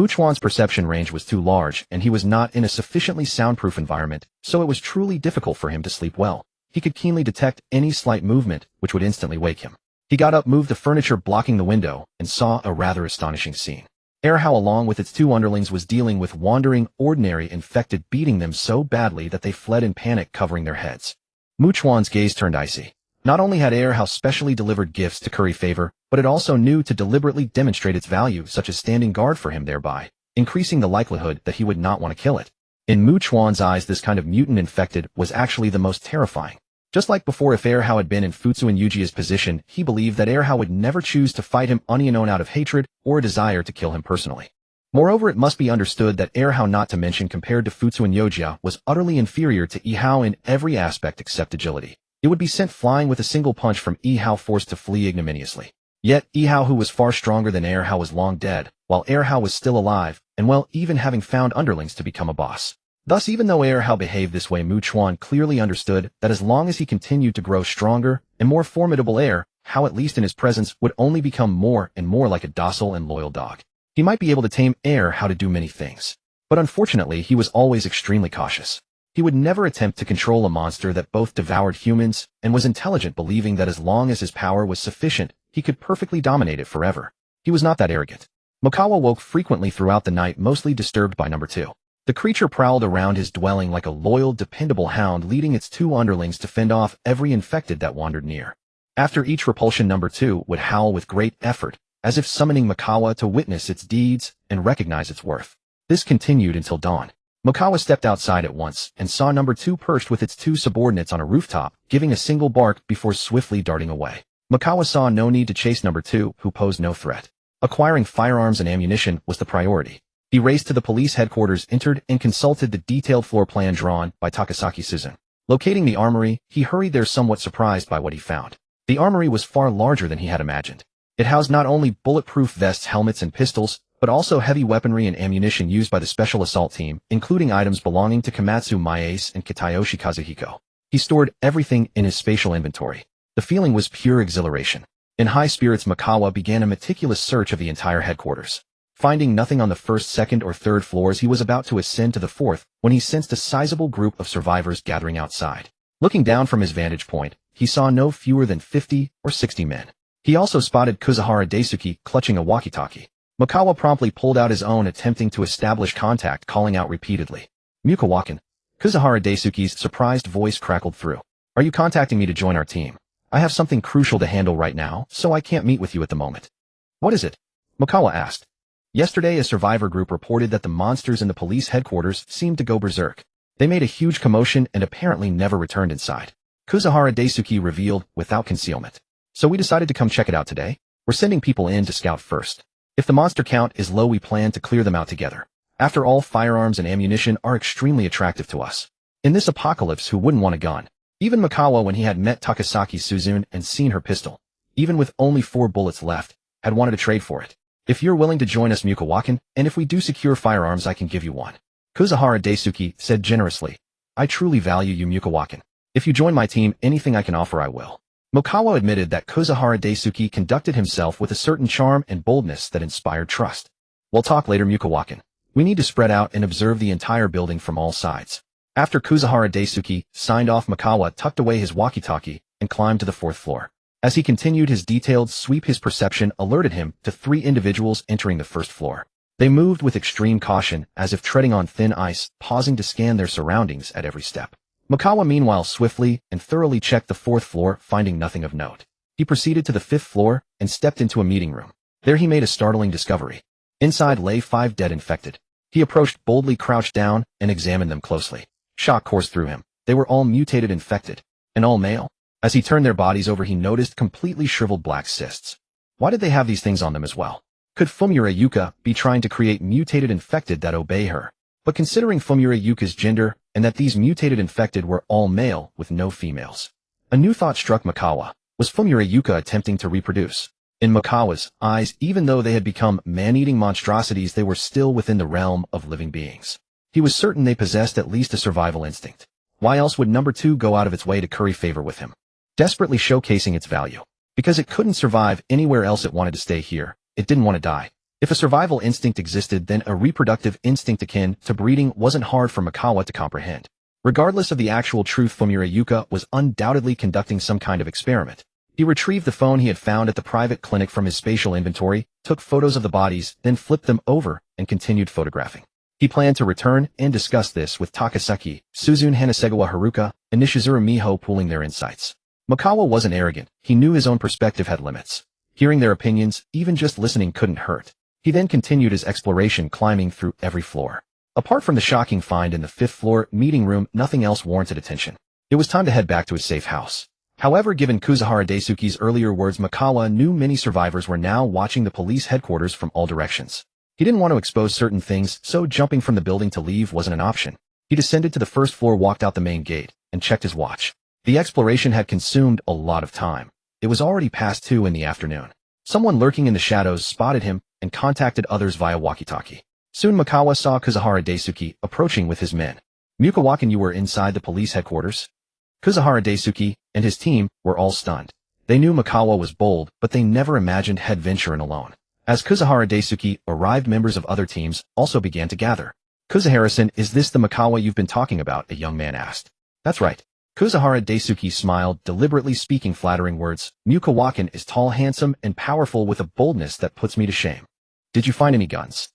Chuan's perception range was too large, and he was not in a sufficiently soundproof environment, so it was truly difficult for him to sleep well. He could keenly detect any slight movement, which would instantly wake him. He got up, moved the furniture blocking the window, and saw a rather astonishing scene. Erhao, along with its two underlings, was dealing with wandering, ordinary infected, beating them so badly that they fled in panic, covering their heads. Chuan's gaze turned icy. Not only had Erhao specially delivered gifts to curry favor, but it also knew to deliberately demonstrate its value, such as standing guard for him, thereby increasing the likelihood that he would not want to kill it. In Chuan's eyes, this kind of mutant infected was actually the most terrifying. Just like before, if Erhao had been in Futsuan Yujia's position, he believed that Erhao would never choose to fight him unknown out of hatred or a desire to kill him personally. Moreover, it must be understood that Erhao, not to mention compared to Futsuan Yojia, was utterly inferior to Yihao in every aspect except agility. It would be sent flying with a single punch from Yihao, forced to flee ignominiously. Yet Yihao, who was far stronger than Erhao, was long dead, while Erhao was still alive, and well, even having found underlings to become a boss. Thus, even though Erhao behaved this way, Chuan clearly understood that as long as he continued to grow stronger and more formidable, Erhao, at least in his presence, would only become more and more like a docile and loyal dog. He might be able to tame Erhao to do many things, but unfortunately he was always extremely cautious. He would never attempt to control a monster that both devoured humans and was intelligent, believing that as long as his power was sufficient, he could perfectly dominate it forever. He was not that arrogant. Mikawa woke frequently throughout the night, mostly disturbed by number 2. The creature prowled around his dwelling like a loyal, dependable hound, leading its two underlings to fend off every infected that wandered near. After each repulsion, number 2 would howl with great effort, as if summoning Mikawa to witness its deeds and recognize its worth. This continued until dawn. Mikawa stepped outside at once and saw number 2 perched with its two subordinates on a rooftop, giving a single bark before swiftly darting away. Mikawa saw no need to chase number 2, who posed no threat. Acquiring firearms and ammunition was the priority. He raced to the police headquarters, entered, and consulted the detailed floor plan drawn by Takasaki Suzun. Locating the armory, he hurried there, somewhat surprised by what he found. The armory was far larger than he had imagined. It housed not only bulletproof vests, helmets, and pistols, but also heavy weaponry and ammunition used by the special assault team, including items belonging to Komatsu Mieise and Kitayoshi Kazuhiko. He stored everything in his spatial inventory. The feeling was pure exhilaration. In high spirits, Mikawa began a meticulous search of the entire headquarters. Finding nothing on the first, second, or third floors, he was about to ascend to the fourth when he sensed a sizable group of survivors gathering outside. Looking down from his vantage point, he saw no fewer than 50 or 60 men. He also spotted Kuzuhara Daisuke clutching a walkie-talkie. Mikawa promptly pulled out his own, attempting to establish contact, calling out repeatedly, "Mukawakan." Kuzuhara Daisuke's surprised voice crackled through. "Are you contacting me to join our team? I have something crucial to handle right now, so I can't meet with you at the moment." "What is it?" Mikawa asked. Yesterday, a survivor group reported that the monsters in the police headquarters seemed to go berserk. They made a huge commotion and apparently never returned inside. Kuzuhara Daisuke revealed without concealment. "So we decided to come check it out today. We're sending people in to scout first. If the monster count is low, we plan to clear them out together. After all, firearms and ammunition are extremely attractive to us. In this apocalypse, who wouldn't want a gun?" Even Mikawa, when he had met Takasaki Suzun and seen her pistol, even with only 4 bullets left, had wanted to trade for it. "If you're willing to join us, Mukawakan, and if we do secure firearms, I can give you one," Kuzuhara Daisuke said generously. "I truly value you, Mukawakan. If you join my team, anything I can offer I will." Mikawa admitted that Kuzuhara Daisuke conducted himself with a certain charm and boldness that inspired trust. "We'll talk later, Mukawakan. We need to spread out and observe the entire building from all sides." After Kuzuhara Daisuke signed off, Mikawa tucked away his walkie-talkie and climbed to the 4th floor. As he continued his detailed sweep, his perception alerted him to 3 individuals entering the 1st floor. They moved with extreme caution, as if treading on thin ice, pausing to scan their surroundings at every step. Mikawa, meanwhile, swiftly and thoroughly checked the 4th floor, finding nothing of note. He proceeded to the 5th floor and stepped into a meeting room. There he made a startling discovery. Inside lay 5 dead infected. He approached, boldly crouched down, and examined them closely. Shock coursed through him. They were all mutated infected, and all male. As he turned their bodies over, he noticed completely shriveled black cysts. Why did they have these things on them as well? Could Fumura Yuka be trying to create mutated infected that obey her? But considering Fumura Yuka's gender, and that these mutated infected were all male with no females, a new thought struck Mikawa. Was Fumura Yuka attempting to reproduce? In Mikawa's eyes, even though they had become man-eating monstrosities, they were still within the realm of living beings. He was certain they possessed at least a survival instinct. Why else would number 2 go out of its way to curry favor with him? Desperately showcasing its value. Because it couldn't survive anywhere else, it wanted to stay here. It didn't want to die. If a survival instinct existed, then a reproductive instinct akin to breeding wasn't hard for Mikawa to comprehend. Regardless of the actual truth, Fumura Yuka was undoubtedly conducting some kind of experiment. He retrieved the phone he had found at the private clinic from his spatial inventory, took photos of the bodies, then flipped them over, and continued photographing. He planned to return and discuss this with Takasaki, Suzune Hanasegawa Haruka, and Nishizuru Miho, pooling their insights. Mikawa wasn't arrogant. He knew his own perspective had limits. Hearing their opinions, even just listening, couldn't hurt. He then continued his exploration, climbing through every floor. Apart from the shocking find in the 5th floor meeting room, nothing else warranted attention. It was time to head back to his safe house. However, given Kuzuhara Daisuke's earlier words, Mikawa knew many survivors were now watching the police headquarters from all directions. He didn't want to expose certain things, so jumping from the building to leave wasn't an option. He descended to the 1st floor, walked out the main gate, and checked his watch. The exploration had consumed a lot of time. It was already past 2 in the afternoon. Someone lurking in the shadows spotted him and contacted others via walkie-talkie. Soon Mikawa saw Kuzuhara Daisuke approaching with his men. Mukawakan, you were inside the police headquarters? Kuzuhara Daisuke and his team were all stunned. They knew Mikawa was bold, but they never imagined he'd venture in alone. As Kuzuhara Daisuke arrived, members of other teams also began to gather. Kuzuhara-san, is this the Mikawa you've been talking about? A young man asked. That's right. Kuzuhara Daisuke smiled, deliberately speaking flattering words. Mukawakan is tall, handsome, and powerful with a boldness that puts me to shame. Did you find any guns?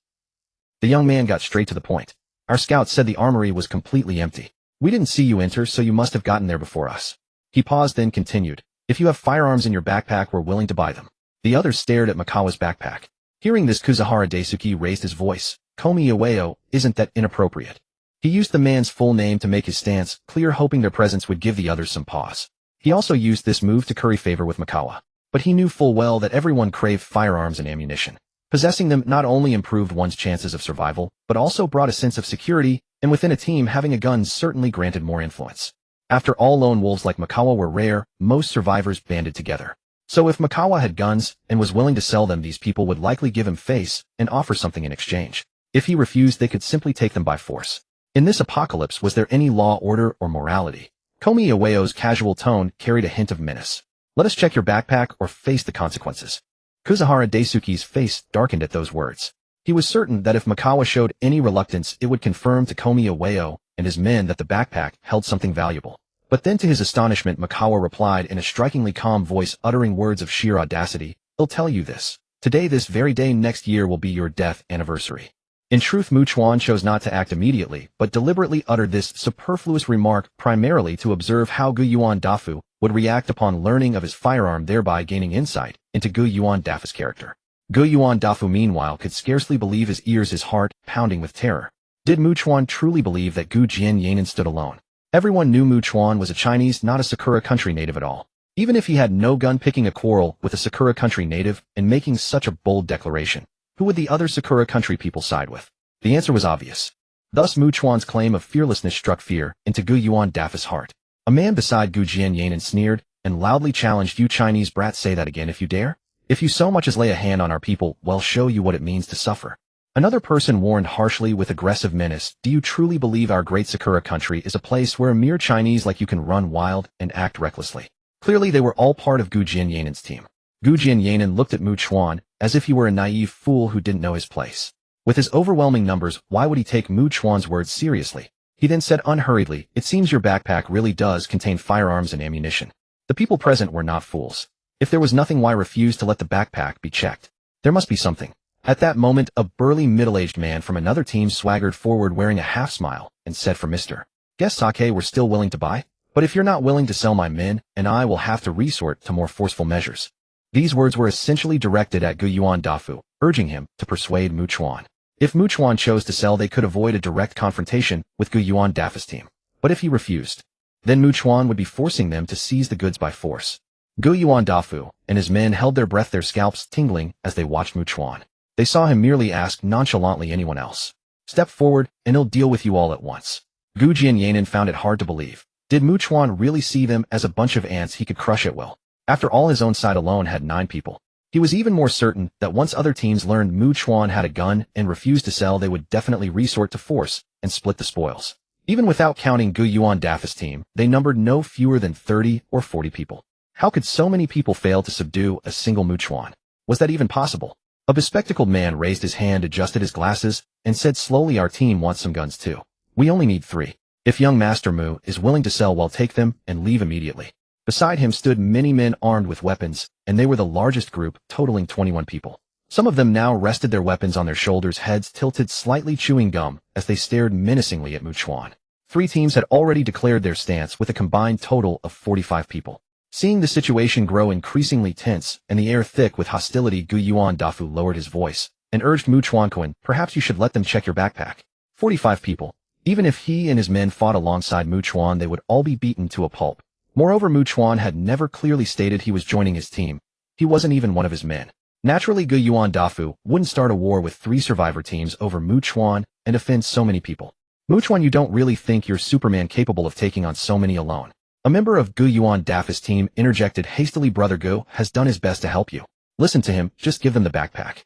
The young man got straight to the point. Our scouts said the armory was completely empty. We didn't see you enter, so you must have gotten there before us. He paused, then continued. If you have firearms in your backpack, we're willing to buy them. The others stared at Mikawa's backpack. Hearing this, Kuzuhara Daisuke raised his voice. Komi Iwao, isn't that inappropriate? He used the man's full name to make his stance clear, hoping their presence would give the others some pause. He also used this move to curry favor with Mikawa. But he knew full well that everyone craved firearms and ammunition. Possessing them not only improved one's chances of survival, but also brought a sense of security, and within a team, having a gun certainly granted more influence. After all, lone wolves like Mikawa were rare. Most survivors banded together. So if Mikawa had guns and was willing to sell them, these people would likely give him face and offer something in exchange. If he refused, they could simply take them by force. In this apocalypse, was there any law, order, or morality? Komi Iwao's casual tone carried a hint of menace. Let us check your backpack or face the consequences. Kuzuhara Daisuke's face darkened at those words. He was certain that if Mikawa showed any reluctance, it would confirm to Komi Iwao and his men that the backpack held something valuable. But then, to his astonishment, Mikawa replied in a strikingly calm voice, uttering words of sheer audacity. I'll tell you this. Today, this very day next year, will be your death anniversary. In truth, Chuan chose not to act immediately, but deliberately uttered this superfluous remark primarily to observe how Yuan Dafu would react upon learning of his firearm, thereby gaining insight into Yuan Dafu's character. Yuan Dafu, meanwhile, could scarcely believe his ears, his heart pounding with terror. Did Chuan truly believe that Gu Jianyanan stood alone? Everyone knew Chuan was a Chinese, not a Sakura country native at all. Even if he had no gun, picking a quarrel with a Sakura country native and making such a bold declaration, who would the other Sakura country people side with? The answer was obvious. Thus, Chuan's claim of fearlessness struck fear into Yuan Dafu's heart. A man beside Gu Jianyanan sneered and loudly challenged, "You Chinese brat, say that again if you dare? If you so much as lay a hand on our people, we'll show you what it means to suffer." Another person warned harshly with aggressive menace, "Do you truly believe our great Sakura country is a place where a mere Chinese like you can run wild and act recklessly?" Clearly, they were all part of Gu Jianyanan's team. Gu Jianyanan looked at Chuan as if he were a naive fool who didn't know his place. With his overwhelming numbers, why would he take Chuan's words seriously? He then said unhurriedly, "It seems your backpack really does contain firearms and ammunition." The people present were not fools. If there was nothing, why refuse to let the backpack be checked? There must be something. At that moment, a burly middle-aged man from another team swaggered forward wearing a half-smile and said, "For Mr. Guess sake, we're still willing to buy? But if you're not willing to sell, my men and I will have to resort to more forceful measures." These words were essentially directed at Yuan Dafu, urging him to persuade Chuan. If Chuan chose to sell, they could avoid a direct confrontation with Yuan Dafu's team. But if he refused, then Chuan would be forcing them to seize the goods by force. Yuan Dafu and his men held their breath, their scalps tingling as they watched Chuan. They saw him merely ask nonchalantly, "Anyone else? Step forward, and he'll deal with you all at once." Gu Jianyanan found it hard to believe. Did Chuan really see them as a bunch of ants he could crush at will? After all, his own side alone had 9 people. He was even more certain that once other teams learned Chuan had a gun and refused to sell, they would definitely resort to force and split the spoils. Even without counting Gu Yuan Dafa's team, they numbered no fewer than 30 or 40 people. How could so many people fail to subdue a single Mu Chuan? Was that even possible? A bespectacled man raised his hand, adjusted his glasses, and said slowly, "Our team wants some guns too. We only need 3. If young Master Mu is willing to sell, well, take them and leave immediately." Beside him stood many men armed with weapons, and they were the largest group, totaling 21 people. Some of them now rested their weapons on their shoulders, heads tilted slightly, chewing gum as they stared menacingly at Mu Chuan. 3 teams had already declared their stance with a combined total of 45 people. Seeing the situation grow increasingly tense and the air thick with hostility, Gu Yuan Dafu lowered his voice and urged Mu Chuan, "Perhaps you should let them check your backpack." 45 people. Even if he and his men fought alongside Mu Chuan, they would all be beaten to a pulp. Moreover, Mu Chuan had never clearly stated he was joining his team. He wasn't even one of his men. Naturally, Gu Yuan Dafu wouldn't start a war with 3 survivor teams over Mu Chuan and offend so many people. "Mu Chuan, you don't really think you're Superman capable of taking on so many alone?" A member of Gu Yuan Dafa's team interjected hastily. "Brother Gu has done his best to help you. Listen to him, just give them the backpack."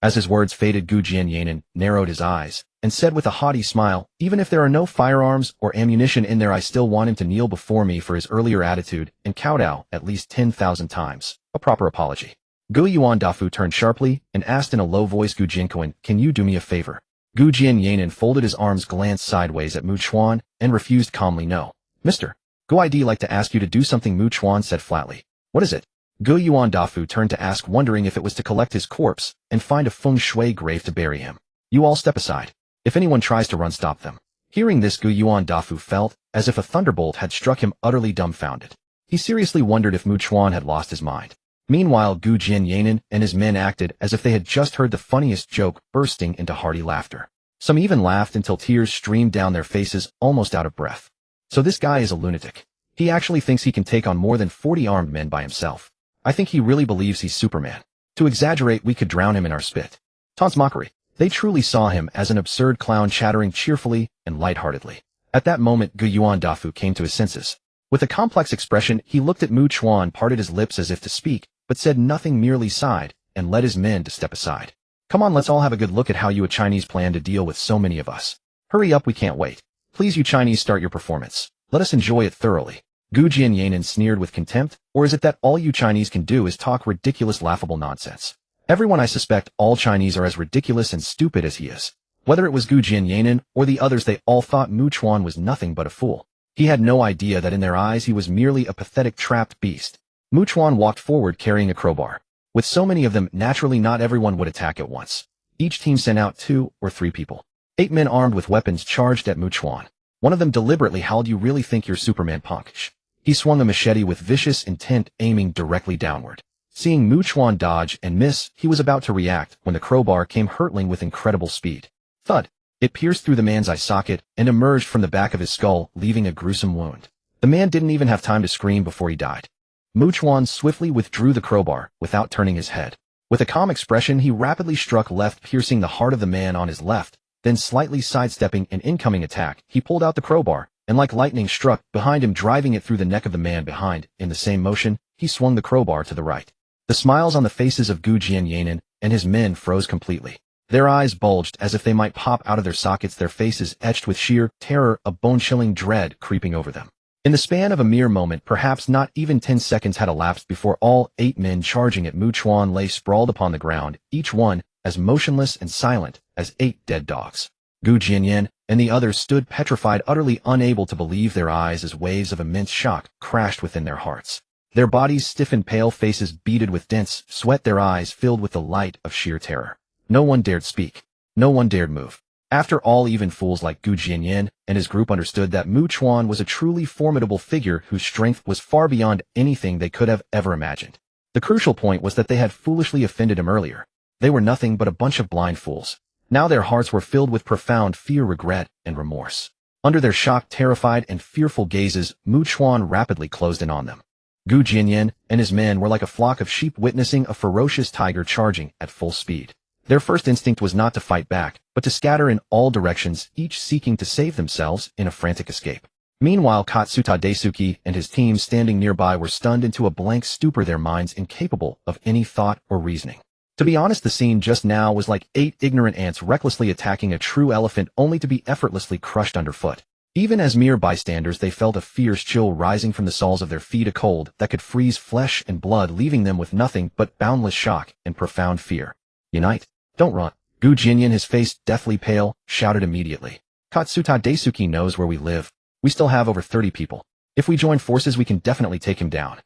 As his words faded, Gu Jianyanan narrowed his eyes and said with a haughty smile, "Even if there are no firearms or ammunition in there, I still want him to kneel before me for his earlier attitude and kowtow at least 10,000 times. A proper apology." Gu Yuan Dafu turned sharply and asked in a low voice, "Gu Jiankuan, can you do me a favor?" Gu Jianyanan folded his arms, glanced sideways at Mu Chuan, and refused calmly. "No. Mr. Gu, I'd like to ask you to do something," Mu Chuan said flatly. "What is it?" Gu Yuan Dafu turned to ask, wondering if it was to collect his corpse and find a feng shui grave to bury him. "You all step aside. If anyone tries to run, stop them." Hearing this, Gu Yuan Dafu felt as if a thunderbolt had struck him, utterly dumbfounded. He seriously wondered if Mu Chuan had lost his mind. Meanwhile, Gu Jianyanan and his men acted as if they had just heard the funniest joke, bursting into hearty laughter. Some even laughed until tears streamed down their faces, almost out of breath. "So this guy is a lunatic. He actually thinks he can take on more than 40 armed men by himself. I think he really believes he's Superman. To exaggerate, we could drown him in our spit." Taunts, mockery. They truly saw him as an absurd clown, chattering cheerfully and lightheartedly. At that moment, Gu Yuan Dafu came to his senses. With a complex expression, he looked at Mu Chuan, parted his lips as if to speak, but said nothing, merely sighed, and led his men to step aside. "Come on, let's all have a good look at how you Chinese plan to deal with so many of us. Hurry up, we can't wait. Please, you Chinese, start your performance. Let us enjoy it thoroughly." Gu Jianyanan sneered with contempt. "Or is it that all you Chinese can do is talk ridiculous, laughable nonsense? Everyone, I suspect all Chinese are as ridiculous and stupid as he is." Whether it was Gu Jianyanan or the others, they all thought Mu Chuan was nothing but a fool. He had no idea that in their eyes he was merely a pathetic, trapped beast. Mu Chuan walked forward carrying a crowbar. With so many of them, naturally not everyone would attack at once. Each team sent out 2 or 3 people. 8 men armed with weapons charged at Mu Chuan. One of them deliberately howled, "You really think you're Superman, punk?" He swung a machete with vicious intent, aiming directly downward. Seeing Mu Chuan dodge and miss, he was about to react when the crowbar came hurtling with incredible speed. Thud! It pierced through the man's eye socket and emerged from the back of his skull, leaving a gruesome wound. The man didn't even have time to scream before he died. Mu Chuan swiftly withdrew the crowbar without turning his head. With a calm expression, he rapidly struck left, piercing the heart of the man on his left. Then, slightly sidestepping an incoming attack, he pulled out the crowbar, and like lightning struck behind him, driving it through the neck of the man behind. In the same motion, he swung the crowbar to the right. The smiles on the faces of Gu Jianyanan and his men froze completely. Their eyes bulged as if they might pop out of their sockets, their faces etched with sheer terror, a bone-chilling dread creeping over them. In the span of a mere moment, perhaps not even 10 seconds had elapsed before all 8 men charging at Mu Chuan lay sprawled upon the ground, each one as motionless and silent as 8 dead dogs. Gu Jianyan and the others stood petrified, utterly unable to believe their eyes as waves of immense shock crashed within their hearts. Their bodies stiffened, pale faces beaded with dense sweat, their eyes filled with the light of sheer terror. No one dared speak. No one dared move. After all, even fools like Gu Jianyan and his group understood that Mu Chuan was a truly formidable figure whose strength was far beyond anything they could have ever imagined. The crucial point was that they had foolishly offended him earlier. They were nothing but a bunch of blind fools. Now their hearts were filled with profound fear, regret, and remorse. Under their shocked, terrified, and fearful gazes, Mu Chuan rapidly closed in on them. Gu Jianyan and his men were like a flock of sheep witnessing a ferocious tiger charging at full speed. Their first instinct was not to fight back, but to scatter in all directions, each seeking to save themselves in a frantic escape. Meanwhile, Katsuta Daisuke and his team standing nearby were stunned into a blank stupor, their minds incapable of any thought or reasoning. To be honest, the scene just now was like 8 ignorant ants recklessly attacking a true elephant, only to be effortlessly crushed underfoot. Even as mere bystanders, they felt a fierce chill rising from the soles of their feet, a cold that could freeze flesh and blood, leaving them with nothing but boundless shock and profound fear. Unite! Don't run! Gu Jinyan, his face deathly pale, shouted immediately. Katsuta Daisuke knows where we live. We still have over 30 people. If we join forces, we can definitely take him down.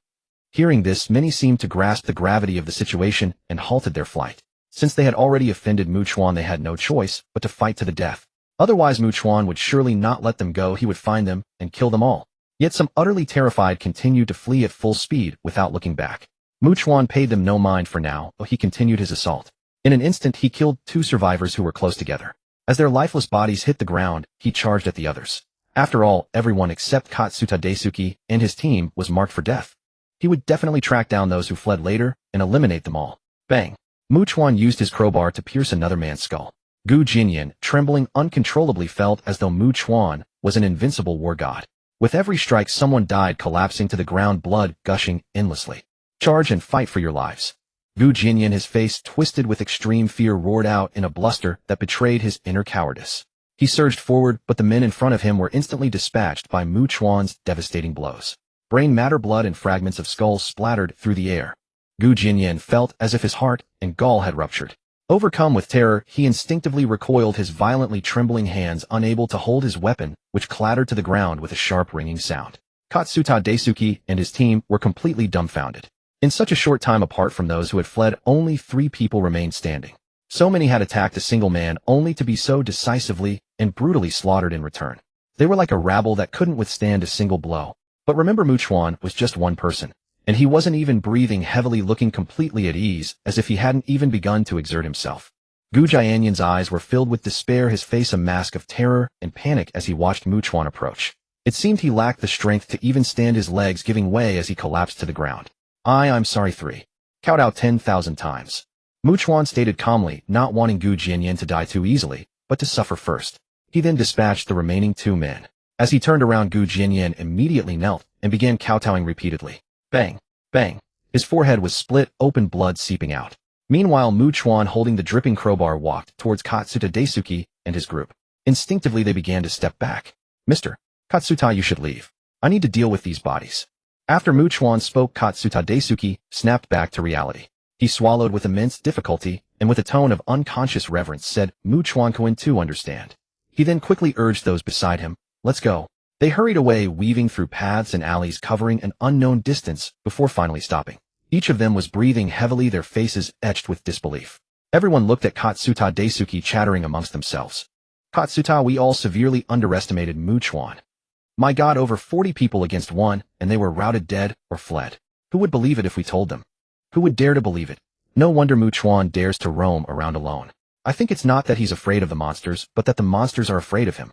Hearing this, many seemed to grasp the gravity of the situation and halted their flight. Since they had already offended Chuan, they had no choice but to fight to the death. Otherwise, Chuan would surely not let them go. He would find them and kill them all. Yet some utterly terrified continued to flee at full speed without looking back. Chuan paid them no mind for now, but he continued his assault. In an instant, he killed 2 survivors who were close together. As their lifeless bodies hit the ground, he charged at the others. After all, everyone except Katsuta Daisuke and his team was marked for death. He would definitely track down those who fled later and eliminate them all. Bang! Chuan used his crowbar to pierce another man's skull. Gu Jinyan, trembling uncontrollably, felt as though Chuan was an invincible war god. With every strike, someone died, collapsing to the ground, blood gushing endlessly. Charge and fight for your lives. Gu Jinyan, his face twisted with extreme fear, roared out in a bluster that betrayed his inner cowardice. He surged forward, but the men in front of him were instantly dispatched by Chuan's devastating blows. Brain matter, blood, and fragments of skulls splattered through the air. Gu Jinyan felt as if his heart and gall had ruptured. Overcome with terror, he instinctively recoiled, his violently trembling hands unable to hold his weapon, which clattered to the ground with a sharp ringing sound. Katsuta Daisuke and his team were completely dumbfounded. In such a short time, apart from those who had fled, only 3 people remained standing. So many had attacked a single man, only to be so decisively and brutally slaughtered in return. They were like a rabble that couldn't withstand a single blow. But remember, Chuan was just one person. And he wasn't even breathing heavily, looking completely at ease, as if he hadn't even begun to exert himself. Gu Jinyan's eyes were filled with despair, his face a mask of terror and panic as he watched Chuan approach. It seemed he lacked the strength to even stand, his legs giving way as he collapsed to the ground. I'm sorry, 3. Count out 10,000 times. Chuan stated calmly, not wanting Gu Jinyan to die too easily, but to suffer first. He then dispatched the remaining 2 men. As he turned around, Gu Jinyan immediately knelt and began kowtowing repeatedly. Bang! Bang! His forehead was split open, blood seeping out. Meanwhile, Chuan, holding the dripping crowbar, walked towards Katsuta Daisuke and his group. Instinctively, they began to step back. Mr. Katsuta, you should leave. I need to deal with these bodies. After Chuan spoke, Katsuta Daisuke snapped back to reality. He swallowed with immense difficulty and with a tone of unconscious reverence said, Chuan can too understand. He then quickly urged those beside him, let's go. They hurried away, weaving through paths and alleys, covering an unknown distance before finally stopping. Each of them was breathing heavily, their faces etched with disbelief. Everyone looked at Katsuta Daisuke, chattering amongst themselves. Katsuta, we all severely underestimated Chuan. My god, over 40 people against 1, and they were routed, dead, or fled. Who would believe it if we told them? Who would dare to believe it? No wonder Chuan dares to roam around alone. I think it's not that he's afraid of the monsters, but that the monsters are afraid of him.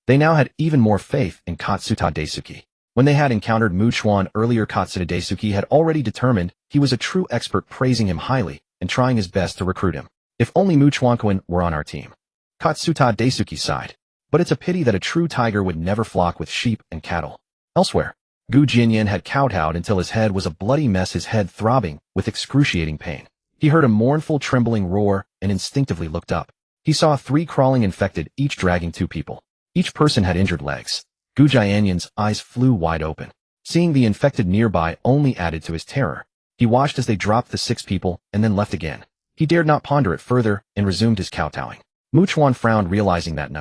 They now had even more faith in Katsuta Daisuke. When they had encountered Chuan earlier, Katsuta Daisuke had already determined he was a true expert, praising him highly and trying his best to recruit him. If only Chuan were on our team. Katsuta Daisuke sighed. But it's a pity that a true tiger would never flock with sheep and cattle. Elsewhere, Gu Jinyan had kowtowed until his head was a bloody mess, his head throbbing with excruciating pain. He heard a mournful, trembling roar and instinctively looked up. He saw 3 crawling infected, each dragging 2 people. Each person had injured legs. Gu Jinyan's eyes flew wide open. Seeing the infected nearby only added to his terror. He watched as they dropped the 6 people and then left again. He dared not ponder it further and resumed his kowtowing. Chuan frowned, realizing that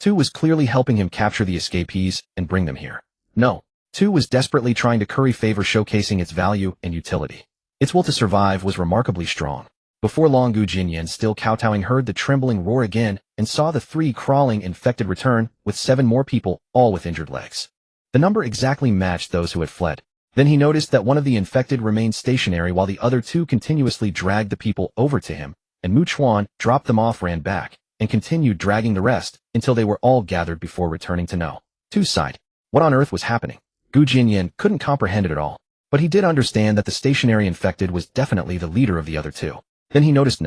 Tu was clearly helping him capture the escapees and bring them here. Tu was desperately trying to curry favor, showcasing its value and utility. Its will to survive was remarkably strong. Before long, Gu Jinyan, still kowtowing, heard the trembling roar again and saw the 3 crawling infected return with 7 more people, all with injured legs. The number exactly matched those who had fled. Then he noticed that one of the infected remained stationary while the other 2 continuously dragged the people over to him, and Chuan dropped them off, ran back, and continued dragging the rest until they were all gathered before returning to Tu's side. What on earth was happening? Gu Jinyan couldn't comprehend it at all, but he did understand that the stationary infected was definitely the leader of the other 2. Then he noticed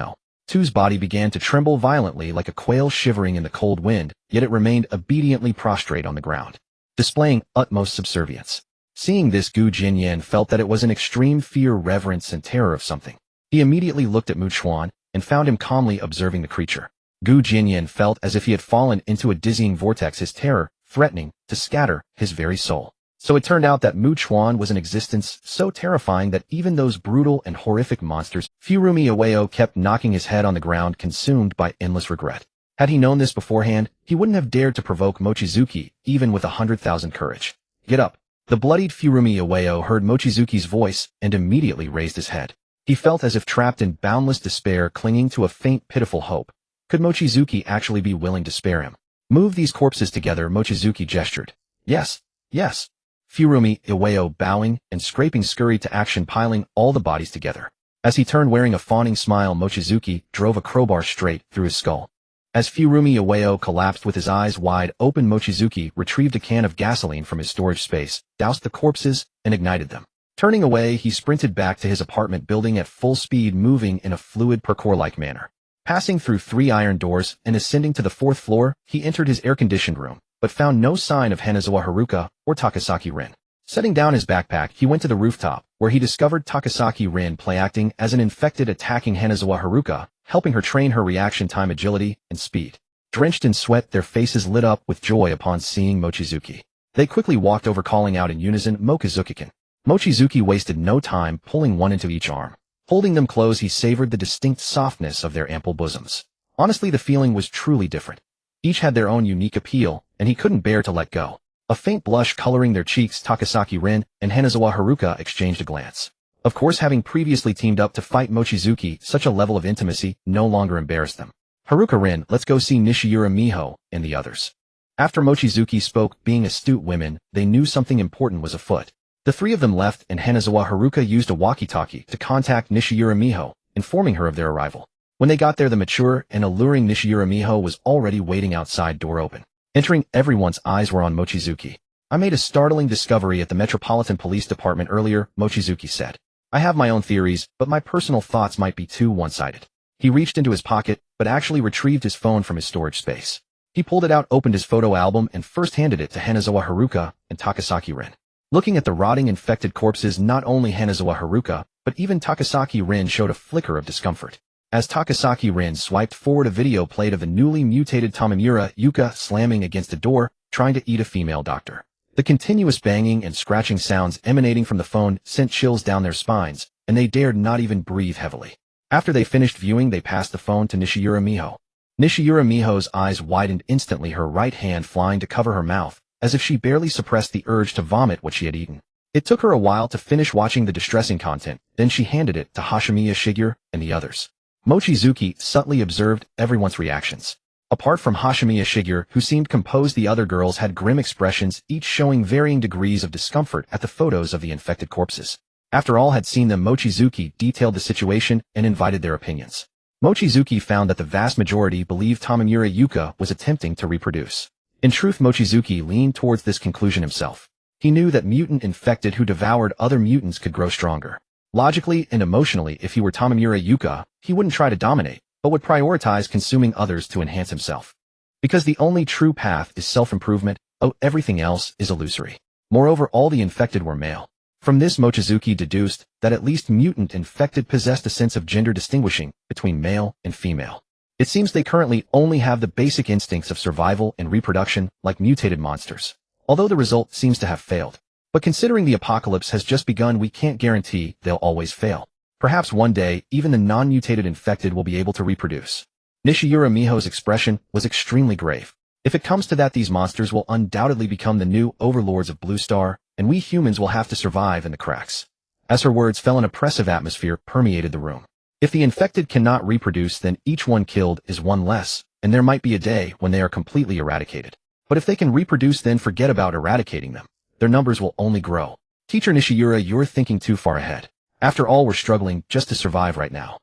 Tu's body began to tremble violently like a quail shivering in the cold wind, yet it remained obediently prostrate on the ground, displaying utmost subservience. Seeing this, Gu Jinyan felt that it was an extreme fear, reverence, and terror of something. He immediately looked at Chuan and found him calmly observing the creature. Gu Jinyan felt as if he had fallen into a dizzying vortex, his terror threatening to scatter his very soul. So it turned out that Chuan was an existence so terrifying that even those brutal and horrific monsters, Furumi Iwao kept knocking his head on the ground, consumed by endless regret. Had he known this beforehand, he wouldn't have dared to provoke Mochizuki, even with 100,000 courage. Get up. The bloodied Furumi Iwao heard Mochizuki's voice and immediately raised his head. He felt as if trapped in boundless despair, clinging to a faint, pitiful hope. Could Mochizuki actually be willing to spare him? Move these corpses together, Mochizuki gestured. Yes, yes. Furumi Iwao, bowing and scraping, scurried to action, piling all the bodies together. As he turned wearing a fawning smile, Mochizuki drove a crowbar straight through his skull. As Furumi Iwao collapsed with his eyes wide open, Mochizuki retrieved a can of gasoline from his storage space, doused the corpses, and ignited them. Turning away, he sprinted back to his apartment building at full speed, moving in a fluid parkour-like manner. Passing through 3 iron doors and ascending to the 4th floor, he entered his air-conditioned room, but found no sign of Hanazawa Haruka or Takasaki Rin. Setting down his backpack, he went to the rooftop, where he discovered Takasaki Rin play-acting as an infected, attacking Hanazawa Haruka, helping her train her reaction time, agility, and speed. Drenched in sweat, their faces lit up with joy upon seeing Mochizuki. They quickly walked over, calling out in unison, "Mochizuki-kun." Mochizuki wasted no time, pulling one into each arm. Holding them close, he savored the distinct softness of their ample bosoms. Honestly, the feeling was truly different. Each had their own unique appeal, and he couldn't bear to let go. A faint blush coloring their cheeks, Takasaki Rin and Hanazawa Haruka exchanged a glance. Of course, having previously teamed up to fight Mochizuki, such a level of intimacy no longer embarrassed them. "Haruka Rin, let's go see Nishiura Miho and the others." After Mochizuki spoke, being astute women, they knew something important was afoot. The 3 of them left, and Hanazawa Haruka used a walkie-talkie to contact Nishiura Miho, informing her of their arrival. When they got there, the mature and alluring Nishiura Miho was already waiting outside, door open. Entering, everyone's eyes were on Mochizuki. "I made a startling discovery at the Metropolitan Police Department earlier," Mochizuki said. "I have my own theories, but my personal thoughts might be too one-sided." He reached into his pocket, but actually retrieved his phone from his storage space. He pulled it out, opened his photo album, and first handed it to Hanazawa Haruka and Takasaki Rin. Looking at the rotting, infected corpses, not only Hanazawa Haruka, but even Takasaki Rin showed a flicker of discomfort. As Takasaki Rin swiped forward, a video played of the newly mutated Tamamura Yuka slamming against a door, trying to eat a female doctor. The continuous banging and scratching sounds emanating from the phone sent chills down their spines, and they dared not even breathe heavily. After they finished viewing, they passed the phone to Nishiura Miho. Nishiura Miho's eyes widened instantly, her right hand flying to cover her mouth, as if she barely suppressed the urge to vomit what she had eaten. It took her a while to finish watching the distressing content, then she handed it to Hashimiya Shigeru and the others. Mochizuki subtly observed everyone's reactions. Apart from Hashimiya Shigeru, who seemed composed, the other girls had grim expressions, each showing varying degrees of discomfort at the photos of the infected corpses. After all had seen them, Mochizuki detailed the situation and invited their opinions. Mochizuki found that the vast majority believed Tamamura Yuka was attempting to reproduce. In truth, Mochizuki leaned towards this conclusion himself. He knew that mutant infected who devoured other mutants could grow stronger. Logically and emotionally, if he were Tamamura Yuka, he wouldn't try to dominate, but would prioritize consuming others to enhance himself. Because the only true path is self-improvement, everything else is illusory. Moreover, all the infected were male. From this, Mochizuki deduced that at least mutant infected possessed a sense of gender distinguishing between male and female. It seems they currently only have the basic instincts of survival and reproduction like mutated monsters, although the result seems to have failed. But considering the apocalypse has just begun, we can't guarantee they'll always fail. Perhaps one day, even the non-mutated infected will be able to reproduce. Nishiura Miho's expression was extremely grave. If it comes to that, these monsters will undoubtedly become the new overlords of Blue Star, and we humans will have to survive in the cracks. As her words fell, an oppressive atmosphere permeated the room. If the infected cannot reproduce, then each one killed is one less, and there might be a day when they are completely eradicated. But if they can reproduce, then forget about eradicating them. Their numbers will only grow. Teacher Nishiura, you're thinking too far ahead. After all, we're struggling just to survive right now.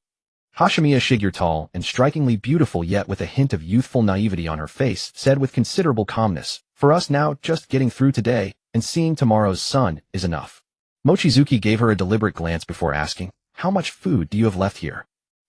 Hashimiya Shigeru, tall and strikingly beautiful yet with a hint of youthful naivety on her face, said with considerable calmness, "For us now, just getting through today and seeing tomorrow's sun is enough." Mochizuki gave her a deliberate glance before asking, "How much food do you have left here?"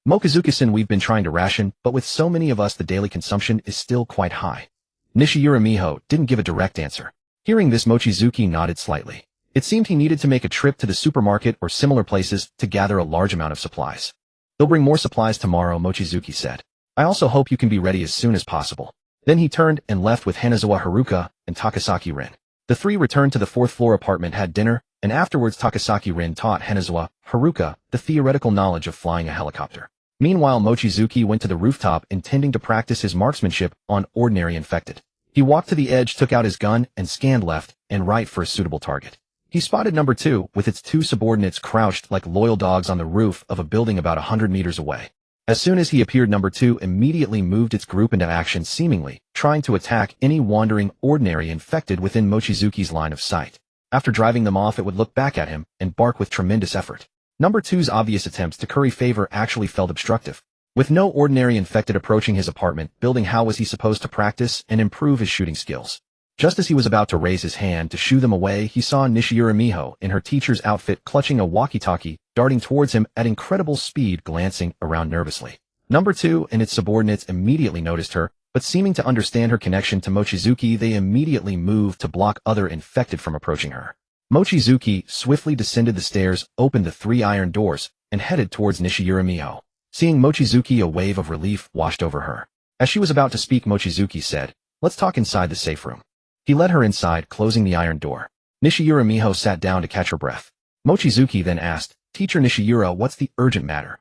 "Mochizuki-san, we've been trying to ration, but with so many of us the daily consumption is still quite high." Nishiura Miho didn't give a direct answer. Hearing this, Mochizuki nodded slightly. It seemed he needed to make a trip to the supermarket or similar places to gather a large amount of supplies. "They'll bring more supplies tomorrow," Mochizuki said. "I also hope you can be ready as soon as possible." Then he turned and left with Hanazawa Haruka and Takasaki Rin. The three returned to the fourth-floor apartment, had dinner, and afterwards Takasaki Rin taught Hanazawa Haruka the theoretical knowledge of flying a helicopter. Meanwhile, Mochizuki went to the rooftop intending to practice his marksmanship on ordinary infected. He walked to the edge, took out his gun, and scanned left and right for a suitable target. He spotted number 2 with its 2 subordinates crouched like loyal dogs on the roof of a building about 100 meters away. As soon as he appeared, number 2 immediately moved its group into action, seemingly trying to attack any wandering ordinary infected within Mochizuki's line of sight. After driving them off, it would look back at him and bark with tremendous effort. Number 2's obvious attempts to curry favor actually felt obstructive. With no ordinary infected approaching his apartment building, how was he supposed to practice and improve his shooting skills? Just as he was about to raise his hand to shoo them away, he saw Nishiura Miho in her teacher's outfit clutching a walkie-talkie, darting towards him at incredible speed, glancing around nervously. Number 2 and its subordinates immediately noticed her, but seeming to understand her connection to Mochizuki, they immediately moved to block other infected from approaching her. Mochizuki swiftly descended the stairs, opened the 3 iron doors, and headed towards Nishiura Miho. Seeing Mochizuki, a wave of relief washed over her. As she was about to speak, Mochizuki said, "Let's talk inside the safe room." He led her inside, closing the iron door. Nishiura Miho sat down to catch her breath. Mochizuki then asked, "Teacher Nishiura, what's the urgent matter?"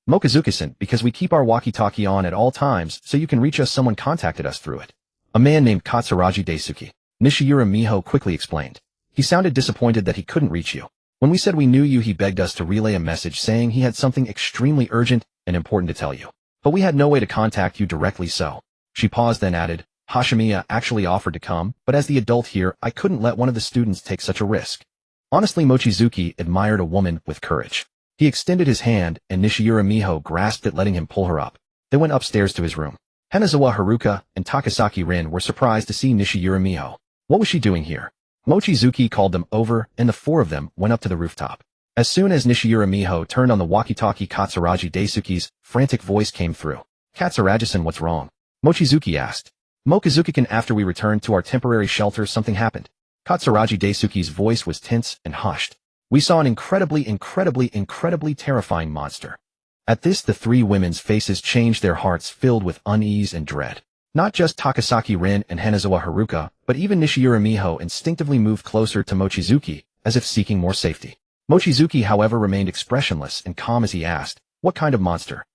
"Mochizuki-san, because we keep our walkie-talkie on at all times so you can reach us. Someone contacted us through it." "A man named Katsuragi Daisuke," Nishiura Miho quickly explained. "He sounded disappointed that he couldn't reach you. When we said we knew you, he begged us to relay a message saying he had something extremely urgent and important to tell you. But we had no way to contact you directly, so." She paused, then added, "Hashimiya actually offered to come, but as the adult here, I couldn't let one of the students take such a risk." Honestly, Mochizuki admired a woman with courage. He extended his hand, and Nishiura Miho grasped it, letting him pull her up. They went upstairs to his room. Hanazawa Haruka and Takasaki Rin were surprised to see Nishiura Miho. What was she doing here? Mochizuki called them over, and the 4 of them went up to the rooftop. As soon as Nishiura Miho turned on the walkie-talkie, Katsuragi Daisuke's frantic voice came through. "Katsuragi-san, what's wrong?" Mochizuki asked. "Mochizuki-kun, after we returned to our temporary shelter, something happened." Katsuragi Daisuke's voice was tense and hushed. "We saw an incredibly terrifying monster." At this, the 3 women's faces changed, their hearts filled with unease and dread. Not just Takasaki Rin and Hanazawa Haruka, but even Nishiura Miho instinctively moved closer to Mochizuki, as if seeking more safety. Mochizuki, however, remained expressionless and calm as he asked, "What kind of monster?"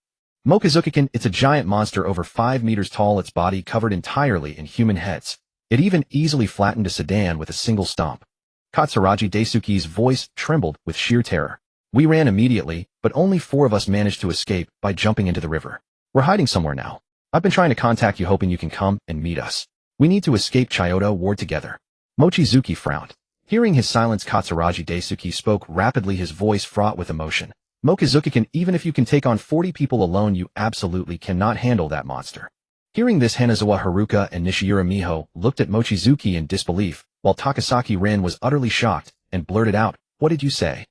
"Mochizuki-kun, it's a giant monster over 5 meters tall, its body covered entirely in human heads. It even easily flattened a sedan with a single stomp." Katsuragi Daisuke's voice trembled with sheer terror. "We ran immediately, but only 4 of us managed to escape by jumping into the river. We're hiding somewhere now. I've been trying to contact you, hoping you can come and meet us. We need to escape Chiyoda Ward together." Mochizuki frowned. Hearing his silence, Katsuragi Daisuke spoke rapidly, his voice fraught with emotion. "Mochizuki-kun, even if you can take on 40 people alone, you absolutely cannot handle that monster." Hearing this, Hanazawa Haruka and Nishiura Miho looked at Mochizuki in disbelief, while Takasaki Rin was utterly shocked and blurted out, "What did you say?"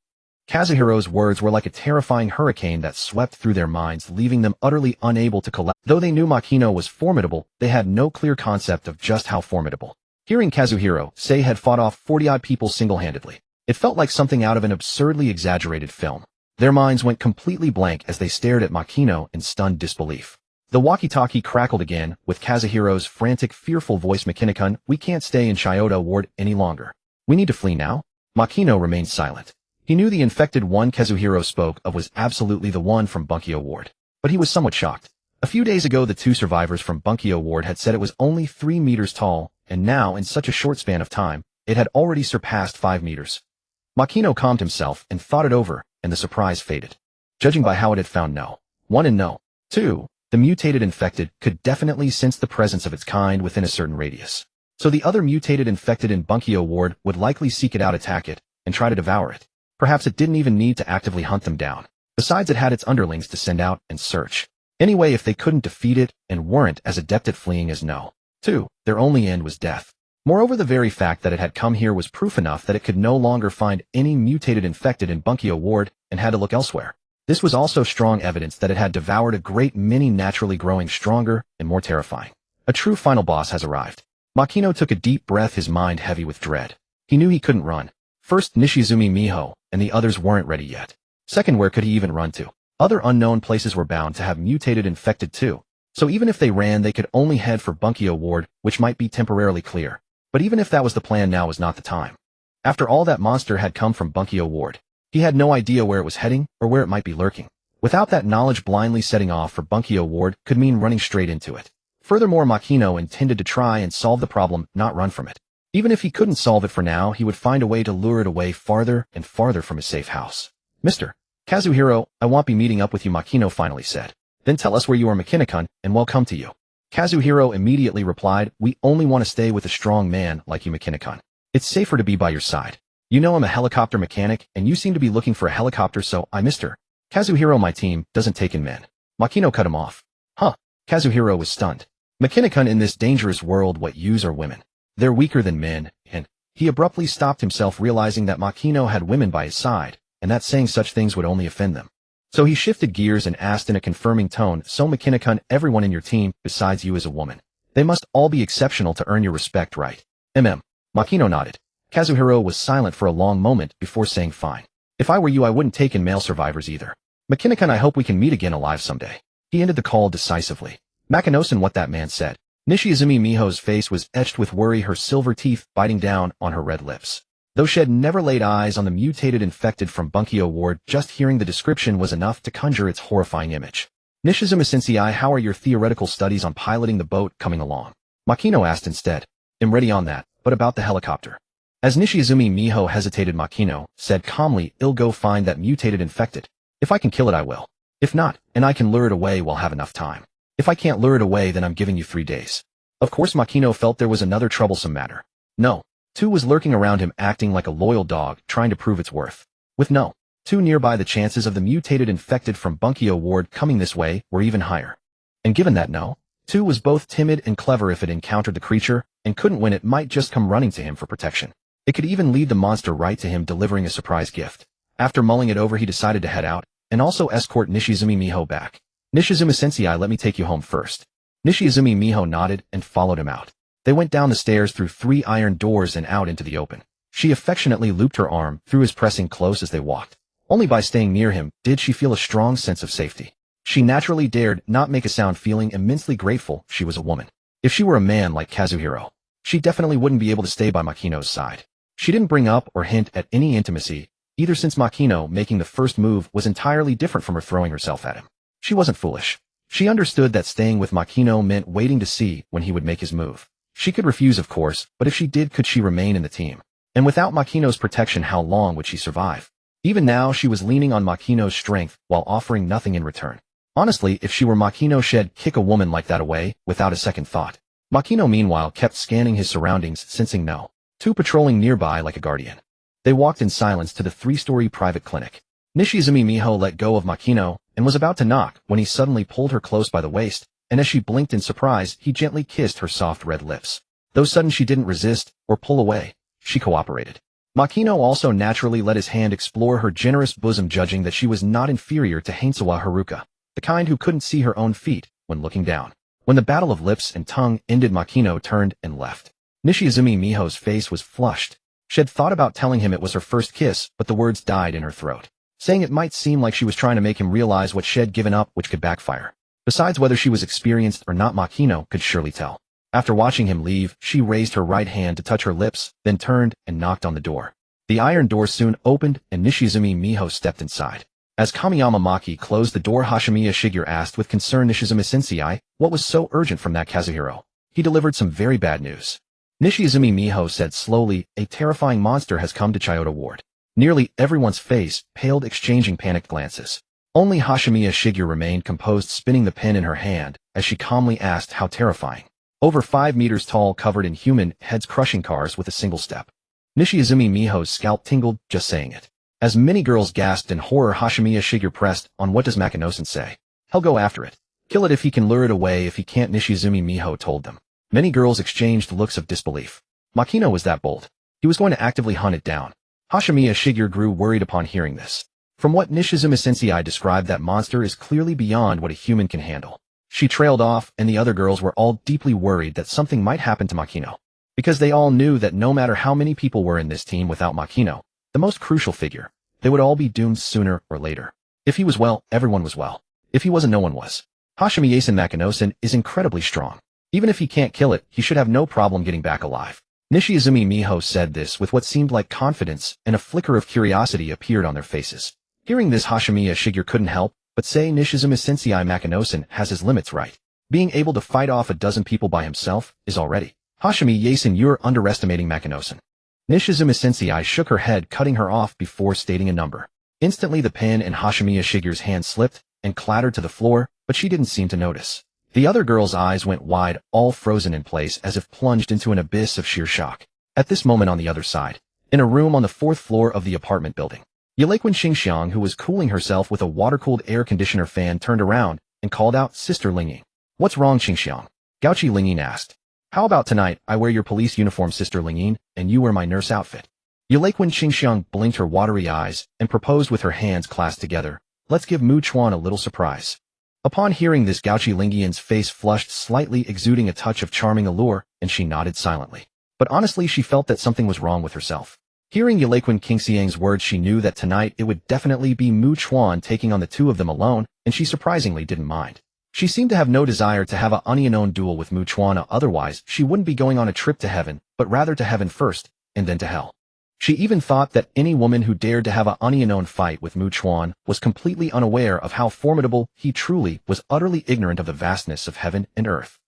Kazuhiro's words were like a terrifying hurricane that swept through their minds, leaving them utterly unable to collect. Though they knew Makino was formidable, they had no clear concept of just how formidable. Hearing Kazuhiro say had fought off 40-odd people single-handedly, it felt like something out of an absurdly exaggerated film. Their minds went completely blank as they stared at Makino in stunned disbelief. The walkie-talkie crackled again, with Kazuhiro's frantic, fearful voice, "Makino-kun, we can't stay in Chiyoda Ward any longer. We need to flee now." Makino remained silent. He knew the infected one Kazuhiro spoke of was absolutely the one from Bunkyo Ward, but he was somewhat shocked. A few days ago, the 2 survivors from Bunkyo Ward had said it was only 3 meters tall, and now, in such a short span of time, it had already surpassed 5 meters. Makino calmed himself and thought it over, and the surprise faded. Judging by how it had found no 1 and no 2, the mutated infected could definitely sense the presence of its kind within a certain radius. So the other mutated infected in Bunkyo Ward would likely seek it out, attack it, and try to devour it. Perhaps it didn't even need to actively hunt them down. Besides, it had its underlings to send out and search. Anyway, if they couldn't defeat it and weren't as adept at fleeing as no 2, their only end was death. Moreover, the very fact that it had come here was proof enough that it could no longer find any mutated infected in Bunkyo Ward and had to look elsewhere. This was also strong evidence that it had devoured a great many, naturally growing stronger and more terrifying. A true final boss has arrived. Makino took a deep breath, his mind heavy with dread. He knew he couldn't run. First, Nishizumi Miho and the others weren't ready yet. Second, where could he even run to? Other unknown places were bound to have mutated infected too. So even if they ran, they could only head for Bunkyo Ward, which might be temporarily clear. But even if that was the plan, now was not the time. After all, that monster had come from Bunkyo Ward. He had no idea where it was heading or where it might be lurking. Without that knowledge, blindly setting off for Bunkyo Ward could mean running straight into it. Furthermore, Makino intended to try and solve the problem, not run from it. Even if he couldn't solve it for now, he would find a way to lure it away farther and farther from his safe house. Mr. Kazuhiro, I won't be meeting up with you, Makino finally said. Then tell us where you are, Makino-kun, and we'll come to you. Kazuhiro immediately replied, we only want to stay with a strong man like you, Makino-kun. It's safer to be by your side. You know I'm a helicopter mechanic, and you seem to be looking for a helicopter, so I Mr. Kazuhiro, my team doesn't take in men. Makino cut him off. Huh. Kazuhiro was stunned. Makino-kun, in this dangerous world, what use are women? They're weaker than men, and he abruptly stopped himself, realizing that Makino had women by his side, and that saying such things would only offend them. So he shifted gears and asked in a confirming tone, so Makino-kun, everyone in your team, besides you, is a woman. They must all be exceptional to earn your respect, right? Makino nodded. Kazuhiro was silent for a long moment before saying, fine. If I were you, I wouldn't take in male survivors either. Makino-kun, I hope we can meet again alive someday. He ended the call decisively. Makino-san, what that man said. Nishiizumi Miho's face was etched with worry, her silver teeth biting down on her red lips. Though she had never laid eyes on the mutated infected from Bunkyo Ward, just hearing the description was enough to conjure its horrifying image. Nishiizumi-sensei, how are your theoretical studies on piloting the boat coming along? Makino asked instead. I'm ready on that, but about the helicopter. As Nishiizumi Miho hesitated, Makino said calmly, I'll go find that mutated infected. If I can kill it, I will. If not, and I can lure it away, we'll have enough time. If I can't lure it away, then I'm giving you 3 days. Of course, Makino felt there was another troublesome matter. No. 2 was lurking around him, acting like a loyal dog, trying to prove its worth. With no 2 nearby, the chances of the mutated infected from Bunkyo Ward coming this way were even higher. And given that no 2 was both timid and clever, if it encountered the creature and couldn't win, it might just come running to him for protection. It could even lead the monster right to him, delivering a surprise gift. After mulling it over, he decided to head out and also escort Nishiizumi Miho back. Nishiizumi-sensei, let me take you home first. Nishiizumi Miho nodded and followed him out. They went down the stairs through 3 iron doors and out into the open. She affectionately looped her arm through his, pressing close as they walked. Only by staying near him did she feel a strong sense of safety. She naturally dared not make a sound, feeling immensely grateful she was a woman. If she were a man like Kazuhiro, she definitely wouldn't be able to stay by Makino's side. She didn't bring up or hint at any intimacy, either, since Makino making the first move was entirely different from her throwing herself at him. She wasn't foolish. She understood that staying with Makino meant waiting to see when he would make his move. She could refuse, of course, but if she did, could she remain in the team? And without Makino's protection, how long would she survive? Even now, she was leaning on Makino's strength while offering nothing in return. Honestly, if she were Makino, she'd kick a woman like that away without a second thought. Makino, meanwhile, kept scanning his surroundings, sensing no 2 patrolling nearby like a guardian. They walked in silence to the 3-story private clinic. Nishiizumi Miho let go of Makino and was about to knock when he suddenly pulled her close by the waist, and as she blinked in surprise, he gently kissed her soft red lips. Though sudden, she didn't resist or pull away. She cooperated. Makino also naturally let his hand explore her generous bosom, judging that she was not inferior to Hainsawa Haruka, the kind who couldn't see her own feet when looking down. When the battle of lips and tongue ended, Makino turned and left. Nishiizumi Miho's face was flushed. She had thought about telling him it was her first kiss, but the words died in her throat. Saying it might seem like she was trying to make him realize what she had given up, which could backfire. Besides, whether she was experienced or not, Makino could surely tell. After watching him leave, she raised her right hand to touch her lips, then turned and knocked on the door. The iron door soon opened, and Nishiizumi Miho stepped inside. As Kamiyama Maki closed the door, Hashimiya Shigeru asked with concern, Nishiizumi-sensei, what was so urgent from that Kazuhiro? He delivered some very bad news. Nishiizumi Miho said slowly, a terrifying monster has come to Chiyoda Ward. Nearly everyone's face paled, exchanging panicked glances. Only Hashimiya Shigeru remained composed, spinning the pen in her hand, as she calmly asked, how terrifying? Over 5 meters tall, covered in human heads, crushing cars with a single step. Nishiizumi Miho's scalp tingled just saying it. As many girls gasped in horror, Hashimiya Shigeru pressed on, what does Makino-san say? He'll go after it. Kill it if he can, lure it away if he can't, Nishiizumi Miho told them. Many girls exchanged looks of disbelief. Makino was that bold. He was going to actively hunt it down. Hashimiya Shigeru grew worried upon hearing this. From what Nishiizumi-sensei described, that monster is clearly beyond what a human can handle. She trailed off, and the other girls were all deeply worried that something might happen to Makino. Because they all knew that no matter how many people were in this team, without Makino, the most crucial figure, they would all be doomed sooner or later. If he was well, everyone was well. If he wasn't, no one was. Hashimi Yasen Makinosen is incredibly strong. Even if he can't kill it, he should have no problem getting back alive. Nishiizumi Miho said this with what seemed like confidence, and a flicker of curiosity appeared on their faces. Hearing this, Hashimiya Shigeru couldn't help but say Nishiizumi Sensei Makinosen has his limits right. Being able to fight off a dozen people by himself is already. Hashimi Yasen, you're underestimating Makinosen. Nishiizumi Sensei shook her head, cutting her off before stating a number. Instantly the pen in Hashimiya Shigeru's hand slipped and clattered to the floor, but she didn't seem to notice. The other girl's eyes went wide, all frozen in place as if plunged into an abyss of sheer shock. At this moment on the other side, in a room on the 4th floor of the apartment building, Yalequin Xingxiang, who was cooling herself with a water-cooled air conditioner fan, turned around and called out, Sister Lingying. What's wrong, Xingxiang? Gauchi Lingying asked. How about tonight I wear your police uniform, Sister Lingying, and you wear my nurse outfit? Yalequin Xingxiang blinked her watery eyes and proposed with her hands clasped together. Let's give Mu Chuan a little surprise. Upon hearing this, Gauchi Lingying's face flushed slightly, exuding a touch of charming allure, and she nodded silently. But honestly, she felt that something was wrong with herself. Hearing Yalequin Xingxiang's words, she knew that tonight it would definitely be Mu Chuan taking on the two of them alone, and she surprisingly didn't mind. She seemed to have no desire to have a unknown duel with Mu Chuan, otherwise she wouldn't be going on a trip to heaven, but rather to heaven first, and then to hell. She even thought that any woman who dared to have a unknown fight with Mu Chuan was completely unaware of how formidable he truly was, utterly ignorant of the vastness of heaven and earth.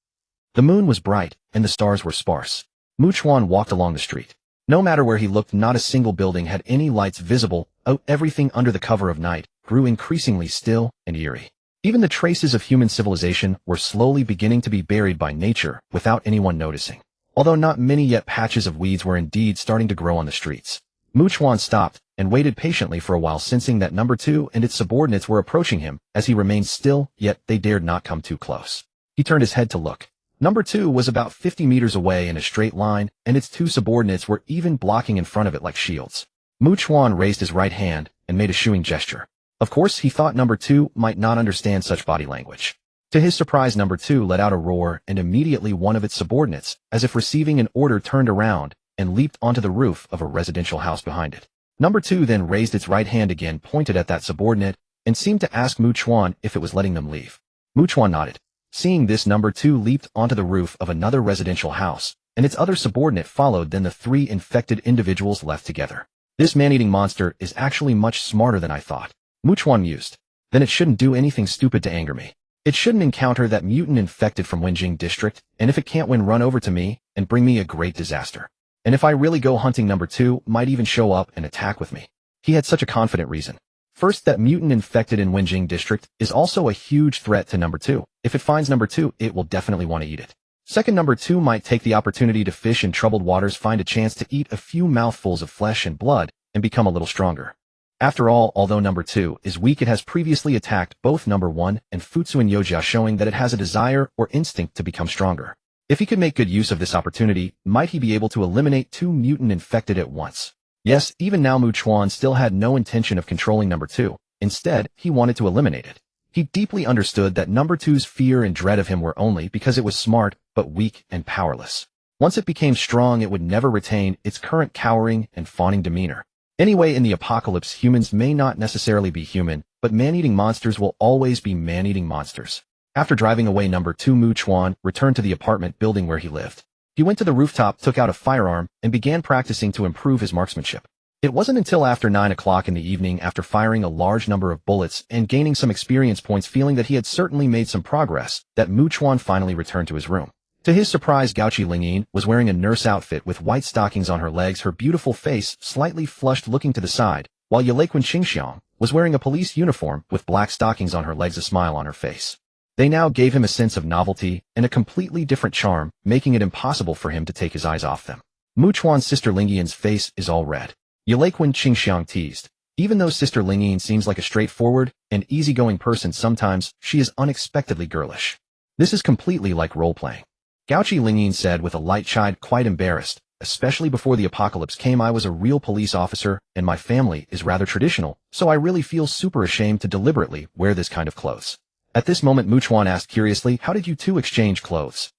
The moon was bright, and the stars were sparse. Mu Chuan walked along the street. No matter where he looked, not a single building had any lights visible. Everything under the cover of night grew increasingly still and eerie. Even the traces of human civilization were slowly beginning to be buried by nature without anyone noticing. Although not many yet, patches of weeds were indeed starting to grow on the streets. Mu Chuan stopped and waited patiently for a while, sensing that number 2 and its subordinates were approaching him as he remained still, yet they dared not come too close. He turned his head to look. Number 2 was about 50 meters away in a straight line, and its two subordinates were even blocking in front of it like shields. Mu Chuan raised his right hand and made a shooing gesture. Of course, he thought number 2 might not understand such body language. To his surprise, number 2 let out a roar, and immediately one of its subordinates, as if receiving an order, turned around and leaped onto the roof of a residential house behind it. Number 2 then raised its right hand again, pointed at that subordinate, and seemed to ask Mu Chuan if it was letting them leave. Mu Chuan nodded. Seeing this, number 2 leaped onto the roof of another residential house, and its other subordinate followed. Then the 3 infected individuals left together. This man-eating monster is actually much smarter than I thought, Mu Chuan mused. Then it shouldn't do anything stupid to anger me. It shouldn't encounter that mutant infected from Wenjing district, and if it can't win, run over to me and bring me a great disaster. And if I really go hunting, number 2 might even show up and attack with me. He had such a confident reason. First, that mutant infected in Wenjing district is also a huge threat to number 2. If it finds number 2, it will definitely want to eat it. Second, number 2 might take the opportunity to fish in troubled waters, find a chance to eat a few mouthfuls of flesh and blood, and become a little stronger. After all, although number 2 is weak, it has previously attacked both number 1 and Futsu and Yojia, showing that it has a desire or instinct to become stronger. If he could make good use of this opportunity, might he be able to eliminate 2 mutant infected at once? Yes, even now Mu Chuan still had no intention of controlling number 2. Instead, he wanted to eliminate it. He deeply understood that number 2's fear and dread of him were only because it was smart, but weak and powerless. Once it became strong, it would never retain its current cowering and fawning demeanor. Anyway, in the apocalypse, humans may not necessarily be human, but man-eating monsters will always be man-eating monsters. After driving away number 2, Mu Chuan returned to the apartment building where he lived. He went to the rooftop, took out a firearm, and began practicing to improve his marksmanship. It wasn't until after 9 o'clock in the evening, after firing a large number of bullets and gaining some experience points, feeling that he had certainly made some progress, that Mu Chuan finally returned to his room. To his surprise, Gauchi Lingying was wearing a nurse outfit with white stockings on her legs, her beautiful face slightly flushed, looking to the side, while Yalequin Xingxiang was wearing a police uniform with black stockings on her legs, a smile on her face. They now gave him a sense of novelty and a completely different charm, making it impossible for him to take his eyes off them. Mu Chuan's Sister Lingying's face is all red. Yalequin Xingxiang teased. Even though Sister Lingying seems like a straightforward and easygoing person, sometimes she is unexpectedly girlish. This is completely like role-playing. Gauchi Lingying said with a light chide, quite embarrassed. Especially before the apocalypse came, I was a real police officer, and my family is rather traditional, so I really feel super ashamed to deliberately wear this kind of clothes. At this moment, Mu Chuan asked curiously, how did you two exchange clothes?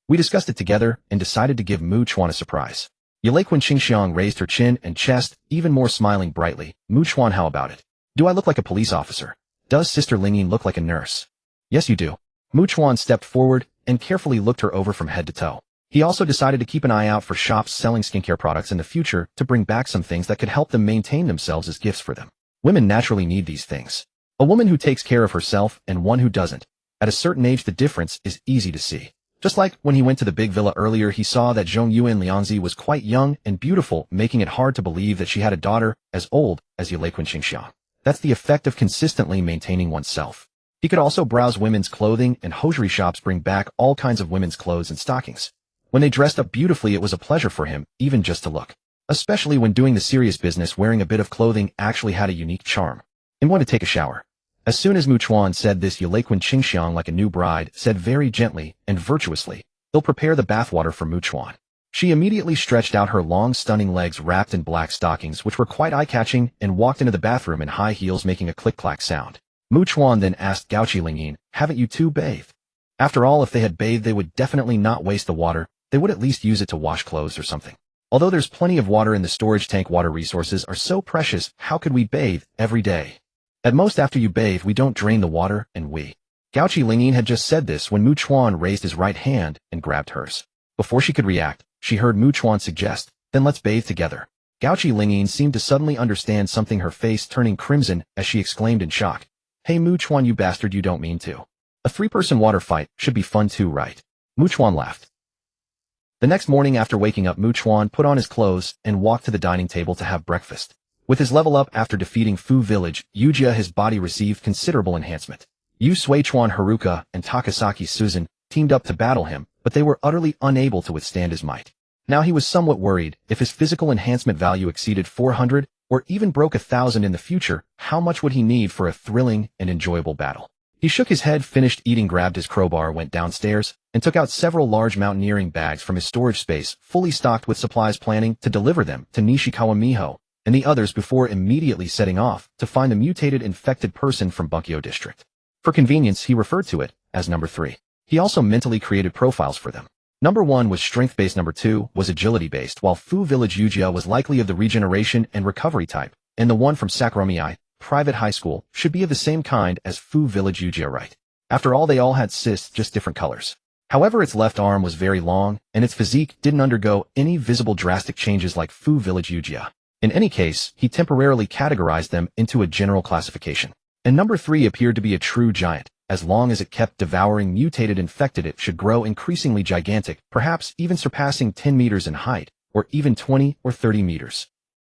We discussed it together and decided to give Mu Chuan a surprise. Yalequin Xingxiang raised her chin and chest, even more, smiling brightly. Mu Chuan, how about it? Do I look like a police officer? Does Sister Lingying look like a nurse? Yes, you do. Mu Chuan stepped forward and carefully looked her over from head to toe. He also decided to keep an eye out for shops selling skincare products in the future to bring back some things that could help them maintain themselves as gifts for them. Women naturally need these things. A woman who takes care of herself and one who doesn't. At a certain age, the difference is easy to see. Just like when he went to the big villa earlier, he saw that Zhong Yuan Lianzi was quite young and beautiful, making it hard to believe that she had a daughter as old as Yelequan Xingxiang. That's the effect of consistently maintaining oneself. He could also browse women's clothing, and hosiery shops bring back all kinds of women's clothes and stockings. When they dressed up beautifully, it was a pleasure for him, even just to look. Especially when doing the serious business, wearing a bit of clothing actually had a unique charm. I'm going to take a shower. As soon as Mu Chuan said this, Yelequan Xingxiang, like a new bride, said very gently and virtuously, "They'll prepare the bathwater for Mu Chuan." She immediately stretched out her long, stunning legs wrapped in black stockings, which were quite eye-catching, and walked into the bathroom in high heels, making a click-clack sound. Mu Chuan then asked Gauchi Lingyin, "Haven't you two bathed?" After all, if they had bathed, they would definitely not waste the water. They would at least use it to wash clothes or something. Although there's plenty of water in the storage tank, water resources are so precious, how could we bathe every day? At most, after you bathe, we don't drain the water, and we. Gauchi Lingyin had just said this when Mu Chuan raised his right hand and grabbed hers. Before she could react, she heard Mu Chuan suggest, "Then let's bathe together." Gauchi Lingyin seemed to suddenly understand something, her face turning crimson as she exclaimed in shock, "Hey Mu Chuan, you bastard, you don't mean to. A three-person water fight should be fun too, right?" Mu Chuan laughed. The next morning after waking up, Mu Chuan put on his clothes and walked to the dining table to have breakfast. With his level up after defeating Fu Village, Yujia, his body received considerable enhancement. Yu Suichuan Haruka and Takasaki Susan teamed up to battle him, but they were utterly unable to withstand his might. Now he was somewhat worried. If his physical enhancement value exceeded 400, or even broke 1,000 in the future, how much would he need for a thrilling and enjoyable battle? He shook his head, finished eating, grabbed his crowbar, went downstairs, and took out several large mountaineering bags from his storage space, fully stocked with supplies, planning to deliver them to Nishikawa Miho and the others before immediately setting off to find the mutated infected person from Bunkyo District. For convenience, he referred to it as number 3. He also mentally created profiles for them. Number 1 was strength-based, number 2 was agility-based, while Fu Village Yujia was likely of the regeneration and recovery type, and the one from Sakuramiai Private High School should be of the same kind as Fu Village Yujia, right? After all, they all had cysts, just different colors. However, its left arm was very long, and its physique didn't undergo any visible drastic changes like Fu Village Yujia. In any case, he temporarily categorized them into a general classification. And number 3 appeared to be a true giant. As long as it kept devouring mutated infected, it should grow increasingly gigantic, perhaps even surpassing 10 meters in height, or even 20 or 30 meters.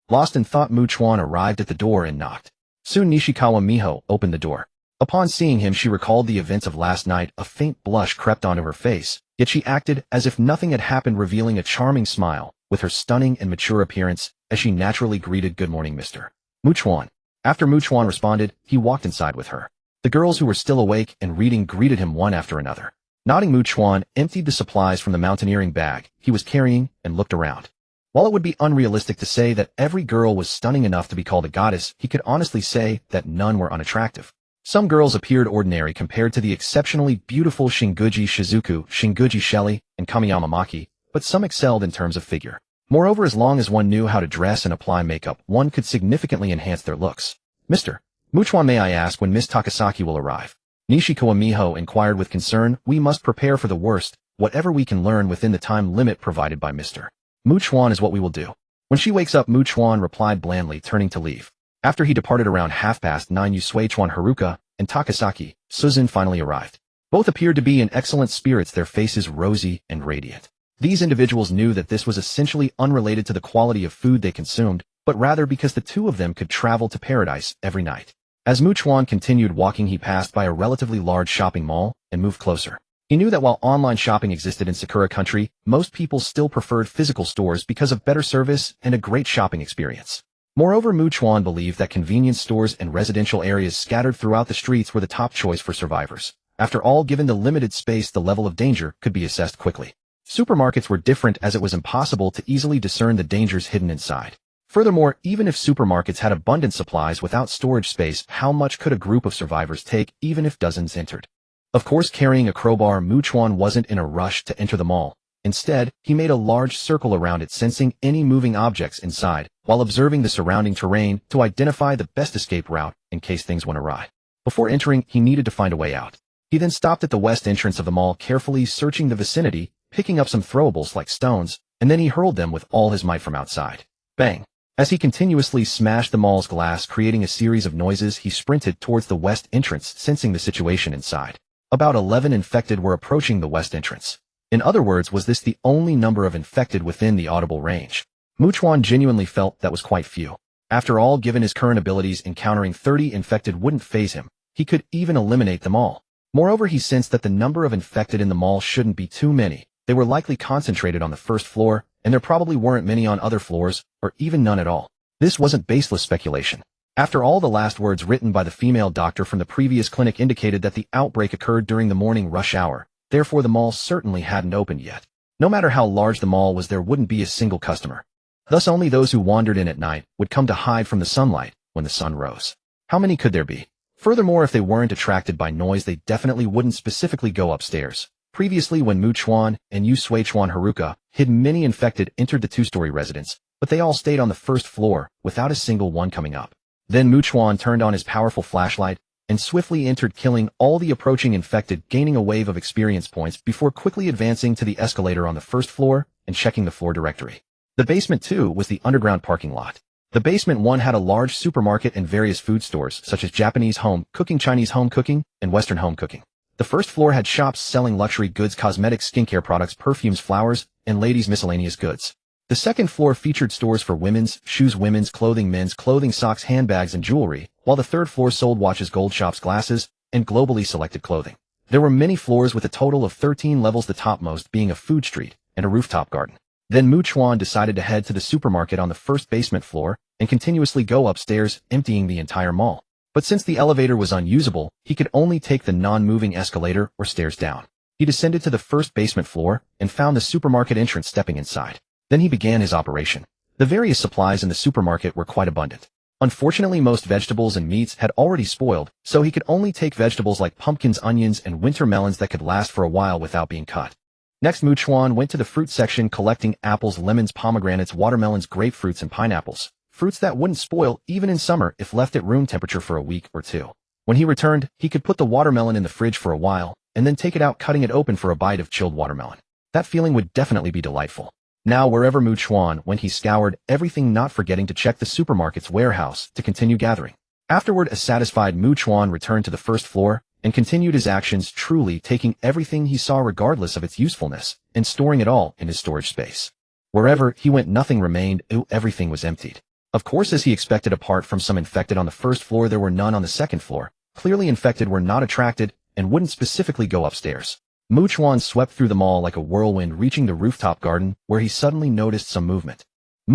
Lost in thought, Mu Chuan arrived at the door and knocked. Soon Nishikawa Miho opened the door. Upon seeing him, she recalled the events of last night. A faint blush crept onto her face, yet she acted as if nothing had happened, revealing a charming smile with her stunning and mature appearance as she naturally greeted, "Good morning, Mr. Mu Chuan." After Mu Chuan responded, he walked inside with her. The girls who were still awake and reading greeted him one after another. Nodding, Mu Chuan emptied the supplies from the mountaineering bag he was carrying and looked around. While it would be unrealistic to say that every girl was stunning enough to be called a goddess, he could honestly say that none were unattractive. Some girls appeared ordinary compared to the exceptionally beautiful Shinguji Shizuku, Shinguji Shelly, and Kamiyama Maki, but some excelled in terms of figure. Moreover, as long as one knew how to dress and apply makeup, one could significantly enhance their looks. "Mr. Mu Chuan, may I ask when Miss Takasaki will arrive?" Nishikawa Miho inquired with concern. "We must prepare for the worst. Whatever we can learn within the time limit provided by Mr. Mu Chuan is what we will do. When she wakes up," Mu Chuan replied blandly, turning to leave. After he departed around 9:30, Yu Suichuan Haruka and Takasaki Susan finally arrived. Both appeared to be in excellent spirits, their faces rosy and radiant. These individuals knew that this was essentially unrelated to the quality of food they consumed, but rather because the two of them could travel to paradise every night. As Mu Chuan continued walking, he passed by a relatively large shopping mall and moved closer. He knew that while online shopping existed in Sakura Country, most people still preferred physical stores because of better service and a great shopping experience. Moreover, Mu Chuan believed that convenience stores and residential areas scattered throughout the streets were the top choice for survivors. After all, given the limited space, the level of danger could be assessed quickly. Supermarkets were different, as it was impossible to easily discern the dangers hidden inside. Furthermore, even if supermarkets had abundant supplies without storage space, how much could a group of survivors take, even if dozens entered? Of course, carrying a crowbar, Mu Chuan wasn't in a rush to enter the mall. Instead, he made a large circle around it, sensing any moving objects inside, while observing the surrounding terrain to identify the best escape route in case things went awry. Before entering, he needed to find a way out. He then stopped at the west entrance of the mall, carefully searching the vicinity, picking up some throwables like stones, and then he hurled them with all his might from outside. Bang! As he continuously smashed the mall's glass, creating a series of noises, he sprinted towards the west entrance, sensing the situation inside. About 11 infected were approaching the west entrance. In other words, was this the only number of infected within the audible range? Chuan genuinely felt that was quite few. After all, given his current abilities, encountering 30 infected wouldn't faze him. He could even eliminate them all. Moreover, he sensed that the number of infected in the mall shouldn't be too many. They were likely concentrated on the first floor, and there probably weren't many on other floors, or even none at all. This wasn't baseless speculation. After all, the last words written by the female doctor from the previous clinic indicated that the outbreak occurred during the morning rush hour. Therefore, the mall certainly hadn't opened yet. No matter how large the mall was, there wouldn't be a single customer. Thus, only those who wandered in at night would come to hide from the sunlight when the sun rose. How many could there be? Furthermore, if they weren't attracted by noise, they definitely wouldn't specifically go upstairs. Previously, when Chuan and Chuan Haruka hid, many infected entered the two-story residence, but they all stayed on the first floor without a single one coming up. Then Chuan turned on his powerful flashlight and swiftly entered, killing all the approaching infected, gaining a wave of experience points before quickly advancing to the escalator on the first floor and checking the floor directory. The basement 2 was the underground parking lot. The basement 1 had a large supermarket and various food stores, such as Japanese home cooking, Chinese home cooking, and Western home cooking. The first floor had shops selling luxury goods, cosmetics, skincare products, perfumes, flowers, and ladies' miscellaneous goods. The second floor featured stores for women's shoes, women's clothing, men's clothing, socks, handbags, and jewelry, while the third floor sold watches, gold shops, glasses, and globally selected clothing. There were many floors with a total of 13 levels, the topmost being a food street and a rooftop garden. Then Chuan decided to head to the supermarket on the first basement floor and continuously go upstairs, emptying the entire mall. But since the elevator was unusable, he could only take the non-moving escalator or stairs down. He descended to the first basement floor and found the supermarket entrance, stepping inside. Then he began his operation. The various supplies in the supermarket were quite abundant. Unfortunately, most vegetables and meats had already spoiled, so he could only take vegetables like pumpkins, onions, and winter melons that could last for a while without being cut. Next, Chuan went to the fruit section, collecting apples, lemons, pomegranates, watermelons, grapefruits, and pineapples. Fruits that wouldn't spoil even in summer if left at room temperature for a week or two. When he returned, he could put the watermelon in the fridge for a while, and then take it out, cutting it open for a bite of chilled watermelon. That feeling would definitely be delightful. Now, wherever Chuan went, he scoured everything, not forgetting to check the supermarket's warehouse to continue gathering. Afterward, a satisfied Chuan returned to the first floor and continued his actions, truly taking everything he saw regardless of its usefulness and storing it all in his storage space. Wherever he went, nothing remained. Everything was emptied. Of course, as he expected, apart from some infected on the first floor, there were none on the second floor. Clearly, infected were not attracted and wouldn't specifically go upstairs. Chuan swept through the mall like a whirlwind, reaching the rooftop garden, where he suddenly noticed some movement.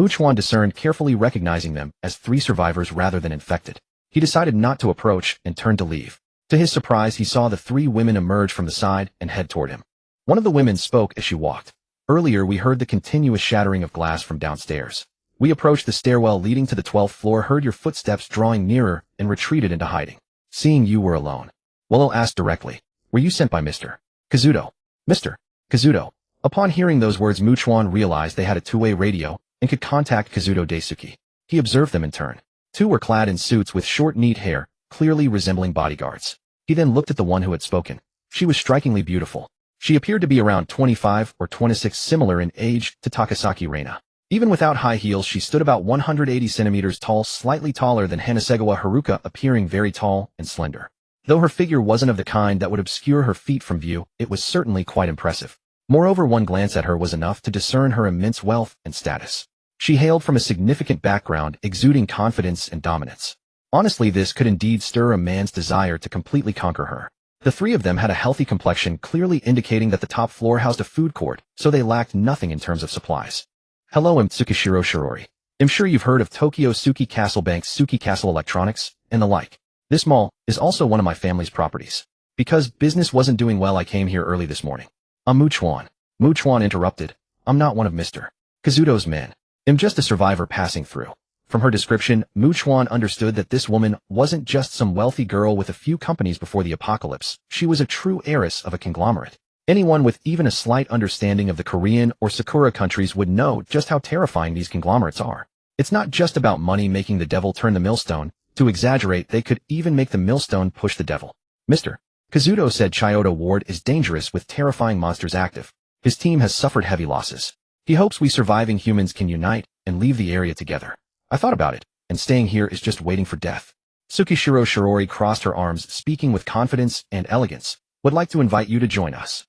Chuan discerned, carefully recognizing them as 3 survivors rather than infected. He decided not to approach and turned to leave. To his surprise, he saw the 3 women emerge from the side and head toward him. One of the women spoke as she walked. Earlier, we heard the continuous shattering of glass from downstairs. We approached the stairwell leading to the 12th floor, heard your footsteps drawing nearer, and retreated into hiding. Seeing you were alone, Willow asked directly, "Were you sent by Mr. Kazuto?" Mr. Kazuto. Upon hearing those words, Chuan realized they had a two-way radio and could contact Kazuto Daisuke. He observed them in turn. 2 were clad in suits with short, neat hair, clearly resembling bodyguards. He then looked at the one who had spoken. She was strikingly beautiful. She appeared to be around 25 or 26, similar in age to Takasaki Reina. Even without high heels, she stood about 180 centimeters tall, slightly taller than Hanasegawa Haruka, appearing very tall and slender. Though her figure wasn't of the kind that would obscure her feet from view, it was certainly quite impressive. Moreover, one glance at her was enough to discern her immense wealth and status. She hailed from a significant background, exuding confidence and dominance. Honestly, this could indeed stir a man's desire to completely conquer her. The 3 of them had a healthy complexion, clearly indicating that the top floor housed a food court, so they lacked nothing in terms of supplies. "Hello, I'm Tsukishiro Shirori. I'm sure you've heard of Tokyo Suki Castle Bank, Suki Castle Electronics, and the like. This mall is also one of my family's properties. Because business wasn't doing well, I came here early this morning." "I'm Chuan." Chuan interrupted. "I'm not one of Mr. Kazuto's men. I'm just a survivor passing through." From her description, Chuan understood that this woman wasn't just some wealthy girl with a few companies before the apocalypse. She was a true heiress of a conglomerate. Anyone with even a slight understanding of the Korean or Sakura countries would know just how terrifying these conglomerates are. It's not just about money making the devil turn the millstone. To exaggerate, they could even make the millstone push the devil. "Mr. Kazuto said Chiyoda Ward is dangerous with terrifying monsters active. His team has suffered heavy losses. He hopes we surviving humans can unite and leave the area together. I thought about it, and staying here is just waiting for death. Tsukishiro Shirori crossed her arms, speaking with confidence and elegance. Would like to invite you to join us.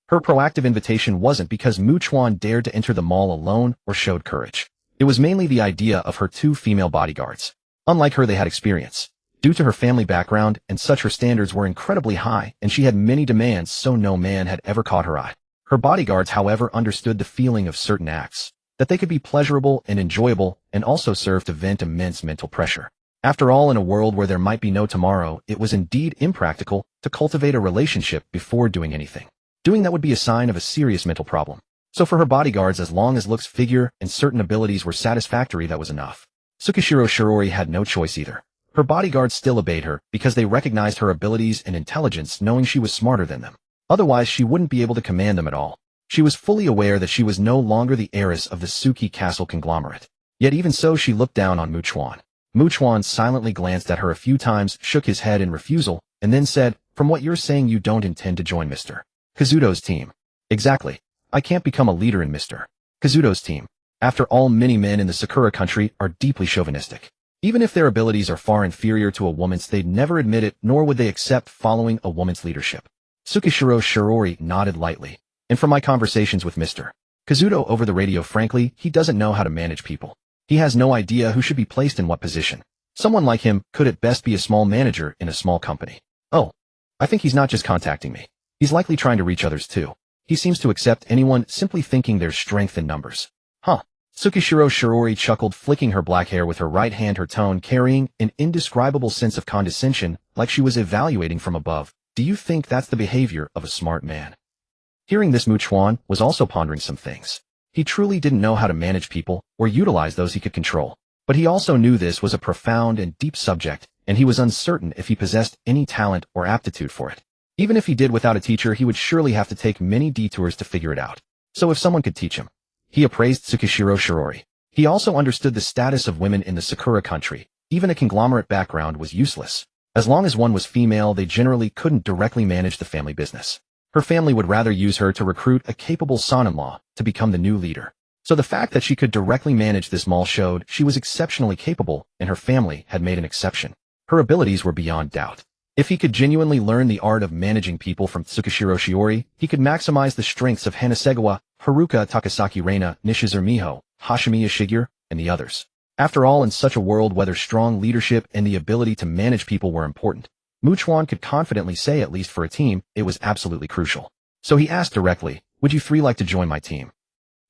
Her proactive invitation wasn't because Chuan dared to enter the mall alone or showed courage. It was mainly the idea of her two female bodyguards. Unlike her, they had experience. Due to her family background and such, her standards were incredibly high, and she had many demands, so no man had ever caught her eye. Her bodyguards, however, understood the feeling of certain acts, that they could be pleasurable and enjoyable, and also serve to vent immense mental pressure. After all, in a world where there might be no tomorrow, it was indeed impractical to cultivate a relationship before doing anything. Doing that would be a sign of a serious mental problem. So for her bodyguards, as long as looks, figure, and certain abilities were satisfactory, that was enough. Tsukishiro Shirori had no choice either. Her bodyguards still obeyed her because they recognized her abilities and intelligence, knowing she was smarter than them. Otherwise, she wouldn't be able to command them at all. She was fully aware that she was no longer the heiress of the Suki Castle conglomerate. Yet even so, she looked down on Chuan. Chuan silently glanced at her a few times, shook his head in refusal, and then said, "From what you're saying, you don't intend to join Mr. Kazuto's team." "Exactly. I can't become a leader in Mr. Kazuto's team. After all, many men in the Sakura country are deeply chauvinistic. Even if their abilities are far inferior to a woman's, they'd never admit it, nor would they accept following a woman's leadership." Tsukishiro Shirori nodded lightly. "And from my conversations with Mr. Kazuto over the radio, frankly, he doesn't know how to manage people. He has no idea who should be placed in what position. Someone like him could at best be a small manager in a small company." "Oh, I think he's not just contacting me. He's likely trying to reach others too. He seems to accept anyone, simply thinking there's strength in numbers." "Huh." Tsukishiro Shirori chuckled, flicking her black hair with her right hand, her tone carrying an indescribable sense of condescension, like she was evaluating from above. "Do you think that's the behavior of a smart man?" Hearing this, Chuan was also pondering some things. He truly didn't know how to manage people or utilize those he could control. But he also knew this was a profound and deep subject, and he was uncertain if he possessed any talent or aptitude for it. Even if he did without a teacher, he would surely have to take many detours to figure it out. So if someone could teach him. He appraised Tsukishiro Shirori. He also understood the status of women in the Sakura country. Even a conglomerate background was useless. As long as one was female, they generally couldn't directly manage the family business. Her family would rather use her to recruit a capable son-in-law to become the new leader. So the fact that she could directly manage this mall showed she was exceptionally capable, and her family had made an exception. Her abilities were beyond doubt. If he could genuinely learn the art of managing people from Tsukishiro Shiori, he could maximize the strengths of Hanasegawa, Haruka Takasaki Reina, Nishizuru Miho, Hashimiya Shigeru, and the others. After all, in such a world, whether strong leadership and the ability to manage people were important, Chuan could confidently say, at least for a team, it was absolutely crucial. So he asked directly, "Would you three like to join my team?"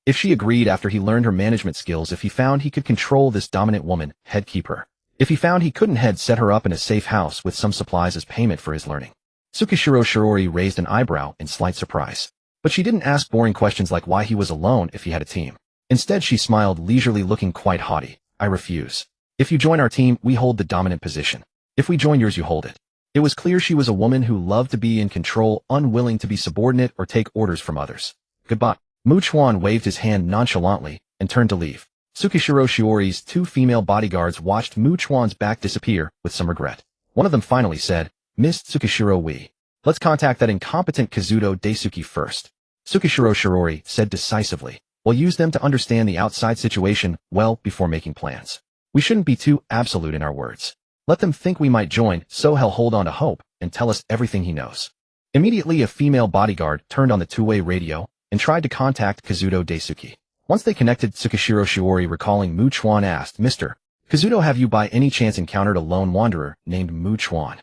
If she agreed after he learned her management skills, if he found he could control this dominant woman, he'd keep her. If he found he couldn't, he'd set her up in a safe house with some supplies as payment for his learning. Tsukishiro Shirori raised an eyebrow in slight surprise. But she didn't ask boring questions like why he was alone if he had a team. Instead, she smiled leisurely, looking quite haughty. "I refuse. If you join our team, we hold the dominant position. If we join yours, you hold it." It was clear she was a woman who loved to be in control, unwilling to be subordinate or take orders from others. "Goodbye." Chuan waved his hand nonchalantly and turned to leave. Tsukishiro Shiori's two female bodyguards watched Chuan's back disappear with some regret. One of them finally said, "Miss Tsukishiro, let's contact that incompetent Kazuto Daisuke first." Tsukishiro Shirori said decisively, "We'll use them to understand the outside situation well before making plans. We shouldn't be too absolute in our words. Let them think we might join, so he'll hold on to hope and tell us everything he knows." Immediately, a female bodyguard turned on the two-way radio and tried to contact Kazuto Daisuke. Once they connected, Tsukishiro Shiori, recalling Chuan, asked, "Mr. Kazuto, have you by any chance encountered a lone wanderer named Chuan?"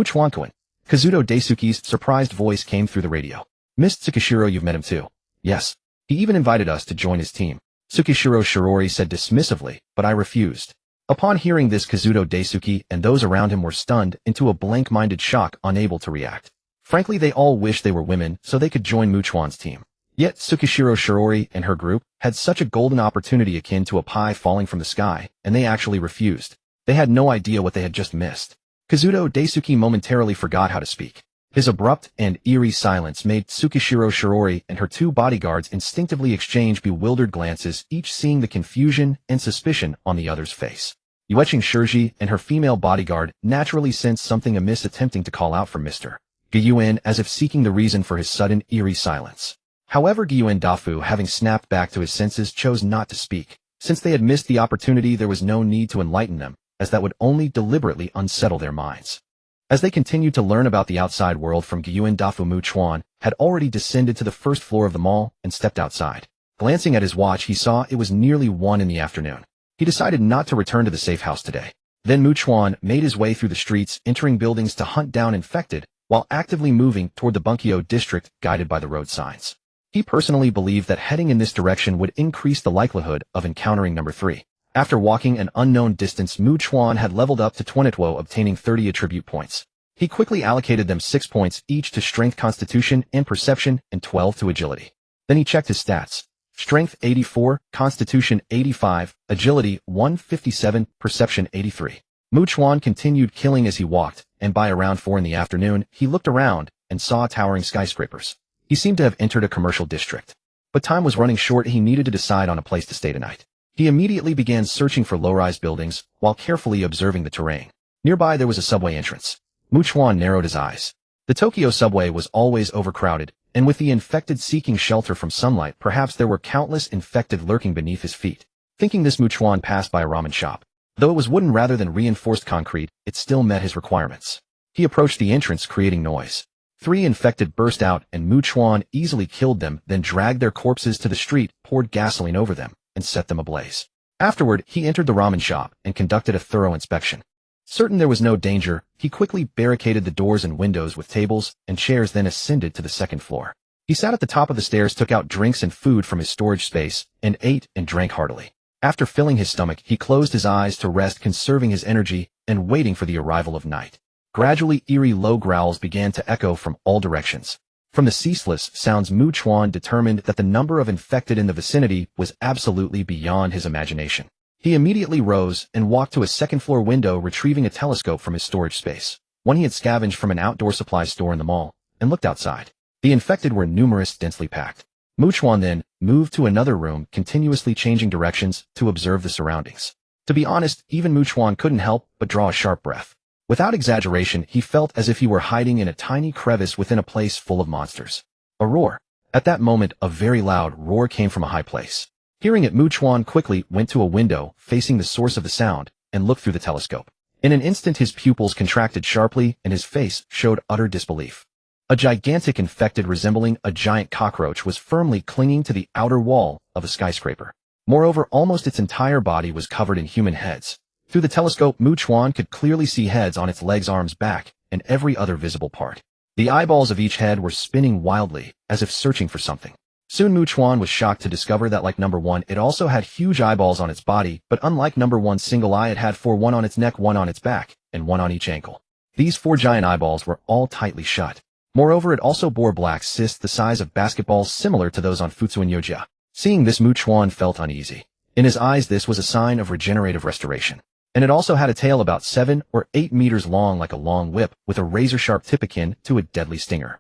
"Chuan-kun." Kazuto Daisuke's surprised voice came through the radio. "Miss Tsukishiro, you've met him too." "Yes. He even invited us to join his team." Tsukishiro Shirori said dismissively, "But I refused." Upon hearing this, Kazuto Daisuke and those around him were stunned into a blank-minded shock, unable to react. Frankly, they all wished they were women so they could join Chuan's team. Yet Tsukishiro Shirori and her group had such a golden opportunity akin to a pie falling from the sky, and they actually refused. They had no idea what they had just missed. Kazuto Daisuke momentarily forgot how to speak. His abrupt and eerie silence made Tsukishiro Shirori and her two bodyguards instinctively exchange bewildered glances, each seeing the confusion and suspicion on the other's face. Yueching Shirji and her female bodyguard naturally sensed something amiss, attempting to call out for Mr. Gyuan as if seeking the reason for his sudden, eerie silence. However, Gyuan Dafu, having snapped back to his senses, chose not to speak. Since they had missed the opportunity, there was no need to enlighten them, as that would only deliberately unsettle their minds. As they continued to learn about the outside world from Gyuan Dafu, Chuan had already descended to the first floor of the mall and stepped outside. Glancing at his watch, he saw it was nearly 1 in the afternoon. He decided not to return to the safe house today. Then Chuan made his way through the streets, entering buildings to hunt down infected, while actively moving toward the Bunkyo district guided by the road signs. He personally believed that heading in this direction would increase the likelihood of encountering number 3. After walking an unknown distance, Chuan had leveled up to 22, obtaining 30 attribute points. He quickly allocated them 6 points each to strength, constitution, and perception, and 12 to agility. Then he checked his stats. Strength 84, constitution 85, agility 157, perception 83. Chuan continued killing as he walked, and by around 4 in the afternoon, he looked around and saw towering skyscrapers. He seemed to have entered a commercial district. But time was running short. He needed to decide on a place to stay tonight. He immediately began searching for low-rise buildings while carefully observing the terrain. Nearby there was a subway entrance. Chuan narrowed his eyes. The Tokyo subway was always overcrowded, and with the infected seeking shelter from sunlight, perhaps there were countless infected lurking beneath his feet. Thinking this, Chuan passed by a ramen shop. Though it was wooden rather than reinforced concrete, it still met his requirements. He approached the entrance, creating noise. 3 infected burst out, and Chuan easily killed them, then dragged their corpses to the street, poured gasoline over them, and set them ablaze. Afterward, he entered the ramen shop and conducted a thorough inspection. Certain there was no danger, he quickly barricaded the doors and windows with tables and chairs, then ascended to the second floor. He sat at the top of the stairs, took out drinks and food from his storage space, and ate and drank heartily. After filling his stomach, he closed his eyes to rest, conserving his energy and waiting for the arrival of night. Gradually, eerie low growls began to echo from all directions. From the ceaseless sounds, Chuan determined that the number of infected in the vicinity was absolutely beyond his imagination. He immediately rose and walked to a second-floor window, retrieving a telescope from his storage space, one he had scavenged from an outdoor supply store in the mall, and looked outside. The infected were numerous, densely packed. Chuan then moved to another room, continuously changing directions to observe the surroundings. To be honest, even Chuan couldn't help but draw a sharp breath. Without exaggeration, he felt as if he were hiding in a tiny crevice within a place full of monsters. A roar. At that moment, a very loud roar came from a high place. Hearing it, Chuan quickly went to a window facing the source of the sound and looked through the telescope. In an instant, his pupils contracted sharply and his face showed utter disbelief. A gigantic infected resembling a giant cockroach was firmly clinging to the outer wall of a skyscraper. Moreover, almost its entire body was covered in human heads. Through the telescope, Chuan could clearly see heads on its legs, arms, back, and every other visible part. The eyeballs of each head were spinning wildly, as if searching for something. Soon Chuan was shocked to discover that, like number 1, it also had huge eyeballs on its body, but unlike number 1's single eye, it had 4, 1 on its neck, 1 on its back, and 1 on each ankle. These 4 giant eyeballs were all tightly shut. Moreover, it also bore black cysts the size of basketballs, similar to those on Futsuinyoja. Seeing this, Chuan felt uneasy. In his eyes, this was a sign of regenerative restoration. And it also had a tail about 7 or 8 meters long, like a long whip, with a razor-sharp tip akin to a deadly stinger.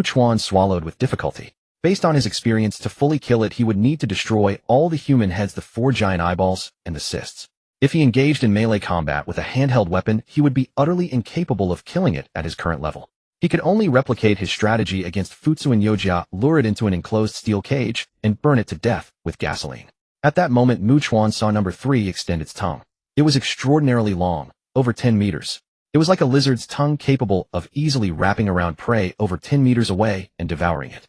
Chuan swallowed with difficulty. Based on his experience, to fully kill it, he would need to destroy all the human heads, the 4 giant eyeballs, and the cysts. If he engaged in melee combat with a handheld weapon, he would be utterly incapable of killing it at his current level. He could only replicate his strategy against Futsuinyoja, lure it into an enclosed steel cage, and burn it to death with gasoline. At that moment, Chuan saw number 3 extend its tongue. It was extraordinarily long, over 10 meters. It was like a lizard's tongue, capable of easily wrapping around prey over 10 meters away and devouring it.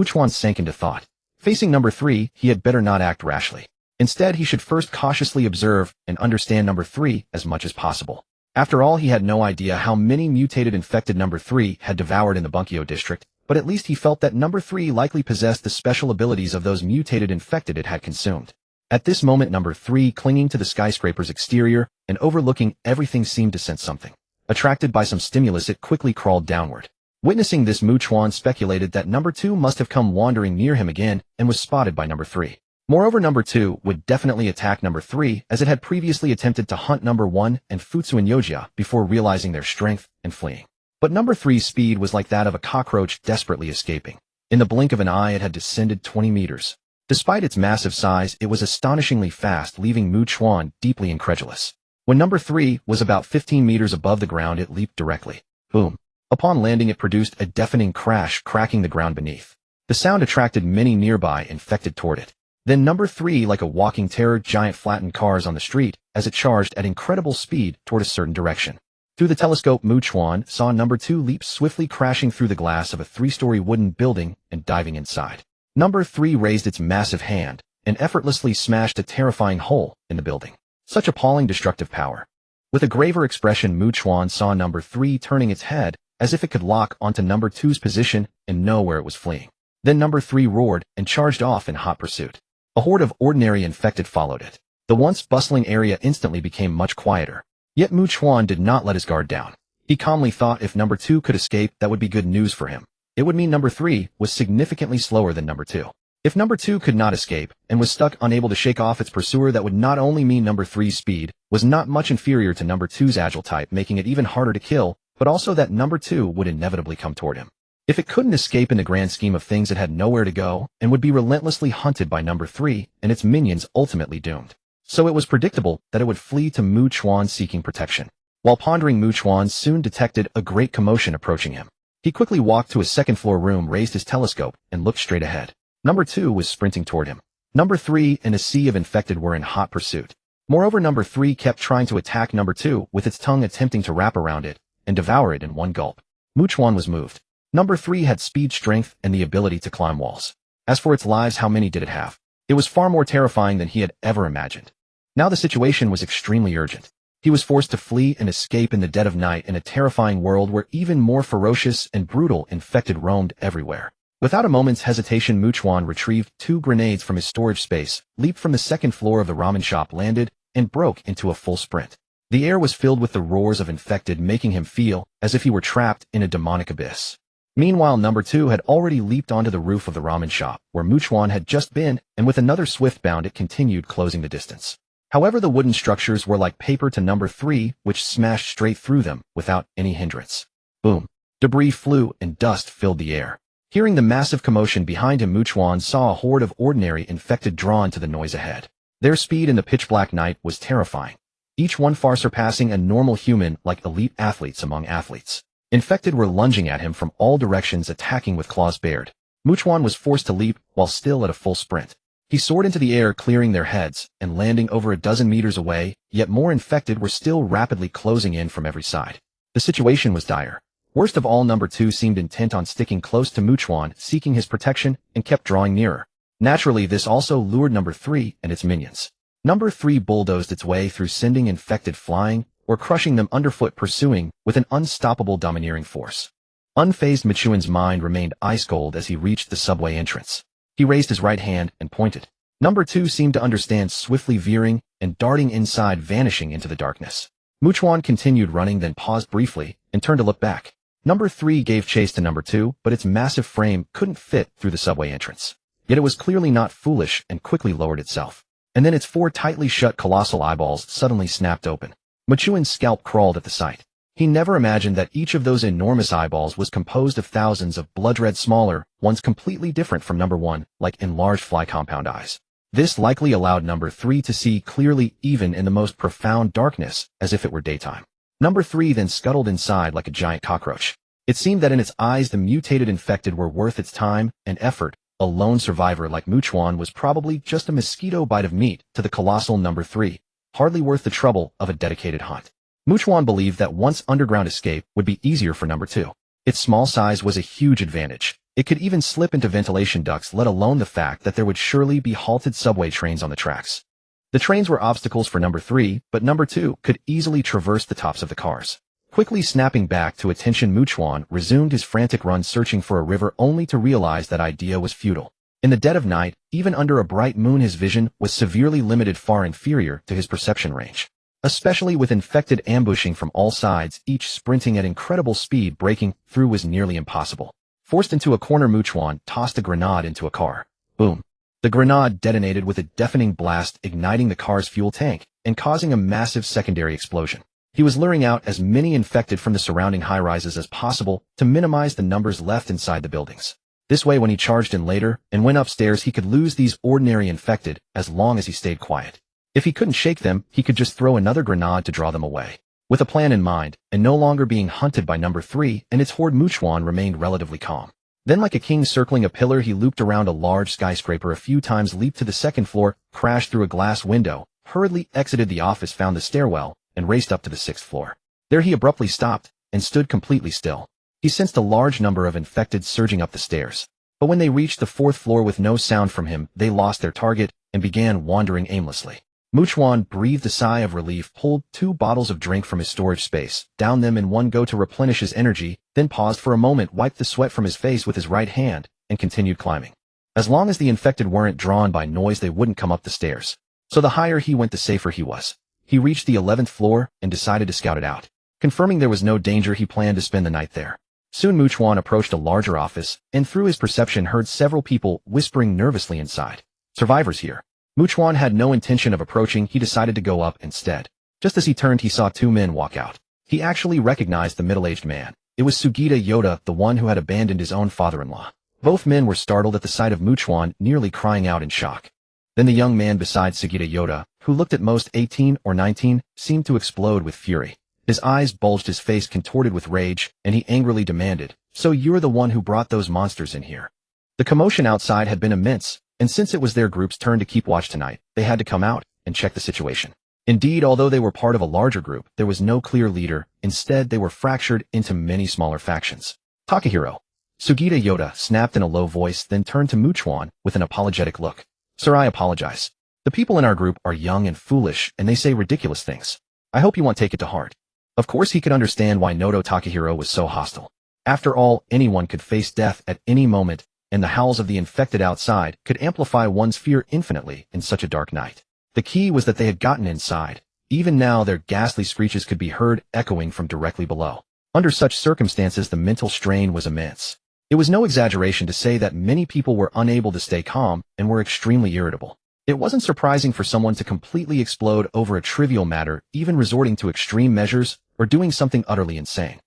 Chuan sank into thought. Facing number 3, he had better not act rashly. Instead, he should first cautiously observe and understand number 3 as much as possible. After all, he had no idea how many mutated infected number 3 had devoured in the Bunkyo district, but at least he felt that number 3 likely possessed the special abilities of those mutated infected it had consumed. At this moment, number 3, clinging to the skyscraper's exterior and overlooking everything, seemed to sense something. Attracted by some stimulus, it quickly crawled downward. Witnessing this, Chuan speculated that number 2 must have come wandering near him again and was spotted by number 3. Moreover, number 2 would definitely attack number 3, as it had previously attempted to hunt number 1 and Futsuinyoja before realizing their strength and fleeing. But number 3's speed was like that of a cockroach desperately escaping. In the blink of an eye, it had descended 20 meters. Despite its massive size, it was astonishingly fast, leaving Chuan deeply incredulous. When number 3 was about 15 meters above the ground, it leaped directly. Boom. Upon landing, it produced a deafening crash, cracking the ground beneath. The sound attracted many nearby infected toward it. Then number 3, like a walking terror, giant flattened cars on the street as it charged at incredible speed toward a certain direction. Through the telescope, Chuan saw number 2 leap swiftly, crashing through the glass of a 3-story wooden building and diving inside. Number 3 raised its massive hand and effortlessly smashed a terrifying hole in the building. Such appalling destructive power. With a graver expression, Chuan saw number 3 turning its head as if it could lock onto number 2's position and know where it was fleeing. Then number 3 roared and charged off in hot pursuit. A horde of ordinary infected followed it. The once bustling area instantly became much quieter. Yet Chuan did not let his guard down. He calmly thought if number 2 could escape, that would be good news for him. It would mean number 3 was significantly slower than number 2. If number 2 could not escape and was stuck unable to shake off its pursuer, that would not only mean number 3's speed was not much inferior to number 2's agile type, making it even harder to kill, but also that number 2 would inevitably come toward him. If it couldn't escape in the grand scheme of things, it had nowhere to go and would be relentlessly hunted by number 3 and its minions, ultimately doomed. So it was predictable that it would flee to Chuan seeking protection. While pondering, Chuan soon detected a great commotion approaching him. He quickly walked to a second-floor room, raised his telescope, and looked straight ahead. Number 2 was sprinting toward him. Number 3 and a sea of infected were in hot pursuit. Moreover, number 3 kept trying to attack number 2, with its tongue attempting to wrap around it and devour it in one gulp. Chuan was moved. Number 3 had speed, strength, and the ability to climb walls. As for its lives, how many did it have? It was far more terrifying than he had ever imagined. Now the situation was extremely urgent. He was forced to flee and escape in the dead of night in a terrifying world where even more ferocious and brutal infected roamed everywhere. Without a moment's hesitation, Chuan retrieved 2 grenades from his storage space, leaped from the second floor of the ramen shop, landed, and broke into a full sprint. The air was filled with the roars of infected, making him feel as if he were trapped in a demonic abyss. Meanwhile, number 2 had already leaped onto the roof of the ramen shop, where Chuan had just been, and with another swift bound it continued, closing the distance. However, the wooden structures were like paper to number 3, which smashed straight through them without any hindrance. Boom. Debris flew and dust filled the air. Hearing the massive commotion behind him, Chuan saw a horde of ordinary infected drawn to the noise ahead. Their speed in the pitch-black night was terrifying, each one far surpassing a normal human, like elite athletes among athletes. Infected were lunging at him from all directions, attacking with claws bared. Chuan was forced to leap while still at a full sprint. He soared into the air, clearing their heads and landing over a dozen meters away, yet more infected were still rapidly closing in from every side. The situation was dire. Worst of all, number 2 seemed intent on sticking close to Chuan, seeking his protection, and kept drawing nearer. Naturally, this also lured number 3 and its minions. Number 3 bulldozed its way through, sending infected flying or crushing them underfoot, pursuing with an unstoppable domineering force. Unfazed, Chuan's mind remained ice cold as he reached the subway entrance. He raised his right hand and pointed. Number 2 seemed to understand, swiftly veering and darting inside, vanishing into the darkness. Chuan continued running, then paused briefly and turned to look back. Number 3 gave chase to number 2, but its massive frame couldn't fit through the subway entrance. Yet it was clearly not foolish and quickly lowered itself. And then its 4 tightly shut colossal eyeballs suddenly snapped open. Chuan's scalp crawled at the sight. He never imagined that each of those enormous eyeballs was composed of thousands of blood-red smaller ones, completely different from number 1, like enlarged fly compound eyes. This likely allowed number 3 to see clearly even in the most profound darkness, as if it were daytime. Number 3 then scuttled inside like a giant cockroach. It seemed that in its eyes the mutated infected were worth its time and effort. A lone survivor like Chuan was probably just a mosquito bite of meat to the colossal number 3, hardly worth the trouble of a dedicated hunt. Chuan believed that once underground escape would be easier for number 2. Its small size was a huge advantage. It could even slip into ventilation ducts, let alone the fact that there would surely be halted subway trains on the tracks. The trains were obstacles for number 3, but number 2 could easily traverse the tops of the cars. Quickly snapping back to attention, Chuan resumed his frantic run, searching for a river, only to realize that idea was futile. In the dead of night, even under a bright moon, his vision was severely limited, far inferior to his perception range. Especially with infected ambushing from all sides, each sprinting at incredible speed, breaking through was nearly impossible. Forced into a corner, Chuan tossed a grenade into a car. Boom. The grenade detonated with a deafening blast, igniting the car's fuel tank and causing a massive secondary explosion. He was luring out as many infected from the surrounding high-rises as possible to minimize the numbers left inside the buildings. This way, when he charged in later and went upstairs, he could lose these ordinary infected as long as he stayed quiet. If he couldn't shake them, he could just throw another grenade to draw them away. With a plan in mind, and no longer being hunted by number 3 and its horde, Chuan remained relatively calm. Then like a king circling a pillar, he looped around a large skyscraper a few times, leaped to the second floor, crashed through a glass window, hurriedly exited the office, found the stairwell, and raced up to the 6th floor. There he abruptly stopped and stood completely still. He sensed a large number of infected surging up the stairs. But when they reached the 4th floor with no sound from him, they lost their target and began wandering aimlessly. Chuan breathed a sigh of relief, pulled 2 bottles of drink from his storage space, downed them in one go to replenish his energy, then paused for a moment, wiped the sweat from his face with his right hand, and continued climbing. As long as the infected weren't drawn by noise, they wouldn't come up the stairs. So the higher he went, the safer he was. He reached the 11th floor and decided to scout it out. Confirming there was no danger, he planned to spend the night there. Soon Chuan approached a larger office, and through his perception heard several people whispering nervously inside. Survivors here. Chuan had no intention of approaching. He decided to go up instead. Just as he turned, he saw 2 men walk out. He actually recognized the middle-aged man. It was Sugita Yoda, the one who had abandoned his own father-in-law. Both men were startled at the sight of Chuan, nearly crying out in shock. Then the young man beside Sugita Yoda, who looked at most 18 or 19, seemed to explode with fury. His eyes bulged, his face contorted with rage, and he angrily demanded, "So you're the one who brought those monsters in here?" The commotion outside had been immense, and since it was their group's turn to keep watch tonight, they had to come out and check the situation. Indeed, although they were part of a larger group, there was no clear leader. Instead, they were fractured into many smaller factions. "Takahiro." Sugita Yoda snapped in a low voice, then turned to Chuan with an apologetic look. "Sir, I apologize. The people in our group are young and foolish, and they say ridiculous things. I hope you won't take it to heart." Of course, he could understand why Noto Takahiro was so hostile. After all, anyone could face death at any moment, and the howls of the infected outside could amplify one's fear infinitely in such a dark night. The key was that they had gotten inside. Even now, their ghastly screeches could be heard echoing from directly below. Under such circumstances, the mental strain was immense. It was no exaggeration to say that many people were unable to stay calm and were extremely irritable. It wasn't surprising for someone to completely explode over a trivial matter, even resorting to extreme measures or doing something utterly insane.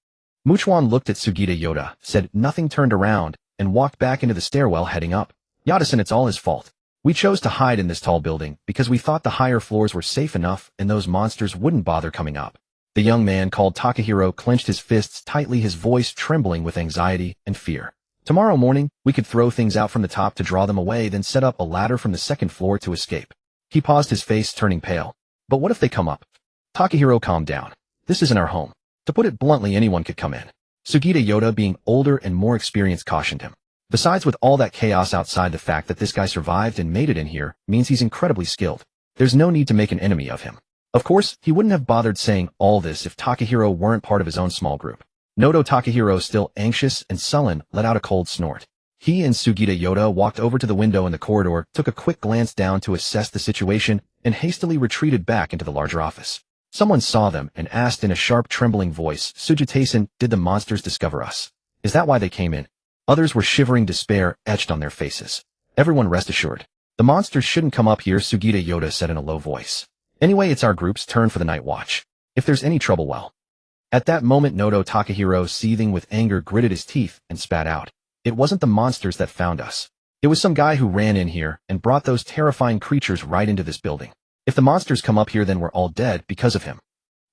Chuan looked at Sugita Yoda, said nothing, turned around, and walked back into the stairwell, heading up. "Yoda-san, it's all his fault. We chose to hide in this tall building because we thought the higher floors were safe enough and those monsters wouldn't bother coming up." The young man called Takahiro clenched his fists tightly, his voice trembling with anxiety and fear. "Tomorrow morning, we could throw things out from the top to draw them away, then set up a ladder from the 2nd floor to escape." He paused, his face turning pale. "But what if they come up?" "Takahiro, calm down. This isn't our home. To put it bluntly, anyone could come in." Sugita Yoda, being older and more experienced, cautioned him. "Besides, with all that chaos outside, the fact that this guy survived and made it in here means he's incredibly skilled. There's no need to make an enemy of him." Of course, he wouldn't have bothered saying all this if Takahiro weren't part of his own small group. Noto Takahiro, still anxious and sullen, let out a cold snort. He and Sugita Yoda walked over to the window in the corridor, took a quick glance down to assess the situation, and hastily retreated back into the larger office. Someone saw them and asked in a sharp, trembling voice, "Sugita-san, did the monsters discover us? Is that why they came in?" Others were shivering, despair etched on their faces. "Everyone rest assured. The monsters shouldn't come up here," Sugita Yoda said in a low voice. "Anyway, it's our group's turn for the night watch. If there's any trouble, well." At that moment, Noto Takahiro, seething with anger, gritted his teeth and spat out. "It wasn't the monsters that found us. It was some guy who ran in here and brought those terrifying creatures right into this building. If the monsters come up here, then we're all dead because of him."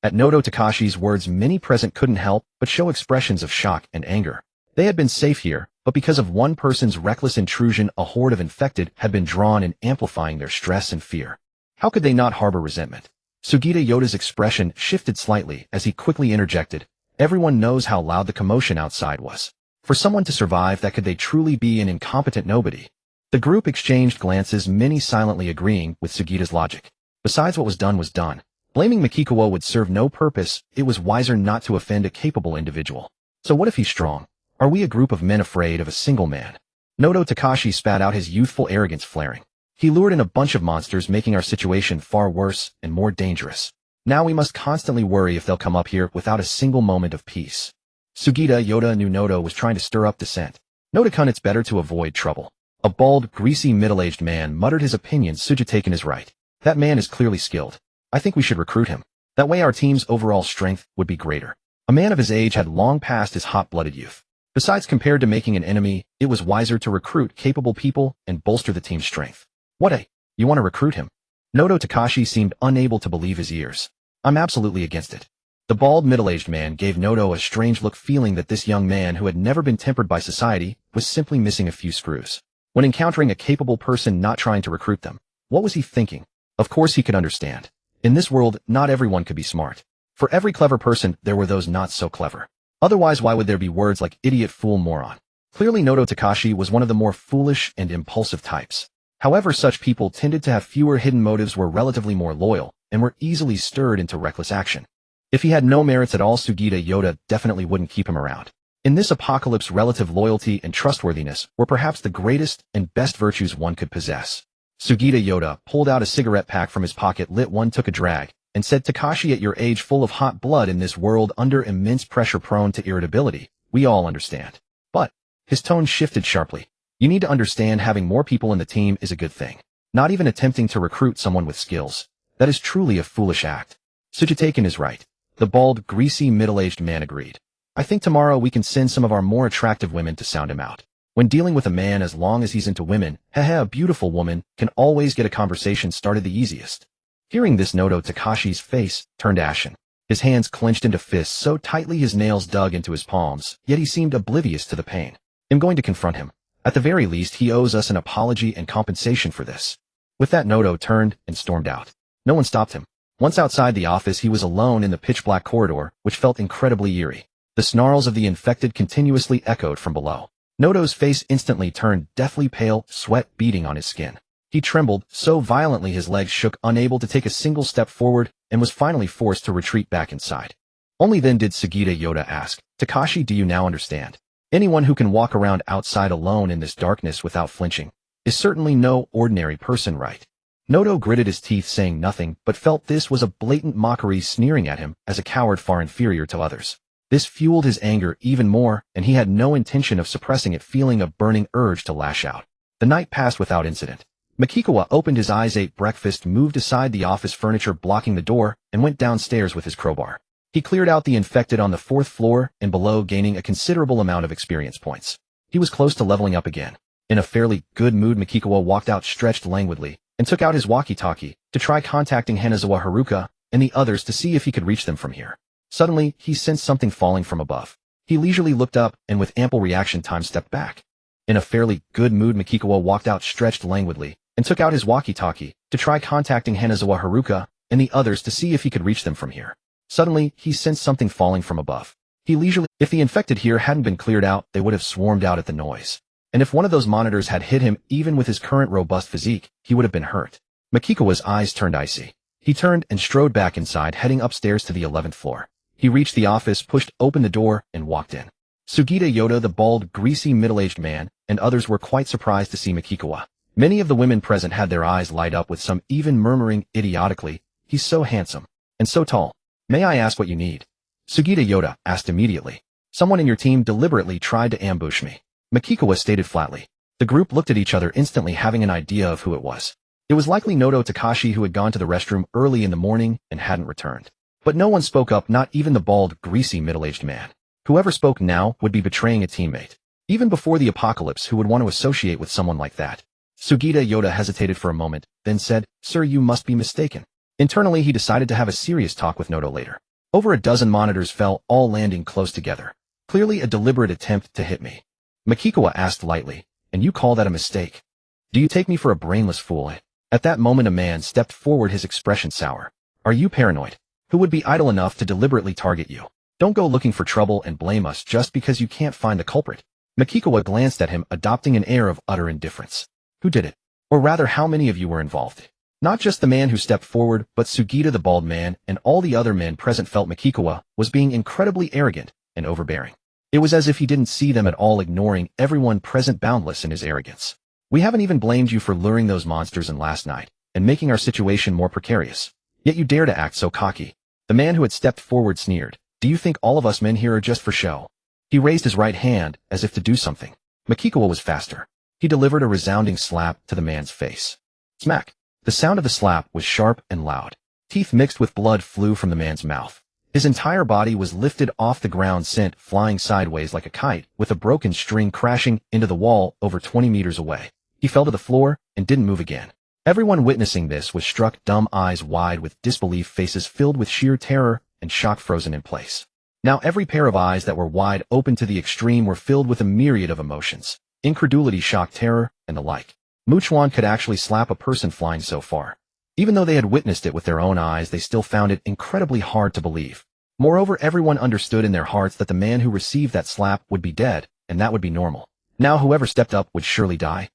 At Noto Takashi's words, many present couldn't help but show expressions of shock and anger. They had been safe here, but because of one person's reckless intrusion, a horde of infected had been drawn in, amplifying their stress and fear. How could they not harbor resentment? Sugita Yoda's expression shifted slightly as he quickly interjected, "Everyone knows how loud the commotion outside was. For someone to survive that, could they truly be an incompetent nobody?" The group exchanged glances, many silently agreeing with Sugita's logic. Besides, what was done was done. Blaming Mikikawa would serve no purpose. It was wiser not to offend a capable individual. So what if he's strong? Are we a group of men afraid of a single man? Noto Takashi spat out, his youthful arrogance flaring. He lured in a bunch of monsters, making our situation far worse and more dangerous. Now we must constantly worry if they'll come up here without a single moment of peace. Sugita Yoda knew Noto was trying to stir up dissent. "Noto-kun, it's better to avoid trouble." A bald, greasy, middle-aged man muttered his opinion. "Sugita-kun is right. That man is clearly skilled. I think we should recruit him. That way our team's overall strength would be greater." A man of his age had long passed his hot-blooded youth. Besides, compared to making an enemy, it was wiser to recruit capable people and bolster the team's strength. "What, you want to recruit him?" Noto Takashi seemed unable to believe his ears. "I'm absolutely against it. The bald middle-aged man gave Noto a strange look, feeling that this young man who had never been tempered by society was simply missing a few screws. When encountering a capable person not trying to recruit them, what was he thinking? Of course he could understand. In this world, not everyone could be smart. For every clever person, there were those not so clever. Otherwise, why would there be words like idiot, fool, moron? Clearly Noto Takashi was one of the more foolish and impulsive types. However, such people tended to have fewer hidden motives, were relatively more loyal, and were easily stirred into reckless action. If he had no merits at all, Sugita Yoda definitely wouldn't keep him around. In this apocalypse, relative loyalty and trustworthiness were perhaps the greatest and best virtues one could possess. Sugita Yoda pulled out a cigarette pack from his pocket, lit one, took a drag, and said, Takashi, at your age, full of hot blood in this world, under immense pressure, prone to irritability, we all understand. But his tone shifted sharply. You need to understand, having more people in the team is a good thing. Not even attempting to recruit someone with skills. That is truly a foolish act. Sugitaken is right. The bald, greasy, middle-aged man agreed. I think tomorrow we can send some of our more attractive women to sound him out. When dealing with a man, as long as he's into women, a beautiful woman can always get a conversation started the easiest. Hearing this, Noto Takashi's face turned ashen. His hands clenched into fists so tightly his nails dug into his palms, yet he seemed oblivious to the pain. I'm going to confront him. At the very least, he owes us an apology and compensation for this. With that, Noto turned and stormed out. No one stopped him. Once outside the office, he was alone in the pitch-black corridor, which felt incredibly eerie. The snarls of the infected continuously echoed from below. Noto's face instantly turned deathly pale, sweat beading on his skin. He trembled so violently his legs shook, unable to take a single step forward, and was finally forced to retreat back inside. Only then did Sugita Yoda ask, Takashi, do you now understand? Anyone who can walk around outside alone in this darkness without flinching is certainly no ordinary person, right? Noto gritted his teeth, saying nothing, but felt this was a blatant mockery, sneering at him as a coward far inferior to others. This fueled his anger even more, and he had no intention of suppressing it, feeling a burning urge to lash out. The night passed without incident. Makikawa opened his eyes, ate breakfast, moved aside the office furniture blocking the door, and went downstairs with his crowbar. He cleared out the infected on the 4th floor and below, gaining a considerable amount of experience points. He was close to leveling up again. In a fairly good mood, Makikawa walked out, stretched languidly, and took out his walkie-talkie to try contacting Hanazawa Haruka and the others to see if he could reach them from here. Suddenly, he sensed something falling from above. He leisurely looked up and with ample reaction time stepped back. In a fairly good mood, Makikawa walked out, stretched languidly, and took out his walkie-talkie to try contacting Hanazawa Haruka and the others to see if he could reach them from here. Suddenly, he sensed something falling from above. If the infected here hadn't been cleared out, they would have swarmed out at the noise. And if one of those monitors had hit him, even with his current robust physique, he would have been hurt. Makikawa's eyes turned icy. He turned and strode back inside, heading upstairs to the 11th floor. He reached the office, pushed open the door, and walked in. Sugita Yoda, the bald, greasy, middle-aged man, and others were quite surprised to see Makikawa. Many of the women present had their eyes light up, with some even murmuring idiotically, he's so handsome. And so tall. May I ask what you need? Sugita Yoda asked immediately. Someone in your team deliberately tried to ambush me. Makikawa stated flatly. The group looked at each other, instantly having an idea of who it was. It was likely Noto Takashi, who had gone to the restroom early in the morning and hadn't returned. But no one spoke up, not even the bald, greasy, middle-aged man. Whoever spoke now would be betraying a teammate. Even before the apocalypse, who would want to associate with someone like that? Sugita Yoda hesitated for a moment, then said, Sir, you must be mistaken. Internally, he decided to have a serious talk with Noto later. Over a dozen monitors fell, all landing close together. Clearly a deliberate attempt to hit me. Makikawa asked lightly, and you call that a mistake? Do you take me for a brainless fool? At that moment a man stepped forward, his expression sour. Are you paranoid? Who would be idle enough to deliberately target you? Don't go looking for trouble and blame us just because you can't find the culprit. Makikawa glanced at him, adopting an air of utter indifference. Who did it? Or rather, how many of you were involved? Not just the man who stepped forward, but Sugita the bald man and all the other men present felt Makikawa was being incredibly arrogant and overbearing. It was as if he didn't see them at all, ignoring everyone present, boundless in his arrogance. We haven't even blamed you for luring those monsters in last night and making our situation more precarious. Yet you dare to act so cocky. The man who had stepped forward sneered. Do you think all of us men here are just for show? He raised his right hand as if to do something. Makikawa was faster. He delivered a resounding slap to the man's face. Smack. The sound of the slap was sharp and loud. Teeth mixed with blood flew from the man's mouth. His entire body was lifted off the ground, sent flying sideways like a kite, with a broken string crashing into the wall over 20 meters away. He fell to the floor and didn't move again. Everyone witnessing this was struck dumb, eyes wide with disbelief, faces filled with sheer terror and shock frozen in place. Now every pair of eyes that were wide open to the extreme were filled with a myriad of emotions: incredulity, shock, terror, and the like. Chuan could actually slap a person flying so far. Even though they had witnessed it with their own eyes, they still found it incredibly hard to believe. Moreover, everyone understood in their hearts that the man who received that slap would be dead, and that would be normal. Now whoever stepped up would surely die.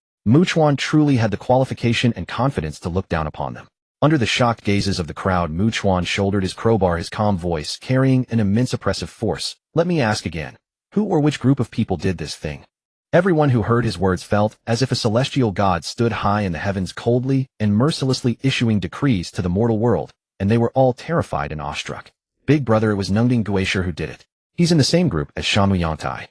Chuan truly had the qualification and confidence to look down upon them. Under the shocked gazes of the crowd, Chuan shouldered his crowbar, his calm voice carrying an immense oppressive force. Let me ask again. Who or which group of people did this thing? Everyone who heard his words felt as if a celestial god stood high in the heavens, coldly and mercilessly issuing decrees to the mortal world, and they were all terrified and awestruck. Big brother, it was Nungding Guisher who did it. He's in the same group as Shamu Yantai.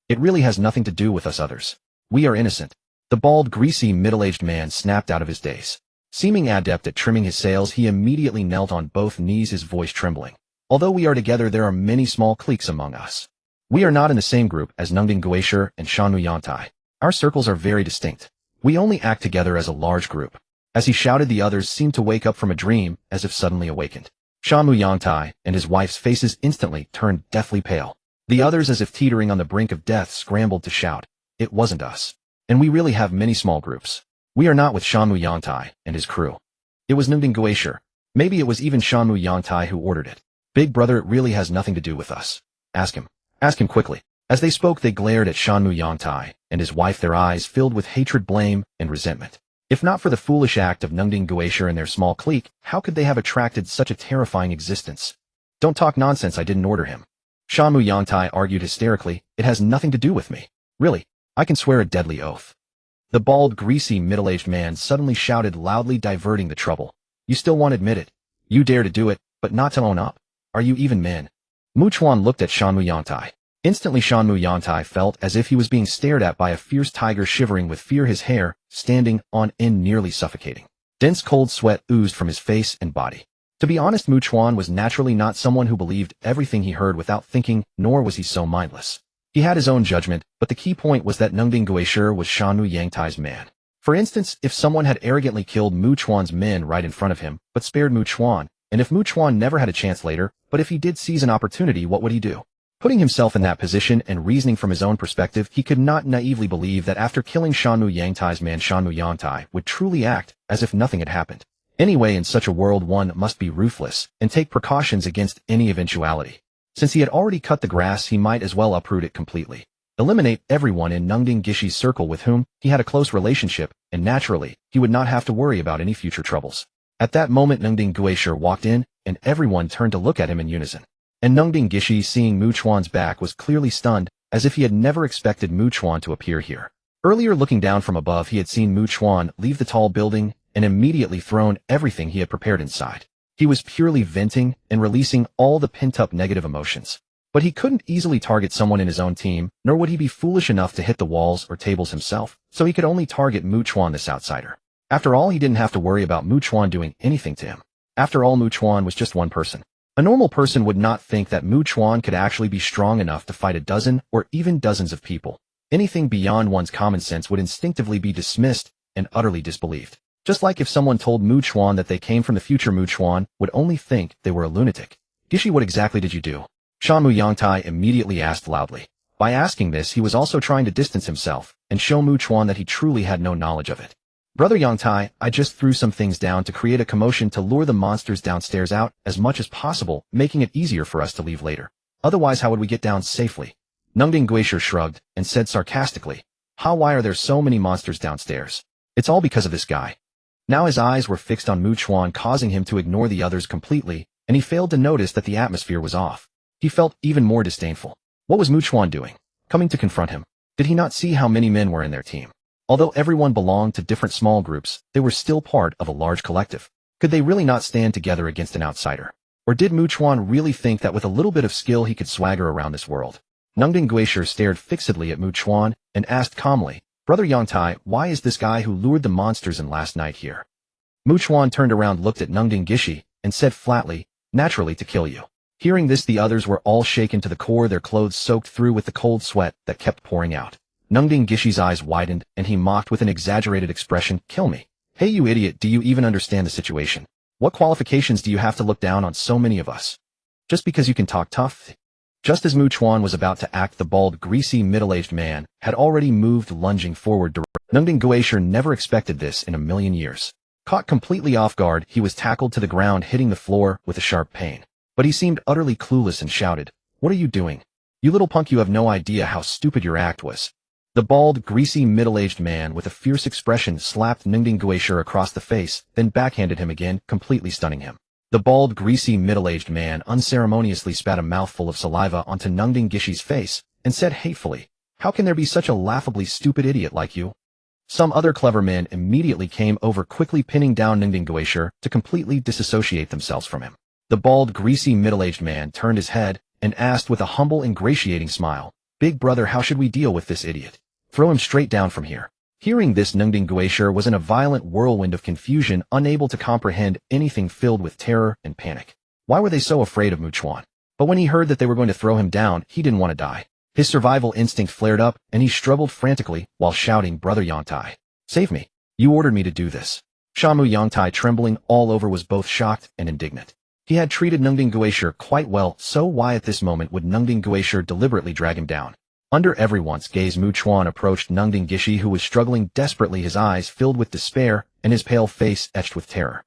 It really has nothing to do with us others. We are innocent. The bald, greasy, middle-aged man snapped out of his daze. Seeming adept at trimming his sails, he immediately knelt on both knees, his voice trembling. Although we are together, there are many small cliques among us. We are not in the same group as Nungding Guisher and Shamu Yantai. Our circles are very distinct. We only act together as a large group. As he shouted, the others seemed to wake up from a dream, as if suddenly awakened. Shamu Yantai and his wife's faces instantly turned deathly pale. The others, as if teetering on the brink of death, scrambled to shout. It wasn't us. And we really have many small groups. We are not with Shamu Yantai and his crew. It was Nungding Guisher. Maybe it was even Shamu Yantai who ordered it. Big brother, it really has nothing to do with us. Ask him. Ask him quickly. As they spoke, they glared at Shamu Yantai and his wife, their eyes filled with hatred, blame, and resentment. If not for the foolish act of Nungding Guisher and their small clique, how could they have attracted such a terrifying existence? Don't talk nonsense, I didn't order him. Shamu Yantai argued hysterically. It has nothing to do with me. Really, I can swear a deadly oath. The bald, greasy, middle-aged man suddenly shouted loudly, diverting the trouble. You still won't admit it. You dare to do it, but not to own up. Are you even men? Chuan looked at Shamu Yantai. Instantly Shamu Yantai felt as if he was being stared at by a fierce tiger, shivering with fear, his hair standing on end, nearly suffocating. Dense cold sweat oozed from his face and body. To be honest, Chuan was naturally not someone who believed everything he heard without thinking, nor was he so mindless. He had his own judgment, but the key point was that Nungding Guisher was Shamu Yangtai's man. For instance, if someone had arrogantly killed Chuan's men right in front of him, but spared Chuan, and if Chuan never had a chance later, but if he did seize an opportunity, what would he do? Putting himself in that position and reasoning from his own perspective, he could not naively believe that after killing Shamu Yangtai's man, Shamu Yantai would truly act as if nothing had happened. Anyway, in such a world, one must be ruthless and take precautions against any eventuality. Since he had already cut the grass, he might as well uproot it completely. Eliminate everyone in Nungding Guisher's circle with whom he had a close relationship, and naturally, he would not have to worry about any future troubles. At that moment, Nungding Guisher walked in, and everyone turned to look at him in unison. And Nungding Guisher, seeing Chuan's back, was clearly stunned, as if he had never expected Chuan to appear here. Earlier, looking down from above, he had seen Chuan leave the tall building and immediately thrown everything he had prepared inside. He was purely venting and releasing all the pent-up negative emotions. But he couldn't easily target someone in his own team, nor would he be foolish enough to hit the walls or tables himself, so he could only target Chuan, this outsider. After all, he didn't have to worry about Chuan doing anything to him. After all, Chuan was just one person. A normal person would not think that Chuan could actually be strong enough to fight a dozen or even dozens of people. Anything beyond one's common sense would instinctively be dismissed and utterly disbelieved. Just like if someone told Chuan that they came from the future, Chuan would only think they were a lunatic. Guisher, what exactly did you do? Shamu Yantai immediately asked loudly. By asking this, he was also trying to distance himself and show Chuan that he truly had no knowledge of it. Brother Yantai, I just threw some things down to create a commotion to lure the monsters downstairs out as much as possible, making it easier for us to leave later. Otherwise, how would we get down safely? Nungding Guisher shrugged and said sarcastically, why are there so many monsters downstairs? It's all because of this guy. Now his eyes were fixed on Chuan, causing him to ignore the others completely, and he failed to notice that the atmosphere was off. He felt even more disdainful. What was Chuan doing? Coming to confront him? Did he not see how many men were in their team? Although everyone belonged to different small groups, they were still part of a large collective. Could they really not stand together against an outsider? Or did Chuan really think that with a little bit of skill he could swagger around this world? Nungding Guisher stared fixedly at Chuan and asked calmly, Brother Yantai, why is this guy who lured the monsters in last night here? Chuan turned around, looked at Nungding Guisher, and said flatly, naturally, to kill you. Hearing this, the others were all shaken to the core, their clothes soaked through with the cold sweat that kept pouring out. Nungding Guisher's eyes widened, and he mocked with an exaggerated expression, kill me? Hey, you idiot, do you even understand the situation? What qualifications do you have to look down on so many of us? Just because you can talk tough? Just as Chuan was about to act, the bald, greasy, middle-aged man had already moved, lunging forward. Nungding Glacier never expected this in a million years. Caught completely off guard, he was tackled to the ground, hitting the floor with a sharp pain. But he seemed utterly clueless and shouted, "What are you doing? You little punk, you have no idea how stupid your act was." The bald, greasy, middle-aged man with a fierce expression slapped Nungding Glacier across the face, then backhanded him again, completely stunning him. The bald, greasy, middle-aged man unceremoniously spat a mouthful of saliva onto Nungding Gishi's face and said hatefully, "How can there be such a laughably stupid idiot like you?" Some other clever men immediately came over, quickly pinning down Nungding Glacier to completely disassociate themselves from him. The bald, greasy, middle-aged man turned his head and asked with a humble, ingratiating smile, "Big brother, how should we deal with this idiot? Throw him straight down from here." Hearing this, Nungding Glacier was in a violent whirlwind of confusion, unable to comprehend anything, filled with terror and panic. Why were they so afraid of Chuan? But when he heard that they were going to throw him down, he didn't want to die. His survival instinct flared up, and he struggled frantically while shouting, "Brother Yangtai, save me. You ordered me to do this." Shamu Yangtai, trembling all over, was both shocked and indignant. He had treated Nungding Glacier quite well, so why at this moment would Nungding Glacier deliberately drag him down? Under everyone's gaze, Chuan approached Nungding Gishi, who was struggling desperately, his eyes filled with despair and his pale face etched with terror.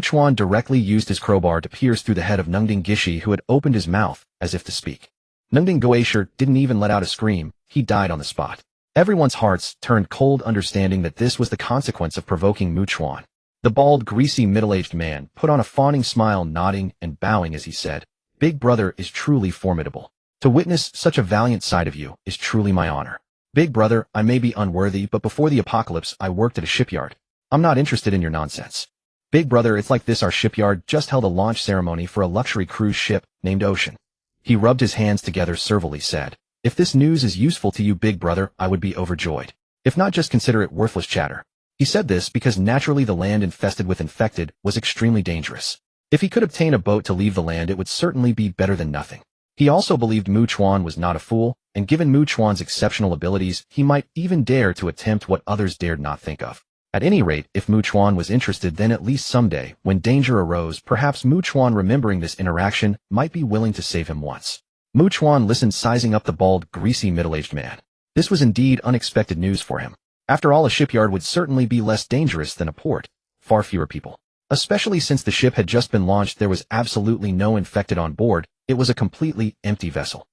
Chuan directly used his crowbar to pierce through the head of Nungding Gishi, who had opened his mouth as if to speak. Nungding Glacier didn't even let out a scream. He died on the spot. Everyone's hearts turned cold, understanding that this was the consequence of provoking Chuan. The bald, greasy, middle-aged man put on a fawning smile, nodding and bowing as he said, "Big brother is truly formidable. To witness such a valiant side of you is truly my honor. Big brother, I may be unworthy, but before the apocalypse I worked at a shipyard. I'm not interested in your nonsense. Big brother, it's like this, our shipyard just held a launch ceremony for a luxury cruise ship named Ocean." He rubbed his hands together, servilely said, "If this news is useful to you, big brother, I would be overjoyed. If not, just consider it worthless chatter." He said this because naturally the land infested with infected was extremely dangerous. If he could obtain a boat to leave the land, it would certainly be better than nothing. He also believed Chuan was not a fool, and given Chuan's exceptional abilities, he might even dare to attempt what others dared not think of. At any rate, if Chuan was interested, then at least someday, when danger arose, perhaps Chuan, remembering this interaction, might be willing to save him once. Chuan listened, sizing up the bald, greasy, middle-aged man. This was indeed unexpected news for him. After all, a shipyard would certainly be less dangerous than a port. Far fewer people. Especially since the ship had just been launched, there was absolutely no infected on board. It was a completely empty vessel.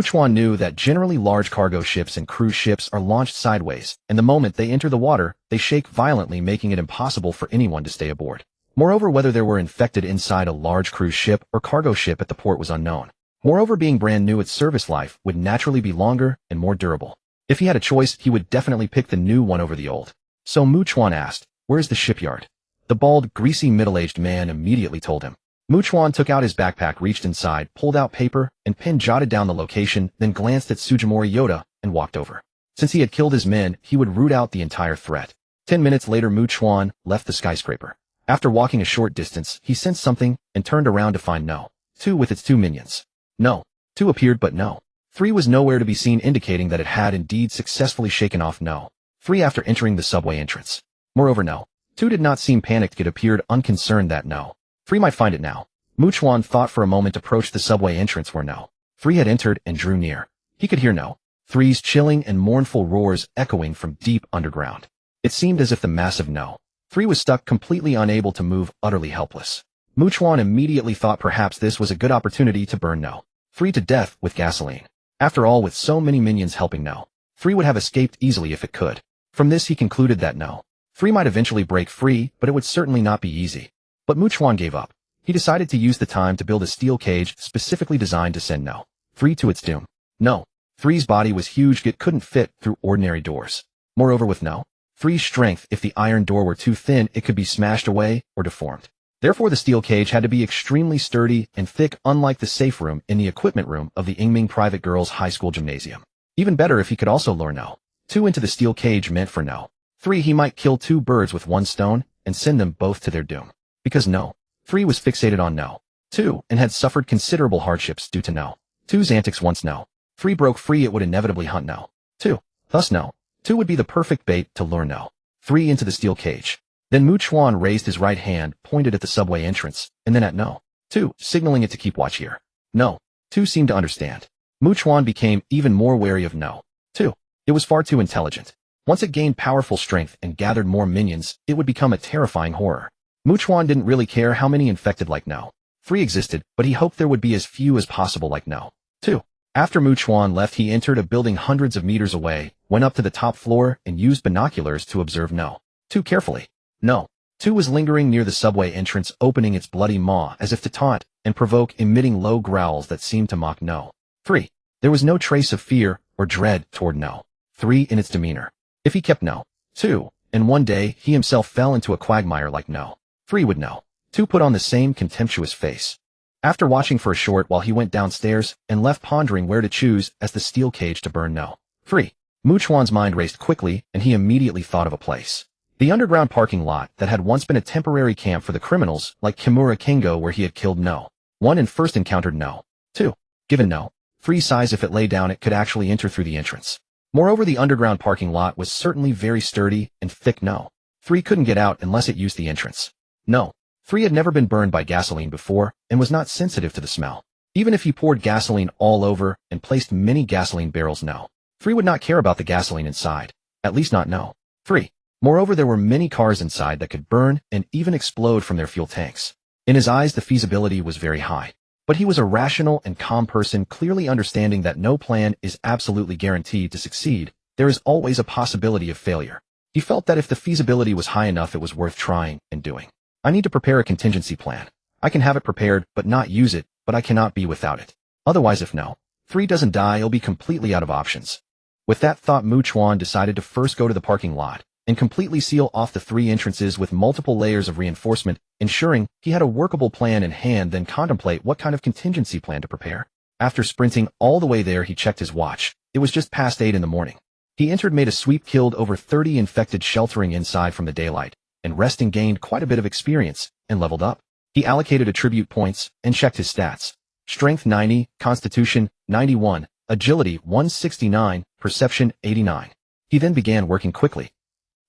Chuan knew that generally large cargo ships and cruise ships are launched sideways, and the moment they enter the water, they shake violently, making it impossible for anyone to stay aboard. Moreover, whether there were infected inside a large cruise ship or cargo ship at the port was unknown. Moreover, being brand new, its service life would naturally be longer and more durable. If he had a choice, he would definitely pick the new one over the old. So Chuan asked, "Where's the shipyard?" The bald, greasy, middle-aged man immediately told him. Chuan took out his backpack, reached inside, pulled out paper and pen, jotted down the location, then glanced at Sujimori Yoda and walked over. Since he had killed his men, he would root out the entire threat. 10 minutes later, Chuan left the skyscraper. After walking a short distance, he sensed something and turned around to find No. 2 with its 2 minions. No. 2 appeared, but No. 3 was nowhere to be seen, indicating that it had indeed successfully shaken off No. 3 after entering the subway entrance. Moreover, No. 2 did not seem panicked. It appeared unconcerned that No. 3 might find it now. Chuan thought for a moment, approached the subway entrance where No. 3 had entered and drew near. He could hear No. 3's chilling and mournful roars echoing from deep underground. It seemed as if the massive No. 3 was stuck, completely unable to move, utterly helpless. Chuan immediately thought perhaps this was a good opportunity to burn No. 3 to death with gasoline. After all, with so many minions helping, No. 3 would have escaped easily if it could. From this he concluded that No. 3 might eventually break free, but it would certainly not be easy. But Chuan gave up. He decided to use the time to build a steel cage specifically designed to send No. 3 to its doom. No. 3's body was huge, it couldn't fit through ordinary doors. Moreover, with No. 3's strength, if the iron door were too thin, it could be smashed away or deformed. Therefore, the steel cage had to be extremely sturdy and thick, unlike the safe room in the equipment room of the Yingming Private Girls High School Gymnasium. Even better, if he could also lure No. 2 into the steel cage meant for No. 3, he might kill 2 birds with 1 stone and send them both to their doom. Because No. 3 was fixated on No. 2 and had suffered considerable hardships due to No. 2's antics. Once No. 3 broke free, it would inevitably hunt No. 2. Thus No. 2 would be the perfect bait to lure No. 3 into the steel cage. Then Chuan raised his right hand, pointed at the subway entrance, and then at No. 2, signaling it to keep watch here. No. 2 seemed to understand. Chuan became even more wary of No. 2. It was far too intelligent. Once it gained powerful strength and gathered more minions, it would become a terrifying horror. Chuan didn't really care how many infected like No. 3 existed, but he hoped there would be as few as possible like No. 2. After Chuan left, he entered a building hundreds of meters away, went up to the top floor, and used binoculars to observe No. 2 carefully. No. 2 was lingering near the subway entrance, opening its bloody maw as if to taunt and provoke, emitting low growls that seemed to mock No. 3. There was no trace of fear or dread toward No. 3 in its demeanor. If he kept No. 2, and one day he himself fell into a quagmire like No. 3 would know. 2 put on the same contemptuous face. After watching for a short while, he went downstairs and left, pondering where to choose as the steel cage to burn No. 3. Chuan's mind raced quickly, and he immediately thought of a place. The underground parking lot that had once been a temporary camp for the criminals like Kimura Kengo, where he had killed No. 1 and first encountered No. 2. Given No. 3's size, if it lay down, it could actually enter through the entrance. Moreover, the underground parking lot was certainly very sturdy and thick. No. 3 couldn't get out unless it used the entrance. No. 3 had never been burned by gasoline before and was not sensitive to the smell. Even if he poured gasoline all over and placed many gasoline barrels, No. 3 would not care about the gasoline inside. At least not No. 3. Moreover, there were many cars inside that could burn and even explode from their fuel tanks. In his eyes, the feasibility was very high. But he was a rational and calm person, clearly understanding that no plan is absolutely guaranteed to succeed. There is always a possibility of failure. He felt that if the feasibility was high enough, it was worth trying and doing. I need to prepare a contingency plan. I can have it prepared but not use it, but I cannot be without it. Otherwise, if No. 3 doesn't die, he'll be completely out of options. With that thought, Chuan decided to first go to the parking lot and completely seal off the 3 entrances with multiple layers of reinforcement, ensuring he had a workable plan in hand, then contemplate what kind of contingency plan to prepare. After sprinting all the way there, he checked his watch. It was just past 8 in the morning. He entered, made a sweep, killed over 30 infected, sheltering inside from the daylight, and resting, gained quite a bit of experience, and leveled up. He allocated attribute points and checked his stats. Strength 90, Constitution 91, Agility 169, Perception 89. He then began working quickly.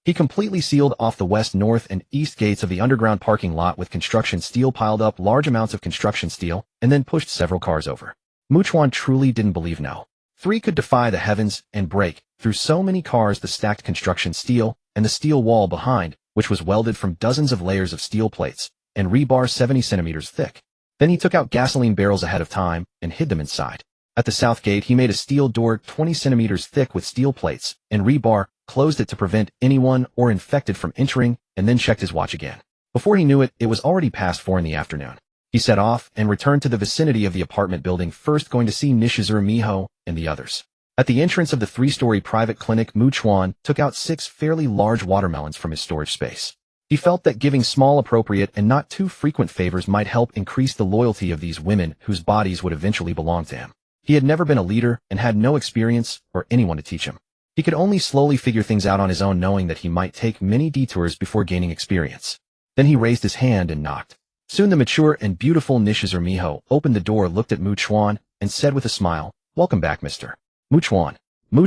He completely sealed off the west, north, and east gates of the underground parking lot with construction steel, piled up large amounts of construction steel, and then pushed several cars over. Chuan truly didn't believe No. 3 could defy the heavens and break through so many cars the stacked construction steel and the steel wall behind, which was welded from dozens of layers of steel plates and rebar 70 centimeters thick. Then he took out gasoline barrels ahead of time and hid them inside. At the south gate, he made a steel door 20 centimeters thick with steel plates and rebar, closed it to prevent anyone or infected from entering, and then checked his watch again. Before he knew it, it was already past 4 in the afternoon. He set off and returned to the vicinity of the apartment building, first going to see Nishizuru Miho and the others. At the entrance of the 3-story private clinic, Chuan took out 6 fairly large watermelons from his storage space. He felt that giving small, appropriate, and not too frequent favors might help increase the loyalty of these women whose bodies would eventually belong to him. He had never been a leader and had no experience or anyone to teach him. He could only slowly figure things out on his own, knowing that he might take many detours before gaining experience. Then he raised his hand and knocked. Soon the mature and beautiful Nishizuru Miho opened the door, looked at Chuan, and said with a smile, "Welcome back, Mr. Chuan."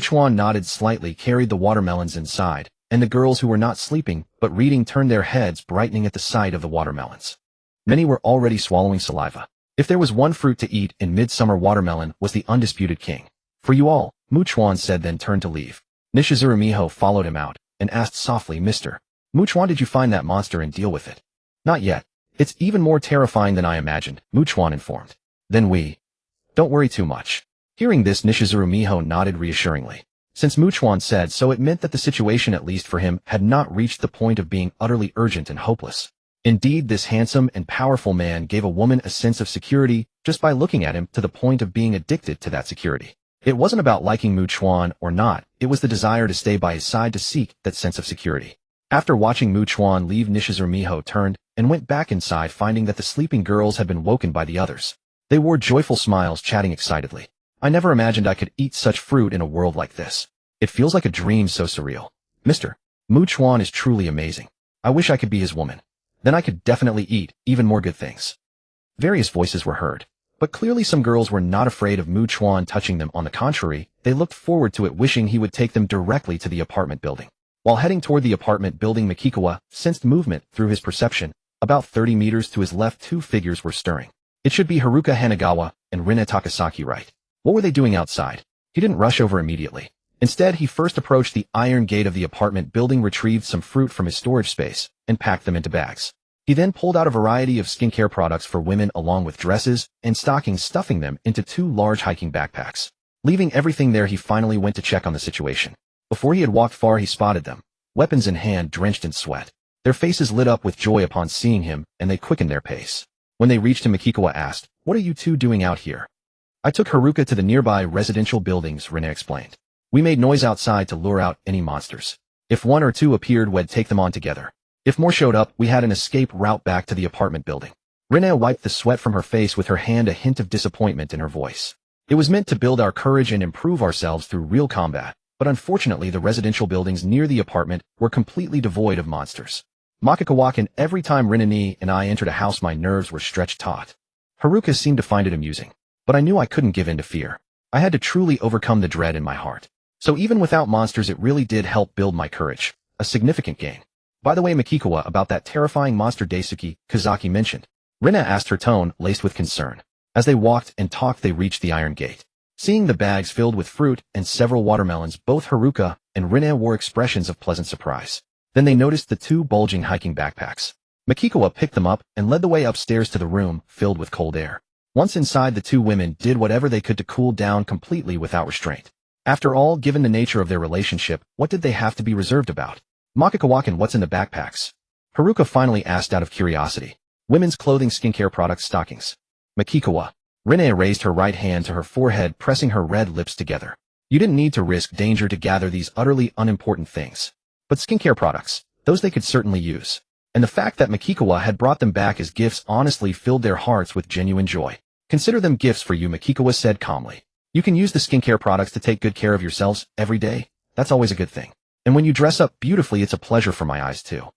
Chuan nodded slightly, carried the watermelons inside, and the girls, who were not sleeping but reading, turned their heads, brightening at the sight of the watermelons. Many were already swallowing saliva. If there was one fruit to eat in midsummer, watermelon was the undisputed king. "For you all," Chuan said, then turned to leave. Nishizuru Miho followed him out and asked softly, "Mr. Chuan, did you find that monster and deal with it?" "Not yet. It's even more terrifying than I imagined," Chuan informed. "Then we don't worry too much." Hearing this, Nishizuru Miho nodded reassuringly. Since Chuan said so, it meant that the situation, at least for him, had not reached the point of being utterly urgent and hopeless. Indeed, this handsome and powerful man gave a woman a sense of security just by looking at him, to the point of being addicted to that security. It wasn't about liking Chuan or not, it was the desire to stay by his side to seek that sense of security. After watching Chuan leave, Nishizuru Miho turned and went back inside, finding that the sleeping girls had been woken by the others. They wore joyful smiles, chatting excitedly. "I never imagined I could eat such fruit in a world like this. It feels like a dream, so surreal. Mr. Chuan is truly amazing. I wish I could be his woman. Then I could definitely eat even more good things." Various voices were heard, but clearly some girls were not afraid of Chuan touching them. On the contrary, they looked forward to it, wishing he would take them directly to the apartment building. While heading toward the apartment building, Mikikawa sensed movement through his perception. About 30 meters to his left, 2 figures were stirring. It should be Haruka Hanagawa and Rina Takasaki right. What were they doing outside? He didn't rush over immediately. Instead, he first approached the iron gate of the apartment building, retrieved some fruit from his storage space, and packed them into bags. He then pulled out a variety of skincare products for women along with dresses and stockings, stuffing them into 2 large hiking backpacks. Leaving everything there, he finally went to check on the situation. Before he had walked far, he spotted them, weapons in hand, drenched in sweat. Their faces lit up with joy upon seeing him, and they quickened their pace. When they reached him, Mikikawa asked, "What are you two doing out here?" "I took Haruka to the nearby residential buildings," Rina explained. "We made noise outside to lure out any monsters. If 1 or 2 appeared, we'd take them on together. If more showed up, we had an escape route back to the apartment building." Rina wiped the sweat from her face with her hand, a hint of disappointment in her voice. "It was meant to build our courage and improve ourselves through real combat, but unfortunately the residential buildings near the apartment were completely devoid of monsters. Makikawakin, every time Rinani and I entered a house, my nerves were stretched taut." Haruka seemed to find it amusing. "But I knew I couldn't give in to fear. I had to truly overcome the dread in my heart. So even without monsters, it really did help build my courage. A significant gain. By the way, Mikikawa, about that terrifying monster Daisuke Kazaki mentioned," Rina asked, her tone laced with concern. As they walked and talked, they reached the iron gate. Seeing the bags filled with fruit and several watermelons, both Haruka and Rina wore expressions of pleasant surprise. Then they noticed the 2 bulging hiking backpacks. Mikikawa picked them up and led the way upstairs to the room filled with cold air. Once inside, the 2 women did whatever they could to cool down completely without restraint. After all, given the nature of their relationship, what did they have to be reserved about? "Makikawakin, what's in the backpacks?" Haruka finally asked out of curiosity. "Women's clothing, skincare products, stockings." Mikikawa. Rina raised her right hand to her forehead, pressing her red lips together. "You didn't need to risk danger to gather these utterly unimportant things. But skincare products, those they could certainly use." And the fact that Mikikawa had brought them back as gifts honestly filled their hearts with genuine joy. "Consider them gifts for you," Mikikawa said calmly. "You can use the skincare products to take good care of yourselves every day. That's always a good thing. And when you dress up beautifully, it's a pleasure for my eyes too."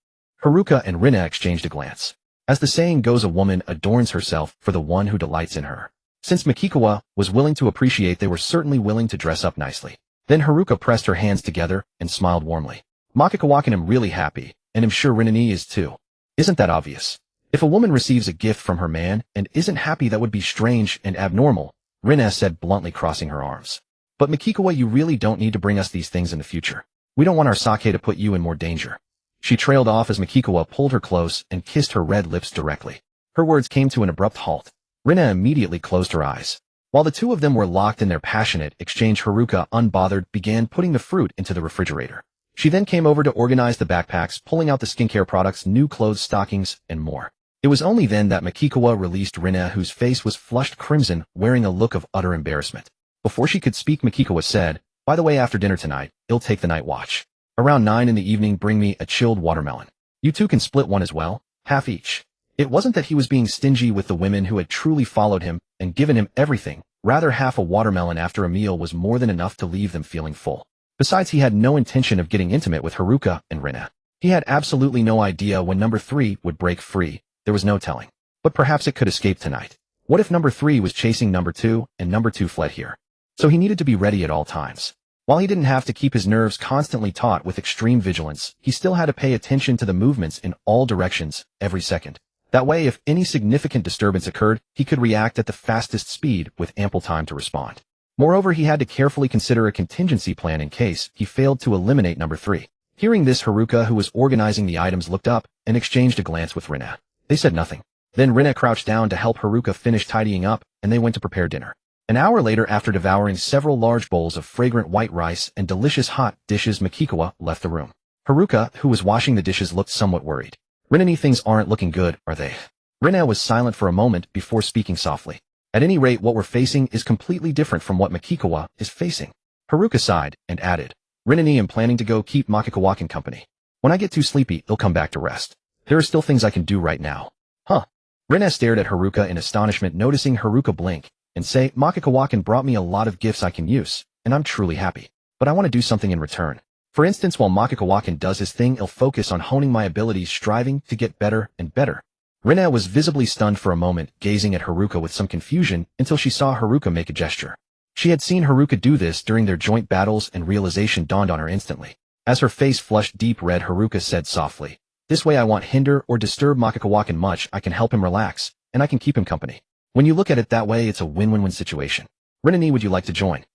Haruka and Rina exchanged a glance. As the saying goes, a woman adorns herself for the one who delights in her. Since Mikikawa was willing to appreciate, they were certainly willing to dress up nicely. Then Haruka pressed her hands together and smiled warmly. "Makikawakin, I'm really happy, and I'm sure Rinani is too. Isn't that obvious? If a woman receives a gift from her man and isn't happy, that would be strange and abnormal," Rina said bluntly, crossing her arms. "But Mikikawa, you really don't need to bring us these things in the future. We don't want our sake to put you in more danger." She trailed off as Mikikawa pulled her close and kissed her red lips directly. Her words came to an abrupt halt. Rina immediately closed her eyes. While the 2 of them were locked in their passionate exchange, Haruka, unbothered, began putting the fruit into the refrigerator. She then came over to organize the backpacks, pulling out the skincare products, new clothes, stockings, and more. It was only then that Mikikawa released Rina, whose face was flushed crimson, wearing a look of utter embarrassment. Before she could speak, Mikikawa said, "By the way, after dinner tonight, I'll take the night watch. Around 9 in the evening, bring me a chilled watermelon. You 2 can split one as well, half each." It wasn't that he was being stingy with the women who had truly followed him and given him everything. Rather, half a watermelon after a meal was more than enough to leave them feeling full. Besides, he had no intention of getting intimate with Haruka and Rina. He had absolutely no idea when number 3 would break free. There was no telling. But perhaps it could escape tonight. What if number 3 was chasing number 2 and number 2 fled here? So he needed to be ready at all times. While he didn't have to keep his nerves constantly taut with extreme vigilance, he still had to pay attention to the movements in all directions every second. That way, if any significant disturbance occurred, he could react at the fastest speed with ample time to respond. Moreover, he had to carefully consider a contingency plan in case he failed to eliminate number 3. Hearing this, Haruka, who was organizing the items, looked up and exchanged a glance with Rina. They said nothing. Then Rina crouched down to help Haruka finish tidying up, and they went to prepare dinner. An hour later, after devouring several large bowls of fragrant white rice and delicious hot dishes, Mikikawa left the room. Haruka, who was washing the dishes, looked somewhat worried. "Rinani, things aren't looking good, are they?" Rina was silent for a moment before speaking softly. "At any rate, what we're facing is completely different from what Mikikawa is facing." Haruka sighed and added, "Rinani, I'm planning to go keep Makikawakin company. When I get too sleepy, he'll come back to rest. There are still things I can do right now." "Huh?" Rina stared at Haruka in astonishment, noticing Haruka blink and say, "Makikawakin brought me a lot of gifts I can use, and I'm truly happy. But I want to do something in return. For instance, while Makikawakin does his thing, I'll focus on honing my abilities, striving to get better and better." Rina was visibly stunned for a moment, gazing at Haruka with some confusion until she saw Haruka make a gesture. She had seen Haruka do this during their joint battles, and realization dawned on her instantly. As her face flushed deep red, Haruka said softly, "This way I won't hinder or disturb Makikawakin much. I can help him relax, and I can keep him company." When you look at it that way, it's a win-win-win situation. Rinani, would you like to join?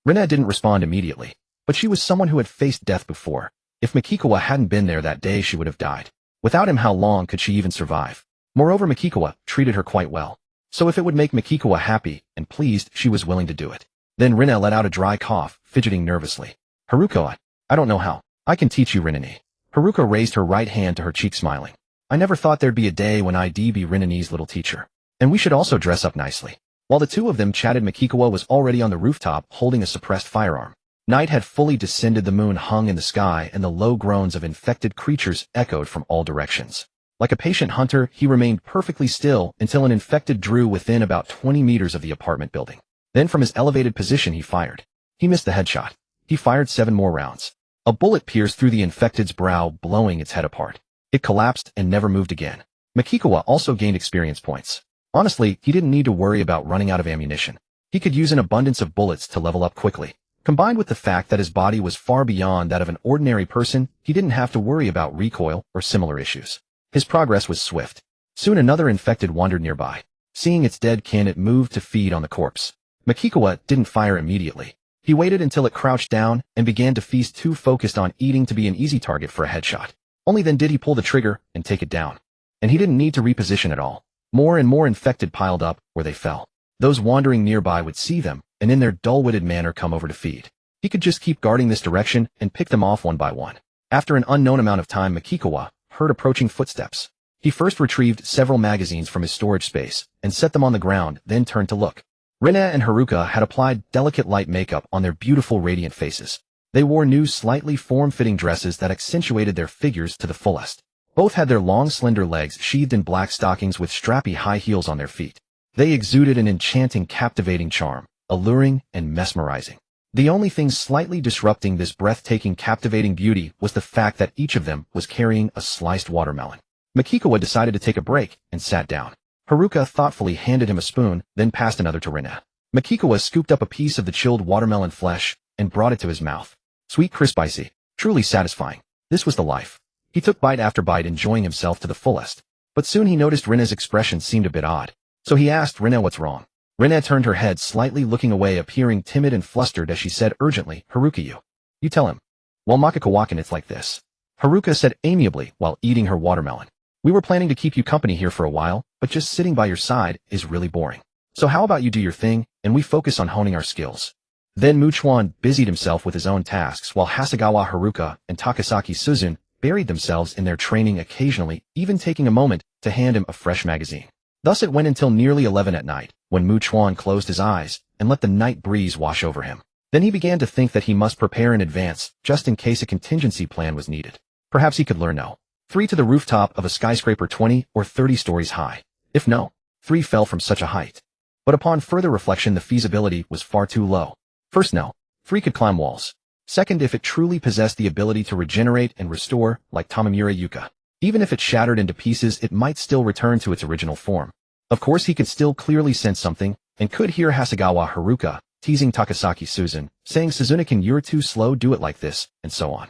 Rina didn't respond immediately, but she was someone who had faced death before. If Makikawa hadn't been there that day, she would have died. Without him, how long could she even survive? Moreover, Makikawa treated her quite well. So if it would make Makikawa happy and pleased, she was willing to do it. Then Rina let out a dry cough, fidgeting nervously. Haruka, I don't know how. I can teach you, Rinani. Haruka raised her right hand to her cheek, smiling. I never thought there'd be a day when I'd be Rinani's little teacher. And we should also dress up nicely. While the two of them chatted, Makikawa was already on the rooftop holding a suppressed firearm. Night had fully descended, the moon hung in the sky, and the low groans of infected creatures echoed from all directions. Like a patient hunter, he remained perfectly still until an infected drew within about 20 meters of the apartment building. Then from his elevated position he fired. He missed the headshot. He fired 7 more rounds. A bullet pierced through the infected's brow, blowing its head apart. It collapsed and never moved again. Makikawa also gained experience points. Honestly, he didn't need to worry about running out of ammunition. He could use an abundance of bullets to level up quickly. Combined with the fact that his body was far beyond that of an ordinary person, he didn't have to worry about recoil or similar issues. His progress was swift. Soon another infected wandered nearby. Seeing its dead kin, it moved to feed on the corpse. Makikawa didn't fire immediately. He waited until it crouched down and began to feast, too focused on eating to be an easy target for a headshot. Only then did he pull the trigger and take it down. And he didn't need to reposition at all. More and more infected piled up where they fell. Those wandering nearby would see them, and in their dull-witted manner come over to feed. He could just keep guarding this direction and pick them off one by one. After an unknown amount of time, Makikawa heard approaching footsteps. He first retrieved several magazines from his storage space and set them on the ground, then turned to look. Rina and Haruka had applied delicate light makeup on their beautiful, radiant faces. They wore new, slightly form-fitting dresses that accentuated their figures to the fullest. Both had their long, slender legs sheathed in black stockings with strappy high heels on their feet. They exuded an enchanting, captivating charm, alluring and mesmerizing. The only thing slightly disrupting this breathtaking, captivating beauty was the fact that each of them was carrying a sliced watermelon. Makikawa decided to take a break and sat down. Haruka thoughtfully handed him a spoon, then passed another to Rina. Makikawa scooped up a piece of the chilled watermelon flesh and brought it to his mouth. Sweet, crisp, icy. Truly satisfying. This was the life. He took bite after bite, enjoying himself to the fullest. But soon he noticed Rina's expression seemed a bit odd. So he asked Rina what's wrong. Rina turned her head slightly, looking away, appearing timid and flustered as she said urgently, Haruka, you tell him. Well, Makikawa-kun, it's like this. Haruka said amiably while eating her watermelon. We were planning to keep you company here for a while, but just sitting by your side is really boring. So how about you do your thing, and we focus on honing our skills. Then Chuan busied himself with his own tasks, while Hasegawa, Haruka, and Takasaki Suzun buried themselves in their training, occasionally even taking a moment to hand him a fresh magazine. Thus it went until nearly 11 at night, when Chuan closed his eyes and let the night breeze wash over him. Then he began to think that he must prepare in advance, just in case a contingency plan was needed. Perhaps he could learn no. 3 to the rooftop of a skyscraper 20 or 30 stories high. If no, 3 fell from such a height. But upon further reflection, the feasibility was far too low. First, no. 3 could climb walls. Second, if it truly possessed the ability to regenerate and restore, like Tamamura Yuka. Even if it shattered into pieces, it might still return to its original form. Of course, he could still clearly sense something, and could hear Hasegawa Haruka teasing Takasaki Suzun, saying, Suzuki-kun, you're too slow, do it like this, and so on.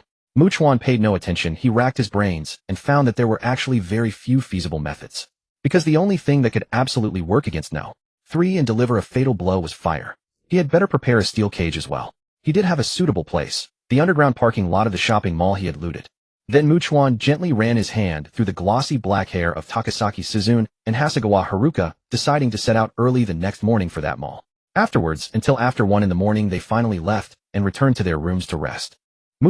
Chuan paid no attention. He racked his brains and found that there were actually very few feasible methods. Because the only thing that could absolutely work against no. 3 and deliver a fatal blow was fire. He had better prepare a steel cage as well. He did have a suitable place, the underground parking lot of the shopping mall he had looted. Then Chuan gently ran his hand through the glossy black hair of Takasaki Suzun and Hasegawa Haruka, deciding to set out early the next morning for that mall. Afterwards, until after 1 in the morning, they finally left and returned to their rooms to rest.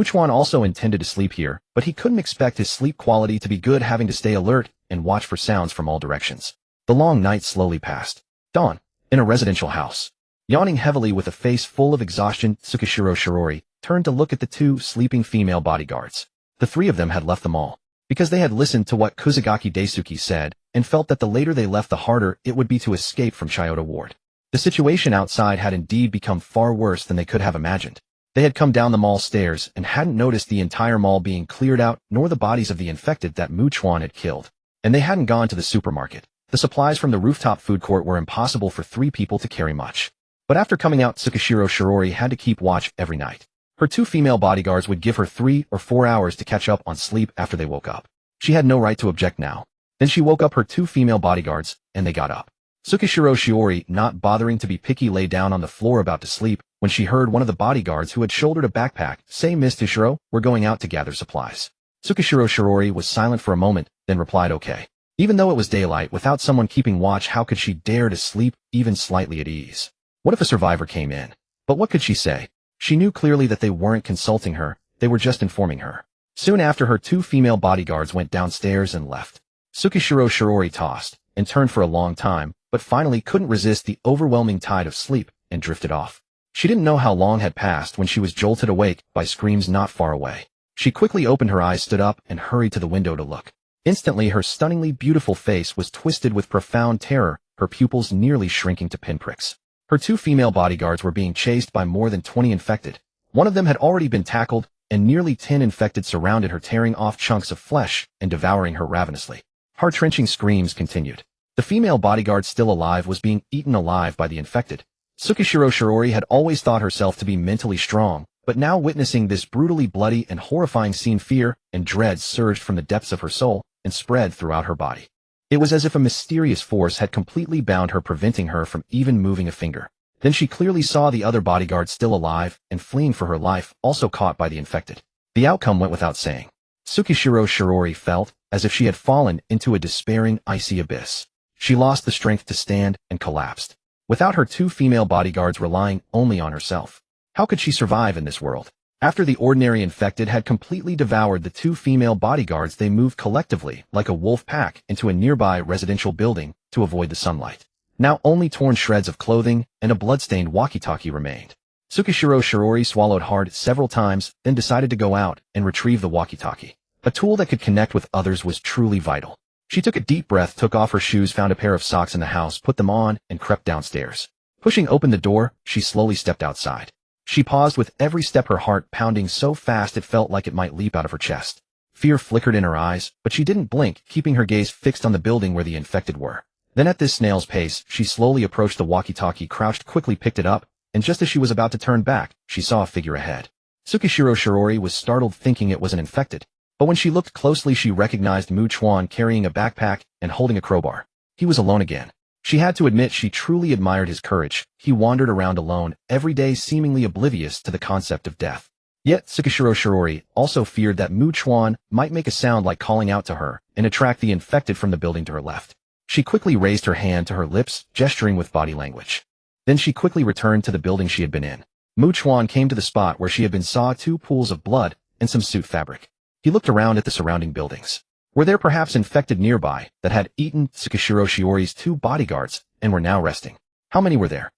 Chuan also intended to sleep here, but he couldn't expect his sleep quality to be good, having to stay alert and watch for sounds from all directions. The long night slowly passed. Dawn. In a residential house. Yawning heavily with a face full of exhaustion, Tsukishiro Shirori turned to look at the 2 sleeping female bodyguards. The 3 of them had left the mall, because they had listened to what Kuzugaki Daisuke said, and felt that the later they left, the harder it would be to escape from Chiyoda Ward. The situation outside had indeed become far worse than they could have imagined. They had come down the mall stairs and hadn't noticed the entire mall being cleared out, nor the bodies of the infected that Chuan had killed. And they hadn't gone to the supermarket. The supplies from the rooftop food court were impossible for 3 people to carry much. But after coming out, Tsukishiro Shirori had to keep watch every night. Her 2 female bodyguards would give her 3 or 4 hours to catch up on sleep after they woke up. She had no right to object now. Then she woke up her 2 female bodyguards, and they got up. Tsukishiro Shiori, not bothering to be picky, lay down on the floor about to sleep when she heard one of the bodyguards who had shouldered a backpack say, "Miss Tishiro, we're going out to gather supplies." Tsukishiro Shiori was silent for a moment, then replied, "Okay." Even though it was daylight, without someone keeping watch, how could she dare to sleep even slightly at ease? What if a survivor came in? But what could she say? She knew clearly that they weren't consulting her, they were just informing her. Soon after, her two female bodyguards went downstairs and left. Tsukishiro Shiori tossed and turned for a long time, but finally couldn't resist the overwhelming tide of sleep and drifted off. She didn't know how long had passed when she was jolted awake by screams not far away. She quickly opened her eyes, stood up, and hurried to the window to look. Instantly, her stunningly beautiful face was twisted with profound terror, her pupils nearly shrinking to pinpricks. Her two female bodyguards were being chased by more than 20 infected. One of them had already been tackled, and nearly 10 infected surrounded her, tearing off chunks of flesh and devouring her ravenously. Heart-wrenching screams continued. The female bodyguard, still alive, was being eaten alive by the infected. Tsukishiro Shiori had always thought herself to be mentally strong, but now witnessing this brutally bloody and horrifying scene, fear and dread surged from the depths of her soul and spread throughout her body. It was as if a mysterious force had completely bound her, preventing her from even moving a finger. Then she clearly saw the other bodyguard still alive and fleeing for her life, also caught by the infected. The outcome went without saying. Tsukishiro Shiori felt as if she had fallen into a despairing, icy abyss. She lost the strength to stand and collapsed. Without her two female bodyguards, relying only on herself, how could she survive in this world? After the ordinary infected had completely devoured the two female bodyguards, they moved collectively, like a wolf pack, into a nearby residential building to avoid the sunlight. Now only torn shreds of clothing and a bloodstained walkie-talkie remained. Tsukishiro Shiori swallowed hard several times, then decided to go out and retrieve the walkie-talkie. A tool that could connect with others was truly vital. She took a deep breath, took off her shoes, found a pair of socks in the house, put them on, and crept downstairs. Pushing open the door, she slowly stepped outside. She paused with every step, her heart pounding so fast it felt like it might leap out of her chest. Fear flickered in her eyes, but she didn't blink, keeping her gaze fixed on the building where the infected were. Then at this snail's pace, she slowly approached the walkie-talkie, crouched, quickly picked it up, and just as she was about to turn back, she saw a figure ahead. Tsukishiro Shiori was startled, thinking it was an infected. But when she looked closely, she recognized Chuan, carrying a backpack and holding a crowbar. He was alone again. She had to admit she truly admired his courage. He wandered around alone, every day seemingly oblivious to the concept of death. Yet Tsukishiro Shiori also feared that Chuan might make a sound like calling out to her and attract the infected from the building to her left. She quickly raised her hand to her lips, gesturing with body language. Then she quickly returned to the building she had been in. Chuan came to the spot where she had been, saw two pools of blood and some suit fabric. He looked around at the surrounding buildings. Were there perhaps infected nearby that had eaten Tsukishiro Shiori's two bodyguards and were now resting? How many were there?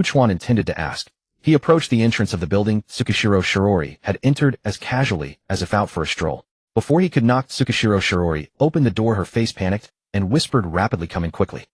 Chuan intended to ask. He approached the entrance of the building Tsukishiro Shiori had entered as casually as if out for a stroll. Before he could knock, Tsukishiro Shiori opened the door, her face panicked, and whispered rapidly, "Come in quickly."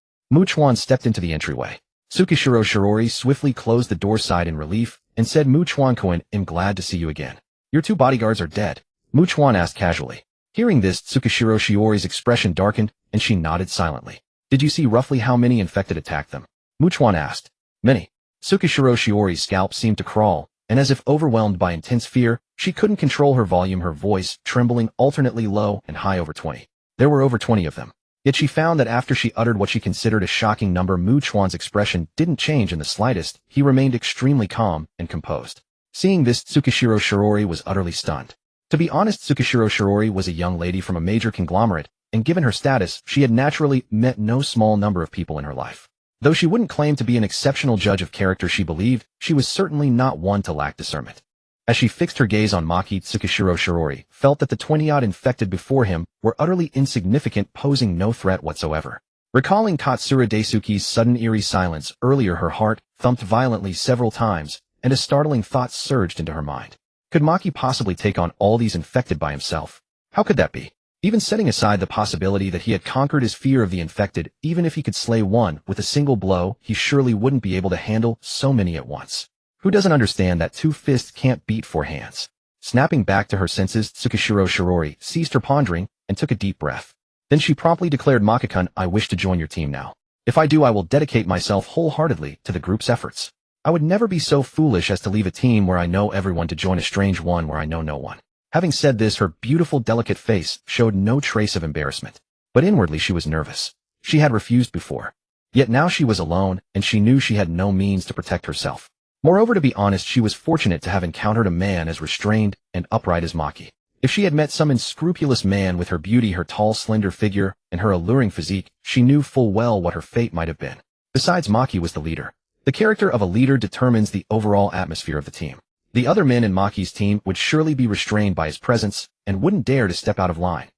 Chuan stepped into the entryway. Tsukishiro Shiori swiftly closed the door side in relief and said, "Chuan, I'm glad to see you again. Your two bodyguards are dead." Chuan asked casually. Hearing this, Tsukishiro Shiori's expression darkened, and she nodded silently. "Did you see roughly how many infected attacked them?" Chuan asked. "Many." Tsukishiro Shiori's scalp seemed to crawl, and as if overwhelmed by intense fear, she couldn't control her volume, her voice trembling alternately low and high. "Over 20. There were over 20 of them." Yet she found that after she uttered what she considered a shocking number, Chuan's expression didn't change in the slightest. He remained extremely calm and composed. Seeing this, Tsukishiro Shiori was utterly stunned. To be honest, Tsukishiro Shiori was a young lady from a major conglomerate, and given her status, she had naturally met no small number of people in her life. Though she wouldn't claim to be an exceptional judge of character, she believed she was certainly not one to lack discernment. As she fixed her gaze on Maki, Tsukishiro Shiori felt that the 20-odd infected before him were utterly insignificant, posing no threat whatsoever. Recalling Katsura Daisuke's sudden eerie silence earlier, her heart thumped violently several times, and a startling thought surged into her mind. Could Maki possibly take on all these infected by himself? How could that be? Even setting aside the possibility that he had conquered his fear of the infected, even if he could slay one with a single blow, he surely wouldn't be able to handle so many at once. Who doesn't understand that two fists can't beat four hands? Snapping back to her senses, Tsukishiro Shiori ceased her pondering and took a deep breath. Then she promptly declared, "Maki-kun, I wish to join your team now. If I do, I will dedicate myself wholeheartedly to the group's efforts. I would never be so foolish as to leave a team where I know everyone to join a strange one where I know no one." Having said this, her beautiful, delicate face showed no trace of embarrassment. But inwardly she was nervous. She had refused before. Yet now she was alone, and she knew she had no means to protect herself. Moreover, to be honest, she was fortunate to have encountered a man as restrained and upright as Maki. If she had met some unscrupulous man with her beauty, her tall, slender figure, and her alluring physique, she knew full well what her fate might have been. Besides, Maki was the leader. The character of a leader determines the overall atmosphere of the team. The other men in Maki's team would surely be restrained by his presence and wouldn't dare to step out of line.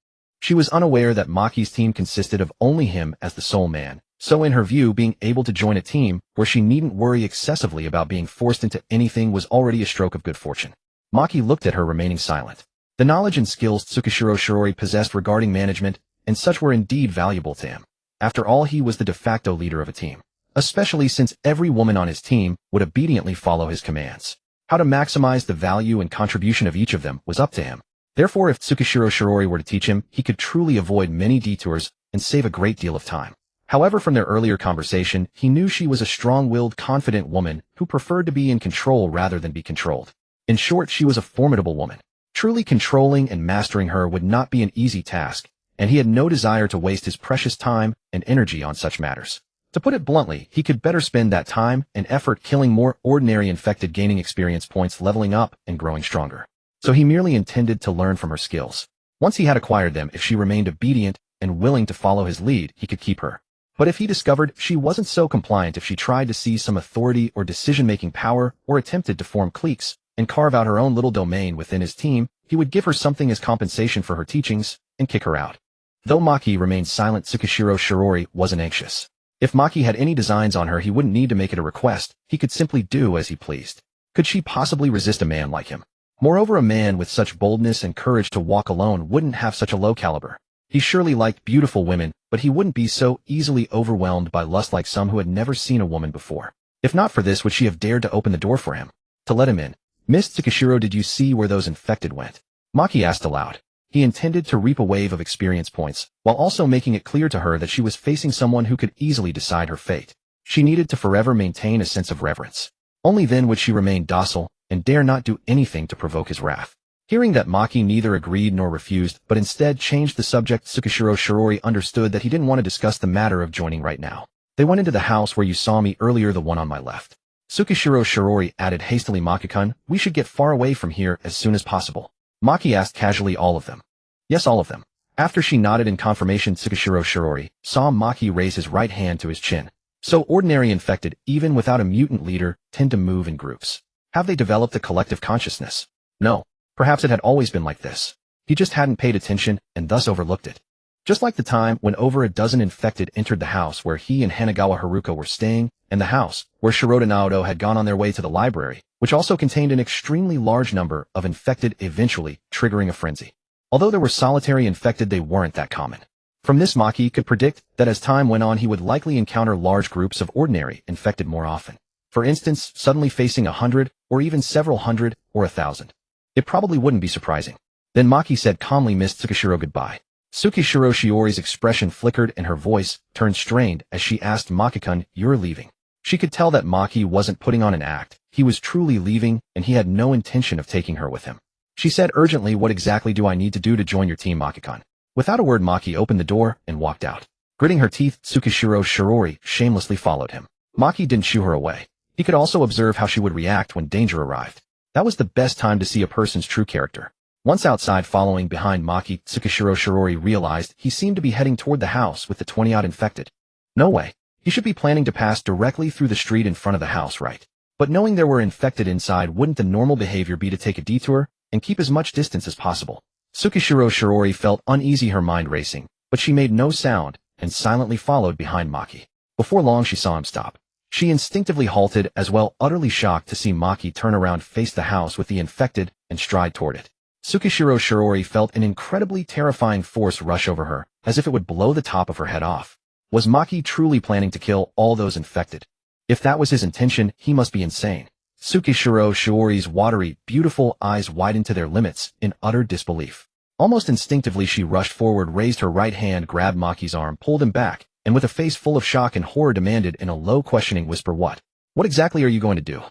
She was unaware that Maki's team consisted of only him as the sole man, so in her view, being able to join a team where she needn't worry excessively about being forced into anything was already a stroke of good fortune. Maki looked at her, remaining silent. The knowledge and skills Tsukishiro Shirori possessed regarding management and such were indeed valuable to him. After all, he was the de facto leader of a team, especially since every woman on his team would obediently follow his commands. How to maximize the value and contribution of each of them was up to him. Therefore, if Tsukishiro Shirori were to teach him, he could truly avoid many detours and save a great deal of time. However, from their earlier conversation, he knew she was a strong-willed, confident woman who preferred to be in control rather than be controlled. In short, she was a formidable woman. Truly controlling and mastering her would not be an easy task, and he had no desire to waste his precious time and energy on such matters. To put it bluntly, he could better spend that time and effort killing more ordinary infected, gaining experience points, leveling up, and growing stronger. So he merely intended to learn from her skills. Once he had acquired them, if she remained obedient and willing to follow his lead, he could keep her. But if he discovered she wasn't so compliant, if she tried to seize some authority or decision-making power or attempted to form cliques and carve out her own little domain within his team, he would give her something as compensation for her teachings and kick her out. Though Maki remained silent, Tsukishiro Shirori wasn't anxious. If Maki had any designs on her, he wouldn't need to make it a request. He could simply do as he pleased. Could she possibly resist a man like him? Moreover, a man with such boldness and courage to walk alone wouldn't have such a low caliber. He surely liked beautiful women, but he wouldn't be so easily overwhelmed by lust like some who had never seen a woman before. If not for this, would she have dared to open the door for him, to let him in? Miss Tsukishiro, did you see where those infected went? Maki asked aloud. He intended to reap a wave of experience points, while also making it clear to her that she was facing someone who could easily decide her fate. She needed to forever maintain a sense of reverence. Only then would she remain docile and dare not do anything to provoke his wrath. Hearing that Maki neither agreed nor refused, but instead changed the subject, Tsukishiro Shirori understood that he didn't want to discuss the matter of joining right now. They went into the house where you saw me earlier, the one on my left. Tsukishiro Shirori added hastily, Maki-kun, we should get far away from here as soon as possible. Maki asked casually, all of them? Yes, all of them. After she nodded in confirmation, Tsukishiro Shirori saw Maki raise his right hand to his chin. So ordinary infected, even without a mutant leader, tend to move in groups. Have they developed a collective consciousness? No. Perhaps it had always been like this. He just hadn't paid attention and thus overlooked it. Just like the time when over a dozen infected entered the house where he and Hanagawa Haruka were staying, and the house where Shirota Naoto had gone on their way to the library, which also contained an extremely large number of infected, eventually triggering a frenzy. Although there were solitary infected, they weren't that common. From this, Maki could predict that as time went on, he would likely encounter large groups of ordinary infected more often. For instance, suddenly facing 100, or even several hundred, or 1,000. It probably wouldn't be surprising. Then Maki said calmly, Miss Tsukishiro, goodbye. Tsukishiro Shiori's expression flickered and her voice turned strained as she asked, Maki-kun, you're leaving? She could tell that Maki wasn't putting on an act. He was truly leaving, and he had no intention of taking her with him. She said urgently, what exactly do I need to do to join your team, Maki-kun? Without a word, Maki opened the door and walked out. Gritting her teeth, Tsukishiro Shirori shamelessly followed him. Maki didn't shoo her away. He could also observe how she would react when danger arrived. That was the best time to see a person's true character. Once outside, following behind Maki, Tsukishiro Shirori realized he seemed to be heading toward the house with the 20-odd infected. No way. He should be planning to pass directly through the street in front of the house, right? But knowing there were infected inside, wouldn't the normal behavior be to take a detour and keep as much distance as possible? Tsukishiro Shirori felt uneasy, her mind racing, but she made no sound and silently followed behind Maki. Before long, she saw him stop. She instinctively halted as well, utterly shocked to see Maki turn around, face the house with the infected, and stride toward it. Tsukishiro Shirori felt an incredibly terrifying force rush over her, as if it would blow the top of her head off. Was Maki truly planning to kill all those infected? If that was his intention, he must be insane. Tsukishiro Shiori's watery, beautiful eyes widened to their limits in utter disbelief. Almost instinctively, she rushed forward, raised her right hand, grabbed Maki's arm, pulled him back, and with a face full of shock and horror demanded in a low, questioning whisper, What exactly are you going to do?